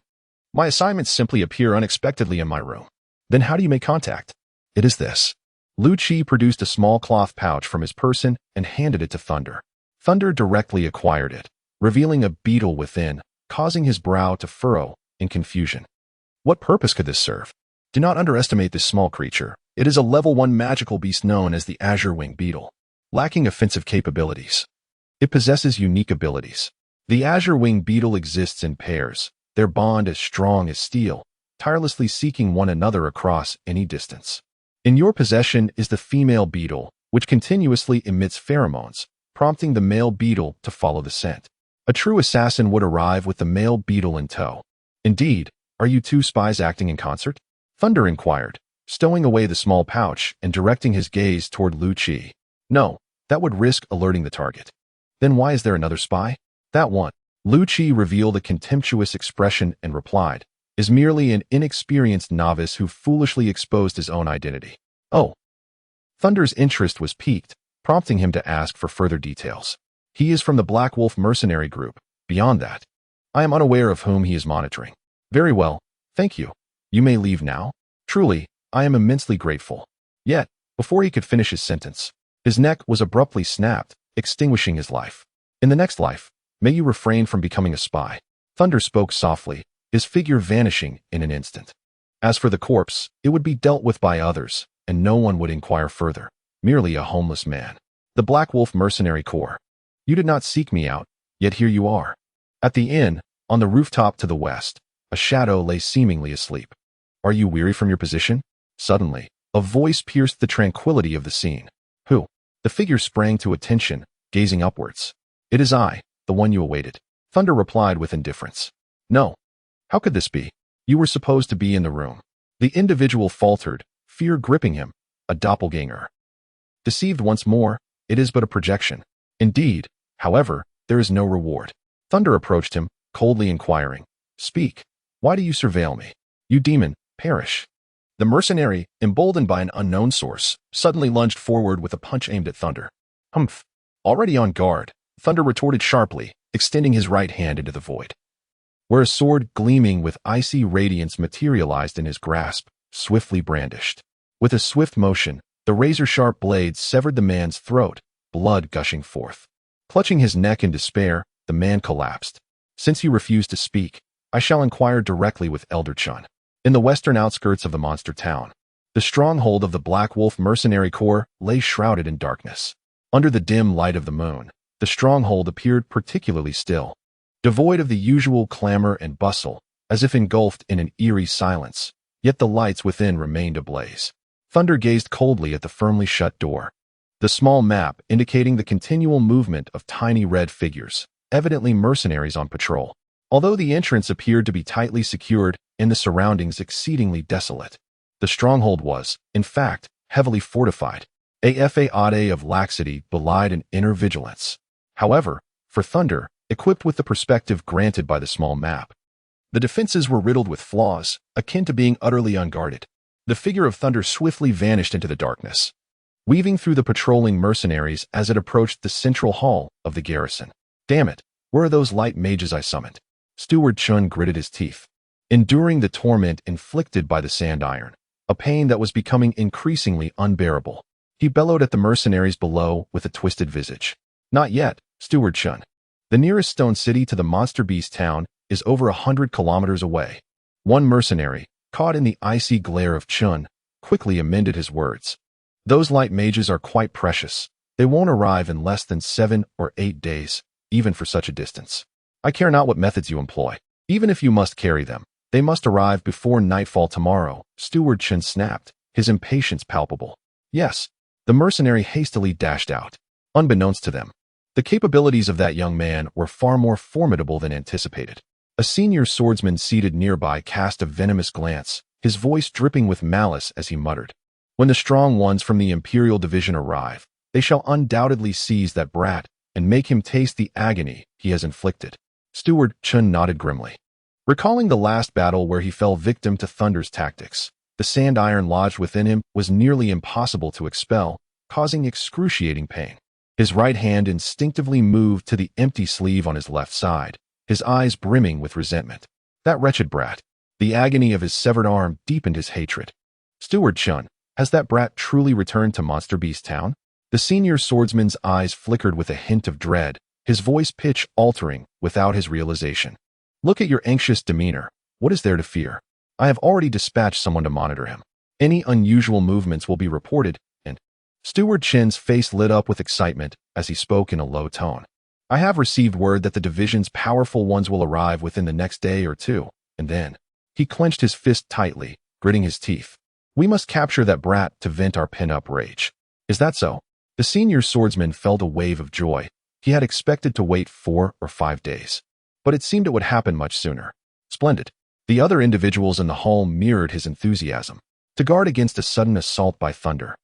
My assignments simply appear unexpectedly in my room. Then how do you make contact? It is this. Lucci produced a small cloth pouch from his person and handed it to Thunder. Thunder directly acquired it, revealing a beetle within, causing his brow to furrow in confusion. What purpose could this serve? Do not underestimate this small creature. It is a level 1 magical beast known as the Azure Wing Beetle, lacking offensive capabilities. It possesses unique abilities. The Azure Wing Beetle exists in pairs, their bond as strong as steel, tirelessly seeking one another across any distance. In your possession is the female beetle, which continuously emits pheromones, prompting the male beetle to follow the scent. A true assassin would arrive with the male beetle in tow. Indeed, are you 2 spies acting in concert? Thunder inquired, stowing away the small pouch and directing his gaze toward Lucci. No, that would risk alerting the target. Then why is there another spy? That one. Lucci revealed a contemptuous expression and replied, is merely an inexperienced novice who foolishly exposed his own identity. Oh. Thunder's interest was piqued, prompting him to ask for further details. He is from the Black Wolf mercenary group. Beyond that, I am unaware of whom he is monitoring. Very well, thank you. You may leave now. Truly, I am immensely grateful. Yet, before he could finish his sentence, his neck was abruptly snapped, extinguishing his life. In the next life, may you refrain from becoming a spy. Thunder spoke softly, his figure vanishing in an instant. As for the corpse, it would be dealt with by others, and no one would inquire further. Merely a homeless man. The Black Wolf Mercenary Corps. You did not seek me out, yet here you are. At the inn, on the rooftop to the west, a shadow lay seemingly asleep. Are you weary from your position? Suddenly, a voice pierced the tranquility of the scene. Who? The figure sprang to attention, gazing upwards. It is I, the one you awaited. Thunder replied with indifference. No. How could this be? You were supposed to be in the room. The individual faltered, fear gripping him. A doppelganger. Deceived once more, it is but a projection. Indeed, however, there is no reward. Thunder approached him, coldly inquiring. Speak. Why do you surveil me? You demon, perish. The mercenary, emboldened by an unknown source, suddenly lunged forward with a punch aimed at Thunder. Humph. Already on guard, Thunder retorted sharply, extending his right hand into the void, where a sword gleaming with icy radiance materialized in his grasp, swiftly brandished. With a swift motion, the razor-sharp blade severed the man's throat, blood gushing forth. Clutching his neck in despair, the man collapsed. Since you refuse to speak, I shall inquire directly with Elder Chun. In the western outskirts of the monster town, the stronghold of the Black Wolf Mercenary Corps lay shrouded in darkness. Under the dim light of the moon, the stronghold appeared particularly still, devoid of the usual clamor and bustle, as if engulfed in an eerie silence, yet the lights within remained ablaze. Thunder gazed coldly at the firmly shut door. The small map indicating the continual movement of tiny red figures, evidently mercenaries on patrol. Although the entrance appeared to be tightly secured and the surroundings exceedingly desolate, the stronghold was, in fact, heavily fortified. A facade of laxity belied an inner vigilance. However, for Thunder, equipped with the perspective granted by the small map, The defenses were riddled with flaws, akin to being utterly unguarded. The figure of Thunder swiftly vanished into the darkness, weaving through the patrolling mercenaries as it approached the central hall of the garrison. Damn it, where are those light mages I summoned? Steward Chun gritted his teeth, enduring the torment inflicted by the sand iron, a pain that was becoming increasingly unbearable. He bellowed at the mercenaries below with a twisted visage. Not yet, Steward Chun. The nearest stone city to the monster beast town is over 100 kilometers away. One mercenary, caught in the icy glare of Chun, quickly amended his words. Those light mages are quite precious. They won't arrive in less than 7 or 8 days, even for such a distance. I care not what methods you employ. Even if you must carry them, they must arrive before nightfall tomorrow, Steward Chun snapped, his impatience palpable. Yes, the mercenary hastily dashed out. Unbeknownst to them, the capabilities of that young man were far more formidable than anticipated. A senior swordsman seated nearby cast a venomous glance, his voice dripping with malice as he muttered. When the strong ones from the Imperial Division arrive, they shall undoubtedly seize that brat and make him taste the agony he has inflicted. Steward Chun nodded grimly. Recalling the last battle where he fell victim to Thunder's tactics, the sand iron lodged within him was nearly impossible to expel, causing excruciating pain. His right hand instinctively moved to the empty sleeve on his left side, his eyes brimming with resentment. That wretched brat. The agony of his severed arm deepened his hatred. Steward Chun, has that brat truly returned to Monster Beast Town? The senior swordsman's eyes flickered with a hint of dread, his voice pitch altering without his realization. Look at your anxious demeanor. What is there to fear? I have already dispatched someone to monitor him. Any unusual movements will be reported, and Steward Chin's face lit up with excitement as he spoke in a low tone. I have received word that the division's powerful ones will arrive within the next day or two, and then he clenched his fist tightly, gritting his teeth. We must capture that brat to vent our pent-up rage. Is that so? The senior swordsman felt a wave of joy. He had expected to wait 4 or 5 days, but it seemed it would happen much sooner. Splendid. The other individuals in the hall mirrored his enthusiasm. To guard against a sudden assault by Thunder.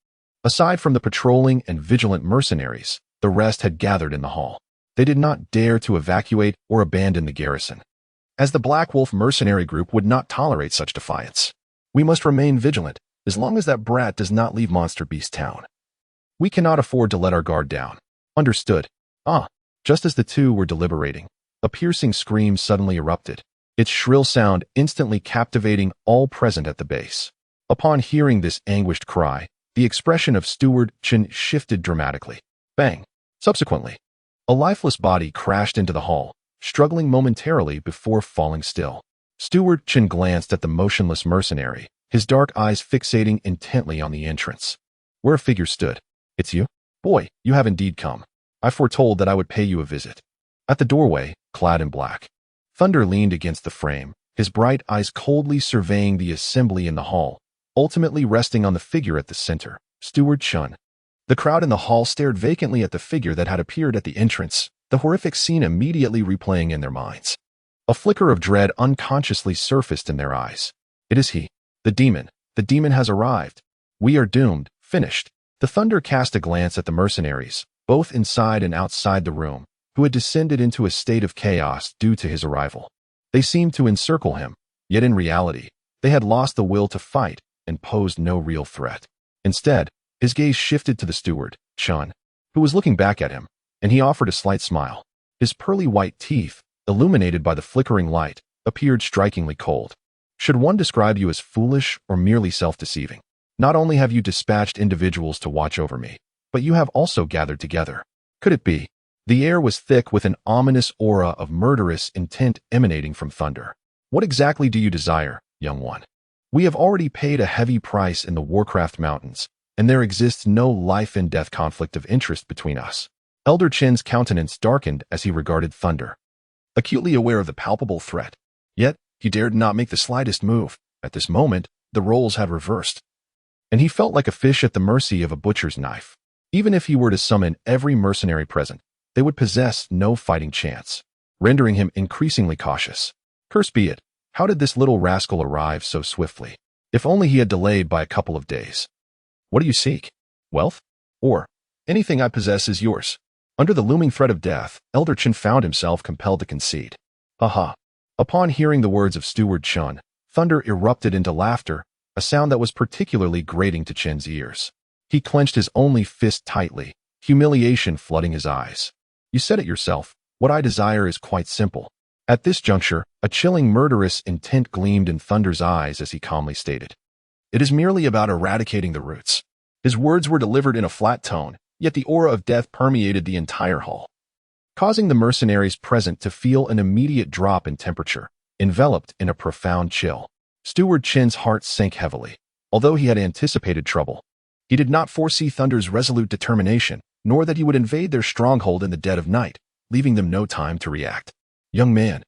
Aside from the patrolling and vigilant mercenaries, the rest had gathered in the hall. They did not dare to evacuate or abandon the garrison, as the Black Wolf mercenary group would not tolerate such defiance. We must remain vigilant, as long as that brat does not leave Monster Beast Town. We cannot afford to let our guard down. Understood. Just as the two were deliberating, a piercing scream suddenly erupted, its shrill sound instantly captivating all present at the base. Upon hearing this anguished cry, the expression of Steward Chun shifted dramatically. Bang! Subsequently, a lifeless body crashed into the hall, struggling momentarily before falling still. Steward Chun glanced at the motionless mercenary, his dark eyes fixating intently on the entrance, where a figure stood. It's you? Boy, you have indeed come. I foretold that I would pay you a visit. At the doorway, clad in black, Thunder leaned against the frame, his bright eyes coldly surveying the assembly in the hall, ultimately resting on the figure at the center, Steward Chun. The crowd in the hall stared vacantly at the figure that had appeared at the entrance, the horrific scene immediately replaying in their minds. A flicker of dread unconsciously surfaced in their eyes. It is he. The demon. The demon has arrived. We are doomed. Finished. The Thunder cast a glance at the mercenaries, both inside and outside the room, who had descended into a state of chaos due to his arrival. They seemed to encircle him, yet in reality, they had lost the will to fight and posed no real threat. Instead, his gaze shifted to the steward, Chun, who was looking back at him, and he offered a slight smile. His pearly white teeth, illuminated by the flickering light, appeared strikingly cold. Should one describe you as foolish or merely self-deceiving? Not only have you dispatched individuals to watch over me, but you have also gathered together. Could it be? The air was thick with an ominous aura of murderous intent emanating from Thunder. What exactly do you desire, young one? We have already paid a heavy price in the Warcraft Mountains, and there exists no life-and-death conflict of interest between us. Elder Chin's countenance darkened as he regarded Thunder, acutely aware of the palpable threat. Yet, he dared not make the slightest move. At this moment, the roles had reversed, and he felt like a fish at the mercy of a butcher's knife. Even if he were to summon every mercenary present, they would possess no fighting chance, rendering him increasingly cautious. Curse be it, how did this little rascal arrive so swiftly? If only he had delayed by a couple of days. What do you seek? Wealth? Or, anything I possess is yours? Under the looming threat of death, Elder Chin found himself compelled to concede. A Upon hearing the words of Steward Chun, Thunder erupted into laughter, a sound that was particularly grating to Chin's ears. He clenched his only fist tightly, humiliation flooding his eyes. You said it yourself, what I desire is quite simple. At this juncture, a chilling murderous intent gleamed in Thunder's eyes as he calmly stated. It is merely about eradicating the roots. His words were delivered in a flat tone, yet the aura of death permeated the entire hall, causing the mercenaries present to feel an immediate drop in temperature, enveloped in a profound chill. Steward Chin's heart sank heavily. Although he had anticipated trouble, he did not foresee Thunder's resolute determination, nor that he would invade their stronghold in the dead of night, leaving them no time to react. Young man,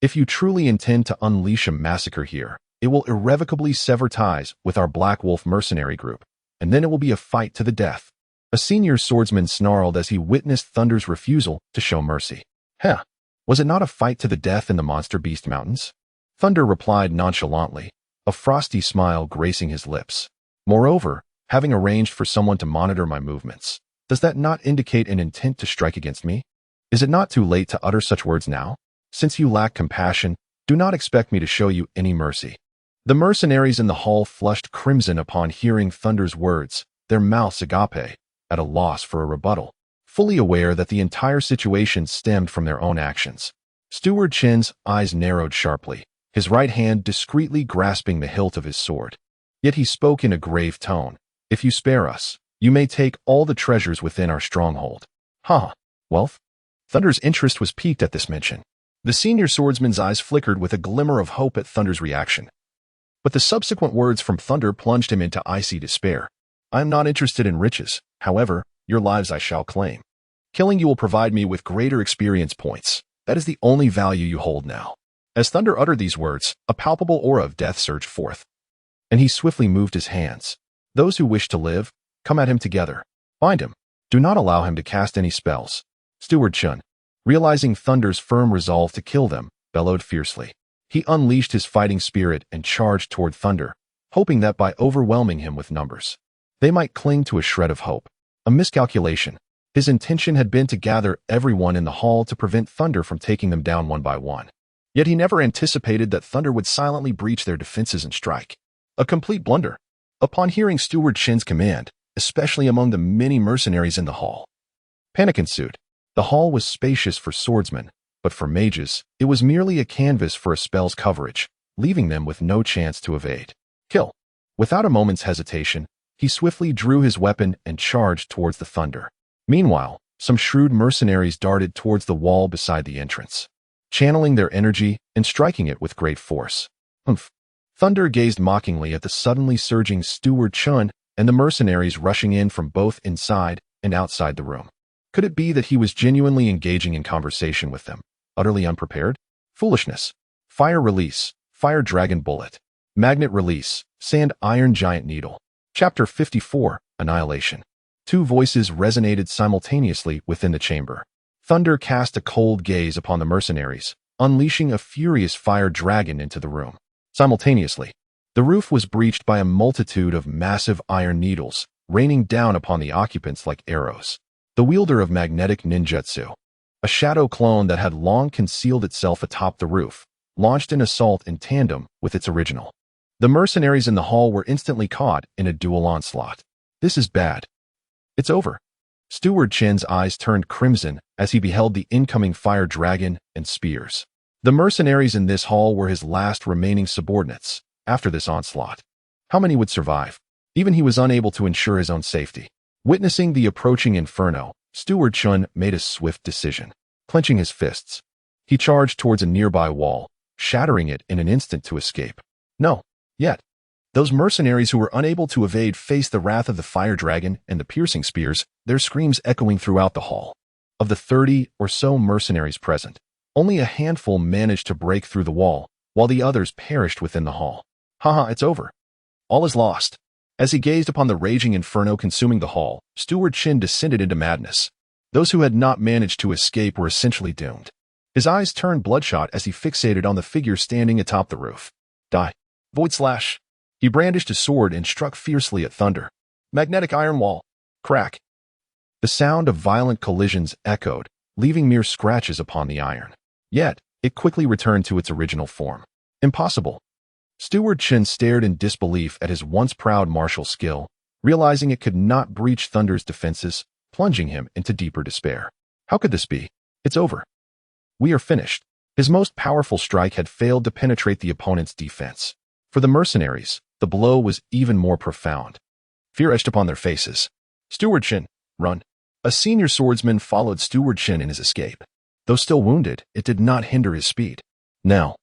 if you truly intend to unleash a massacre here, it will irrevocably sever ties with our Black Wolf mercenary group, and then it will be a fight to the death. A senior swordsman snarled as he witnessed Thunder's refusal to show mercy. Heh, was it not a fight to the death in the Monster Beast Mountains? Thunder replied nonchalantly, a frosty smile gracing his lips. Moreover, having arranged for someone to monitor my movements, does that not indicate an intent to strike against me? Is it not too late to utter such words now? Since you lack compassion, do not expect me to show you any mercy. The mercenaries in the hall flushed crimson upon hearing Thunder's words, their mouths agape, at a loss for a rebuttal, fully aware that the entire situation stemmed from their own actions. Steward Chin's eyes narrowed sharply, his right hand discreetly grasping the hilt of his sword. Yet he spoke in a grave tone. If you spare us, you may take all the treasures within our stronghold. Wealth? Thunder's interest was piqued at this mention. The senior swordsman's eyes flickered with a glimmer of hope at Thunder's reaction. But the subsequent words from Thunder plunged him into icy despair. I am not interested in riches. However, your lives I shall claim. Killing you will provide me with greater experience points. That is the only value you hold now. As Thunder uttered these words, a palpable aura of death surged forth, and he swiftly moved his hands. Those who wish to live, come at him together. Bind him. Do not allow him to cast any spells. Steward Chun, realizing Thunder's firm resolve to kill them, bellowed fiercely. He unleashed his fighting spirit and charged toward Thunder, hoping that by overwhelming him with numbers, they might cling to a shred of hope. A miscalculation. His intention had been to gather everyone in the hall to prevent Thunder from taking them down one by one. Yet he never anticipated that Thunder would silently breach their defenses and strike. A complete blunder. Upon hearing Steward Chin's command, especially among the many mercenaries in the hall, panic ensued. The hall was spacious for swordsmen, but for mages, it was merely a canvas for a spell's coverage, leaving them with no chance to evade. Kill. Without a moment's hesitation, he swiftly drew his weapon and charged towards the Thunder. Meanwhile, some shrewd mercenaries darted towards the wall beside the entrance, channeling their energy and striking it with great force. Thunder gazed mockingly at the suddenly surging Steward Chun and the mercenaries rushing in from both inside and outside the room. Could it be that he was genuinely engaging in conversation with them, utterly unprepared? Foolishness. Fire release, fire dragon bullet. Magnet release, sand iron giant needle. Chapter 54, Annihilation. Two voices resonated simultaneously within the chamber. Thunder cast a cold gaze upon the mercenaries, unleashing a furious fire dragon into the room. Simultaneously, the roof was breached by a multitude of massive iron needles, raining down upon the occupants like arrows. The wielder of magnetic ninjutsu, a shadow clone that had long concealed itself atop the roof, launched an assault in tandem with its original. The mercenaries in the hall were instantly caught in a dual onslaught. This is bad. It's over. Steward Chin's eyes turned crimson as he beheld the incoming fire dragon and spears. The mercenaries in this hall were his last remaining subordinates. After this onslaught, how many would survive? Even he was unable to ensure his own safety. Witnessing the approaching inferno, Steward Chun made a swift decision. Clenching his fists, he charged towards a nearby wall, shattering it in an instant to escape. No, yet. Those mercenaries who were unable to evade faced the wrath of the fire dragon and the piercing spears, their screams echoing throughout the hall. Of the 30 or so mercenaries present, only a handful managed to break through the wall, while the others perished within the hall. It's over. All is lost. As he gazed upon the raging inferno consuming the hall, Steward Chin descended into madness. Those who had not managed to escape were essentially doomed. His eyes turned bloodshot as he fixated on the figure standing atop the roof. Die. Void slash. He brandished his sword and struck fiercely at Thunder. Magnetic iron wall. Crack. The sound of violent collisions echoed, leaving mere scratches upon the iron. Yet, it quickly returned to its original form. Impossible. Steward Chen stared in disbelief at his once proud martial skill, realizing it could not breach Thunder's defenses, plunging him into deeper despair. How could this be? It's over. We are finished. His most powerful strike had failed to penetrate the opponent's defense. For the mercenaries, the blow was even more profound. Fear etched upon their faces. Steward Chen, run. A senior swordsman followed Steward Chen in his escape. Though still wounded, it did not hinder his speed. Now,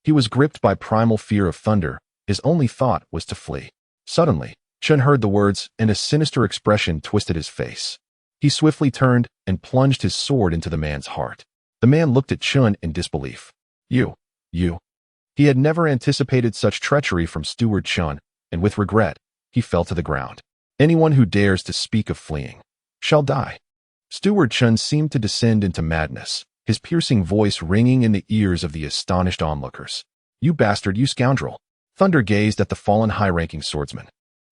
he was gripped by primal fear of Thunder. His only thought was to flee. Suddenly, Chen heard the words, and a sinister expression twisted his face. He swiftly turned and plunged his sword into the man's heart. The man looked at Chen in disbelief. You. He had never anticipated such treachery from Steward Chen, and with regret, he fell to the ground. Anyone who dares to speak of fleeing shall die. Steward Chen seemed to descend into madness, his piercing voice ringing in the ears of the astonished onlookers. You bastard, you scoundrel. Thunder gazed at the fallen high-ranking swordsman,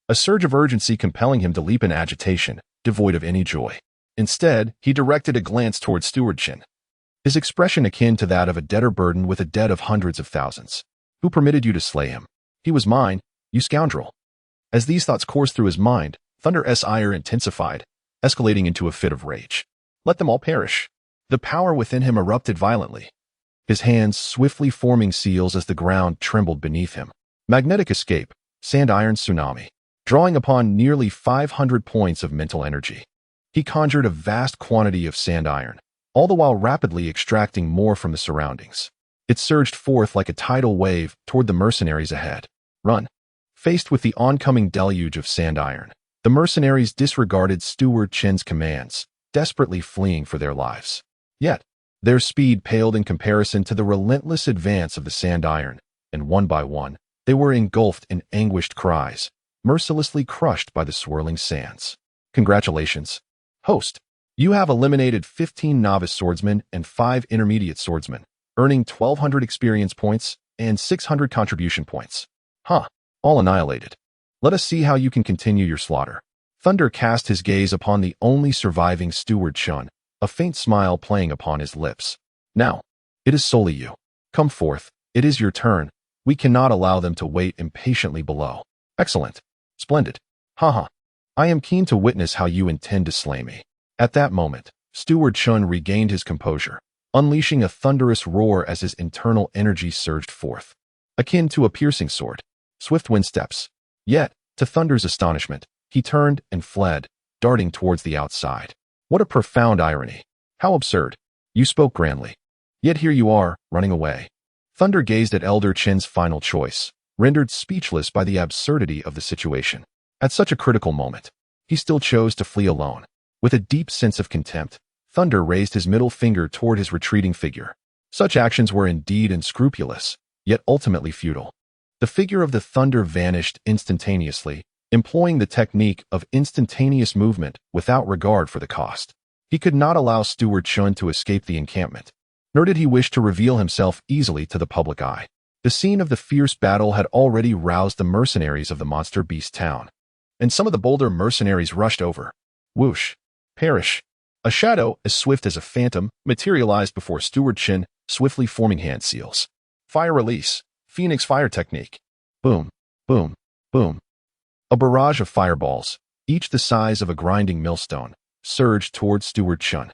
a surge of urgency compelling him to leap in agitation, devoid of any joy. Instead, he directed a glance towards Steward Chen, his expression akin to that of a debtor burdened with a debt of hundreds of thousands. Who permitted you to slay him? He was mine, you scoundrel. As these thoughts coursed through his mind, Thunder's ire intensified, escalating into a fit of rage. Let them all perish. The power within him erupted violently, his hands swiftly forming seals as the ground trembled beneath him. Magnetic escape, sand iron tsunami. Drawing upon nearly 500 points of mental energy, he conjured a vast quantity of sand iron, all the while rapidly extracting more from the surroundings. It surged forth like a tidal wave toward the mercenaries ahead. Run. Faced with the oncoming deluge of sand iron, the mercenaries disregarded Steward Chen's commands, desperately fleeing for their lives. Yet, their speed paled in comparison to the relentless advance of the sand iron, and one by one, they were engulfed in anguished cries, mercilessly crushed by the swirling sands. Congratulations, host. You have eliminated 15 novice swordsmen and 5 intermediate swordsmen, earning 1,200 experience points and 600 contribution points. All annihilated. Let us see how you can continue your slaughter. Thunder cast his gaze upon the only surviving Steward Chen, a faint smile playing upon his lips. Now, it is solely you. Come forth, it is your turn. We cannot allow them to wait impatiently below. Excellent. Splendid. I am keen to witness how you intend to slay me. At that moment, Steward Chen regained his composure, unleashing a thunderous roar as his internal energy surged forth. Akin to a piercing sword, swift wind steps. Yet, to Thunder's astonishment, he turned and fled, darting towards the outside. What a profound irony. How absurd. You spoke grandly. Yet here you are, running away. Thunder gazed at Elder Chen's final choice, rendered speechless by the absurdity of the situation. At such a critical moment, he still chose to flee alone. With a deep sense of contempt, Thunder raised his middle finger toward his retreating figure. Such actions were indeed unscrupulous, yet ultimately futile. The figure of the Thunder vanished instantaneously, employing the technique of instantaneous movement without regard for the cost. He could not allow Steward Chen to escape the encampment, nor did he wish to reveal himself easily to the public eye. The scene of the fierce battle had already roused the mercenaries of the Monster Beast town, and some of the bolder mercenaries rushed over. Whoosh. Perish. A shadow, as swift as a phantom, materialized before Steward Chen, swiftly forming hand seals. Fire release. Phoenix fire technique. Boom. Boom. Boom. A barrage of fireballs, each the size of a grinding millstone, surged towards Steward Chen.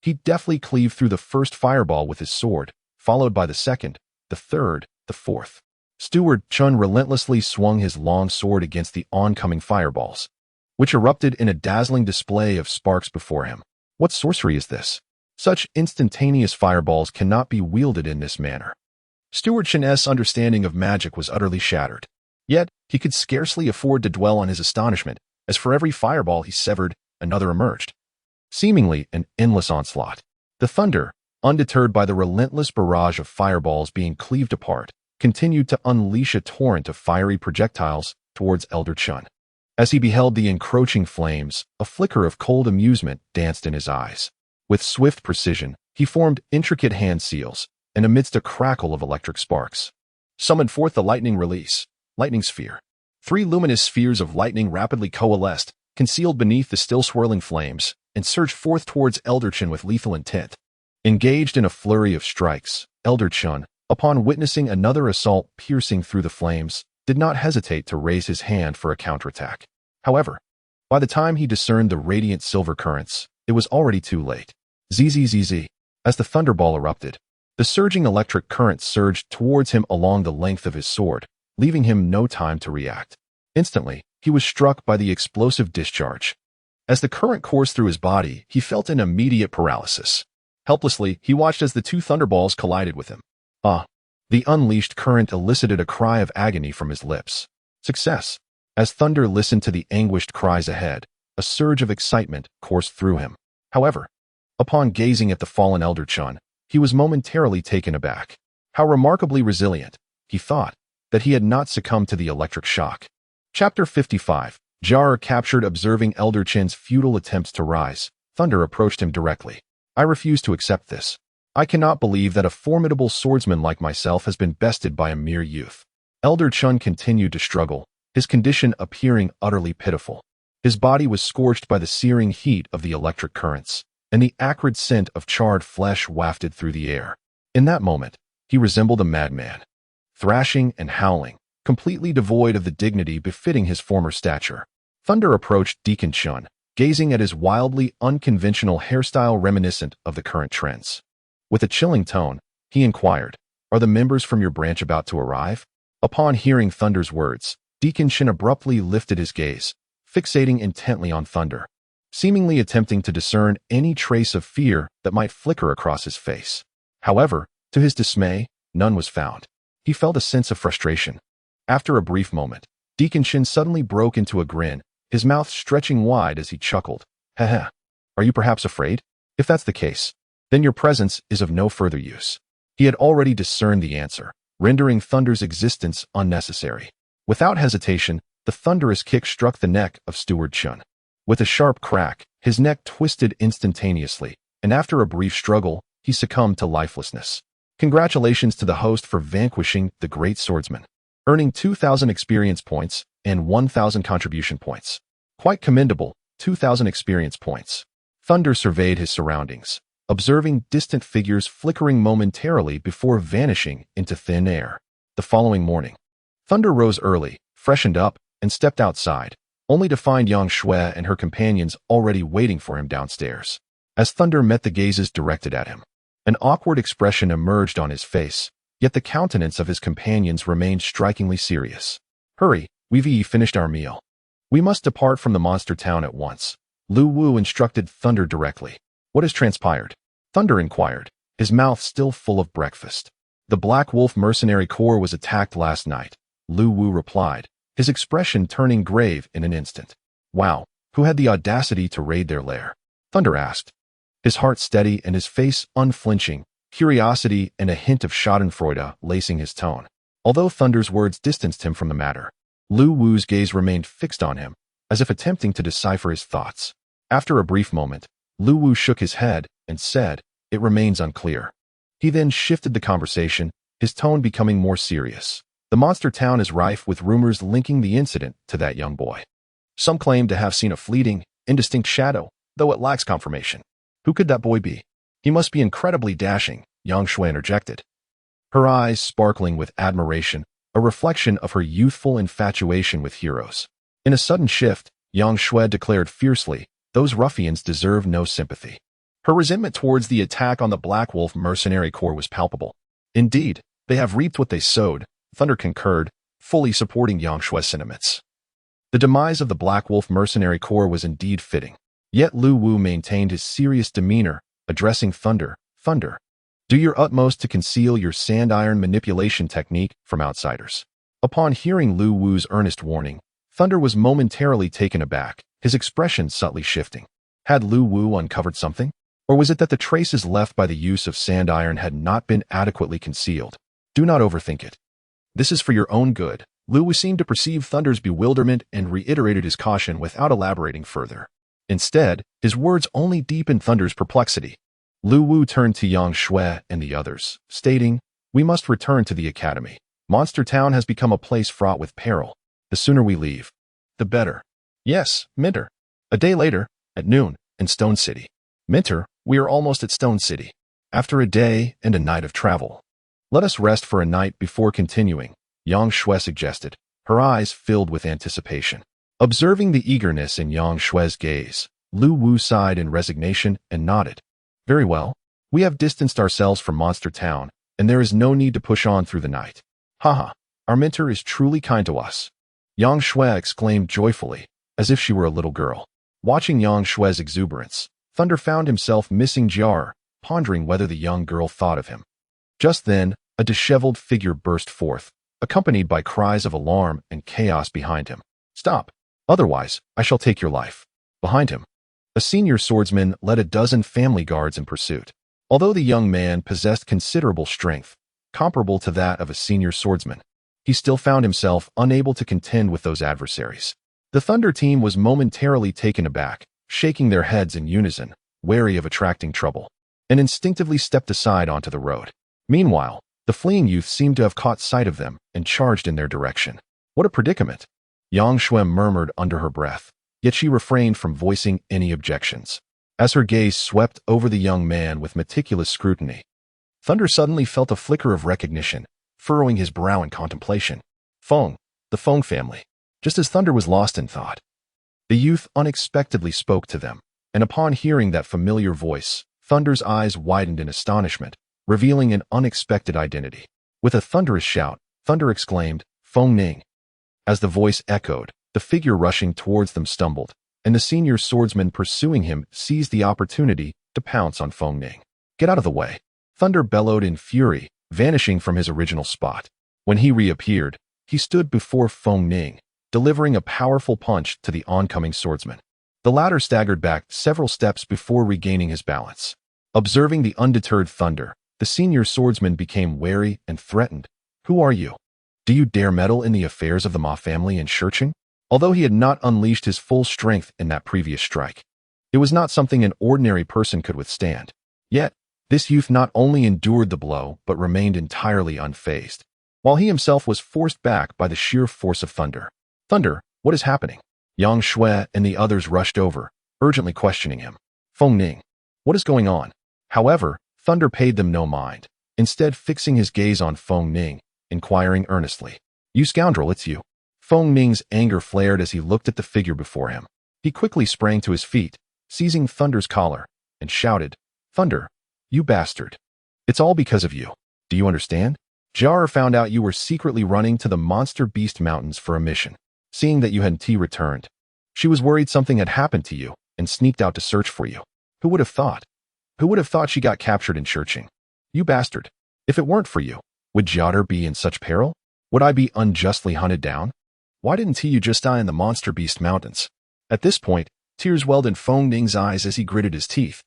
He deftly cleaved through the first fireball with his sword, followed by the second, the third, the fourth. Steward Chen relentlessly swung his long sword against the oncoming fireballs, which erupted in a dazzling display of sparks before him. What sorcery is this? Such instantaneous fireballs cannot be wielded in this manner. Steward Chen's understanding of magic was utterly shattered. Yet, he could scarcely afford to dwell on his astonishment, as for every fireball he severed, another emerged. Seemingly an endless onslaught. The Thunder, undeterred by the relentless barrage of fireballs being cleaved apart, continued to unleash a torrent of fiery projectiles towards Elder Chen. As he beheld the encroaching flames, a flicker of cold amusement danced in his eyes. With swift precision, he formed intricate hand seals, and amidst a crackle of electric sparks, summoned forth the Lightning Release, Lightning Sphere. 3 luminous spheres of lightning rapidly coalesced, concealed beneath the still swirling flames, and surged forth towards Elder Chen with lethal intent. Engaged in a flurry of strikes, Elder Chun, upon witnessing another assault piercing through the flames, did not hesitate to raise his hand for a counterattack. However, by the time he discerned the radiant silver currents, it was already too late. Zzz. As the thunderball erupted, the surging electric current surged towards him along the length of his sword, leaving him no time to react. Instantly, he was struck by the explosive discharge. As the current coursed through his body, he felt an immediate paralysis. Helplessly, he watched as the two thunderballs collided with him. The unleashed current elicited a cry of agony from his lips. Success! As Thunder listened to the anguished cries ahead, a surge of excitement coursed through him. However, upon gazing at the fallen Elder Chun, he was momentarily taken aback. How remarkably resilient, he thought, that he had not succumbed to the electric shock. Chapter 55. Jar captured. Observing Elder Chun's futile attempts to rise, Thunder approached him directly. I refuse to accept this. I cannot believe that a formidable swordsman like myself has been bested by a mere youth. Elder Chun continued to struggle, his condition appearing utterly pitiful. His body was scorched by the searing heat of the electric currents, and the acrid scent of charred flesh wafted through the air. In that moment, he resembled a madman, thrashing and howling, completely devoid of the dignity befitting his former stature. Thunder approached Deacon Chun, gazing at his wildly unconventional hairstyle reminiscent of the current trends. With a chilling tone, he inquired, "Are the members from your branch about to arrive?" Upon hearing Thunder's words, Deacon Chun abruptly lifted his gaze, fixating intently on Thunder, seemingly attempting to discern any trace of fear that might flicker across his face. However, to his dismay, none was found. He felt a sense of frustration. After a brief moment, Deacon Chun suddenly broke into a grin, his mouth stretching wide as he chuckled. "Haha. Are you perhaps afraid? If that's the case, then your presence is of no further use." He had already discerned the answer, rendering Thunder's existence unnecessary. Without hesitation, the thunderous kick struck the neck of Steward Chun. With a sharp crack, his neck twisted instantaneously, and after a brief struggle, he succumbed to lifelessness. Congratulations to the host for vanquishing the Great Swordsman, earning 2,000 experience points and 1,000 contribution points. Quite commendable, 2,000 experience points. Thunder surveyed his surroundings, observing distant figures flickering momentarily before vanishing into thin air. The following morning, Thunder rose early, freshened up, and stepped outside, only to find Yang Shui and her companions already waiting for him downstairs. As Thunder met the gazes directed at him, an awkward expression emerged on his face, yet the countenance of his companions remained strikingly serious. "Hurry, we've finished our meal. We must depart from the monster town at once," Lu Wu instructed Thunder directly. "What has transpired?" Thunder inquired, his mouth still full of breakfast. "The Black Wolf Mercenary Corps was attacked last night," Lu Wu replied, his expression turning grave in an instant. "Wow, who had the audacity to raid their lair?" Thunder asked, his heart steady and his face unflinching, curiosity and a hint of schadenfreude lacing his tone. Although Thunder's words distanced him from the matter, Lu Wu's gaze remained fixed on him, as if attempting to decipher his thoughts. After a brief moment, Lu Wu shook his head and said, "It remains unclear." He then shifted the conversation, his tone becoming more serious. "The monster town is rife with rumors linking the incident to that young boy. Some claim to have seen a fleeting, indistinct shadow, though it lacks confirmation. Who could that boy be? He must be incredibly dashing," Yang Shui interjected, her eyes sparkling with admiration, a reflection of her youthful infatuation with heroes. In a sudden shift, Yang Shui declared fiercely, "Those ruffians deserve no sympathy." Her resentment towards the attack on the Black Wolf Mercenary Corps was palpable. "Indeed, they have reaped what they sowed," Thunder concurred, fully supporting Yang Shui's sentiments. The demise of the Black Wolf Mercenary Corps was indeed fitting. Yet Lu Wu maintained his serious demeanor, addressing Thunder. "Thunder, do your utmost to conceal your sand iron manipulation technique from outsiders." Upon hearing Lu Wu's earnest warning, Thunder was momentarily taken aback, his expression subtly shifting. Had Lu Wu uncovered something? Or was it that the traces left by the use of sand iron had not been adequately concealed? Do not overthink it. This is for your own good. Lu Wu seemed to perceive Thunder's bewilderment and reiterated his caution without elaborating further. Instead, his words only deepened Thunder's perplexity. Lu Wu turned to Yang Shui and the others, stating, "We must return to the academy. Monster Town has become a place fraught with peril. The sooner we leave, the better." "Yes, Minter." A day later, at noon, in Stone City. "Minter, we are almost at Stone City." After a day and a night of travel, let us rest for a night before continuing, Yang Shui suggested, her eyes filled with anticipation. Observing the eagerness in Yang Shui's gaze, Lu Wu sighed in resignation and nodded. Very well. We have distanced ourselves from Monster Town, and there is no need to push on through the night. Haha, our mentor is truly kind to us. Yang Shui exclaimed joyfully, as if she were a little girl. Watching Yang Shui's exuberance, Thunder found himself missing Jar, pondering whether the young girl thought of him. Just then, a disheveled figure burst forth, accompanied by cries of alarm and chaos behind him. Stop! Otherwise, I shall take your life. Behind him, a senior swordsman led a dozen family guards in pursuit. Although the young man possessed considerable strength, comparable to that of a senior swordsman, he still found himself unable to contend with those adversaries. The Thunder team was momentarily taken aback, shaking their heads in unison, wary of attracting trouble, and instinctively stepped aside onto the road. Meanwhile, the fleeing youth seemed to have caught sight of them and charged in their direction. What a predicament! Yang Shui murmured under her breath, yet she refrained from voicing any objections. As her gaze swept over the young man with meticulous scrutiny, Thunder suddenly felt a flicker of recognition, furrowing his brow in contemplation. Fong, the Fong family. Just as Thunder was lost in thought, the youth unexpectedly spoke to them, and upon hearing that familiar voice, Thunder's eyes widened in astonishment, revealing an unexpected identity. With a thunderous shout, Thunder exclaimed, Fong Ning. As the voice echoed, the figure rushing towards them stumbled, and the senior swordsman pursuing him seized the opportunity to pounce on Fong Ning. Get out of the way! Thunder bellowed in fury, vanishing from his original spot. When he reappeared, he stood before Fong Ning, delivering a powerful punch to the oncoming swordsman. The latter staggered back several steps before regaining his balance. Observing the undeterred Thunder, the senior swordsman became wary and threatened. Who are you? Do you dare meddle in the affairs of the Ma family in Shurching? Although he had not unleashed his full strength in that previous strike, it was not something an ordinary person could withstand. Yet, this youth not only endured the blow but remained entirely unfazed, while he himself was forced back by the sheer force of Thunder. Thunder, what is happening? Yang Shui and the others rushed over, urgently questioning him. Fong Ning, what is going on? However, Thunder paid them no mind, instead fixing his gaze on Fong Ning, inquiring earnestly. You scoundrel, it's you. Fong Ning's anger flared as he looked at the figure before him. He quickly sprang to his feet, seizing Thunder's collar, and shouted, Thunder, you bastard. It's all because of you. Do you understand? Jar found out you were secretly running to the Monster Beast Mountains for a mission. Seeing that you hadn't returned, she was worried something had happened to you and sneaked out to search for you. Who would have thought? Who would have thought she got captured in Shurching? You bastard. If it weren't for you, would Jodder be in such peril? Would I be unjustly hunted down? Why didn't you just die in the Monster Beast Mountains? At this point, tears welled in Fong Ning's eyes as he gritted his teeth,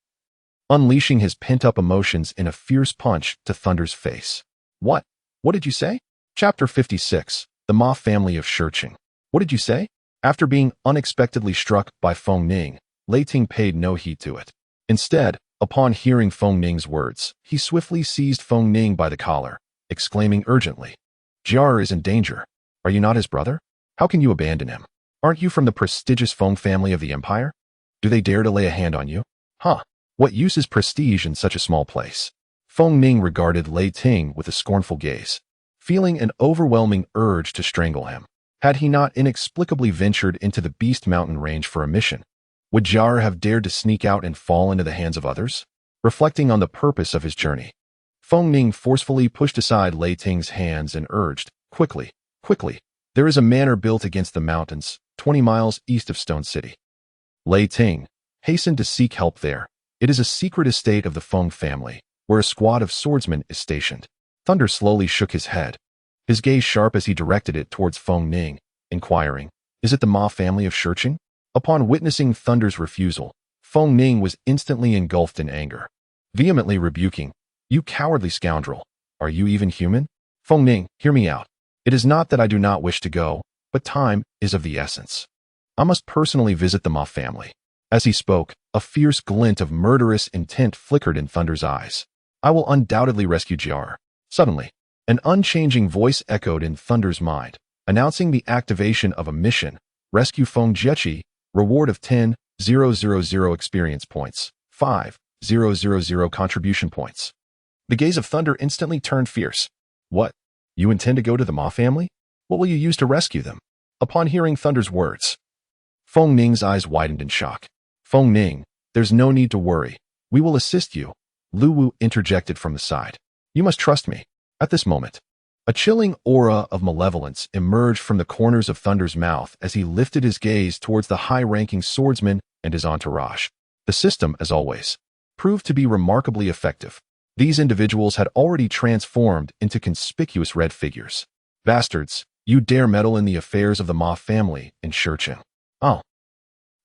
unleashing his pent-up emotions in a fierce punch to Thunder's face. What? What did you say? Chapter 56, The Ma Family of Shurching. What did you say? After being unexpectedly struck by Fong Ning, Lei Ting paid no heed to it. Instead, upon hearing Fong Ning's words, he swiftly seized Fong Ning by the collar, exclaiming urgently, Jar is in danger. Are you not his brother? How can you abandon him? Aren't you from the prestigious Fong family of the Empire? Do they dare to lay a hand on you? Huh, what use is prestige in such a small place? Fong Ning regarded Lei Ting with a scornful gaze, feeling an overwhelming urge to strangle him. Had he not inexplicably ventured into the Beast Mountain range for a mission, would Jar have dared to sneak out and fall into the hands of others? Reflecting on the purpose of his journey, Fong Ning forcefully pushed aside Lei Ting's hands and urged, Quickly, quickly, there is a manor built against the mountains, 20 miles east of Stone City. Lei Ting hastened to seek help there. It is a secret estate of the Fong family, where a squad of swordsmen is stationed. Thunder slowly shook his head, his gaze sharp as he directed it towards Fong Ning, inquiring, Is it the Ma family of Shurching? Upon witnessing Thunder's refusal, Fong Ning was instantly engulfed in anger, vehemently rebuking, You cowardly scoundrel, are you even human? Fong Ning, hear me out. It is not that I do not wish to go, but time is of the essence. I must personally visit the Ma family. As he spoke, a fierce glint of murderous intent flickered in Thunder's eyes. I will undoubtedly rescue Jar. Suddenly, an unchanging voice echoed in Thunder's mind, announcing the activation of a mission, Rescue Fong Jiechi, reward of 10,000 experience points, 5, 000 contribution points. The gaze of Thunder instantly turned fierce. What? You intend to go to the Ma family? What will you use to rescue them? Upon hearing Thunder's words, Fong Ning's eyes widened in shock. Fong Ning, there's no need to worry. We will assist you, Lu Wu interjected from the side. You must trust me. At this moment, a chilling aura of malevolence emerged from the corners of Thunder's mouth as he lifted his gaze towards the high-ranking swordsman and his entourage. The system, as always, proved to be remarkably effective. These individuals had already transformed into conspicuous red figures. Bastards, you dare meddle in the affairs of the Ma family in Shurchen. Oh.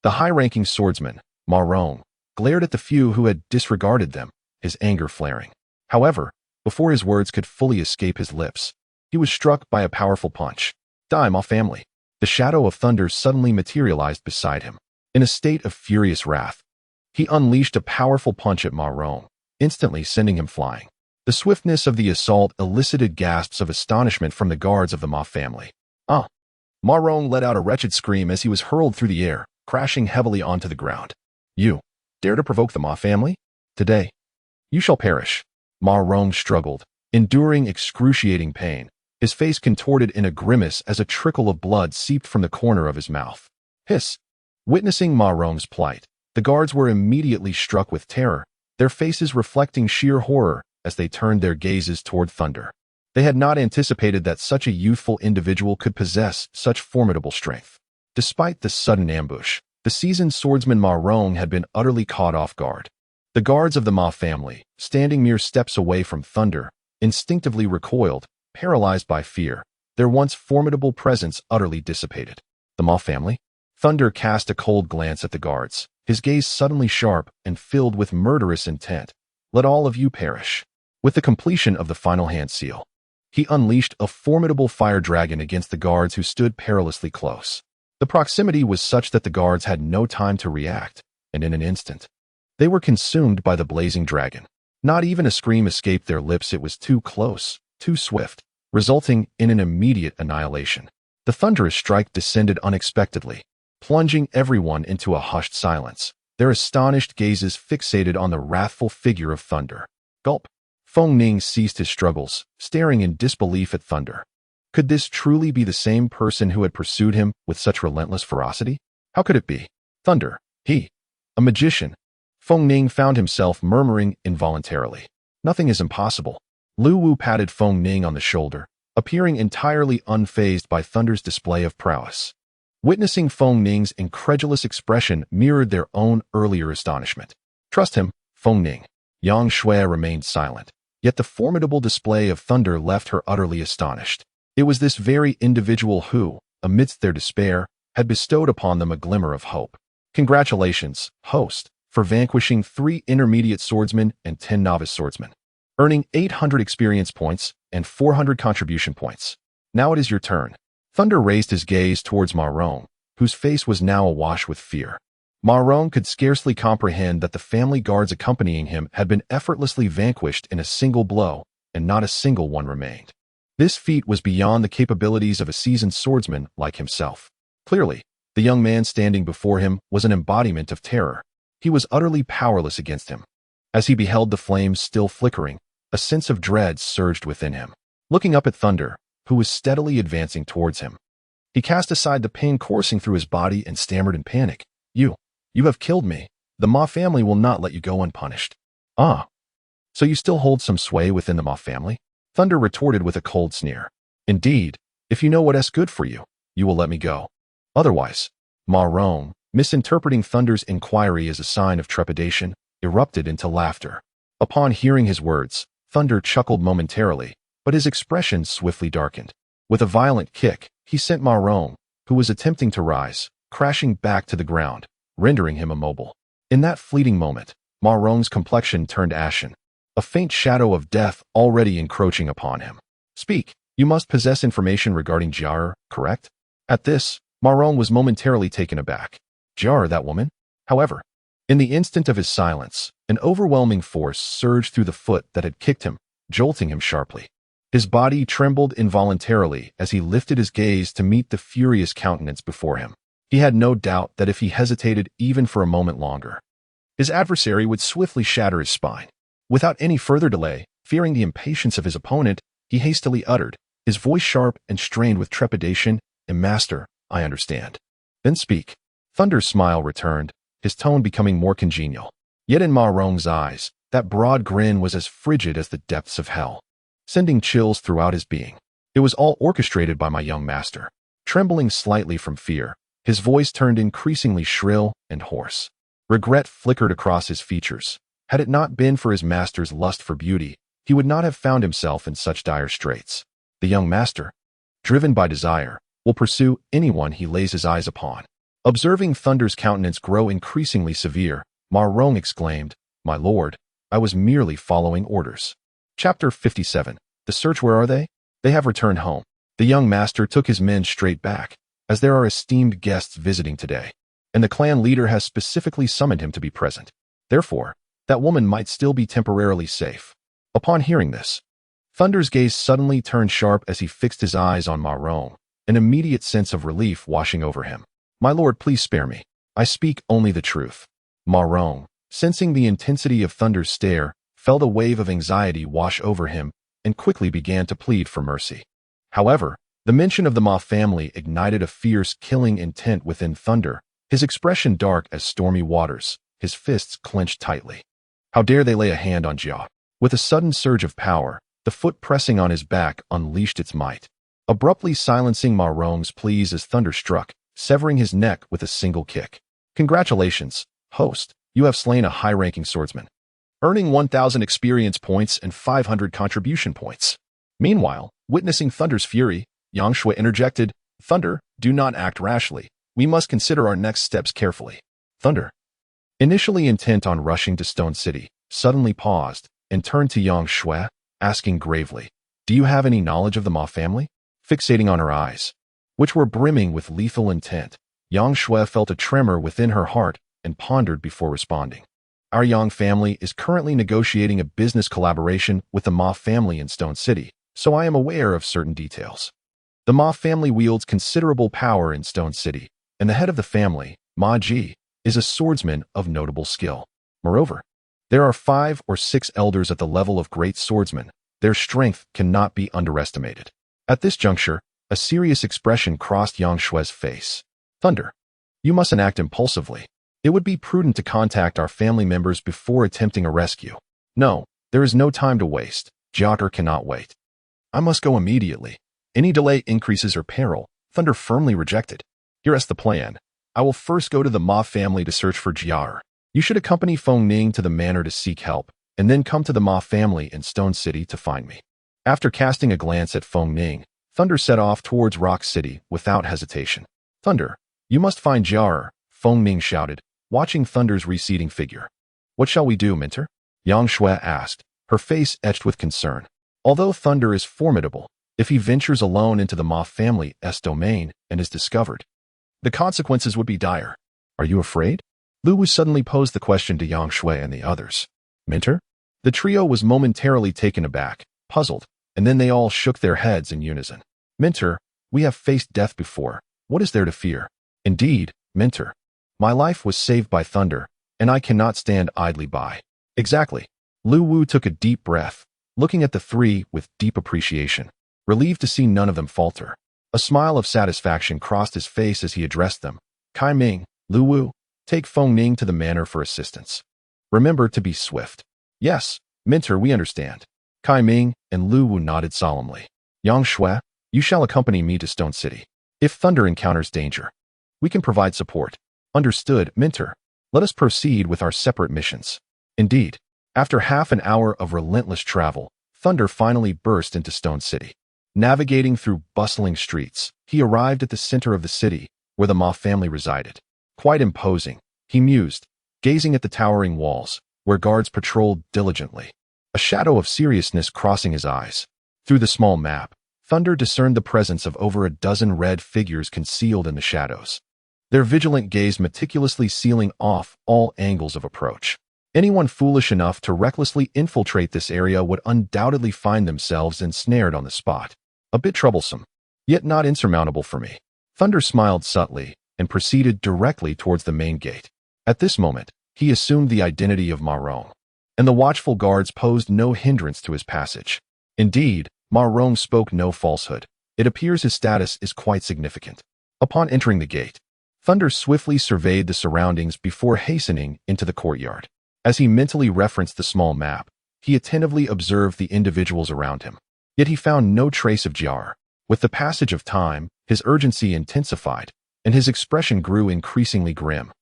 The high-ranking swordsman, Ma Rong, glared at the few who had disregarded them, his anger flaring. However, before his words could fully escape his lips, he was struck by a powerful punch. Die, Ma family. The shadow of Thunder suddenly materialized beside him. In a state of furious wrath, he unleashed a powerful punch at Ma Rong, instantly sending him flying. The swiftness of the assault elicited gasps of astonishment from the guards of the Ma family. Ah! Ma Rong let out a wretched scream as he was hurled through the air, crashing heavily onto the ground. You dare to provoke the Ma family? Today, you shall perish. Ma Rong struggled, enduring excruciating pain, his face contorted in a grimace as a trickle of blood seeped from the corner of his mouth. Hiss! Witnessing Ma Rong's plight, the guards were immediately struck with terror, their faces reflecting sheer horror as they turned their gazes toward Thunder. They had not anticipated that such a youthful individual could possess such formidable strength. Despite the sudden ambush, the seasoned swordsman Ma Rong had been utterly caught off guard. The guards of the Ma family, standing mere steps away from Thunder, instinctively recoiled, paralyzed by fear, their once formidable presence utterly dissipated. The Ma family? Thunder cast a cold glance at the guards, his gaze suddenly sharp and filled with murderous intent. Let all of you perish. With the completion of the final hand seal, he unleashed a formidable fire dragon against the guards who stood perilously close. The proximity was such that the guards had no time to react, and in an instant, they were consumed by the blazing dragon. Not even a scream escaped their lips. It was too close, too swift, resulting in an immediate annihilation. The thunderous strike descended unexpectedly, plunging everyone into a hushed silence, their astonished gazes fixated on the wrathful figure of Thunder. Gulp. Fong Ning ceased his struggles, staring in disbelief at Thunder. Could this truly be the same person who had pursued him with such relentless ferocity? How could it be? Thunder, he, a magician. Fong Ning found himself murmuring involuntarily. Nothing is impossible. Lu Wu patted Fong Ning on the shoulder, appearing entirely unfazed by Thunder's display of prowess. Witnessing Fong Ning's incredulous expression mirrored their own earlier astonishment. Trust him, Fong Ning. Yang Shui remained silent, yet the formidable display of Thunder left her utterly astonished. It was this very individual who, amidst their despair, had bestowed upon them a glimmer of hope. Congratulations, host, for vanquishing 3 intermediate swordsmen and 10 novice swordsmen, earning 800 experience points and 400 contribution points. Now it is your turn. Thunder raised his gaze towards Ma Rong, whose face was now awash with fear. Ma Rong could scarcely comprehend that the family guards accompanying him had been effortlessly vanquished in a single blow, and not a single one remained. This feat was beyond the capabilities of a seasoned swordsman like himself. Clearly, the young man standing before him was an embodiment of terror. He was utterly powerless against him. As he beheld the flames still flickering, a sense of dread surged within him. Looking up at Thunder, who was steadily advancing towards him, he cast aside the pain coursing through his body and stammered in panic. You have killed me. The Ma family will not let you go unpunished. Ah. So you still hold some sway within the Ma family? Thunder retorted with a cold sneer. Indeed, if you know what's good for you, you will let me go. Otherwise, Ma Rong, misinterpreting Thunder's inquiry as a sign of trepidation, erupted into laughter. Upon hearing his words, Thunder chuckled momentarily, but his expression swiftly darkened. With a violent kick, he sent Ma Rong, who was attempting to rise, crashing back to the ground, rendering him immobile. In that fleeting moment, Ma Rong's complexion turned ashen, a faint shadow of death already encroaching upon him. Speak, you must possess information regarding Jar, correct? At this, Ma Rong was momentarily taken aback. Jar, that woman? However, in the instant of his silence, an overwhelming force surged through the foot that had kicked him, jolting him sharply. His body trembled involuntarily as he lifted his gaze to meet the furious countenance before him. He had no doubt that if he hesitated even for a moment longer, his adversary would swiftly shatter his spine. Without any further delay, fearing the impatience of his opponent, he hastily uttered, his voice sharp and strained with trepidation, "Master, I understand." "Then speak." Thunder's smile returned, his tone becoming more congenial. Yet in Ma Rong's eyes, that broad grin was as frigid as the depths of hell, sending chills throughout his being. It was all orchestrated by my young master. Trembling slightly from fear, his voice turned increasingly shrill and hoarse. Regret flickered across his features. Had it not been for his master's lust for beauty, he would not have found himself in such dire straits. The young master, driven by desire, will pursue anyone he lays his eyes upon. Observing Thunder's countenance grow increasingly severe, Ma Rong exclaimed, "My lord, I was merely following orders." Chapter 57. The search. Where are they? They have returned home. The young master took his men straight back, as there are esteemed guests visiting today, and the clan leader has specifically summoned him to be present. Therefore, that woman might still be temporarily safe. Upon hearing this, Thunder's gaze suddenly turned sharp as he fixed his eyes on Ma Rong, an immediate sense of relief washing over him. "My lord, please spare me. I speak only the truth." Ma Rong, sensing the intensity of Thunder's stare, felt a wave of anxiety wash over him and quickly began to plead for mercy. However, the mention of the Ma family ignited a fierce, killing intent within Thunder, his expression dark as stormy waters, his fists clenched tightly. How dare they lay a hand on Jia? With a sudden surge of power, the foot pressing on his back unleashed its might, abruptly silencing Ma Rong's pleas as Thunder struck, severing his neck with a single kick. "Congratulations, host, you have slain a high-ranking swordsman, earning 1,000 experience points and 500 contribution points." Meanwhile, witnessing Thunder's fury, Yang Shui interjected, "Thunder, do not act rashly. We must consider our next steps carefully." Thunder, initially intent on rushing to Stone City, suddenly paused and turned to Yang Shui, asking gravely, "Do you have any knowledge of the Ma family?" Fixating on her eyes, which were brimming with lethal intent, Yang Shui felt a tremor within her heart and pondered before responding. "Our Yang family is currently negotiating a business collaboration with the Ma family in Stone City, so I am aware of certain details. The Ma family wields considerable power in Stone City, and the head of the family, Ma Ji, is a swordsman of notable skill. Moreover, there are 5 or 6 elders at the level of great swordsmen. Their strength cannot be underestimated." At this juncture, a serious expression crossed Yang Shui's face. "Thunder, you mustn't act impulsively. It would be prudent to contact our family members before attempting a rescue. No, there is no time to waste. Jiaker cannot wait. I must go immediately. Any delay increases her peril." Thunder firmly rejected. "Here's the plan. I will first go to the Ma family to search for Jiar. You should accompany Fong Ning to the manor to seek help, and then come to the Ma family in Stone City to find me." After casting a glance at Fong Ning, Thunder set off towards Rock City without hesitation. "Thunder, you must find Jiar," Fong Ning shouted, watching Thunder's receding figure. "What shall we do, Mentor?" Yang Shui asked, her face etched with concern. Although Thunder is formidable, if he ventures alone into the Ma family's domain and is discovered, the consequences would be dire. "Are you afraid?" Lu Wu suddenly posed the question to Yang Shui and the others. "Mentor?" The trio was momentarily taken aback, puzzled, and then they all shook their heads in unison. "Mentor, we have faced death before. What is there to fear?" "Indeed, Mentor. My life was saved by Thunder, and I cannot stand idly by." "Exactly." Lu Wu took a deep breath, looking at the three with deep appreciation, relieved to see none of them falter. A smile of satisfaction crossed his face as he addressed them. "Kai Ming, Lu Wu, take Fong Ning to the manor for assistance. Remember to be swift." "Yes, Mentor, we understand." Kai Ming and Lu Wu nodded solemnly. "Yang Shui, you shall accompany me to Stone City. If Thunder encounters danger, we can provide support." "Understood, Mentor. Let us proceed with our separate missions." Indeed, after half an hour of relentless travel, Thunder finally burst into Stone City. Navigating through bustling streets, he arrived at the center of the city, where the Ma family resided. Quite imposing, he mused, gazing at the towering walls, where guards patrolled diligently, a shadow of seriousness crossing his eyes. Through the small map, Thunder discerned the presence of over a dozen red figures concealed in the shadows, their vigilant gaze meticulously sealing off all angles of approach. Anyone foolish enough to recklessly infiltrate this area would undoubtedly find themselves ensnared on the spot. A bit troublesome, yet not insurmountable for me. Thunder smiled subtly and proceeded directly towards the main gate. At this moment, He assumed the identity of Ma Rong, and the watchful guards posed no hindrance to his passage. Indeed, Ma Rong spoke no falsehood. It appears his status is quite significant. Upon entering the gate, Thunder swiftly surveyed the surroundings before hastening into the courtyard. As he mentally referenced the small map, he attentively observed the individuals around him. Yet he found no trace of Jar. With the passage of time, his urgency intensified, and his expression grew increasingly grim.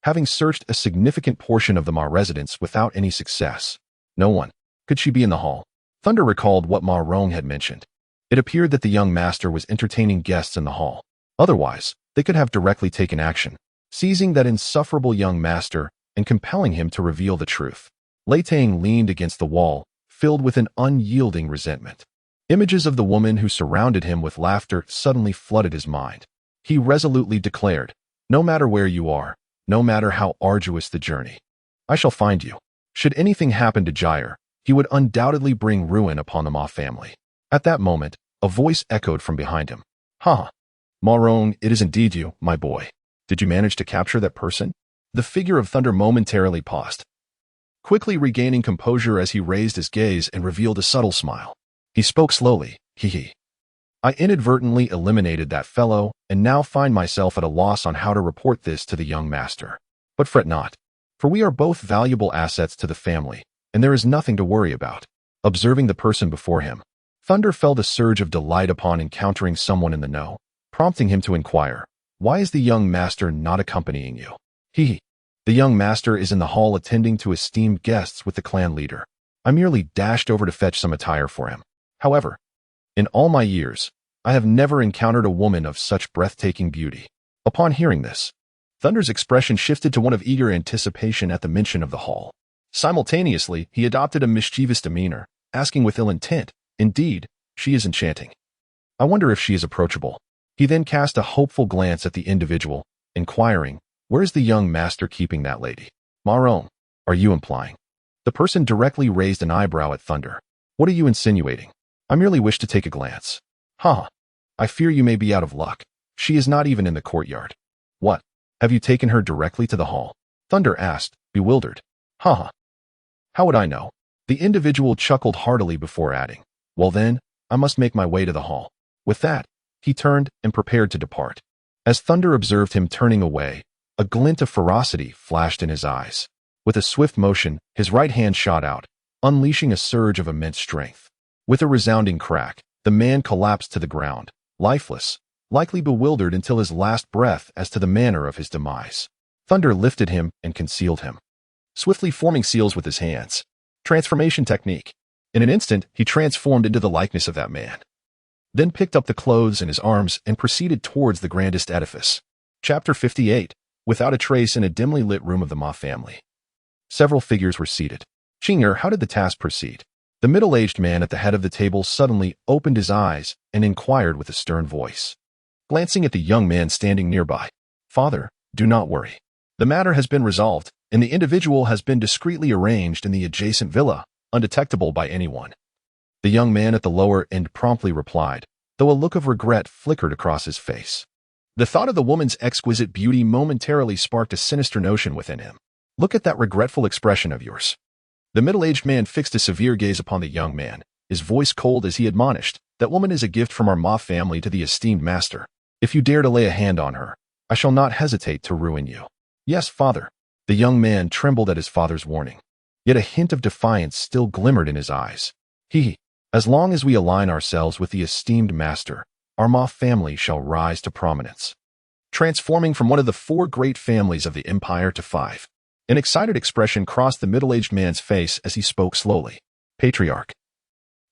Having searched a significant portion of the Ma residence without any success, no one. Could she be in the hall? Thunder recalled what Ma Rong had mentioned. It appeared that the young master was entertaining guests in the hall. Otherwise, they could have directly taken action, seizing that insufferable young master and compelling him to reveal the truth. Lei Tang leaned against the wall, filled with an unyielding resentment. Images of the woman who surrounded him with laughter suddenly flooded his mind. He resolutely declared, "No matter where you are, no matter how arduous the journey, I shall find you." Should anything happen to Jair, he would undoubtedly bring ruin upon the Ma family. At that moment, a voice echoed from behind him. "Ha! Ma Rong, it is indeed you, my boy. Did you manage to capture that person?" The figure of Thunder momentarily paused, quickly regaining composure as he raised his gaze and revealed a subtle smile. He spoke slowly, "Hee. I inadvertently eliminated that fellow and now find myself at a loss on how to report this to the young master. But fret not, for we are both valuable assets to the family, and there is nothing to worry about." Observing the person before him, Thunder felt a surge of delight upon encountering someone in the know, prompting him to inquire, "Why is the young master not accompanying you?" "The young master is in the hall attending to esteemed guests with the clan leader. I merely dashed over to fetch some attire for him. However, in all my years, I have never encountered a woman of such breathtaking beauty." Upon hearing this, Thunder's expression shifted to one of eager anticipation at the mention of the hall. Simultaneously, he adopted a mischievous demeanor, asking with ill intent, "Indeed, she is enchanting. I wonder if she is approachable." He then cast a hopeful glance at the individual, inquiring, "Where is the young master keeping that lady?" "Ma Rong, are you implying?" The person directly raised an eyebrow at Thunder. "What are you insinuating?" "I merely wish to take a glance." "Ha! I fear you may be out of luck. She is not even in the courtyard." "What? Have you taken her directly to the hall?" Thunder asked, bewildered. "Ha! How would I know?" The individual chuckled heartily before adding, "Well then, I must make my way to the hall." With that, he turned and prepared to depart. As Thunder observed him turning away, a glint of ferocity flashed in his eyes. With a swift motion, his right hand shot out, unleashing a surge of immense strength. With a resounding crack, the man collapsed to the ground, lifeless, likely bewildered until his last breath as to the manner of his demise. Thunder lifted him and concealed him, swiftly forming seals with his hands. Transformation technique. In an instant, he transformed into the likeness of that man, then picked up the clothes in his arms and proceeded towards the grandest edifice. Chapter 58. Without a trace in a dimly lit room of the Ma family. Several figures were seated. "Qinger, how did the task proceed?" The middle-aged man at the head of the table suddenly opened his eyes and inquired with a stern voice, glancing at the young man standing nearby. "Father, do not worry. The matter has been resolved, and the individual has been discreetly arranged in the adjacent villa, undetectable by anyone." The young man at the lower end promptly replied, though a look of regret flickered across his face. The thought of the woman's exquisite beauty momentarily sparked a sinister notion within him. "Look at that regretful expression of yours." The middle-aged man fixed a severe gaze upon the young man, his voice cold as he admonished, "That woman is a gift from our Ma family to the esteemed master. If you dare to lay a hand on her, I shall not hesitate to ruin you." "Yes, father." The young man trembled at his father's warning, yet a hint of defiance still glimmered in his eyes. As long as we align ourselves with the esteemed master, our Ma family shall rise to prominence, transforming from one of the 4 great families of the empire to 5. An excited expression crossed the middle-aged man's face as he spoke slowly. "Patriarch,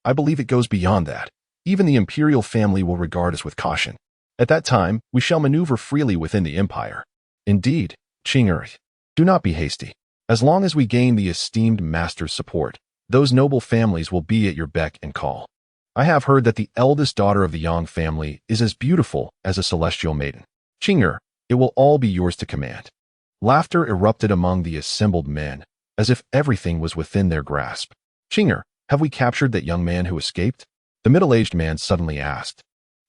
I believe it goes beyond that. Even the imperial family will regard us with caution. At that time, we shall maneuver freely within the empire." "Indeed, Qinger, do not be hasty. As long as we gain the esteemed master's support, those noble families will be at your beck and call. I have heard that the eldest daughter of the Yang family is as beautiful as a celestial maiden. Qinger, it will all be yours to command." Laughter erupted among the assembled men, as if everything was within their grasp. "Qinger, have we captured that young man who escaped?" The middle-aged man suddenly asked,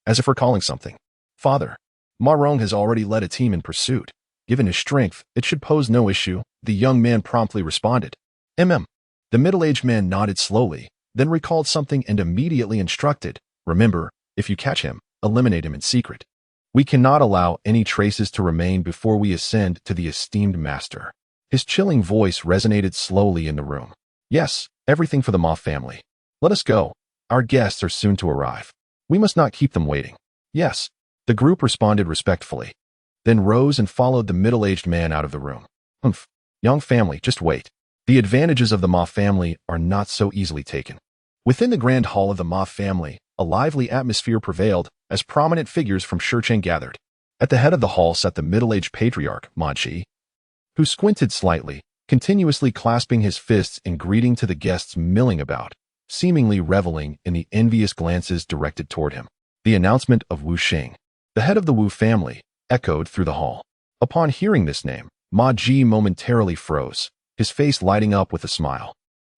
as if recalling something. "Father, Ma Rong has already led a team in pursuit. Given his strength, it should pose no issue. the young man promptly responded. The middle-aged man nodded slowly, then recalled something and immediately instructed, remember, if you catch him, eliminate him in secret. We cannot allow any traces to remain before we ascend to the esteemed master. His chilling voice resonated slowly in the room. Yes, everything for the Ma family. Let us go. Our guests are soon to arrive. We must not keep them waiting. Yes, the group responded respectfully, then rose and followed the middle-aged man out of the room. Young family, just wait. The advantages of the Ma family are not so easily taken. Within the grand hall of the Ma family, a lively atmosphere prevailed as prominent figures from Shurcheng gathered. At the head of the hall sat the middle-aged patriarch, Ma Ji, who squinted slightly, continuously clasping his fists in greeting to the guests milling about, seemingly reveling in the envious glances directed toward him. The announcement of Wu Xing, the head of the Wu family, echoed through the hall. Upon hearing this name, Ma Ji momentarily froze, his face lighting up with a smile.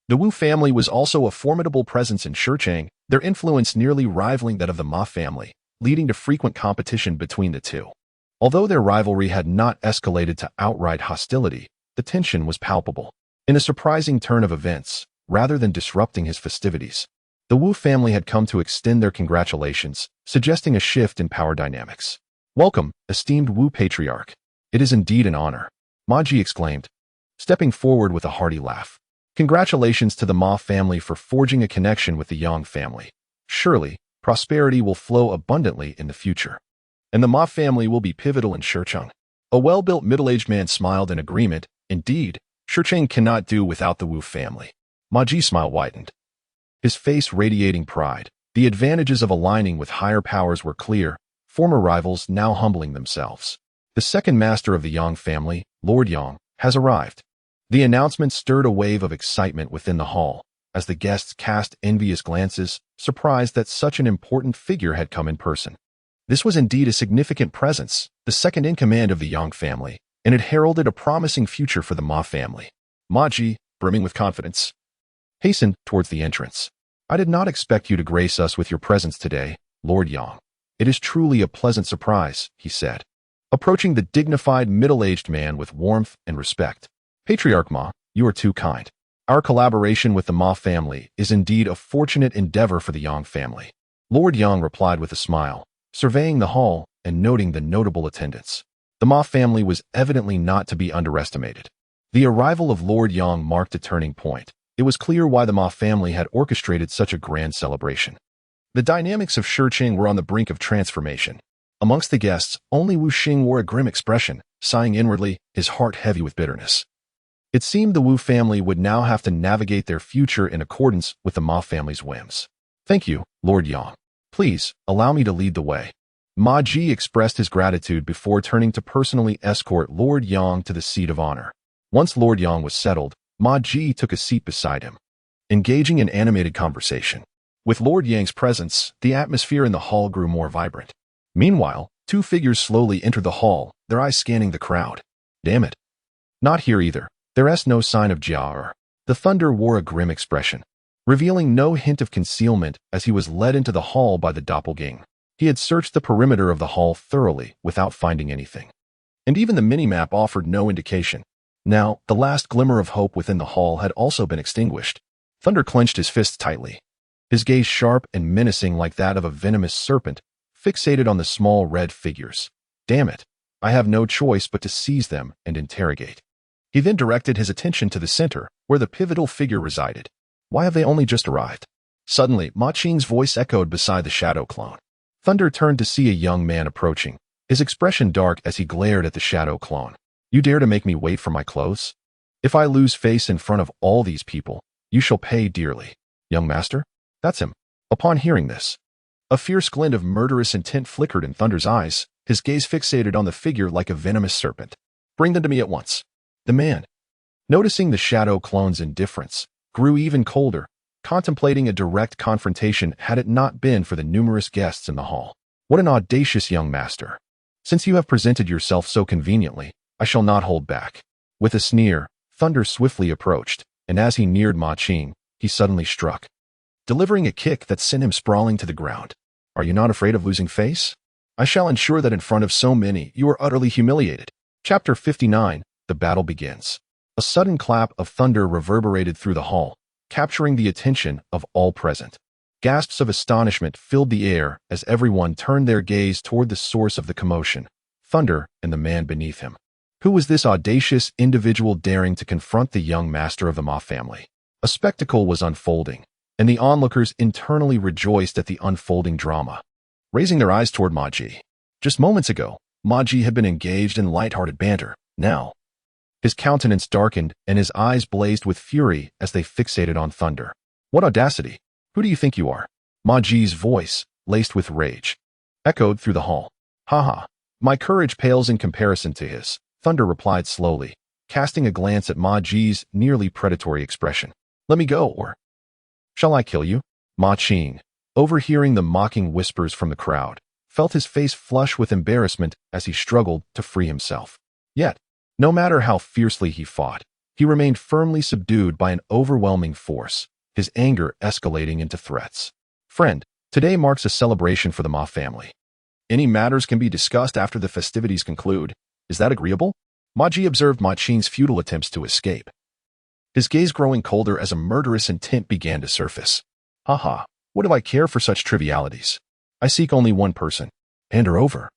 The Wu family was also a formidable presence in Shurcheng, their influence nearly rivaling that of the Ma family, leading to frequent competition between the two. Although their rivalry had not escalated to outright hostility, the tension was palpable. In a surprising turn of events, rather than disrupting his festivities, the Wu family had come to extend their congratulations, suggesting a shift in power dynamics. Welcome, esteemed Wu patriarch. It is indeed an honor, Ma Ji exclaimed, stepping forward with a hearty laugh. Congratulations to the Ma family for forging a connection with the Yang family. Surely, prosperity will flow abundantly in the future. And the Ma family will be pivotal in Shurcheng. A well-built middle-aged man smiled in agreement. Indeed, Shurcheng cannot do without the Wu family. Ma Ji's smile widened, his face radiating pride. The advantages of aligning with higher powers were clear, former rivals now humbling themselves. The second master of the Yang family, Lord Yang, has arrived. The announcement stirred a wave of excitement within the hall, as the guests cast envious glances, surprised that such an important figure had come in person. This was indeed a significant presence, the second in command of the Yang family, and it heralded a promising future for the Ma family. Ma Ji, brimming with confidence, hastened towards the entrance. I did not expect you to grace us with your presence today, Lord Yang. It is truly a pleasant surprise, he said, approaching the dignified middle-aged man with warmth and respect. Patriarch Ma, you are too kind. Our collaboration with the Ma family is indeed a fortunate endeavor for the Yang family. Lord Yang replied with a smile, surveying the hall and noting the notable attendance. The Ma family was evidently not to be underestimated. The arrival of Lord Yang marked a turning point. It was clear why the Ma family had orchestrated such a grand celebration. The dynamics of Shurcheng were on the brink of transformation. Amongst the guests, only Wu Xing wore a grim expression, sighing inwardly, his heart heavy with bitterness. It seemed the Wu family would now have to navigate their future in accordance with the Ma family's whims. Thank you, Lord Yang. Please, allow me to lead the way. Ma Ji expressed his gratitude before turning to personally escort Lord Yang to the seat of honor. Once Lord Yang was settled, Ma Ji took a seat beside him, engaging in animated conversation. With Lord Yang's presence, the atmosphere in the hall grew more vibrant. Meanwhile, two figures slowly entered the hall, their eyes scanning the crowd. Damn it. Not here either. There's no sign of Jia. The Thunder wore a grim expression, revealing no hint of concealment as he was led into the hall by the doppelganger. He had searched the perimeter of the hall thoroughly without finding anything, and even the minimap offered no indication. Now, the last glimmer of hope within the hall had also been extinguished. Thunder clenched his fists tightly, his gaze sharp and menacing like that of a venomous serpent, fixated on the small red figures. Damn it, I have no choice but to seize them and interrogate. He then directed his attention to the center, where the pivotal figure resided. Why have they only just arrived? Suddenly, Ma Qing's voice echoed beside the shadow clone. Thunder turned to see a young man approaching, his expression dark as he glared at the shadow clone. You dare to make me wait for my clothes? If I lose face in front of all these people, you shall pay dearly. Young master? That's him. Upon hearing this, a fierce glint of murderous intent flickered in Thunder's eyes, his gaze fixated on the figure like a venomous serpent. Bring them to me at once. The man, noticing the shadow clone's indifference, grew even colder, contemplating a direct confrontation had it not been for the numerous guests in the hall. What an audacious young master. Since you have presented yourself so conveniently, I shall not hold back. With a sneer, Thunder swiftly approached, and as he neared Ma Qing, he suddenly struck, delivering a kick that sent him sprawling to the ground. Are you not afraid of losing face? I shall ensure that in front of so many you are utterly humiliated. Chapter 59. The battle begins. A sudden clap of thunder reverberated through the hall, capturing the attention of all present. Gasps of astonishment filled the air as everyone turned their gaze toward the source of the commotion, thunder and the man beneath him. Who was this audacious individual daring to confront the young master of the Ma family? A spectacle was unfolding, and the onlookers internally rejoiced at the unfolding drama, raising their eyes toward Ma Ji. Just moments ago, Ma Ji had been engaged in lighthearted banter. Now, his countenance darkened and his eyes blazed with fury as they fixated on thunder. What audacity! Who do you think you are? Ma Ji's voice, laced with rage, echoed through the hall. Ha! My courage pales in comparison to his, Thunder replied slowly, casting a glance at Ma Ji's nearly predatory expression. Let me go, or shall I kill you? Ma Qing, overhearing the mocking whispers from the crowd, felt his face flush with embarrassment as he struggled to free himself. Yet, no matter how fiercely he fought, he remained firmly subdued by an overwhelming force, his anger escalating into threats. Friend, today marks a celebration for the Ma family. Any matters can be discussed after the festivities conclude. Is that agreeable? Ma Ji observed Ma Qing's futile attempts to escape, his gaze growing colder as a murderous intent began to surface. Haha, what do I care for such trivialities? I seek only one person. Hand her over,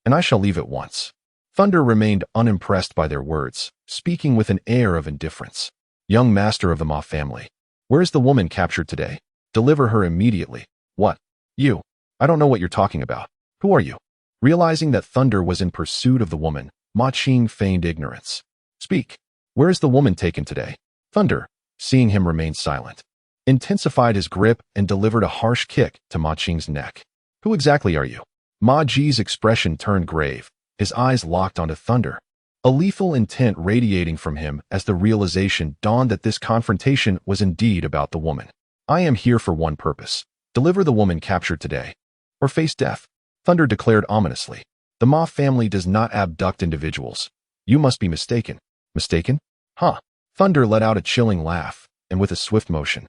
and I shall leave at once. Thunder remained unimpressed by their words, speaking with an air of indifference. Young master of the Ma family, where is the woman captured today? Deliver her immediately. What? You? I don't know what you're talking about. Who are you? Realizing that Thunder was in pursuit of the woman, Ma Qing feigned ignorance. Speak. Where is the woman taken today? Thunder, seeing him remain silent, intensified his grip and delivered a harsh kick to Ma Qing's neck. Who exactly are you? Ma Ji's expression turned grave, his eyes locked onto Thunder, a lethal intent radiating from him as the realization dawned that this confrontation was indeed about the woman. I am here for one purpose. Deliver the woman captured today, or face death, Thunder declared ominously. The Ma family does not abduct individuals. You must be mistaken. Mistaken? Huh. Thunder let out a chilling laugh, and with a swift motion,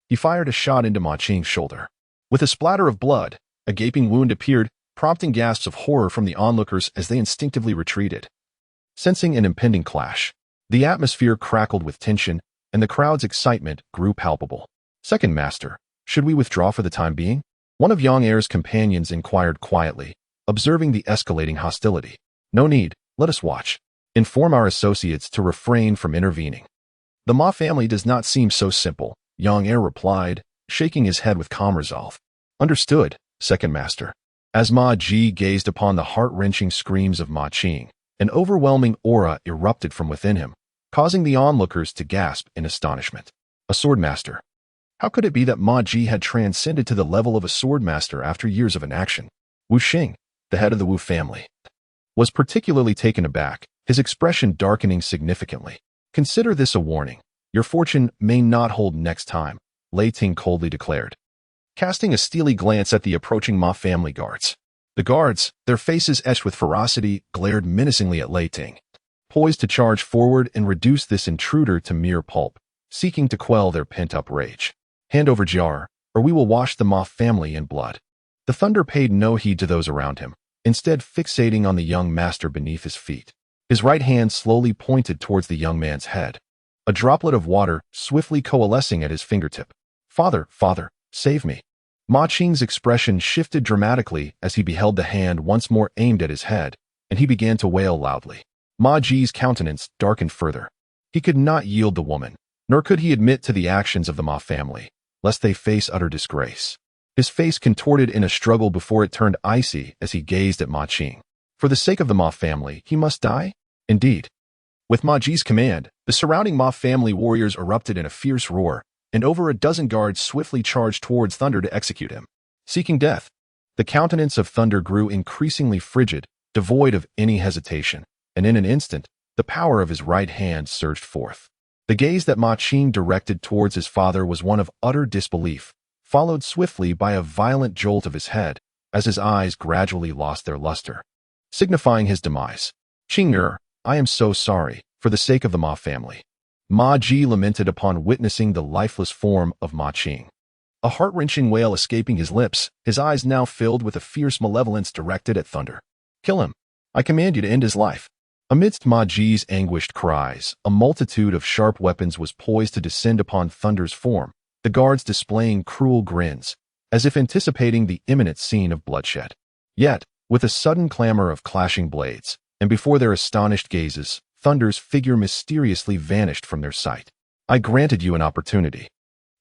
he fired a shot into Ma Qing's shoulder. With a splatter of blood, a gaping wound appeared, prompting gasps of horror from the onlookers as they instinctively retreated. Sensing an impending clash, the atmosphere crackled with tension, and the crowd's excitement grew palpable. Second Master, should we withdraw for the time being? One of Yang Er's companions inquired quietly, observing the escalating hostility. No need, let us watch. Inform our associates to refrain from intervening. The Ma family does not seem so simple, Yang Er replied, shaking his head with calm resolve. Understood, Second Master. As Ma Ji gazed upon the heart-wrenching screams of Ma Qing, an overwhelming aura erupted from within him, causing the onlookers to gasp in astonishment. A swordmaster. How could it be that Ma Ji had transcended to the level of a swordmaster after years of inaction? Wu Xing, the head of the Wu family, was particularly taken aback, his expression darkening significantly. Consider this a warning. Your fortune may not hold next time, Lei Ting coldly declared, casting a steely glance at the approaching Ma family guards. The guards, their faces etched with ferocity, glared menacingly at Lei Ting, poised to charge forward and reduce this intruder to mere pulp, seeking to quell their pent-up rage. Hand over jar, or we will wash the Ma family in blood. The Thunder paid no heed to those around him, instead fixating on the young master beneath his feet. His right hand slowly pointed towards the young man's head, a droplet of water swiftly coalescing at his fingertip. Father, save me. Ma Qing's expression shifted dramatically as he beheld the hand once more aimed at his head, and he began to wail loudly. Ma Ji's countenance darkened further. He could not yield the woman, nor could he admit to the actions of the Ma family, lest they face utter disgrace. His face contorted in a struggle before it turned icy as he gazed at Ma Qing. For the sake of the Ma family, he must die? Indeed. With Ma Ji's command, the surrounding Ma family warriors erupted in a fierce roar, and over a dozen guards swiftly charged towards Thunder to execute him. Seeking death, the countenance of Thunder grew increasingly frigid, devoid of any hesitation, and in an instant, the power of his right hand surged forth. The gaze that Ma Qing directed towards his father was one of utter disbelief, followed swiftly by a violent jolt of his head as his eyes gradually lost their luster, signifying his demise. Qing, I am so sorry, for the sake of the Ma family. Ma Ji lamented upon witnessing the lifeless form of Ma Qing. A heart-wrenching wail escaping his lips, his eyes now filled with a fierce malevolence directed at Thunder. Kill him. I command you to end his life. Amidst Ma-Ji's anguished cries, a multitude of sharp weapons was poised to descend upon Thunder's form, the guards displaying cruel grins, as if anticipating the imminent scene of bloodshed. Yet, with a sudden clamor of clashing blades, and before their astonished gazes, Thunder's figure mysteriously vanished from their sight. I granted you an opportunity.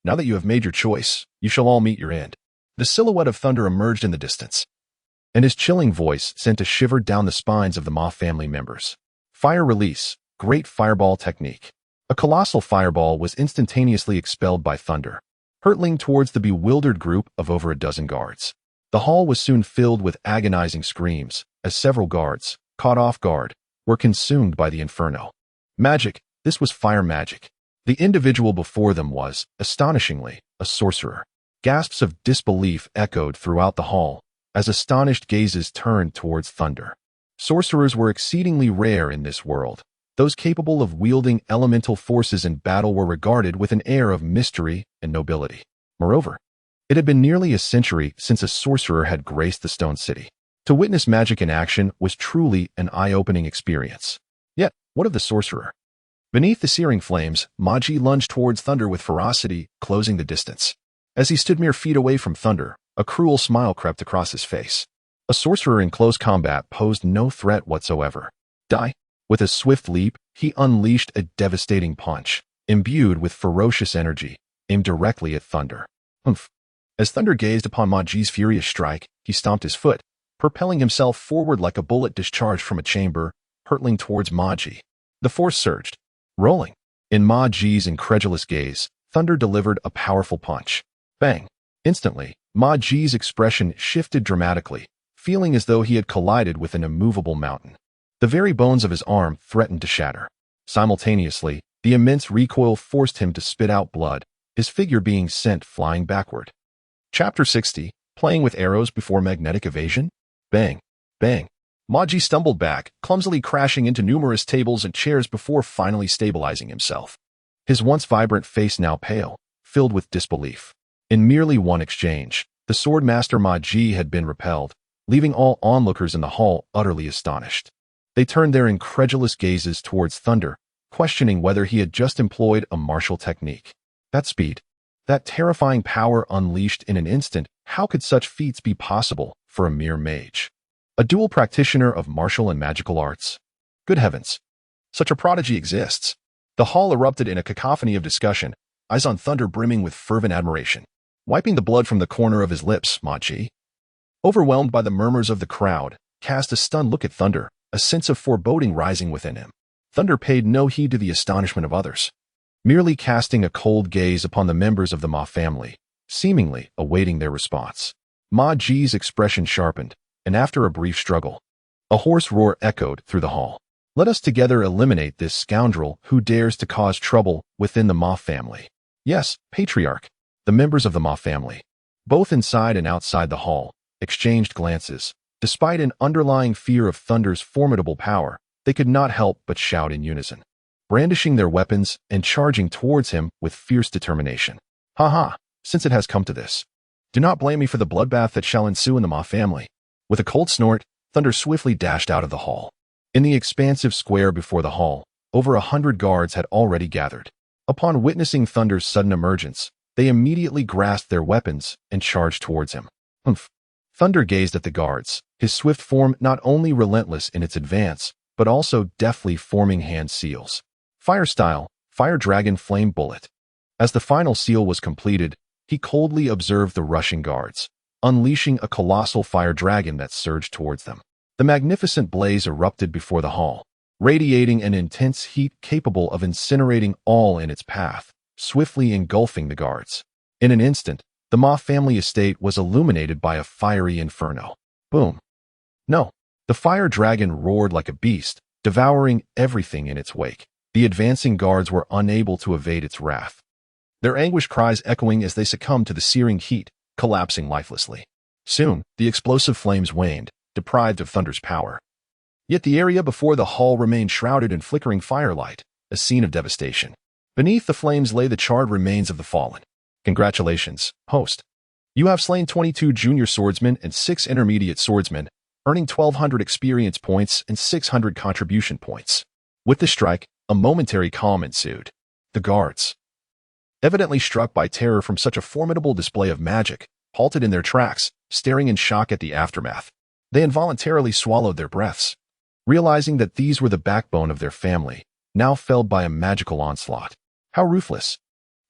Now that you have made your choice, you shall all meet your end. The silhouette of Thunder emerged in the distance, and his chilling voice sent a shiver down the spines of the Ma family members. Fire release, Great Fireball technique. A colossal fireball was instantaneously expelled by Thunder, hurtling towards the bewildered group of over a dozen guards. The hall was soon filled with agonizing screams, as several guards, caught off guard, were consumed by the inferno. Magic, this was fire magic. The individual before them was, astonishingly, a sorcerer. Gasps of disbelief echoed throughout the hall, as astonished gazes turned towards Thunder. Sorcerers were exceedingly rare in this world. Those capable of wielding elemental forces in battle were regarded with an air of mystery and nobility. Moreover, it had been nearly a century since a sorcerer had graced the Stone City. To witness magic in action was truly an eye-opening experience. Yet, what of the sorcerer? Beneath the searing flames, Ma-Ji lunged towards Thunder with ferocity, closing the distance. As he stood mere feet away from Thunder, a cruel smile crept across his face. A sorcerer in close combat posed no threat whatsoever. Die. With a swift leap, he unleashed a devastating punch, imbued with ferocious energy, aimed directly at Thunder. Humph. As Thunder gazed upon Ma-Ji's furious strike, he stomped his foot, propelling himself forward like a bullet discharged from a chamber, hurtling towards Ma-Ji. The force surged, rolling. In Ma-Ji's incredulous gaze, Thunder delivered a powerful punch. Bang! Instantly, Ma-Ji's expression shifted dramatically, feeling as though he had collided with an immovable mountain. The very bones of his arm threatened to shatter. Simultaneously, the immense recoil forced him to spit out blood, his figure being sent flying backward. Chapter 60, Playing with Arrows Before Magnetic Evasion? Bang! Bang! Ma-Ji stumbled back, clumsily crashing into numerous tables and chairs before finally stabilizing himself. His once vibrant face now pale, filled with disbelief. In merely one exchange, the Swordmaster Ma-Ji had been repelled, leaving all onlookers in the hall utterly astonished. They turned their incredulous gazes towards Thunder, questioning whether he had just employed a martial technique. That speed, that terrifying power unleashed in an instant, how could such feats be possible for a mere mage? A dual practitioner of martial and magical arts? Good heavens! Such a prodigy exists. The hall erupted in a cacophony of discussion, eyes on Thunder brimming with fervent admiration. Wiping the blood from the corner of his lips, Ma-Ji, overwhelmed by the murmurs of the crowd, cast a stunned look at Thunder, a sense of foreboding rising within him. Thunder paid no heed to the astonishment of others, merely casting a cold gaze upon the members of the Ma family, seemingly awaiting their response. Ma-Ji's expression sharpened, and after a brief struggle, a hoarse roar echoed through the hall. Let us together eliminate this scoundrel who dares to cause trouble within the Ma family. Yes, Patriarch. The members of the Ma family, both inside and outside the hall, exchanged glances. Despite an underlying fear of Thunder's formidable power, they could not help but shout in unison, brandishing their weapons and charging towards him with fierce determination. Ha ha, since it has come to this, do not blame me for the bloodbath that shall ensue in the Ma family. With a cold snort, Thunder swiftly dashed out of the hall. In the expansive square before the hall, over 100 guards had already gathered. Upon witnessing Thunder's sudden emergence, they immediately grasped their weapons and charged towards him. Humph. Thunder gazed at the guards, his swift form not only relentless in its advance, but also deftly forming hand seals. Fire style, Fire Dragon Flame Bullet. As the final seal was completed, he coldly observed the rushing guards, unleashing a colossal fire dragon that surged towards them. The magnificent blaze erupted before the hall, radiating an intense heat capable of incinerating all in its path, swiftly engulfing the guards. In an instant, the Ma family estate was illuminated by a fiery inferno. Boom. No. The fire dragon roared like a beast, devouring everything in its wake. The advancing guards were unable to evade its wrath, their anguished cries echoing as they succumbed to the searing heat, collapsing lifelessly. Soon, the explosive flames waned, deprived of Thunder's power. Yet the area before the hall remained shrouded in flickering firelight, a scene of devastation. Beneath the flames lay the charred remains of the fallen. Congratulations, host. You have slain 22 junior swordsmen and 6 intermediate swordsmen, earning 1,200 experience points and 600 contribution points. With the strike, a momentary calm ensued. The guards, evidently struck by terror from such a formidable display of magic, halted in their tracks, staring in shock at the aftermath. They involuntarily swallowed their breaths, realizing that these were the backbone of their family, now felled by a magical onslaught. How ruthless!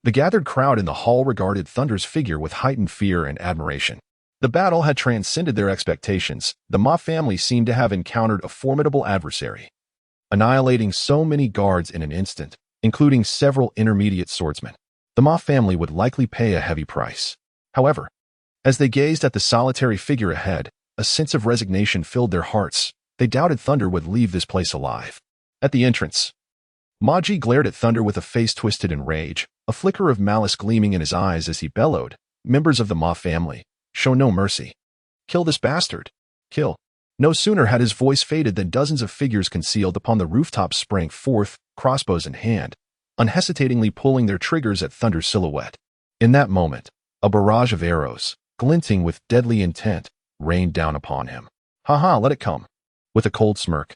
The gathered crowd in the hall regarded Thunder's figure with heightened fear and admiration. The battle had transcended their expectations. The Ma family seemed to have encountered a formidable adversary, annihilating so many guards in an instant, including several intermediate swordsmen. The Ma family would likely pay a heavy price. However, as they gazed at the solitary figure ahead, a sense of resignation filled their hearts. They doubted Thunder would leave this place alive. At the entrance, Maji glared at Thunder with a face twisted in rage, a flicker of malice gleaming in his eyes as he bellowed, "Members of the Ma family, show no mercy. Kill this bastard. Kill." No sooner had his voice faded than dozens of figures concealed upon the rooftops sprang forth, crossbows in hand, unhesitatingly pulling their triggers at Thunder's silhouette. In that moment, a barrage of arrows, glinting with deadly intent, rained down upon him. "Ha, let it come." With a cold smirk,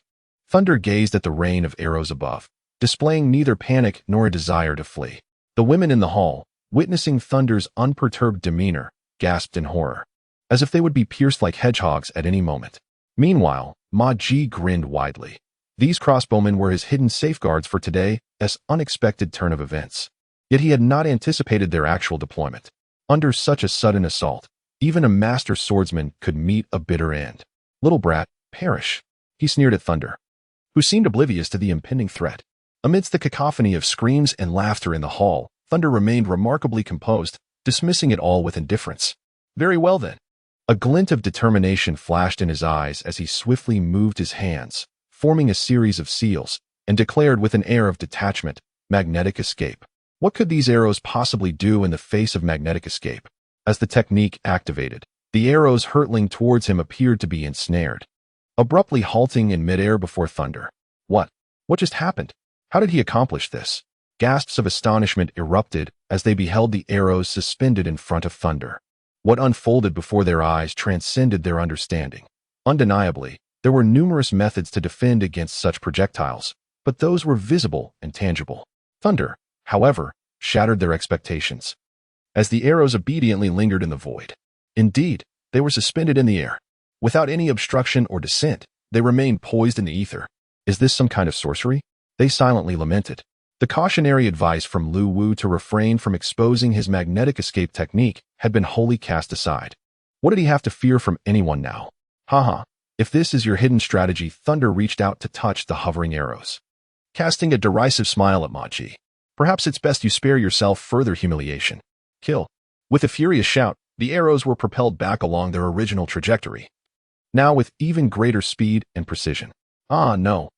Thunder gazed at the rain of arrows above, displaying neither panic nor a desire to flee. The women in the hall, witnessing Thunder's unperturbed demeanor, gasped in horror, as if they would be pierced like hedgehogs at any moment. Meanwhile, Ma Ji grinned widely. These crossbowmen were his hidden safeguards for today's unexpected turn of events. Yet he had not anticipated their actual deployment. Under such a sudden assault, even a master swordsman could meet a bitter end. "Little brat, perish," he sneered at Thunder, who seemed oblivious to the impending threat. Amidst the cacophony of screams and laughter in the hall, Thunder remained remarkably composed, dismissing it all with indifference. "Very well then." A glint of determination flashed in his eyes as he swiftly moved his hands, forming a series of seals, and declared with an air of detachment, "Magnetic escape." What could these arrows possibly do in the face of magnetic escape? As the technique activated, the arrows hurtling towards him appeared to be ensnared, abruptly halting in midair before Thunder. What just happened? How did he accomplish this? Gasps of astonishment erupted as they beheld the arrows suspended in front of Thunder. What unfolded before their eyes transcended their understanding. Undeniably, there were numerous methods to defend against such projectiles, but those were visible and tangible. Thunder, however, shattered their expectations, as the arrows obediently lingered in the void. Indeed, they were suspended in the air. Without any obstruction or descent, they remained poised in the ether. Is this some kind of sorcery? They silently lamented. The cautionary advice from Lu Wu to refrain from exposing his magnetic escape technique had been wholly cast aside. What did he have to fear from anyone now? If this is your hidden strategy, Thunder reached out to touch the hovering arrows, casting a derisive smile at Maji. "Perhaps it's best you spare yourself further humiliation. Kill." With a furious shout, the arrows were propelled back along their original trajectory, now with even greater speed and precision. "Ah, no."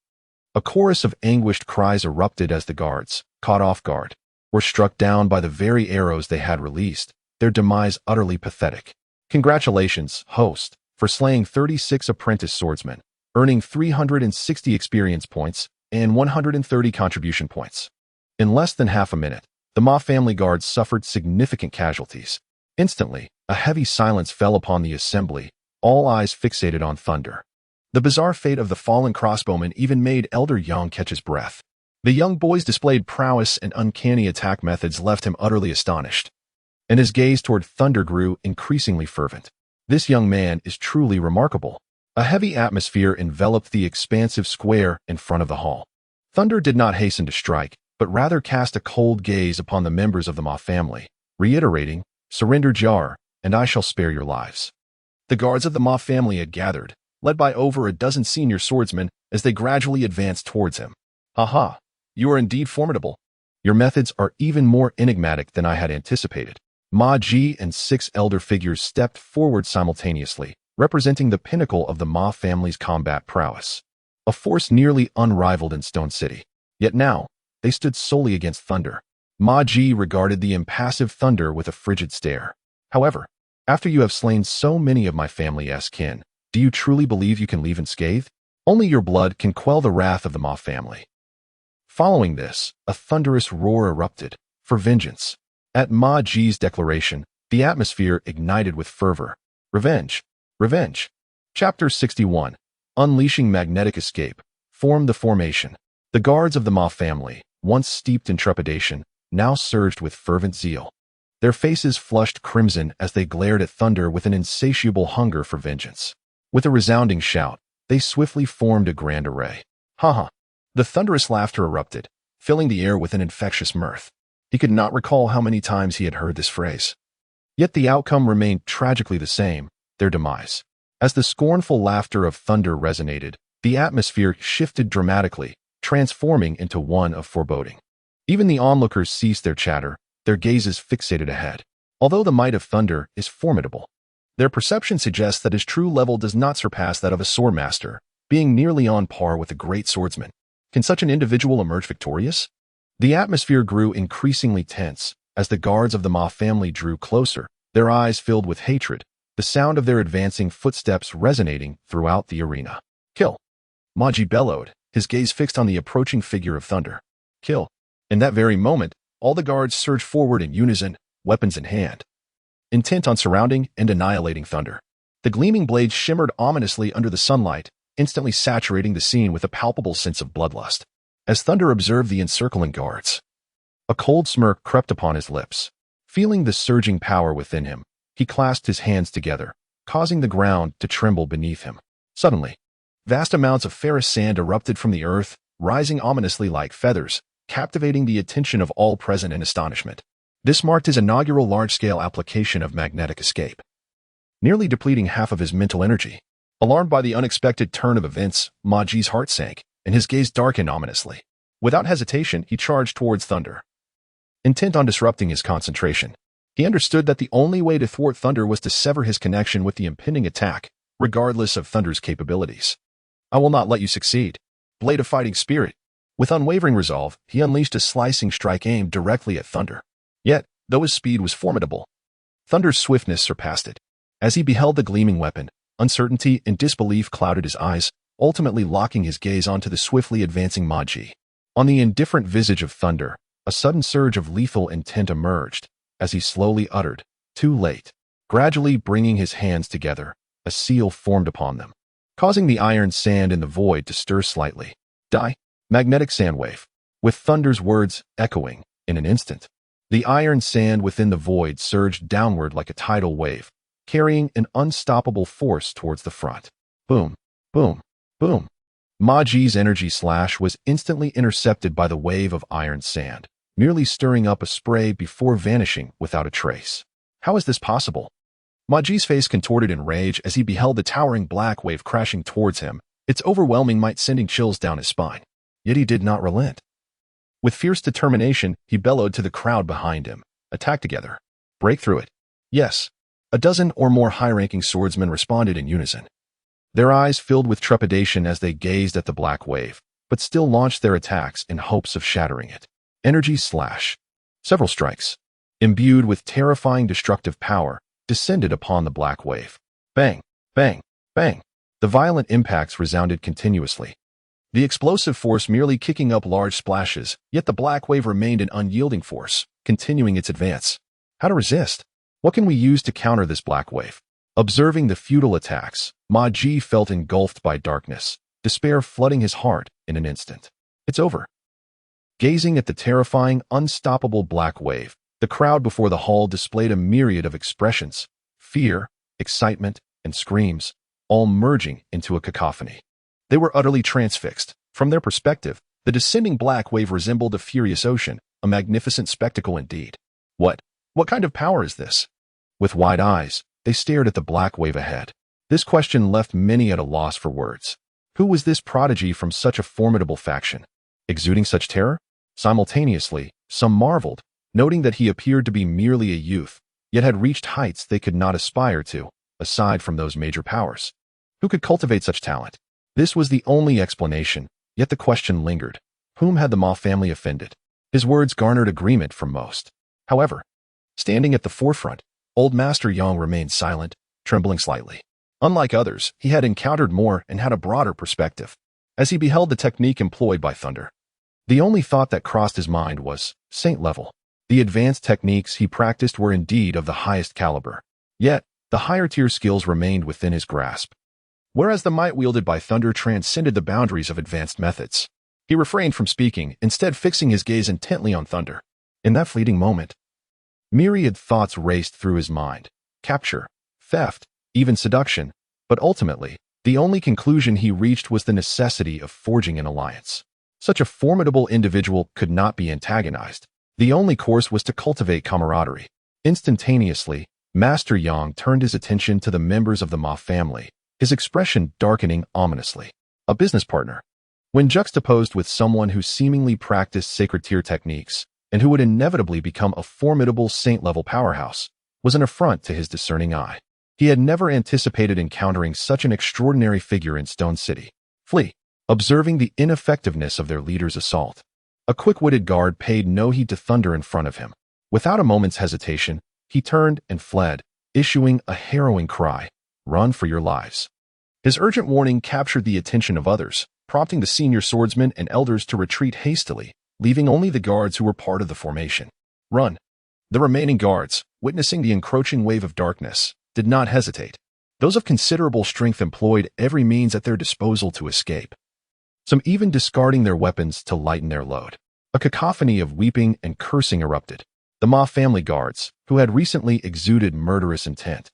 A chorus of anguished cries erupted as the guards, caught off guard, were struck down by the very arrows they had released, their demise utterly pathetic. "Congratulations, host, for slaying 36 apprentice swordsmen, earning 360 experience points and 130 contribution points." In less than half a minute, the Ma family guards suffered significant casualties. Instantly, a heavy silence fell upon the assembly, all eyes fixated on Thunder. The bizarre fate of the fallen crossbowman even made Elder Yang catch his breath. The young boy's displayed prowess and uncanny attack methods left him utterly astonished, and his gaze toward Thunder grew increasingly fervent. This young man is truly remarkable. A heavy atmosphere enveloped the expansive square in front of the hall. Thunder did not hasten to strike, but rather cast a cold gaze upon the members of the Ma family, reiterating, "Surrender Jar, and I shall spare your lives." The guards of the Ma family had gathered, led by over a dozen senior swordsmen, as they gradually advanced towards him. You are indeed formidable. Your methods are even more enigmatic than I had anticipated." Ma Ji and 6 elder figures stepped forward simultaneously, representing the pinnacle of the Ma family's combat prowess, a force nearly unrivaled in Stone City. Yet now, they stood solely against Thunder. Ma Ji regarded the impassive Thunder with a frigid stare. "However, after you have slain so many of my family's kin, do you truly believe you can leave unscathed? Only your blood can quell the wrath of the Ma family." Following this, a thunderous roar erupted, for vengeance. At Ma Ji's declaration, the atmosphere ignited with fervor. "Revenge! Revenge!" Chapter 61. Unleashing Magnetic Escape. Form the formation. The guards of the Ma family, once steeped in trepidation, now surged with fervent zeal. Their faces flushed crimson as they glared at Thunder with an insatiable hunger for vengeance. With a resounding shout, they swiftly formed a grand array. Ha ha! The thunderous laughter erupted, filling the air with an infectious mirth. He could not recall how many times he had heard this phrase. Yet the outcome remained tragically the same, their demise. As the scornful laughter of Thunder resonated, the atmosphere shifted dramatically, transforming into one of foreboding. Even the onlookers ceased their chatter, their gazes fixated ahead. Although the might of Thunder is formidable, their perception suggests that his true level does not surpass that of a swordmaster, being nearly on par with a great swordsman. Can such an individual emerge victorious? The atmosphere grew increasingly tense as the guards of the Ma family drew closer, their eyes filled with hatred, the sound of their advancing footsteps resonating throughout the arena. Kill! Maji bellowed, his gaze fixed on the approaching figure of Thunder. Kill! In that very moment, all the guards surged forward in unison, weapons in hand, intent on surrounding and annihilating Thunder. The gleaming blades shimmered ominously under the sunlight, instantly saturating the scene with a palpable sense of bloodlust. As Thunder observed the encircling guards, a cold smirk crept upon his lips. Feeling the surging power within him, he clasped his hands together, causing the ground to tremble beneath him. Suddenly, vast amounts of ferrous sand erupted from the earth, rising ominously like feathers, captivating the attention of all present in astonishment. This marked his inaugural large-scale application of magnetic escape, nearly depleting half of his mental energy. Alarmed by the unexpected turn of events, Maji's heart sank, and his gaze darkened ominously. Without hesitation, he charged towards Thunder, intent on disrupting his concentration. He understood that the only way to thwart Thunder was to sever his connection with the impending attack, regardless of Thunder's capabilities. I will not let you succeed. Blade of Fighting Spirit. With unwavering resolve, he unleashed a slicing strike aimed directly at Thunder. Yet, though his speed was formidable, Thunder's swiftness surpassed it. As he beheld the gleaming weapon, uncertainty and disbelief clouded his eyes, ultimately locking his gaze onto the swiftly advancing Maji. On the indifferent visage of Thunder, a sudden surge of lethal intent emerged, as he slowly uttered, "Too late." Gradually bringing his hands together, a seal formed upon them, causing the iron sand in the void to stir slightly. Die! Magnetic sand wave. With Thunder's words echoing, in an instant, the iron sand within the void surged downward like a tidal wave, carrying an unstoppable force towards the front. Boom, boom, boom. Maji's energy slash was instantly intercepted by the wave of iron sand, merely stirring up a spray before vanishing without a trace. How is this possible? Maji's face contorted in rage as he beheld the towering black wave crashing towards him, its overwhelming might sending chills down his spine. Yet he did not relent. With fierce determination, he bellowed to the crowd behind him, "Attack together. Break through it." Yes. A dozen or more high-ranking swordsmen responded in unison. Their eyes filled with trepidation as they gazed at the black wave, but still launched their attacks in hopes of shattering it. Energy slash. Several strikes, imbued with terrifying destructive power, descended upon the black wave. Bang, bang, bang. The violent impacts resounded continuously, the explosive force merely kicking up large splashes, yet the black wave remained an unyielding force, continuing its advance. How to resist? What can we use to counter this black wave? Observing the futile attacks, Maji felt engulfed by darkness, despair flooding his heart in an instant. It's over. Gazing at the terrifying, unstoppable black wave, the crowd before the hall displayed a myriad of expressions, fear, excitement, and screams, all merging into a cacophony. They were utterly transfixed. From their perspective, the descending black wave resembled a furious ocean, a magnificent spectacle indeed. What kind of power is this? With wide eyes, they stared at the black wave ahead. This question left many at a loss for words. Who was this prodigy from such a formidable faction, exuding such terror? Simultaneously, some marveled, noting that he appeared to be merely a youth, yet had reached heights they could not aspire to, aside from those major powers. Who could cultivate such talent? This was the only explanation, yet the question lingered. Whom had the Ma family offended? His words garnered agreement from most. However, standing at the forefront, Old Master Yang remained silent, trembling slightly. Unlike others, he had encountered more and had a broader perspective. As he beheld the technique employed by Thunder, the only thought that crossed his mind was saint level. The advanced techniques he practiced were indeed of the highest caliber. Yet, the higher tier skills remained within his grasp. whereas the might wielded by Thunder transcended the boundaries of advanced methods. He refrained from speaking, instead fixing his gaze intently on Thunder. In that fleeting moment, myriad thoughts raced through his mind. Capture, theft, even seduction, but ultimately, the only conclusion he reached was the necessity of forging an alliance. Such a formidable individual could not be antagonized. The only course was to cultivate camaraderie. Instantaneously, Master Yang turned his attention to the members of the Ma family, his expression darkening ominously. A business partner. When juxtaposed with someone who seemingly practiced sacred tier techniques, and who would inevitably become a formidable saint-level powerhouse, was an affront to his discerning eye. He had never anticipated encountering such an extraordinary figure in Stone City. Flee. Observing the ineffectiveness of their leader's assault, a quick-witted guard paid no heed to Thunder in front of him. Without a moment's hesitation, he turned and fled, issuing a harrowing cry, "Run for your lives." His urgent warning captured the attention of others, prompting the senior swordsmen and elders to retreat hastily, leaving only the guards who were part of the formation. Run. The remaining guards, witnessing the encroaching wave of darkness, did not hesitate. Those of considerable strength employed every means at their disposal to escape, some even discarding their weapons to lighten their load. A cacophony of weeping and cursing erupted. The Ma family guards, who had recently exuded murderous intent,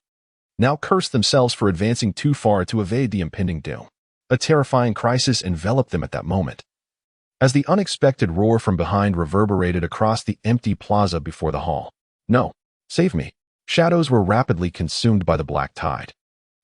now cursed themselves for advancing too far to evade the impending doom. A terrifying crisis enveloped them at that moment, as the unexpected roar from behind reverberated across the empty plaza before the hall. "No, save me." Shadows were rapidly consumed by the black tide,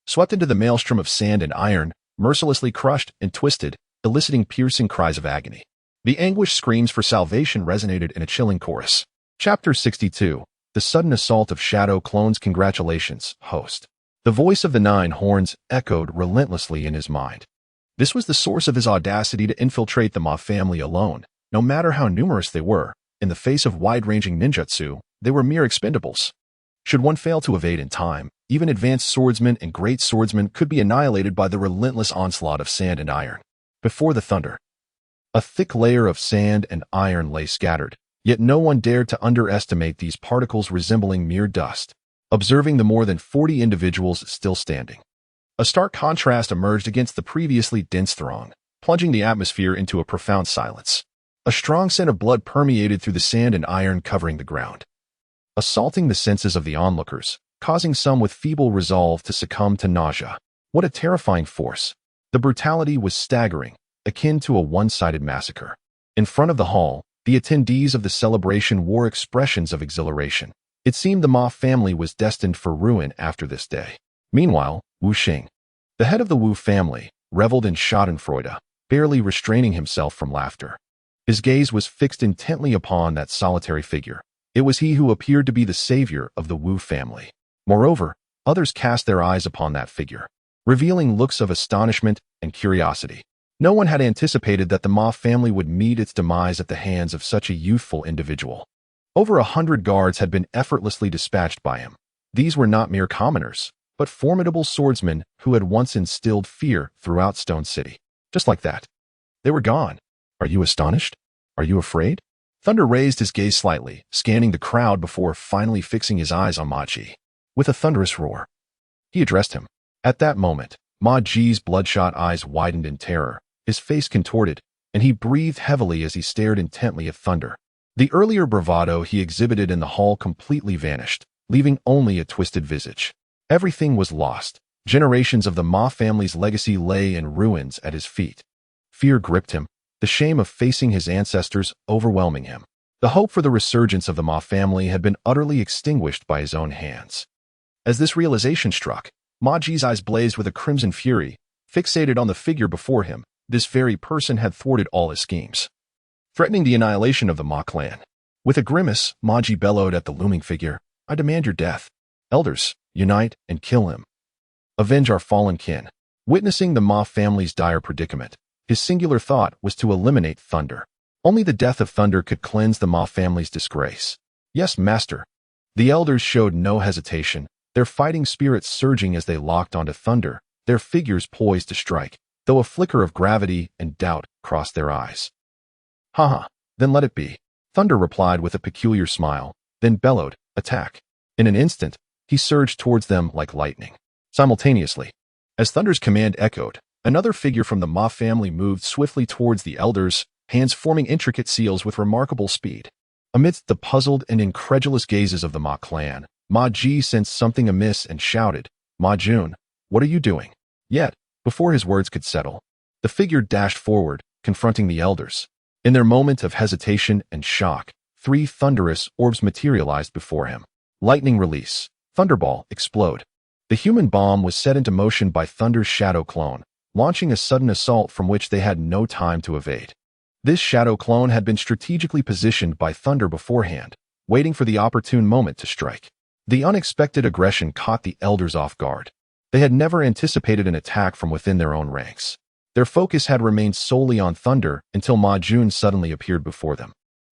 swept into the maelstrom of sand and iron, mercilessly crushed and twisted, eliciting piercing cries of agony. The anguished screams for salvation resonated in a chilling chorus. Chapter 62. The Sudden Assault of Shadow Clones. Congratulations, host. The voice of the Nine Horns echoed relentlessly in his mind. This was the source of his audacity to infiltrate the Ma family alone. No matter how numerous they were, in the face of wide-ranging ninjutsu, they were mere expendables. Should one fail to evade in time, even advanced swordsmen and great swordsmen could be annihilated by the relentless onslaught of sand and iron. Before the thunder, a thick layer of sand and iron lay scattered, yet no one dared to underestimate these particles resembling mere dust. Observing the more than 40 individuals still standing, a stark contrast emerged against the previously dense throng, plunging the atmosphere into a profound silence. A strong scent of blood permeated through the sand and iron covering the ground, assaulting the senses of the onlookers, causing some with feeble resolve to succumb to nausea. What a terrifying force! The brutality was staggering, akin to a one-sided massacre. In front of the hall, the attendees of the celebration wore expressions of exhilaration. It seemed the Ma family was destined for ruin after this day. Meanwhile, Wu Xing, the head of the Wu family, reveled in schadenfreude, barely restraining himself from laughter. His gaze was fixed intently upon that solitary figure. It was he who appeared to be the savior of the Wu family. Moreover, others cast their eyes upon that figure, revealing looks of astonishment and curiosity. No one had anticipated that the Ma family would meet its demise at the hands of such a youthful individual. Over 100 guards had been effortlessly dispatched by him. These were not mere commoners, but formidable swordsmen who had once instilled fear throughout Stone City. Just like that, they were gone. Are you astonished? Are you afraid? Thunder raised his gaze slightly, scanning the crowd before finally fixing his eyes on Ma Ji. With a thunderous roar, he addressed him. At that moment, Ma Ji's bloodshot eyes widened in terror, his face contorted, and he breathed heavily as he stared intently at Thunder. The earlier bravado he exhibited in the hall completely vanished, leaving only a twisted visage. Everything was lost. Generations of the Ma family's legacy lay in ruins at his feet. Fear gripped him, the shame of facing his ancestors overwhelming him. The hope for the resurgence of the Ma family had been utterly extinguished by his own hands. As this realization struck, Ma Ji's eyes blazed with a crimson fury. Fixated on the figure before him, this very person had thwarted all his schemes, threatening the annihilation of the Ma clan. With a grimace, Ma Ji bellowed at the looming figure, "I demand your death. Elders, unite and kill him. Avenge our fallen kin." Witnessing the Ma family's dire predicament, his singular thought was to eliminate Thunder. Only the death of Thunder could cleanse the Ma family's disgrace. "Yes, master." The elders showed no hesitation, their fighting spirits surging as they locked onto Thunder, their figures poised to strike, though a flicker of gravity and doubt crossed their eyes. "Haha, then let it be." Thunder replied with a peculiar smile, then bellowed, "Attack." In an instant, he surged towards them like lightning. Simultaneously, As Thunder's command echoed, another figure from the Ma family moved swiftly towards the elders, hands forming intricate seals with remarkable speed. Amidst the puzzled and incredulous gazes of the Ma clan, Ma Ji sensed something amiss and shouted, "Ma Jun, what are you doing?" Yet, before his words could settle, the figure dashed forward, confronting the elders. In their moment of hesitation and shock, 3 thunderous orbs materialized before him. Lightning Release, Thunderball, Explode. The human bomb was set into motion by Thunder's shadow clone, launching a sudden assault from which they had no time to evade. This shadow clone had been strategically positioned by Thunder beforehand, waiting for the opportune moment to strike. The unexpected aggression caught the elders off guard. They had never anticipated an attack from within their own ranks. Their focus had remained solely on Thunder until Ma Jun suddenly appeared before them.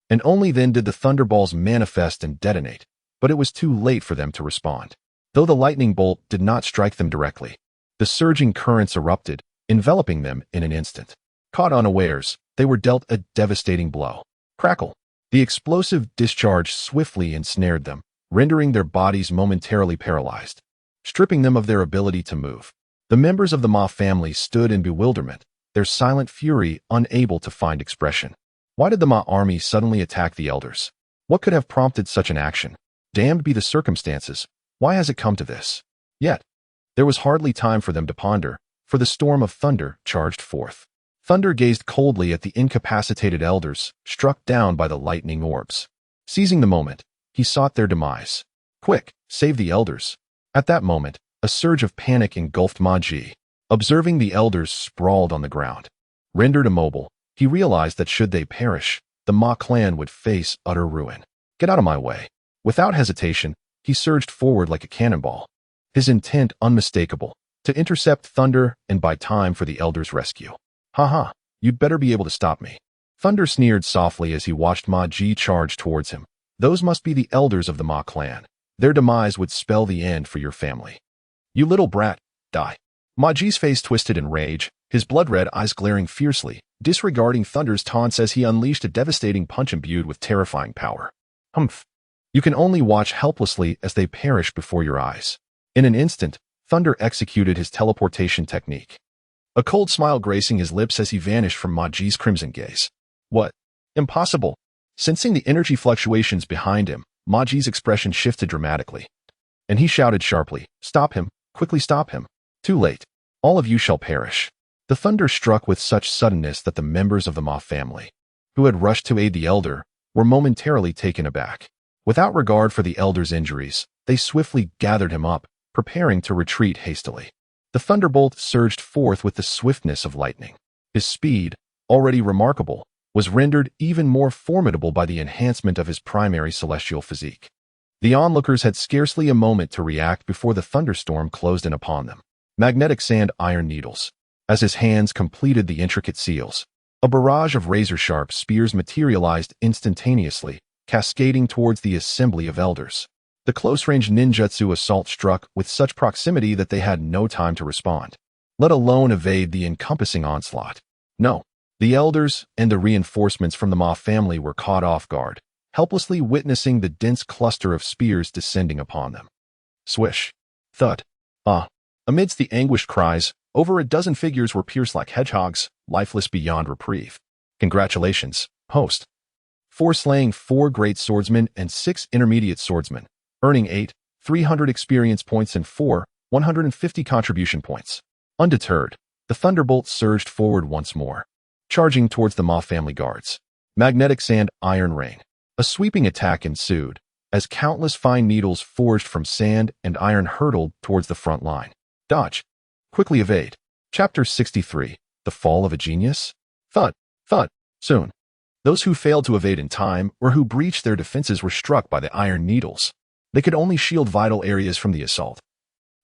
And only then did the Thunderballs manifest and detonate, but it was too late for them to respond. Though the lightning bolt did not strike them directly, the surging currents erupted, enveloping them in an instant. Caught unawares, they were dealt a devastating blow. Crackle! The explosive discharge swiftly ensnared them, rendering their bodies momentarily paralyzed, stripping them of their ability to move. The members of the Ma family stood in bewilderment, their silent fury unable to find expression. Why did the Ma army suddenly attack the elders? What could have prompted such an action? Damned be the circumstances. Why has it come to this? Yet, there was hardly time for them to ponder, for the storm of thunder charged forth. Thunder gazed coldly at the incapacitated elders, struck down by the lightning orbs. Seizing the moment, he sought their demise. Quick, save the elders. At that moment, a surge of panic engulfed Ma Ji. Observing the elders sprawled on the ground. Rendered immobile, he realized that should they perish, the Ma clan would face utter ruin. Get out of my way. Without hesitation, he surged forward like a cannonball, his intent unmistakable, to intercept Thunder and buy time for the elders' rescue. "Ha, you'd better be able to stop me." Thunder sneered softly as he watched Ma Ji charge towards him. "Those must be the elders of the Ma clan. Their demise would spell the end for your family. You little brat, die." Ma Ji's face twisted in rage, his blood-red eyes glaring fiercely, disregarding Thunder's taunts as he unleashed a devastating punch imbued with terrifying power. Humph! You can only watch helplessly as they perish before your eyes. In an instant, Thunder executed his teleportation technique. A cold smile gracing his lips as he vanished from Ma Ji's crimson gaze. What? Impossible! Sensing the energy fluctuations behind him, Ma Ji's expression shifted dramatically. And he shouted sharply, "Stop him! Quickly stop him! Too late! All of you shall perish." The thunder struck with such suddenness that the members of the Ma family, who had rushed to aid the elder, were momentarily taken aback. Without regard for the elder's injuries, they swiftly gathered him up, preparing to retreat hastily. The thunderbolt surged forth with the swiftness of lightning. His speed, already remarkable, was rendered even more formidable by the enhancement of his primary celestial physique. The onlookers had scarcely a moment to react before the thunderstorm closed in upon them. Magnetic sand iron needles. As his hands completed the intricate seals, a barrage of razor-sharp spears materialized instantaneously, cascading towards the assembly of elders. The close-range ninjutsu assault struck with such proximity that they had no time to respond, let alone evade the encompassing onslaught. No, the elders and the reinforcements from the Ma family were caught off guard, helplessly witnessing the dense cluster of spears descending upon them. Swish. Thud. Amidst the anguished cries, over a dozen figures were pierced like hedgehogs, lifeless beyond reprieve. Congratulations, host. For slaying 4 great swordsmen and 6 intermediate swordsmen, earning 300 experience points and 150 contribution points. Undeterred, the thunderbolt surged forward once more, charging towards the Ma family guards. Magnetic sand iron rain. A sweeping attack ensued, as countless fine needles forged from sand and iron hurtled towards the front line. Dodge. Quickly evade. Chapter 63, The Fall of a Genius? Thud. Thud. Soon. Those who failed to evade in time or who breached their defenses were struck by the iron needles. They could only shield vital areas from the assault.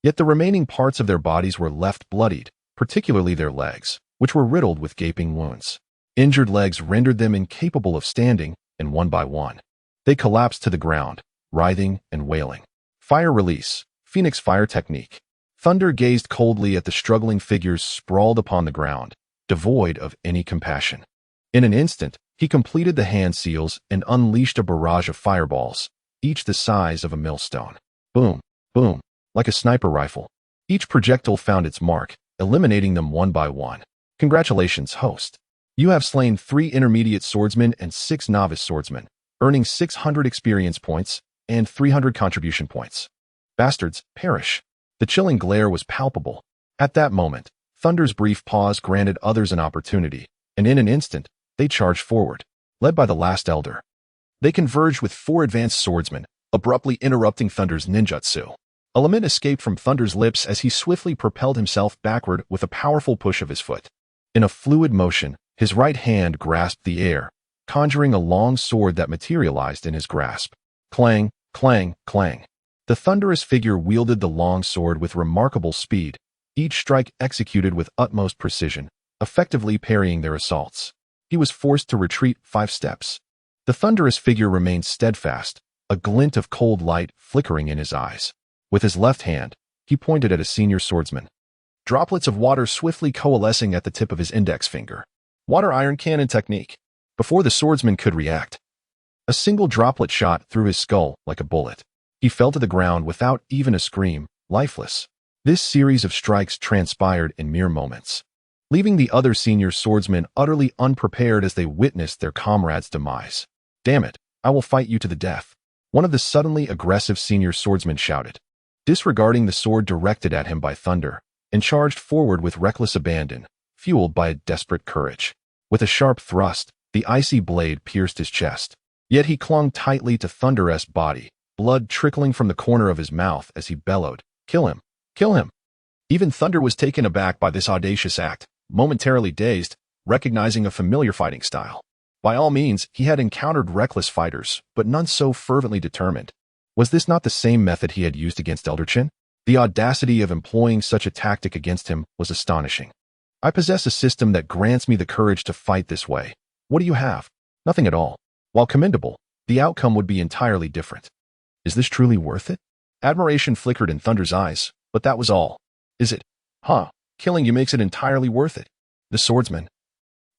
Yet the remaining parts of their bodies were left bloodied, particularly their legs, which were riddled with gaping wounds. Injured legs rendered them incapable of standing, and one by one, they collapsed to the ground, writhing and wailing. Fire release. Phoenix fire technique. Thunder gazed coldly at the struggling figures sprawled upon the ground, devoid of any compassion. In an instant, he completed the hand seals and unleashed a barrage of fireballs, each the size of a millstone. Boom, boom, like a sniper rifle. Each projectile found its mark, eliminating them one by one. Congratulations, host. You have slain 3 intermediate swordsmen and 6 novice swordsmen, earning 600 experience points and 300 contribution points. Bastards, perish. The chilling glare was palpable. At that moment, Thunder's brief pause granted others an opportunity, and in an instant, they charged forward, led by the last elder. They converged with 4 advanced swordsmen, abruptly interrupting Thunder's ninjutsu. A lament escaped from Thunder's lips as he swiftly propelled himself backward with a powerful push of his foot. In a fluid motion, his right hand grasped the air, conjuring a long sword that materialized in his grasp. Clang, clang, clang. The thunderous figure wielded the long sword with remarkable speed, each strike executed with utmost precision, effectively parrying their assaults. He was forced to retreat 5 steps. The thunderous figure remained steadfast, a glint of cold light flickering in his eyes. With his left hand, he pointed at a senior swordsman. Droplets of water swiftly coalescing at the tip of his index finger. Water iron cannon technique. Before the swordsman could react, a single droplet shot through his skull like a bullet. He fell to the ground without even a scream, lifeless. This series of strikes transpired in mere moments, leaving the other senior swordsmen utterly unprepared as they witnessed their comrade's demise. Damn it, I will fight you to the death, one of the suddenly aggressive senior swordsmen shouted, disregarding the sword directed at him by Thunder, and charged forward with reckless abandon, fueled by a desperate courage. With a sharp thrust, the icy blade pierced his chest. Yet he clung tightly to Thunder's body, blood trickling from the corner of his mouth as he bellowed, "Kill him! Kill him!" Even Thunder was taken aback by this audacious act, momentarily dazed, recognizing a familiar fighting style. By all means, he had encountered reckless fighters, but none so fervently determined. Was this not the same method he had used against Elderchin? The audacity of employing such a tactic against him was astonishing. I possess a system that grants me the courage to fight this way. What do you have? Nothing at all. While commendable, the outcome would be entirely different. Is this truly worth it? Admiration flickered in Thunder's eyes, but that was all. Is it? Huh, killing you makes it entirely worth it. The swordsman,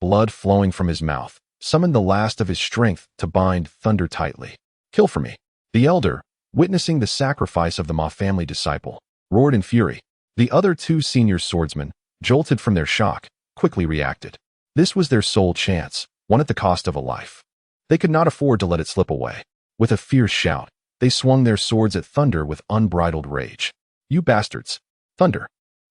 blood flowing from his mouth, summoned the last of his strength to bind Thunder tightly. Kill for me. The elder, witnessing the sacrifice of the Ma family disciple, roared in fury. The other 2 senior swordsmen, jolted from their shock, quickly reacted. This was their sole chance, one at the cost of a life. They could not afford to let it slip away. With a fierce shout, they swung their swords at Thunder with unbridled rage. You bastards! Thunder,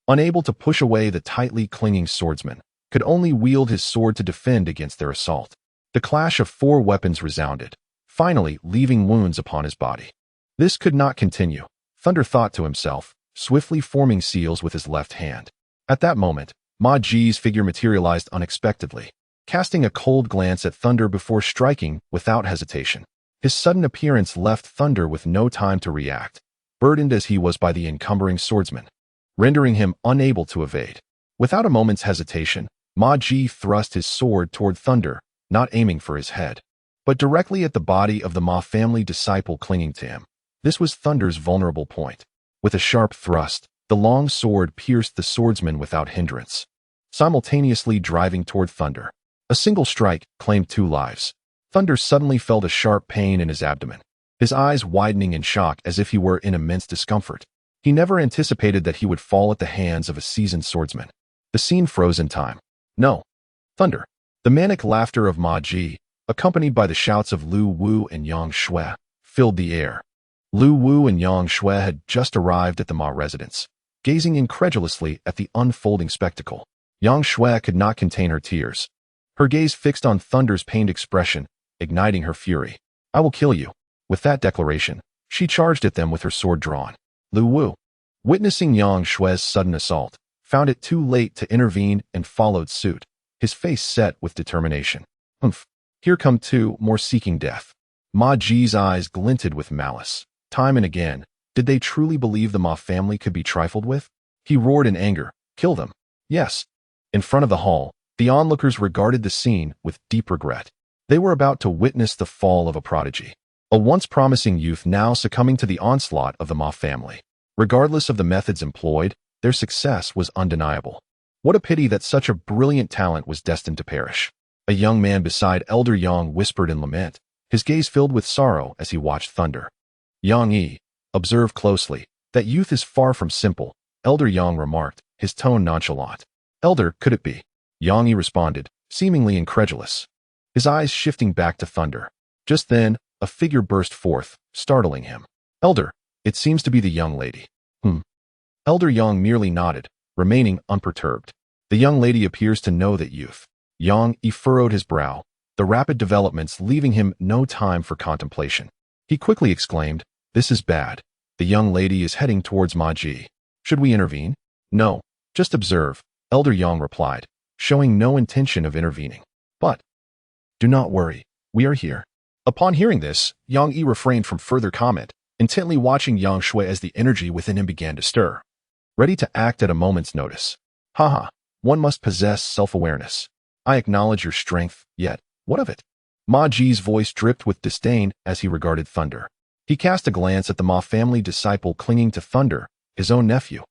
unable to push away the tightly clinging swordsman, could only wield his sword to defend against their assault. The clash of 4 weapons resounded, finally leaving wounds upon his body. This could not continue, Thunder thought to himself, swiftly forming seals with his left hand. At that moment, Ma Ji's figure materialized unexpectedly, casting a cold glance at Thunder before striking without hesitation. His sudden appearance left Thunder with no time to react, burdened as he was by the encumbering swordsman, rendering him unable to evade. Without a moment's hesitation, Ma Ji thrust his sword toward Thunder, not aiming for his head, but directly at the body of the Ma family disciple clinging to him. This was Thunder's vulnerable point. With a sharp thrust, the long sword pierced the swordsman without hindrance, simultaneously driving toward Thunder. A single strike claimed 2 lives. Thunder suddenly felt a sharp pain in his abdomen, his eyes widening in shock as if he were in immense discomfort. He never anticipated that he would fall at the hands of a seasoned swordsman. The scene froze in time. No. Thunder. The manic laughter of Ma Ji, accompanied by the shouts of Lu Wu and Yang Shui, filled the air. Lu Wu and Yang Shui had just arrived at the Ma residence, gazing incredulously at the unfolding spectacle. Yang Shui could not contain her tears, her gaze fixed on Thunder's pained expression, igniting her fury. I will kill you. With that declaration, she charged at them with her sword drawn. Lu Wu, witnessing Yang Shui's sudden assault, found it too late to intervene and followed suit, his face set with determination. Humph, here come 2 more seeking death. Ma Ji's eyes glinted with malice. Time and again, did they truly believe the Ma family could be trifled with? He roared in anger, kill them. Yes. In front of the hall, the onlookers regarded the scene with deep regret. They were about to witness the fall of a prodigy, a once promising youth now succumbing to the onslaught of the Ma family. Regardless of the methods employed, their success was undeniable. What a pity that such a brilliant talent was destined to perish. A young man beside Elder Yang whispered in lament, his gaze filled with sorrow as he watched Thunder. Yang Yi, observe closely, that youth is far from simple, Elder Yang remarked, his tone nonchalant. Elder, could it be? Yang Yi responded, seemingly incredulous, his eyes shifting back to Thunder. Just then, a figure burst forth, startling him. Elder, it seems to be the young lady. Elder Yang merely nodded, remaining unperturbed. The young lady appears to know that youth. Yang Yi furrowed his brow, the rapid developments leaving him no time for contemplation. He quickly exclaimed, this is bad. The young lady is heading towards Ma Ji. Should we intervene? No, just observe, Elder Yang replied, showing no intention of intervening. But, do not worry, we are here. Upon hearing this, Yang Yi refrained from further comment, intently watching Yang Shui as the energy within him began to stir. Ready to act at a moment's notice. Haha, one must possess self-awareness. I acknowledge your strength, yet, what of it? Ma Ji's voice dripped with disdain as he regarded Thunder. He cast a glance at the Ma family disciple clinging to Thunder, his own nephew,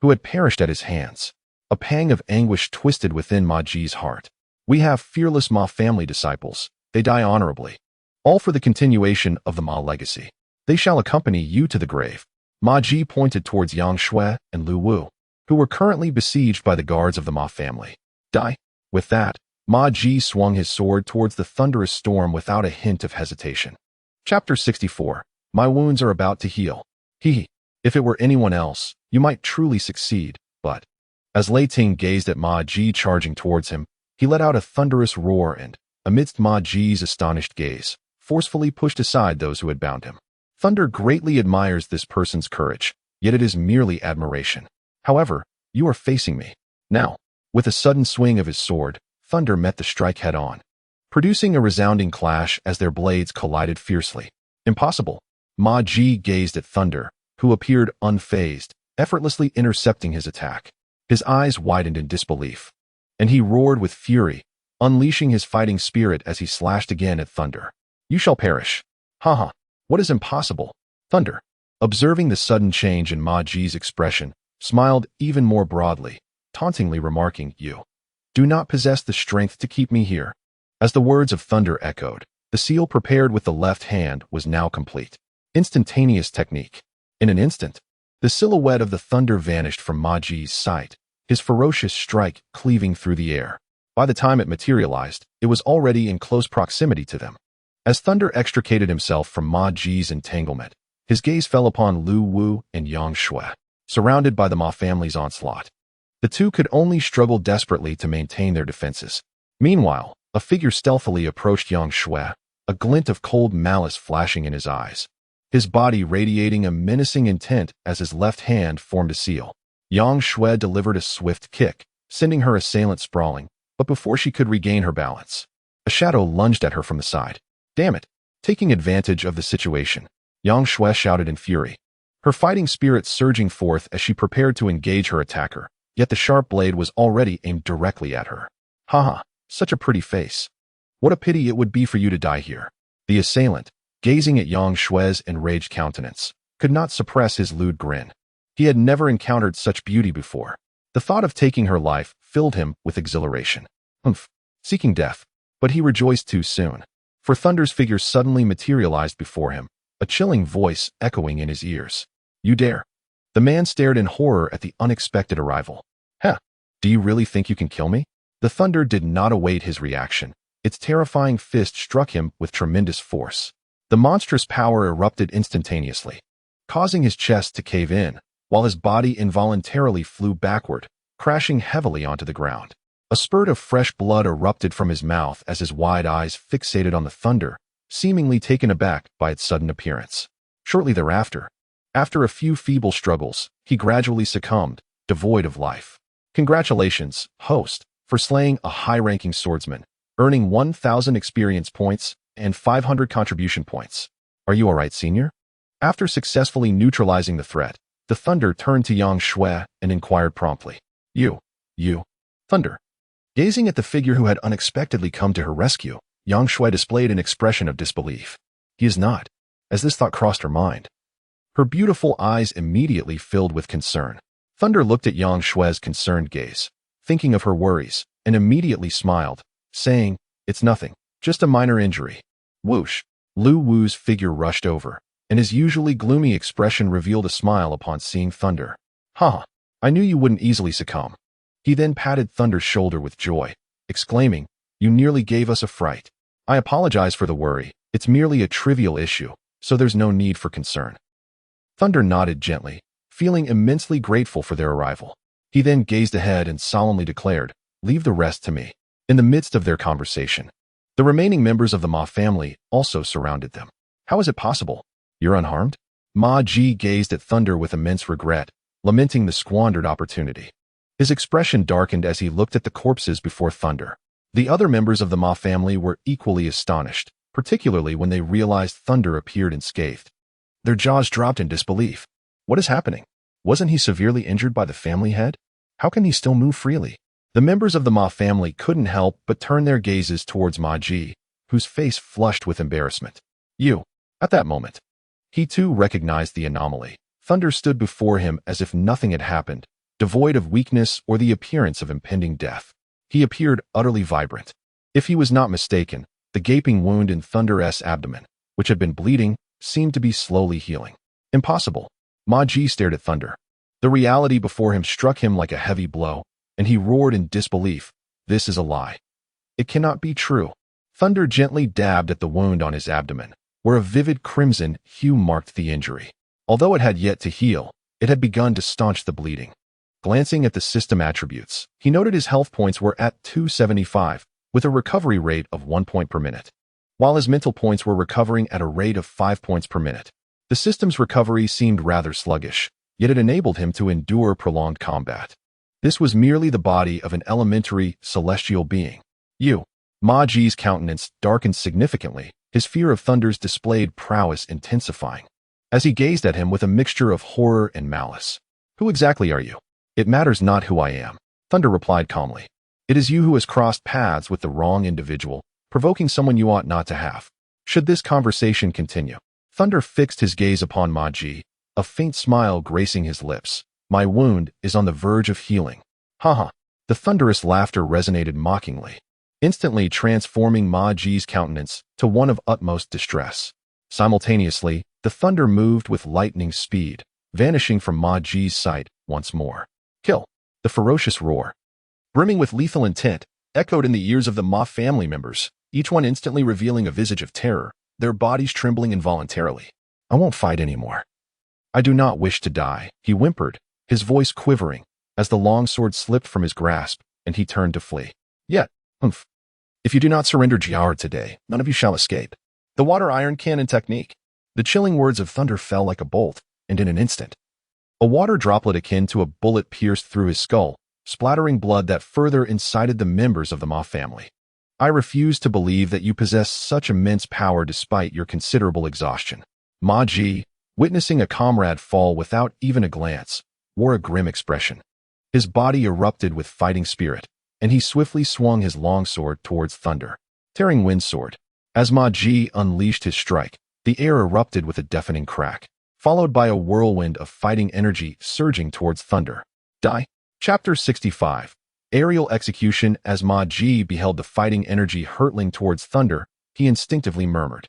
who had perished at his hands. A pang of anguish twisted within Ma Ji's heart. We have fearless Ma family disciples. They die honorably. All for the continuation of the Ma legacy. They shall accompany you to the grave. Ma Ji pointed towards Yang Shui and Lu Wu, who were currently besieged by the guards of the Ma family. Die. With that, Ma Ji swung his sword towards the thunderous storm without a hint of hesitation. Chapter 64. My wounds are about to heal. Hee. If it were anyone else, you might truly succeed, but... As Lei Ting gazed at Ma Ji charging towards him, he let out a thunderous roar and, amidst Ma Ji's astonished gaze, forcefully pushed aside those who had bound him. Thunder greatly admires this person's courage, yet it is merely admiration. However, you are facing me. Now, with a sudden swing of his sword, Thunder met the strike head-on, producing a resounding clash as their blades collided fiercely. Impossible. Ma Ji gazed at Thunder, who appeared unfazed, effortlessly intercepting his attack. His eyes widened in disbelief, and he roared with fury, unleashing his fighting spirit as he slashed again at Thunder. You shall perish. Haha. What is impossible? Thunder, observing the sudden change in Ma Ji's expression, smiled even more broadly, tauntingly remarking, You do not possess the strength to keep me here. As the words of Thunder echoed, the seal prepared with the left hand was now complete. Instantaneous technique. In an instant, the silhouette of the Thunder vanished from Ma Ji's sight, his ferocious strike cleaving through the air. By the time it materialized, it was already in close proximity to them. As Thunder extricated himself from Ma Ji's entanglement, his gaze fell upon Lu Wu and Yang Shui, surrounded by the Ma family's onslaught. The two could only struggle desperately to maintain their defenses. Meanwhile, a figure stealthily approached Yang Shui, a glint of cold malice flashing in his eyes, his body radiating a menacing intent as his left hand formed a seal. Yang Shui delivered a swift kick, sending her assailant sprawling, but before she could regain her balance, a shadow lunged at her from the side. Damn it! Taking advantage of the situation, Yang Shui shouted in fury, her fighting spirit surging forth as she prepared to engage her attacker, yet the sharp blade was already aimed directly at her. Haha, such a pretty face. What a pity it would be for you to die here. The assailant, gazing at Yang Shui's enraged countenance, could not suppress his lewd grin. He had never encountered such beauty before. The thought of taking her life filled him with exhilaration. Seeking death, but he rejoiced too soon. For Thunder's figure suddenly materialized before him, a chilling voice echoing in his ears. You dare? The man stared in horror at the unexpected arrival. Heh, do you really think you can kill me? The Thunder did not await his reaction. Its terrifying fist struck him with tremendous force. The monstrous power erupted instantaneously, causing his chest to cave in, while his body involuntarily flew backward, crashing heavily onto the ground. A spurt of fresh blood erupted from his mouth as his wide eyes fixated on the Thunder, seemingly taken aback by its sudden appearance. Shortly thereafter, after a few feeble struggles, he gradually succumbed, devoid of life. Congratulations, host, for slaying a high-ranking swordsman, earning 1,000 experience points and 500 contribution points. Are you all right, senior? After successfully neutralizing the threat, the Thunder turned to Yang Shui and inquired promptly. You, Thunder. Gazing at the figure who had unexpectedly come to her rescue, Yang Shui displayed an expression of disbelief. He is not, as this thought crossed her mind. Her beautiful eyes immediately filled with concern. Thunder looked at Yang Shui's concerned gaze, thinking of her worries, and immediately smiled, saying, It's nothing, just a minor injury. Whoosh! Lu Wu's figure rushed over, and his usually gloomy expression revealed a smile upon seeing Thunder. Ha! I knew you wouldn't easily succumb. He then patted Thunder's shoulder with joy, exclaiming, "You nearly gave us a fright. I apologize for the worry. It's merely a trivial issue, so there's no need for concern." Thunder nodded gently, feeling immensely grateful for their arrival. He then gazed ahead and solemnly declared, "Leave the rest to me." In the midst of their conversation, the remaining members of the Ma family also surrounded them. "How is it possible? You're unharmed?" Ma Ji gazed at Thunder with immense regret, lamenting the squandered opportunity. His expression darkened as he looked at the corpses before Thunder. The other members of the Ma family were equally astonished, particularly when they realized Thunder appeared unscathed. Their jaws dropped in disbelief. What is happening? Wasn't he severely injured by the family head? How can he still move freely? The members of the Ma family couldn't help but turn their gazes towards Ma Ji, whose face flushed with embarrassment. "You." At that moment, he too recognized the anomaly. Thunder stood before him as if nothing had happened, devoid of weakness or the appearance of impending death. He appeared utterly vibrant. If he was not mistaken, the gaping wound in Thunder's abdomen, which had been bleeding, seemed to be slowly healing. Impossible. Ma Ji stared at Thunder. The reality before him struck him like a heavy blow, and he roared in disbelief. "This is a lie. It cannot be true." Thunder gently dabbed at the wound on his abdomen, where a vivid crimson hue marked the injury. Although it had yet to heal, it had begun to staunch the bleeding. Glancing at the system attributes, he noted his health points were at 275, with a recovery rate of 1 point per minute, while his mental points were recovering at a rate of 5 points per minute. The system's recovery seemed rather sluggish, yet it enabled him to endure prolonged combat. This was merely the body of an elementary, celestial being. "You." Ma Ji's countenance darkened significantly, his fear of Thunder's displayed prowess intensifying, as he gazed at him with a mixture of horror and malice. "Who exactly are you?" "It matters not who I am," Thunder replied calmly. "It is you who has crossed paths with the wrong individual, provoking someone you ought not to have. Should this conversation continue..." Thunder fixed his gaze upon Ma Ji, a faint smile gracing his lips. "My wound is on the verge of healing." Haha. The thunderous laughter resonated mockingly, instantly transforming Ma Ji's countenance to one of utmost distress. Simultaneously, the thunder moved with lightning speed, vanishing from Ma Ji's sight once more. "Kill!" The ferocious roar, brimming with lethal intent, echoed in the ears of the Ma family members, each one instantly revealing a visage of terror, their bodies trembling involuntarily. "I won't fight anymore. I do not wish to die," he whimpered, his voice quivering, as the long sword slipped from his grasp, and he turned to flee. "Yet, if you do not surrender Jiaor today, none of you shall escape." The water iron cannon technique. The chilling words of Thunder fell like a bolt, and in an instant, a water droplet akin to a bullet pierced through his skull, splattering blood that further incited the members of the Ma family. "I refuse to believe that you possess such immense power despite your considerable exhaustion." Ma Ji, witnessing a comrade fall without even a glance, wore a grim expression. His body erupted with fighting spirit, and he swiftly swung his longsword towards Thunder, tearing Windsword. As Ma Ji unleashed his strike, the air erupted with a deafening crack, followed by a whirlwind of fighting energy surging towards Thunder. Die. Chapter 65. Aerial Execution. As Ma Ji beheld the fighting energy hurtling towards Thunder, he instinctively murmured.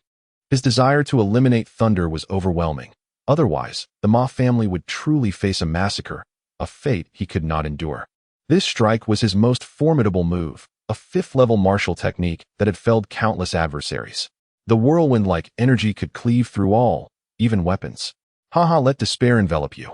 His desire to eliminate Thunder was overwhelming. Otherwise, the Ma family would truly face a massacre, a fate he could not endure. This strike was his most formidable move, a 5th-level martial technique that had felled countless adversaries. The whirlwind-like energy could cleave through all, even weapons. Haha, let despair envelop you.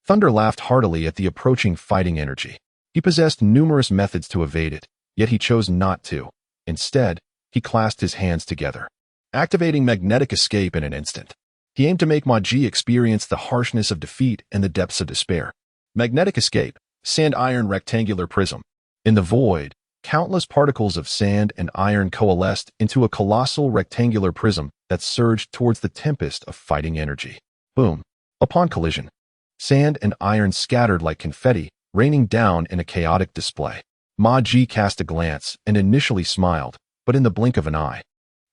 Thunder laughed heartily at the approaching fighting energy. He possessed numerous methods to evade it, yet he chose not to. Instead, he clasped his hands together, activating magnetic escape in an instant. He aimed to make Ma Ji experience the harshness of defeat and the depths of despair. Magnetic escape, sand iron rectangular prism. In the void, countless particles of sand and iron coalesced into a colossal rectangular prism that surged towards the tempest of fighting energy. Boom. Upon collision, sand and iron scattered like confetti, raining down in a chaotic display. Ma Ji cast a glance and initially smiled, but in the blink of an eye,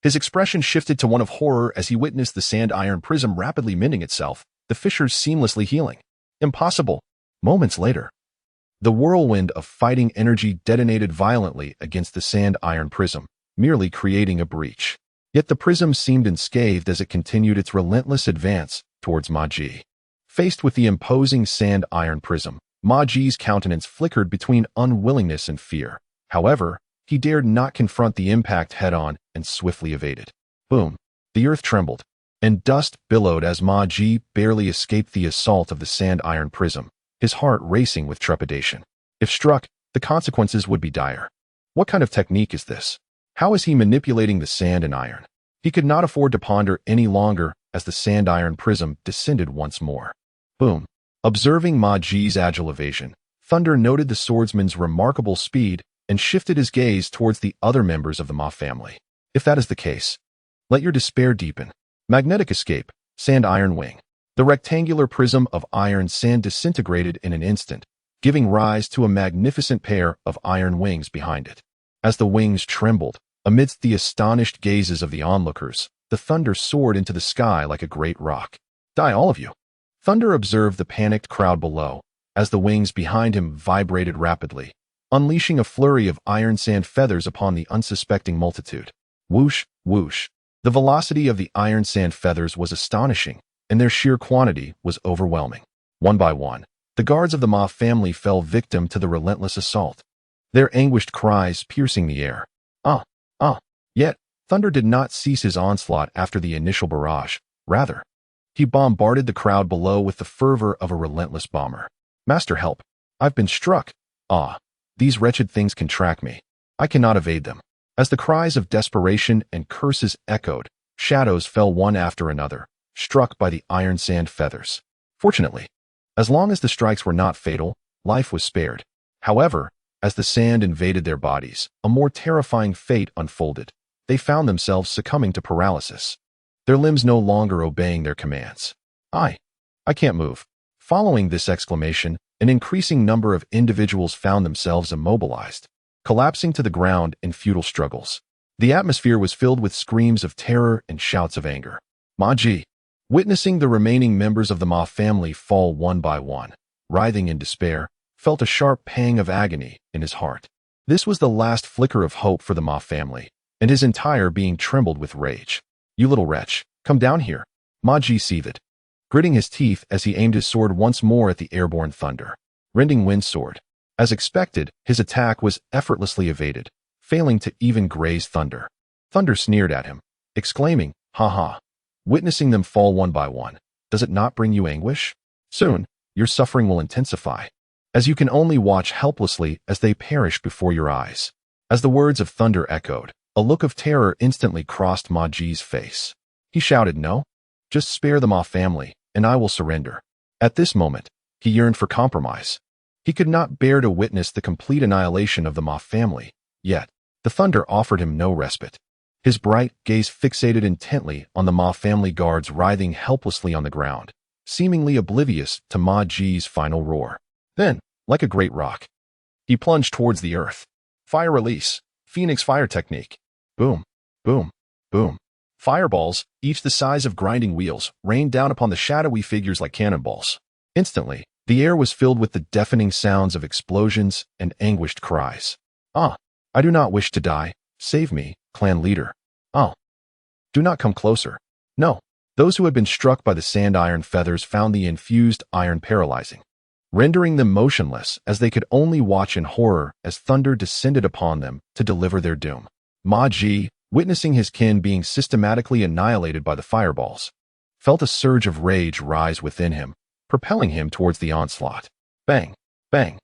his expression shifted to one of horror as he witnessed the sand-iron prism rapidly mending itself, the fissures seamlessly healing. Impossible. Moments later, the whirlwind of fighting energy detonated violently against the sand-iron prism, merely creating a breach. Yet the prism seemed unscathed as it continued its relentless advance towards Ma Ji. Faced with the imposing sand-iron prism, Ma Ji's countenance flickered between unwillingness and fear. However, he dared not confront the impact head-on and swiftly evaded. Boom! The earth trembled, and dust billowed as Ma Ji barely escaped the assault of the sand iron prism, his heart racing with trepidation. If struck, the consequences would be dire. What kind of technique is this? How is he manipulating the sand and iron? He could not afford to ponder any longer as the sand iron prism descended once more. Boom! Observing Ma Ji's agile evasion, Thunder noted the swordsman's remarkable speed and shifted his gaze towards the other members of the Ma family. If that is the case, let your despair deepen. Magnetic escape, sand iron wing. The rectangular prism of iron sand disintegrated in an instant, giving rise to a magnificent pair of iron wings behind it. As the wings trembled, amidst the astonished gazes of the onlookers, the Thunder soared into the sky like a great rock. Die, all of you! Thunder observed the panicked crowd below, as the wings behind him vibrated rapidly, unleashing a flurry of iron sand feathers upon the unsuspecting multitude. Whoosh, whoosh. The velocity of the iron sand feathers was astonishing, and their sheer quantity was overwhelming. One by one, the guards of the Ma family fell victim to the relentless assault, their anguished cries piercing the air. Yet, Thunder did not cease his onslaught after the initial barrage. Rather, he bombarded the crowd below with the fervor of a relentless bomber. Master, help! I've been struck! These wretched things can track me. I cannot evade them. As the cries of desperation and curses echoed, shadows fell one after another, struck by the iron sand feathers. Fortunately, as long as the strikes were not fatal, life was spared. However, as the sand invaded their bodies, a more terrifying fate unfolded. They found themselves succumbing to paralysis, their limbs no longer obeying their commands. I can't move. Following this exclamation, an increasing number of individuals found themselves immobilized, collapsing to the ground in futile struggles. The atmosphere was filled with screams of terror and shouts of anger. Ma Ji, witnessing the remaining members of the Ma family fall one by one, writhing in despair, felt a sharp pang of agony in his heart. This was the last flicker of hope for the Ma family, and his entire being trembled with rage. You little wretch, come down here. Ma Ji seethed, gritting his teeth as he aimed his sword once more at the airborne Thunder. Rending wind sword. As expected, his attack was effortlessly evaded, failing to even graze Thunder. Thunder sneered at him, exclaiming, "Ha ha! Witnessing them fall one by one, does it not bring you anguish? Soon, your suffering will intensify, as you can only watch helplessly as they perish before your eyes." As the words of Thunder echoed, a look of terror instantly crossed Ma Ji's face. He shouted, "No, just spare the Ma family, and I will surrender." At this moment, he yearned for compromise. He could not bear to witness the complete annihilation of the Ma family, yet the Thunder offered him no respite. His bright gaze fixated intently on the Ma family guards writhing helplessly on the ground, seemingly oblivious to Ma Ji's final roar. Then, like a great rock, he plunged towards the earth. Fire release, Phoenix fire technique. Boom, boom, boom. Fireballs, each the size of grinding wheels, rained down upon the shadowy figures like cannonballs. Instantly, the air was filled with the deafening sounds of explosions and anguished cries. I do not wish to die. Save me, clan leader. Do not come closer. No. Those who had been struck by the sand iron feathers found the infused iron paralyzing, rendering them motionless as they could only watch in horror as Thunder descended upon them to deliver their doom. Ma Ji, witnessing his kin being systematically annihilated by the fireballs, felt a surge of rage rise within him, propelling him towards the onslaught. Bang! Bang!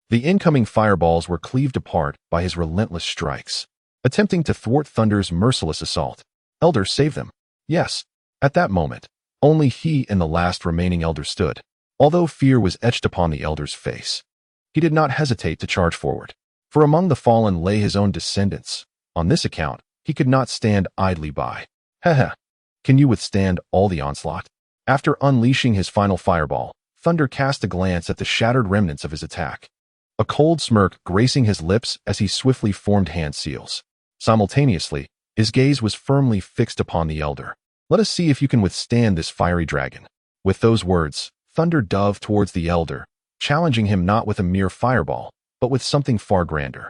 The incoming fireballs were cleaved apart by his relentless strikes, attempting to thwart Thunder's merciless assault. Elder, save them. Yes. At that moment, only he and the last remaining elder stood. Although fear was etched upon the elder's face, he did not hesitate to charge forward. For among the fallen lay his own descendants. On this account, he could not stand idly by. Heh. Can you withstand all the onslaught? After unleashing his final fireball, Thunder cast a glance at the shattered remnants of his attack, a cold smirk gracing his lips as he swiftly formed hand seals. Simultaneously, his gaze was firmly fixed upon the elder. Let us see if you can withstand this fiery dragon. With those words, Thunder dove towards the elder, challenging him not with a mere fireball, but with something far grander.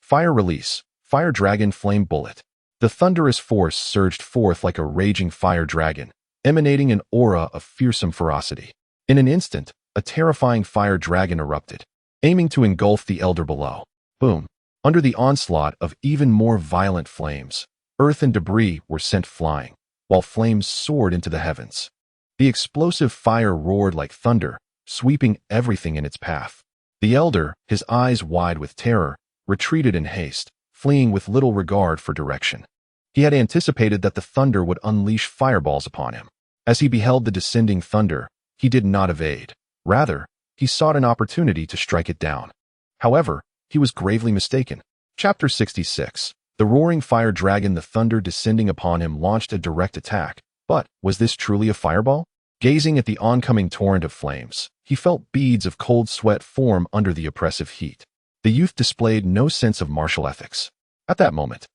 Fire release, Fire Dragon Flame Bullet. The thunderous force surged forth like a raging fire dragon, emanating an aura of fearsome ferocity. In an instant, a terrifying fire dragon erupted, aiming to engulf the elder below. Boom! Under the onslaught of even more violent flames, earth and debris were sent flying, while flames soared into the heavens. The explosive fire roared like thunder, sweeping everything in its path. The elder, his eyes wide with terror, retreated in haste, fleeing with little regard for direction. He had anticipated that the thunder would unleash fireballs upon him. As he beheld the descending thunder, he did not evade. Rather, he sought an opportunity to strike it down. However, he was gravely mistaken. Chapter 66. The roaring fire dragon, the thunder descending upon him, launched a direct attack. But was this truly a fireball? Gazing at the oncoming torrent of flames, he felt beads of cold sweat form under the oppressive heat. The youth displayed no sense of martial ethics. At that moment,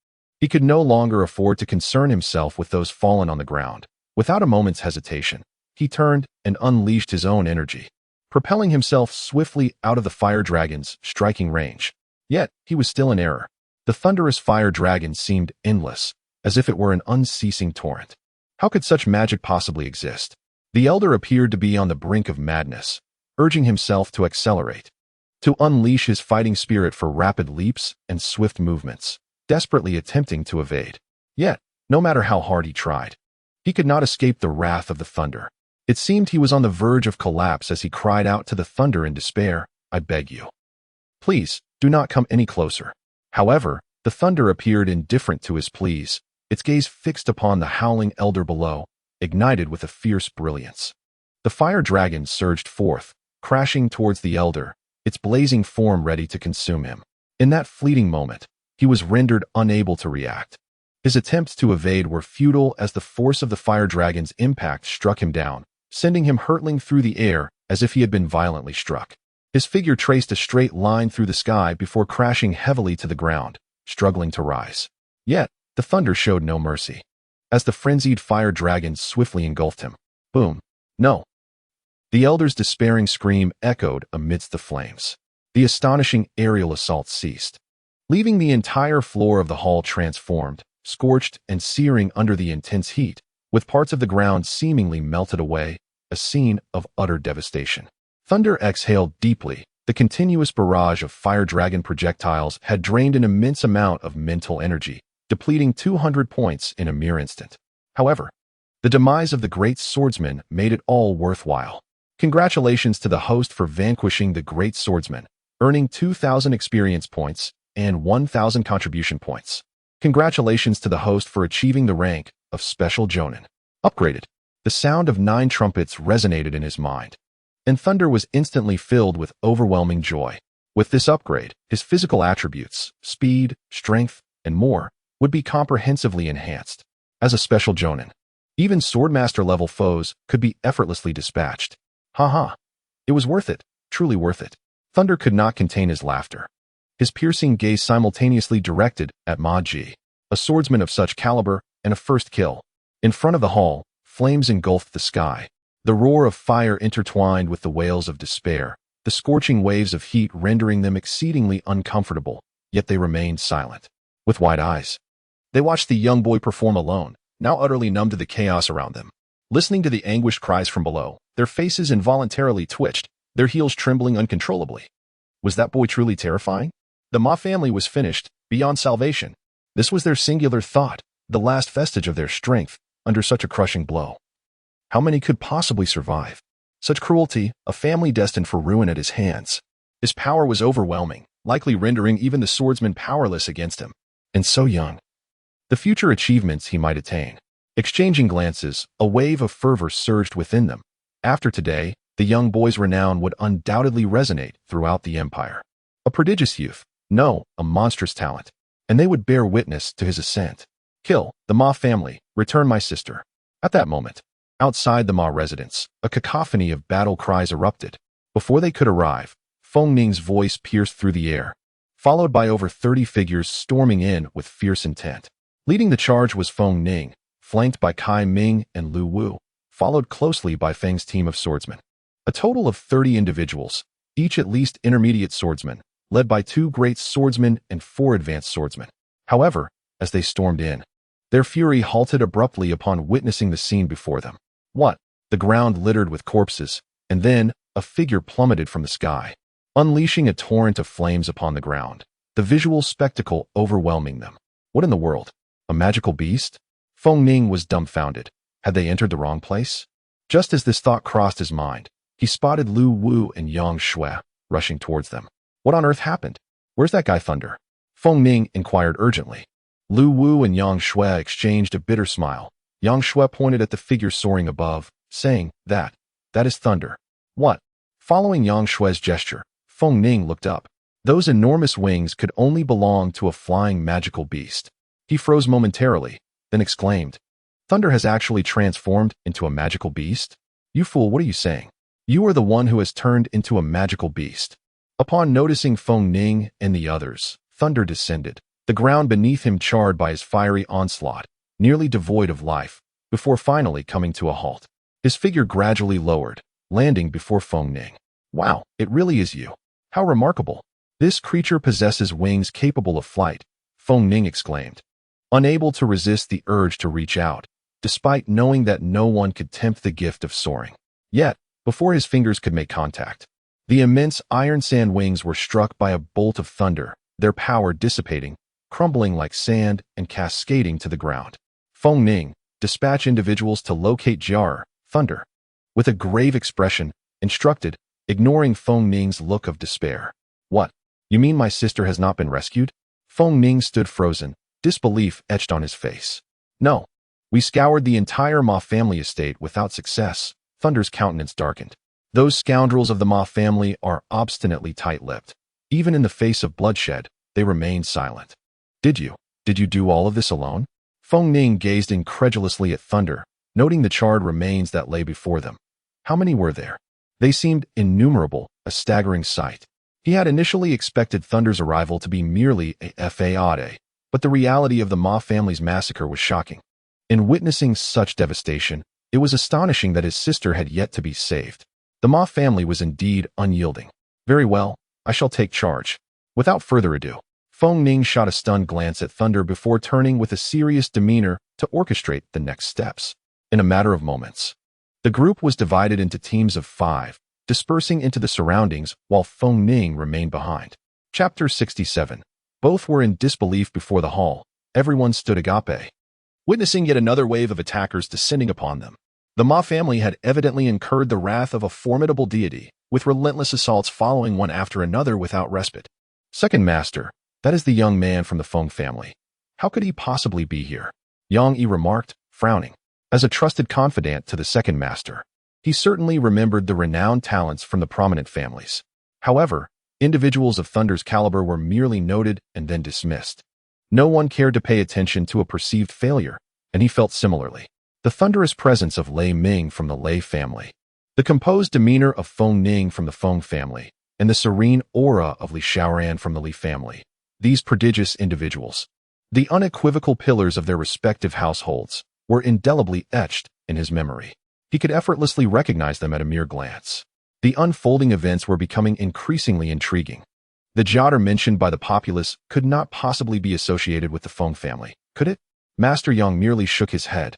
he could no longer afford to concern himself with those fallen on the ground. Without a moment's hesitation, he turned and unleashed his own energy, propelling himself swiftly out of the fire dragon's striking range. Yet, he was still in error. The thunderous fire dragon seemed endless, as if it were an unceasing torrent. How could such magic possibly exist? The elder appeared to be on the brink of madness, urging himself to accelerate, to unleash his fighting spirit for rapid leaps and swift movements, desperately attempting to evade. Yet, no matter how hard he tried, he could not escape the wrath of the thunder. It seemed he was on the verge of collapse as he cried out to the thunder in despair, "I beg you, please, do not come any closer." However, the thunder appeared indifferent to his pleas, its gaze fixed upon the howling elder below, ignited with a fierce brilliance. The fire dragon surged forth, crashing towards the elder, its blazing form ready to consume him. In that fleeting moment, he was rendered unable to react. His attempts to evade were futile as the force of the fire dragon's impact struck him down, sending him hurtling through the air as if he had been violently struck. His figure traced a straight line through the sky before crashing heavily to the ground, struggling to rise. Yet, the thunder showed no mercy, as the frenzied fire dragon swiftly engulfed him. Boom! No! The elder's despairing scream echoed amidst the flames. The astonishing aerial assault ceased, leaving the entire floor of the hall transformed, scorched and searing under the intense heat, with parts of the ground seemingly melted away, a scene of utter devastation. Thunder exhaled deeply. The continuous barrage of fire dragon projectiles had drained an immense amount of mental energy, depleting 200 points in a mere instant. However, the demise of the great swordsman made it all worthwhile. Congratulations to the host for vanquishing the great swordsman, earning 2,000 experience points and 1,000 contribution points. Congratulations to the host for achieving the rank of Special Jonin. Upgraded. The sound of 9 trumpets resonated in his mind, and Thunder was instantly filled with overwhelming joy. With this upgrade, his physical attributes, speed, strength, and more, would be comprehensively enhanced. As a Special Jonin, even Swordmaster-level foes could be effortlessly dispatched. Haha. It was worth it, truly worth it. Thunder could not contain his laughter, his piercing gaze simultaneously directed at Ma Ji, a swordsman of such caliber and a first kill. In front of the hall, flames engulfed the sky. The roar of fire intertwined with the wails of despair, the scorching waves of heat rendering them exceedingly uncomfortable, yet they remained silent. With wide eyes, they watched the young boy perform alone, now utterly numb to the chaos around them. Listening to the anguished cries from below, their faces involuntarily twitched, their heels trembling uncontrollably. Was that boy truly terrifying? The Ma family was finished, beyond salvation. This was their singular thought, the last vestige of their strength, under such a crushing blow. How many could possibly survive? Such cruelty, a family destined for ruin at his hands. His power was overwhelming, likely rendering even the swordsman powerless against him. And so young. The future achievements he might attain. Exchanging glances, a wave of fervor surged within them. After today, the young boy's renown would undoubtedly resonate throughout the empire. A prodigious youth, no, a monstrous talent, and they would bear witness to his ascent. Kill the Ma family, return my sister. At that moment, outside the Ma residence, a cacophony of battle cries erupted. Before they could arrive, Fong Ning's voice pierced through the air, followed by over 30 figures storming in with fierce intent. Leading the charge was Fong Ning, flanked by Kai Ming and Lu Wu, followed closely by Feng's team of swordsmen. A total of 30 individuals, each at least intermediate swordsmen, led by 2 great swordsmen and 4 advanced swordsmen. However, as they stormed in, their fury halted abruptly upon witnessing the scene before them. What? The ground littered with corpses, and then, a figure plummeted from the sky, unleashing a torrent of flames upon the ground, the visual spectacle overwhelming them. What in the world? A magical beast? Fong Ning was dumbfounded. Had they entered the wrong place? Just as this thought crossed his mind, he spotted Lu Wu and Yang Shui rushing towards them. What on earth happened? Where's that guy Thunder? Fong Ning inquired urgently. Lu Wu and Yang Shui exchanged a bitter smile. Yang Shui pointed at the figure soaring above, saying, that is Thunder. What? Following Yang Shui's gesture, Fong Ning looked up. Those enormous wings could only belong to a flying magical beast. He froze momentarily, then exclaimed, Thunder has actually transformed into a magical beast? You fool, what are you saying? You are the one who has turned into a magical beast. Upon noticing Fong Ning and the others, Thunder descended, the ground beneath him charred by his fiery onslaught, nearly devoid of life, before finally coming to a halt. His figure gradually lowered, landing before Fong Ning. Wow, it really is you. How remarkable. This creature possesses wings capable of flight, Fong Ning exclaimed, unable to resist the urge to reach out, despite knowing that no one could tempt the gift of soaring. Yet, before his fingers could make contact, the immense iron sand wings were struck by a bolt of thunder, their power dissipating, crumbling like sand and cascading to the ground. Fong Ning, dispatch individuals to locate Jar, Thunder. With a grave expression, instructed, ignoring Fong Ning's look of despair. What? You mean my sister has not been rescued? Fong Ning stood frozen, disbelief etched on his face. No. We scoured the entire Ma family estate without success. Thunder's countenance darkened. Those scoundrels of the Ma family are obstinately tight-lipped. Even in the face of bloodshed, they remained silent. Did you do all of this alone? Fong Ning gazed incredulously at Thunder, noting the charred remains that lay before them. How many were there? They seemed innumerable, a staggering sight. He had initially expected Thunder's arrival to be merely a fade, but the reality of the Ma family's massacre was shocking. In witnessing such devastation, it was astonishing that his sister had yet to be saved. The Ma family was indeed unyielding. Very well, I shall take charge. Without further ado, Fong Ning shot a stunned glance at Thunder before turning with a serious demeanor to orchestrate the next steps. In a matter of moments, the group was divided into teams of 5, dispersing into the surroundings while Fong Ning remained behind. Chapter 67. Both were in disbelief before the hall. Everyone stood agape, witnessing yet another wave of attackers descending upon them. The Ma family had evidently incurred the wrath of a formidable deity, with relentless assaults following one after another without respite. Second Master, that is the young man from the Fong family. How could he possibly be here? Yang Yi remarked, frowning. As a trusted confidant to the Second Master, he certainly remembered the renowned talents from the prominent families. However, individuals of Thunder's caliber were merely noted and then dismissed. No one cared to pay attention to a perceived failure, and he felt similarly. The thunderous presence of Lei Ming from the Lei family, the composed demeanor of Fong Ning from the Fong family, and the serene aura of Li Xiaoran from the Li family. These prodigious individuals, the unequivocal pillars of their respective households, were indelibly etched in his memory. He could effortlessly recognize them at a mere glance. The unfolding events were becoming increasingly intriguing. The Jodder mentioned by the populace could not possibly be associated with the Fong family, could it? Master Yang merely shook his head,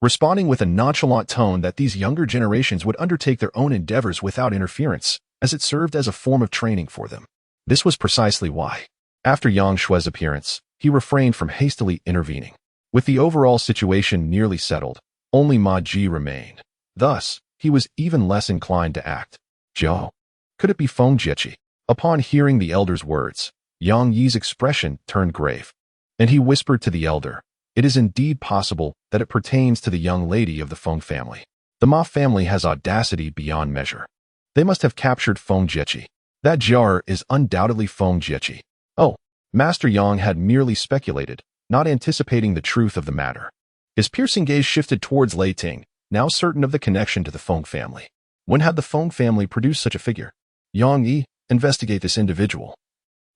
responding with a nonchalant tone that these younger generations would undertake their own endeavors without interference, as it served as a form of training for them. This was precisely why, after Yang Shui's appearance, he refrained from hastily intervening. With the overall situation nearly settled, only Ma Ji remained. Thus, he was even less inclined to act. Zhou. Could it be Fong Jiechi? Upon hearing the elder's words, Yang Yi's expression turned grave, and he whispered to the elder, it is indeed possible that it pertains to the young lady of the Fong family. The Ma family has audacity beyond measure. They must have captured Fong Jiechi. That jar is undoubtedly Fong Jiechi. Oh, Master Yang had merely speculated, not anticipating the truth of the matter. His piercing gaze shifted towards Lei Ting, now certain of the connection to the Fong family. When had the Fong family produced such a figure? Yang Yi, investigate this individual.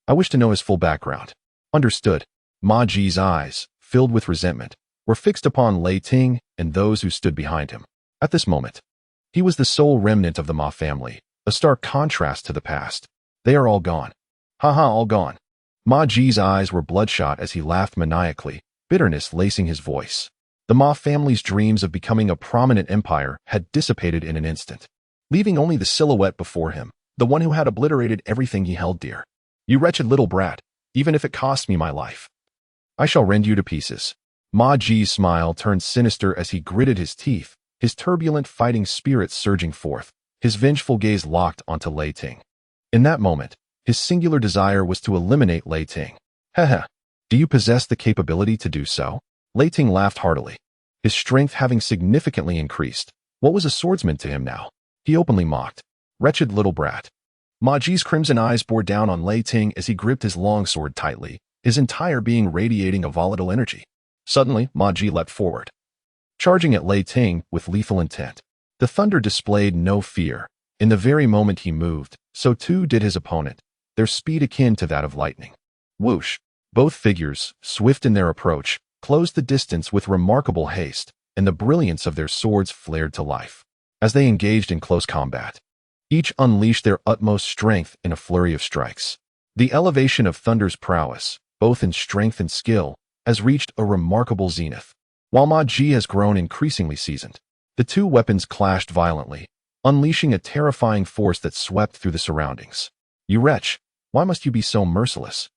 I wish to know his full background. Understood. Ma Ji's eyes, filled with resentment, were fixed upon Lei Ting and those who stood behind him. At this moment, he was the sole remnant of the Ma family, a stark contrast to the past. They are all gone. Haha, all gone. Ma Ji's eyes were bloodshot as he laughed maniacally, bitterness lacing his voice. The Ma family's dreams of becoming a prominent empire had dissipated in an instant. leaving only the silhouette before him, the one who had obliterated everything he held dear. You wretched little brat, even if it costs me my life. I shall rend you to pieces. Ma Ji's smile turned sinister as he gritted his teeth, his turbulent fighting spirit surging forth, his vengeful gaze locked onto Lei Ting. In that moment, his singular desire was to eliminate Lei Ting. Heh. Do you possess the capability to do so? Lei Ting laughed heartily, his strength having significantly increased. What was a swordsman to him now? He openly mocked. Wretched little brat. Ma Ji's crimson eyes bore down on Lei Ting as he gripped his longsword tightly, his entire being radiating a volatile energy. Suddenly, Ma Ji leapt forward, charging at Lei Ting with lethal intent. The thunder displayed no fear. In the very moment he moved, so too did his opponent, their speed akin to that of lightning. Whoosh! Both figures, swift in their approach, closed the distance with remarkable haste, and the brilliance of their swords flared to life. As they engaged in close combat, each unleashed their utmost strength in a flurry of strikes. The elevation of Thunder's prowess, both in strength and skill, has reached a remarkable zenith. While Ma Ji has grown increasingly seasoned, the two weapons clashed violently, unleashing a terrifying force that swept through the surroundings. You wretch, why must you be so merciless?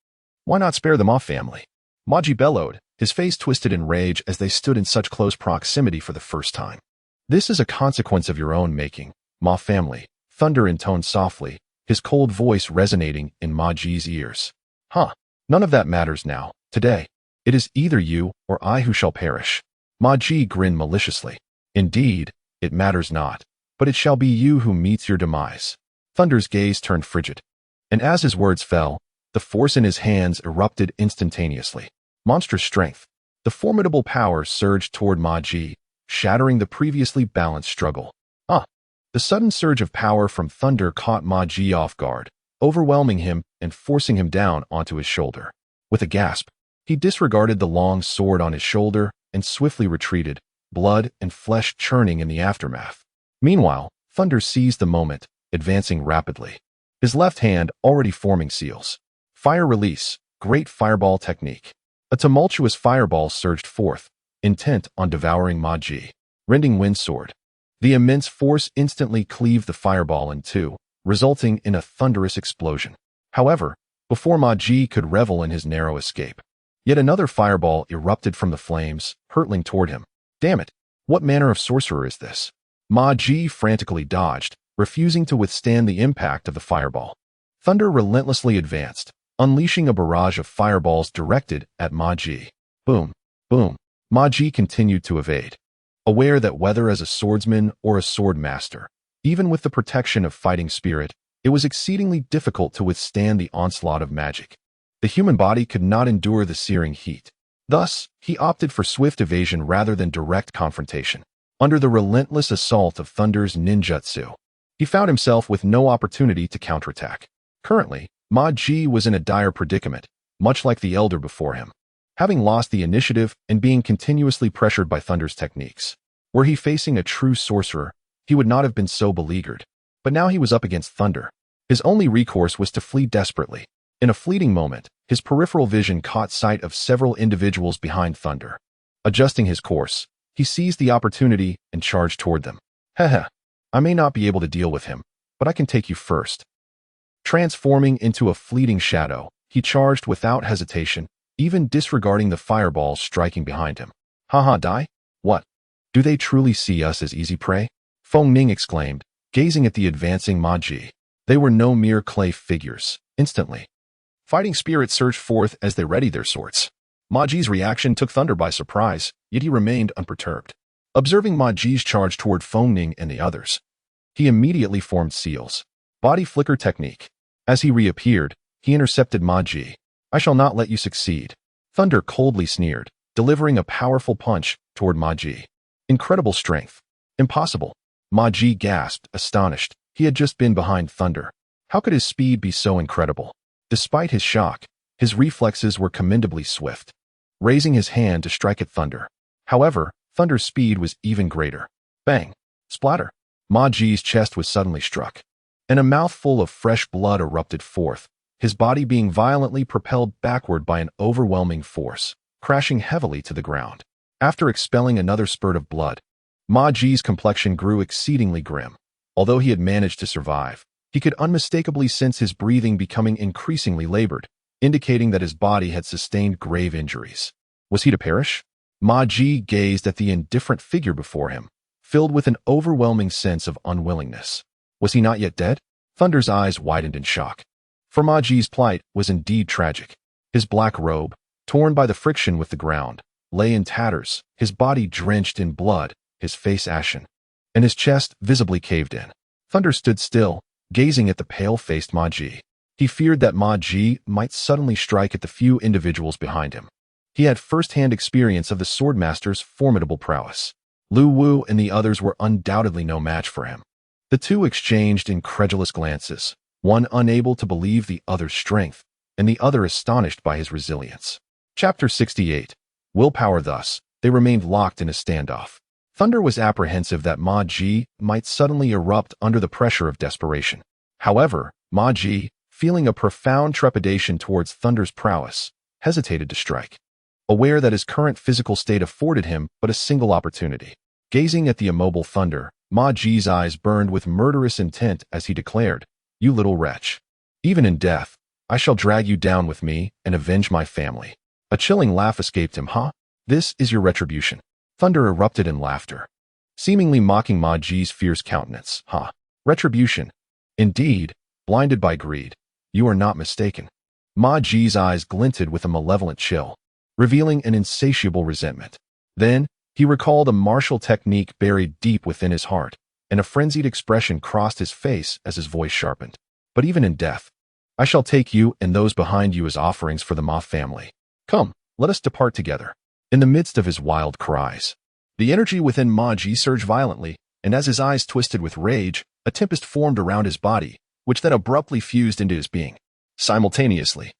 Why not spare them off, family? Ma Ji bellowed, his face twisted in rage as they stood in such close proximity for the first time. This is a consequence of your own making, Ma family, Thunder intoned softly, his cold voice resonating in Ma Ji's ears. None of that matters now, today. It is either you or I who shall perish. Ma Ji grinned maliciously. Indeed, it matters not, but it shall be you who meets your demise. Thunder's gaze turned frigid, and as his words fell, the force in his hands erupted instantaneously. Monstrous strength. The formidable power surged toward Ma Ji, shattering the previously balanced struggle. The sudden surge of power from Thunder caught Ma Ji off guard, overwhelming him and forcing him down onto his shoulder. With a gasp, he disregarded the long sword on his shoulder and swiftly retreated, blood and flesh churning in the aftermath. Meanwhile, Thunder seized the moment, advancing rapidly, his left hand already forming seals. Fire release, Great Fireball technique. A tumultuous fireball surged forth, intent on devouring Ma Ji. Rending wind sword. The immense force instantly cleaved the fireball in two, resulting in a thunderous explosion. However, before Ma Ji could revel in his narrow escape, yet another fireball erupted from the flames, hurtling toward him. Damn it! What manner of sorcerer is this? Ma Ji frantically dodged, refusing to withstand the impact of the fireball. Thunder relentlessly advanced, unleashing a barrage of fireballs directed at Ma Ji. Boom! Boom! Ma Ji continued to evade, aware that whether as a swordsman or a sword master, even with the protection of fighting spirit, it was exceedingly difficult to withstand the onslaught of magic. The human body could not endure the searing heat. Thus, he opted for swift evasion rather than direct confrontation. Under the relentless assault of Thunder's ninjutsu, he found himself with no opportunity to counterattack. Currently, Ma Ji was in a dire predicament, much like the elder before him. Having lost the initiative and being continuously pressured by Thunder's techniques. Were he facing a true sorcerer, he would not have been so beleaguered. But now he was up against Thunder. His only recourse was to flee desperately. In a fleeting moment, his peripheral vision caught sight of several individuals behind Thunder. Adjusting his course, he seized the opportunity and charged toward them. I may not be able to deal with him, but I can take you first. Transforming into a fleeting shadow, he charged without hesitation, even disregarding the fireballs striking behind him. Die? What? Do they truly see us as easy prey? Fong Ning exclaimed, gazing at the advancing Ma Ji. They were no mere clay figures. Instantly, fighting spirits surged forth as they readied their swords. Ma Ji's reaction took Thunder by surprise, yet he remained unperturbed. Observing Ma Ji's charge toward Fong Ning and the others, he immediately formed seals. Body flicker technique. As he reappeared, he intercepted Ma Ji. I shall not let you succeed. Thunder coldly sneered, delivering a powerful punch toward Ma Ji. Incredible strength. Impossible. Ma Ji gasped, astonished. He had just been behind Thunder. How could his speed be so incredible? Despite his shock, his reflexes were commendably swift, raising his hand to strike at Thunder. However, Thunder's speed was even greater. Bang! Splatter! Ma Ji's chest was suddenly struck, and a mouthful of fresh blood erupted forth, his body being violently propelled backward by an overwhelming force, crashing heavily to the ground. After expelling another spurt of blood, Ma Ji's complexion grew exceedingly grim. Although he had managed to survive, he could unmistakably sense his breathing becoming increasingly labored, indicating that his body had sustained grave injuries. Was he to perish? Ma Ji gazed at the indifferent figure before him, filled with an overwhelming sense of unwillingness. Was he not yet dead? Thunder's eyes widened in shock. For Ma Ji's plight was indeed tragic. His black robe, torn by the friction with the ground, lay in tatters, his body drenched in blood, his face ashen, and his chest visibly caved in. Thunder stood still, gazing at the pale-faced Ma Ji. He feared that Ma Ji might suddenly strike at the few individuals behind him. He had first-hand experience of the Swordmaster's formidable prowess. Lu Wu and the others were undoubtedly no match for him. The two exchanged incredulous glances, one unable to believe the other's strength, and the other astonished by his resilience. Chapter 68. Willpower. Thus, they remained locked in a standoff. Thunder was apprehensive that Ma Ji might suddenly erupt under the pressure of desperation. However, Ma Ji, feeling a profound trepidation towards Thunder's prowess, hesitated to strike. Aware that his current physical state afforded him but a single opportunity. Gazing at the immobile Thunder, Ma Ji's eyes burned with murderous intent as he declared, "You little wretch. Even in death, I shall drag you down with me and avenge my family." A chilling laugh escaped him. "Huh? This is your retribution." Thunder erupted in laughter, seemingly mocking Ma Ji's fierce countenance. "Huh? Retribution? Indeed, blinded by greed. You are not mistaken." Ma Ji's eyes glinted with a malevolent chill, revealing an insatiable resentment. Then, he recalled a martial technique buried deep within his heart, and a frenzied expression crossed his face as his voice sharpened. "But even in death, I shall take you and those behind you as offerings for the Ma family. Come, let us depart together." In the midst of his wild cries, the energy within Ma Ji surged violently, and as his eyes twisted with rage, a tempest formed around his body, which then abruptly fused into his being. Simultaneously,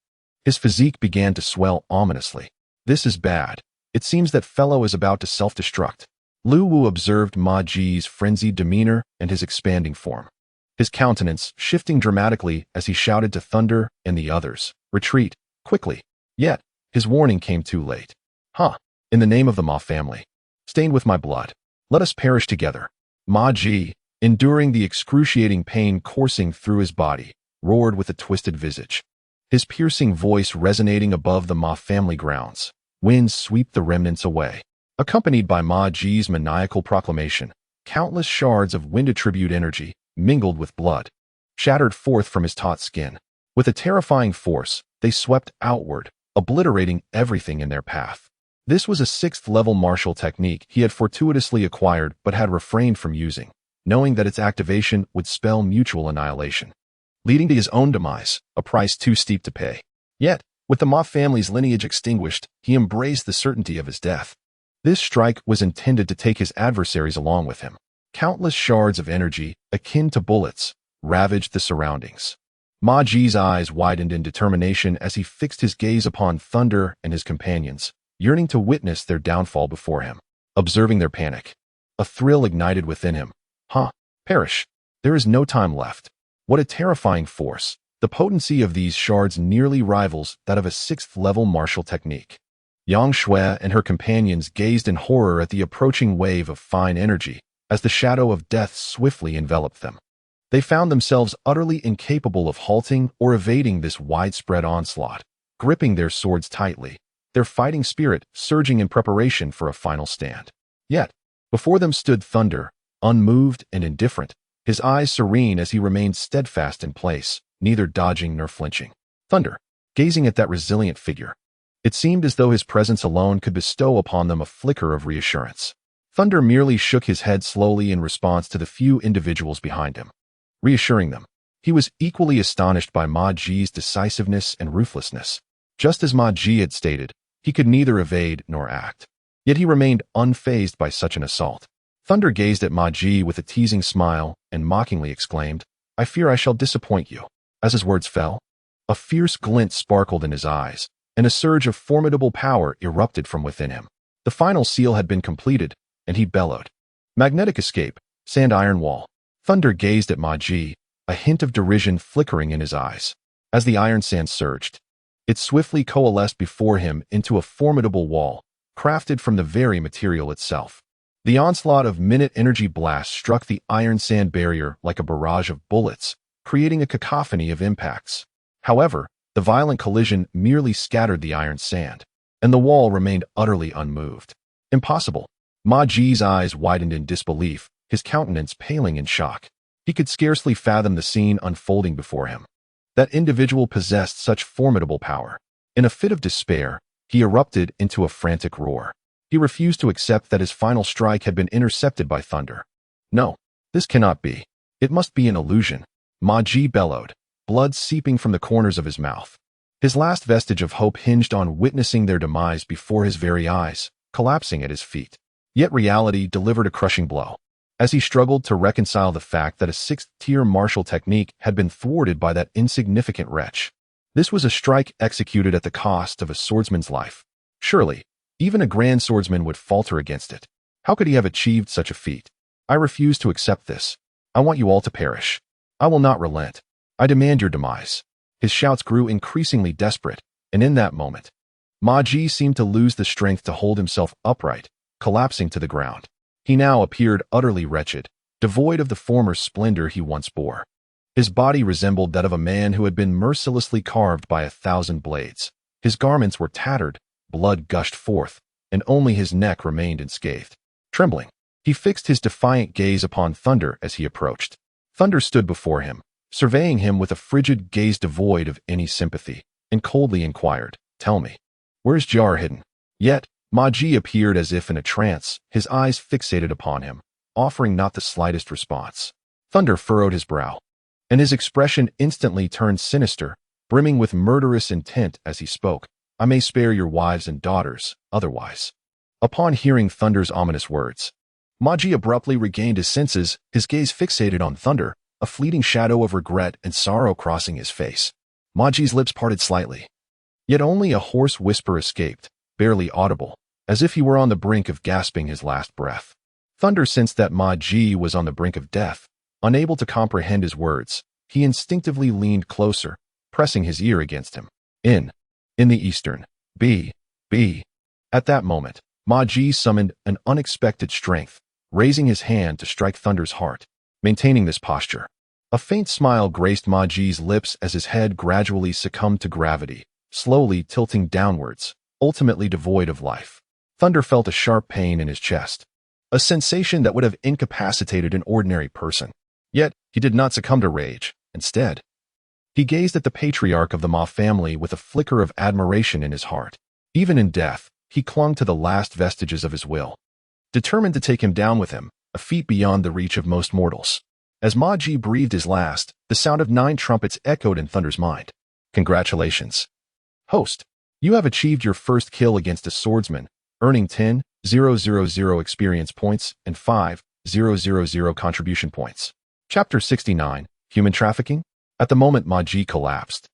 his physique began to swell ominously. "This is bad. It seems that fellow is about to self-destruct." Lu Wu observed Ma Ji's frenzied demeanor and his expanding form, his countenance shifting dramatically as he shouted to Thunder and the others, "Retreat, quickly." Yet, his warning came too late. "Huh? In the name of the Ma family, stained with my blood, let us perish together." Ma Ji, enduring the excruciating pain coursing through his body, roared with a twisted visage, his piercing voice resonating above the Ma family grounds. Winds sweep the remnants away. Accompanied by Ma Ji's maniacal proclamation, countless shards of wind-attribute energy, mingled with blood, shattered forth from his taut skin. With a terrifying force, they swept outward, obliterating everything in their path. This was a 6th-level martial technique he had fortuitously acquired but had refrained from using, knowing that its activation would spell mutual annihilation, leading to his own demise, a price too steep to pay. Yet, with the Ma family's lineage extinguished, he embraced the certainty of his death. This strike was intended to take his adversaries along with him. Countless shards of energy, akin to bullets, ravaged the surroundings. Ma Ji's eyes widened in determination as he fixed his gaze upon Thunder and his companions, yearning to witness their downfall before him. Observing their panic, a thrill ignited within him. "Huh? Perish. There is no time left." What a terrifying force. The potency of these shards nearly rivals that of a 6th-level martial technique. Yang Shui and her companions gazed in horror at the approaching wave of fine energy as the shadow of death swiftly enveloped them. They found themselves utterly incapable of halting or evading this widespread onslaught, gripping their swords tightly, their fighting spirit surging in preparation for a final stand. Yet, before them stood Thunder, unmoved and indifferent, his eyes serene as he remained steadfast in place, neither dodging nor flinching. Thunder, gazing at that resilient figure, it seemed as though his presence alone could bestow upon them a flicker of reassurance. Thunder merely shook his head slowly in response to the few individuals behind him, reassuring them. He was equally astonished by Ma Ji's decisiveness and ruthlessness. Just as Ma Ji had stated, he could neither evade nor act. Yet he remained unfazed by such an assault. Thunder gazed at Ma Ji with a teasing smile and mockingly exclaimed, "I fear I shall disappoint you." As his words fell, a fierce glint sparkled in his eyes, and a surge of formidable power erupted from within him. The final seal had been completed, and he bellowed, "Magnetic escape, sand iron wall." Thunder gazed at Ma Ji, a hint of derision flickering in his eyes. As the iron sand surged, it swiftly coalesced before him into a formidable wall, crafted from the very material itself. The onslaught of minute energy blasts struck the iron sand barrier like a barrage of bullets, creating a cacophony of impacts. However, the violent collision merely scattered the iron sand, and the wall remained utterly unmoved. Impossible. Ma Ji's eyes widened in disbelief, his countenance paling in shock. He could scarcely fathom the scene unfolding before him. That individual possessed such formidable power. In a fit of despair, he erupted into a frantic roar. He refused to accept that his final strike had been intercepted by thunder. No, this cannot be. It must be an illusion. Ma Ji bellowed, blood seeping from the corners of his mouth. His last vestige of hope hinged on witnessing their demise before his very eyes, collapsing at his feet. Yet reality delivered a crushing blow. As he struggled to reconcile the fact that a 6th-tier martial technique had been thwarted by that insignificant wretch. This was a strike executed at the cost of a swordsman's life. Surely, even a grand swordsman would falter against it. How could he have achieved such a feat? I refuse to accept this. I want you all to perish. I will not relent. I demand your demise. His shouts grew increasingly desperate, and in that moment, Ma Ji seemed to lose the strength to hold himself upright, collapsing to the ground. He now appeared utterly wretched, devoid of the former splendor he once bore. His body resembled that of a man who had been mercilessly carved by 1,000 blades. His garments were tattered, blood gushed forth, and only his neck remained unscathed. Trembling, he fixed his defiant gaze upon Thunder as he approached. Thunder stood before him, surveying him with a frigid gaze devoid of any sympathy, and coldly inquired, "Tell me, where's Jar hidden?" Yet, Ma Ji appeared as if in a trance, his eyes fixated upon him, offering not the slightest response. Thunder furrowed his brow, and his expression instantly turned sinister, brimming with murderous intent as he spoke. "I may spare your wives and daughters, otherwise." Upon hearing Thunder's ominous words, Ma Ji abruptly regained his senses, his gaze fixated on Thunder, a fleeting shadow of regret and sorrow crossing his face. Ma Ji's lips parted slightly. Yet only a hoarse whisper escaped, barely audible, as if he were on the brink of gasping his last breath. Thunder sensed that Ma Ji was on the brink of death. Unable to comprehend his words, he instinctively leaned closer, pressing his ear against him. In the eastern, B. At that moment, Ma Ji summoned an unexpected strength, raising his hand to strike Thunder's heart. Maintaining this posture, a faint smile graced Ma Ji's lips as his head gradually succumbed to gravity, slowly tilting downwards, ultimately devoid of life. Thunder felt a sharp pain in his chest, a sensation that would have incapacitated an ordinary person. Yet, he did not succumb to rage. Instead, he gazed at the patriarch of the Ma family with a flicker of admiration in his heart. Even in death, he clung to the last vestiges of his will, determined to take him down with him, a feat beyond the reach of most mortals. As Ma Ji breathed his last, the sound of 9 trumpets echoed in Thunder's mind. "Congratulations, host. You have achieved your first kill against a swordsman, earning 10,000 experience points and 5,000 contribution points." Chapter 69, Human Trafficking? At the moment Ma Ji collapsed,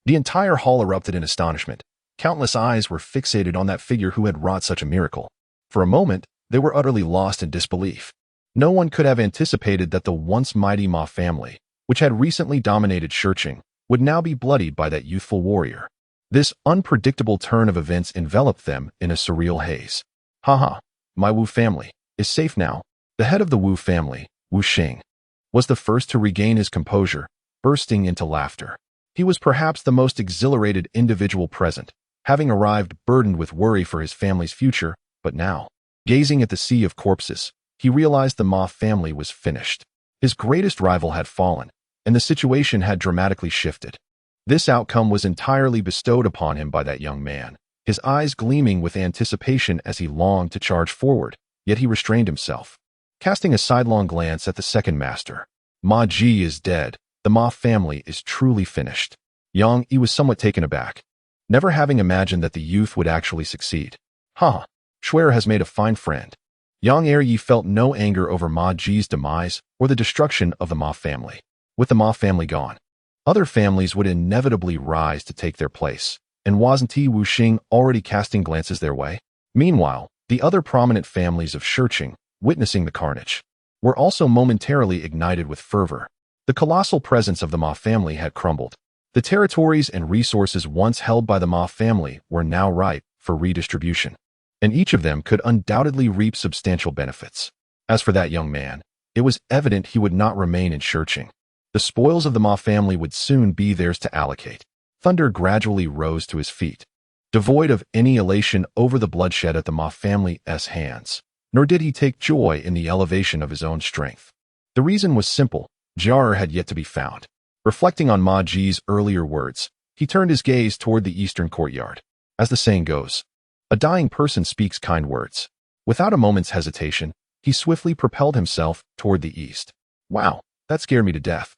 the entire hall erupted in astonishment. Countless eyes were fixated on that figure who had wrought such a miracle. For a moment, they were utterly lost in disbelief. No one could have anticipated that the once mighty Ma family, which had recently dominated Shurching, would now be bloodied by that youthful warrior. This unpredictable turn of events enveloped them in a surreal haze. "Haha, my Wu family is safe now." The head of the Wu family, Wu Xing, was the first to regain his composure, bursting into laughter. He was perhaps the most exhilarated individual present, having arrived burdened with worry for his family's future, but now, gazing at the sea of corpses, he realized the Ma family was finished. His greatest rival had fallen, and the situation had dramatically shifted. This outcome was entirely bestowed upon him by that young man, his eyes gleaming with anticipation as he longed to charge forward, yet he restrained himself. Casting a sidelong glance at the second master, "Ma Ji is dead. The Ma family is truly finished." Yang Yi was somewhat taken aback, never having imagined that the youth would actually succeed. Shuer has made a fine friend. Yang Yi felt no anger over Ma Ji's demise or the destruction of the Ma family. With the Ma family gone, other families would inevitably rise to take their place, and wasn't Wu Xing already casting glances their way? Meanwhile, the other prominent families of Shurching, witnessing the carnage, were also momentarily ignited with fervor. The colossal presence of the Ma family had crumbled. The territories and resources once held by the Ma family were now ripe for redistribution. and each of them could undoubtedly reap substantial benefits. As for that young man, it was evident he would not remain in Shurching. The spoils of the Ma family would soon be theirs to allocate. Thunder gradually rose to his feet, devoid of any elation over the bloodshed at the Ma family's hands, nor did he take joy in the elevation of his own strength. The reason was simple. Jiar had yet to be found. Reflecting on Ma Ji's earlier words, he turned his gaze toward the eastern courtyard. As the saying goes, a dying person speaks kind words. Without a moment's hesitation, he swiftly propelled himself toward the east. Wow, that scared me to death.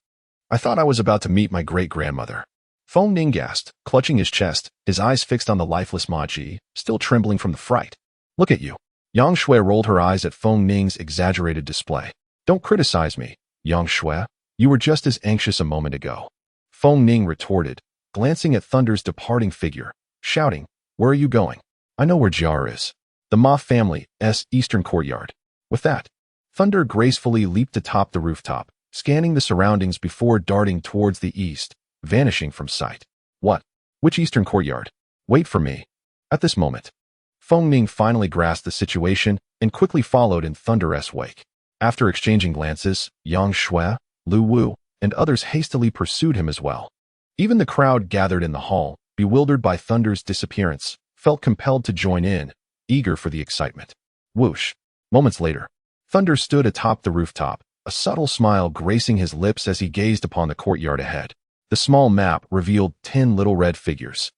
I thought I was about to meet my great-grandmother. Fong Ning gasped, clutching his chest, his eyes fixed on the lifeless Ma Ji, still trembling from the fright. Look at you. Yang Shui rolled her eyes at Fong Ning's exaggerated display. Don't criticize me, Yang Shui. You were just as anxious a moment ago. Fong Ning retorted, glancing at Thunder's departing figure, shouting, Where are you going? I know where Jiar is. The Ma family's eastern courtyard. With that, Thunder gracefully leaped atop the rooftop, scanning the surroundings before darting towards the east, vanishing from sight. What? Which eastern courtyard? Wait for me. At this moment, Fong Ning finally grasped the situation and quickly followed in Thunder's wake. After exchanging glances, Yang Shui, Lu Wu, and others hastily pursued him as well. Even the crowd gathered in the hall, bewildered by Thunder's disappearance, felt compelled to join in, eager for the excitement. Whoosh. Moments later, Thunder stood atop the rooftop, a subtle smile gracing his lips as he gazed upon the courtyard ahead. The small map revealed 10 little red figures.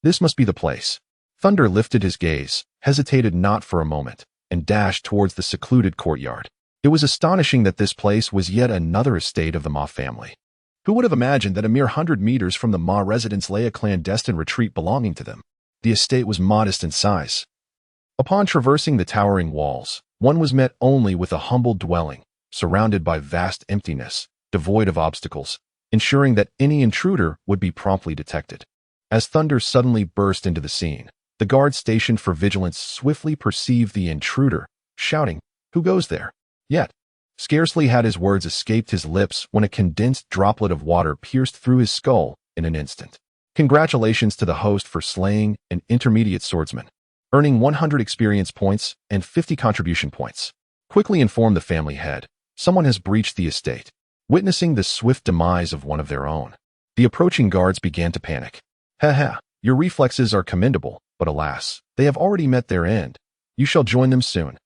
This must be the place. Thunder lifted his gaze, hesitated not for a moment, and dashed towards the secluded courtyard. It was astonishing that this place was yet another estate of the Ma family. Who would have imagined that a mere 100 meters from the Ma residence lay a clandestine retreat belonging to them? The estate was modest in size. Upon traversing the towering walls, one was met only with a humble dwelling, surrounded by vast emptiness, devoid of obstacles, ensuring that any intruder would be promptly detected. As Thunder suddenly burst into the scene, the guard stationed for vigilance swiftly perceived the intruder, shouting, Who goes there? Yet, scarcely had his words escaped his lips when a condensed droplet of water pierced through his skull in an instant. Congratulations to the host for slaying an intermediate swordsman, earning 100 experience points and 50 contribution points. Quickly informed the family head, someone has breached the estate. Witnessing the swift demise of one of their own, the approaching guards began to panic. Your reflexes are commendable, but alas, they have already met their end. You shall join them soon.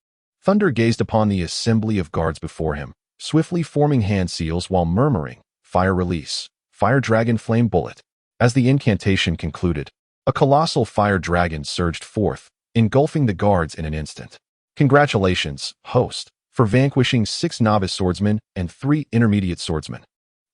Thunder gazed upon the assembly of guards before him, swiftly forming hand seals while murmuring, Fire Release, Fire Dragon Flame Bullet. As the incantation concluded, a colossal fire dragon surged forth, engulfing the guards in an instant. Congratulations, host, for vanquishing 6 novice swordsmen and 3 intermediate swordsmen,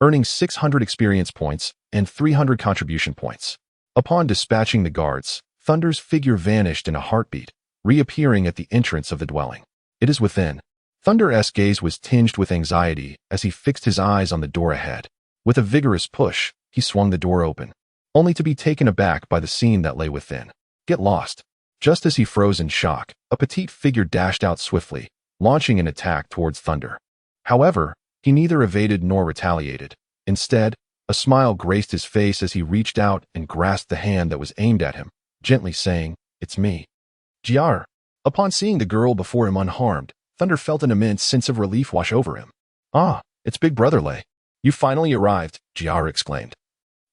earning 600 experience points and 300 contribution points. Upon dispatching the guards, Thunder's figure vanished in a heartbeat, reappearing at the entrance of the dwelling. It is within. Thunder's gaze was tinged with anxiety as he fixed his eyes on the door ahead. With a vigorous push, he swung the door open, only to be taken aback by the scene that lay within. Get lost. Just as he froze in shock, a petite figure dashed out swiftly, launching an attack towards Thunder. However, he neither evaded nor retaliated. Instead, a smile graced his face as he reached out and grasped the hand that was aimed at him, gently saying, It's me. Jiar. Upon seeing the girl before him unharmed, Thunder felt an immense sense of relief wash over him. Ah, it's Big Brother Lei. You finally arrived, Jiar exclaimed,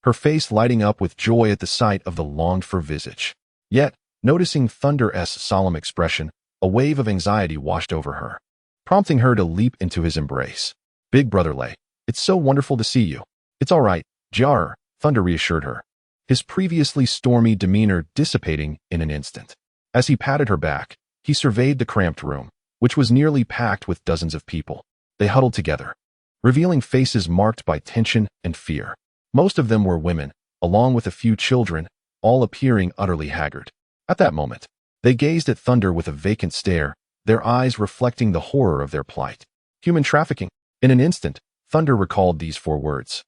her face lighting up with joy at the sight of the longed-for visage. Yet, noticing Thunder's solemn expression, a wave of anxiety washed over her, prompting her to leap into his embrace. Big Brother Lei, it's so wonderful to see you. It's all right, Jiar, Thunder reassured her, his previously stormy demeanor dissipating in an instant. As he patted her back, he surveyed the cramped room, which was nearly packed with dozens of people. They huddled together, revealing faces marked by tension and fear. Most of them were women, along with a few children, all appearing utterly haggard. At that moment, they gazed at Thunder with a vacant stare, their eyes reflecting the horror of their plight. Human trafficking. In an instant, Thunder recalled these 4 words,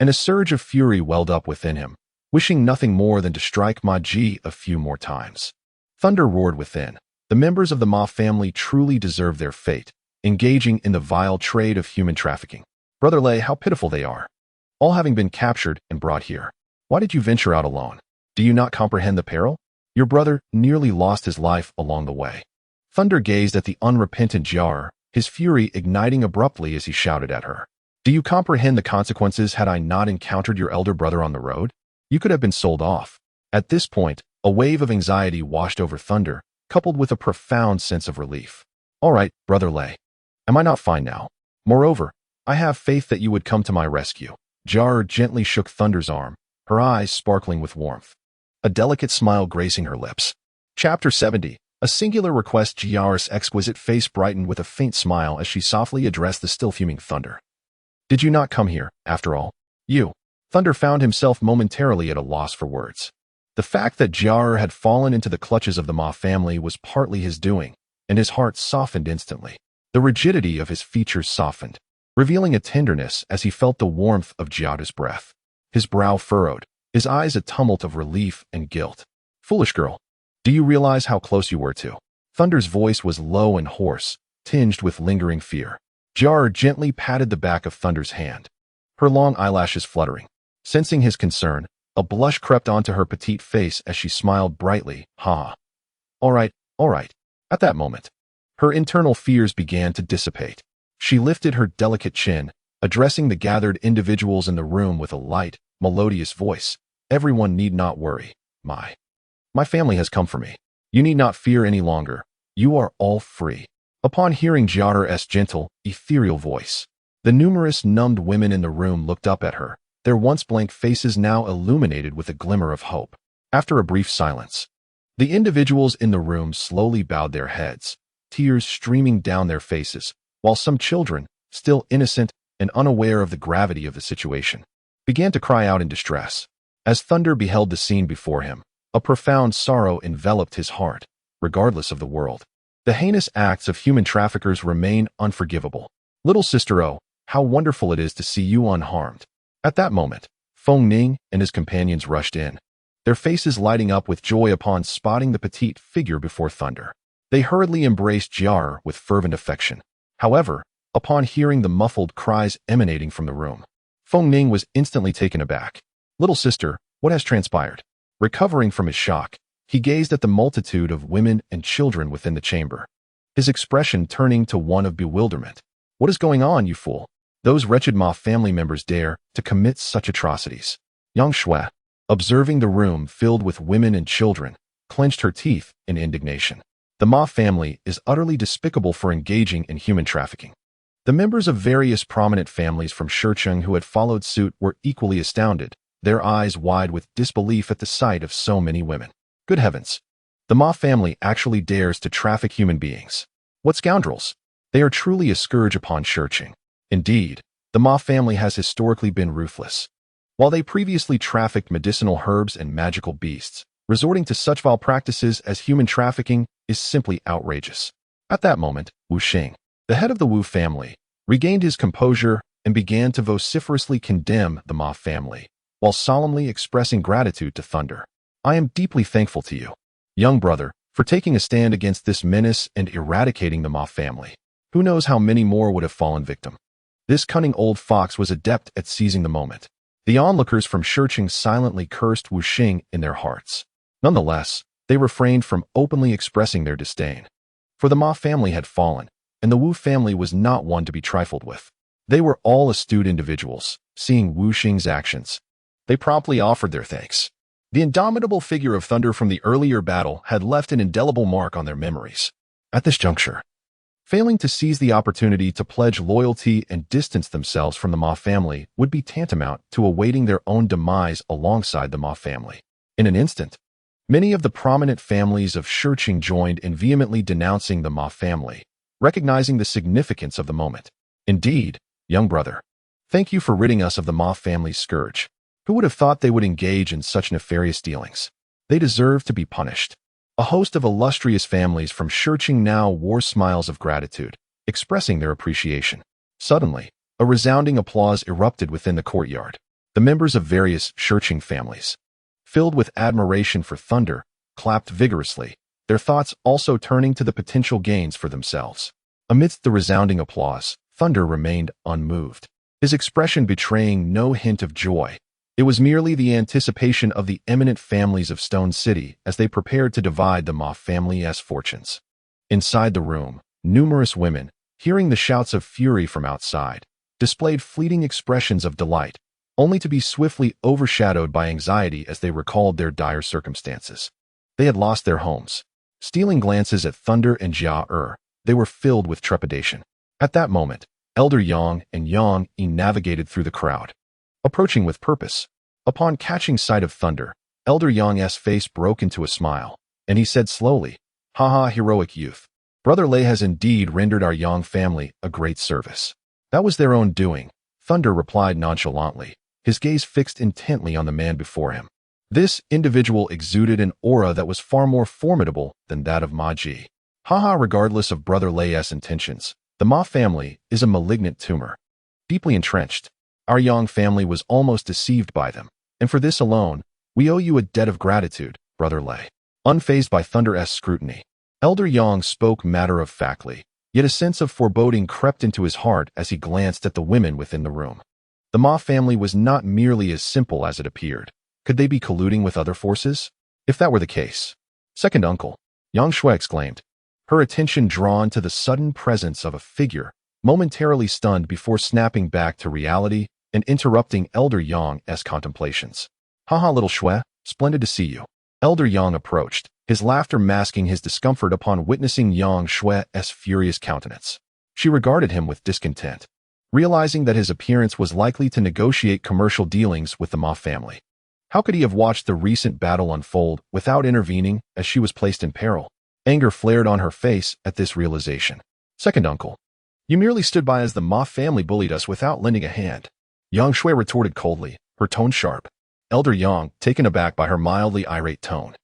and a surge of fury welled up within him, wishing nothing more than to strike Ma Ji a few more times. Thunder roared within. The members of the Ma family truly deserve their fate, engaging in the vile trade of human trafficking. Brother Lei, how pitiful they are. All having been captured and brought here. Why did you venture out alone? Do you not comprehend the peril? Your brother nearly lost his life along the way. Thunder gazed at the unrepentant Jar, his fury igniting abruptly as he shouted at her. Do you comprehend the consequences had I not encountered your elder brother on the road? You could have been sold off. At this point, a wave of anxiety washed over Thunder, coupled with a profound sense of relief. All right, Brother Lei. Am I not fine now? Moreover, I have faith that you would come to my rescue. Jar gently shook Thunder's arm, her eyes sparkling with warmth. A delicate smile gracing her lips. Chapter 70. A singular request. Jar's exquisite face brightened with a faint smile as she softly addressed the still fuming Thunder. Did you not come here, after all? You. Thunder found himself momentarily at a loss for words. The fact that Jar had fallen into the clutches of the Ma family was partly his doing, and his heart softened instantly. The rigidity of his features softened, revealing a tenderness as he felt the warmth of Jiaoda's breath. His brow furrowed, his eyes a tumult of relief and guilt. Foolish girl, do you realize how close you were to? Thunder's voice was low and hoarse, tinged with lingering fear. Jar gently patted the back of Thunder's hand, her long eyelashes fluttering. Sensing his concern, a blush crept onto her petite face as she smiled brightly. Ha. All right. At that moment, her internal fears began to dissipate. She lifted her delicate chin, addressing the gathered individuals in the room with a light, melodious voice. Everyone need not worry. My family has come for me. You need not fear any longer. You are all free. Upon hearing Jiao's gentle, ethereal voice, the numerous numbed women in the room looked up at her, their once blank faces now illuminated with a glimmer of hope. After a brief silence, the individuals in the room slowly bowed their heads, tears streaming down their faces, while some children, still innocent and unaware of the gravity of the situation, began to cry out in distress. As Thunder beheld the scene before him, a profound sorrow enveloped his heart, regardless of the world. The heinous acts of human traffickers remain unforgivable. Little sister Oh, how wonderful it is to see you unharmed. At that moment, Fong Ning and his companions rushed in, their faces lighting up with joy upon spotting the petite figure before Thunder. They hurriedly embraced Jar with fervent affection. However, upon hearing the muffled cries emanating from the room, Fong Ning was instantly taken aback. Little sister, what has transpired? Recovering from his shock, he gazed at the multitude of women and children within the chamber, his expression turning to one of bewilderment. What is going on, you fool? Those wretched Ma family members dare to commit such atrocities. Yang Shui, observing the room filled with women and children, clenched her teeth in indignation. The Ma family is utterly despicable for engaging in human trafficking. The members of various prominent families from Shicheng who had followed suit were equally astounded, their eyes wide with disbelief at the sight of so many women. Good heavens! The Ma family actually dares to traffic human beings. What scoundrels! They are truly a scourge upon Shicheng. Indeed, the Ma family has historically been ruthless. While they previously trafficked medicinal herbs and magical beasts, resorting to such vile practices as human trafficking is simply outrageous. At that moment, Wu Xing, the head of the Wu family, regained his composure and began to vociferously condemn the Ma family, while solemnly expressing gratitude to Thunder. I am deeply thankful to you, young brother, for taking a stand against this menace and eradicating the Ma family. Who knows how many more would have fallen victim. This cunning old fox was adept at seizing the moment. The onlookers from Shicheng silently cursed Wu Xing in their hearts. Nonetheless, they refrained from openly expressing their disdain. For the Ma family had fallen, and the Wu family was not one to be trifled with. They were all astute individuals. Seeing Wu Xing's actions, they promptly offered their thanks. The indomitable figure of Thunder from the earlier battle had left an indelible mark on their memories. At this juncture, failing to seize the opportunity to pledge loyalty and distance themselves from the Ma family would be tantamount to awaiting their own demise alongside the Ma family. In an instant, many of the prominent families of Shicheng joined in vehemently denouncing the Ma family, recognizing the significance of the moment. Indeed, young brother, thank you for ridding us of the Ma family's scourge. Who would have thought they would engage in such nefarious dealings? They deserve to be punished. A host of illustrious families from Shicheng now wore smiles of gratitude, expressing their appreciation. Suddenly, a resounding applause erupted within the courtyard. The members of various Shicheng families, filled with admiration for Thunder, clapped vigorously, their thoughts also turning to the potential gains for themselves. Amidst the resounding applause, Thunder remained unmoved, his expression betraying no hint of joy, It was merely the anticipation of the eminent families of Stone City as they prepared to divide the Ma family's fortunes. Inside the room, numerous women, hearing the shouts of fury from outside, displayed fleeting expressions of delight, only to be swiftly overshadowed by anxiety as they recalled their dire circumstances. They had lost their homes. Stealing glances at Thunder and Jia they were filled with trepidation. At that moment, Elder Yang and Yang Yi navigated through the crowd, approaching with purpose. Upon catching sight of Thunder, Elder Yang's face broke into a smile, and he said slowly, "Haha, heroic youth. Brother Lei has indeed rendered our Yang family a great service." "That was their own doing," Thunder replied nonchalantly, his gaze fixed intently on the man before him. This individual exuded an aura that was far more formidable than that of Ma Ji. "Haha, regardless of Brother Lei's intentions, the Ma family is a malignant tumor, deeply entrenched. Our Yang family was almost deceived by them, and for this alone, we owe you a debt of gratitude, Brother Lei." Unfazed by Thunder's scrutiny, Elder Yang spoke matter-of-factly, yet a sense of foreboding crept into his heart as he glanced at the women within the room. The Ma family was not merely as simple as it appeared. Could they be colluding with other forces? If that were the case. "Second uncle," Yang Shui exclaimed, her attention drawn to the sudden presence of a figure, momentarily stunned before snapping back to reality and interrupting Elder Yang's contemplations. "Haha, little Shui, splendid to see you." Elder Yang approached, his laughter masking his discomfort upon witnessing Yang Shui's furious countenance. She regarded him with discontent, realizing that his appearance was likely to negotiate commercial dealings with the Ma family. How could he have watched the recent battle unfold without intervening as she was placed in peril? Anger flared on her face at this realization. "Second uncle, you merely stood by as the Ma family bullied us without lending a hand," Yang Shui retorted coldly, her tone sharp. Elder Yang, taken aback by her mildly irate tone,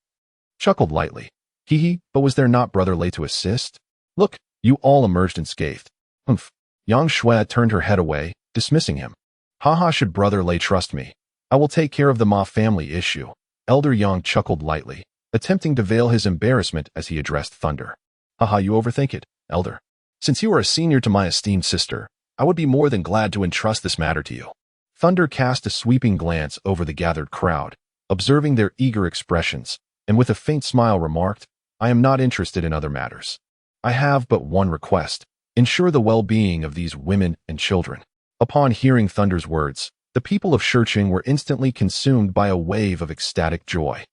chuckled lightly. "Hee, but was there not Brother Lei to assist? Look, you all emerged unscathed." "Humph." Yang Shui turned her head away, dismissing him. "Haha, should Brother Lei trust me, I will take care of the Ma family issue." Elder Yang chuckled lightly, attempting to veil his embarrassment as he addressed Thunder. "Haha, you overthink it, Elder. Since you are a senior to my esteemed sister, I would be more than glad to entrust this matter to you." Thunder cast a sweeping glance over the gathered crowd, observing their eager expressions, and with a faint smile remarked, "I am not interested in other matters. I have but one request: ensure the well-being of these women and children." Upon hearing Thunder's words, the people of Shurching were instantly consumed by a wave of ecstatic joy.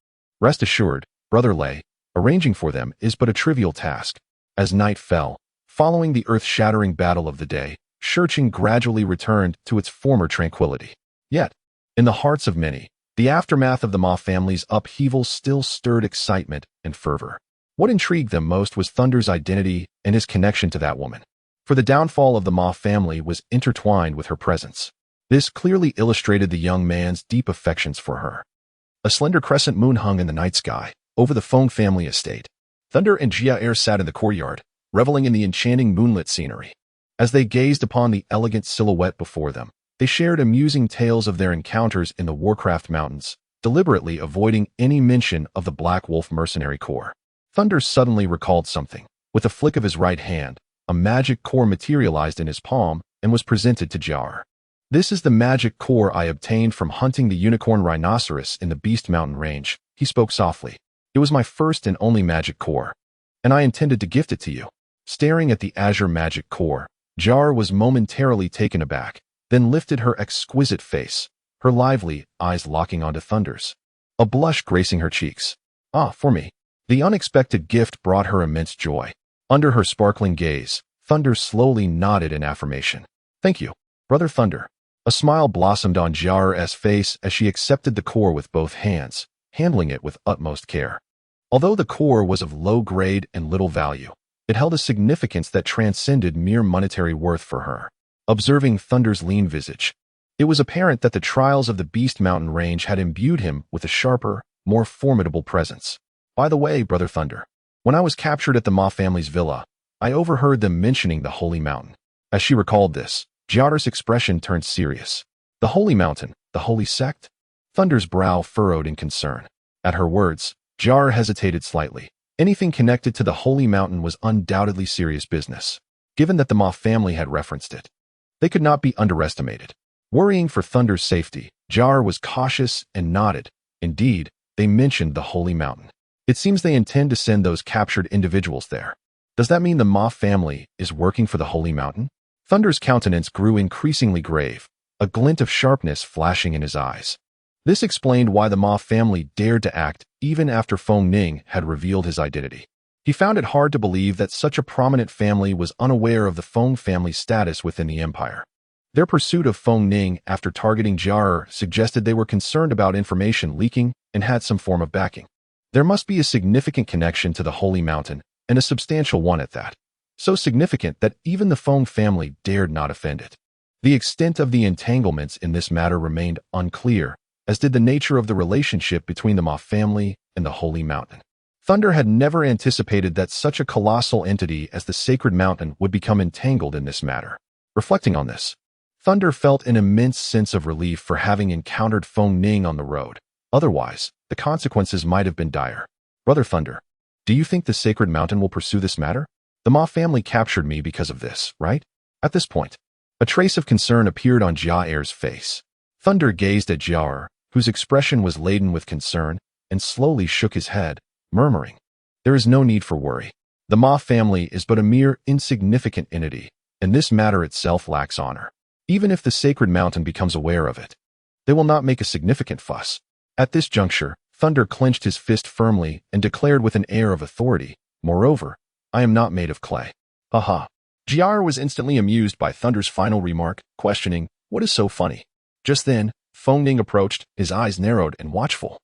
"Rest assured, Brother Lei, arranging for them is but a trivial task." As night fell, following the earth-shattering battle of the day, Shurching gradually returned to its former tranquility. Yet, in the hearts of many, the aftermath of the Ma family's upheaval still stirred excitement and fervor. What intrigued them most was Thunder's identity and his connection to that woman, for the downfall of the Ma family was intertwined with her presence. This clearly illustrated the young man's deep affections for her. A slender crescent moon hung in the night sky, over the Fong family estate. Thunder and Jia sat in the courtyard, reveling in the enchanting moonlit scenery. As they gazed upon the elegant silhouette before them, they shared amusing tales of their encounters in the Warcraft Mountains, deliberately avoiding any mention of the Black Wolf Mercenary Corps. Thunder suddenly recalled something. With a flick of his right hand, a magic core materialized in his palm and was presented to Jar. "This is the magic core I obtained from hunting the unicorn rhinoceros in the Beast Mountain range," he spoke softly. "It was my first and only magic core, and I intended to gift it to you." Staring at the Azure magic core, Jar was momentarily taken aback, then lifted her exquisite face, her lively eyes locking onto Thunder's, a blush gracing her cheeks. "Ah, for me." The unexpected gift brought her immense joy. Under her sparkling gaze, Thunder slowly nodded in affirmation. "Thank you, Brother Thunder." A smile blossomed on Jar's face as she accepted the core with both hands, handling it with utmost care. Although the core was of low grade and little value, it held a significance that transcended mere monetary worth for her. Observing Thunder's lean visage, it was apparent that the trials of the Beast Mountain range had imbued him with a sharper, more formidable presence. "By the way, Brother Thunder, when I was captured at the Ma family's villa, I overheard them mentioning the Holy Mountain." As she recalled this, Jar's expression turned serious. "The Holy Mountain, the Holy Sect?" Thunder's brow furrowed in concern. At her words, Jar hesitated slightly. Anything connected to the Holy Mountain was undoubtedly serious business, given that the Ma family had referenced it. They could not be underestimated. Worrying for Thunder's safety, Jar was cautious and nodded. Indeed, they mentioned the Holy Mountain. It seems they intend to send those captured individuals there. Does that mean the Ma family is working for the Holy Mountain? Thunder's countenance grew increasingly grave, a glint of sharpness flashing in his eyes. This explained why the Ma family dared to act even after Fong Ning had revealed his identity. He found it hard to believe that such a prominent family was unaware of the Fong family's status within the empire. Their pursuit of Fong Ning after targeting Jar suggested they were concerned about information leaking and had some form of backing. There must be a significant connection to the Holy Mountain, and a substantial one at that. So significant that even the Fong family dared not offend it. The extent of the entanglements in this matter remained unclear, as did the nature of the relationship between the Ma family and the Holy Mountain. Thunder had never anticipated that such a colossal entity as the Sacred Mountain would become entangled in this matter. Reflecting on this, Thunder felt an immense sense of relief for having encountered Fong Ning on the road. Otherwise, the consequences might have been dire. Brother Thunder, do you think the Sacred Mountain will pursue this matter? The Ma family captured me because of this, right? At this point, a trace of concern appeared on Jia-Er's face. Thunder gazed at Jia-Er, whose expression was laden with concern, and slowly shook his head, murmuring, "There is no need for worry. The Ma family is but a mere insignificant entity, and this matter itself lacks honor. Even if the Sacred Mountain becomes aware of it, they will not make a significant fuss." At this juncture, Thunder clenched his fist firmly and declared with an air of authority, "Moreover, I am not made of clay." Haha. Jia-Er was instantly amused by Thunder's final remark, questioning, "What is so funny?" Just then, Fong Ning approached, his eyes narrowed and watchful,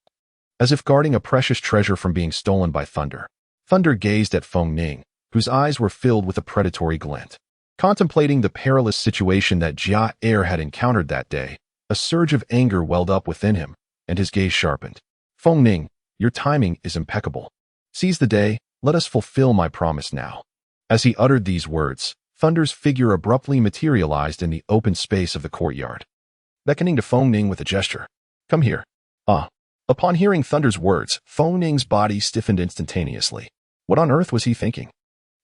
as if guarding a precious treasure from being stolen by Thunder. Thunder gazed at Fong Ning, whose eyes were filled with a predatory glint. Contemplating the perilous situation that Jia-Er had encountered that day, a surge of anger welled up within him, and his gaze sharpened. "Fong Ning, your timing is impeccable. Seize the day, let us fulfill my promise now." As he uttered these words, Thunder's figure abruptly materialized in the open space of the courtyard. Beckoning to Fong Ning with a gesture, "Come here." Upon hearing Thunder's words, Fong Ning's body stiffened instantaneously. What on earth was he thinking?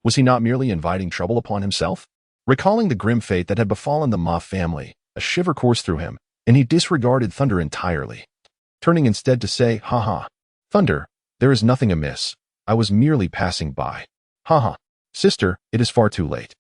Was he not merely inviting trouble upon himself? Recalling the grim fate that had befallen the Ma family, a shiver coursed through him, and he disregarded Thunder entirely, turning instead to say, "Haha. Thunder, there is nothing amiss. I was merely passing by. Haha. Sister, it is far too late.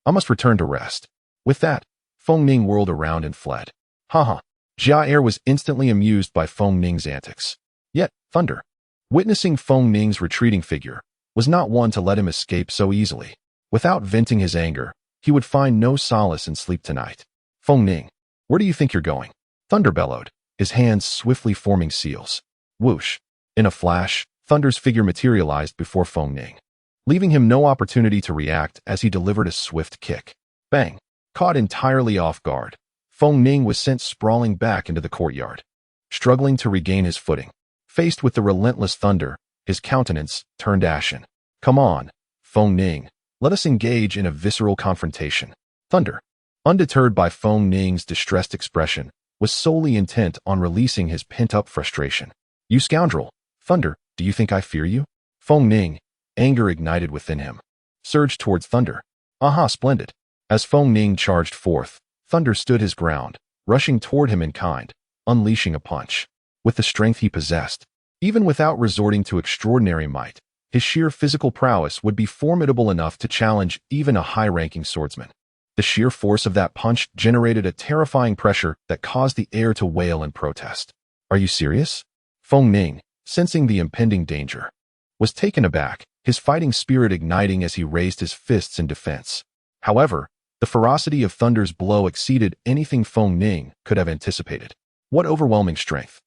I must return to rest." With that, Fong Ning whirled around and fled. Haha. Jia-Er was instantly amused by Fong Ning's antics. Yet, Thunder, witnessing Fong Ning's retreating figure, was not one to let him escape so easily. Without venting his anger, he would find no solace in sleep tonight. "Fong Ning, where do you think you're going?" Thunder bellowed, his hands swiftly forming seals. Whoosh. In a flash, Thunder's figure materialized before Fong Ning, leaving him no opportunity to react as he delivered a swift kick. Bang! Caught entirely off guard, Fong Ning was sent sprawling back into the courtyard. Struggling to regain his footing, faced with the relentless Thunder, his countenance turned ashen. "Come on, Fong Ning, let us engage in a visceral confrontation." Thunder, undeterred by Fong Ning's distressed expression, was solely intent on releasing his pent-up frustration. "You scoundrel! Thunder, do you think I fear you?" Fong Ning, anger ignited within him, surged towards Thunder. Aha, splendid. As Fong Ning charged forth, Thunder stood his ground, rushing toward him in kind, unleashing a punch. With the strength he possessed, even without resorting to extraordinary might, his sheer physical prowess would be formidable enough to challenge even a high-ranking swordsman. The sheer force of that punch generated a terrifying pressure that caused the air to wail in protest. "Are you serious?" Fong Ning, sensing the impending danger, was taken aback, his fighting spirit igniting as he raised his fists in defense. However, the ferocity of Thunder's blow exceeded anything Fong Ning could have anticipated. What overwhelming strength!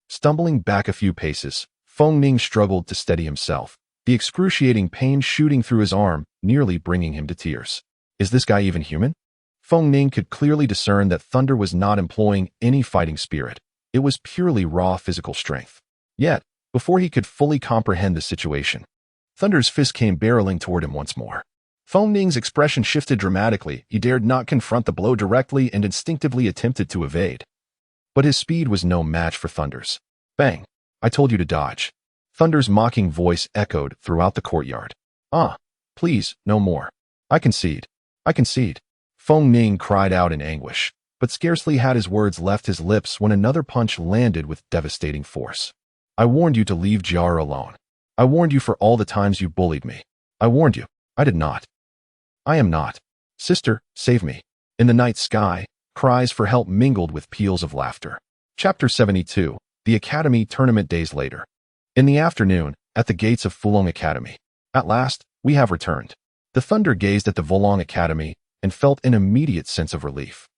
Stumbling back a few paces, Fong Ning struggled to steady himself, the excruciating pain shooting through his arm, nearly bringing him to tears. Is this guy even human? Fong Ning could clearly discern that Thunder was not employing any fighting spirit. It was purely raw physical strength. Yet, before he could fully comprehend the situation, Thunder's fist came barreling toward him once more. Fong Ning's expression shifted dramatically. He dared not confront the blow directly and instinctively attempted to evade. But his speed was no match for Thunder's. Bang! I told you to dodge. Thunder's mocking voice echoed throughout the courtyard. Ah, please, no more. I concede. I concede. Fong Ning cried out in anguish, but scarcely had his words left his lips when another punch landed with devastating force. I warned you to leave Jara alone. I warned you for all the times you bullied me. I warned you. I did not. I am not. Sister, save me. In the night sky, cries for help mingled with peals of laughter. Chapter 72. The Academy Tournament days later. In the afternoon, at the gates of Fulong Academy. At last, we have returned. The Thunder gazed at the Volong Academy and felt an immediate sense of relief.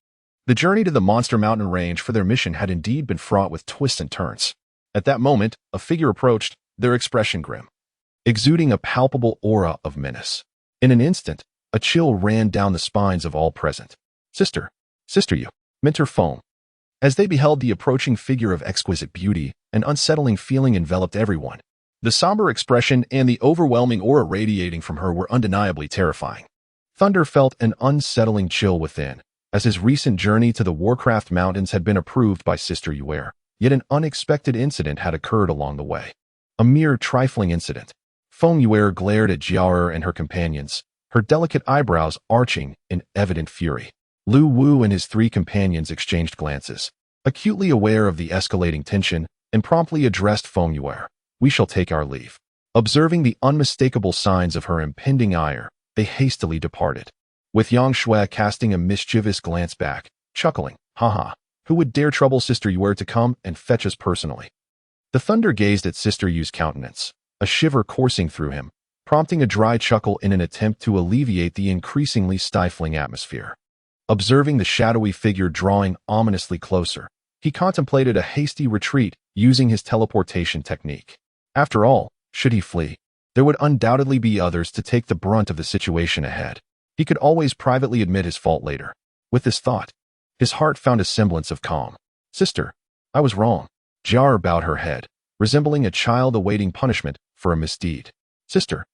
The journey to the Monster Mountain Range for their mission had indeed been fraught with twists and turns. At that moment, a figure approached, their expression grim, exuding a palpable aura of menace. In an instant, a chill ran down the spines of all present. Sister, you, Mentor Fong. As they beheld the approaching figure of exquisite beauty, an unsettling feeling enveloped everyone. The somber expression and the overwhelming aura radiating from her were undeniably terrifying. Thunder felt an unsettling chill within, as his recent journey to the Warcraft Mountains had been approved by Sister Yuer, yet an unexpected incident had occurred along the way. A mere trifling incident. Fong Yuer glared at Jiaer and her companions, her delicate eyebrows arching in evident fury. Lu Wu and his three companions exchanged glances, acutely aware of the escalating tension, and promptly addressed Fong Yuer. We shall take our leave. Observing the unmistakable signs of her impending ire, they hastily departed. With Yang Shui casting a mischievous glance back, chuckling, haha, who would dare trouble Sister Yuer to come and fetch us personally? The Thunder gazed at Sister Yu's countenance, a shiver coursing through him, prompting a dry chuckle in an attempt to alleviate the increasingly stifling atmosphere. Observing the shadowy figure drawing ominously closer, he contemplated a hasty retreat using his teleportation technique. After all, should he flee, there would undoubtedly be others to take the brunt of the situation ahead. He could always privately admit his fault later. With this thought, his heart found a semblance of calm. Sister, I was wrong. Jiaer bowed her head, resembling a child awaiting punishment for a misdeed. Sister,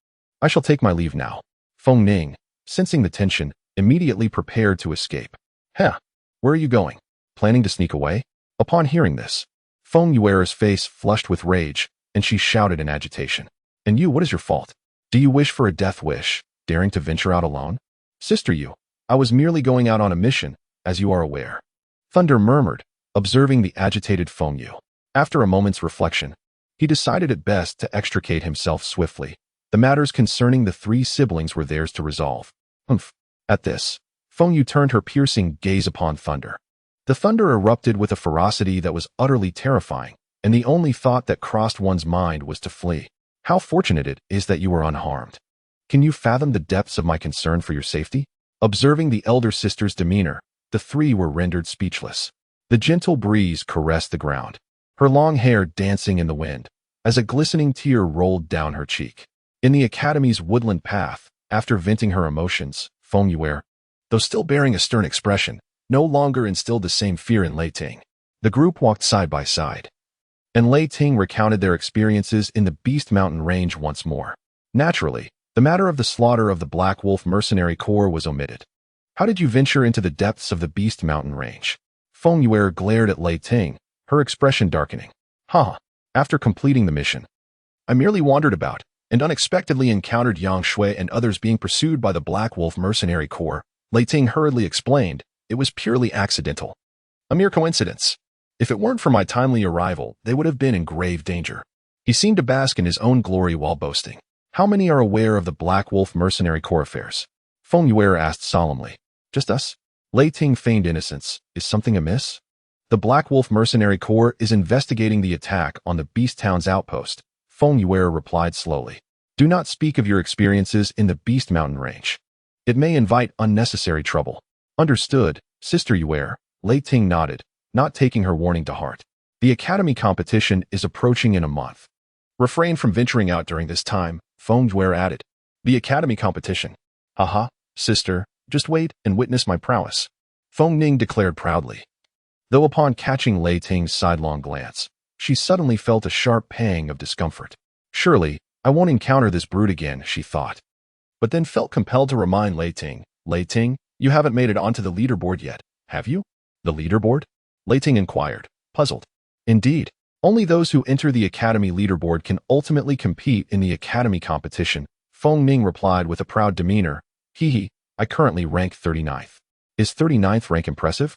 I shall take my leave now. Fong Ning, sensing the tension, immediately prepared to escape. Where are you going? Planning to sneak away? Upon hearing this, Fong Yuer's face flushed with rage, and she shouted in agitation. And you, what is your fault? Do you wish for a death wish, daring to venture out alone? Sister Yu, I was merely going out on a mission, as you are aware. Thunder murmured, observing the agitated Fong Yu. After a moment's reflection, he decided it best to extricate himself swiftly. The matters concerning the three siblings were theirs to resolve. At this, Fong Yu turned her piercing gaze upon Thunder. The Thunder erupted with a ferocity that was utterly terrifying, and the only thought that crossed one's mind was to flee. How fortunate it is that you were unharmed. Can you fathom the depths of my concern for your safety? Observing the elder sister's demeanor, the three were rendered speechless. The gentle breeze caressed the ground, her long hair dancing in the wind, as a glistening tear rolled down her cheek. In the Academy's woodland path, after venting her emotions, Fong Yuer, though still bearing a stern expression, no longer instilled the same fear in Lei Ting. The group walked side by side, and Lei Ting recounted their experiences in the Beast Mountain Range once more. Naturally, the matter of the slaughter of the Black Wolf Mercenary Corps was omitted. How did you venture into the depths of the Beast Mountain Range? Fong Yuer glared at Lei Ting, her expression darkening. After completing the mission, I merely wandered about, and unexpectedly encountered Yang Shui and others being pursued by the Black Wolf Mercenary Corps. Lei Ting hurriedly explained, it was purely accidental. A mere coincidence. If it weren't for my timely arrival, they would have been in grave danger. He seemed to bask in his own glory while boasting. How many are aware of the Black Wolf Mercenary Corps affairs? Fong Yuer asked solemnly. Just us? Lei Ting feigned innocence. Is something amiss? The Black Wolf Mercenary Corps is investigating the attack on the Beast Town's outpost. Fong Yuer replied slowly. Do not speak of your experiences in the Beast Mountain Range. It may invite unnecessary trouble. Understood, Sister Yuer. Lei Ting nodded, not taking her warning to heart. The Academy competition is approaching in a month. Refrain from venturing out during this time, Fong Yuer added. The Academy competition. Sister, just wait and witness my prowess. Fong Ning declared proudly. Though upon catching Lei Ting's sidelong glance, she suddenly felt a sharp pang of discomfort. Surely, I won't encounter this brute again, she thought. But then felt compelled to remind Lei Ting, you haven't made it onto the leaderboard yet, have you? The leaderboard? Lei Ting inquired, puzzled. Indeed, only those who enter the Academy leaderboard can ultimately compete in the Academy competition, Fong Ning replied with a proud demeanor. I currently rank 39th. Is 39th rank impressive?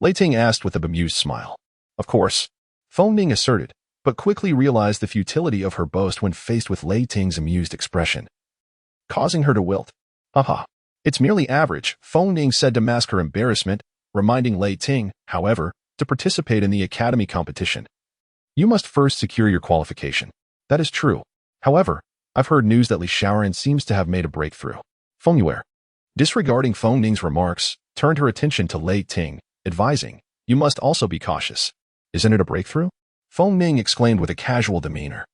Lei Ting asked with a bemused smile. Of course, Fong Ning asserted, but quickly realized the futility of her boast when faced with Lei Ting's amused expression, causing her to wilt. Haha, it's merely average, Fong Ning said to mask her embarrassment, reminding Lei Ting, however, to participate in the academy competition. You must first secure your qualification. That is true. However, I've heard news that Li Xiaoran seems to have made a breakthrough. Feng Yue, disregarding Fong Ning's remarks, turned her attention to Lei Ting, advising, you must also be cautious. Isn't it a breakthrough? Fong Ning exclaimed with a casual demeanor.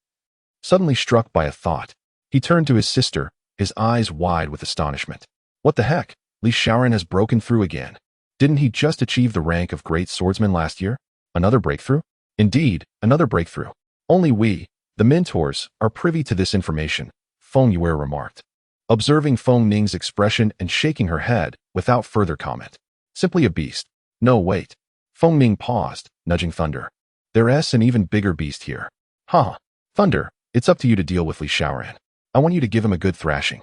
Suddenly struck by a thought, he turned to his sister, his eyes wide with astonishment. What the heck? Li Xiaoran has broken through again. Didn't he just achieve the rank of Great Swordsman last year? Another breakthrough? Indeed, another breakthrough. Only we, the mentors, are privy to this information, Feng Yue remarked, observing Fong Ning's expression and shaking her head without further comment. Simply a beast. No, wait. Fong Ning paused, nudging Thunder. There's an even bigger beast here. Thunder, it's up to you to deal with Li Xiaoran. I want you to give him a good thrashing.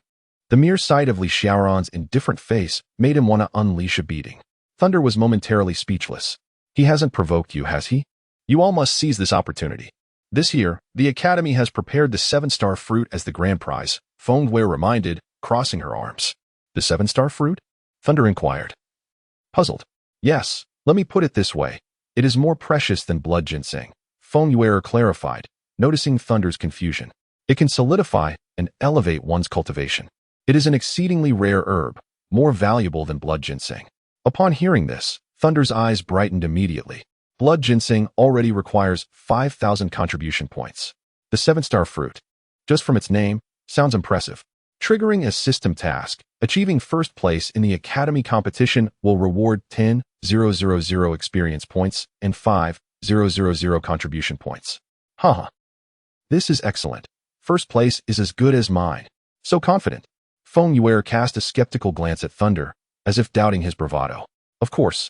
The mere sight of Li Xiaoran's indifferent face made him want to unleash a beating. Thunder was momentarily speechless. He hasn't provoked you, has he? You all must seize this opportunity. This year, the Academy has prepared the 7-star fruit as the grand prize, Feng Yue reminded, crossing her arms. The 7-star fruit? Thunder inquired. Puzzled. Yes, let me put it this way. It is more precious than blood ginseng, Feng Yue clarified, noticing Thunder's confusion. It can solidify and elevate one's cultivation. It is an exceedingly rare herb, more valuable than blood ginseng. Upon hearing this, Thunder's eyes brightened immediately. Blood ginseng already requires 5,000 contribution points. The 7-star fruit, just from its name, sounds impressive. Triggering a system task, achieving first place in the Academy competition will reward 10,000 experience points and 5,000 contribution points. This is excellent. First place is as good as mine. So confident. Feng Yue cast a skeptical glance at Thunder, as if doubting his bravado. Of course.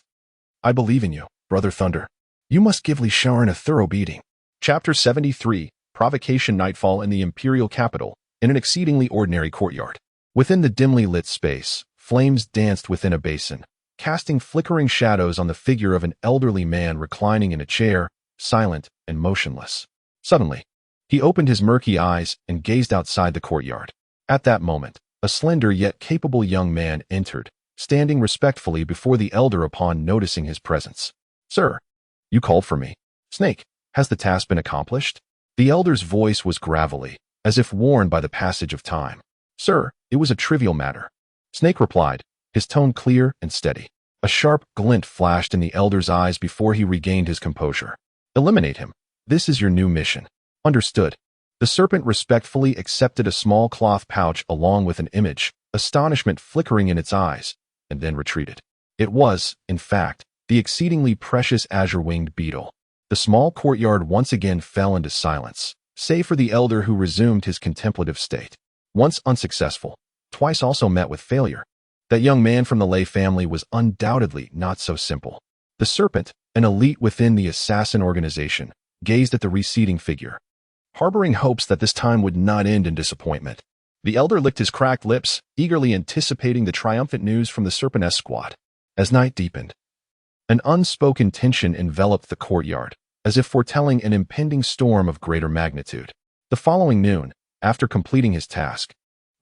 I believe in you, Brother Thunder. You must give Li Xiaoran a thorough beating. Chapter 73, Provocation. Nightfall in the Imperial Capital, in an exceedingly ordinary courtyard. Within the dimly lit space, flames danced within a basin, casting flickering shadows on the figure of an elderly man reclining in a chair, silent and motionless. Suddenly, he opened his murky eyes and gazed outside the courtyard. At that moment, a slender yet capable young man entered, standing respectfully before the elder upon noticing his presence. Sir, you called for me. Snake, has the task been accomplished? The elder's voice was gravelly, as if worn by the passage of time. Sir, it was a trivial matter. Snake replied, his tone clear and steady. A sharp glint flashed in the elder's eyes before he regained his composure. Eliminate him. This is your new mission. Understood. The serpent respectfully accepted a small cloth pouch along with an image, astonishment flickering in its eyes, and then retreated. It was, in fact, the exceedingly precious azure-winged beetle. The small courtyard once again fell into silence, save for the elder who resumed his contemplative state. Once unsuccessful, twice also met with failure. That young man from the Lei family was undoubtedly not so simple. The serpent, an elite within the assassin organization, gazed at the receding figure, harboring hopes that this time would not end in disappointment. The elder licked his cracked lips, eagerly anticipating the triumphant news from the Serpent squad. As night deepened, an unspoken tension enveloped the courtyard, as if foretelling an impending storm of greater magnitude. The following noon, after completing his task,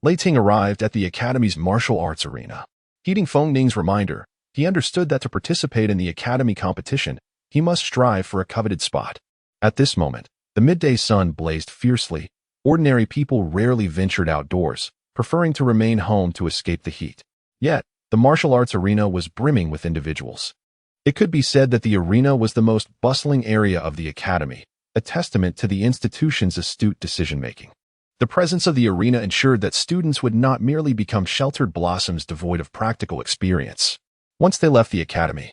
Lei Ting arrived at the Academy's martial arts arena. Heeding Fong Ning's reminder, he understood that to participate in the Academy competition, he must strive for a coveted spot. At this moment, the midday sun blazed fiercely. Ordinary people rarely ventured outdoors, preferring to remain home to escape the heat. Yet, the martial arts arena was brimming with individuals. It could be said that the arena was the most bustling area of the Academy, a testament to the institution's astute decision-making. The presence of the arena ensured that students would not merely become sheltered blossoms devoid of practical experience. Once they left the Academy,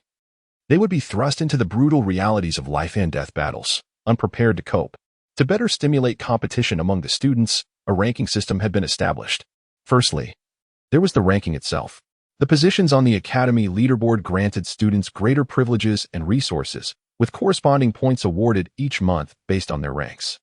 they would be thrust into the brutal realities of life and death battles, unprepared to cope. To better stimulate competition among the students, a ranking system had been established. Firstly, there was the ranking itself. The positions on the Academy leaderboard granted students greater privileges and resources, with corresponding points awarded each month based on their ranks.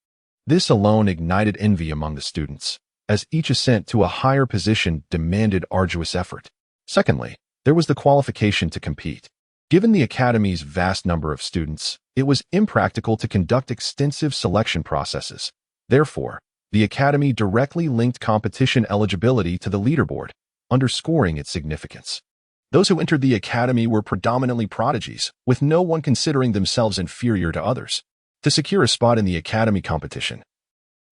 This alone ignited envy among the students, as each ascent to a higher position demanded arduous effort. Secondly, there was the qualification to compete. Given the Academy's vast number of students, it was impractical to conduct extensive selection processes. Therefore, the Academy directly linked competition eligibility to the leaderboard, underscoring its significance. Those who entered the Academy were predominantly prodigies, with no one considering themselves inferior to others. To secure a spot in the Academy competition,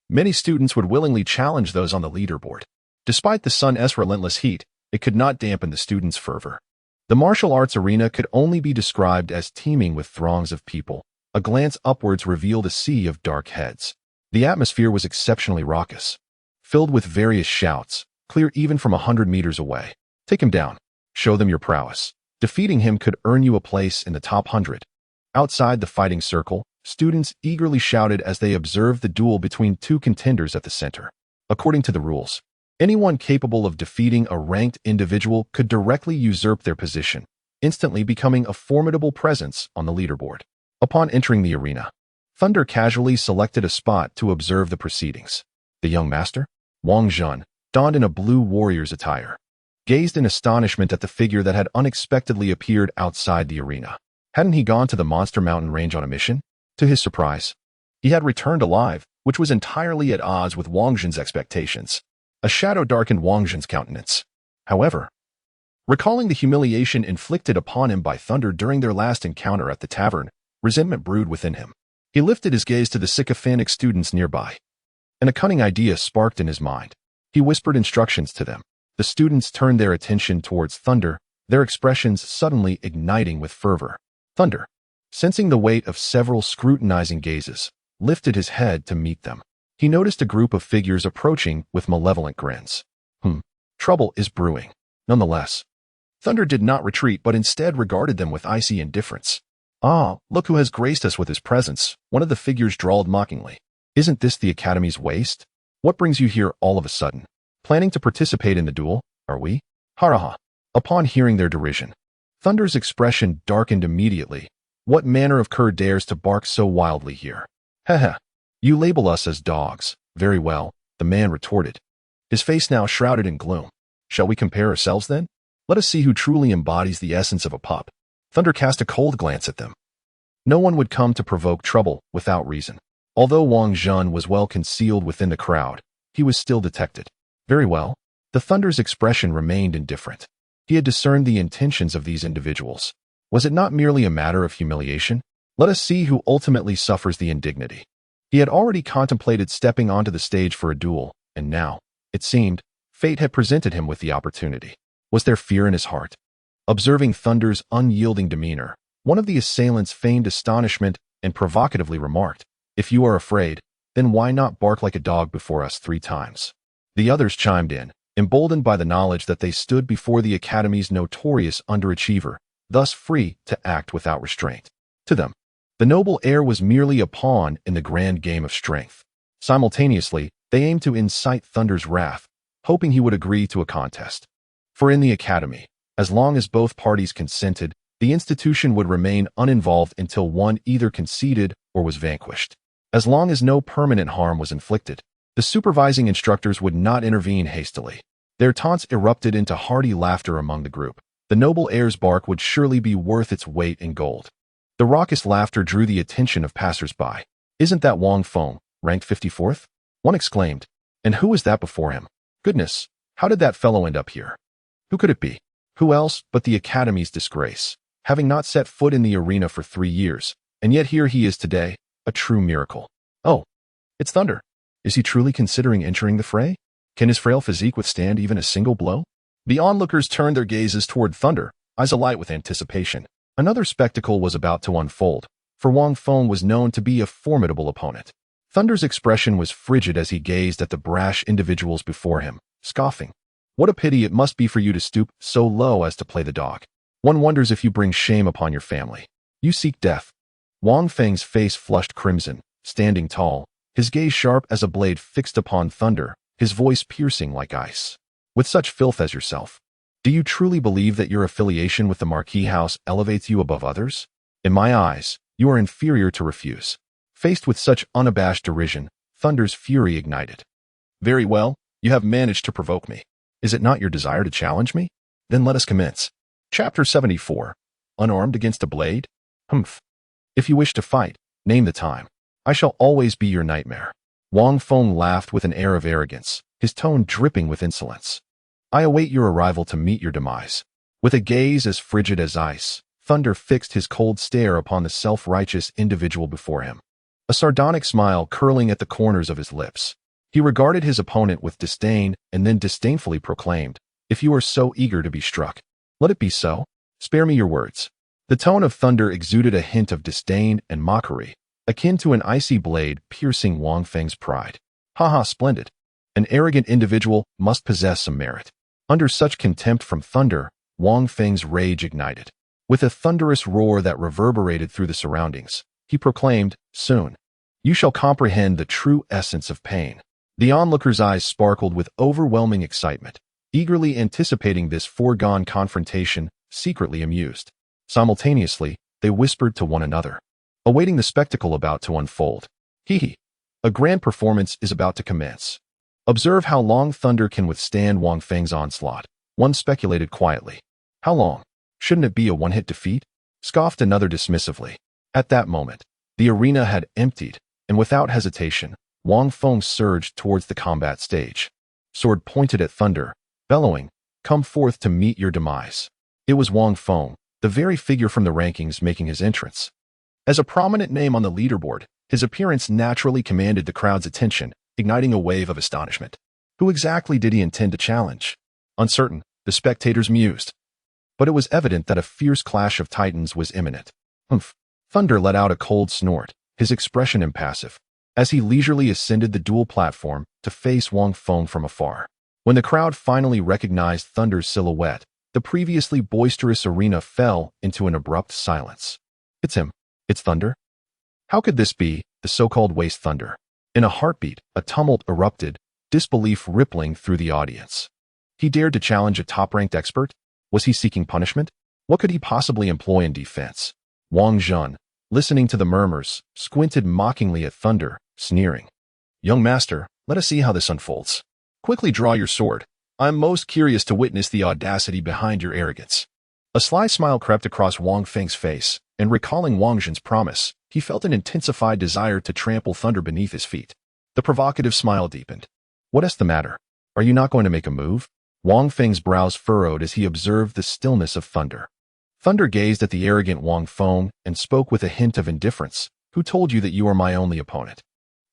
many students would willingly challenge those on the leaderboard. Despite the sun's relentless heat, it could not dampen the students' fervor. The martial arts arena could only be described as teeming with throngs of people. A glance upwards revealed a sea of dark heads. The atmosphere was exceptionally raucous, filled with various shouts, clear even from 100 meters away. Take him down. Show them your prowess. Defeating him could earn you a place in the top 100. Outside the fighting circle, students eagerly shouted as they observed the duel between two contenders at the center. According to the rules, anyone capable of defeating a ranked individual could directly usurp their position, instantly becoming a formidable presence on the leaderboard. Upon entering the arena, Thunder casually selected a spot to observe the proceedings. The young master, Wang Jun, donned in a blue warrior's attire, gazed in astonishment at the figure that had unexpectedly appeared outside the arena. Hadn't he gone to the Monster Mountain range on a mission? To his surprise, he had returned alive, which was entirely at odds with Wang Jun's expectations. A shadow darkened Wang Jun's countenance. However, recalling the humiliation inflicted upon him by Thunder during their last encounter at the tavern, resentment brewed within him. He lifted his gaze to the sycophantic students nearby, and a cunning idea sparked in his mind. He whispered instructions to them. The students turned their attention towards Thunder, their expressions suddenly igniting with fervor. Thunder, sensing the weight of several scrutinizing gazes, lifted his head to meet them. He noticed a group of figures approaching with malevolent grins. Trouble is brewing. Nonetheless, Thunder did not retreat but instead regarded them with icy indifference. "Ah, look who has graced us with his presence," one of the figures drawled mockingly. "Isn't this the Academy's waste? What brings you here all of a sudden? Planning to participate in the duel, are we?" Haraha. Upon hearing their derision, Thunder's expression darkened immediately. What manner of cur dares to bark so wildly here? Heh. You label us as dogs. Very well, the man retorted, his face now shrouded in gloom. Shall we compare ourselves then? Let us see who truly embodies the essence of a pup. Thunder cast a cold glance at them. No one would come to provoke trouble without reason. Although Wang Jun was well concealed within the crowd, he was still detected. Very well. The Thunder's expression remained indifferent. He had discerned the intentions of these individuals. Was it not merely a matter of humiliation? Let us see who ultimately suffers the indignity. He had already contemplated stepping onto the stage for a duel, and now, it seemed, fate had presented him with the opportunity. Was there fear in his heart? Observing Thunder's unyielding demeanor, one of the assailants feigned astonishment and provocatively remarked, "If you are afraid, then why not bark like a dog before us 3 times? The others chimed in, emboldened by the knowledge that they stood before the Academy's notorious underachiever, thus free to act without restraint. To them, the noble heir was merely a pawn in the grand game of strength. Simultaneously, they aimed to incite Thunder's wrath, hoping he would agree to a contest. For in the Academy, as long as both parties consented, the institution would remain uninvolved until one either conceded or was vanquished. As long as no permanent harm was inflicted, the supervising instructors would not intervene hastily. Their taunts erupted into hearty laughter among the group. The noble heir's bark would surely be worth its weight in gold. The raucous laughter drew the attention of passers-by. "Isn't that Wang Fong, ranked 54th? One exclaimed. "And who is that before him? Goodness, how did that fellow end up here? Who could it be? Who else but the Academy's disgrace, having not set foot in the arena for 3 years, and yet here he is today, a true miracle. Oh, it's Thunder. Is he truly considering entering the fray? Can his frail physique withstand even a single blow?" The onlookers turned their gazes toward Thunder, eyes alight with anticipation. Another spectacle was about to unfold, for Wang Fong was known to be a formidable opponent. Thunder's expression was frigid as he gazed at the brash individuals before him, scoffing. "What a pity it must be for you to stoop so low as to play the dog. One wonders if you bring shame upon your family. You seek death." Wang Feng's face flushed crimson, standing tall, his gaze sharp as a blade fixed upon Thunder, his voice piercing like ice. "With such filth as yourself, do you truly believe that your affiliation with the Marquis House elevates you above others? In my eyes, you are inferior to refuse." Faced with such unabashed derision, Thunder's fury ignited. "Very well, you have managed to provoke me. Is it not your desire to challenge me? Then let us commence." Chapter 74. unarmed against a blade? Humph. If you wish to fight, name the time. I shall always be your nightmare. Wang Feng laughed with an air of arrogance, his tone dripping with insolence. I await your arrival to meet your demise. With a gaze as frigid as ice, Thunder fixed his cold stare upon the self-righteous individual before him, a sardonic smile curling at the corners of his lips. He regarded his opponent with disdain and then disdainfully proclaimed, If you are so eager to be struck, let it be so. Spare me your words. The tone of Thunder exuded a hint of disdain and mockery, akin to an icy blade piercing Wang Feng's pride. Haha, splendid. An arrogant individual must possess some merit. Under such contempt from Thunder, Wang Feng's rage ignited. With a thunderous roar that reverberated through the surroundings, he proclaimed, Soon, you shall comprehend the true essence of pain. The onlooker's eyes sparkled with overwhelming excitement, eagerly anticipating this foregone confrontation, secretly amused. Simultaneously, they whispered to one another, awaiting the spectacle about to unfold. Hee. A grand performance is about to commence. Observe how long Thunder can withstand Wang Feng's onslaught. One speculated quietly. How long? Shouldn't it be a one-hit defeat? Scoffed another dismissively. At that moment, the arena had emptied, and without hesitation, Wang Feng surged towards the combat stage. Sword pointed at Thunder, bellowing, Come forth to meet your demise. It was Wang Feng, the very figure from the rankings making his entrance. As a prominent name on the leaderboard, his appearance naturally commanded the crowd's attention, igniting a wave of astonishment. Who exactly did he intend to challenge? Uncertain, the spectators mused. But it was evident that a fierce clash of titans was imminent. Humph. Thunder let out a cold snort, his expression impassive, as he leisurely ascended the duel platform to face Wang Feng from afar. When the crowd finally recognized Thunder's silhouette, the previously boisterous arena fell into an abrupt silence. It's him. It's Thunder? How could this be, the so-called Waste Thunder? In a heartbeat, a tumult erupted, disbelief rippling through the audience. He dared to challenge a top-ranked expert? Was he seeking punishment? What could he possibly employ in defense? Wang Zhun, listening to the murmurs, squinted mockingly at Thunder, sneering. Young master, let us see how this unfolds. Quickly draw your sword. I am most curious to witness the audacity behind your arrogance. A sly smile crept across Wang Feng's face, and recalling Wang Zhun's promise, he felt an intensified desire to trample Thunder beneath his feet. The provocative smile deepened. What is the matter? Are you not going to make a move? Wang Feng's brows furrowed as he observed the stillness of Thunder. Thunder gazed at the arrogant Wang Feng and spoke with a hint of indifference. Who told you that you are my only opponent?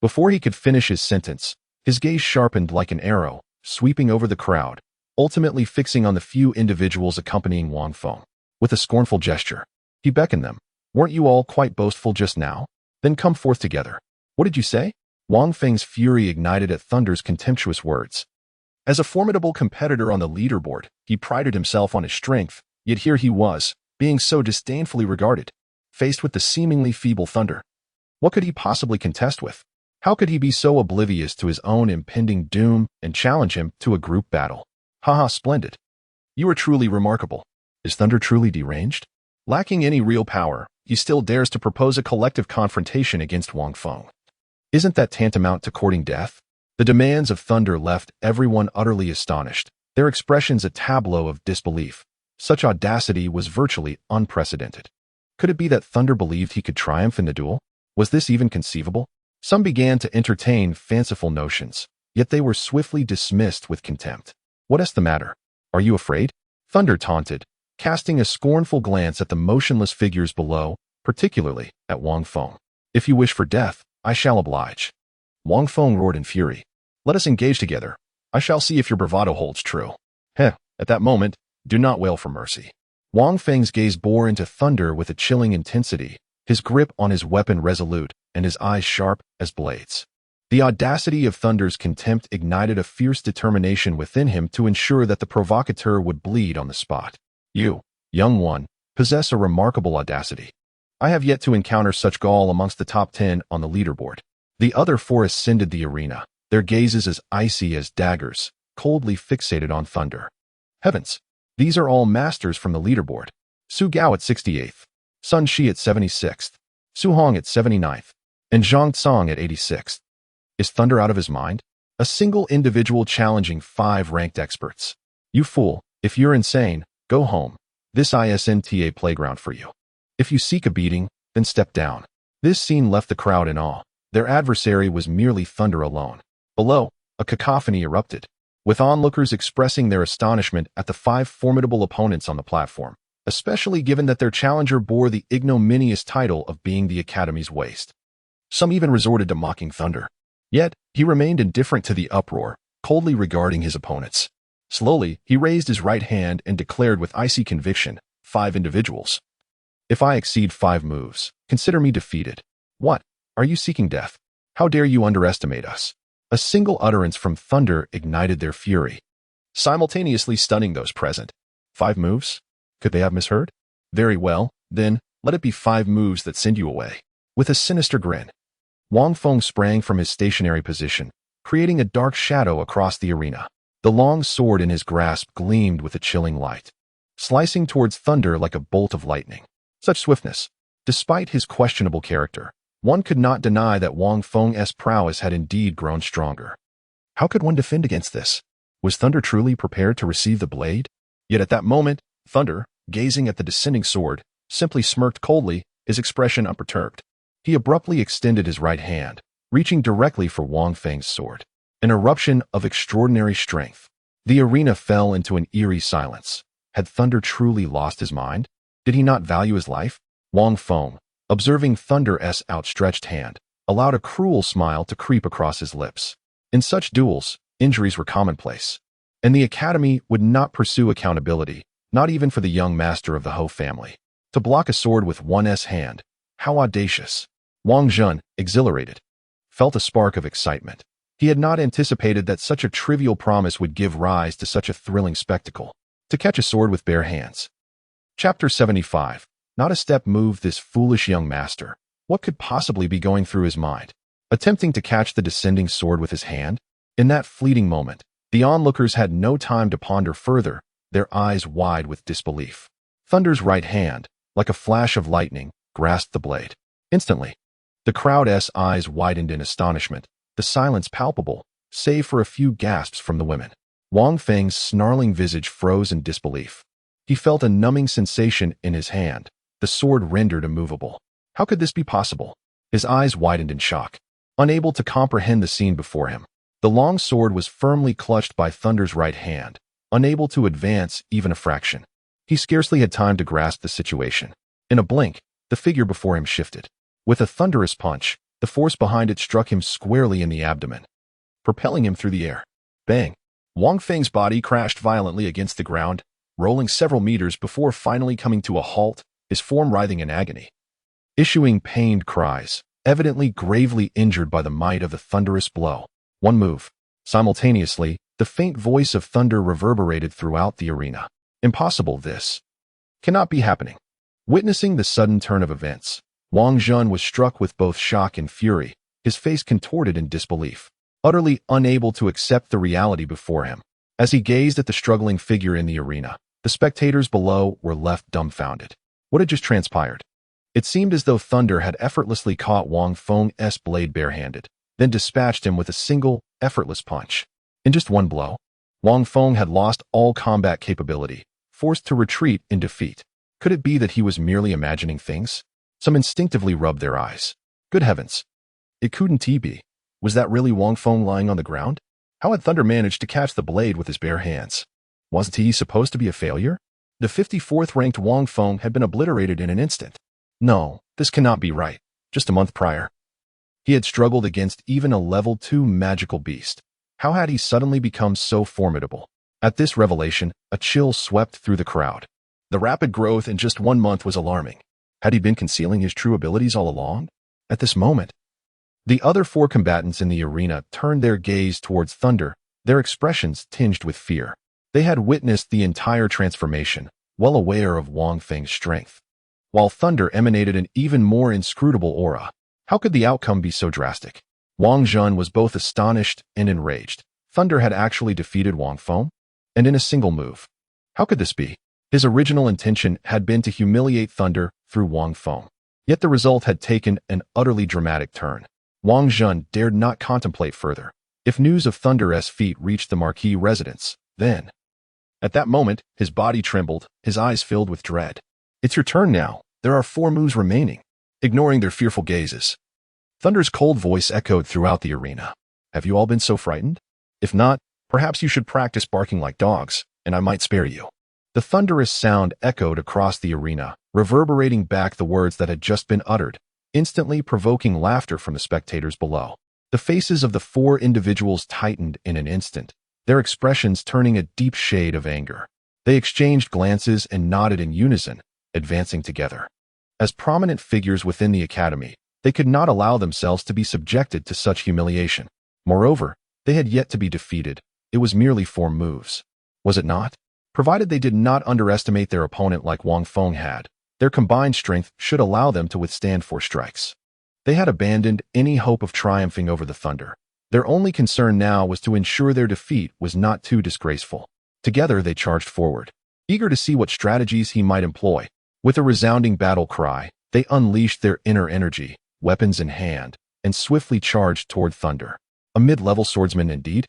Before he could finish his sentence, his gaze sharpened like an arrow, sweeping over the crowd, ultimately fixing on the few individuals accompanying Wang Feng. With a scornful gesture, he beckoned them. Weren't you all quite boastful just now? Then come forth together. What did you say? Wang Feng's fury ignited at Thunder's contemptuous words. As a formidable competitor on the leaderboard, he prided himself on his strength, yet here he was, being so disdainfully regarded, faced with the seemingly feeble Thunder. What could he possibly contest with? How could he be so oblivious to his own impending doom and challenge him to a group battle? Haha, splendid. You are truly remarkable. Is Thunder truly deranged? Lacking any real power, he still dares to propose a collective confrontation against Wang Feng. Isn't that tantamount to courting death? The demands of Thunder left everyone utterly astonished, their expressions a tableau of disbelief. Such audacity was virtually unprecedented. Could it be that Thunder believed he could triumph in the duel? Was this even conceivable? Some began to entertain fanciful notions, yet they were swiftly dismissed with contempt. What is the matter? Are you afraid? Thunder taunted, casting a scornful glance at the motionless figures below, particularly at Wang Feng. If you wish for death, I shall oblige. Wang Feng roared in fury. Let us engage together. I shall see if your bravado holds true. Heh, at that moment, do not wail for mercy. Wang Feng's gaze bore into Thunder with a chilling intensity, his grip on his weapon resolute, and his eyes sharp as blades. The audacity of Thunder's contempt ignited a fierce determination within him to ensure that the provocateur would bleed on the spot. You, young one, possess a remarkable audacity. I have yet to encounter such gall amongst the top 10 on the leaderboard. The other four ascended the arena, their gazes as icy as daggers, coldly fixated on Thunder. Heavens! These are all masters from the leaderboard. Su Gao at 68th, Sun Shi at 76th, Su Hong at 79th, and Zhang Tsang at 86th. Is Thunder out of his mind? A single individual challenging 5 ranked experts. You fool, if you're insane, go home. This isn't a playground for you. If you seek a beating, then step down. This scene left the crowd in awe. Their adversary was merely thunder alone. Below, a cacophony erupted, with onlookers expressing their astonishment at the 5 formidable opponents on the platform, especially given that their challenger bore the ignominious title of being the Academy's waste. Some even resorted to mocking Thunder. Yet, he remained indifferent to the uproar, coldly regarding his opponents. Slowly, he raised his right hand and declared with icy conviction, 5 individuals. If I exceed 5 moves, consider me defeated. What? Are you seeking death? How dare you underestimate us? A single utterance from Thunder ignited their fury, simultaneously stunning those present. 5 moves? Could they have misheard? Very well, then, let it be 5 moves that send you away. With a sinister grin, Fong sprang from his stationary position, creating a dark shadow across the arena. The long sword in his grasp gleamed with a chilling light, slicing towards Thunder like a bolt of lightning. Such swiftness. Despite his questionable character, one could not deny that Fong's prowess had indeed grown stronger. How could one defend against this? Was Thunder truly prepared to receive the blade? Yet at that moment, Thunder, gazing at the descending sword, simply smirked coldly, his expression unperturbed. He abruptly extended his right hand, reaching directly for Feng's sword. An eruption of extraordinary strength. The arena fell into an eerie silence. Had Thunder truly lost his mind? Did he not value his life? Fong, observing Thunder's outstretched hand, allowed a cruel smile to creep across his lips. In such duels, injuries were commonplace, and the Academy would not pursue accountability, not even for the young master of the Ho family. To block a sword with one's hand, how audacious! Wang Jun, exhilarated, felt a spark of excitement. He had not anticipated that such a trivial promise would give rise to such a thrilling spectacle. To catch a sword with bare hands. Chapter 75. Not a step moved this foolish young master. What could possibly be going through his mind? Attempting to catch the descending sword with his hand? In that fleeting moment, the onlookers had no time to ponder further, their eyes wide with disbelief. Thunder's right hand, like a flash of lightning, grasped the blade. Instantly, the crowd's eyes widened in astonishment, the silence palpable, save for a few gasps from the women. Feng's snarling visage froze in disbelief. He felt a numbing sensation in his hand, the sword rendered immovable. How could this be possible? His eyes widened in shock, unable to comprehend the scene before him. The long sword was firmly clutched by Thunder's right hand, unable to advance even a fraction. He scarcely had time to grasp the situation. In a blink, the figure before him shifted. With a thunderous punch, the force behind it struck him squarely in the abdomen, propelling him through the air. Bang! Feng's body crashed violently against the ground, rolling several meters before finally coming to a halt, his form writhing in agony, issuing pained cries, evidently gravely injured by the might of the thunderous blow. One move. Simultaneously, the faint voice of Thunder reverberated throughout the arena. Impossible, this cannot be happening. Witnessing the sudden turn of events, Wang Jun was struck with both shock and fury, his face contorted in disbelief, utterly unable to accept the reality before him. As he gazed at the struggling figure in the arena, the spectators below were left dumbfounded. What had just transpired? It seemed as though Thunder had effortlessly caught Feng's blade barehanded, then dispatched him with a single, effortless punch. In just one blow, Feng had lost all combat capability, forced to retreat in defeat. Could it be that he was merely imagining things? Some instinctively rubbed their eyes. Good heavens! It couldn't be. Was that really Feng lying on the ground? How had Thunder managed to catch the blade with his bare hands? Wasn't he supposed to be a failure? The 54th ranked Feng had been obliterated in an instant. No, this cannot be right. Just a month prior, he had struggled against even a level 2 magical beast. How had he suddenly become so formidable? At this revelation, a chill swept through the crowd. The rapid growth in just 1 month was alarming. Had he been concealing his true abilities all along? At this moment, the other 4 combatants in the arena turned their gaze towards Thunder, their expressions tinged with fear. They had witnessed the entire transformation, well aware of Feng's strength, while Thunder emanated an even more inscrutable aura. How could the outcome be so drastic? Wang Jun was both astonished and enraged. Thunder had actually defeated Feng, and in a single move. How could this be? His original intention had been to humiliate Thunder through Feng. Yet the result had taken an utterly dramatic turn. Wang Jun dared not contemplate further. If news of Thunder's feat reached the Marquis residence, then... At that moment, his body trembled, his eyes filled with dread. It's your turn now. There are 4 moves remaining. Ignoring their fearful gazes, Thunder's cold voice echoed throughout the arena. Have you all been so frightened? If not, perhaps you should practice barking like dogs, and I might spare you. The thunderous sound echoed across the arena, reverberating back the words that had just been uttered, instantly provoking laughter from the spectators below. The faces of the 4 individuals tightened in an instant, their expressions turning a deep shade of anger. They exchanged glances and nodded in unison, advancing together. As prominent figures within the academy, they could not allow themselves to be subjected to such humiliation. Moreover, they had yet to be defeated. It was merely 4 moves. Was it not? Provided they did not underestimate their opponent like Fong had, their combined strength should allow them to withstand 4 strikes. They had abandoned any hope of triumphing over the Thunder. Their only concern now was to ensure their defeat was not too disgraceful. Together they charged forward, eager to see what strategies he might employ. With a resounding battle cry, they unleashed their inner energy, weapons in hand, and swiftly charged toward Thunder. A mid-level swordsman indeed?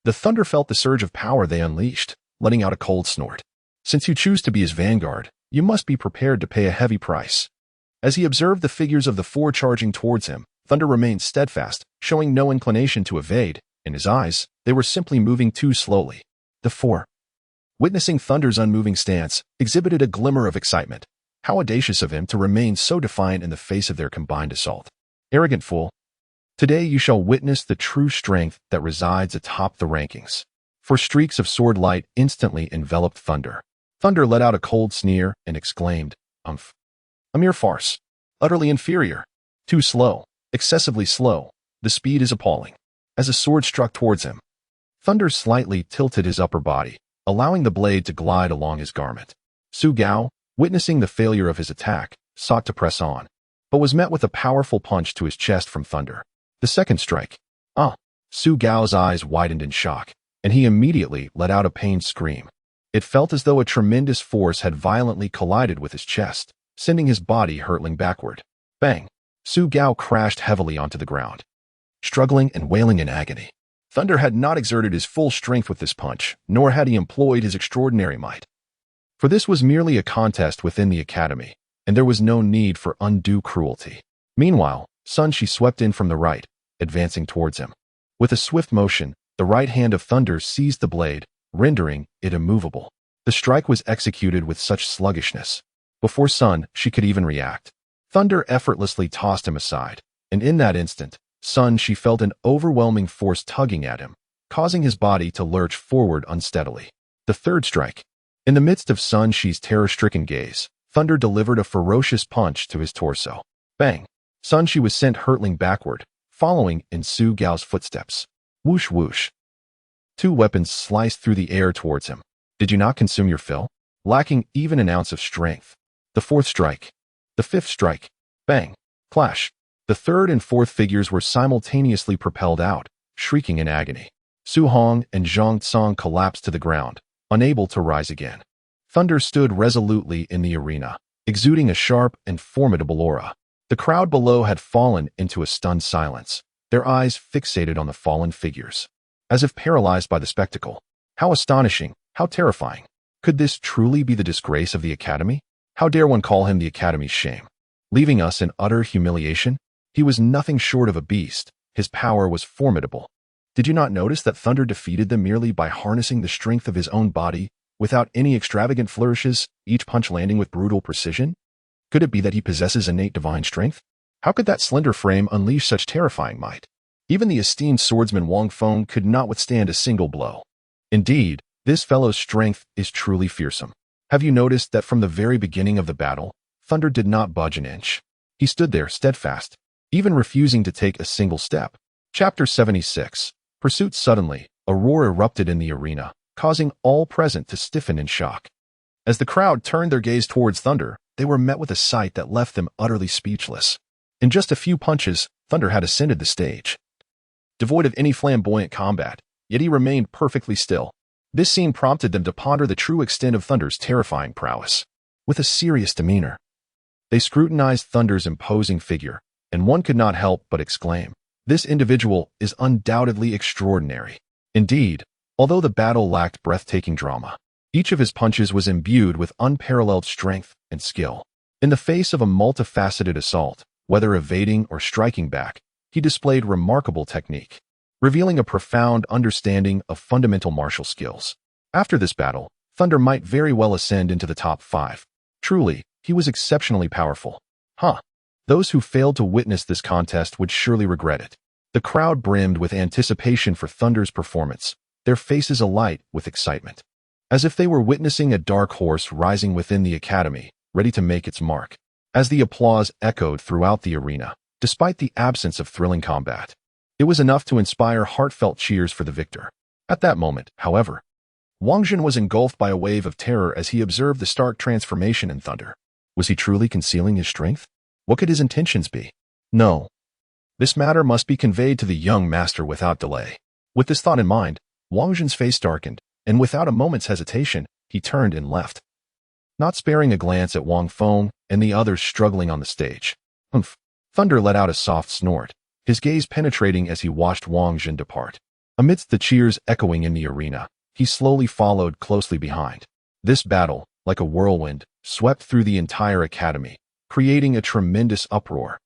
The Thunder felt the surge of power they unleashed, letting out a cold snort. Since you choose to be his vanguard, you must be prepared to pay a heavy price. As he observed the figures of the 4 charging towards him, Thunder remained steadfast, showing no inclination to evade. In his eyes, they were simply moving too slowly. The 4, witnessing Thunder's unmoving stance, exhibited a glimmer of excitement. How audacious of him to remain so defiant in the face of their combined assault. Arrogant fool. Today you shall witness the true strength that resides atop the rankings. 4 streaks of sword light instantly enveloped Thunder. Thunder let out a cold sneer and exclaimed, "Umph. A mere farce. Utterly inferior. Too slow. Excessively slow. The speed is appalling." As a sword struck towards him, Thunder slightly tilted his upper body, allowing the blade to glide along his garment. Su Gao, witnessing the failure of his attack, sought to press on, but was met with a powerful punch to his chest from Thunder. The second strike. Su Gao's eyes widened in shock, and he immediately let out a pained scream. It felt as though a tremendous force had violently collided with his chest, sending his body hurtling backward. Bang! Su Gao crashed heavily onto the ground, struggling and wailing in agony. Thunder had not exerted his full strength with this punch, nor had he employed his extraordinary might. For this was merely a contest within the academy, and there was no need for undue cruelty. Meanwhile, Sun Shi swept in from the right, advancing towards him. With a swift motion, the right hand of Thunder seized the blade, rendering it immovable. The strike was executed with such sluggishness. Before Sun Shi could even react, Thunder effortlessly tossed him aside, and in that instant, Sun Shi felt an overwhelming force tugging at him, causing his body to lurch forward unsteadily. The third strike. In the midst of Sun Shi's terror-stricken gaze, Thunder delivered a ferocious punch to his torso. Bang! Sun Shi was sent hurtling backward, following in Su Gao's footsteps. Whoosh whoosh. 2 weapons sliced through the air towards him. Did you not consume your fill? Lacking even an ounce of strength. The 4th strike. The 5th strike. Bang! Clash. The 3rd and 4th figures were simultaneously propelled out, shrieking in agony. Su Hong and Zhang Tsang collapsed to the ground, unable to rise again. Thunder stood resolutely in the arena, exuding a sharp and formidable aura. The crowd below had fallen into a stunned silence, their eyes fixated on the fallen figures, as if paralyzed by the spectacle. How astonishing, how terrifying. Could this truly be the disgrace of the academy? How dare one call him the academy's shame? Leaving us in utter humiliation? He was nothing short of a beast. His power was formidable. Did you not notice that Thunder defeated them merely by harnessing the strength of his own body, without any extravagant flourishes, each punch landing with brutal precision? Could it be that he possesses innate divine strength? How could that slender frame unleash such terrifying might? Even the esteemed swordsman Fong could not withstand a single blow. Indeed, this fellow's strength is truly fearsome. Have you noticed that from the very beginning of the battle, Thunder did not budge an inch? He stood there steadfast, even refusing to take a single step. Chapter 76. Pursuit. Suddenly, a roar erupted in the arena, causing all present to stiffen in shock. As the crowd turned their gaze towards Thunder, they were met with a sight that left them utterly speechless. In just a few punches, Thunder had ascended the stage. Devoid of any flamboyant combat, yet he remained perfectly still. This scene prompted them to ponder the true extent of Thunder's terrifying prowess. With a serious demeanor, they scrutinized Thunder's imposing figure, and one could not help but exclaim, "This individual is undoubtedly extraordinary." Indeed, although the battle lacked breathtaking drama, Each of his punches was imbued with unparalleled strength and skill. In the face of a multifaceted assault, whether evading or striking back, he displayed remarkable technique, revealing a profound understanding of fundamental martial skills. After this battle, Thunder might very well ascend into the top 5. Truly, he was exceptionally powerful. Those who failed to witness this contest would surely regret it. The crowd brimmed with anticipation for Thunder's performance, their faces alight with excitement, as if they were witnessing a dark horse rising within the academy, ready to make its mark. As the applause echoed throughout the arena, despite the absence of thrilling combat, it was enough to inspire heartfelt cheers for the victor. At that moment, however, Wang Jun was engulfed by a wave of terror as he observed the stark transformation in Thunder. Was he truly concealing his strength? What could his intentions be? No. This matter must be conveyed to the young master without delay. With this thought in mind, Wang Jun's face darkened, and without a moment's hesitation, he turned and left, not sparing a glance at Wang Fong and the others struggling on the stage. Humph. Thunder let out a soft snort, his gaze penetrating as he watched Wang Jun depart. Amidst the cheers echoing in the arena, he slowly followed closely behind. This battle, like a whirlwind, swept through the entire academy, creating a tremendous uproar,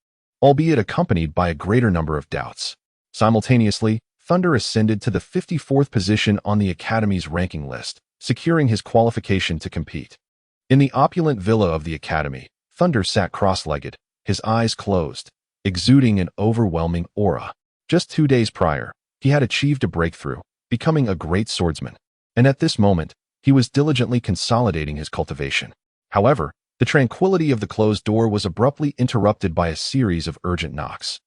albeit accompanied by a greater number of doubts. Simultaneously, Thunder ascended to the 54th position on the academy's ranking list, securing his qualification to compete. In the opulent villa of the academy, Thunder sat cross-legged, his eyes closed, exuding an overwhelming aura. Just 2 days prior, he had achieved a breakthrough, becoming a great swordsman, and at this moment, he was diligently consolidating his cultivation. However, the tranquility of the closed door was abruptly interrupted by a series of urgent knocks.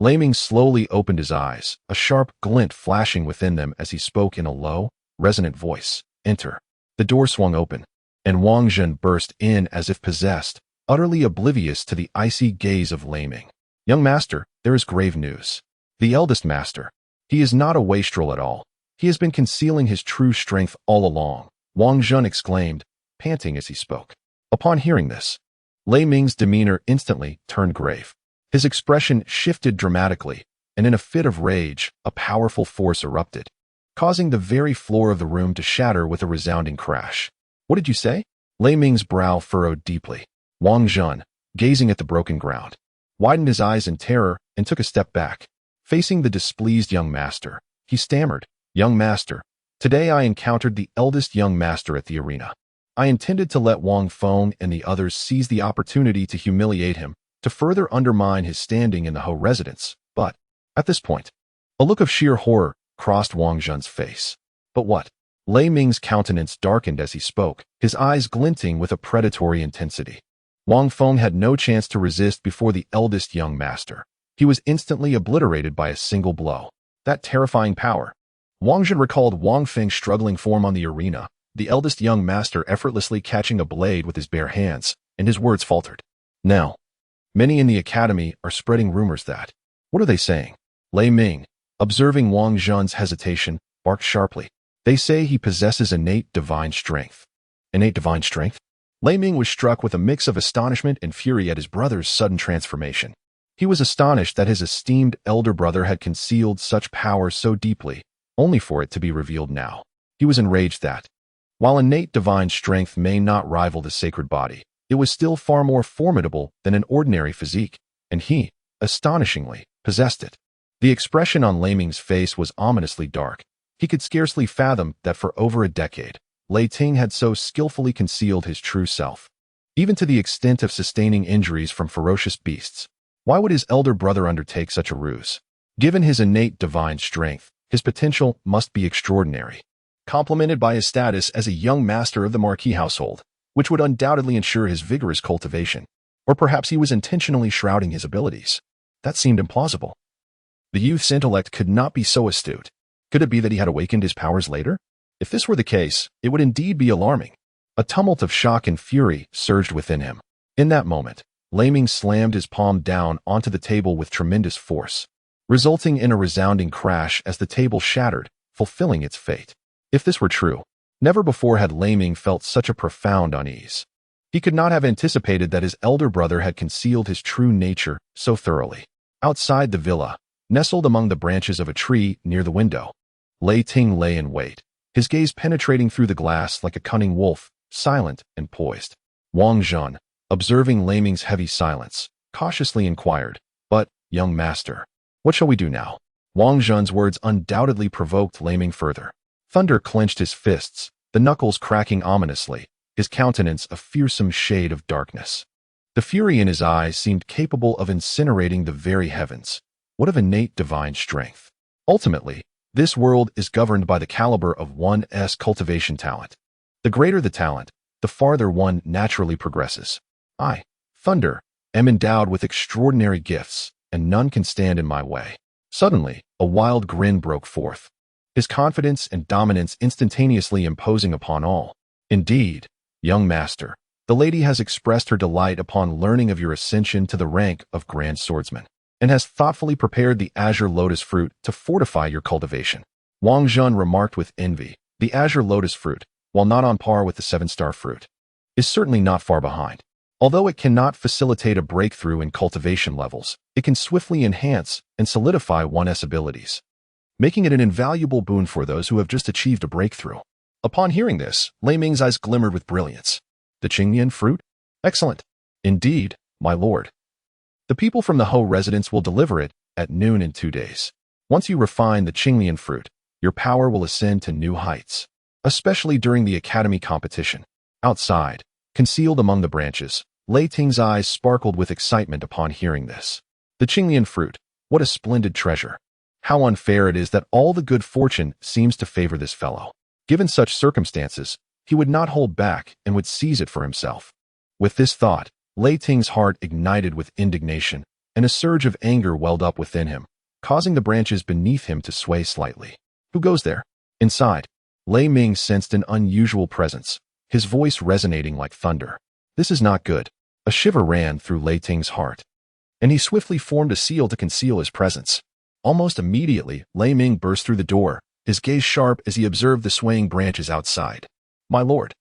Ning slowly opened his eyes, a sharp glint flashing within them as he spoke in a low, resonant voice. "Enter." The door swung open, and Wang Jun burst in as if possessed, utterly oblivious to the icy gaze of Ning. "Young master, there is grave news. The eldest master. He is not a wastrel at all. He has been concealing his true strength all along," Wang Jun exclaimed, panting as he spoke. Upon hearing this, Ming's demeanor instantly turned grave. His expression shifted dramatically, and in a fit of rage, a powerful force erupted, causing the very floor of the room to shatter with a resounding crash. "What did you say?" Ming's brow furrowed deeply. Wang Jun, gazing at the broken ground, widened his eyes in terror and took a step back. Facing the displeased young master, he stammered, "Young master, today I encountered the eldest young master at the arena. I intended to let Wang Fong and the others seize the opportunity to humiliate him, to further undermine his standing in the Ho residence, but, at this point, a look of sheer horror crossed Wang Jun's face. But what? Ming's countenance darkened as he spoke, his eyes glinting with a predatory intensity. Wang Fong had no chance to resist before the eldest young master. He was instantly obliterated by a single blow. That terrifying power. Wang Jun recalled Wang Feng's struggling form on the arena, the eldest young master effortlessly catching a blade with his bare hands, and his words faltered. "Now, many in the academy are spreading rumors that..." "What are they saying?" Ming, observing Wang Jun's hesitation, barked sharply. "They say he possesses innate divine strength." "Innate divine strength?" Ming was struck with a mix of astonishment and fury at his brother's sudden transformation. He was astonished that his esteemed elder brother had concealed such power so deeply, only for it to be revealed now. He was enraged that, while innate divine strength may not rival the sacred body, it was still far more formidable than an ordinary physique, and he, astonishingly, possessed it. The expression on Ming's face was ominously dark. He could scarcely fathom that for over a decade, Ting had so skillfully concealed his true self, even to the extent of sustaining injuries from ferocious beasts. Why would his elder brother undertake such a ruse? Given his innate divine strength, his potential must be extraordinary, complemented by his status as a young master of the Marquis household, which would undoubtedly ensure his vigorous cultivation. Or perhaps he was intentionally shrouding his abilities. That seemed implausible. The youth's intellect could not be so astute. Could it be that he had awakened his powers later? If this were the case, it would indeed be alarming. A tumult of shock and fury surged within him. In that moment, Ming slammed his palm down onto the table with tremendous force, resulting in a resounding crash as the table shattered, fulfilling its fate. If this were true, never before had Ming felt such a profound unease. He could not have anticipated that his elder brother had concealed his true nature so thoroughly. Outside the villa, nestled among the branches of a tree near the window, Ting lay in wait, his gaze penetrating through the glass like a cunning wolf, silent and poised. Wang Jun, observing Lei Ming's heavy silence, cautiously inquired, "But, young master, what shall we do now?" Wang Jun's words undoubtedly provoked Lei Ming further. Thunder clenched his fists, the knuckles cracking ominously, his countenance a fearsome shade of darkness. The fury in his eyes seemed capable of incinerating the very heavens. What of innate divine strength? Ultimately, this world is governed by the caliber of one's cultivation talent. The greater the talent, the farther one naturally progresses. I, Thunder, am endowed with extraordinary gifts, and none can stand in my way. Suddenly, a wild grin broke forth, his confidence and dominance instantaneously imposing upon all. "Indeed, young master, the lady has expressed her delight upon learning of your ascension to the rank of Grand Swordsman, and has thoughtfully prepared the Azure Lotus Fruit to fortify your cultivation." Wang Jun remarked with envy, "The Azure Lotus Fruit, while not on par with the 7-star fruit, is certainly not far behind. Although it cannot facilitate a breakthrough in cultivation levels, it can swiftly enhance and solidify one's abilities, making it an invaluable boon for those who have just achieved a breakthrough." Upon hearing this, Lei Ming's eyes glimmered with brilliance. "The Qingnian fruit? Excellent. Indeed, my lord. The people from the Ho residence will deliver it at noon in 2 days. Once you refine the Qingnian fruit, your power will ascend to new heights, especially during the academy competition." Outside, concealed among the branches, Lei Ting's eyes sparkled with excitement upon hearing this. The Qingnian fruit, what a splendid treasure. How unfair it is that all the good fortune seems to favor this fellow. Given such circumstances, he would not hold back and would seize it for himself. With this thought, Lei Ting's heart ignited with indignation, and a surge of anger welled up within him, causing the branches beneath him to sway slightly. "Who goes there?" Inside, Lei Ming sensed an unusual presence, his voice resonating like thunder. This is not good. A shiver ran through Lei Ting's heart, and he swiftly formed a seal to conceal his presence. Almost immediately, Lei Ming burst through the door, his gaze sharp as he observed the swaying branches outside. "My lord."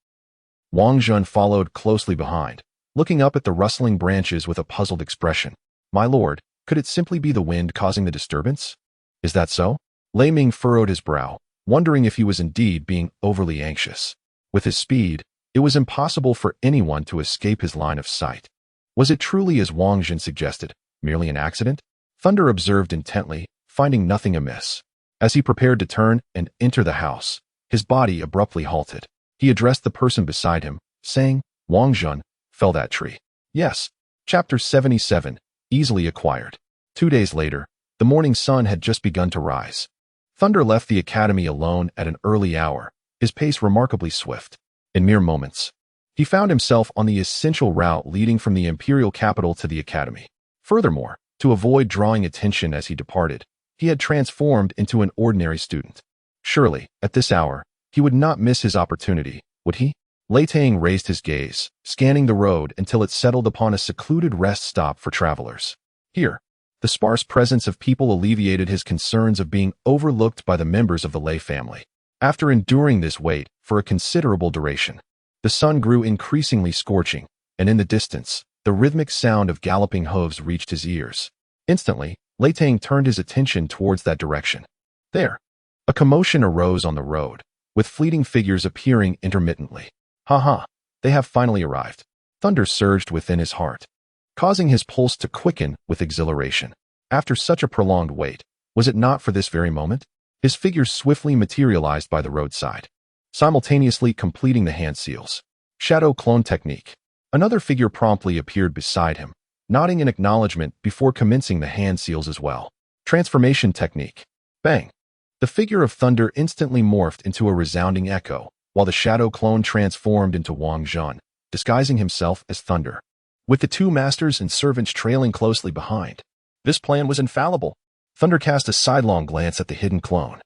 Wang Jun followed closely behind, looking up at the rustling branches with a puzzled expression. "My lord, could it simply be the wind causing the disturbance?" "Is that so?" Lei Ming furrowed his brow, wondering if he was indeed being overly anxious. With his speed, it was impossible for anyone to escape his line of sight. Was it truly as Wang Jun suggested, merely an accident? Thunder observed intently, finding nothing amiss. As he prepared to turn and enter the house, his body abruptly halted. He addressed the person beside him, saying, "Wang Jun, fell that tree?" "Yes." Chapter 77, Easily Acquired. 2 days later, the morning sun had just begun to rise. Thunder left the academy alone at an early hour, his pace remarkably swift. In mere moments, he found himself on the essential route leading from the imperial capital to the academy. Furthermore, to avoid drawing attention as he departed, he had transformed into an ordinary student. Surely, at this hour, he would not miss his opportunity, would he? Lei Ting raised his gaze, scanning the road until it settled upon a secluded rest stop for travelers. Here, the sparse presence of people alleviated his concerns of being overlooked by the members of the Lei family. After enduring this wait for a considerable duration, the sun grew increasingly scorching, and in the distance, the rhythmic sound of galloping hooves reached his ears. Instantly, Lei Ting turned his attention towards that direction. There, a commotion arose on the road, with fleeting figures appearing intermittently. "Ha ha, they have finally arrived." Thunder surged within his heart, causing his pulse to quicken with exhilaration. After such a prolonged wait, was it not for this very moment? His figure swiftly materialized by the roadside, simultaneously completing the hand seals. Shadow clone technique. Another figure promptly appeared beside him, nodding in acknowledgement before commencing the hand seals as well. Transformation technique. Bang! The figure of Thunder instantly morphed into a resounding echo, while the shadow clone transformed into Wang Jun, disguising himself as Thunder, with the 2 masters and servants trailing closely behind. This plan was infallible. Thunder cast a sidelong glance at the hidden clone,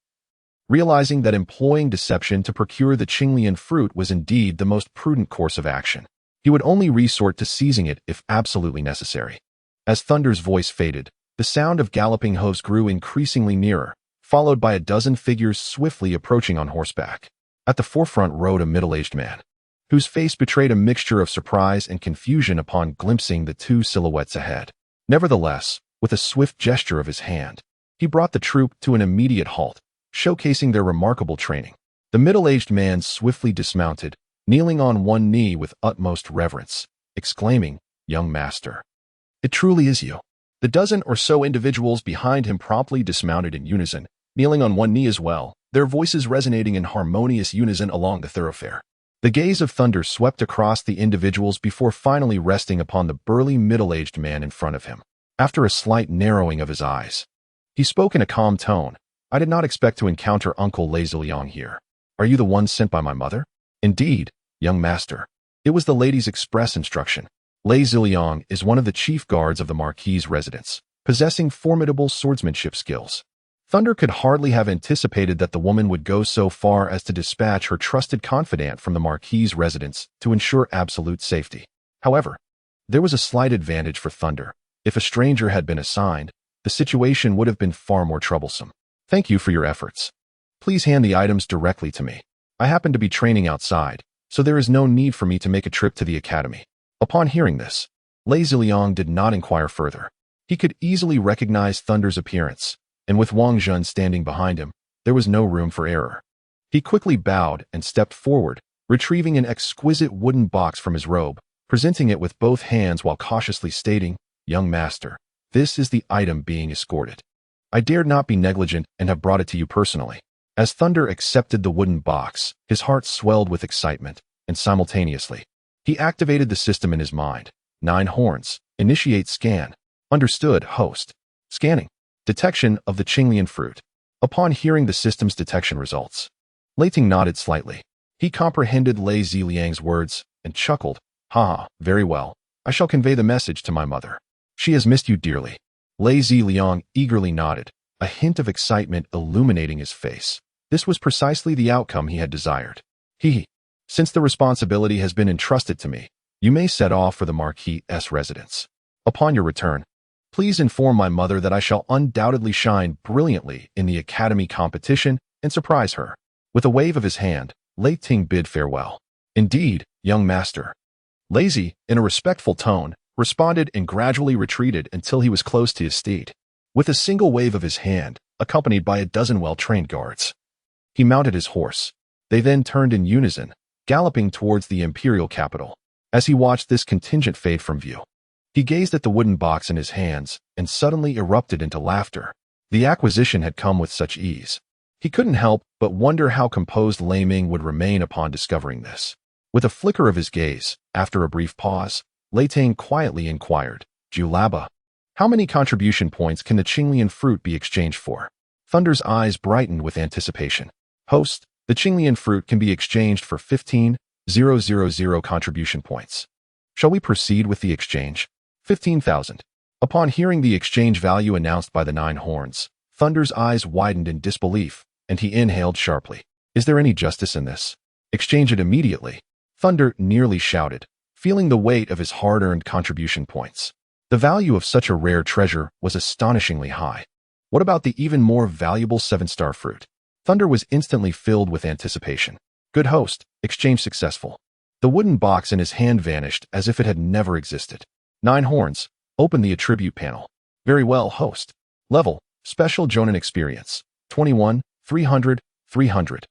realizing that employing deception to procure the Qingnian fruit was indeed the most prudent course of action. He would only resort to seizing it if absolutely necessary. As Thunder's voice faded, the sound of galloping hooves grew increasingly nearer, followed by a dozen figures swiftly approaching on horseback. At the forefront rode a middle-aged man, whose face betrayed a mixture of surprise and confusion upon glimpsing the 2 silhouettes ahead. Nevertheless, with a swift gesture of his hand, he brought the troop to an immediate halt, showcasing their remarkable training. The middle-aged man swiftly dismounted, kneeling on one knee with utmost reverence, exclaiming, "Young master, it truly is you." The dozen or so individuals behind him promptly dismounted in unison, kneeling on one knee as well, their voices resonating in harmonious unison along the thoroughfare. The gaze of Thunder swept across the individuals before finally resting upon the burly middle-aged man in front of him. After a slight narrowing of his eyes, he spoke in a calm tone, "I did not expect to encounter Uncle Lei Ziliang here. Are you the one sent by my mother?" "Indeed, young master. It was the lady's express instruction." Lei Ziliang is one of the chief guards of the Marquis's residence, possessing formidable swordsmanship skills. Thunder could hardly have anticipated that the woman would go so far as to dispatch her trusted confidant from the Marquis's residence to ensure absolute safety. However, there was a slight advantage for Thunder. If a stranger had been assigned, the situation would have been far more troublesome. "Thank you for your efforts. Please hand the items directly to me. I happen to be training outside, so there is no need for me to make a trip to the academy." Upon hearing this, Lei Ziliang did not inquire further. He could easily recognize Thunder's appearance, and with Wang Zhen standing behind him, there was no room for error. He quickly bowed and stepped forward, retrieving an exquisite wooden box from his robe, presenting it with both hands while cautiously stating, "Young master, this is the item being escorted. I dared not be negligent and have brought it to you personally." As Thunder accepted the wooden box, his heart swelled with excitement, and simultaneously, he activated the system in his mind. 9 horns. Initiate scan. Understood, host. Scanning. Detection of the Qinglian fruit. Upon hearing the system's detection results, Lei Ting nodded slightly. He comprehended Lei Ziliang's words and chuckled. "Ha, very well. I shall convey the message to my mother. She has missed you dearly." Lei Ziliang eagerly nodded, a hint of excitement illuminating his face. This was precisely the outcome he had desired. Since the responsibility has been entrusted to me, you may set off for the Marquis's residence. Upon your return, please inform my mother that I shall undoubtedly shine brilliantly in the academy competition and surprise her." With a wave of his hand, Lei Ting bid farewell. "Indeed, young master." Lazy, in a respectful tone, responded and gradually retreated until he was close to his steed. With a single wave of his hand, accompanied by a dozen well-trained guards, he mounted his horse. They then turned in unison, galloping towards the imperial capital. As he watched this contingent fade from view, he gazed at the wooden box in his hands and suddenly erupted into laughter. The acquisition had come with such ease. He couldn't help but wonder how composed Lei Ming would remain upon discovering this. With a flicker of his gaze, after a brief pause, Lei Ting quietly inquired, "Julaba, how many contribution points can the Qinglian fruit be exchanged for?" Thunder's eyes brightened with anticipation. "Host, the Qinglian fruit can be exchanged for 15,000 contribution points. Shall we proceed with the exchange?" 15,000. Upon hearing the exchange value announced by the 9 horns, Thunder's eyes widened in disbelief, and he inhaled sharply. "Is there any justice in this? Exchange it immediately." Thunder nearly shouted, feeling the weight of his hard-earned contribution points. The value of such a rare treasure was astonishingly high. What about the even more valuable 7-star fruit? Thunder was instantly filled with anticipation. "Good host, exchange successful." The wooden box in his hand vanished as if it had never existed. 9 horns. Open the attribute panel. "Very well, host." Level, Special Jonin Experience, 21, 300, 300.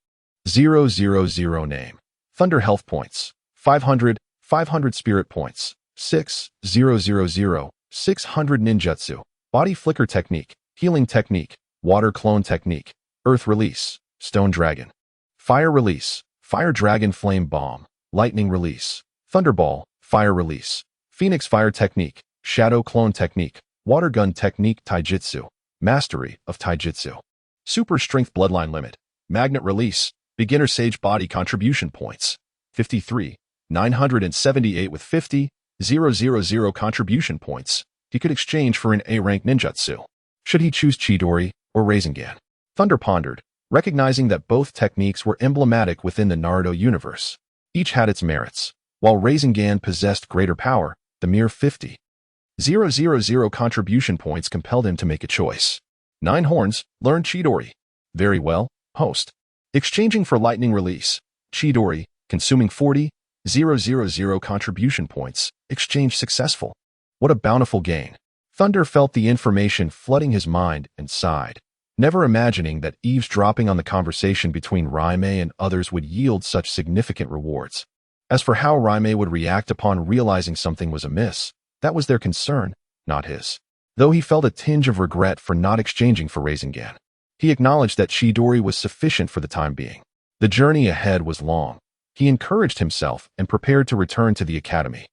000 Name. Thunder Health Points, 500, 500 Spirit Points, 6,000, 600 Ninjutsu. Body Flicker Technique, Healing Technique, Water Clone Technique, Earth Release, Stone Dragon. Fire Release, Fire Dragon Flame Bomb, Lightning Release, Thunderball, Fire Release, Phoenix Fire Technique, Shadow Clone Technique, Water Gun Technique Taijutsu, Mastery of Taijutsu. Super Strength Bloodline Limit, Magnet Release, Beginner Sage Body Contribution Points, 53, 978 with 50,000 contribution points. He could exchange for an A-rank ninjutsu. Should he choose Chidori or Rasengan? Thunder pondered, recognizing that both techniques were emblematic within the Naruto universe. Each had its merits. While Rasengan possessed greater power, the mere 50,000 contribution points compelled him to make a choice. 9 horns, learn Chidori. Very well, host. Exchanging for Lightning Release, Chidori, consuming 40,000 contribution points. Exchange successful. What a bountiful gain. Thunder felt the information flooding his mind and sighed. never imagining that eavesdropping on the conversation between Raime and others would yield such significant rewards. As for how Raime would react upon realizing something was amiss, that was their concern, not his. Though he felt a tinge of regret for not exchanging for Rasengan, he acknowledged that Chidori was sufficient for the time being. The journey ahead was long. He encouraged himself and prepared to return to the academy.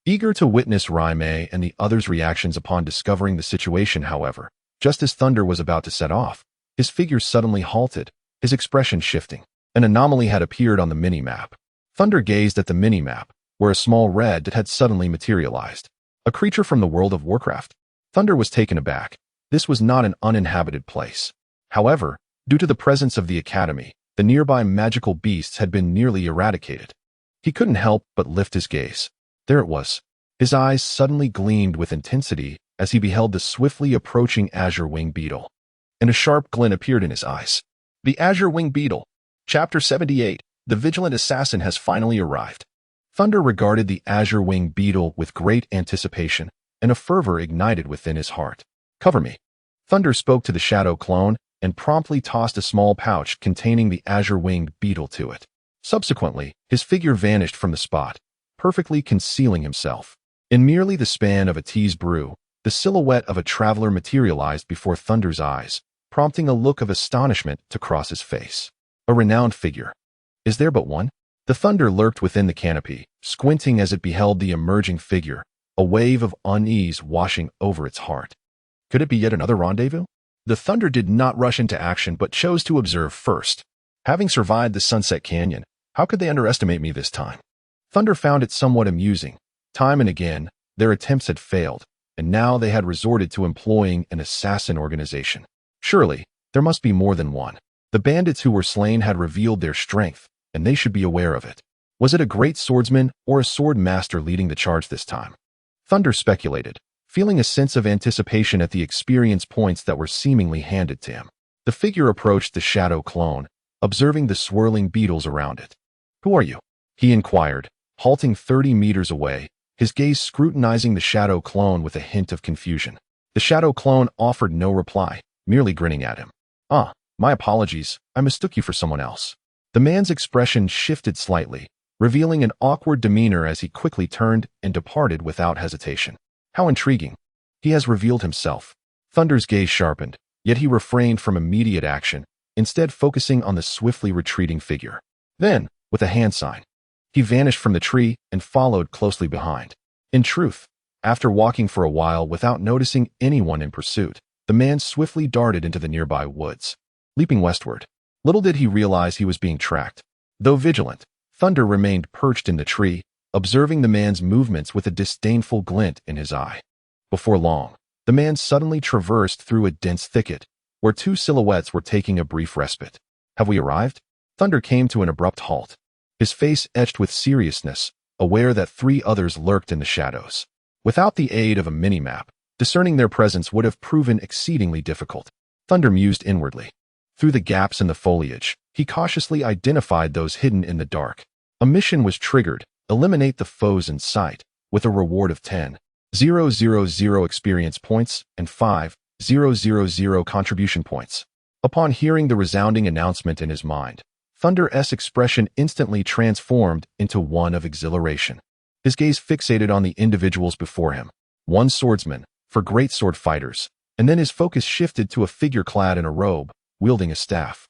Eager to witness Raime and the others' reactions upon discovering the situation, however, just as Thunder was about to set off, his figure suddenly halted, his expression shifting. An anomaly had appeared on the mini-map. Thunder gazed at the mini-map, where a small red had suddenly materialized. A creature from the world of Warcraft. Thunder was taken aback. This was not an uninhabited place. However, due to the presence of the academy, the nearby magical beasts had been nearly eradicated. He couldn't help but lift his gaze. There it was. His eyes suddenly gleamed with intensity as he beheld the swiftly approaching Azure Wing Beetle. And a sharp glint appeared in his eyes. The Azure Wing Beetle. Chapter 78. The Vigilant Assassin has finally arrived. Thunder regarded the Azure Wing Beetle with great anticipation, and a fervor ignited within his heart. Cover me. Thunder spoke to the shadow clone and promptly tossed a small pouch containing the Azure Winged Beetle to it. Subsequently, his figure vanished from the spot, perfectly concealing himself. In merely the span of a tease brew, the silhouette of a traveler materialized before Thunder's eyes, prompting a look of astonishment to cross his face. A renowned figure. Is there but one? The Thunder lurked within the canopy, squinting as it beheld the emerging figure, a wave of unease washing over its heart. Could it be yet another rendezvous? The Thunder did not rush into action but chose to observe first. Having survived the Sunset Canyon, how could they underestimate me this time? Thunder found it somewhat amusing. Time and again, their attempts had failed, and now they had resorted to employing an assassin organization. Surely, there must be more than one. The bandits who were slain had revealed their strength, and they should be aware of it. Was it a great swordsman or a sword master leading the charge this time? Thunder speculated, feeling a sense of anticipation at the experience points that were seemingly handed to him. The figure approached the shadow clone, observing the swirling beetles around it. Who are you? He inquired, halting 30 meters away, his gaze scrutinizing the shadow clone with a hint of confusion. The shadow clone offered no reply, merely grinning at him. My apologies, I mistook you for someone else. The man's expression shifted slightly, revealing an awkward demeanor as he quickly turned and departed without hesitation. How intriguing. He has revealed himself. Thunder's gaze sharpened, yet he refrained from immediate action, instead focusing on the swiftly retreating figure. Then, with a hand sign, he vanished from the tree and followed closely behind. In truth, after walking for a while without noticing anyone in pursuit, the man swiftly darted into the nearby woods. Leaping westward, little did he realize he was being tracked. Though vigilant, Thunder remained perched in the tree, observing the man's movements with a disdainful glint in his eye. Before long, the man suddenly traversed through a dense thicket, where two silhouettes were taking a brief respite. Have we arrived? Thunder came to an abrupt halt, his face etched with seriousness, aware that 3 others lurked in the shadows. Without the aid of a mini-map, discerning their presence would have proven exceedingly difficult. Thunder mused inwardly. Through the gaps in the foliage, he cautiously identified those hidden in the dark. A mission was triggered: eliminate the foes in sight, with a reward of 10,000 experience points and 5,000 contribution points. Upon hearing the resounding announcement in his mind, Thunder's expression instantly transformed into one of exhilaration. His gaze fixated on the individuals before him, one swordsman, for great sword fighters, and then his focus shifted to a figure clad in a robe, wielding a staff.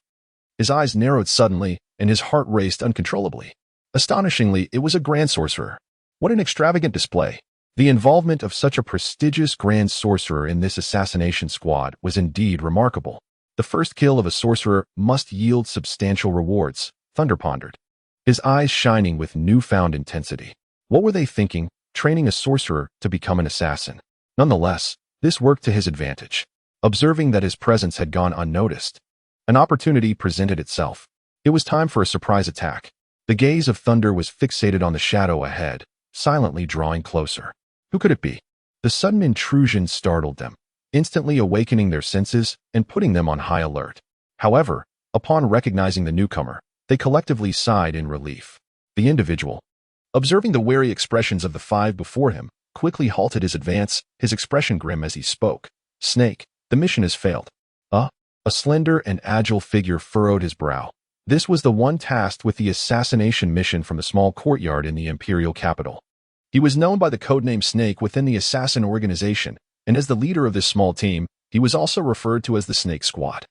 His eyes narrowed suddenly, and his heart raced uncontrollably. Astonishingly, it was a Grand Sorcerer. What an extravagant display! The involvement of such a prestigious Grand Sorcerer in this assassination squad was indeed remarkable. The first kill of a sorcerer must yield substantial rewards, Thunder pondered, his eyes shining with newfound intensity. What were they thinking, training a sorcerer to become an assassin? Nonetheless, this worked to his advantage. Observing that his presence had gone unnoticed, an opportunity presented itself. It was time for a surprise attack. The gaze of Thunder was fixated on the shadow ahead, silently drawing closer. Who could it be? The sudden intrusion startled them, instantly awakening their senses and putting them on high alert. However, upon recognizing the newcomer, they collectively sighed in relief. The individual, observing the wary expressions of the 5 before him, quickly halted his advance, his expression grim as he spoke. Snake, the mission has failed. A slender and agile figure furrowed his brow. This was the one tasked with the assassination mission from the small courtyard in the imperial capital. He was known by the codename Snake within the assassin organization, and as the leader of this small team, he was also referred to as the Snake Squad.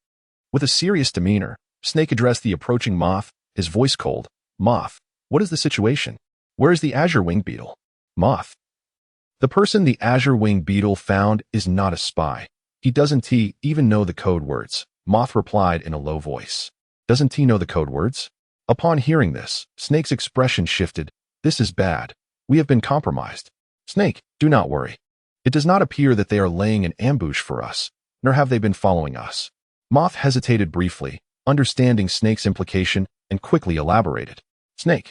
With a serious demeanor, Snake addressed the approaching Moth, his voice cold. Moth, what is the situation? Where is the Azure Wing Beetle? Moth. The person the Azure Wing Beetle found is not a spy. He doesn't even know the code words, Moth replied in a low voice. Doesn't he know the code words? Upon hearing this, Snake's expression shifted. This is bad. We have been compromised. Snake, do not worry. It does not appear that they are laying an ambush for us, nor have they been following us. Moth hesitated briefly, understanding Snake's implication, and quickly elaborated. Snake,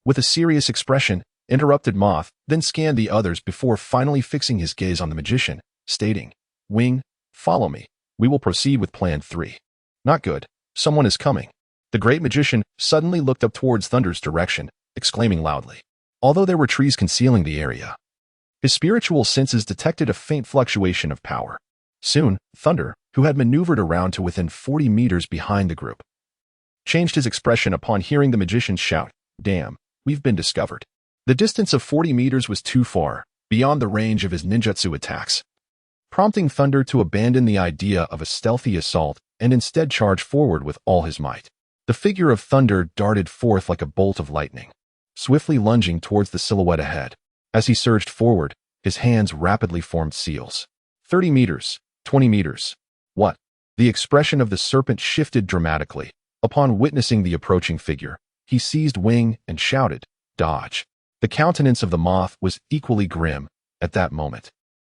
with a serious expression, interrupted Moth, then scanned the others before finally fixing his gaze on the magician, stating, Wing, follow me. We will proceed with Plan 3. Not good. Someone is coming. The great magician suddenly looked up towards Thunder's direction, exclaiming loudly. Although there were trees concealing the area, his spiritual senses detected a faint fluctuation of power. Soon, Thunder, who had maneuvered around to within 40 meters behind the group, changed his expression upon hearing the magician shout, Damn, we've been discovered. The distance of 40 meters was too far, beyond the range of his ninjutsu attacks, prompting Thunder to abandon the idea of a stealthy assault and instead charge forward with all his might. The figure of Thunder darted forth like a bolt of lightning, swiftly lunging towards the silhouette ahead. As he surged forward, his hands rapidly formed seals. 30 meters, 20 meters. What? The expression of the serpent shifted dramatically. Upon witnessing the approaching figure, he seized wing and shouted, Dodge. The countenance of the Moth was equally grim at that moment.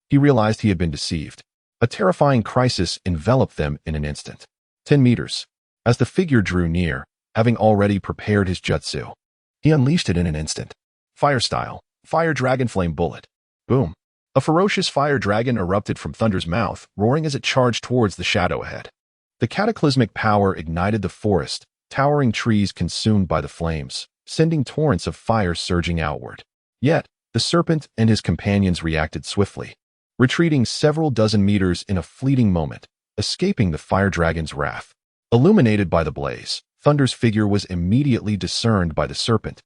He realized he had been deceived. A terrifying crisis enveloped them in an instant. 10 meters. As the figure drew near, having already prepared his jutsu, he unleashed it in an instant. Fire style, Fire Dragon Flame Bullet. Boom. A ferocious fire dragon erupted from Thunder's mouth, roaring as it charged towards the shadow ahead. The cataclysmic power ignited the forest, towering trees consumed by the flames, sending torrents of fire surging outward. Yet, the serpent and his companions reacted swiftly, retreating several dozen meters in a fleeting moment, escaping the fire dragon's wrath. Illuminated by the blaze, Thunder's figure was immediately discerned by the serpent,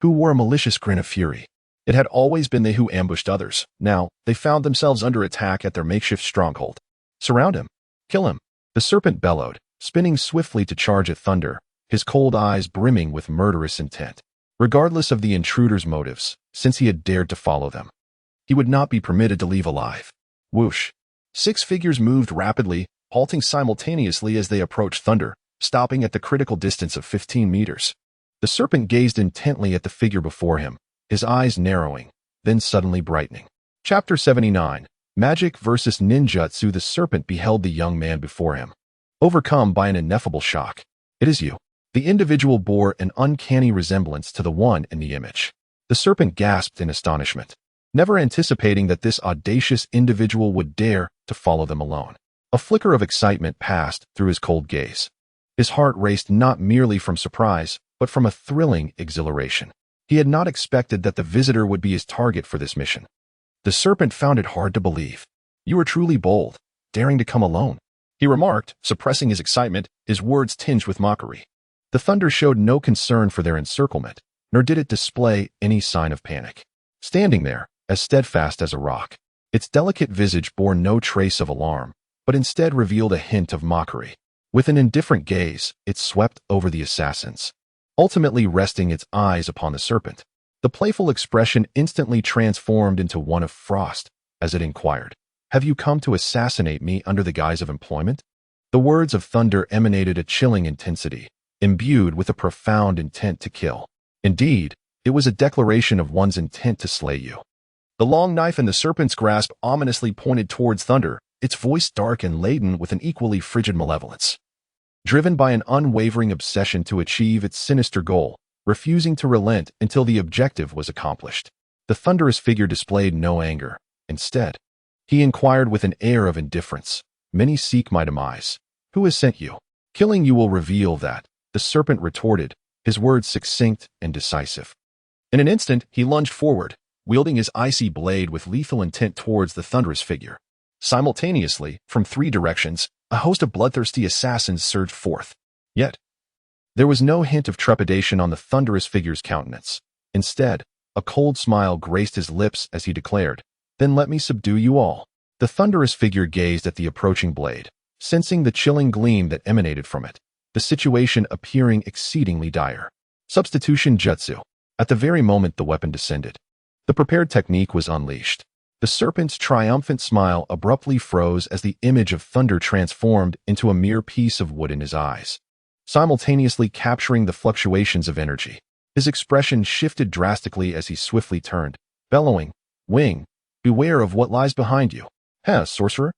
who wore a malicious grin of fury. It had always been they who ambushed others. Now, they found themselves under attack at their makeshift stronghold. Surround him. Kill him. The serpent bellowed, spinning swiftly to charge at Thunder, his cold eyes brimming with murderous intent. Regardless of the intruder's motives, since he had dared to follow them, he would not be permitted to leave alive. Whoosh. 6 figures moved rapidly, halting simultaneously as they approached Thunder, stopping at the critical distance of 15 meters. The serpent gazed intently at the figure before him, his eyes narrowing, then suddenly brightening. Chapter 79. Magic versus Ninjutsu. The serpent beheld the young man before him, overcome by an ineffable shock. It is you. The individual bore an uncanny resemblance to the one in the image. The serpent gasped in astonishment, never anticipating that this audacious individual would dare to follow them alone. A flicker of excitement passed through his cold gaze. His heart raced not merely from surprise, but from a thrilling exhilaration. He had not expected that the visitor would be his target for this mission. The serpent found it hard to believe. You are truly bold, daring to come alone, he remarked, suppressing his excitement, his words tinged with mockery. The Thunder showed no concern for their encirclement, nor did it display any sign of panic. Standing there, as steadfast as a rock, its delicate visage bore no trace of alarm, but instead revealed a hint of mockery. With an indifferent gaze, it swept over the assassins, ultimately resting its eyes upon the serpent. The playful expression instantly transformed into one of frost, as it inquired, Have you come to assassinate me under the guise of employment? The words of Thunder emanated a chilling intensity, imbued with a profound intent to kill. Indeed, it was a declaration of one's intent to slay you. The long knife in the serpent's grasp ominously pointed towards Thunder, its voice dark and laden with an equally frigid malevolence. Driven by an unwavering obsession to achieve its sinister goal, refusing to relent until the objective was accomplished, the thunderous figure displayed no anger. Instead, he inquired with an air of indifference, Many seek my demise. Who has sent you? Killing you will reveal that, the serpent retorted, his words succinct and decisive. In an instant, he lunged forward, wielding his icy blade with lethal intent towards the thunderous figure. Simultaneously, from 3 directions, a host of bloodthirsty assassins surged forth. Yet, there was no hint of trepidation on the thunderous figure's countenance. Instead, a cold smile graced his lips as he declared, "Then let me subdue you all." The thunderous figure gazed at the approaching blade, sensing the chilling gleam that emanated from it, the situation appearing exceedingly dire. Substitution Jutsu. At the very moment the weapon descended, the prepared technique was unleashed. The serpent's triumphant smile abruptly froze as the image of thunder transformed into a mere piece of wood in his eyes, simultaneously capturing the fluctuations of energy. His expression shifted drastically as he swiftly turned, bellowing, "Wing, beware of what lies behind you." Sorcerer?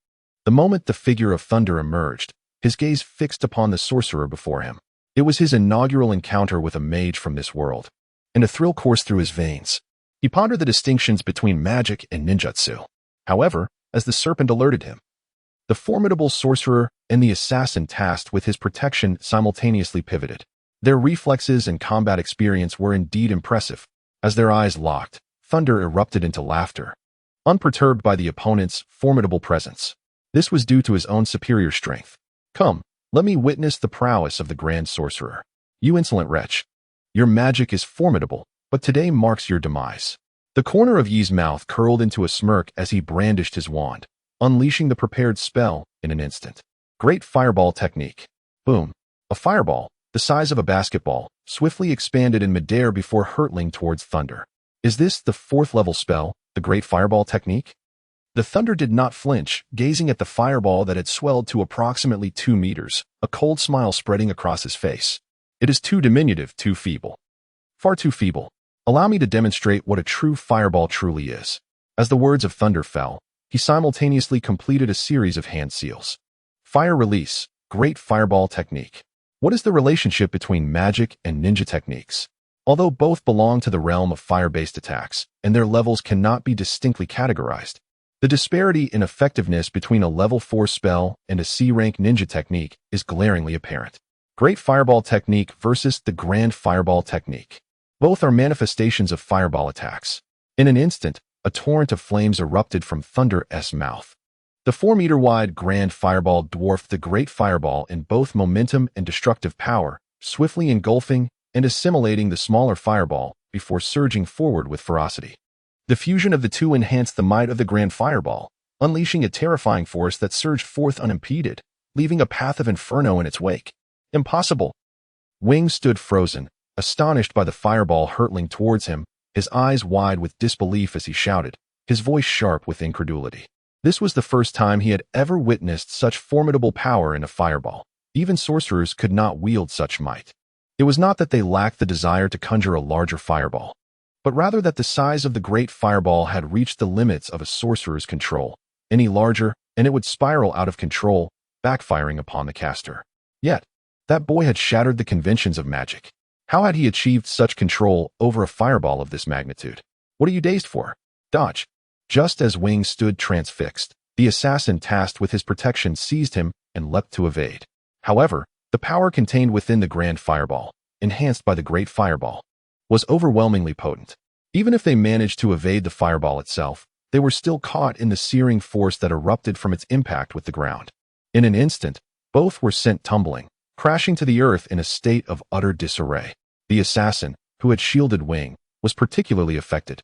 The moment the figure of thunder emerged, his gaze fixed upon the sorcerer before him. It was his inaugural encounter with a mage from this world, and a thrill coursed through his veins. He pondered the distinctions between magic and ninjutsu. However, as the serpent alerted him, the formidable sorcerer and the assassin tasked with his protection simultaneously pivoted. Their reflexes and combat experience were indeed impressive. As their eyes locked, thunder erupted into laughter, unperturbed by the opponent's formidable presence. This was due to his own superior strength. "Come, let me witness the prowess of the Grand Sorcerer. You insolent wretch. Your magic is formidable, but today marks your demise." The corner of Yi's mouth curled into a smirk as he brandished his wand, unleashing the prepared spell in an instant. Great Fireball Technique. Boom. A fireball, the size of a basketball, swiftly expanded in midair before hurtling towards thunder. Is this the 4th level spell, the Great Fireball Technique? The thunder did not flinch, gazing at the fireball that had swelled to approximately 2 meters, a cold smile spreading across his face. "It is too diminutive, too feeble. Far too feeble. Allow me to demonstrate what a true fireball truly is." As the words of thunder fell, he simultaneously completed a series of hand seals. Fire Release, Great Fireball Technique. What is the relationship between magic and ninja techniques? Although both belong to the realm of fire-based attacks, and their levels cannot be distinctly categorized, the disparity in effectiveness between a level 4 spell and a C-rank ninja technique is glaringly apparent. Great Fireball Technique versus the Grand Fireball Technique. Both are manifestations of fireball attacks. In an instant, a torrent of flames erupted from Thunder's mouth. The 4-meter-wide Grand Fireball dwarfed the Great Fireball in both momentum and destructive power, swiftly engulfing and assimilating the smaller fireball before surging forward with ferocity. The fusion of the two enhanced the might of the Grand Fireball, unleashing a terrifying force that surged forth unimpeded, leaving a path of inferno in its wake. Impossible! Wing stood frozen, astonished by the fireball hurtling towards him, his eyes wide with disbelief as he shouted, his voice sharp with incredulity. This was the first time he had ever witnessed such formidable power in a fireball. Even sorcerers could not wield such might. It was not that they lacked the desire to conjure a larger fireball, but rather that the size of the Great Fireball had reached the limits of a sorcerer's control. Any larger, and it would spiral out of control, backfiring upon the caster. Yet, that boy had shattered the conventions of magic. How had he achieved such control over a fireball of this magnitude? "What are you dazed for? Dodge." Just as Wing stood transfixed, the assassin tasked with his protection seized him and leapt to evade. However, the power contained within the Grand Fireball, enhanced by the Great Fireball, was overwhelmingly potent. Even if they managed to evade the fireball itself, they were still caught in the searing force that erupted from its impact with the ground. In an instant, both were sent tumbling, crashing to the earth in a state of utter disarray. The assassin, who had shielded Wing, was particularly affected,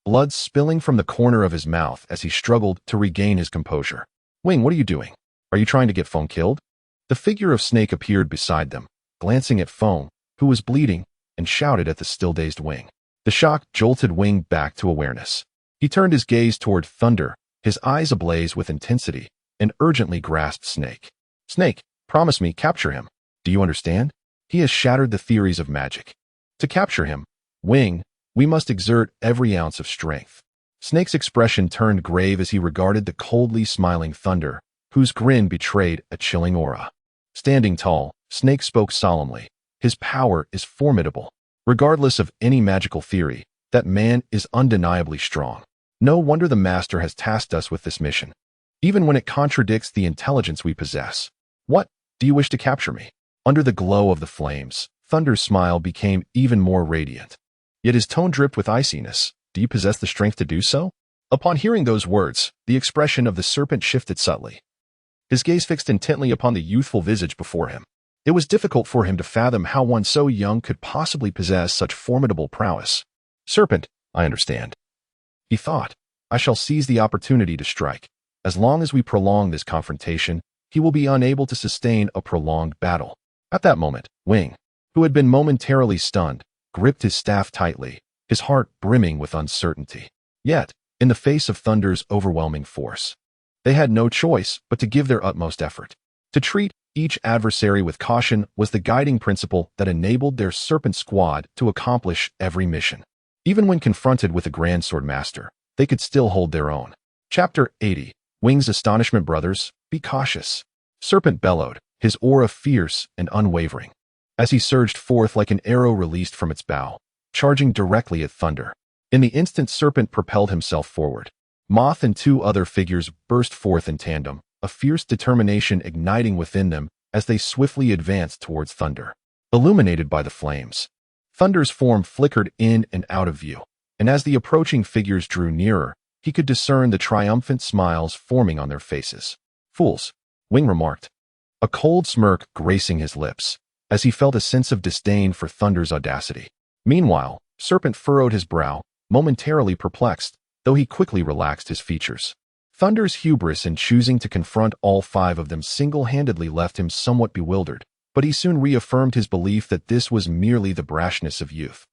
blood spilling from the corner of his mouth as he struggled to regain his composure. "Wing, what are you doing? Are you trying to get Fong killed?" The figure of Snake appeared beside them, glancing at Fong, who was bleeding, and shouted at the still-dazed Wing. The shock jolted Wing back to awareness. He turned his gaze toward Thunder, his eyes ablaze with intensity, and urgently grasped Snake. "Snake, promise me, capture him. Do you understand? He has shattered the theories of magic. To capture him, Wing, we must exert every ounce of strength." Snake's expression turned grave as he regarded the coldly smiling Thunder, whose grin betrayed a chilling aura. Standing tall, Snake spoke solemnly. "His power is formidable. Regardless of any magical theory, that man is undeniably strong. No wonder the Master has tasked us with this mission, even when it contradicts the intelligence we possess. What, do you wish to capture me?" Under the glow of the flames, Thunder's smile became even more radiant. Yet his tone dripped with iciness. "Do you possess the strength to do so?" Upon hearing those words, the expression of the serpent shifted subtly. his gaze fixed intently upon the youthful visage before him. It was difficult for him to fathom how one so young could possibly possess such formidable prowess. Serpent, I understand. He thought, I shall seize the opportunity to strike. As long as we prolong this confrontation, he will be unable to sustain a prolonged battle. At that moment, Wing, who had been momentarily stunned, gripped his staff tightly, his heart brimming with uncertainty. Yet, in the face of Thunder's overwhelming force, they had no choice but to give their utmost effort. To treat each adversary with caution was the guiding principle that enabled their Serpent Squad to accomplish every mission. Even when confronted with a Grand Sword Master, they could still hold their own. Chapter 80. Wing's Astonishment. Brothers, be cautious. Serpent bellowed, his aura fierce and unwavering, as he surged forth like an arrow released from its bow, charging directly at Thunder. In the instant Serpent propelled himself forward, Moth and two other figures burst forth in tandem, a fierce determination igniting within them as they swiftly advanced towards Thunder. Illuminated by the flames, Thunder's form flickered in and out of view, and as the approaching figures drew nearer, he could discern the triumphant smiles forming on their faces. Fools, Wing remarked, a cold smirk gracing his lips, as he felt a sense of disdain for Thunder's audacity. Meanwhile, Serpent furrowed his brow, momentarily perplexed, though he quickly relaxed his features. Thunder's hubris in choosing to confront all five of them single-handedly left him somewhat bewildered, but he soon reaffirmed his belief that this was merely the brashness of youth.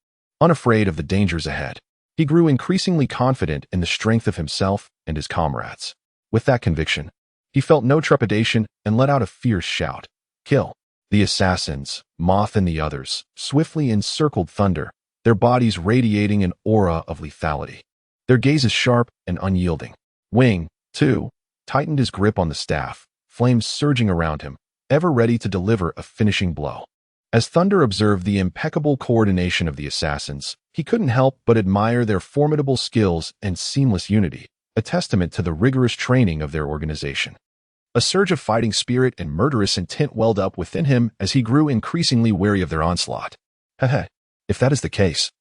Unafraid of the dangers ahead, he grew increasingly confident in the strength of himself and his comrades. With that conviction, he felt no trepidation and let out a fierce shout. Kill! The assassins, Moth and the others, swiftly encircled Thunder, their bodies radiating an aura of lethality. Their gazes sharp and unyielding. Wing, too, tightened his grip on the staff, flames surging around him, ever ready to deliver a finishing blow. As Thunder observed the impeccable coordination of the assassins, he couldn't help but admire their formidable skills and seamless unity, a testament to the rigorous training of their organization. A surge of fighting spirit and murderous intent welled up within him as he grew increasingly wary of their onslaught. Heh, if that is the case,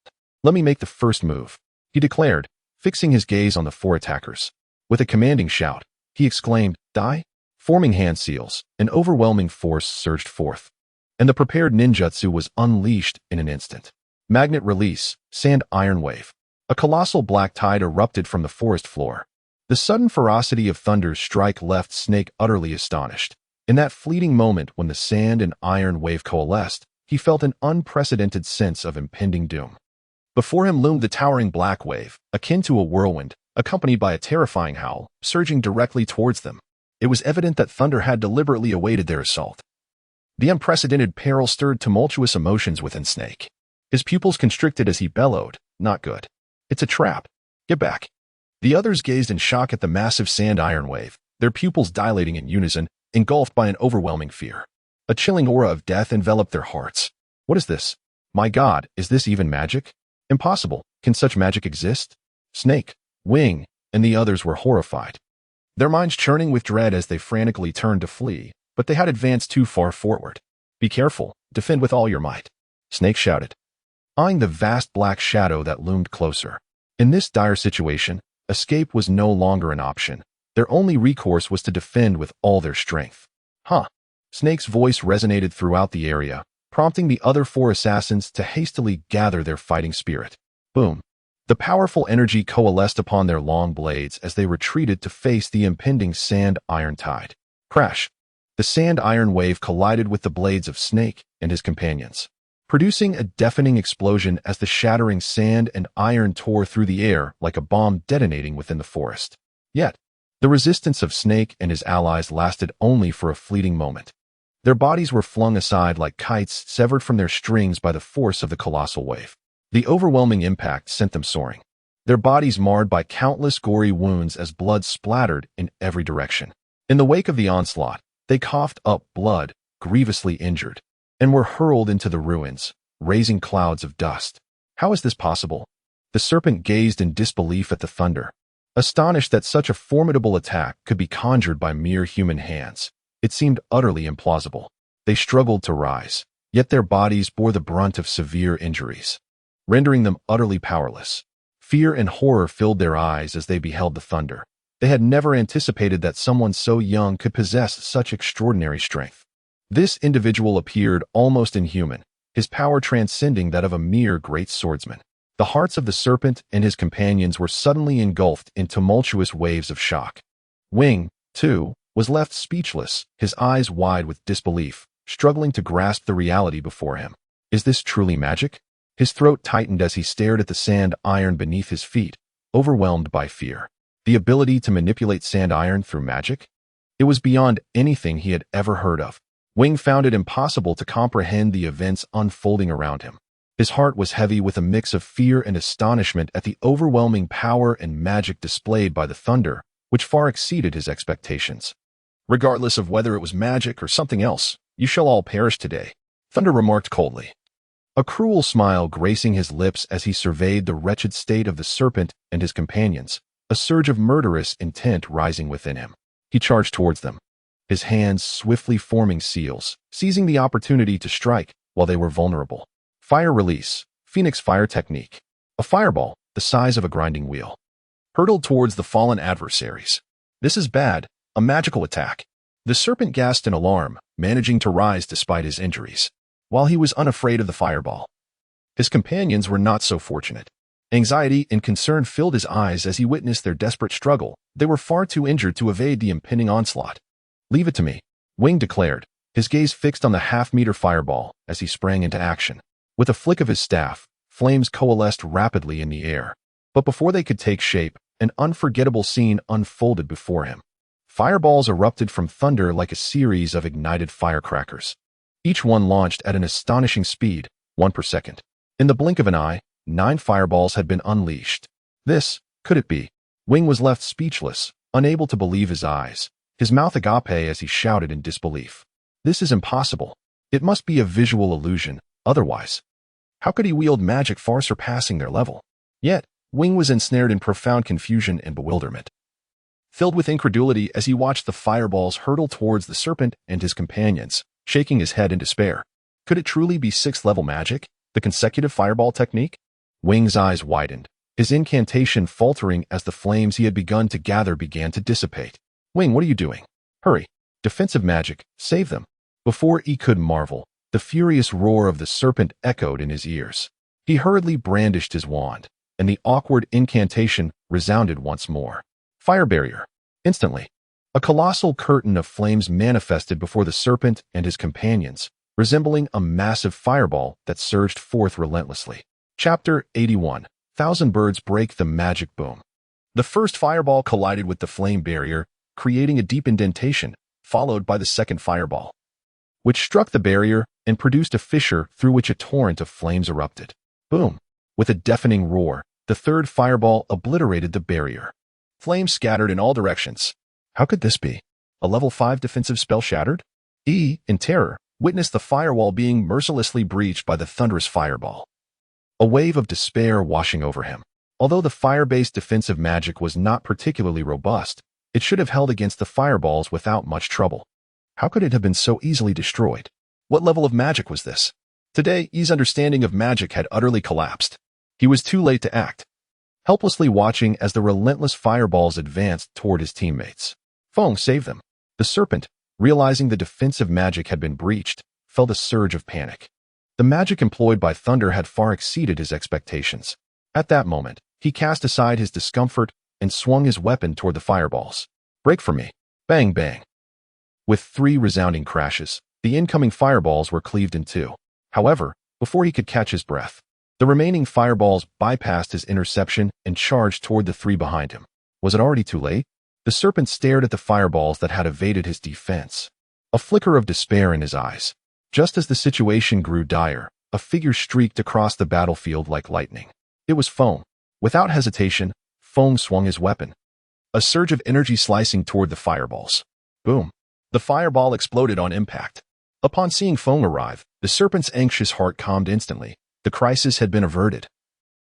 let me make the first move, he declared, fixing his gaze on the four attackers. With a commanding shout, he exclaimed, Die? Forming hand seals, an overwhelming force surged forth, and the prepared ninjutsu was unleashed in an instant. Magnet release, sand iron wave. A colossal black tide erupted from the forest floor. The sudden ferocity of Thunder's strike left Snake utterly astonished. In that fleeting moment when the sand and iron wave coalesced, he felt an unprecedented sense of impending doom. Before him loomed the towering black wave, akin to a whirlwind, accompanied by a terrifying howl, surging directly towards them. It was evident that Thunder had deliberately awaited their assault. The unprecedented peril stirred tumultuous emotions within Snake. His pupils constricted as he bellowed, Not good. It's a trap. Get back. The others gazed in shock at the massive sand iron wave, their pupils dilating in unison, engulfed by an overwhelming fear. A chilling aura of death enveloped their hearts. What is this? My God, is this even magic? Impossible. Can such magic exist? Snake, Wing, and the others were horrified, their minds churning with dread as they frantically turned to flee, but they had advanced too far forward. Be careful, defend with all your might, Snake shouted, eyeing the vast black shadow that loomed closer. In this dire situation, escape was no longer an option. Their only recourse was to defend with all their strength. Snake's voice resonated throughout the area, prompting the other four assassins to hastily gather their fighting spirit. Boom. The powerful energy coalesced upon their long blades as they retreated to face the impending sand-iron tide. Crash! The sand-iron wave collided with the blades of Snake and his companions, producing a deafening explosion as the shattering sand and iron tore through the air like a bomb detonating within the forest. Yet, the resistance of Snake and his allies lasted only for a fleeting moment. Their bodies were flung aside like kites severed from their strings by the force of the colossal wave. The overwhelming impact sent them soaring, their bodies marred by countless gory wounds as blood splattered in every direction. In the wake of the onslaught, they coughed up blood, grievously injured, and were hurled into the ruins, raising clouds of dust. How is this possible? The serpent gazed in disbelief at the thunder, astonished that such a formidable attack could be conjured by mere human hands. It seemed utterly implausible. They struggled to rise, yet their bodies bore the brunt of severe injuries, rendering them utterly powerless. Fear and horror filled their eyes as they beheld the thunder, They had never anticipated that someone so young could possess such extraordinary strength. This individual appeared almost inhuman, his power transcending that of a mere great swordsman. The hearts of the serpent and his companions were suddenly engulfed in tumultuous waves of shock. Wing, too, was left speechless, his eyes wide with disbelief, struggling to grasp the reality before him. Is this truly magic? His throat tightened as he stared at the sand iron beneath his feet, overwhelmed by fear. The ability to manipulate sand iron through magic? It was beyond anything he had ever heard of. Wing found it impossible to comprehend the events unfolding around him. His heart was heavy with a mix of fear and astonishment at the overwhelming power and magic displayed by the thunder, which far exceeded his expectations. Regardless of whether it was magic or something else, you shall all perish today, Thunder remarked coldly. A cruel smile gracing his lips as he surveyed the wretched state of the serpent and his companions, a surge of murderous intent rising within him. He charged towards them, his hands swiftly forming seals, seizing the opportunity to strike while they were vulnerable. Fire release, Phoenix fire technique. A fireball, the size of a grinding wheel, hurtled towards the fallen adversaries. This is bad, a magical attack. The serpent gasped in alarm, managing to rise despite his injuries. While he was unafraid of the fireball, his companions were not so fortunate. Anxiety and concern filled his eyes as he witnessed their desperate struggle. They were far too injured to evade the impending onslaught. Leave it to me, Wing declared, his gaze fixed on the half-meter fireball as he sprang into action. With a flick of his staff, flames coalesced rapidly in the air. But before they could take shape, an unforgettable scene unfolded before him. Fireballs erupted from thunder like a series of ignited firecrackers. Each one launched at an astonishing speed, 1 per second. In the blink of an eye, 9 fireballs had been unleashed. This, could it be? Wing was left speechless, unable to believe his eyes, his mouth agape as he shouted in disbelief. This is impossible. It must be a visual illusion, otherwise. How could he wield magic far surpassing their level? Yet, Wing was ensnared in profound confusion and bewilderment. Filled with incredulity as he watched the fireballs hurtle towards the serpent and his companions, shaking his head in despair. Could it truly be 6th-level magic, the consecutive fireball technique? Wing's eyes widened, his incantation faltering as the flames he had begun to gather began to dissipate. Wing, what are you doing? Hurry. Defensive magic, save them. Before he could marvel, the furious roar of the serpent echoed in his ears. He hurriedly brandished his wand, and the awkward incantation resounded once more. Fire barrier. Instantly, a colossal curtain of flames manifested before the serpent and his companions, resembling a massive fireball that surged forth relentlessly. Chapter 81. 1,000 Birds Break the Magic Boom. The first fireball collided with the flame barrier, creating a deep indentation, followed by the second fireball, which struck the barrier and produced a fissure through which a torrent of flames erupted. Boom! With a deafening roar, the third fireball obliterated the barrier. Flames scattered in all directions. How could this be? A level 5 defensive spell shattered? In terror, witnessed the firewall being mercilessly breached by the thunderous fireball. A wave of despair washing over him. Although the fire-based defensive magic was not particularly robust, it should have held against the fireballs without much trouble. How could it have been so easily destroyed? What level of magic was this? Today, I's understanding of magic had utterly collapsed. He was too late to act, helplessly watching as the relentless fireballs advanced toward his teammates. Fong saved them. The serpent, realizing the defensive magic had been breached, felt a surge of panic. The magic employed by Thunder had far exceeded his expectations. At that moment, he cast aside his discomfort and swung his weapon toward the fireballs. Break for me. Bang, bang. With 3 resounding crashes, the incoming fireballs were cleaved in 2. However, before he could catch his breath, the remaining fireballs bypassed his interception and charged toward the 3 behind him. Was it already too late? The serpent stared at the fireballs that had evaded his defense, a flicker of despair in his eyes. Just as the situation grew dire, a figure streaked across the battlefield like lightning. It was Fong. Without hesitation, Fong swung his weapon, a surge of energy slicing toward the fireballs. Boom. The fireball exploded on impact. Upon seeing Fong arrive, the serpent's anxious heart calmed instantly. The crisis had been averted,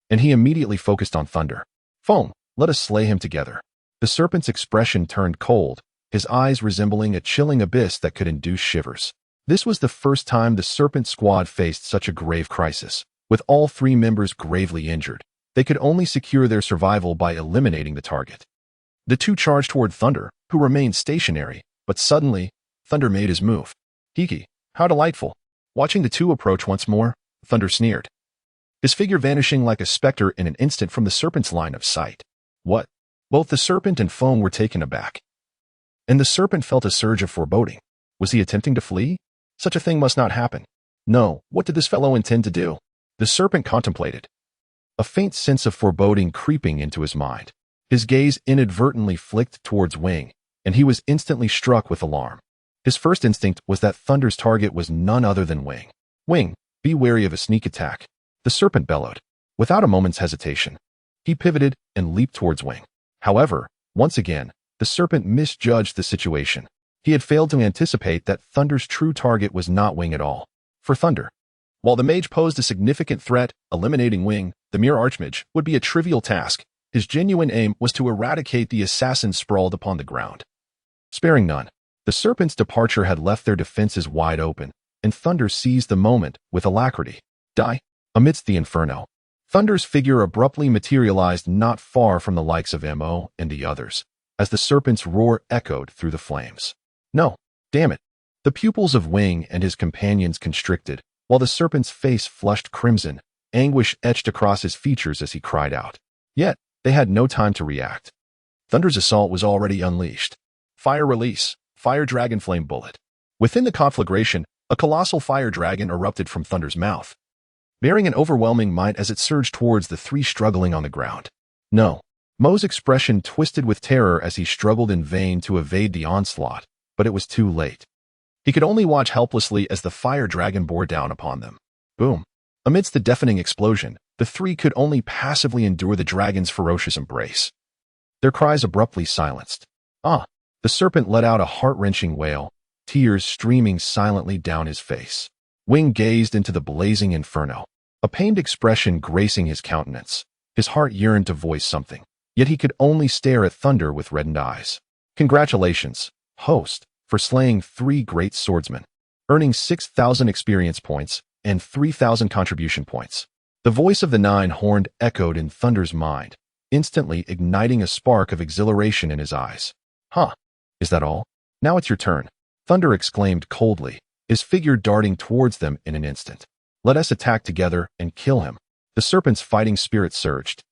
and he immediately focused on Thunder. Fong, let us slay him together. The serpent's expression turned cold, his eyes resembling a chilling abyss that could induce shivers. This was the first time the serpent squad faced such a grave crisis. With all 3 members gravely injured, they could only secure their survival by eliminating the target. The two charged toward Thunder, who remained stationary, but suddenly, Thunder made his move. Hiki, how delightful. Watching the two approach once more, Thunder sneered, his figure vanishing like a specter in an instant from the serpent's line of sight. What? Both the serpent and Fong were taken aback. And the serpent felt a surge of foreboding. Was he attempting to flee? Such a thing must not happen. No, what did this fellow intend to do? The serpent contemplated, a faint sense of foreboding creeping into his mind. His gaze inadvertently flicked towards Wing, and he was instantly struck with alarm. His first instinct was that Thunder's target was none other than Wing. Wing, be wary of a sneak attack, the serpent bellowed. Without a moment's hesitation, he pivoted and leaped towards Wing. However, once again, the serpent misjudged the situation. He had failed to anticipate that Thunder's true target was not Wing at all. For Thunder, while the mage posed a significant threat, eliminating Wing, the mere archmage, would be a trivial task. His genuine aim was to eradicate the assassin sprawled upon the ground. Sparing none, the serpent's departure had left their defenses wide open, and Thunder seized the moment with alacrity. Die! Amidst the inferno, Thunder's figure abruptly materialized not far from the likes of Mo and the others, as the serpent's roar echoed through the flames. No, damn it! The pupils of Wing and his companions constricted, while the serpent's face flushed crimson, anguish etched across his features as he cried out. Yet, they had no time to react. Thunder's assault was already unleashed. Fire release, fire dragon flame bullet. Within the conflagration, a colossal fire dragon erupted from Thunder's mouth, bearing an overwhelming might as it surged towards the three struggling on the ground. No. Mo's expression twisted with terror as he struggled in vain to evade the onslaught, but it was too late. He could only watch helplessly as the fire dragon bore down upon them. Boom. Amidst the deafening explosion, the three could only passively endure the dragon's ferocious embrace. Their cries abruptly silenced. Ah! The serpent let out a heart-wrenching wail, tears streaming silently down his face. Wing gazed into the blazing inferno, a pained expression gracing his countenance. His heart yearned to voice something, yet he could only stare at Thunder with reddened eyes. Congratulations, host, for slaying 3 great swordsmen, earning 6,000 experience points and 3,000 contribution points. The voice of the Nine-Horned echoed in Thunder's mind, instantly igniting a spark of exhilaration in his eyes. Huh, is that all? Now it's your turn, Thunder exclaimed coldly, his figure darting towards them in an instant. Let us attack together and kill him. The serpent's fighting spirit surged.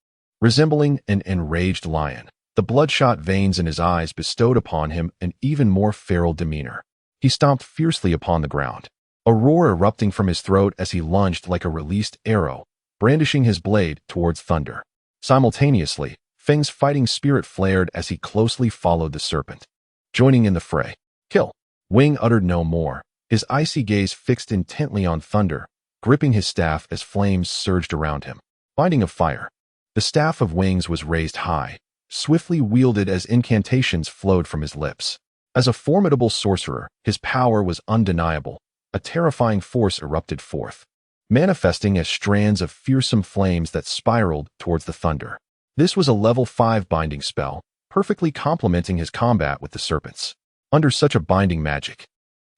Resembling an enraged lion, the bloodshot veins in his eyes bestowed upon him an even more feral demeanor. He stomped fiercely upon the ground, a roar erupting from his throat as he lunged like a released arrow, brandishing his blade towards Thunder. Simultaneously, Feng's fighting spirit flared as he closely followed the serpent, joining in the fray. Kill! Wing uttered no more, his icy gaze fixed intently on Thunder, gripping his staff as flames surged around him. Binding of fire. The staff of Wings was raised high, swiftly wielded as incantations flowed from his lips. As a formidable sorcerer, his power was undeniable. A terrifying force erupted forth, manifesting as strands of fearsome flames that spiraled towards the Thunder. This was a level 5 binding spell, perfectly complementing his combat with the serpents. Under such a binding magic,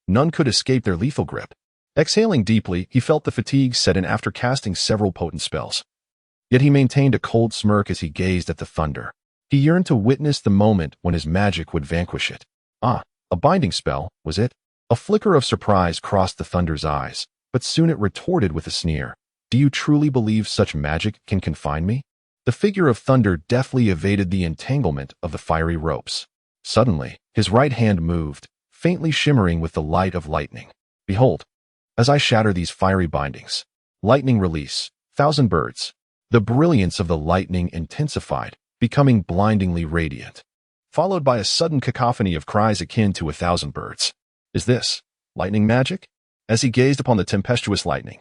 none could escape their lethal grip. Exhaling deeply, he felt the fatigue set in after casting several potent spells. Yet he maintained a cold smirk as he gazed at the Thunder. He yearned to witness the moment when his magic would vanquish it. Ah, a binding spell, was it? A flicker of surprise crossed the Thunder's eyes, but soon it retorted with a sneer. Do you truly believe such magic can confine me? The figure of Thunder deftly evaded the entanglement of the fiery ropes. Suddenly, his right hand moved, faintly shimmering with the light of lightning. Behold, as I shatter these fiery bindings, lightning release, 1,000 birds. The brilliance of the lightning intensified, becoming blindingly radiant, followed by a sudden cacophony of cries akin to 1,000 birds. Is this lightning magic? As he gazed upon the tempestuous lightning,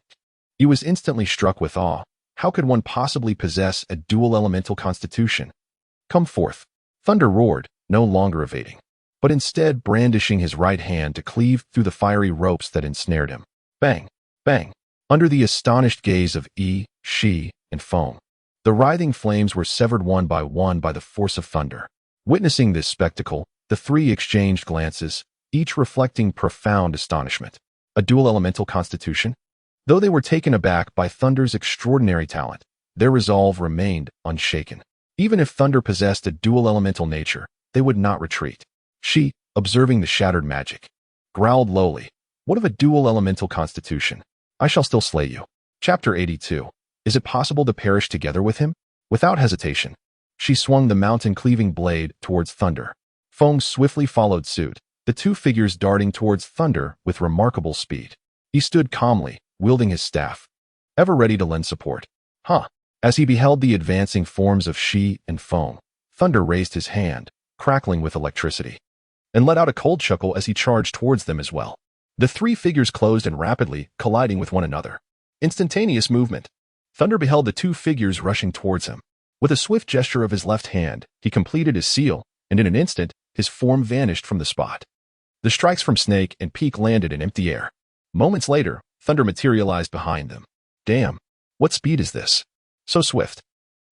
he was instantly struck with awe. How could one possibly possess a dual elemental constitution? Come forth, Thunder roared, no longer evading, but instead brandishing his right hand to cleave through the fiery ropes that ensnared him. Bang, bang. Under the astonished gaze of Shi, and Fong, the writhing flames were severed one by the force of Thunder. Witnessing this spectacle, the three exchanged glances, each reflecting profound astonishment. A dual elemental constitution? Though they were taken aback by Thunder's extraordinary talent, their resolve remained unshaken. Even if Thunder possessed a dual elemental nature, they would not retreat. She, observing the shattered magic, growled lowly, "What of a dual elemental constitution? I shall still slay you." Chapter 82. Is it possible to perish together with him? Without hesitation, she swung the mountain-cleaving blade towards Thunder. Fong swiftly followed suit, the two figures darting towards Thunder with remarkable speed. He stood calmly, wielding his staff, ever ready to lend support. As he beheld the advancing forms of Shi and Fong, Thunder raised his hand, crackling with electricity, and let out a cold chuckle as he charged towards them as well. The three figures closed and rapidly colliding with one another. Instantaneous movement. Thunder beheld the two figures rushing towards him. With a swift gesture of his left hand, he completed his seal, and in an instant, his form vanished from the spot. The strikes from Snake and Peak landed in empty air. Moments later, Thunder materialized behind them. Damn, what speed is this? So swift.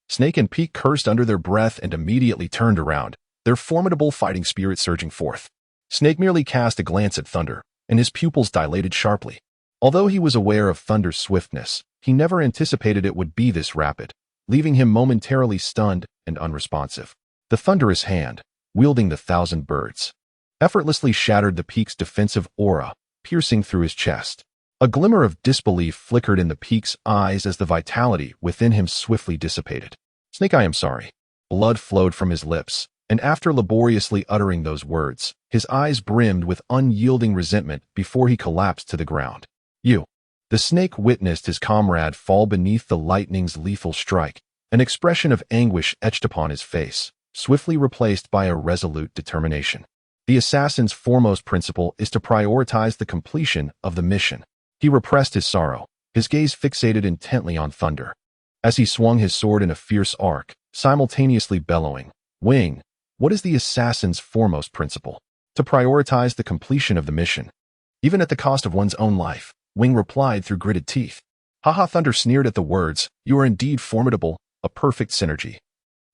Snake and Peak cursed under their breath and immediately turned around, their formidable fighting spirit surging forth. Snake merely cast a glance at Thunder, and his pupils dilated sharply. Although he was aware of Thunder's swiftness, he never anticipated it would be this rapid, leaving him momentarily stunned and unresponsive. The thunderous hand, wielding the 1,000 birds, effortlessly shattered the Peak's defensive aura, piercing through his chest. A glimmer of disbelief flickered in the Peak's eyes as the vitality within him swiftly dissipated. "Snake, I am sorry." Blood flowed from his lips, and after laboriously uttering those words, his eyes brimmed with unyielding resentment before he collapsed to the ground. "You." The Snake witnessed his comrade fall beneath the lightning's lethal strike, an expression of anguish etched upon his face, swiftly replaced by a resolute determination. The assassin's foremost principle is to prioritize the completion of the mission. He repressed his sorrow, his gaze fixated intently on Thunder, as he swung his sword in a fierce arc, simultaneously bellowing, "Wing, what is the assassin's foremost principle? To prioritize the completion of the mission, even at the cost of one's own life," Wing replied through gritted teeth. Thunder sneered at the words, "You are indeed formidable, a perfect synergy.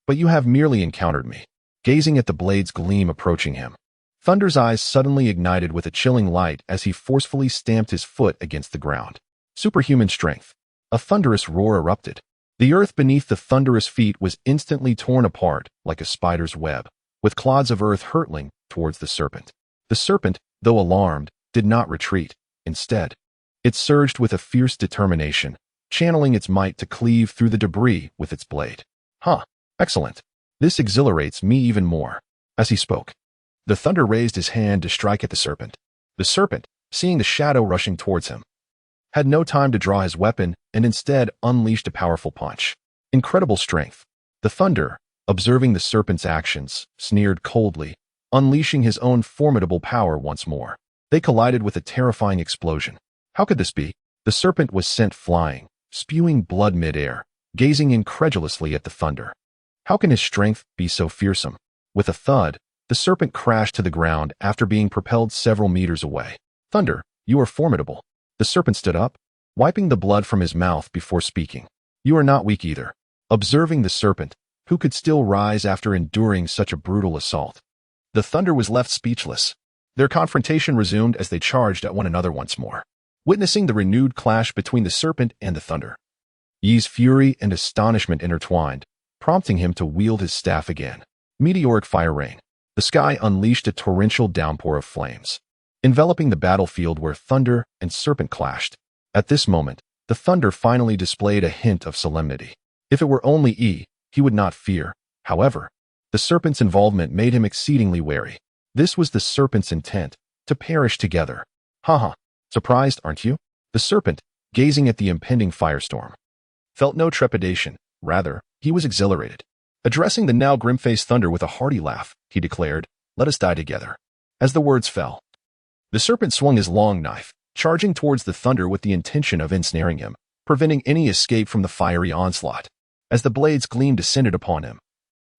But you have merely encountered me." Gazing at the blade's gleam approaching him, Thunder's eyes suddenly ignited with a chilling light as he forcefully stamped his foot against the ground. Superhuman strength. A thunderous roar erupted. The earth beneath the thunderous feet was instantly torn apart like a spider's web, with clods of earth hurtling towards the serpent. The serpent, though alarmed, did not retreat. Instead, it surged with a fierce determination, channeling its might to cleave through the debris with its blade. Excellent. This exhilarates me even more." As he spoke, the Thunder raised his hand to strike at the serpent. The serpent, seeing the shadow rushing towards him, had no time to draw his weapon and instead unleashed a powerful punch. Incredible strength. The Thunder, observing the serpent's actions, sneered coldly, unleashing his own formidable power once more. They collided with a terrifying explosion. How could this be? The serpent was sent flying, spewing blood mid-air, gazing incredulously at the Thunder. How can his strength be so fearsome? With a thud, the serpent crashed to the ground after being propelled several meters away. "Thunder, you are formidable." The serpent stood up, wiping the blood from his mouth before speaking. "You are not weak either." Observing the serpent, who could still rise after enduring such a brutal assault, the Thunder was left speechless. Their confrontation resumed as they charged at one another once more. Witnessing the renewed clash between the serpent and the Thunder, Yi's fury and astonishment intertwined, prompting him to wield his staff again. Meteoric fire rain. The sky unleashed a torrential downpour of flames, enveloping the battlefield where Thunder and serpent clashed. At this moment, the Thunder finally displayed a hint of solemnity. If it were only he would not fear. However, the serpent's involvement made him exceedingly wary. This was the serpent's intent, to perish together. Surprised, aren't you? The serpent, gazing at the impending firestorm, felt no trepidation. Rather, he was exhilarated. Addressing the now grim-faced Thunder with a hearty laugh, he declared, "Let us die together." As the words fell, the serpent swung his long knife, charging towards the Thunder with the intention of ensnaring him, preventing any escape from the fiery onslaught. As the blade's gleam descended upon him,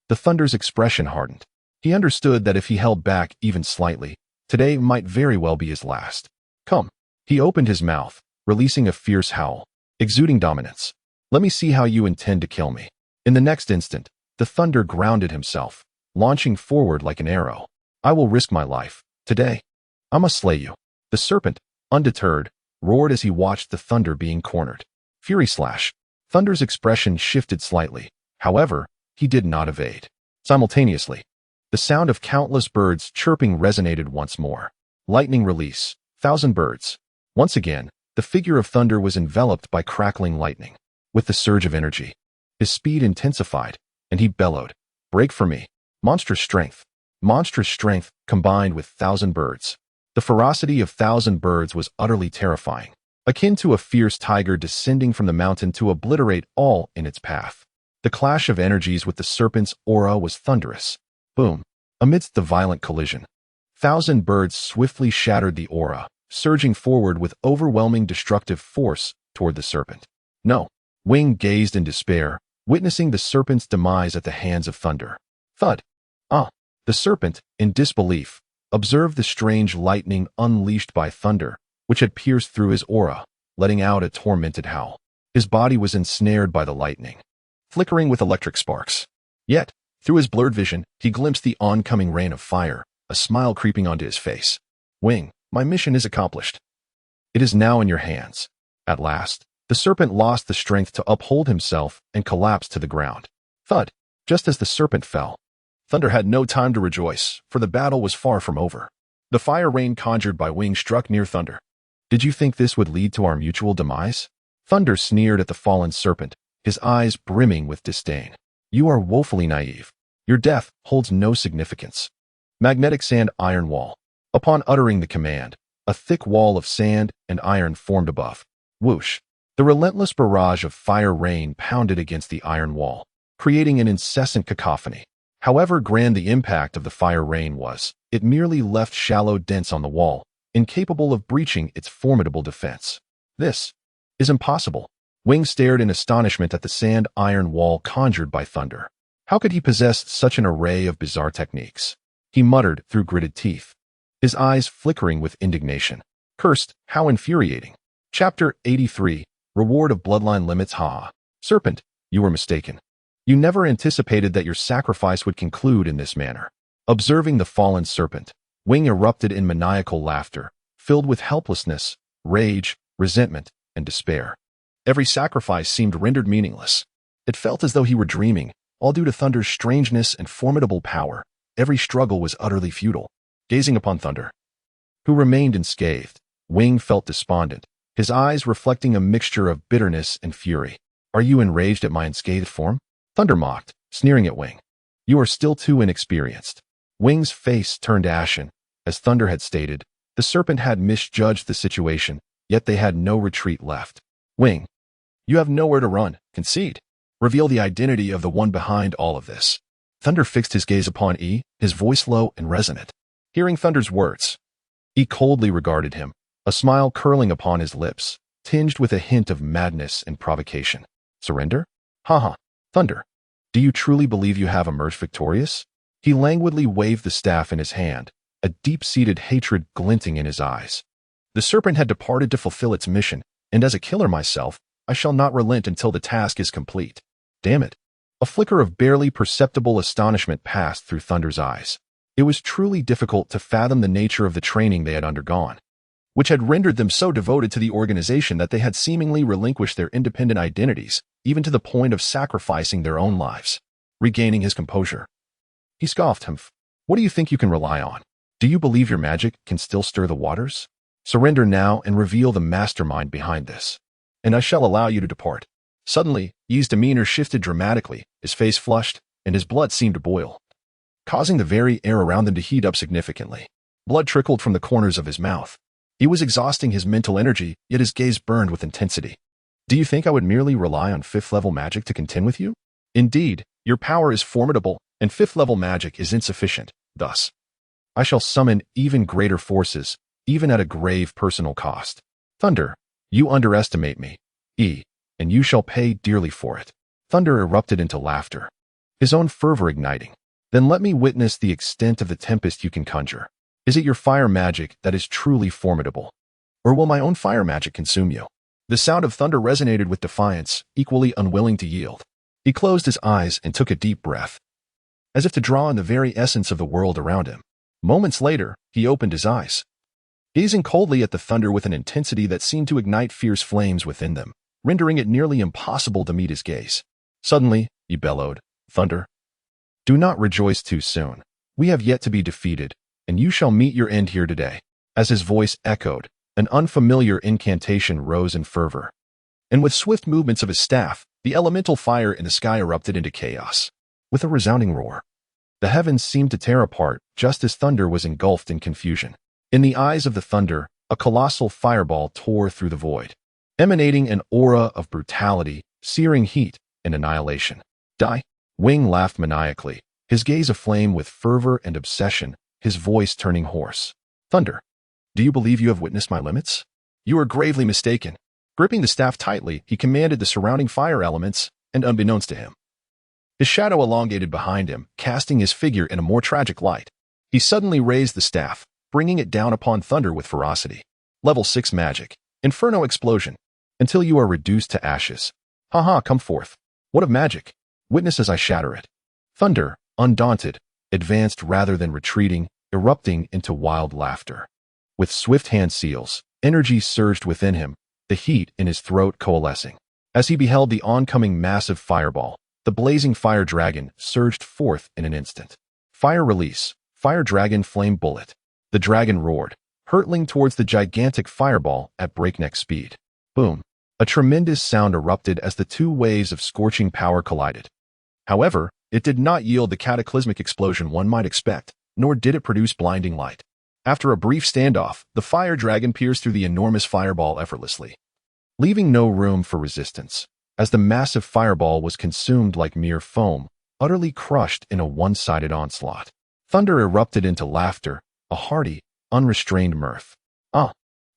the Thunder's expression hardened. He understood that if he held back even slightly, today might very well be his last. "Come." He opened his mouth, releasing a fierce howl, exuding dominance. "Let me see how you intend to kill me." In the next instant, the Thunder grounded himself, launching forward like an arrow. "I will risk my life. Today, I must slay you." The serpent, undeterred, roared as he watched the Thunder being cornered. Fury slash. Thunder's expression shifted slightly. However, he did not evade. Simultaneously, the sound of countless birds chirping resonated once more. Lightning release, 1,000 birds. Once again, the figure of Thunder was enveloped by crackling lightning. With the surge of energy, his speed intensified, and he bellowed, "Break for me." Monstrous strength. Monstrous strength combined with 1,000 birds. The ferocity of 1,000 birds was utterly terrifying, akin to a fierce tiger descending from the mountain to obliterate all in its path. The clash of energies with the serpent's aura was thunderous. Boom. Amidst the violent collision, 1,000 birds swiftly shattered the aura, surging forward with overwhelming destructive force toward the serpent. No. Wing gazed in despair, witnessing the serpent's demise at the hands of Thunder. Thud. The serpent, in disbelief, observed the strange lightning unleashed by Thunder, which had pierced through his aura, letting out a tormented howl. His body was ensnared by the lightning, flickering with electric sparks. Yet, through his blurred vision, he glimpsed the oncoming rain of fire, a smile creeping onto his face. Wing, my mission is accomplished. It is now in your hands. At last, the serpent lost the strength to uphold himself and collapsed to the ground. Thud. Just as the serpent fell, Thunder had no time to rejoice, for the battle was far from over. The fire rain conjured by Wing struck near Thunder. Did you think this would lead to our mutual demise? Thunder sneered at the fallen serpent, his eyes brimming with disdain. You are woefully naive. Your death holds no significance. Magnetic sand iron wall. Upon uttering the command, a thick wall of sand and iron formed above. Whoosh. The relentless barrage of fire rain pounded against the iron wall, creating an incessant cacophony. However grand the impact of the fire rain was, it merely left shallow dents on the wall, incapable of breaching its formidable defense. This is impossible. Wing stared in astonishment at the sand-iron wall conjured by Thunder. How could he possess such an array of bizarre techniques? He muttered through gritted teeth, his eyes flickering with indignation. Cursed, how infuriating. Chapter 83, Reward of Bloodline Limits. Serpent, you were mistaken. You never anticipated that your sacrifice would conclude in this manner. Observing the fallen serpent, Wing erupted in maniacal laughter, filled with helplessness, rage, resentment, and despair. Every sacrifice seemed rendered meaningless. It felt as though he were dreaming, all due to Thunder's strangeness and formidable power. Every struggle was utterly futile. Gazing upon Thunder, who remained unscathed, Wing felt despondent, his eyes reflecting a mixture of bitterness and fury. Are you enraged at my unscathed form? Thunder mocked, sneering at Wing. You are still too inexperienced. Wing's face turned ashen. As Thunder had stated, the serpent had misjudged the situation, yet they had no retreat left. Wing, you have nowhere to run. Concede. Reveal the identity of the one behind all of this. Thunder fixed his gaze upon E, his voice low and resonant. Hearing Thunder's words, E coldly regarded him, a smile curling upon his lips, tinged with a hint of madness and provocation. Surrender? Haha. Thunder, do you truly believe you have emerged victorious? He languidly waved the staff in his hand, a deep-seated hatred glinting in his eyes. The serpent had departed to fulfill its mission, and as a killer myself, I shall not relent until the task is complete. Damn it. A flicker of barely perceptible astonishment passed through Thunder's eyes. It was truly difficult to fathom the nature of the training they had undergone, which had rendered them so devoted to the organization that they had seemingly relinquished their independent identities, even to the point of sacrificing their own lives. Regaining his composure, he scoffed. What do you think you can rely on? Do you believe your magic can still stir the waters? Surrender now and reveal the mastermind behind this, and I shall allow you to depart. Suddenly, Yi's demeanor shifted dramatically, his face flushed, and his blood seemed to boil, causing the very air around them to heat up significantly. Blood trickled from the corners of his mouth. He was exhausting his mental energy, yet his gaze burned with intensity. Do you think I would merely rely on 5th-level magic to contend with you? Indeed, your power is formidable, and 5th-level magic is insufficient. Thus, I shall summon even greater forces, even at a grave personal cost. Thunder, you underestimate me, E, and you shall pay dearly for it. Thunder erupted into laughter, his own fervor igniting. Then let me witness the extent of the tempest you can conjure. Is it your fire magic that is truly formidable? Or will my own fire magic consume you? The sound of Thunder resonated with defiance, equally unwilling to yield. He closed his eyes and took a deep breath, as if to draw in the very essence of the world around him. Moments later, he opened his eyes, gazing coldly at the Thunder with an intensity that seemed to ignite fierce flames within them, rendering it nearly impossible to meet his gaze. Suddenly, he bellowed, Thunder, do not rejoice too soon. We have yet to be defeated, and you shall meet your end here today. As his voice echoed, an unfamiliar incantation rose in fervor. And with swift movements of his staff, the elemental fire in the sky erupted into chaos. With a resounding roar, the heavens seemed to tear apart just as Thunder was engulfed in confusion. In the eyes of the Thunder, a colossal fireball tore through the void, emanating an aura of brutality, searing heat, and annihilation. Die? Wing laughed maniacally, his gaze aflame with fervor and obsession, his voice turning hoarse. Thunder, do you believe you have witnessed my limits? You are gravely mistaken. Gripping the staff tightly, he commanded the surrounding fire elements, and unbeknownst to him, his shadow elongated behind him, casting his figure in a more tragic light. He suddenly raised the staff, bringing it down upon Thunder with ferocity. Level 6 magic. Inferno explosion. Until you are reduced to ashes. Haha, come forth. What of magic? Witness as I shatter it. Thunder, undaunted, advanced rather than retreating, erupting into wild laughter. With swift hand seals, energy surged within him, the heat in his throat coalescing. As he beheld the oncoming massive fireball, the blazing fire dragon surged forth in an instant. Fire release, fire dragon flame bullet. The dragon roared, hurtling towards the gigantic fireball at breakneck speed. Boom! A tremendous sound erupted as the two waves of scorching power collided. However, it did not yield the cataclysmic explosion one might expect, nor did it produce blinding light. After a brief standoff, the fire dragon pierced through the enormous fireball effortlessly, leaving no room for resistance, as the massive fireball was consumed like mere foam, utterly crushed in a one-sided onslaught. Thunder erupted into laughter, a hearty, unrestrained mirth.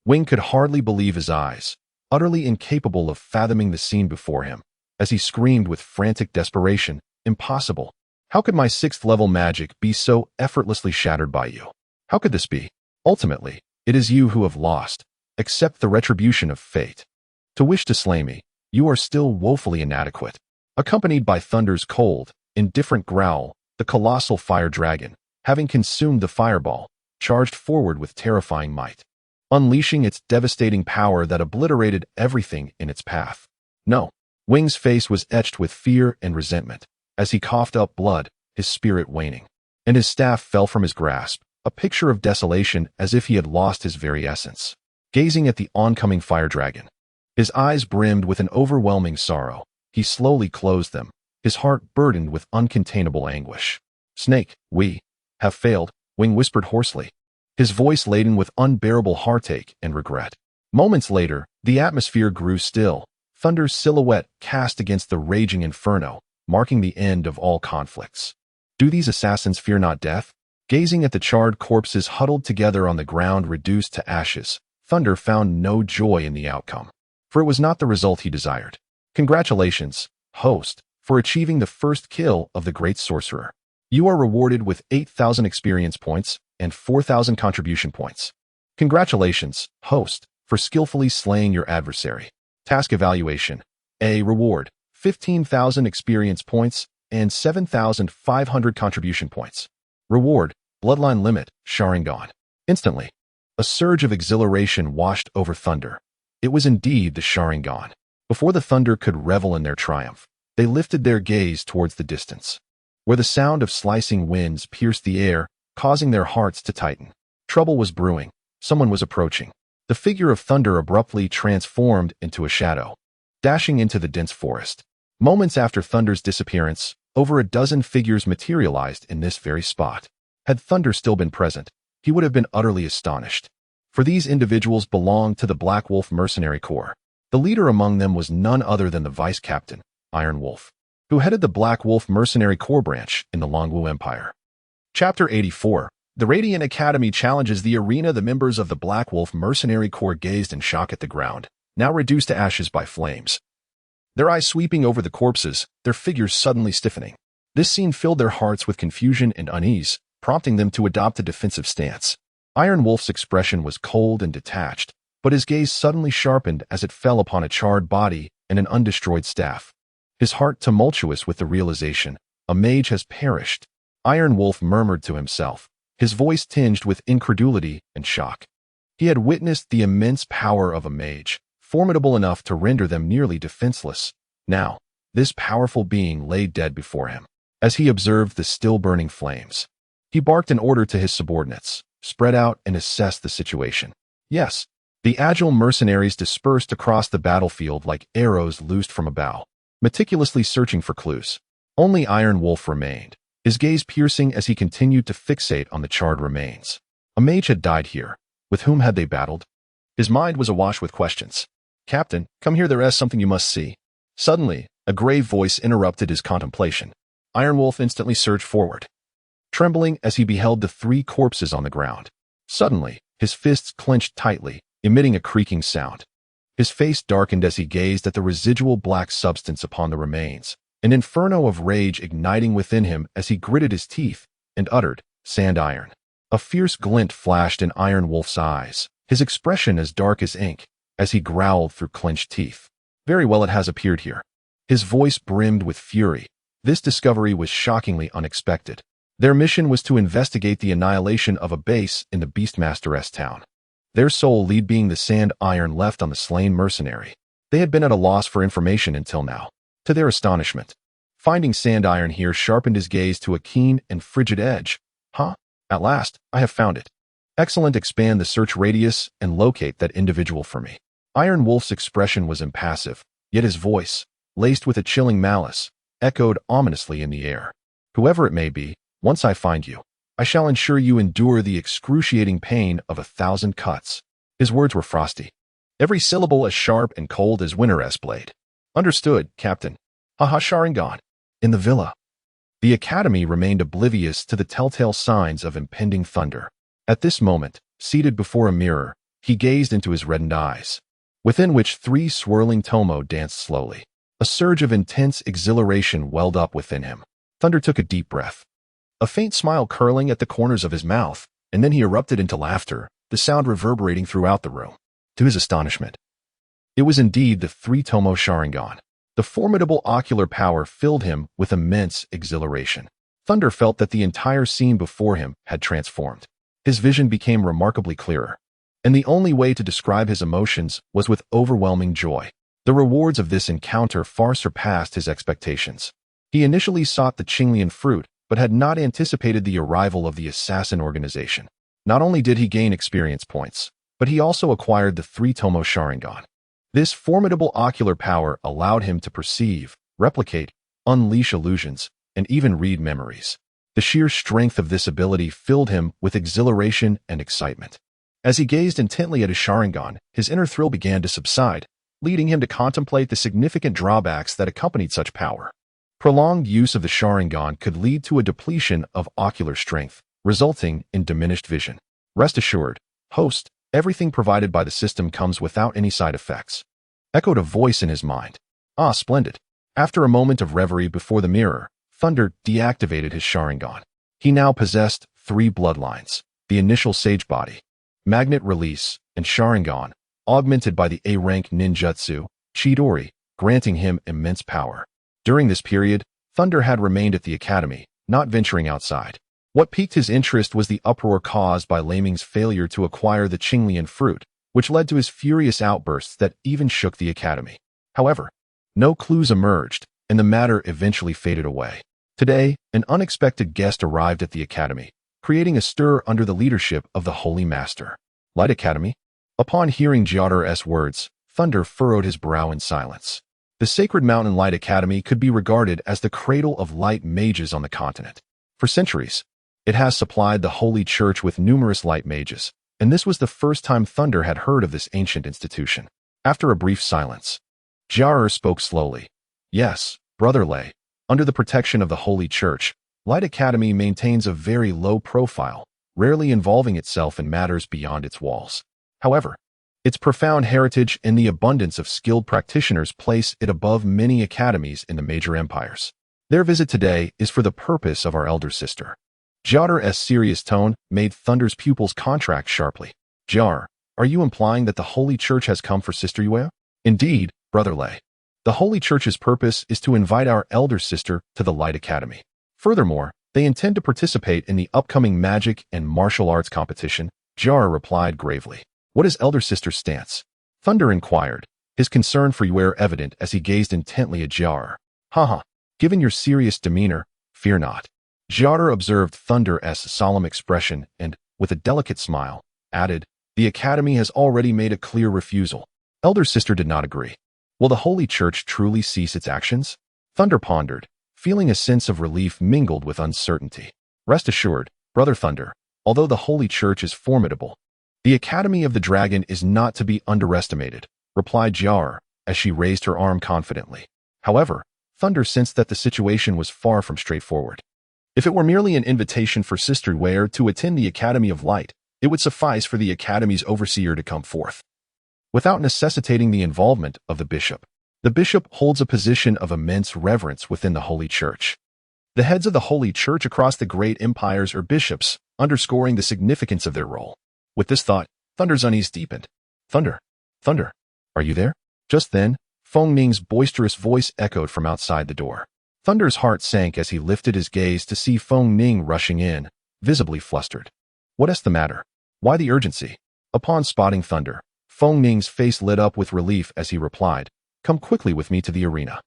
Wing could hardly believe his eyes, utterly incapable of fathoming the scene before him, as he screamed with frantic desperation, "Impossible! How could my 6th-level magic be so effortlessly shattered by you? How could this be? Ultimately, it is you who have lost. Accept the retribution of fate. To wish to slay me, you are still woefully inadequate." Accompanied by Thunder's cold, indifferent growl, the colossal fire dragon, having consumed the fireball, charged forward with terrifying might, unleashing its devastating power that obliterated everything in its path. No, Wing's face was etched with fear and resentment, as he coughed up blood, his spirit waning, and his staff fell from his grasp, a picture of desolation as if he had lost his very essence. Gazing at the oncoming fire dragon, his eyes brimmed with an overwhelming sorrow, he slowly closed them, his heart burdened with uncontainable anguish. "Snake, we have failed," Wing whispered hoarsely, his voice laden with unbearable heartache and regret. Moments later, the atmosphere grew still, Thunder's silhouette cast against the raging inferno, marking the end of all conflicts. Do these assassins fear not death? Gazing at the charred corpses huddled together on the ground reduced to ashes, Thunder found no joy in the outcome, for it was not the result he desired. Congratulations, host, for achieving the first kill of the great sorcerer. You are rewarded with 8,000 experience points and 4,000 contribution points. Congratulations, host, for skillfully slaying your adversary. Task evaluation. A reward, 15,000 experience points and 7,500 contribution points. Reward, Bloodline limit, Sharingan. Instantly, a surge of exhilaration washed over Thunder. It was indeed the Sharingan. Before the Thunder could revel in their triumph, they lifted their gaze towards the distance, where the sound of slicing winds pierced the air, causing their hearts to tighten. Trouble was brewing. Someone was approaching. The figure of Thunder abruptly transformed into a shadow, dashing into the dense forest. Moments after Thunder's disappearance, over a dozen figures materialized in this very spot. Had Thunder still been present, he would have been utterly astonished, for these individuals belonged to the Black Wolf Mercenary Corps. The leader among them was none other than the Vice Captain, Iron Wolf, who headed the Black Wolf Mercenary Corps branch in the Longwu Empire. Chapter 84. The Radiant Academy challenges the arena. The members of the Black Wolf Mercenary Corps gazed in shock at the ground, now reduced to ashes by flames. Their eyes sweeping over the corpses, their figures suddenly stiffening. This scene filled their hearts with confusion and unease, prompting them to adopt a defensive stance. Iron Wolf's expression was cold and detached, but his gaze suddenly sharpened as it fell upon a charred body and an undestroyed staff. His heart tumultuous with the realization, a mage has perished. Iron Wolf murmured to himself, his voice tinged with incredulity and shock. He had witnessed the immense power of a mage, formidable enough to render them nearly defenseless. Now, this powerful being lay dead before him. as he observed the still-burning flames. He barked an order to his subordinates, spread out and assessed the situation. Yes, the agile mercenaries dispersed across the battlefield like arrows loosed from a bow, meticulously searching for clues. Only Iron Wolf remained, his gaze piercing as he continued to fixate on the charred remains. A mage had died here. With whom had they battled? His mind was awash with questions. "Captain, come here, there is something you must see." Suddenly, a grave voice interrupted his contemplation. Iron Wolf instantly surged forward, trembling as he beheld the 3 corpses on the ground. Suddenly, his fists clenched tightly, emitting a creaking sound. His face darkened as he gazed at the residual black substance upon the remains, an inferno of rage igniting within him as he gritted his teeth and uttered, "Sand iron." A fierce glint flashed in Iron Wolf's eyes, his expression as dark as ink, as he growled through clenched teeth. "Very well, it has appeared here." His voice brimmed with fury. This discovery was shockingly unexpected. Their mission was to investigate the annihilation of a base in the Beastmaster's town. Their sole lead being the sand iron left on the slain mercenary. They had been at a loss for information until now. To their astonishment, finding sand iron here sharpened his gaze to a keen and frigid edge. "Huh? At last, I have found it." "Excellent, expand the search radius and locate that individual for me." Iron Wolf's expression was impassive, yet his voice, laced with a chilling malice, echoed ominously in the air. "Whoever it may be, once I find you, I shall ensure you endure the excruciating pain of 1,000 cuts." His words were frosty, every syllable as sharp and cold as Winter's blade. "Understood, Captain." Haha Sharingan. In the villa, the Academy remained oblivious to the telltale signs of impending thunder. At this moment, seated before a mirror, he gazed into his reddened eyes, within which 3 swirling tomo danced slowly. A surge of intense exhilaration welled up within him. Thunder took a deep breath, a faint smile curling at the corners of his mouth, and then he erupted into laughter, the sound reverberating throughout the room. To his astonishment, it was indeed the 3-tomo Sharingan. The formidable ocular power filled him with immense exhilaration. Thunder felt that the entire scene before him had transformed. His vision became remarkably clearer, and the only way to describe his emotions was with overwhelming joy. The rewards of this encounter far surpassed his expectations. He initially sought the Qinglian fruit, but had not anticipated the arrival of the assassin organization. Not only did he gain experience points, but he also acquired the 3-tomo Sharingan. This formidable ocular power allowed him to perceive, replicate, unleash illusions, and even read memories. The sheer strength of this ability filled him with exhilaration and excitement. As he gazed intently at his Sharingan, his inner thrill began to subside, leading him to contemplate the significant drawbacks that accompanied such power. Prolonged use of the Sharingan could lead to a depletion of ocular strength, resulting in diminished vision. "Rest assured, host, everything provided by the system comes without any side effects," echoed a voice in his mind. "Ah, splendid." After a moment of reverie before the mirror, Thunder deactivated his Sharingan. He now possessed 3 bloodlines: the initial Sage Body, Magnet Release, and Sharingan, augmented by the A-rank Ninjutsu, Chidori, granting him immense power. During this period, Thunder had remained at the Academy, not venturing outside. What piqued his interest was the uproar caused by Laming's failure to acquire the Qinglian fruit, which led to his furious outbursts that even shook the Academy. However, no clues emerged, and the matter eventually faded away. Today, an unexpected guest arrived at the Academy, creating a stir under the leadership of the Holy Master. "Light Academy?" Upon hearing Jiaotar's words, Thunder furrowed his brow in silence. The Sacred Mountain Light Academy could be regarded as the cradle of light mages on the continent. For centuries, it has supplied the Holy Church with numerous light mages, and this was the first time Thunder had heard of this ancient institution. After a brief silence, Jiaotar spoke slowly. "Yes, Brother Lei, under the protection of the Holy Church, Light Academy maintains a very low profile, rarely involving itself in matters beyond its walls. However, its profound heritage and the abundance of skilled practitioners place it above many academies in the major empires. Their visit today is for the purpose of our elder sister." Jiaotar's serious tone made Thunder's pupils contract sharply. "Jiaotar, are you implying that the Holy Church has come for Sister Yue?" "Indeed, Brother Lei. The Holy Church's purpose is to invite our elder sister to the Light Academy. Furthermore, they intend to participate in the upcoming magic and martial arts competition," Jiaotar replied gravely. "What is elder sister's stance?" Thunder inquired, his concern for Yue evident as he gazed intently at Jiaotar. "Haha, given your serious demeanor, Fear not. Jiaer observed Thunder's solemn expression and, with a delicate smile, added, the Academy has already made a clear refusal. Elder sister did not agree. Will the Holy Church truly cease its actions? Thunder pondered, feeling a sense of relief mingled with uncertainty. Rest assured, Brother Thunder, although the Holy Church is formidable, the Academy of the Dragon is not to be underestimated, replied Jiaer, as she raised her arm confidently. However, Thunder sensed that the situation was far from straightforward. If it were merely an invitation for Sister Ware to attend the Academy of Light, it would suffice for the Academy's overseer to come forth, without necessitating the involvement of the bishop. The bishop holds a position of immense reverence within the Holy Church. The heads of the Holy Church across the great empires are bishops, underscoring the significance of their role. With this thought, Thunder's unease deepened. Thunder, Thunder, are you there? Just then, Fong Ning's boisterous voice echoed from outside the door. Thunder's heart sank as he lifted his gaze to see Fong Ning rushing in, visibly flustered. What is the matter? Why the urgency? Upon spotting Thunder, Fong Ning's face lit up with relief as he replied, come quickly with me to the arena.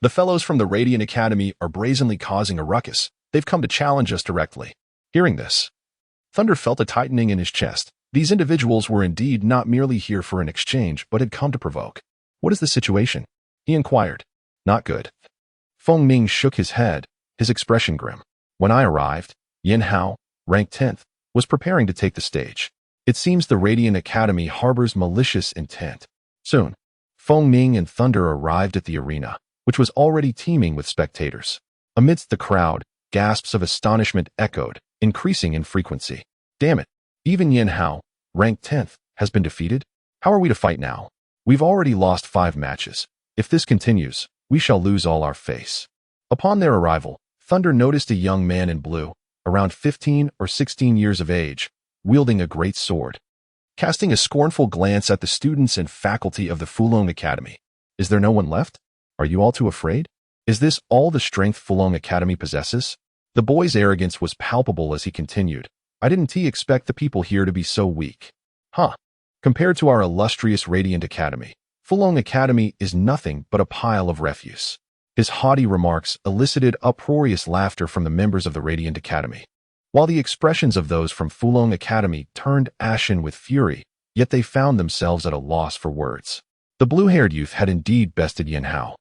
The fellows from the Radiant Academy are brazenly causing a ruckus. They've come to challenge us directly. Hearing this, Thunder felt a tightening in his chest. These individuals were indeed not merely here for an exchange, but had come to provoke. What is the situation? He inquired. Not good. Fong Ning shook his head, his expression grim. When I arrived, Yin Hao, ranked 10th, was preparing to take the stage. It seems the Radiant Academy harbors malicious intent. Soon, Fong Ning and Thunder arrived at the arena, which was already teeming with spectators. Amidst the crowd, gasps of astonishment echoed, increasing in frequency. Damn it, even Yin Hao, ranked 10th, has been defeated? How are we to fight now? We've already lost 5 matches. If this continues, we shall lose all our face. Upon their arrival, Thunder noticed a young man in blue, around 15 or 16 years of age, wielding a great sword. Casting a scornful glance at the students and faculty of the Fulong Academy. Is there no one left? Are you all too afraid? Is this all the strength Fulong Academy possesses? The boy's arrogance was palpable as he continued. I didn't expect the people here to be so weak. Huh. Compared to our illustrious Radiant Academy, Fulong Academy is nothing but a pile of refuse. His haughty remarks elicited uproarious laughter from the members of the Radiant Academy, while the expressions of those from Fulong Academy turned ashen with fury, yet they found themselves at a loss for words. The blue-haired youth had indeed bested Yin Hao.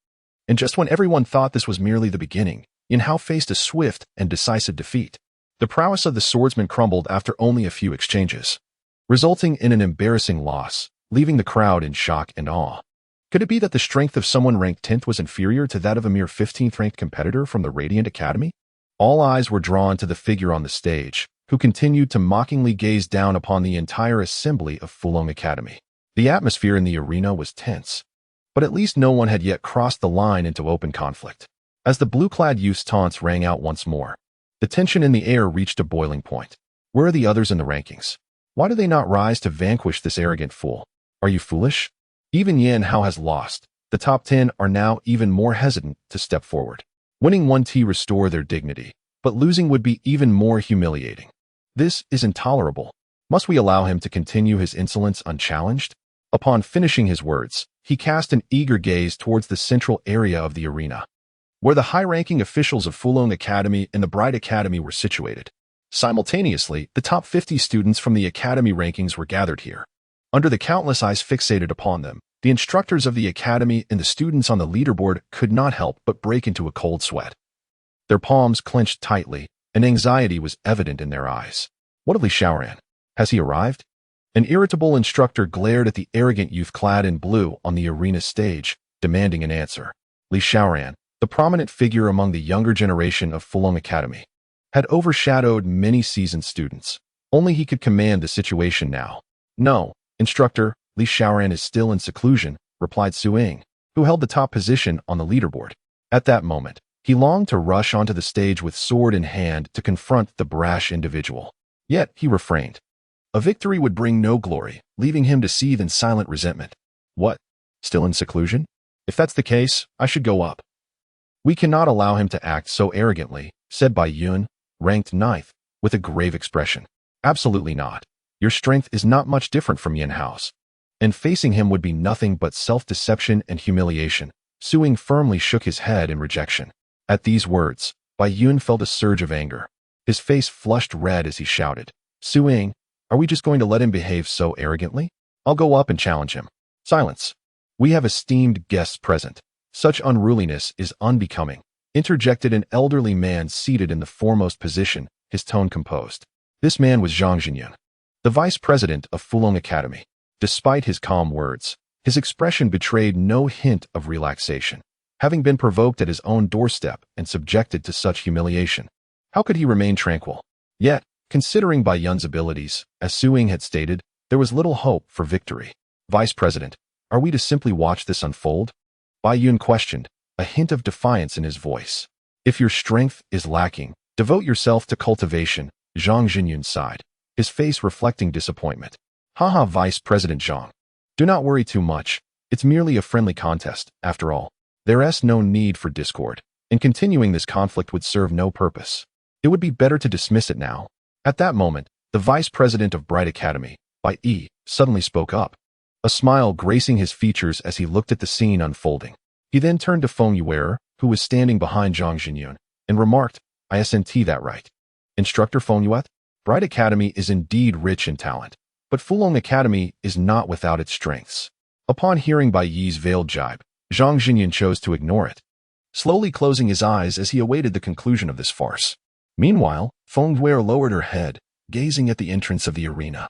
And just when everyone thought this was merely the beginning, Yin Hao faced a swift and decisive defeat. The prowess of the swordsman crumbled after only a few exchanges, resulting in an embarrassing loss, leaving the crowd in shock and awe. Could it be that the strength of someone ranked 10th was inferior to that of a mere 15th-ranked competitor from the Radiant Academy? All eyes were drawn to the figure on the stage, who continued to mockingly gaze down upon the entire assembly of Fulong Academy. The atmosphere in the arena was tense, but at least no one had yet crossed the line into open conflict. As the blue-clad youth's taunts rang out once more, the tension in the air reached a boiling point. Where are the others in the rankings? Why do they not rise to vanquish this arrogant fool? Are you foolish? Even Yin Hao has lost. The top 10 are now even more hesitant to step forward. Winning won to restore their dignity, but losing would be even more humiliating. This is intolerable. Must we allow him to continue his insolence unchallenged? Upon finishing his words, he cast an eager gaze towards the central area of the arena, where the high-ranking officials of Fulong Academy and the Bright Academy were situated. Simultaneously, the top 50 students from the Academy rankings were gathered here. Under the countless eyes fixated upon them, the instructors of the Academy and the students on the leaderboard could not help but break into a cold sweat. Their palms clenched tightly, and anxiety was evident in their eyes. What of Li Xiaoran? Has he arrived? An irritable instructor glared at the arrogant youth clad in blue on the arena stage, demanding an answer. Li Xiaoran, the prominent figure among the younger generation of Fulong Academy, had overshadowed many seasoned students. Only he could command the situation now. No, instructor, Li Xiaoran is still in seclusion, replied Suing, who held the top position on the leaderboard. At that moment, he longed to rush onto the stage with sword in hand to confront the brash individual. Yet he refrained. A victory would bring no glory, leaving him to seethe in silent resentment. What? Still in seclusion? If that's the case, I should go up. We cannot allow him to act so arrogantly, said Bai Yun, ranked 9th, with a grave expression. Absolutely not. Your strength is not much different from Yin Hao's, and facing him would be nothing but self-deception and humiliation. Suing firmly shook his head in rejection. At these words, Bai Yun felt a surge of anger. His face flushed red as he shouted, Su Ying, are we just going to let him behave so arrogantly? I'll go up and challenge him. Silence. We have esteemed guests present. Such unruliness is unbecoming, interjected an elderly man seated in the foremost position, his tone composed. This man was Zhang Jinyun, the vice president of Fulong Academy. Despite his calm words, his expression betrayed no hint of relaxation. Having been provoked at his own doorstep and subjected to such humiliation, how could he remain tranquil? Yet, considering Bai Yun's abilities, as Su Ying had stated, there was little hope for victory. Vice President, are we to simply watch this unfold? Bai Yun questioned, a hint of defiance in his voice. If your strength is lacking, devote yourself to cultivation, Zhang Jinyun sighed, his face reflecting disappointment. Haha, Vice President Zhang. Do not worry too much. It's merely a friendly contest, after all. There's no need for discord, and continuing this conflict would serve no purpose. It would be better to dismiss it now. At that moment, the Vice President of Bright Academy, Bai Yi, suddenly spoke up, a smile gracing his features as he looked at the scene unfolding. He then turned to Fong Yuer, who was standing behind Zhang Jinyun, and remarked, I SNT that right. Instructor Fong Yuet? Bright Academy is indeed rich in talent, but Fulong Academy is not without its strengths. Upon hearing Bai Yi's veiled jibe, Zhang Jinyun chose to ignore it, slowly closing his eyes as he awaited the conclusion of this farce. Meanwhile, Fong Yuer lowered her head, gazing at the entrance of the arena.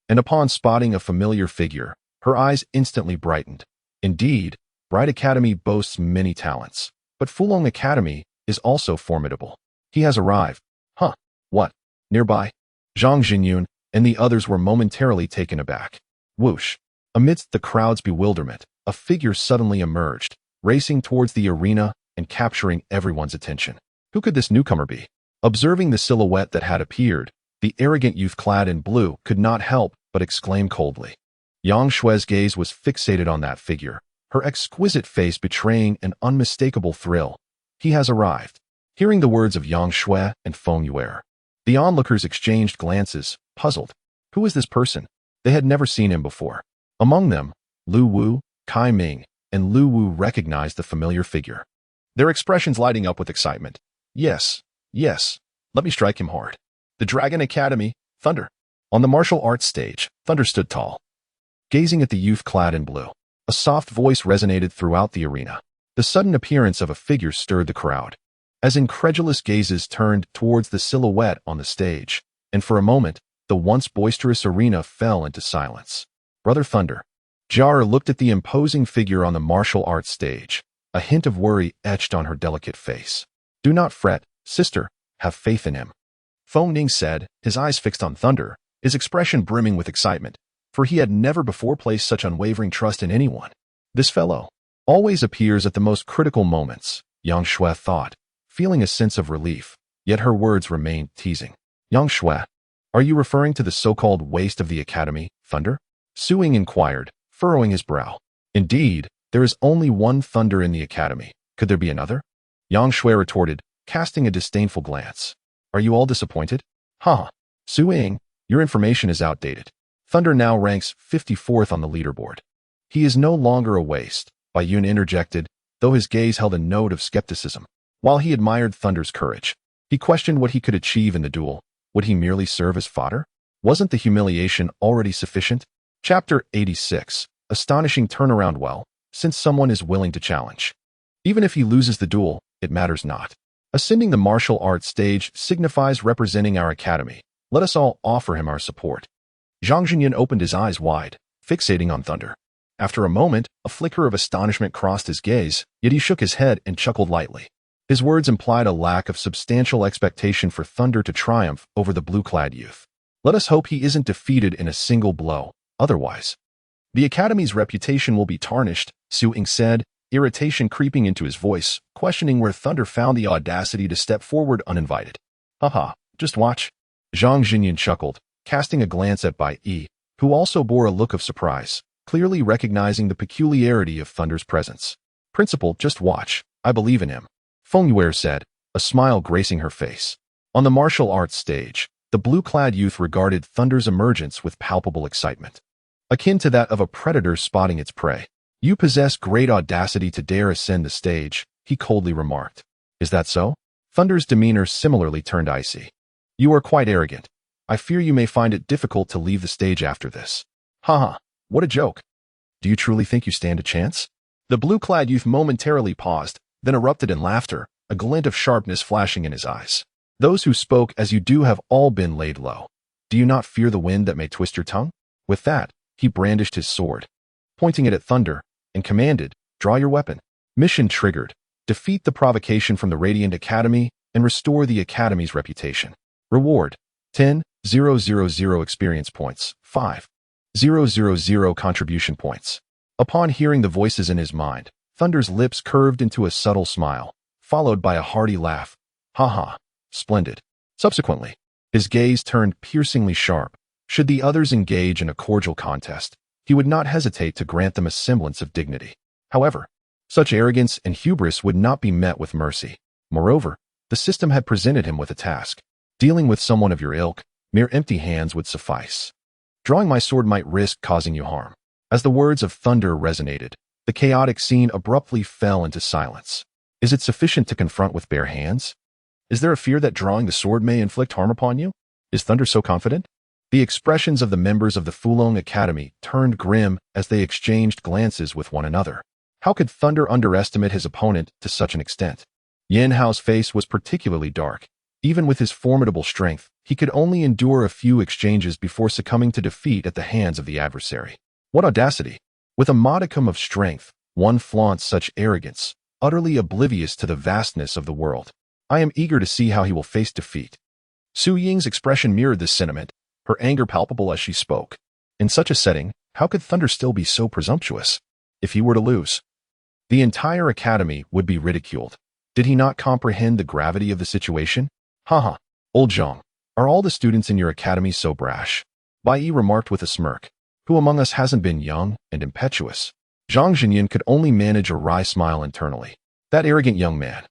And upon spotting a familiar figure, her eyes instantly brightened. Indeed, Bright Academy boasts many talents, but Fulong Academy is also formidable. He has arrived. Huh? What? Nearby? Zhang Jinyun and the others were momentarily taken aback. Whoosh! Amidst the crowd's bewilderment, a figure suddenly emerged, racing towards the arena and capturing everyone's attention. Who could this newcomer be? Observing the silhouette that had appeared, the arrogant youth clad in blue could not help but exclaim coldly. Yang Shue's gaze was fixated on that figure, her exquisite face betraying an unmistakable thrill. He has arrived. Hearing the words of Yang Shue and Fong Yuer, the onlookers exchanged glances, puzzled. Who is this person? They had never seen him before. Among them, Lu Wu, Kai Ming, and Lu Wu recognized the familiar figure, their expressions lighting up with excitement. Yes, let me strike him hard. The Dragon Academy, Thunder. On the martial arts stage, Thunder stood tall, gazing at the youth clad in blue. A soft voice resonated throughout the arena. The sudden appearance of a figure stirred the crowd, as incredulous gazes turned towards the silhouette on the stage, and for a moment, the once boisterous arena fell into silence. Brother Thunder. Jar looked at the imposing figure on the martial arts stage, a hint of worry etched on her delicate face. Do not fret, sister, have faith in him. Fong Ning said, his eyes fixed on Thunder, his expression brimming with excitement, for he had never before placed such unwavering trust in anyone. This fellow always appears at the most critical moments, Yang Shue thought, feeling a sense of relief, yet her words remained teasing. Yang Shue, are you referring to the so-called waste of the academy, Thunder? Su Ying inquired, furrowing his brow. Indeed, there is only one Thunder in the academy. Could there be another? Yang Shue retorted, casting a disdainful glance. Are you all disappointed? Su Ying, your information is outdated. Thunder now ranks 54th on the leaderboard. He is no longer a waste, Bai Yun interjected, though his gaze held a note of skepticism. While he admired Thunder's courage, he questioned what he could achieve in the duel. Would he merely serve as fodder? Wasn't the humiliation already sufficient? Chapter 86. Astonishing turnaround. Well, since someone is willing to challenge, even if he loses the duel, it matters not. Ascending the martial arts stage signifies representing our academy. Let us all offer him our support. Zhang Jinyun opened his eyes wide, fixating on Thunder. After a moment, a flicker of astonishment crossed his gaze, yet he shook his head and chuckled lightly. His words implied a lack of substantial expectation for Thunder to triumph over the blue-clad youth. Let us hope he isn't defeated in a single blow, otherwise the academy's reputation will be tarnished, Su Ying said, irritation creeping into his voice, questioning where Thunder found the audacity to step forward uninvited. Just watch. Zhang Jinyun chuckled, casting a glance at Bai Yi, who also bore a look of surprise, clearly recognizing the peculiarity of Thunder's presence. Principal, just watch. I believe in him. Fong Yuer said, a smile gracing her face. On the martial arts stage, the blue-clad youth regarded Thunder's emergence with palpable excitement, akin to that of a predator spotting its prey. You possess great audacity to dare ascend the stage, he coldly remarked. Is that so? Thunder's demeanor similarly turned icy. You are quite arrogant. I fear you may find it difficult to leave the stage after this. Haha, what a joke. Do you truly think you stand a chance? The blue-clad youth momentarily paused, then erupted in laughter, a glint of sharpness flashing in his eyes. Those who spoke as you do have all been laid low. Do you not fear the wind that may twist your tongue? With that, he brandished his sword, pointing it at Thunder, and commanded, draw your weapon. Mission triggered. Defeat the provocation from the Radiant Academy and restore the Academy's reputation. Reward, 10,000 experience points, 5,000 contribution points. Upon hearing the voices in his mind, Thunder's lips curved into a subtle smile, followed by a hearty laugh. Haha, splendid. Subsequently, his gaze turned piercingly sharp. Should the others engage in a cordial contest, he would not hesitate to grant them a semblance of dignity. However, such arrogance and hubris would not be met with mercy. Moreover, the system had presented him with a task. Dealing with someone of your ilk, mere empty hands would suffice. Drawing my sword might risk causing you harm. As the words of Thunder resonated, the chaotic scene abruptly fell into silence. Is it sufficient to confront with bare hands? Is there a fear that drawing the sword may inflict harm upon you? Is Thunder so confident? The expressions of the members of the Fulong Academy turned grim as they exchanged glances with one another. How could Thunder underestimate his opponent to such an extent? Yin Hao's face was particularly dark. Even with his formidable strength, he could only endure a few exchanges before succumbing to defeat at the hands of the adversary. What audacity! With a modicum of strength, one flaunts such arrogance, utterly oblivious to the vastness of the world. I am eager to see how he will face defeat. Su Ying's expression mirrored this sentiment, her anger palpable as she spoke. In such a setting, how could Thunder still be so presumptuous? If he were to lose, the entire academy would be ridiculed. Did he not comprehend the gravity of the situation? Haha, old Zhang, are all the students in your academy so brash? Bai Yi remarked with a smirk. Who among us hasn't been young and impetuous? Zhang Zhenyan could only manage a wry smile internally. That arrogant young man.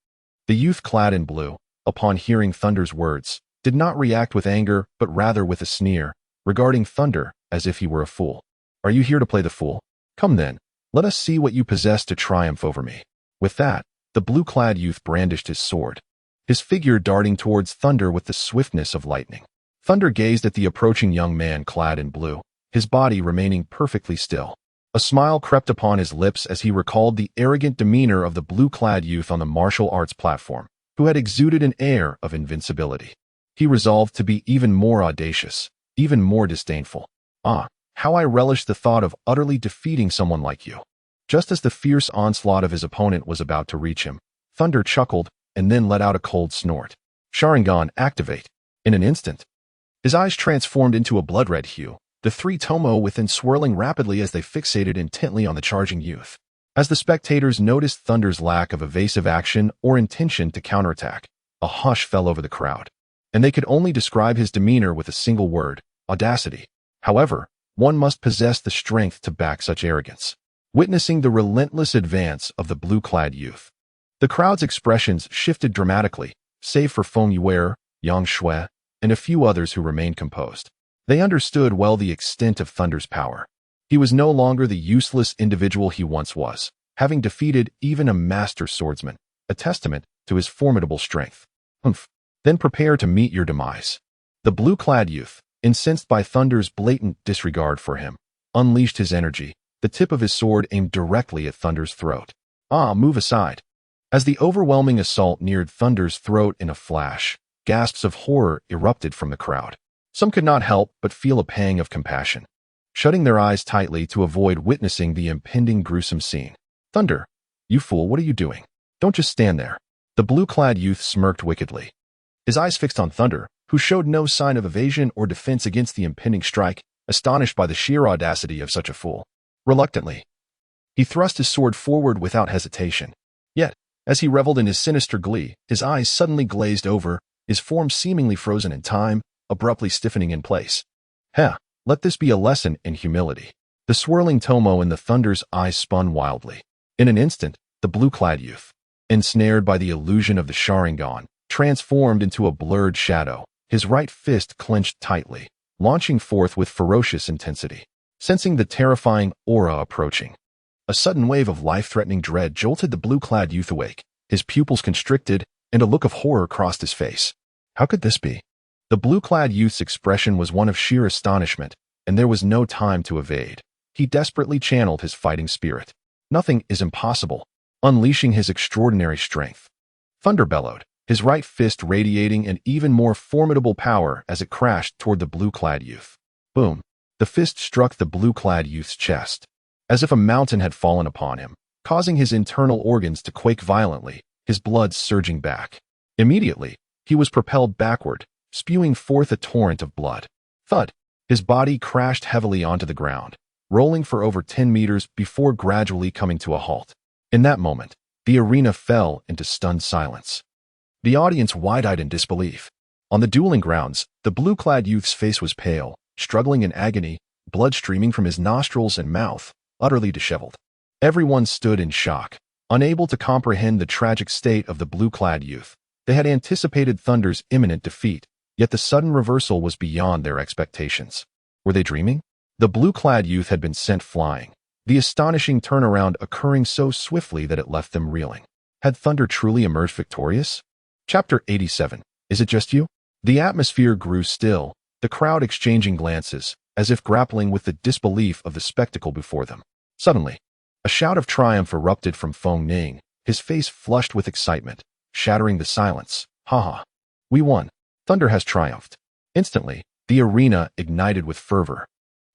The youth clad in blue, upon hearing Thunder's words, did not react with anger but rather with a sneer, regarding Thunder as if he were a fool. Are you here to play the fool? Come then, let us see what you possess to triumph over me. With that, the blue-clad youth brandished his sword, his figure darting towards Thunder with the swiftness of lightning. Thunder gazed at the approaching young man clad in blue, his body remaining perfectly still. A smile crept upon his lips as he recalled the arrogant demeanor of the blue-clad youth on the martial arts platform, who had exuded an air of invincibility. He resolved to be even more audacious, even more disdainful. Ah, how I relish the thought of utterly defeating someone like you. Just as the fierce onslaught of his opponent was about to reach him, Thunder chuckled and then let out a cold snort. Sharingan, activate. In an instant, his eyes transformed into a blood-red hue, the three Tomo within swirling rapidly as they fixated intently on the charging youth. As the spectators noticed Thunder's lack of evasive action or intention to counterattack, a hush fell over the crowd, and they could only describe his demeanor with a single word: audacity. However, one must possess the strength to back such arrogance. Witnessing the relentless advance of the blue-clad youth, the crowd's expressions shifted dramatically, save for Fong Yue, Yang Shui, and a few others who remained composed. They understood well the extent of Thunder's power. He was no longer the useless individual he once was, having defeated even a master swordsman, a testament to his formidable strength. Then prepare to meet your demise. The blue-clad youth, incensed by Thunder's blatant disregard for him, unleashed his energy, the tip of his sword aimed directly at Thunder's throat. Ah, move aside. As the overwhelming assault neared Thunder's throat in a flash, gasps of horror erupted from the crowd. Some could not help but feel a pang of compassion, shutting their eyes tightly to avoid witnessing the impending gruesome scene. Thunder, you fool, what are you doing? Don't just stand there. The blue-clad youth smirked wickedly, his eyes fixed on Thunder, who showed no sign of evasion or defense against the impending strike, astonished by the sheer audacity of such a fool. Reluctantly, he thrust his sword forward without hesitation. Yet, as he reveled in his sinister glee, his eyes suddenly glazed over, his form seemingly frozen in time, abruptly stiffening in place. Let this be a lesson in humility. The swirling Tomo in the Thunder's eyes spun wildly. In an instant, the blue-clad youth, ensnared by the illusion of the Sharingan, transformed into a blurred shadow, his right fist clenched tightly, launching forth with ferocious intensity. Sensing the terrifying aura approaching, a sudden wave of life-threatening dread jolted the blue-clad youth awake. His pupils constricted, and a look of horror crossed his face. How could this be? The blue-clad youth's expression was one of sheer astonishment, and there was no time to evade. He desperately channeled his fighting spirit. Nothing is impossible, unleashing his extraordinary strength. Thunder bellowed, his right fist radiating an even more formidable power as it crashed toward the blue-clad youth. Boom! The fist struck the blue-clad youth's chest, as if a mountain had fallen upon him, causing his internal organs to quake violently, his blood surging back. Immediately, he was propelled backward, spewing forth a torrent of blood. Thud! His body crashed heavily onto the ground, rolling for over 10 meters before gradually coming to a halt. In that moment, the arena fell into stunned silence. The audience wide-eyed in disbelief. On the dueling grounds, the blue-clad youth's face was pale, struggling in agony, blood streaming from his nostrils and mouth, utterly disheveled. Everyone stood in shock, unable to comprehend the tragic state of the blue-clad youth. They had anticipated Thunder's imminent defeat, yet the sudden reversal was beyond their expectations. Were they dreaming? The blue-clad youth had been sent flying, the astonishing turnaround occurring so swiftly that it left them reeling. Had Thunder truly emerged victorious? Chapter 87. Is it just you? The atmosphere grew still, the crowd exchanging glances, as if grappling with the disbelief of the spectacle before them. Suddenly, a shout of triumph erupted from Fong Ning, his face flushed with excitement, shattering the silence. Haha. We won. Thunder has triumphed. Instantly, the arena ignited with fervor.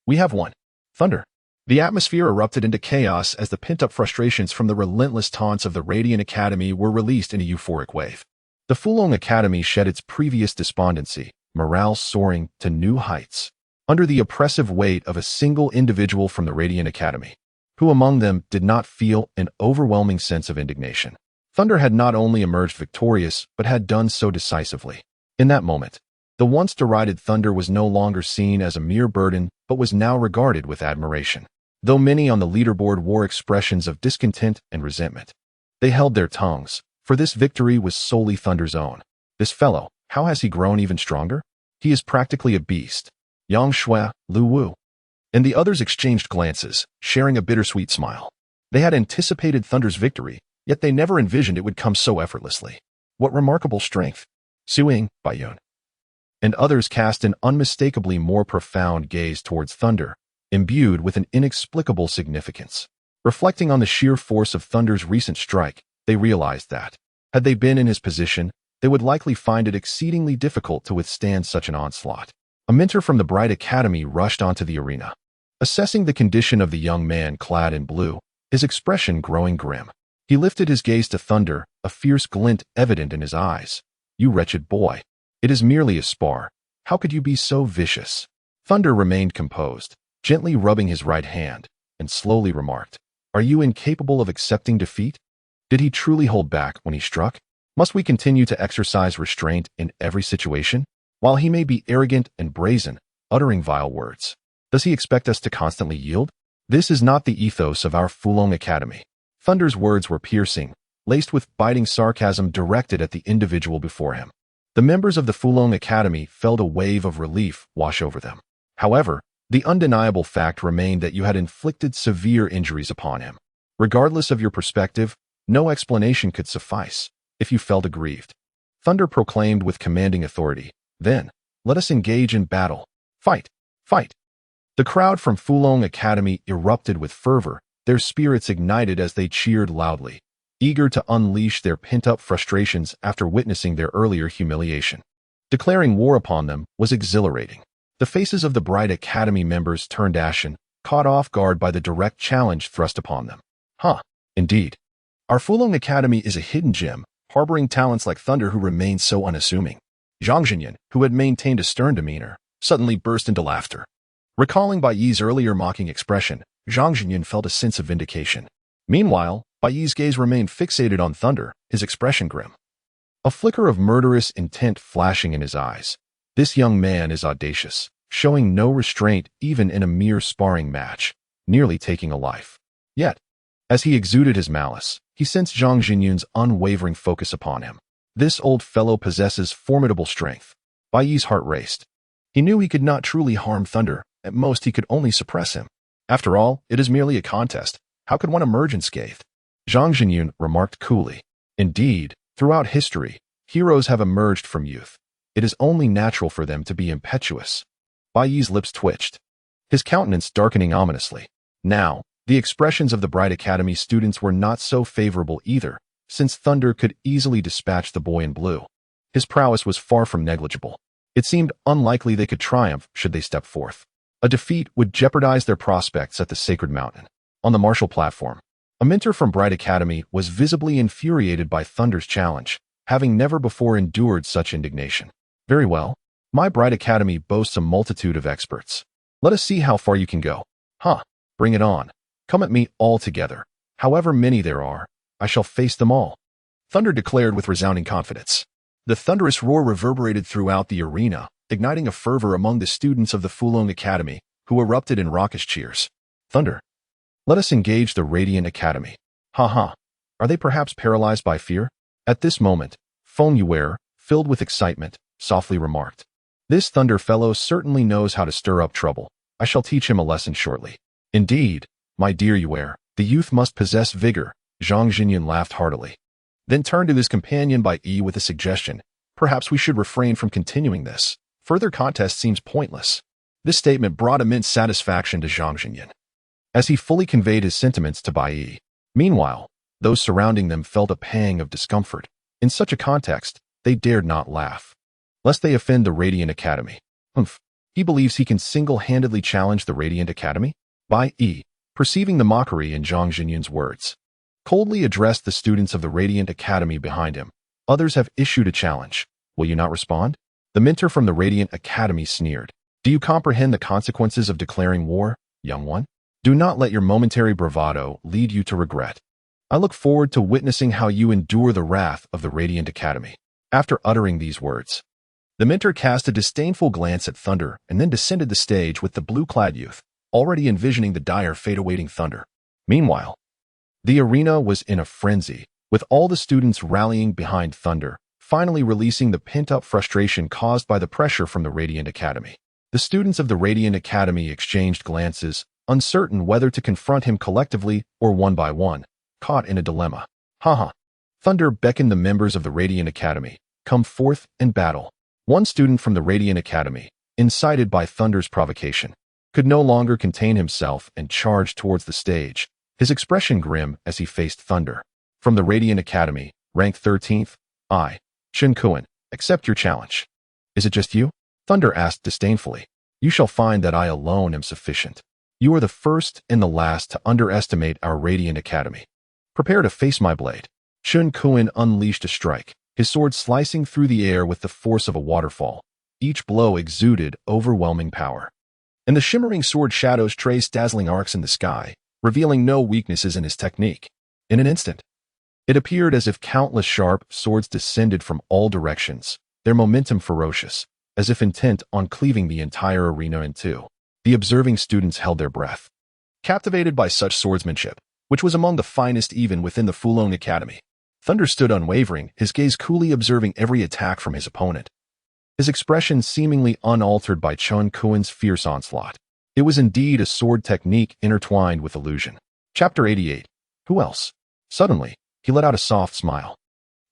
We have won. Thunder. The atmosphere erupted into chaos as the pent-up frustrations from the relentless taunts of the Radiant Academy were released in a euphoric wave. The Fulong Academy shed its previous despondency, morale soaring to new heights, under the oppressive weight of a single individual from the Radiant Academy, who among them did not feel an overwhelming sense of indignation. Thunder had not only emerged victorious, but had done so decisively. In that moment, the once derided Thunder was no longer seen as a mere burden, but was now regarded with admiration. Though many on the leaderboard wore expressions of discontent and resentment, they held their tongues, for this victory was solely Thunder's own. This fellow, how has he grown even stronger? He is practically a beast. Yang Shui, Lu Wu. And the others exchanged glances, sharing a bittersweet smile. They had anticipated Thunder's victory, yet they never envisioned it would come so effortlessly. What remarkable strength. Suing, Baiyun. And others cast an unmistakably more profound gaze towards Thunder, imbued with an inexplicable significance. Reflecting on the sheer force of Thunder's recent strike, they realized that, had they been in his position, they would likely find it exceedingly difficult to withstand such an onslaught. A mentor from the Bright Academy rushed onto the arena. Assessing the condition of the young man clad in blue, his expression growing grim. He lifted his gaze to Thunder, a fierce glint evident in his eyes. You wretched boy. It is merely a spar. How could you be so vicious? Thunder remained composed, gently rubbing his right hand, and slowly remarked, Are you incapable of accepting defeat? Did he truly hold back when he struck? Must we continue to exercise restraint in every situation? While he may be arrogant and brazen, uttering vile words, does he expect us to constantly yield? This is not the ethos of our Fulong Academy. Thunder's words were piercing, laced with biting sarcasm directed at the individual before him. The members of the Fulong Academy felt a wave of relief wash over them. However, the undeniable fact remained that you had inflicted severe injuries upon him. Regardless of your perspective, no explanation could suffice. If you felt aggrieved, Thunder proclaimed with commanding authority, Then, let us engage in battle. Fight! Fight! The crowd from Fulong Academy erupted with fervor, their spirits ignited as they cheered loudly, eager to unleash their pent-up frustrations after witnessing their earlier humiliation. Declaring war upon them was exhilarating. The faces of the Bright Academy members turned ashen, caught off guard by the direct challenge thrust upon them. Indeed. Our Fulong Academy is a hidden gem, harboring talents like Thunder who remain so unassuming. Zhang Jinyan, who had maintained a stern demeanor, suddenly burst into laughter. Recalling Baiyi's earlier mocking expression, Zhang Jinyan felt a sense of vindication. Meanwhile, Baiyi's gaze remained fixated on Thunder, his expression grim. A flicker of murderous intent flashing in his eyes. This young man is audacious, showing no restraint even in a mere sparring match, nearly taking a life. Yet, as he exuded his malice, he sensed Zhang Jinyun's unwavering focus upon him. This old fellow possesses formidable strength. Baiyi's heart raced. He knew he could not truly harm Thunder. At most, he could only suppress him. After all, it is merely a contest. How could one emerge unscathed? Zhang Jinyun remarked coolly. Indeed, Throughout history, heroes have emerged from youth. It is only natural for them to be impetuous. Bai Yi's lips twitched, his countenance darkening ominously. Now, the expressions of the Bright Academy students were not so favorable either, since Thunder could easily dispatch the boy in blue. His prowess was far from negligible. It seemed unlikely they could triumph should they step forth. A defeat would jeopardize their prospects at the Sacred Mountain. On the martial platform, a mentor from Bright Academy was visibly infuriated by Thunder's challenge, having never before endured such indignation. Very well. My Bright Academy boasts a multitude of experts. Let us see how far you can go. Bring it on. Come at me all together. However many there are, I shall face them all. Thunder declared with resounding confidence. The thunderous roar reverberated throughout the arena, igniting a fervor among the students of the Fulong Academy, who erupted in raucous cheers. Thunder. Let us engage the Radiant Academy. Are they perhaps paralyzed by fear? At this moment, Fong, filled with excitement, softly remarked. This Thunder fellow certainly knows how to stir up trouble. I shall teach him a lesson shortly. Indeed, my dear Yue, the youth must possess vigor. Zhang Jinyan laughed heartily. Then turned to his companion Bai Yi with a suggestion. Perhaps we should refrain from continuing this. Further contest seems pointless. This statement brought immense satisfaction to Zhang Jinyan, as he fully conveyed his sentiments to Bai Yi. Meanwhile, those surrounding them felt a pang of discomfort. In such a context, they dared not laugh, lest they offend the Radiant Academy. He believes he can single-handedly challenge the Radiant Academy? Bai Yi, perceiving the mockery in Zhang Jinyan's words, coldly addressed the students of the Radiant Academy behind him. Others have issued a challenge. Will you not respond? The mentor from the Radiant Academy sneered. Do you comprehend the consequences of declaring war, young one? Do not let your momentary bravado lead you to regret. I look forward to witnessing how you endure the wrath of the Radiant Academy. After uttering these words, the mentor cast a disdainful glance at Thunder and then descended the stage with the blue-clad youth, already envisioning the dire fate awaiting Thunder. Meanwhile, the arena was in a frenzy, with all the students rallying behind Thunder, finally releasing the pent-up frustration caused by the pressure from the Radiant Academy. The students of the Radiant Academy exchanged glances, uncertain whether to confront him collectively or one by one, caught in a dilemma. Thunder beckoned the members of the Radiant Academy, come forth and battle. One student from the Radiant Academy, incited by Thunder's provocation, could no longer contain himself and charged towards the stage, his expression grim as he faced Thunder. From the Radiant Academy, rank 13th, I, Chen Kuan, accept your challenge. Is it just you? Thunder asked disdainfully. You shall find that I alone am sufficient. You are the first and the last to underestimate our Radiant Academy. Prepare to face my blade. Chen Kuan unleashed a strike, his sword slicing through the air with the force of a waterfall. Each blow exuded overwhelming power, and the shimmering sword shadows traced dazzling arcs in the sky, revealing no weaknesses in his technique. In an instant, it appeared as if countless sharp swords descended from all directions, their momentum ferocious, as if intent on cleaving the entire arena in two. The observing students held their breath, captivated by such swordsmanship, which was among the finest even within the Fulong Academy. Thunder stood unwavering, his gaze coolly observing every attack from his opponent, his expression seemingly unaltered by Chen Kuan's fierce onslaught. It was indeed a sword technique intertwined with illusion. Chapter 88. Who else? Suddenly, he let out a soft smile.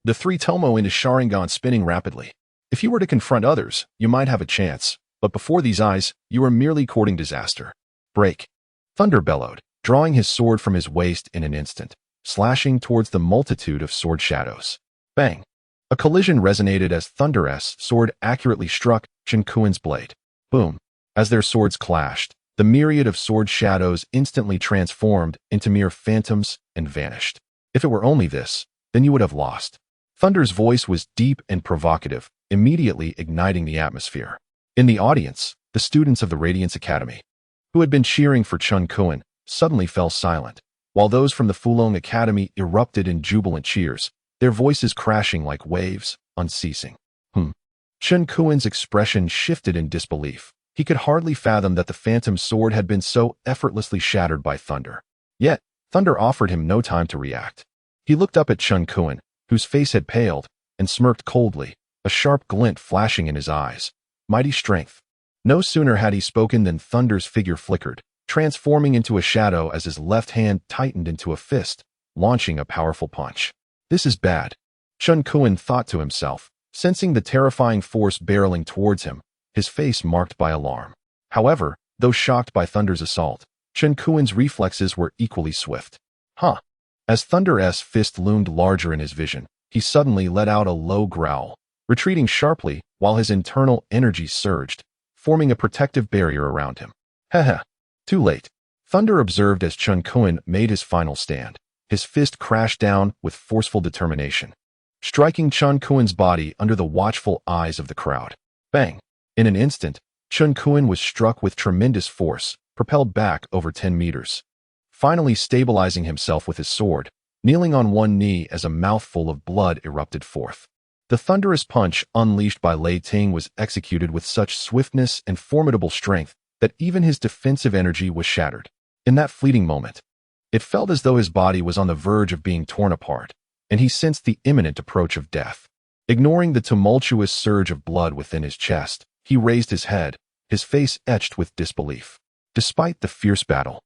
The three Tomo into Sharingan spinning rapidly. If you were to confront others, you might have a chance, but before these eyes, you are merely courting disaster. Break. Thunder bellowed, drawing his sword from his waist in an instant, slashing towards the multitude of sword shadows. Bang! A collision resonated as Thunder's sword accurately struck Chen Kuan's blade. Boom! As their swords clashed, the myriad of sword shadows instantly transformed into mere phantoms and vanished. If it were only this, then you would have lost. Thunder's voice was deep and provocative, immediately igniting the atmosphere. In the audience, the students of the Radiance Academy, who had been cheering for Chen Kuan, suddenly fell silent, while those from the Fulong Academy erupted in jubilant cheers, their voices crashing like waves, unceasing. Chen Kuan's expression shifted in disbelief. He could hardly fathom that the phantom sword had been so effortlessly shattered by Thunder. Yet, Thunder offered him no time to react. He looked up at Chen Kuan, whose face had paled, and smirked coldly, a sharp glint flashing in his eyes. Mighty strength. No sooner had he spoken than Thunder's figure flickered, transforming into a shadow as his left hand tightened into a fist, launching a powerful punch. This is bad. Chun Kuan thought to himself, sensing the terrifying force barreling towards him, his face marked by alarm. However, though shocked by Thunder's assault, Chun Kuan's reflexes were equally swift. Huh. As Thunder's fist loomed larger in his vision, he suddenly let out a low growl, retreating sharply while his internal energy surged, forming a protective barrier around him. Heh. Too late. Thunder observed as Chun Kuan made his final stand. His fist crashed down with forceful determination, striking Chun Kuan's body under the watchful eyes of the crowd. Bang! In an instant, Chun Kuan was struck with tremendous force, propelled back over 10 meters. Finally stabilizing himself with his sword, kneeling on one knee as a mouthful of blood erupted forth. The thunderous punch unleashed by Lei Ting was executed with such swiftness and formidable strength that even his defensive energy was shattered. In that fleeting moment, it felt as though his body was on the verge of being torn apart, and he sensed the imminent approach of death. Ignoring the tumultuous surge of blood within his chest, he raised his head, his face etched with disbelief. Despite the fierce battle,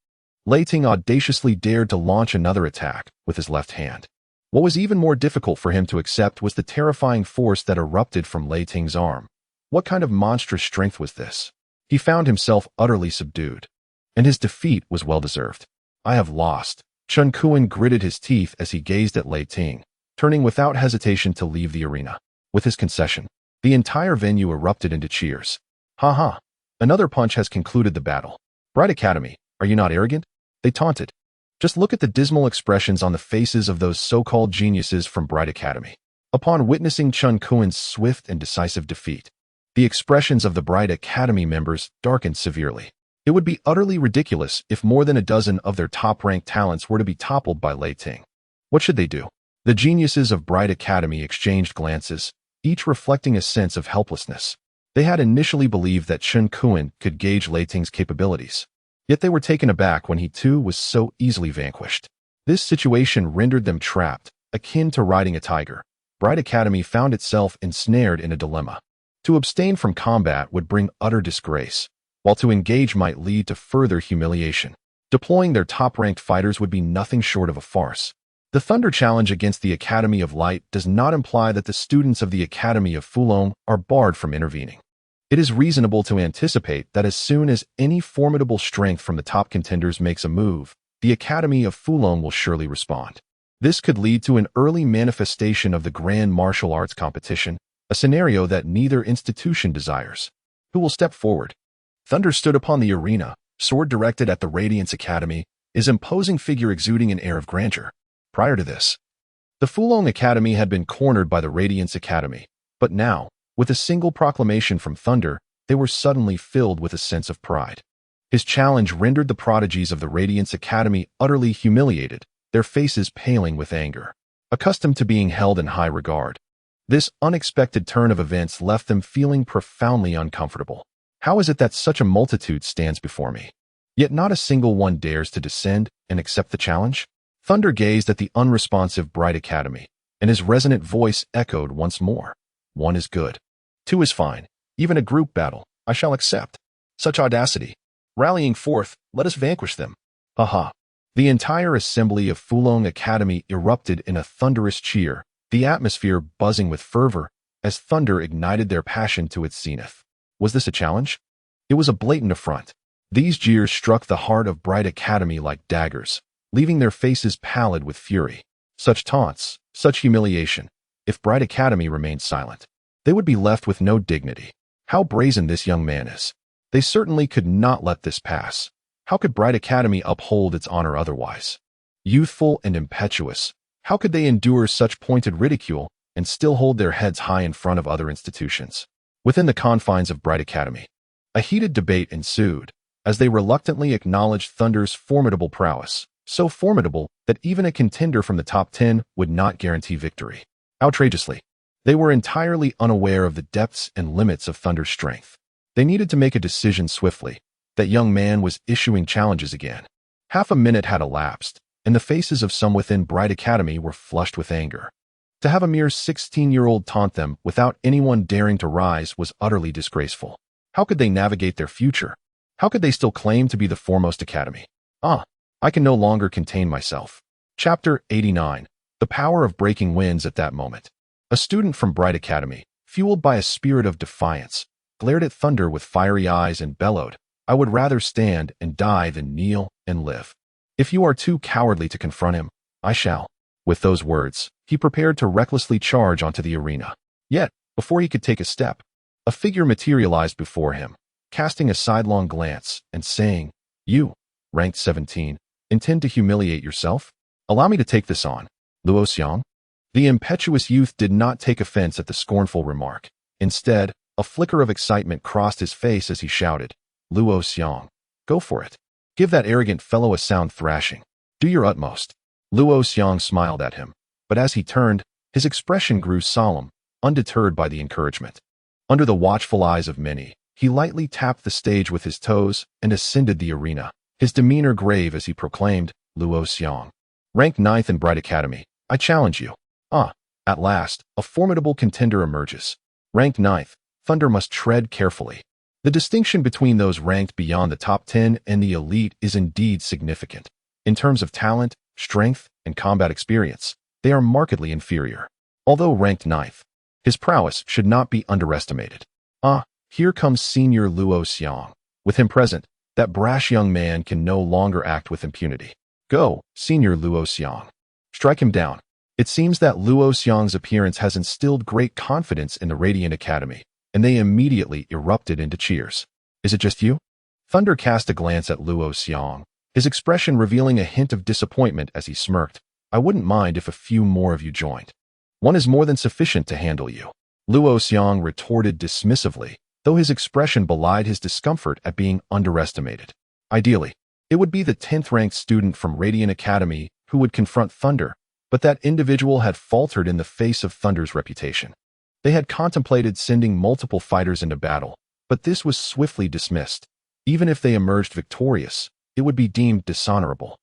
Lei Ting audaciously dared to launch another attack with his left hand. What was even more difficult for him to accept was the terrifying force that erupted from Lei Ting's arm. What kind of monstrous strength was this? He found himself utterly subdued, and his defeat was well-deserved. I have lost. Chun Kuan gritted his teeth as he gazed at Lei Ting, turning without hesitation to leave the arena. With his concession, the entire venue erupted into cheers. Ha ha! Another punch has concluded the battle. Bright Academy, are you not arrogant? They taunted. Just look at the dismal expressions on the faces of those so-called geniuses from Bright Academy. Upon witnessing Chun Kuan's swift and decisive defeat, the expressions of the Bright Academy members darkened severely. It would be utterly ridiculous if more than a dozen of their top-ranked talents were to be toppled by Lei Ting. What should they do? The geniuses of Bright Academy exchanged glances, each reflecting a sense of helplessness. They had initially believed that Chun Kuan could gauge Lei Ting's capabilities, yet they were taken aback when he too was so easily vanquished. This situation rendered them trapped, akin to riding a tiger. Bright Academy found itself ensnared in a dilemma. To abstain from combat would bring utter disgrace, while to engage might lead to further humiliation. Deploying their top-ranked fighters would be nothing short of a farce. The Thunder Challenge against the Academy of Light does not imply that the students of the Academy of Fulong are barred from intervening. It is reasonable to anticipate that as soon as any formidable strength from the top contenders makes a move, the Academy of Fulong will surely respond. This could lead to an early manifestation of the Grand Martial Arts competition, a scenario that neither institution desires. Who will step forward? Thunder stood upon the arena, sword directed at the Radiance Academy, his imposing figure exuding an air of grandeur. Prior to this, the Fulong Academy had been cornered by the Radiance Academy, but now, with a single proclamation from Thunder, they were suddenly filled with a sense of pride. His challenge rendered the prodigies of the Radiance Academy utterly humiliated, their faces paling with anger. Accustomed to being held in high regard, this unexpected turn of events left them feeling profoundly uncomfortable. How is it that such a multitude stands before me, yet not a single one dares to descend and accept the challenge? Thunder gazed at the unresponsive Bright Academy, and his resonant voice echoed once more. 1 is good. 2 is fine. Even a group battle, I shall accept. Such audacity. Rallying forth, let us vanquish them. Haha. The entire assembly of Fulong Academy erupted in a thunderous cheer, the atmosphere buzzing with fervor as thunder ignited their passion to its zenith. Was this a challenge? It was a blatant affront. These jeers struck the heart of Bright Academy like daggers, leaving their faces pallid with fury. Such taunts, such humiliation. If Bright Academy remained silent, they would be left with no dignity. How brazen this young man is. They certainly could not let this pass. How could Bright Academy uphold its honor otherwise? Youthful and impetuous, how could they endure such pointed ridicule and still hold their heads high in front of other institutions? Within the confines of Bright Academy, a heated debate ensued, as they reluctantly acknowledged Thunder's formidable prowess, so formidable that even a contender from the top 10 would not guarantee victory. Outrageously, they were entirely unaware of the depths and limits of Thunder's strength. They needed to make a decision swiftly. That young man was issuing challenges again. Half a minute had elapsed, and the faces of some within Bright Academy were flushed with anger. To have a mere 16-year-old taunt them without anyone daring to rise was utterly disgraceful. How could they navigate their future? How could they still claim to be the foremost academy? I can no longer contain myself. Chapter 89. The power of breaking winds. At that moment, A student from Bright Academy, fueled by a spirit of defiance, glared at Thunder with fiery eyes and bellowed, "I would rather stand and die than kneel and live. If you are too cowardly to confront him, I shall." With those words, he prepared to recklessly charge onto the arena. Yet, before he could take a step, a figure materialized before him, casting a sidelong glance and saying, "You, ranked 17, intend to humiliate yourself? Allow me to take this on, Luo Xiang." The impetuous youth did not take offense at the scornful remark. Instead, a flicker of excitement crossed his face as he shouted, "Luo Xiang, go for it. Give that arrogant fellow a sound thrashing. Do your utmost." Luo Xiang smiled at him, but as he turned, his expression grew solemn, undeterred by the encouragement. Under the watchful eyes of many, he lightly tapped the stage with his toes and ascended the arena, his demeanor grave as he proclaimed, "Luo Xiang, ranked 9th in Bright Academy, I challenge you." At last, a formidable contender emerges. Ranked 9th, Thunder must tread carefully. The distinction between those ranked beyond the top 10 and the elite is indeed significant. In terms of talent, strength, and combat experience, they are markedly inferior. Although ranked 9th, his prowess should not be underestimated. Here comes Senior Luo Xiang. With him present, that brash young man can no longer act with impunity. Go, Senior Luo Xiang. Strike him down. It seems that Luo Xiang's appearance has instilled great confidence in the Radiant Academy, and they immediately erupted into cheers. "Is it just you?" Thunder cast a glance at Luo Xiang, his expression revealing a hint of disappointment as he smirked. "I wouldn't mind if a few more of you joined. One is more than sufficient to handle you." Luo Xiang retorted dismissively, though his expression belied his discomfort at being underestimated. Ideally, it would be the 10th-ranked student from Radiant Academy who would confront Thunder, but that individual had faltered in the face of Thunder's reputation. They had contemplated sending multiple fighters into battle, but this was swiftly dismissed. Even if they emerged victorious, it would be deemed dishonorable,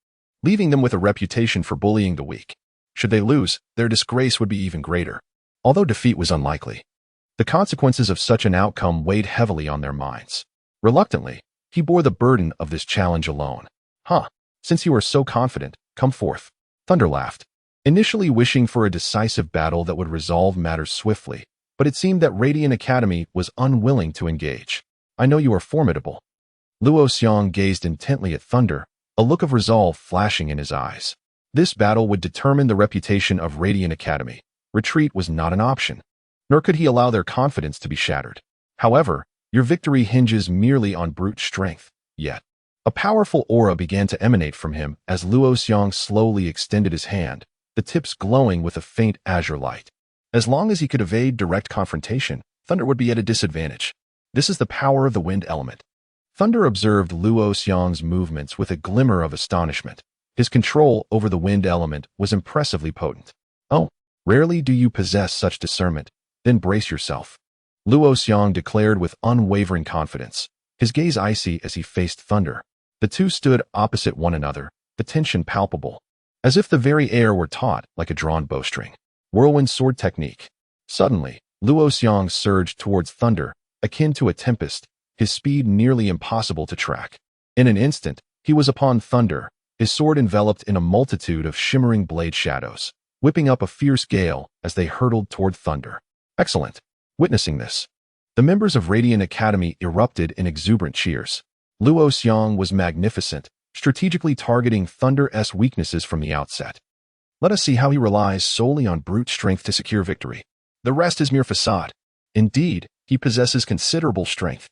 leaving them with a reputation for bullying the weak. Should they lose, their disgrace would be even greater. Although defeat was unlikely, the consequences of such an outcome weighed heavily on their minds. Reluctantly, he bore the burden of this challenge alone. Since you are so confident, come forth." Thunder laughed, initially wishing for a decisive battle that would resolve matters swiftly, but it seemed that Radiant Academy was unwilling to engage. "I know you are formidable." Luo Xiang gazed intently at Thunder, a look of resolve flashing in his eyes. This battle would determine the reputation of Radiant Academy. Retreat was not an option, nor could he allow their confidence to be shattered. "However, your victory hinges merely on brute strength." Yet, a powerful aura began to emanate from him as Luo Xiang slowly extended his hand, the tips glowing with a faint azure light. As long as he could evade direct confrontation, Thunder would be at a disadvantage. This is the power of the wind element. Thunder observed Luo Xiang's movements with a glimmer of astonishment. His control over the wind element was impressively potent. Rarely do you possess such discernment, then brace yourself," Luo Xiang declared with unwavering confidence, his gaze icy as he faced Thunder. The two stood opposite one another, the tension palpable, as if the very air were taut like a drawn bowstring. Whirlwind sword technique. Suddenly, Luo Xiang surged towards Thunder, akin to a tempest, his speed nearly impossible to track. In an instant, he was upon Thunder, his sword enveloped in a multitude of shimmering blade shadows, whipping up a fierce gale as they hurtled toward Thunder. Excellent. Witnessing this, the members of Radiant Academy erupted in exuberant cheers. Luo Xiang was magnificent, strategically targeting Thunder's weaknesses from the outset. Let us see how he relies solely on brute strength to secure victory. The rest is mere facade. Indeed, he possesses considerable strength.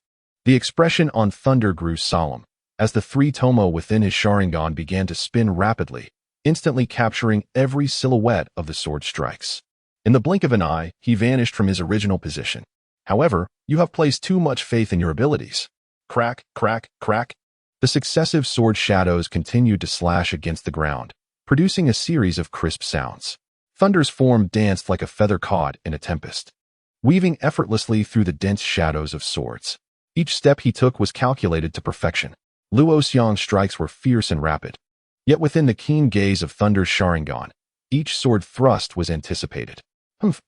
The expression on Thunder grew solemn, as the 3 tomo within his Sharingan began to spin rapidly, instantly capturing every silhouette of the sword strikes. In the blink of an eye, he vanished from his original position. "However, you have placed too much faith in your abilities." Crack, crack, crack. The successive sword shadows continued to slash against the ground, producing a series of crisp sounds. Thunder's form danced like a feather caught in a tempest, weaving effortlessly through the dense shadows of swords. Each step he took was calculated to perfection. Luo Xiang's strikes were fierce and rapid. Yet within the keen gaze of Thunder's Sharingan, each sword thrust was anticipated.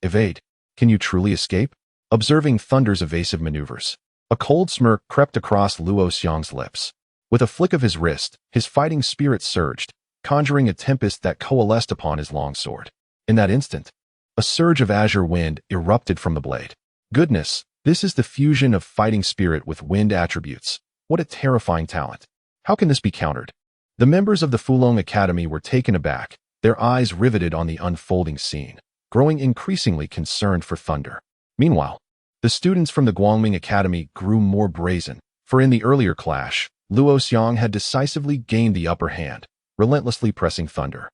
Evade. Can you truly escape? Observing Thunder's evasive maneuvers, a cold smirk crept across Luo Xiang's lips. With a flick of his wrist, his fighting spirit surged, conjuring a tempest that coalesced upon his long sword. In that instant, A surge of azure wind erupted from the blade. Goodness, this is the fusion of fighting spirit with wind attributes. What a terrifying talent. How can this be countered? The members of the Fulong Academy were taken aback, their eyes riveted on the unfolding scene, growing increasingly concerned for Thunder. Meanwhile, the students from the Guangming Academy grew more brazen, for in the earlier clash, Luo Xiang had decisively gained the upper hand, relentlessly pressing Thunder.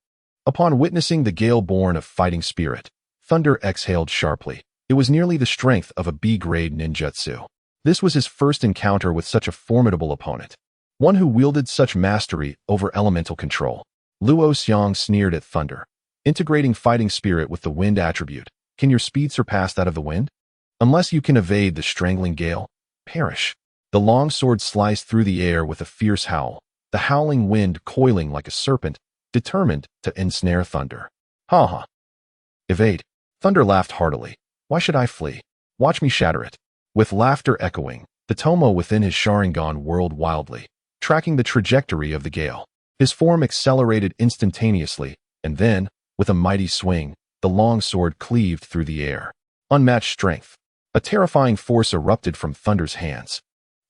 Upon witnessing the gale born of fighting spirit, Thunder exhaled sharply. It was nearly the strength of a B-grade ninjutsu. This was his first encounter with such a formidable opponent, one who wielded such mastery over elemental control. Luo Xiang sneered at Thunder. Integrating fighting spirit with the wind attribute, can your speed surpass that of the wind? Unless you can evade the strangling gale, perish. The long sword sliced through the air with a fierce howl, the howling wind coiling like a serpent, determined to ensnare Thunder. Ha ha. Evade. Thunder laughed heartily. Why should I flee? Watch me shatter it. With laughter echoing, the Tomo within his Sharingan whirled wildly, tracking the trajectory of the gale. His form accelerated instantaneously, and then, with a mighty swing, the long sword cleaved through the air. Unmatched strength. A terrifying force erupted from Thunder's hands,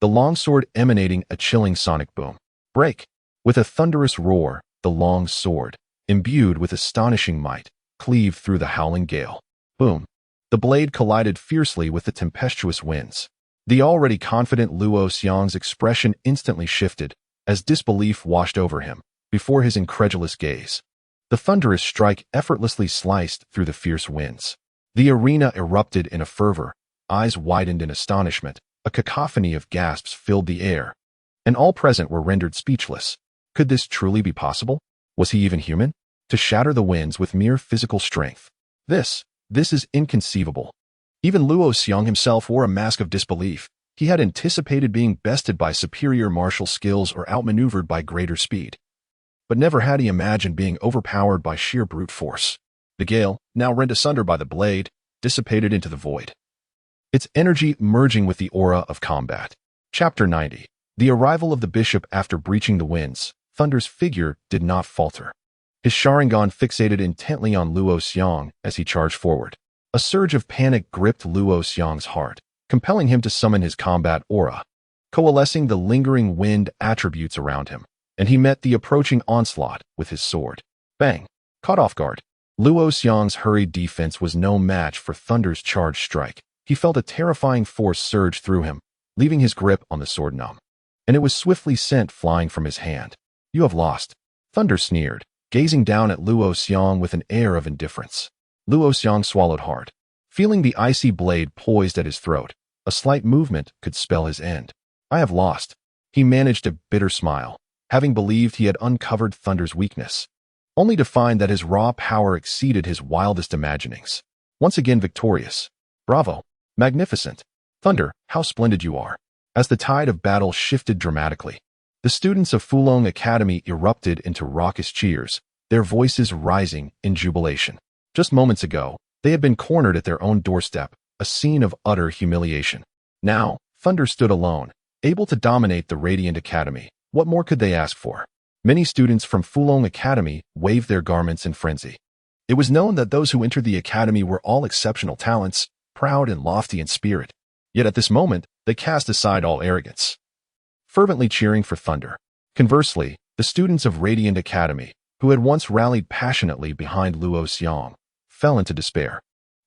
the long sword emanating a chilling sonic boom. Break! With a thunderous roar, the long sword, imbued with astonishing might, cleaved through the howling gale. Boom! The blade collided fiercely with the tempestuous winds. The already confident Luo Xiang's expression instantly shifted, as disbelief washed over him, before his incredulous gaze. The thunderous strike effortlessly sliced through the fierce winds. The arena erupted in a fervor, eyes widened in astonishment, a cacophony of gasps filled the air, and all present were rendered speechless. Could this truly be possible? Was he even human? To shatter the winds with mere physical strength. This is inconceivable. Even Luo Xiang himself wore a mask of disbelief. He had anticipated being bested by superior martial skills or outmaneuvered by greater speed. But never had he imagined being overpowered by sheer brute force. The gale, now rent asunder by the blade, dissipated into the void, its energy merging with the aura of combat. Chapter 90. The arrival of the bishop after breaching the winds. Thunder's figure did not falter. His Sharingan fixated intently on Luo Xiang as he charged forward. A surge of panic gripped Luo Xiang's heart, compelling him to summon his combat aura, coalescing the lingering wind attributes around him, and he met the approaching onslaught with his sword. Bang! Caught off guard, Luo Xiang's hurried defense was no match for Thunder's charged strike. He felt a terrifying force surge through him, leaving his grip on the sword numb, and it was swiftly sent flying from his hand. You have lost. Thunder sneered, gazing down at Luo Xiang with an air of indifference. Luo Xiang swallowed hard, feeling the icy blade poised at his throat. A slight movement could spell his end. I have lost. He managed a bitter smile, having believed he had uncovered Thunder's weakness, only to find that his raw power exceeded his wildest imaginings. Once again victorious. Bravo. Magnificent. Thunder, how splendid you are. As the tide of battle shifted dramatically, the students of Fulong Academy erupted into raucous cheers, their voices rising in jubilation. Just moments ago, they had been cornered at their own doorstep, a scene of utter humiliation. Now, Thunder stood alone, able to dominate the Radiant Academy. What more could they ask for? Many students from Fulong Academy waved their garments in frenzy. It was known that those who entered the academy were all exceptional talents, proud and lofty in spirit. Yet at this moment, they cast aside all arrogance, fervently cheering for Thunder. Conversely, the students of Radiant Academy, who had once rallied passionately behind Luo Xiang, fell into despair.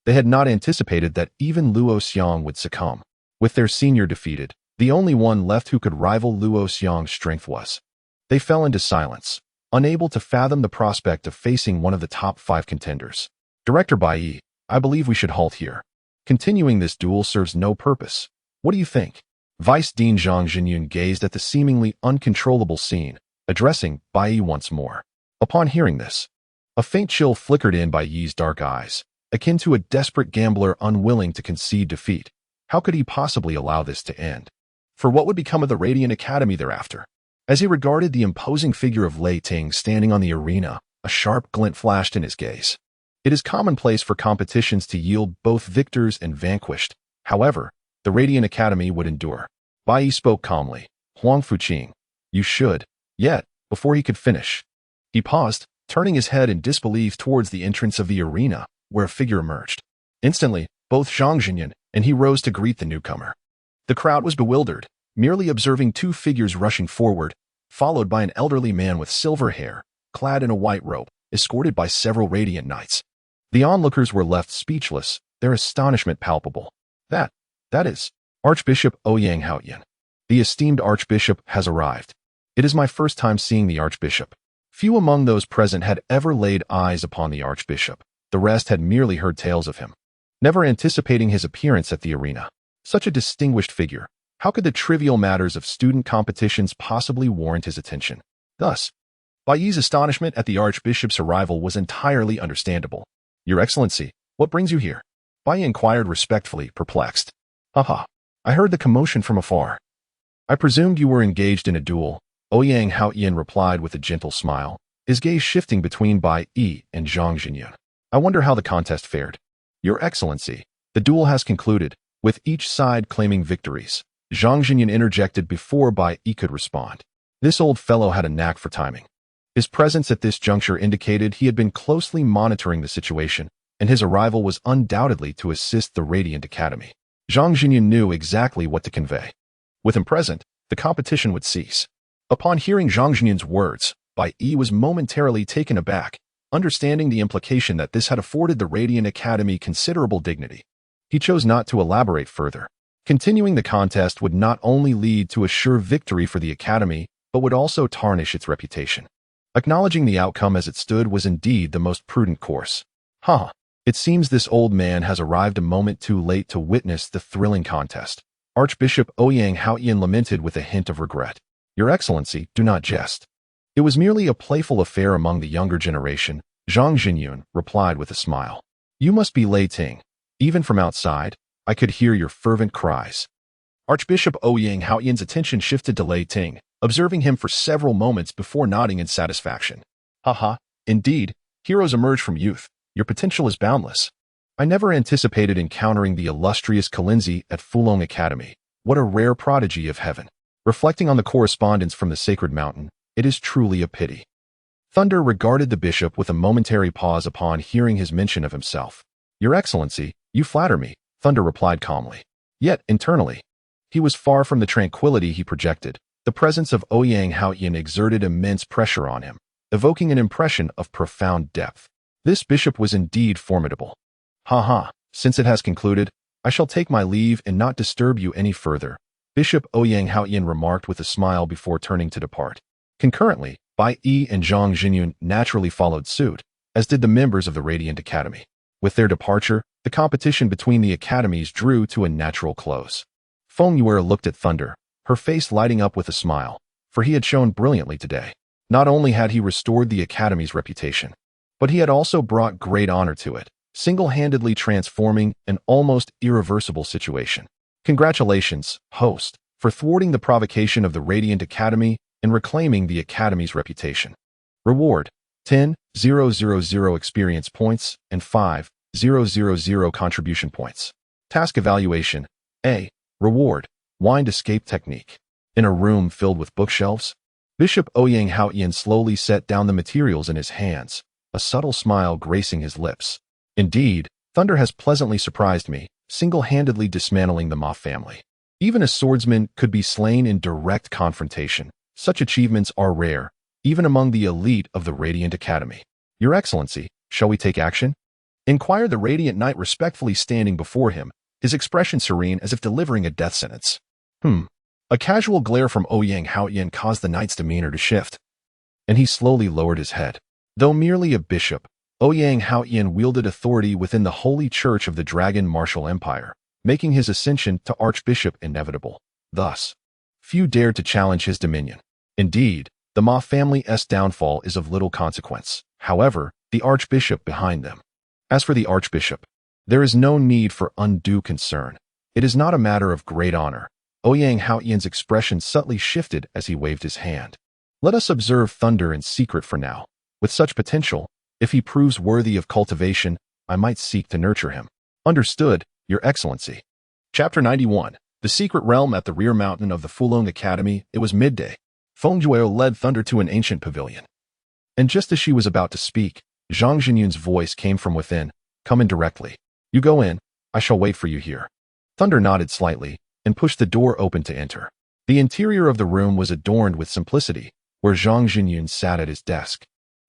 They had not anticipated that even Luo Xiang would succumb. With their senior defeated, the only one left who could rival Luo Xiang's strength was. They fell into silence, unable to fathom the prospect of facing one of the top 5 contenders. Director Bai, I believe we should halt here. Continuing this duel serves no purpose. What do you think? Vice Dean Zhang Jinyun gazed at the seemingly uncontrollable scene, addressing Bai once more. Upon hearing this, a faint chill flickered in Bai's dark eyes, akin to a desperate gambler unwilling to concede defeat. How could he possibly allow this to end? For what would become of the Radiant Academy thereafter? As he regarded the imposing figure of Lei Ting standing on the arena, a sharp glint flashed in his gaze. It is commonplace for competitions to yield both victors and vanquished. However, the Radiant Academy would endure. Bai spoke calmly. Huang Fuqing, you should. Yet, before he could finish, he paused, turning his head in disbelief towards the entrance of the arena, where a figure emerged. Instantly, both Zhang Jinyan and he rose to greet the newcomer. The crowd was bewildered, merely observing two figures rushing forward, followed by an elderly man with silver hair, clad in a white robe, escorted by several radiant knights. The onlookers were left speechless, their astonishment palpable. That is Archbishop Ouyang Haoyan. The esteemed Archbishop has arrived. It is my first time seeing the Archbishop. Few among those present had ever laid eyes upon the Archbishop. The rest had merely heard tales of him, never anticipating his appearance at the arena. Such a distinguished figure. How could the trivial matters of student competitions possibly warrant his attention? Thus, Bai Yi's astonishment at the Archbishop's arrival was entirely understandable. Your Excellency, what brings you here? Bai Yi inquired respectfully, perplexed. Haha, I heard the commotion from afar. I presumed you were engaged in a duel, Ouyang Haoyan replied with a gentle smile, his gaze shifting between Bai Yi and Zhang Jinyan. I wonder how the contest fared. Your Excellency, the duel has concluded, with each side claiming victories. Zhang Jinyan interjected before Bai Yi could respond. This old fellow had a knack for timing. His presence at this juncture indicated he had been closely monitoring the situation, and his arrival was undoubtedly to assist the Radiant Academy. Zhang Jinyan knew exactly what to convey. With him present, the competition would cease. Upon hearing Zhang Jinyan's words, Bai Yi was momentarily taken aback, understanding the implication that this had afforded the Radiant Academy considerable dignity. He chose not to elaborate further. Continuing the contest would not only lead to a sure victory for the Academy, but would also tarnish its reputation. Acknowledging the outcome as it stood was indeed the most prudent course. It seems this old man has arrived a moment too late to witness the thrilling contest. Archbishop Ouyang Haoyan lamented with a hint of regret. Your Excellency, do not jest. It was merely a playful affair among the younger generation, Zhang Jinyan replied with a smile. You must be Lei Ting. Even from outside, I could hear your fervent cries. Archbishop Ouyang Haoyan's attention shifted to Lei Ting, observing him for several moments before nodding in satisfaction. Indeed, heroes emerge from youth. Your potential is boundless. I never anticipated encountering the illustrious Kalinzi at Fulong Academy. What a rare prodigy of heaven. Reflecting on the correspondence from the sacred mountain, it is truly a pity. Thunder regarded the bishop with a momentary pause upon hearing his mention of himself. Your Excellency, you flatter me, Thunder replied calmly. Yet, internally, he was far from the tranquility he projected. The presence of Ouyang Haoyan exerted immense pressure on him, evoking an impression of profound depth. This bishop was indeed formidable. Since it has concluded, I shall take my leave and not disturb you any further, Bishop Ouyang Haoyan remarked with a smile before turning to depart. Concurrently, Bai Yi and Zhang Jinyan naturally followed suit, as did the members of the Radiant Academy. With their departure, the competition between the academies drew to a natural close. Fong looked at Thunder, her face lighting up with a smile, for he had shown brilliantly today. Not only had he restored the academy's reputation, but he had also brought great honor to it, single-handedly transforming an almost irreversible situation. Congratulations, host, for thwarting the provocation of the Radiant Academy and reclaiming the Academy's reputation. Reward: 10,000 experience points and 5,000 contribution points. Task evaluation: A. Reward: Wind escape technique. In a room filled with bookshelves, Bishop Ouyang Haoyan slowly set down the materials in his hands, a subtle smile gracing his lips. Indeed, Thunder has pleasantly surprised me, single-handedly dismantling the Ma family. Even a swordsman could be slain in direct confrontation. Such achievements are rare, even among the elite of the Radiant Academy. Your Excellency, shall we take action? Inquired the Radiant Knight respectfully standing before him, his expression serene as if delivering a death sentence. A casual glare from Ouyang Haoyan caused the knight's demeanor to shift, and he slowly lowered his head. Though merely a bishop, Ouyang Haoyan wielded authority within the Holy Church of the Dragon Martial Empire, making his ascension to Archbishop inevitable. Thus, few dared to challenge his dominion. Indeed, the Ma family's downfall is of little consequence. However, the Archbishop behind them. As for the Archbishop, there is no need for undue concern. It is not a matter of great honor. Ouyang Haoyan's expression subtly shifted as he waved his hand. Let us observe Thunder in secret for now. With such potential, if he proves worthy of cultivation, I might seek to nurture him. Understood, Your Excellency. Chapter 91. The Secret Realm at the rear mountain of the Fulong Academy. It was midday. Fong led Thunder to an ancient pavilion. And just as she was about to speak, Zhang Jinyan's voice came from within. come in directly. You go in, I shall wait for you here. Thunder nodded slightly and pushed the door open to enter. The interior of the room was adorned with simplicity, where Zhang Jinyun sat at his desk.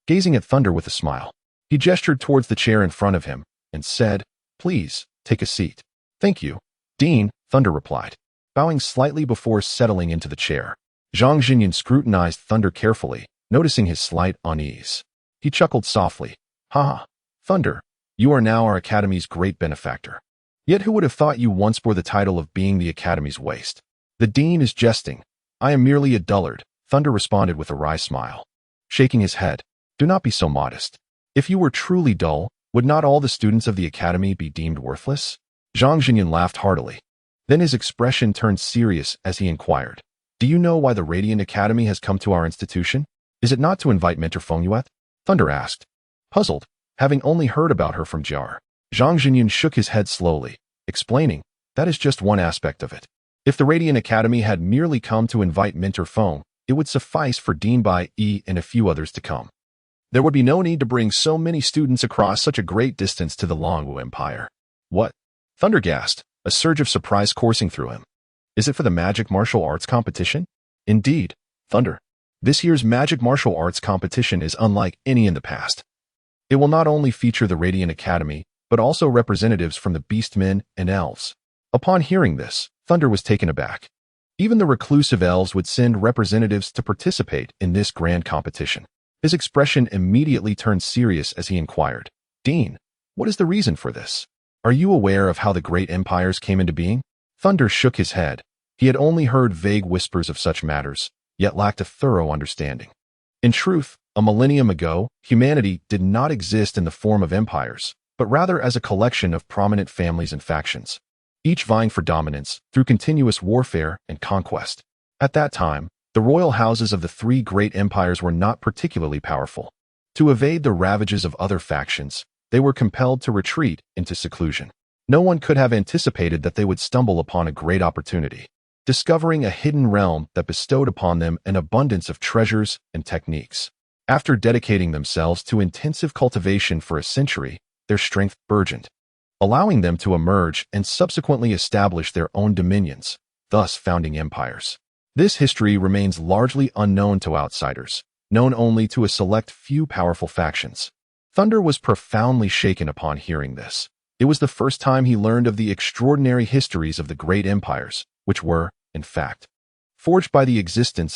Gazing at Thunder with a smile, he gestured towards the chair in front of him and said, "Please, take a seat." "Thank you, Dean," Thunder replied, bowing slightly before settling into the chair. Zhang Jinyun scrutinized Thunder carefully, noticing his slight unease. He chuckled softly. "Haha, Thunder, you are now our Academy's great benefactor. Yet who would have thought you once bore the title of being the Academy's waste?" "The Dean is jesting. I am merely a dullard," Thunder responded with a wry smile. Shaking his head, "Do not be so modest. If you were truly dull, would not all the students of the Academy be deemed worthless?" Zhang Jinyun laughed heartily. Then his expression turned serious as he inquired, "Do you know why the Radiant Academy has come to our institution? Is it not to invite Mentor Fong Yuet?" Thunder asked, puzzled, having only heard about her from Jar. Zhang Jinyun shook his head slowly, explaining, "That is just one aspect of it. If the Radiant Academy had merely come to invite Mentor Fong, it would suffice for Dean Bai Yi and a few others to come. There would be no need to bring so many students across such a great distance to the Longwu Empire." "What?" Thunder gasped, a surge of surprise coursing through him. "Is it for the magic martial arts competition?" "Indeed, Thunder. This year's magic martial arts competition is unlike any in the past. It will not only feature the Radiant Academy, but also representatives from the Beastmen and Elves." Upon hearing this, Thunder was taken aback. Even the reclusive elves would send representatives to participate in this grand competition. His expression immediately turned serious as he inquired, "Dean, what is the reason for this? Are you aware of how the great empires came into being?" Thunder shook his head. He had only heard vague whispers of such matters, yet lacked a thorough understanding. In truth, a millennium ago, humanity did not exist in the form of empires, but rather as a collection of prominent families and factions, each vying for dominance through continuous warfare and conquest. At that time, the royal houses of the three great empires were not particularly powerful. To evade the ravages of other factions, they were compelled to retreat into seclusion. No one could have anticipated that they would stumble upon a great opportunity, discovering a hidden realm that bestowed upon them an abundance of treasures and techniques. After dedicating themselves to intensive cultivation for a century, their strength burgeoned, allowing them to emerge and subsequently establish their own dominions, thus founding empires. This history remains largely unknown to outsiders, known only to a select few powerful factions. Thunder was profoundly shaken upon hearing this. It was the first time he learned of the extraordinary histories of the great empires, which were, in fact, forged by the existence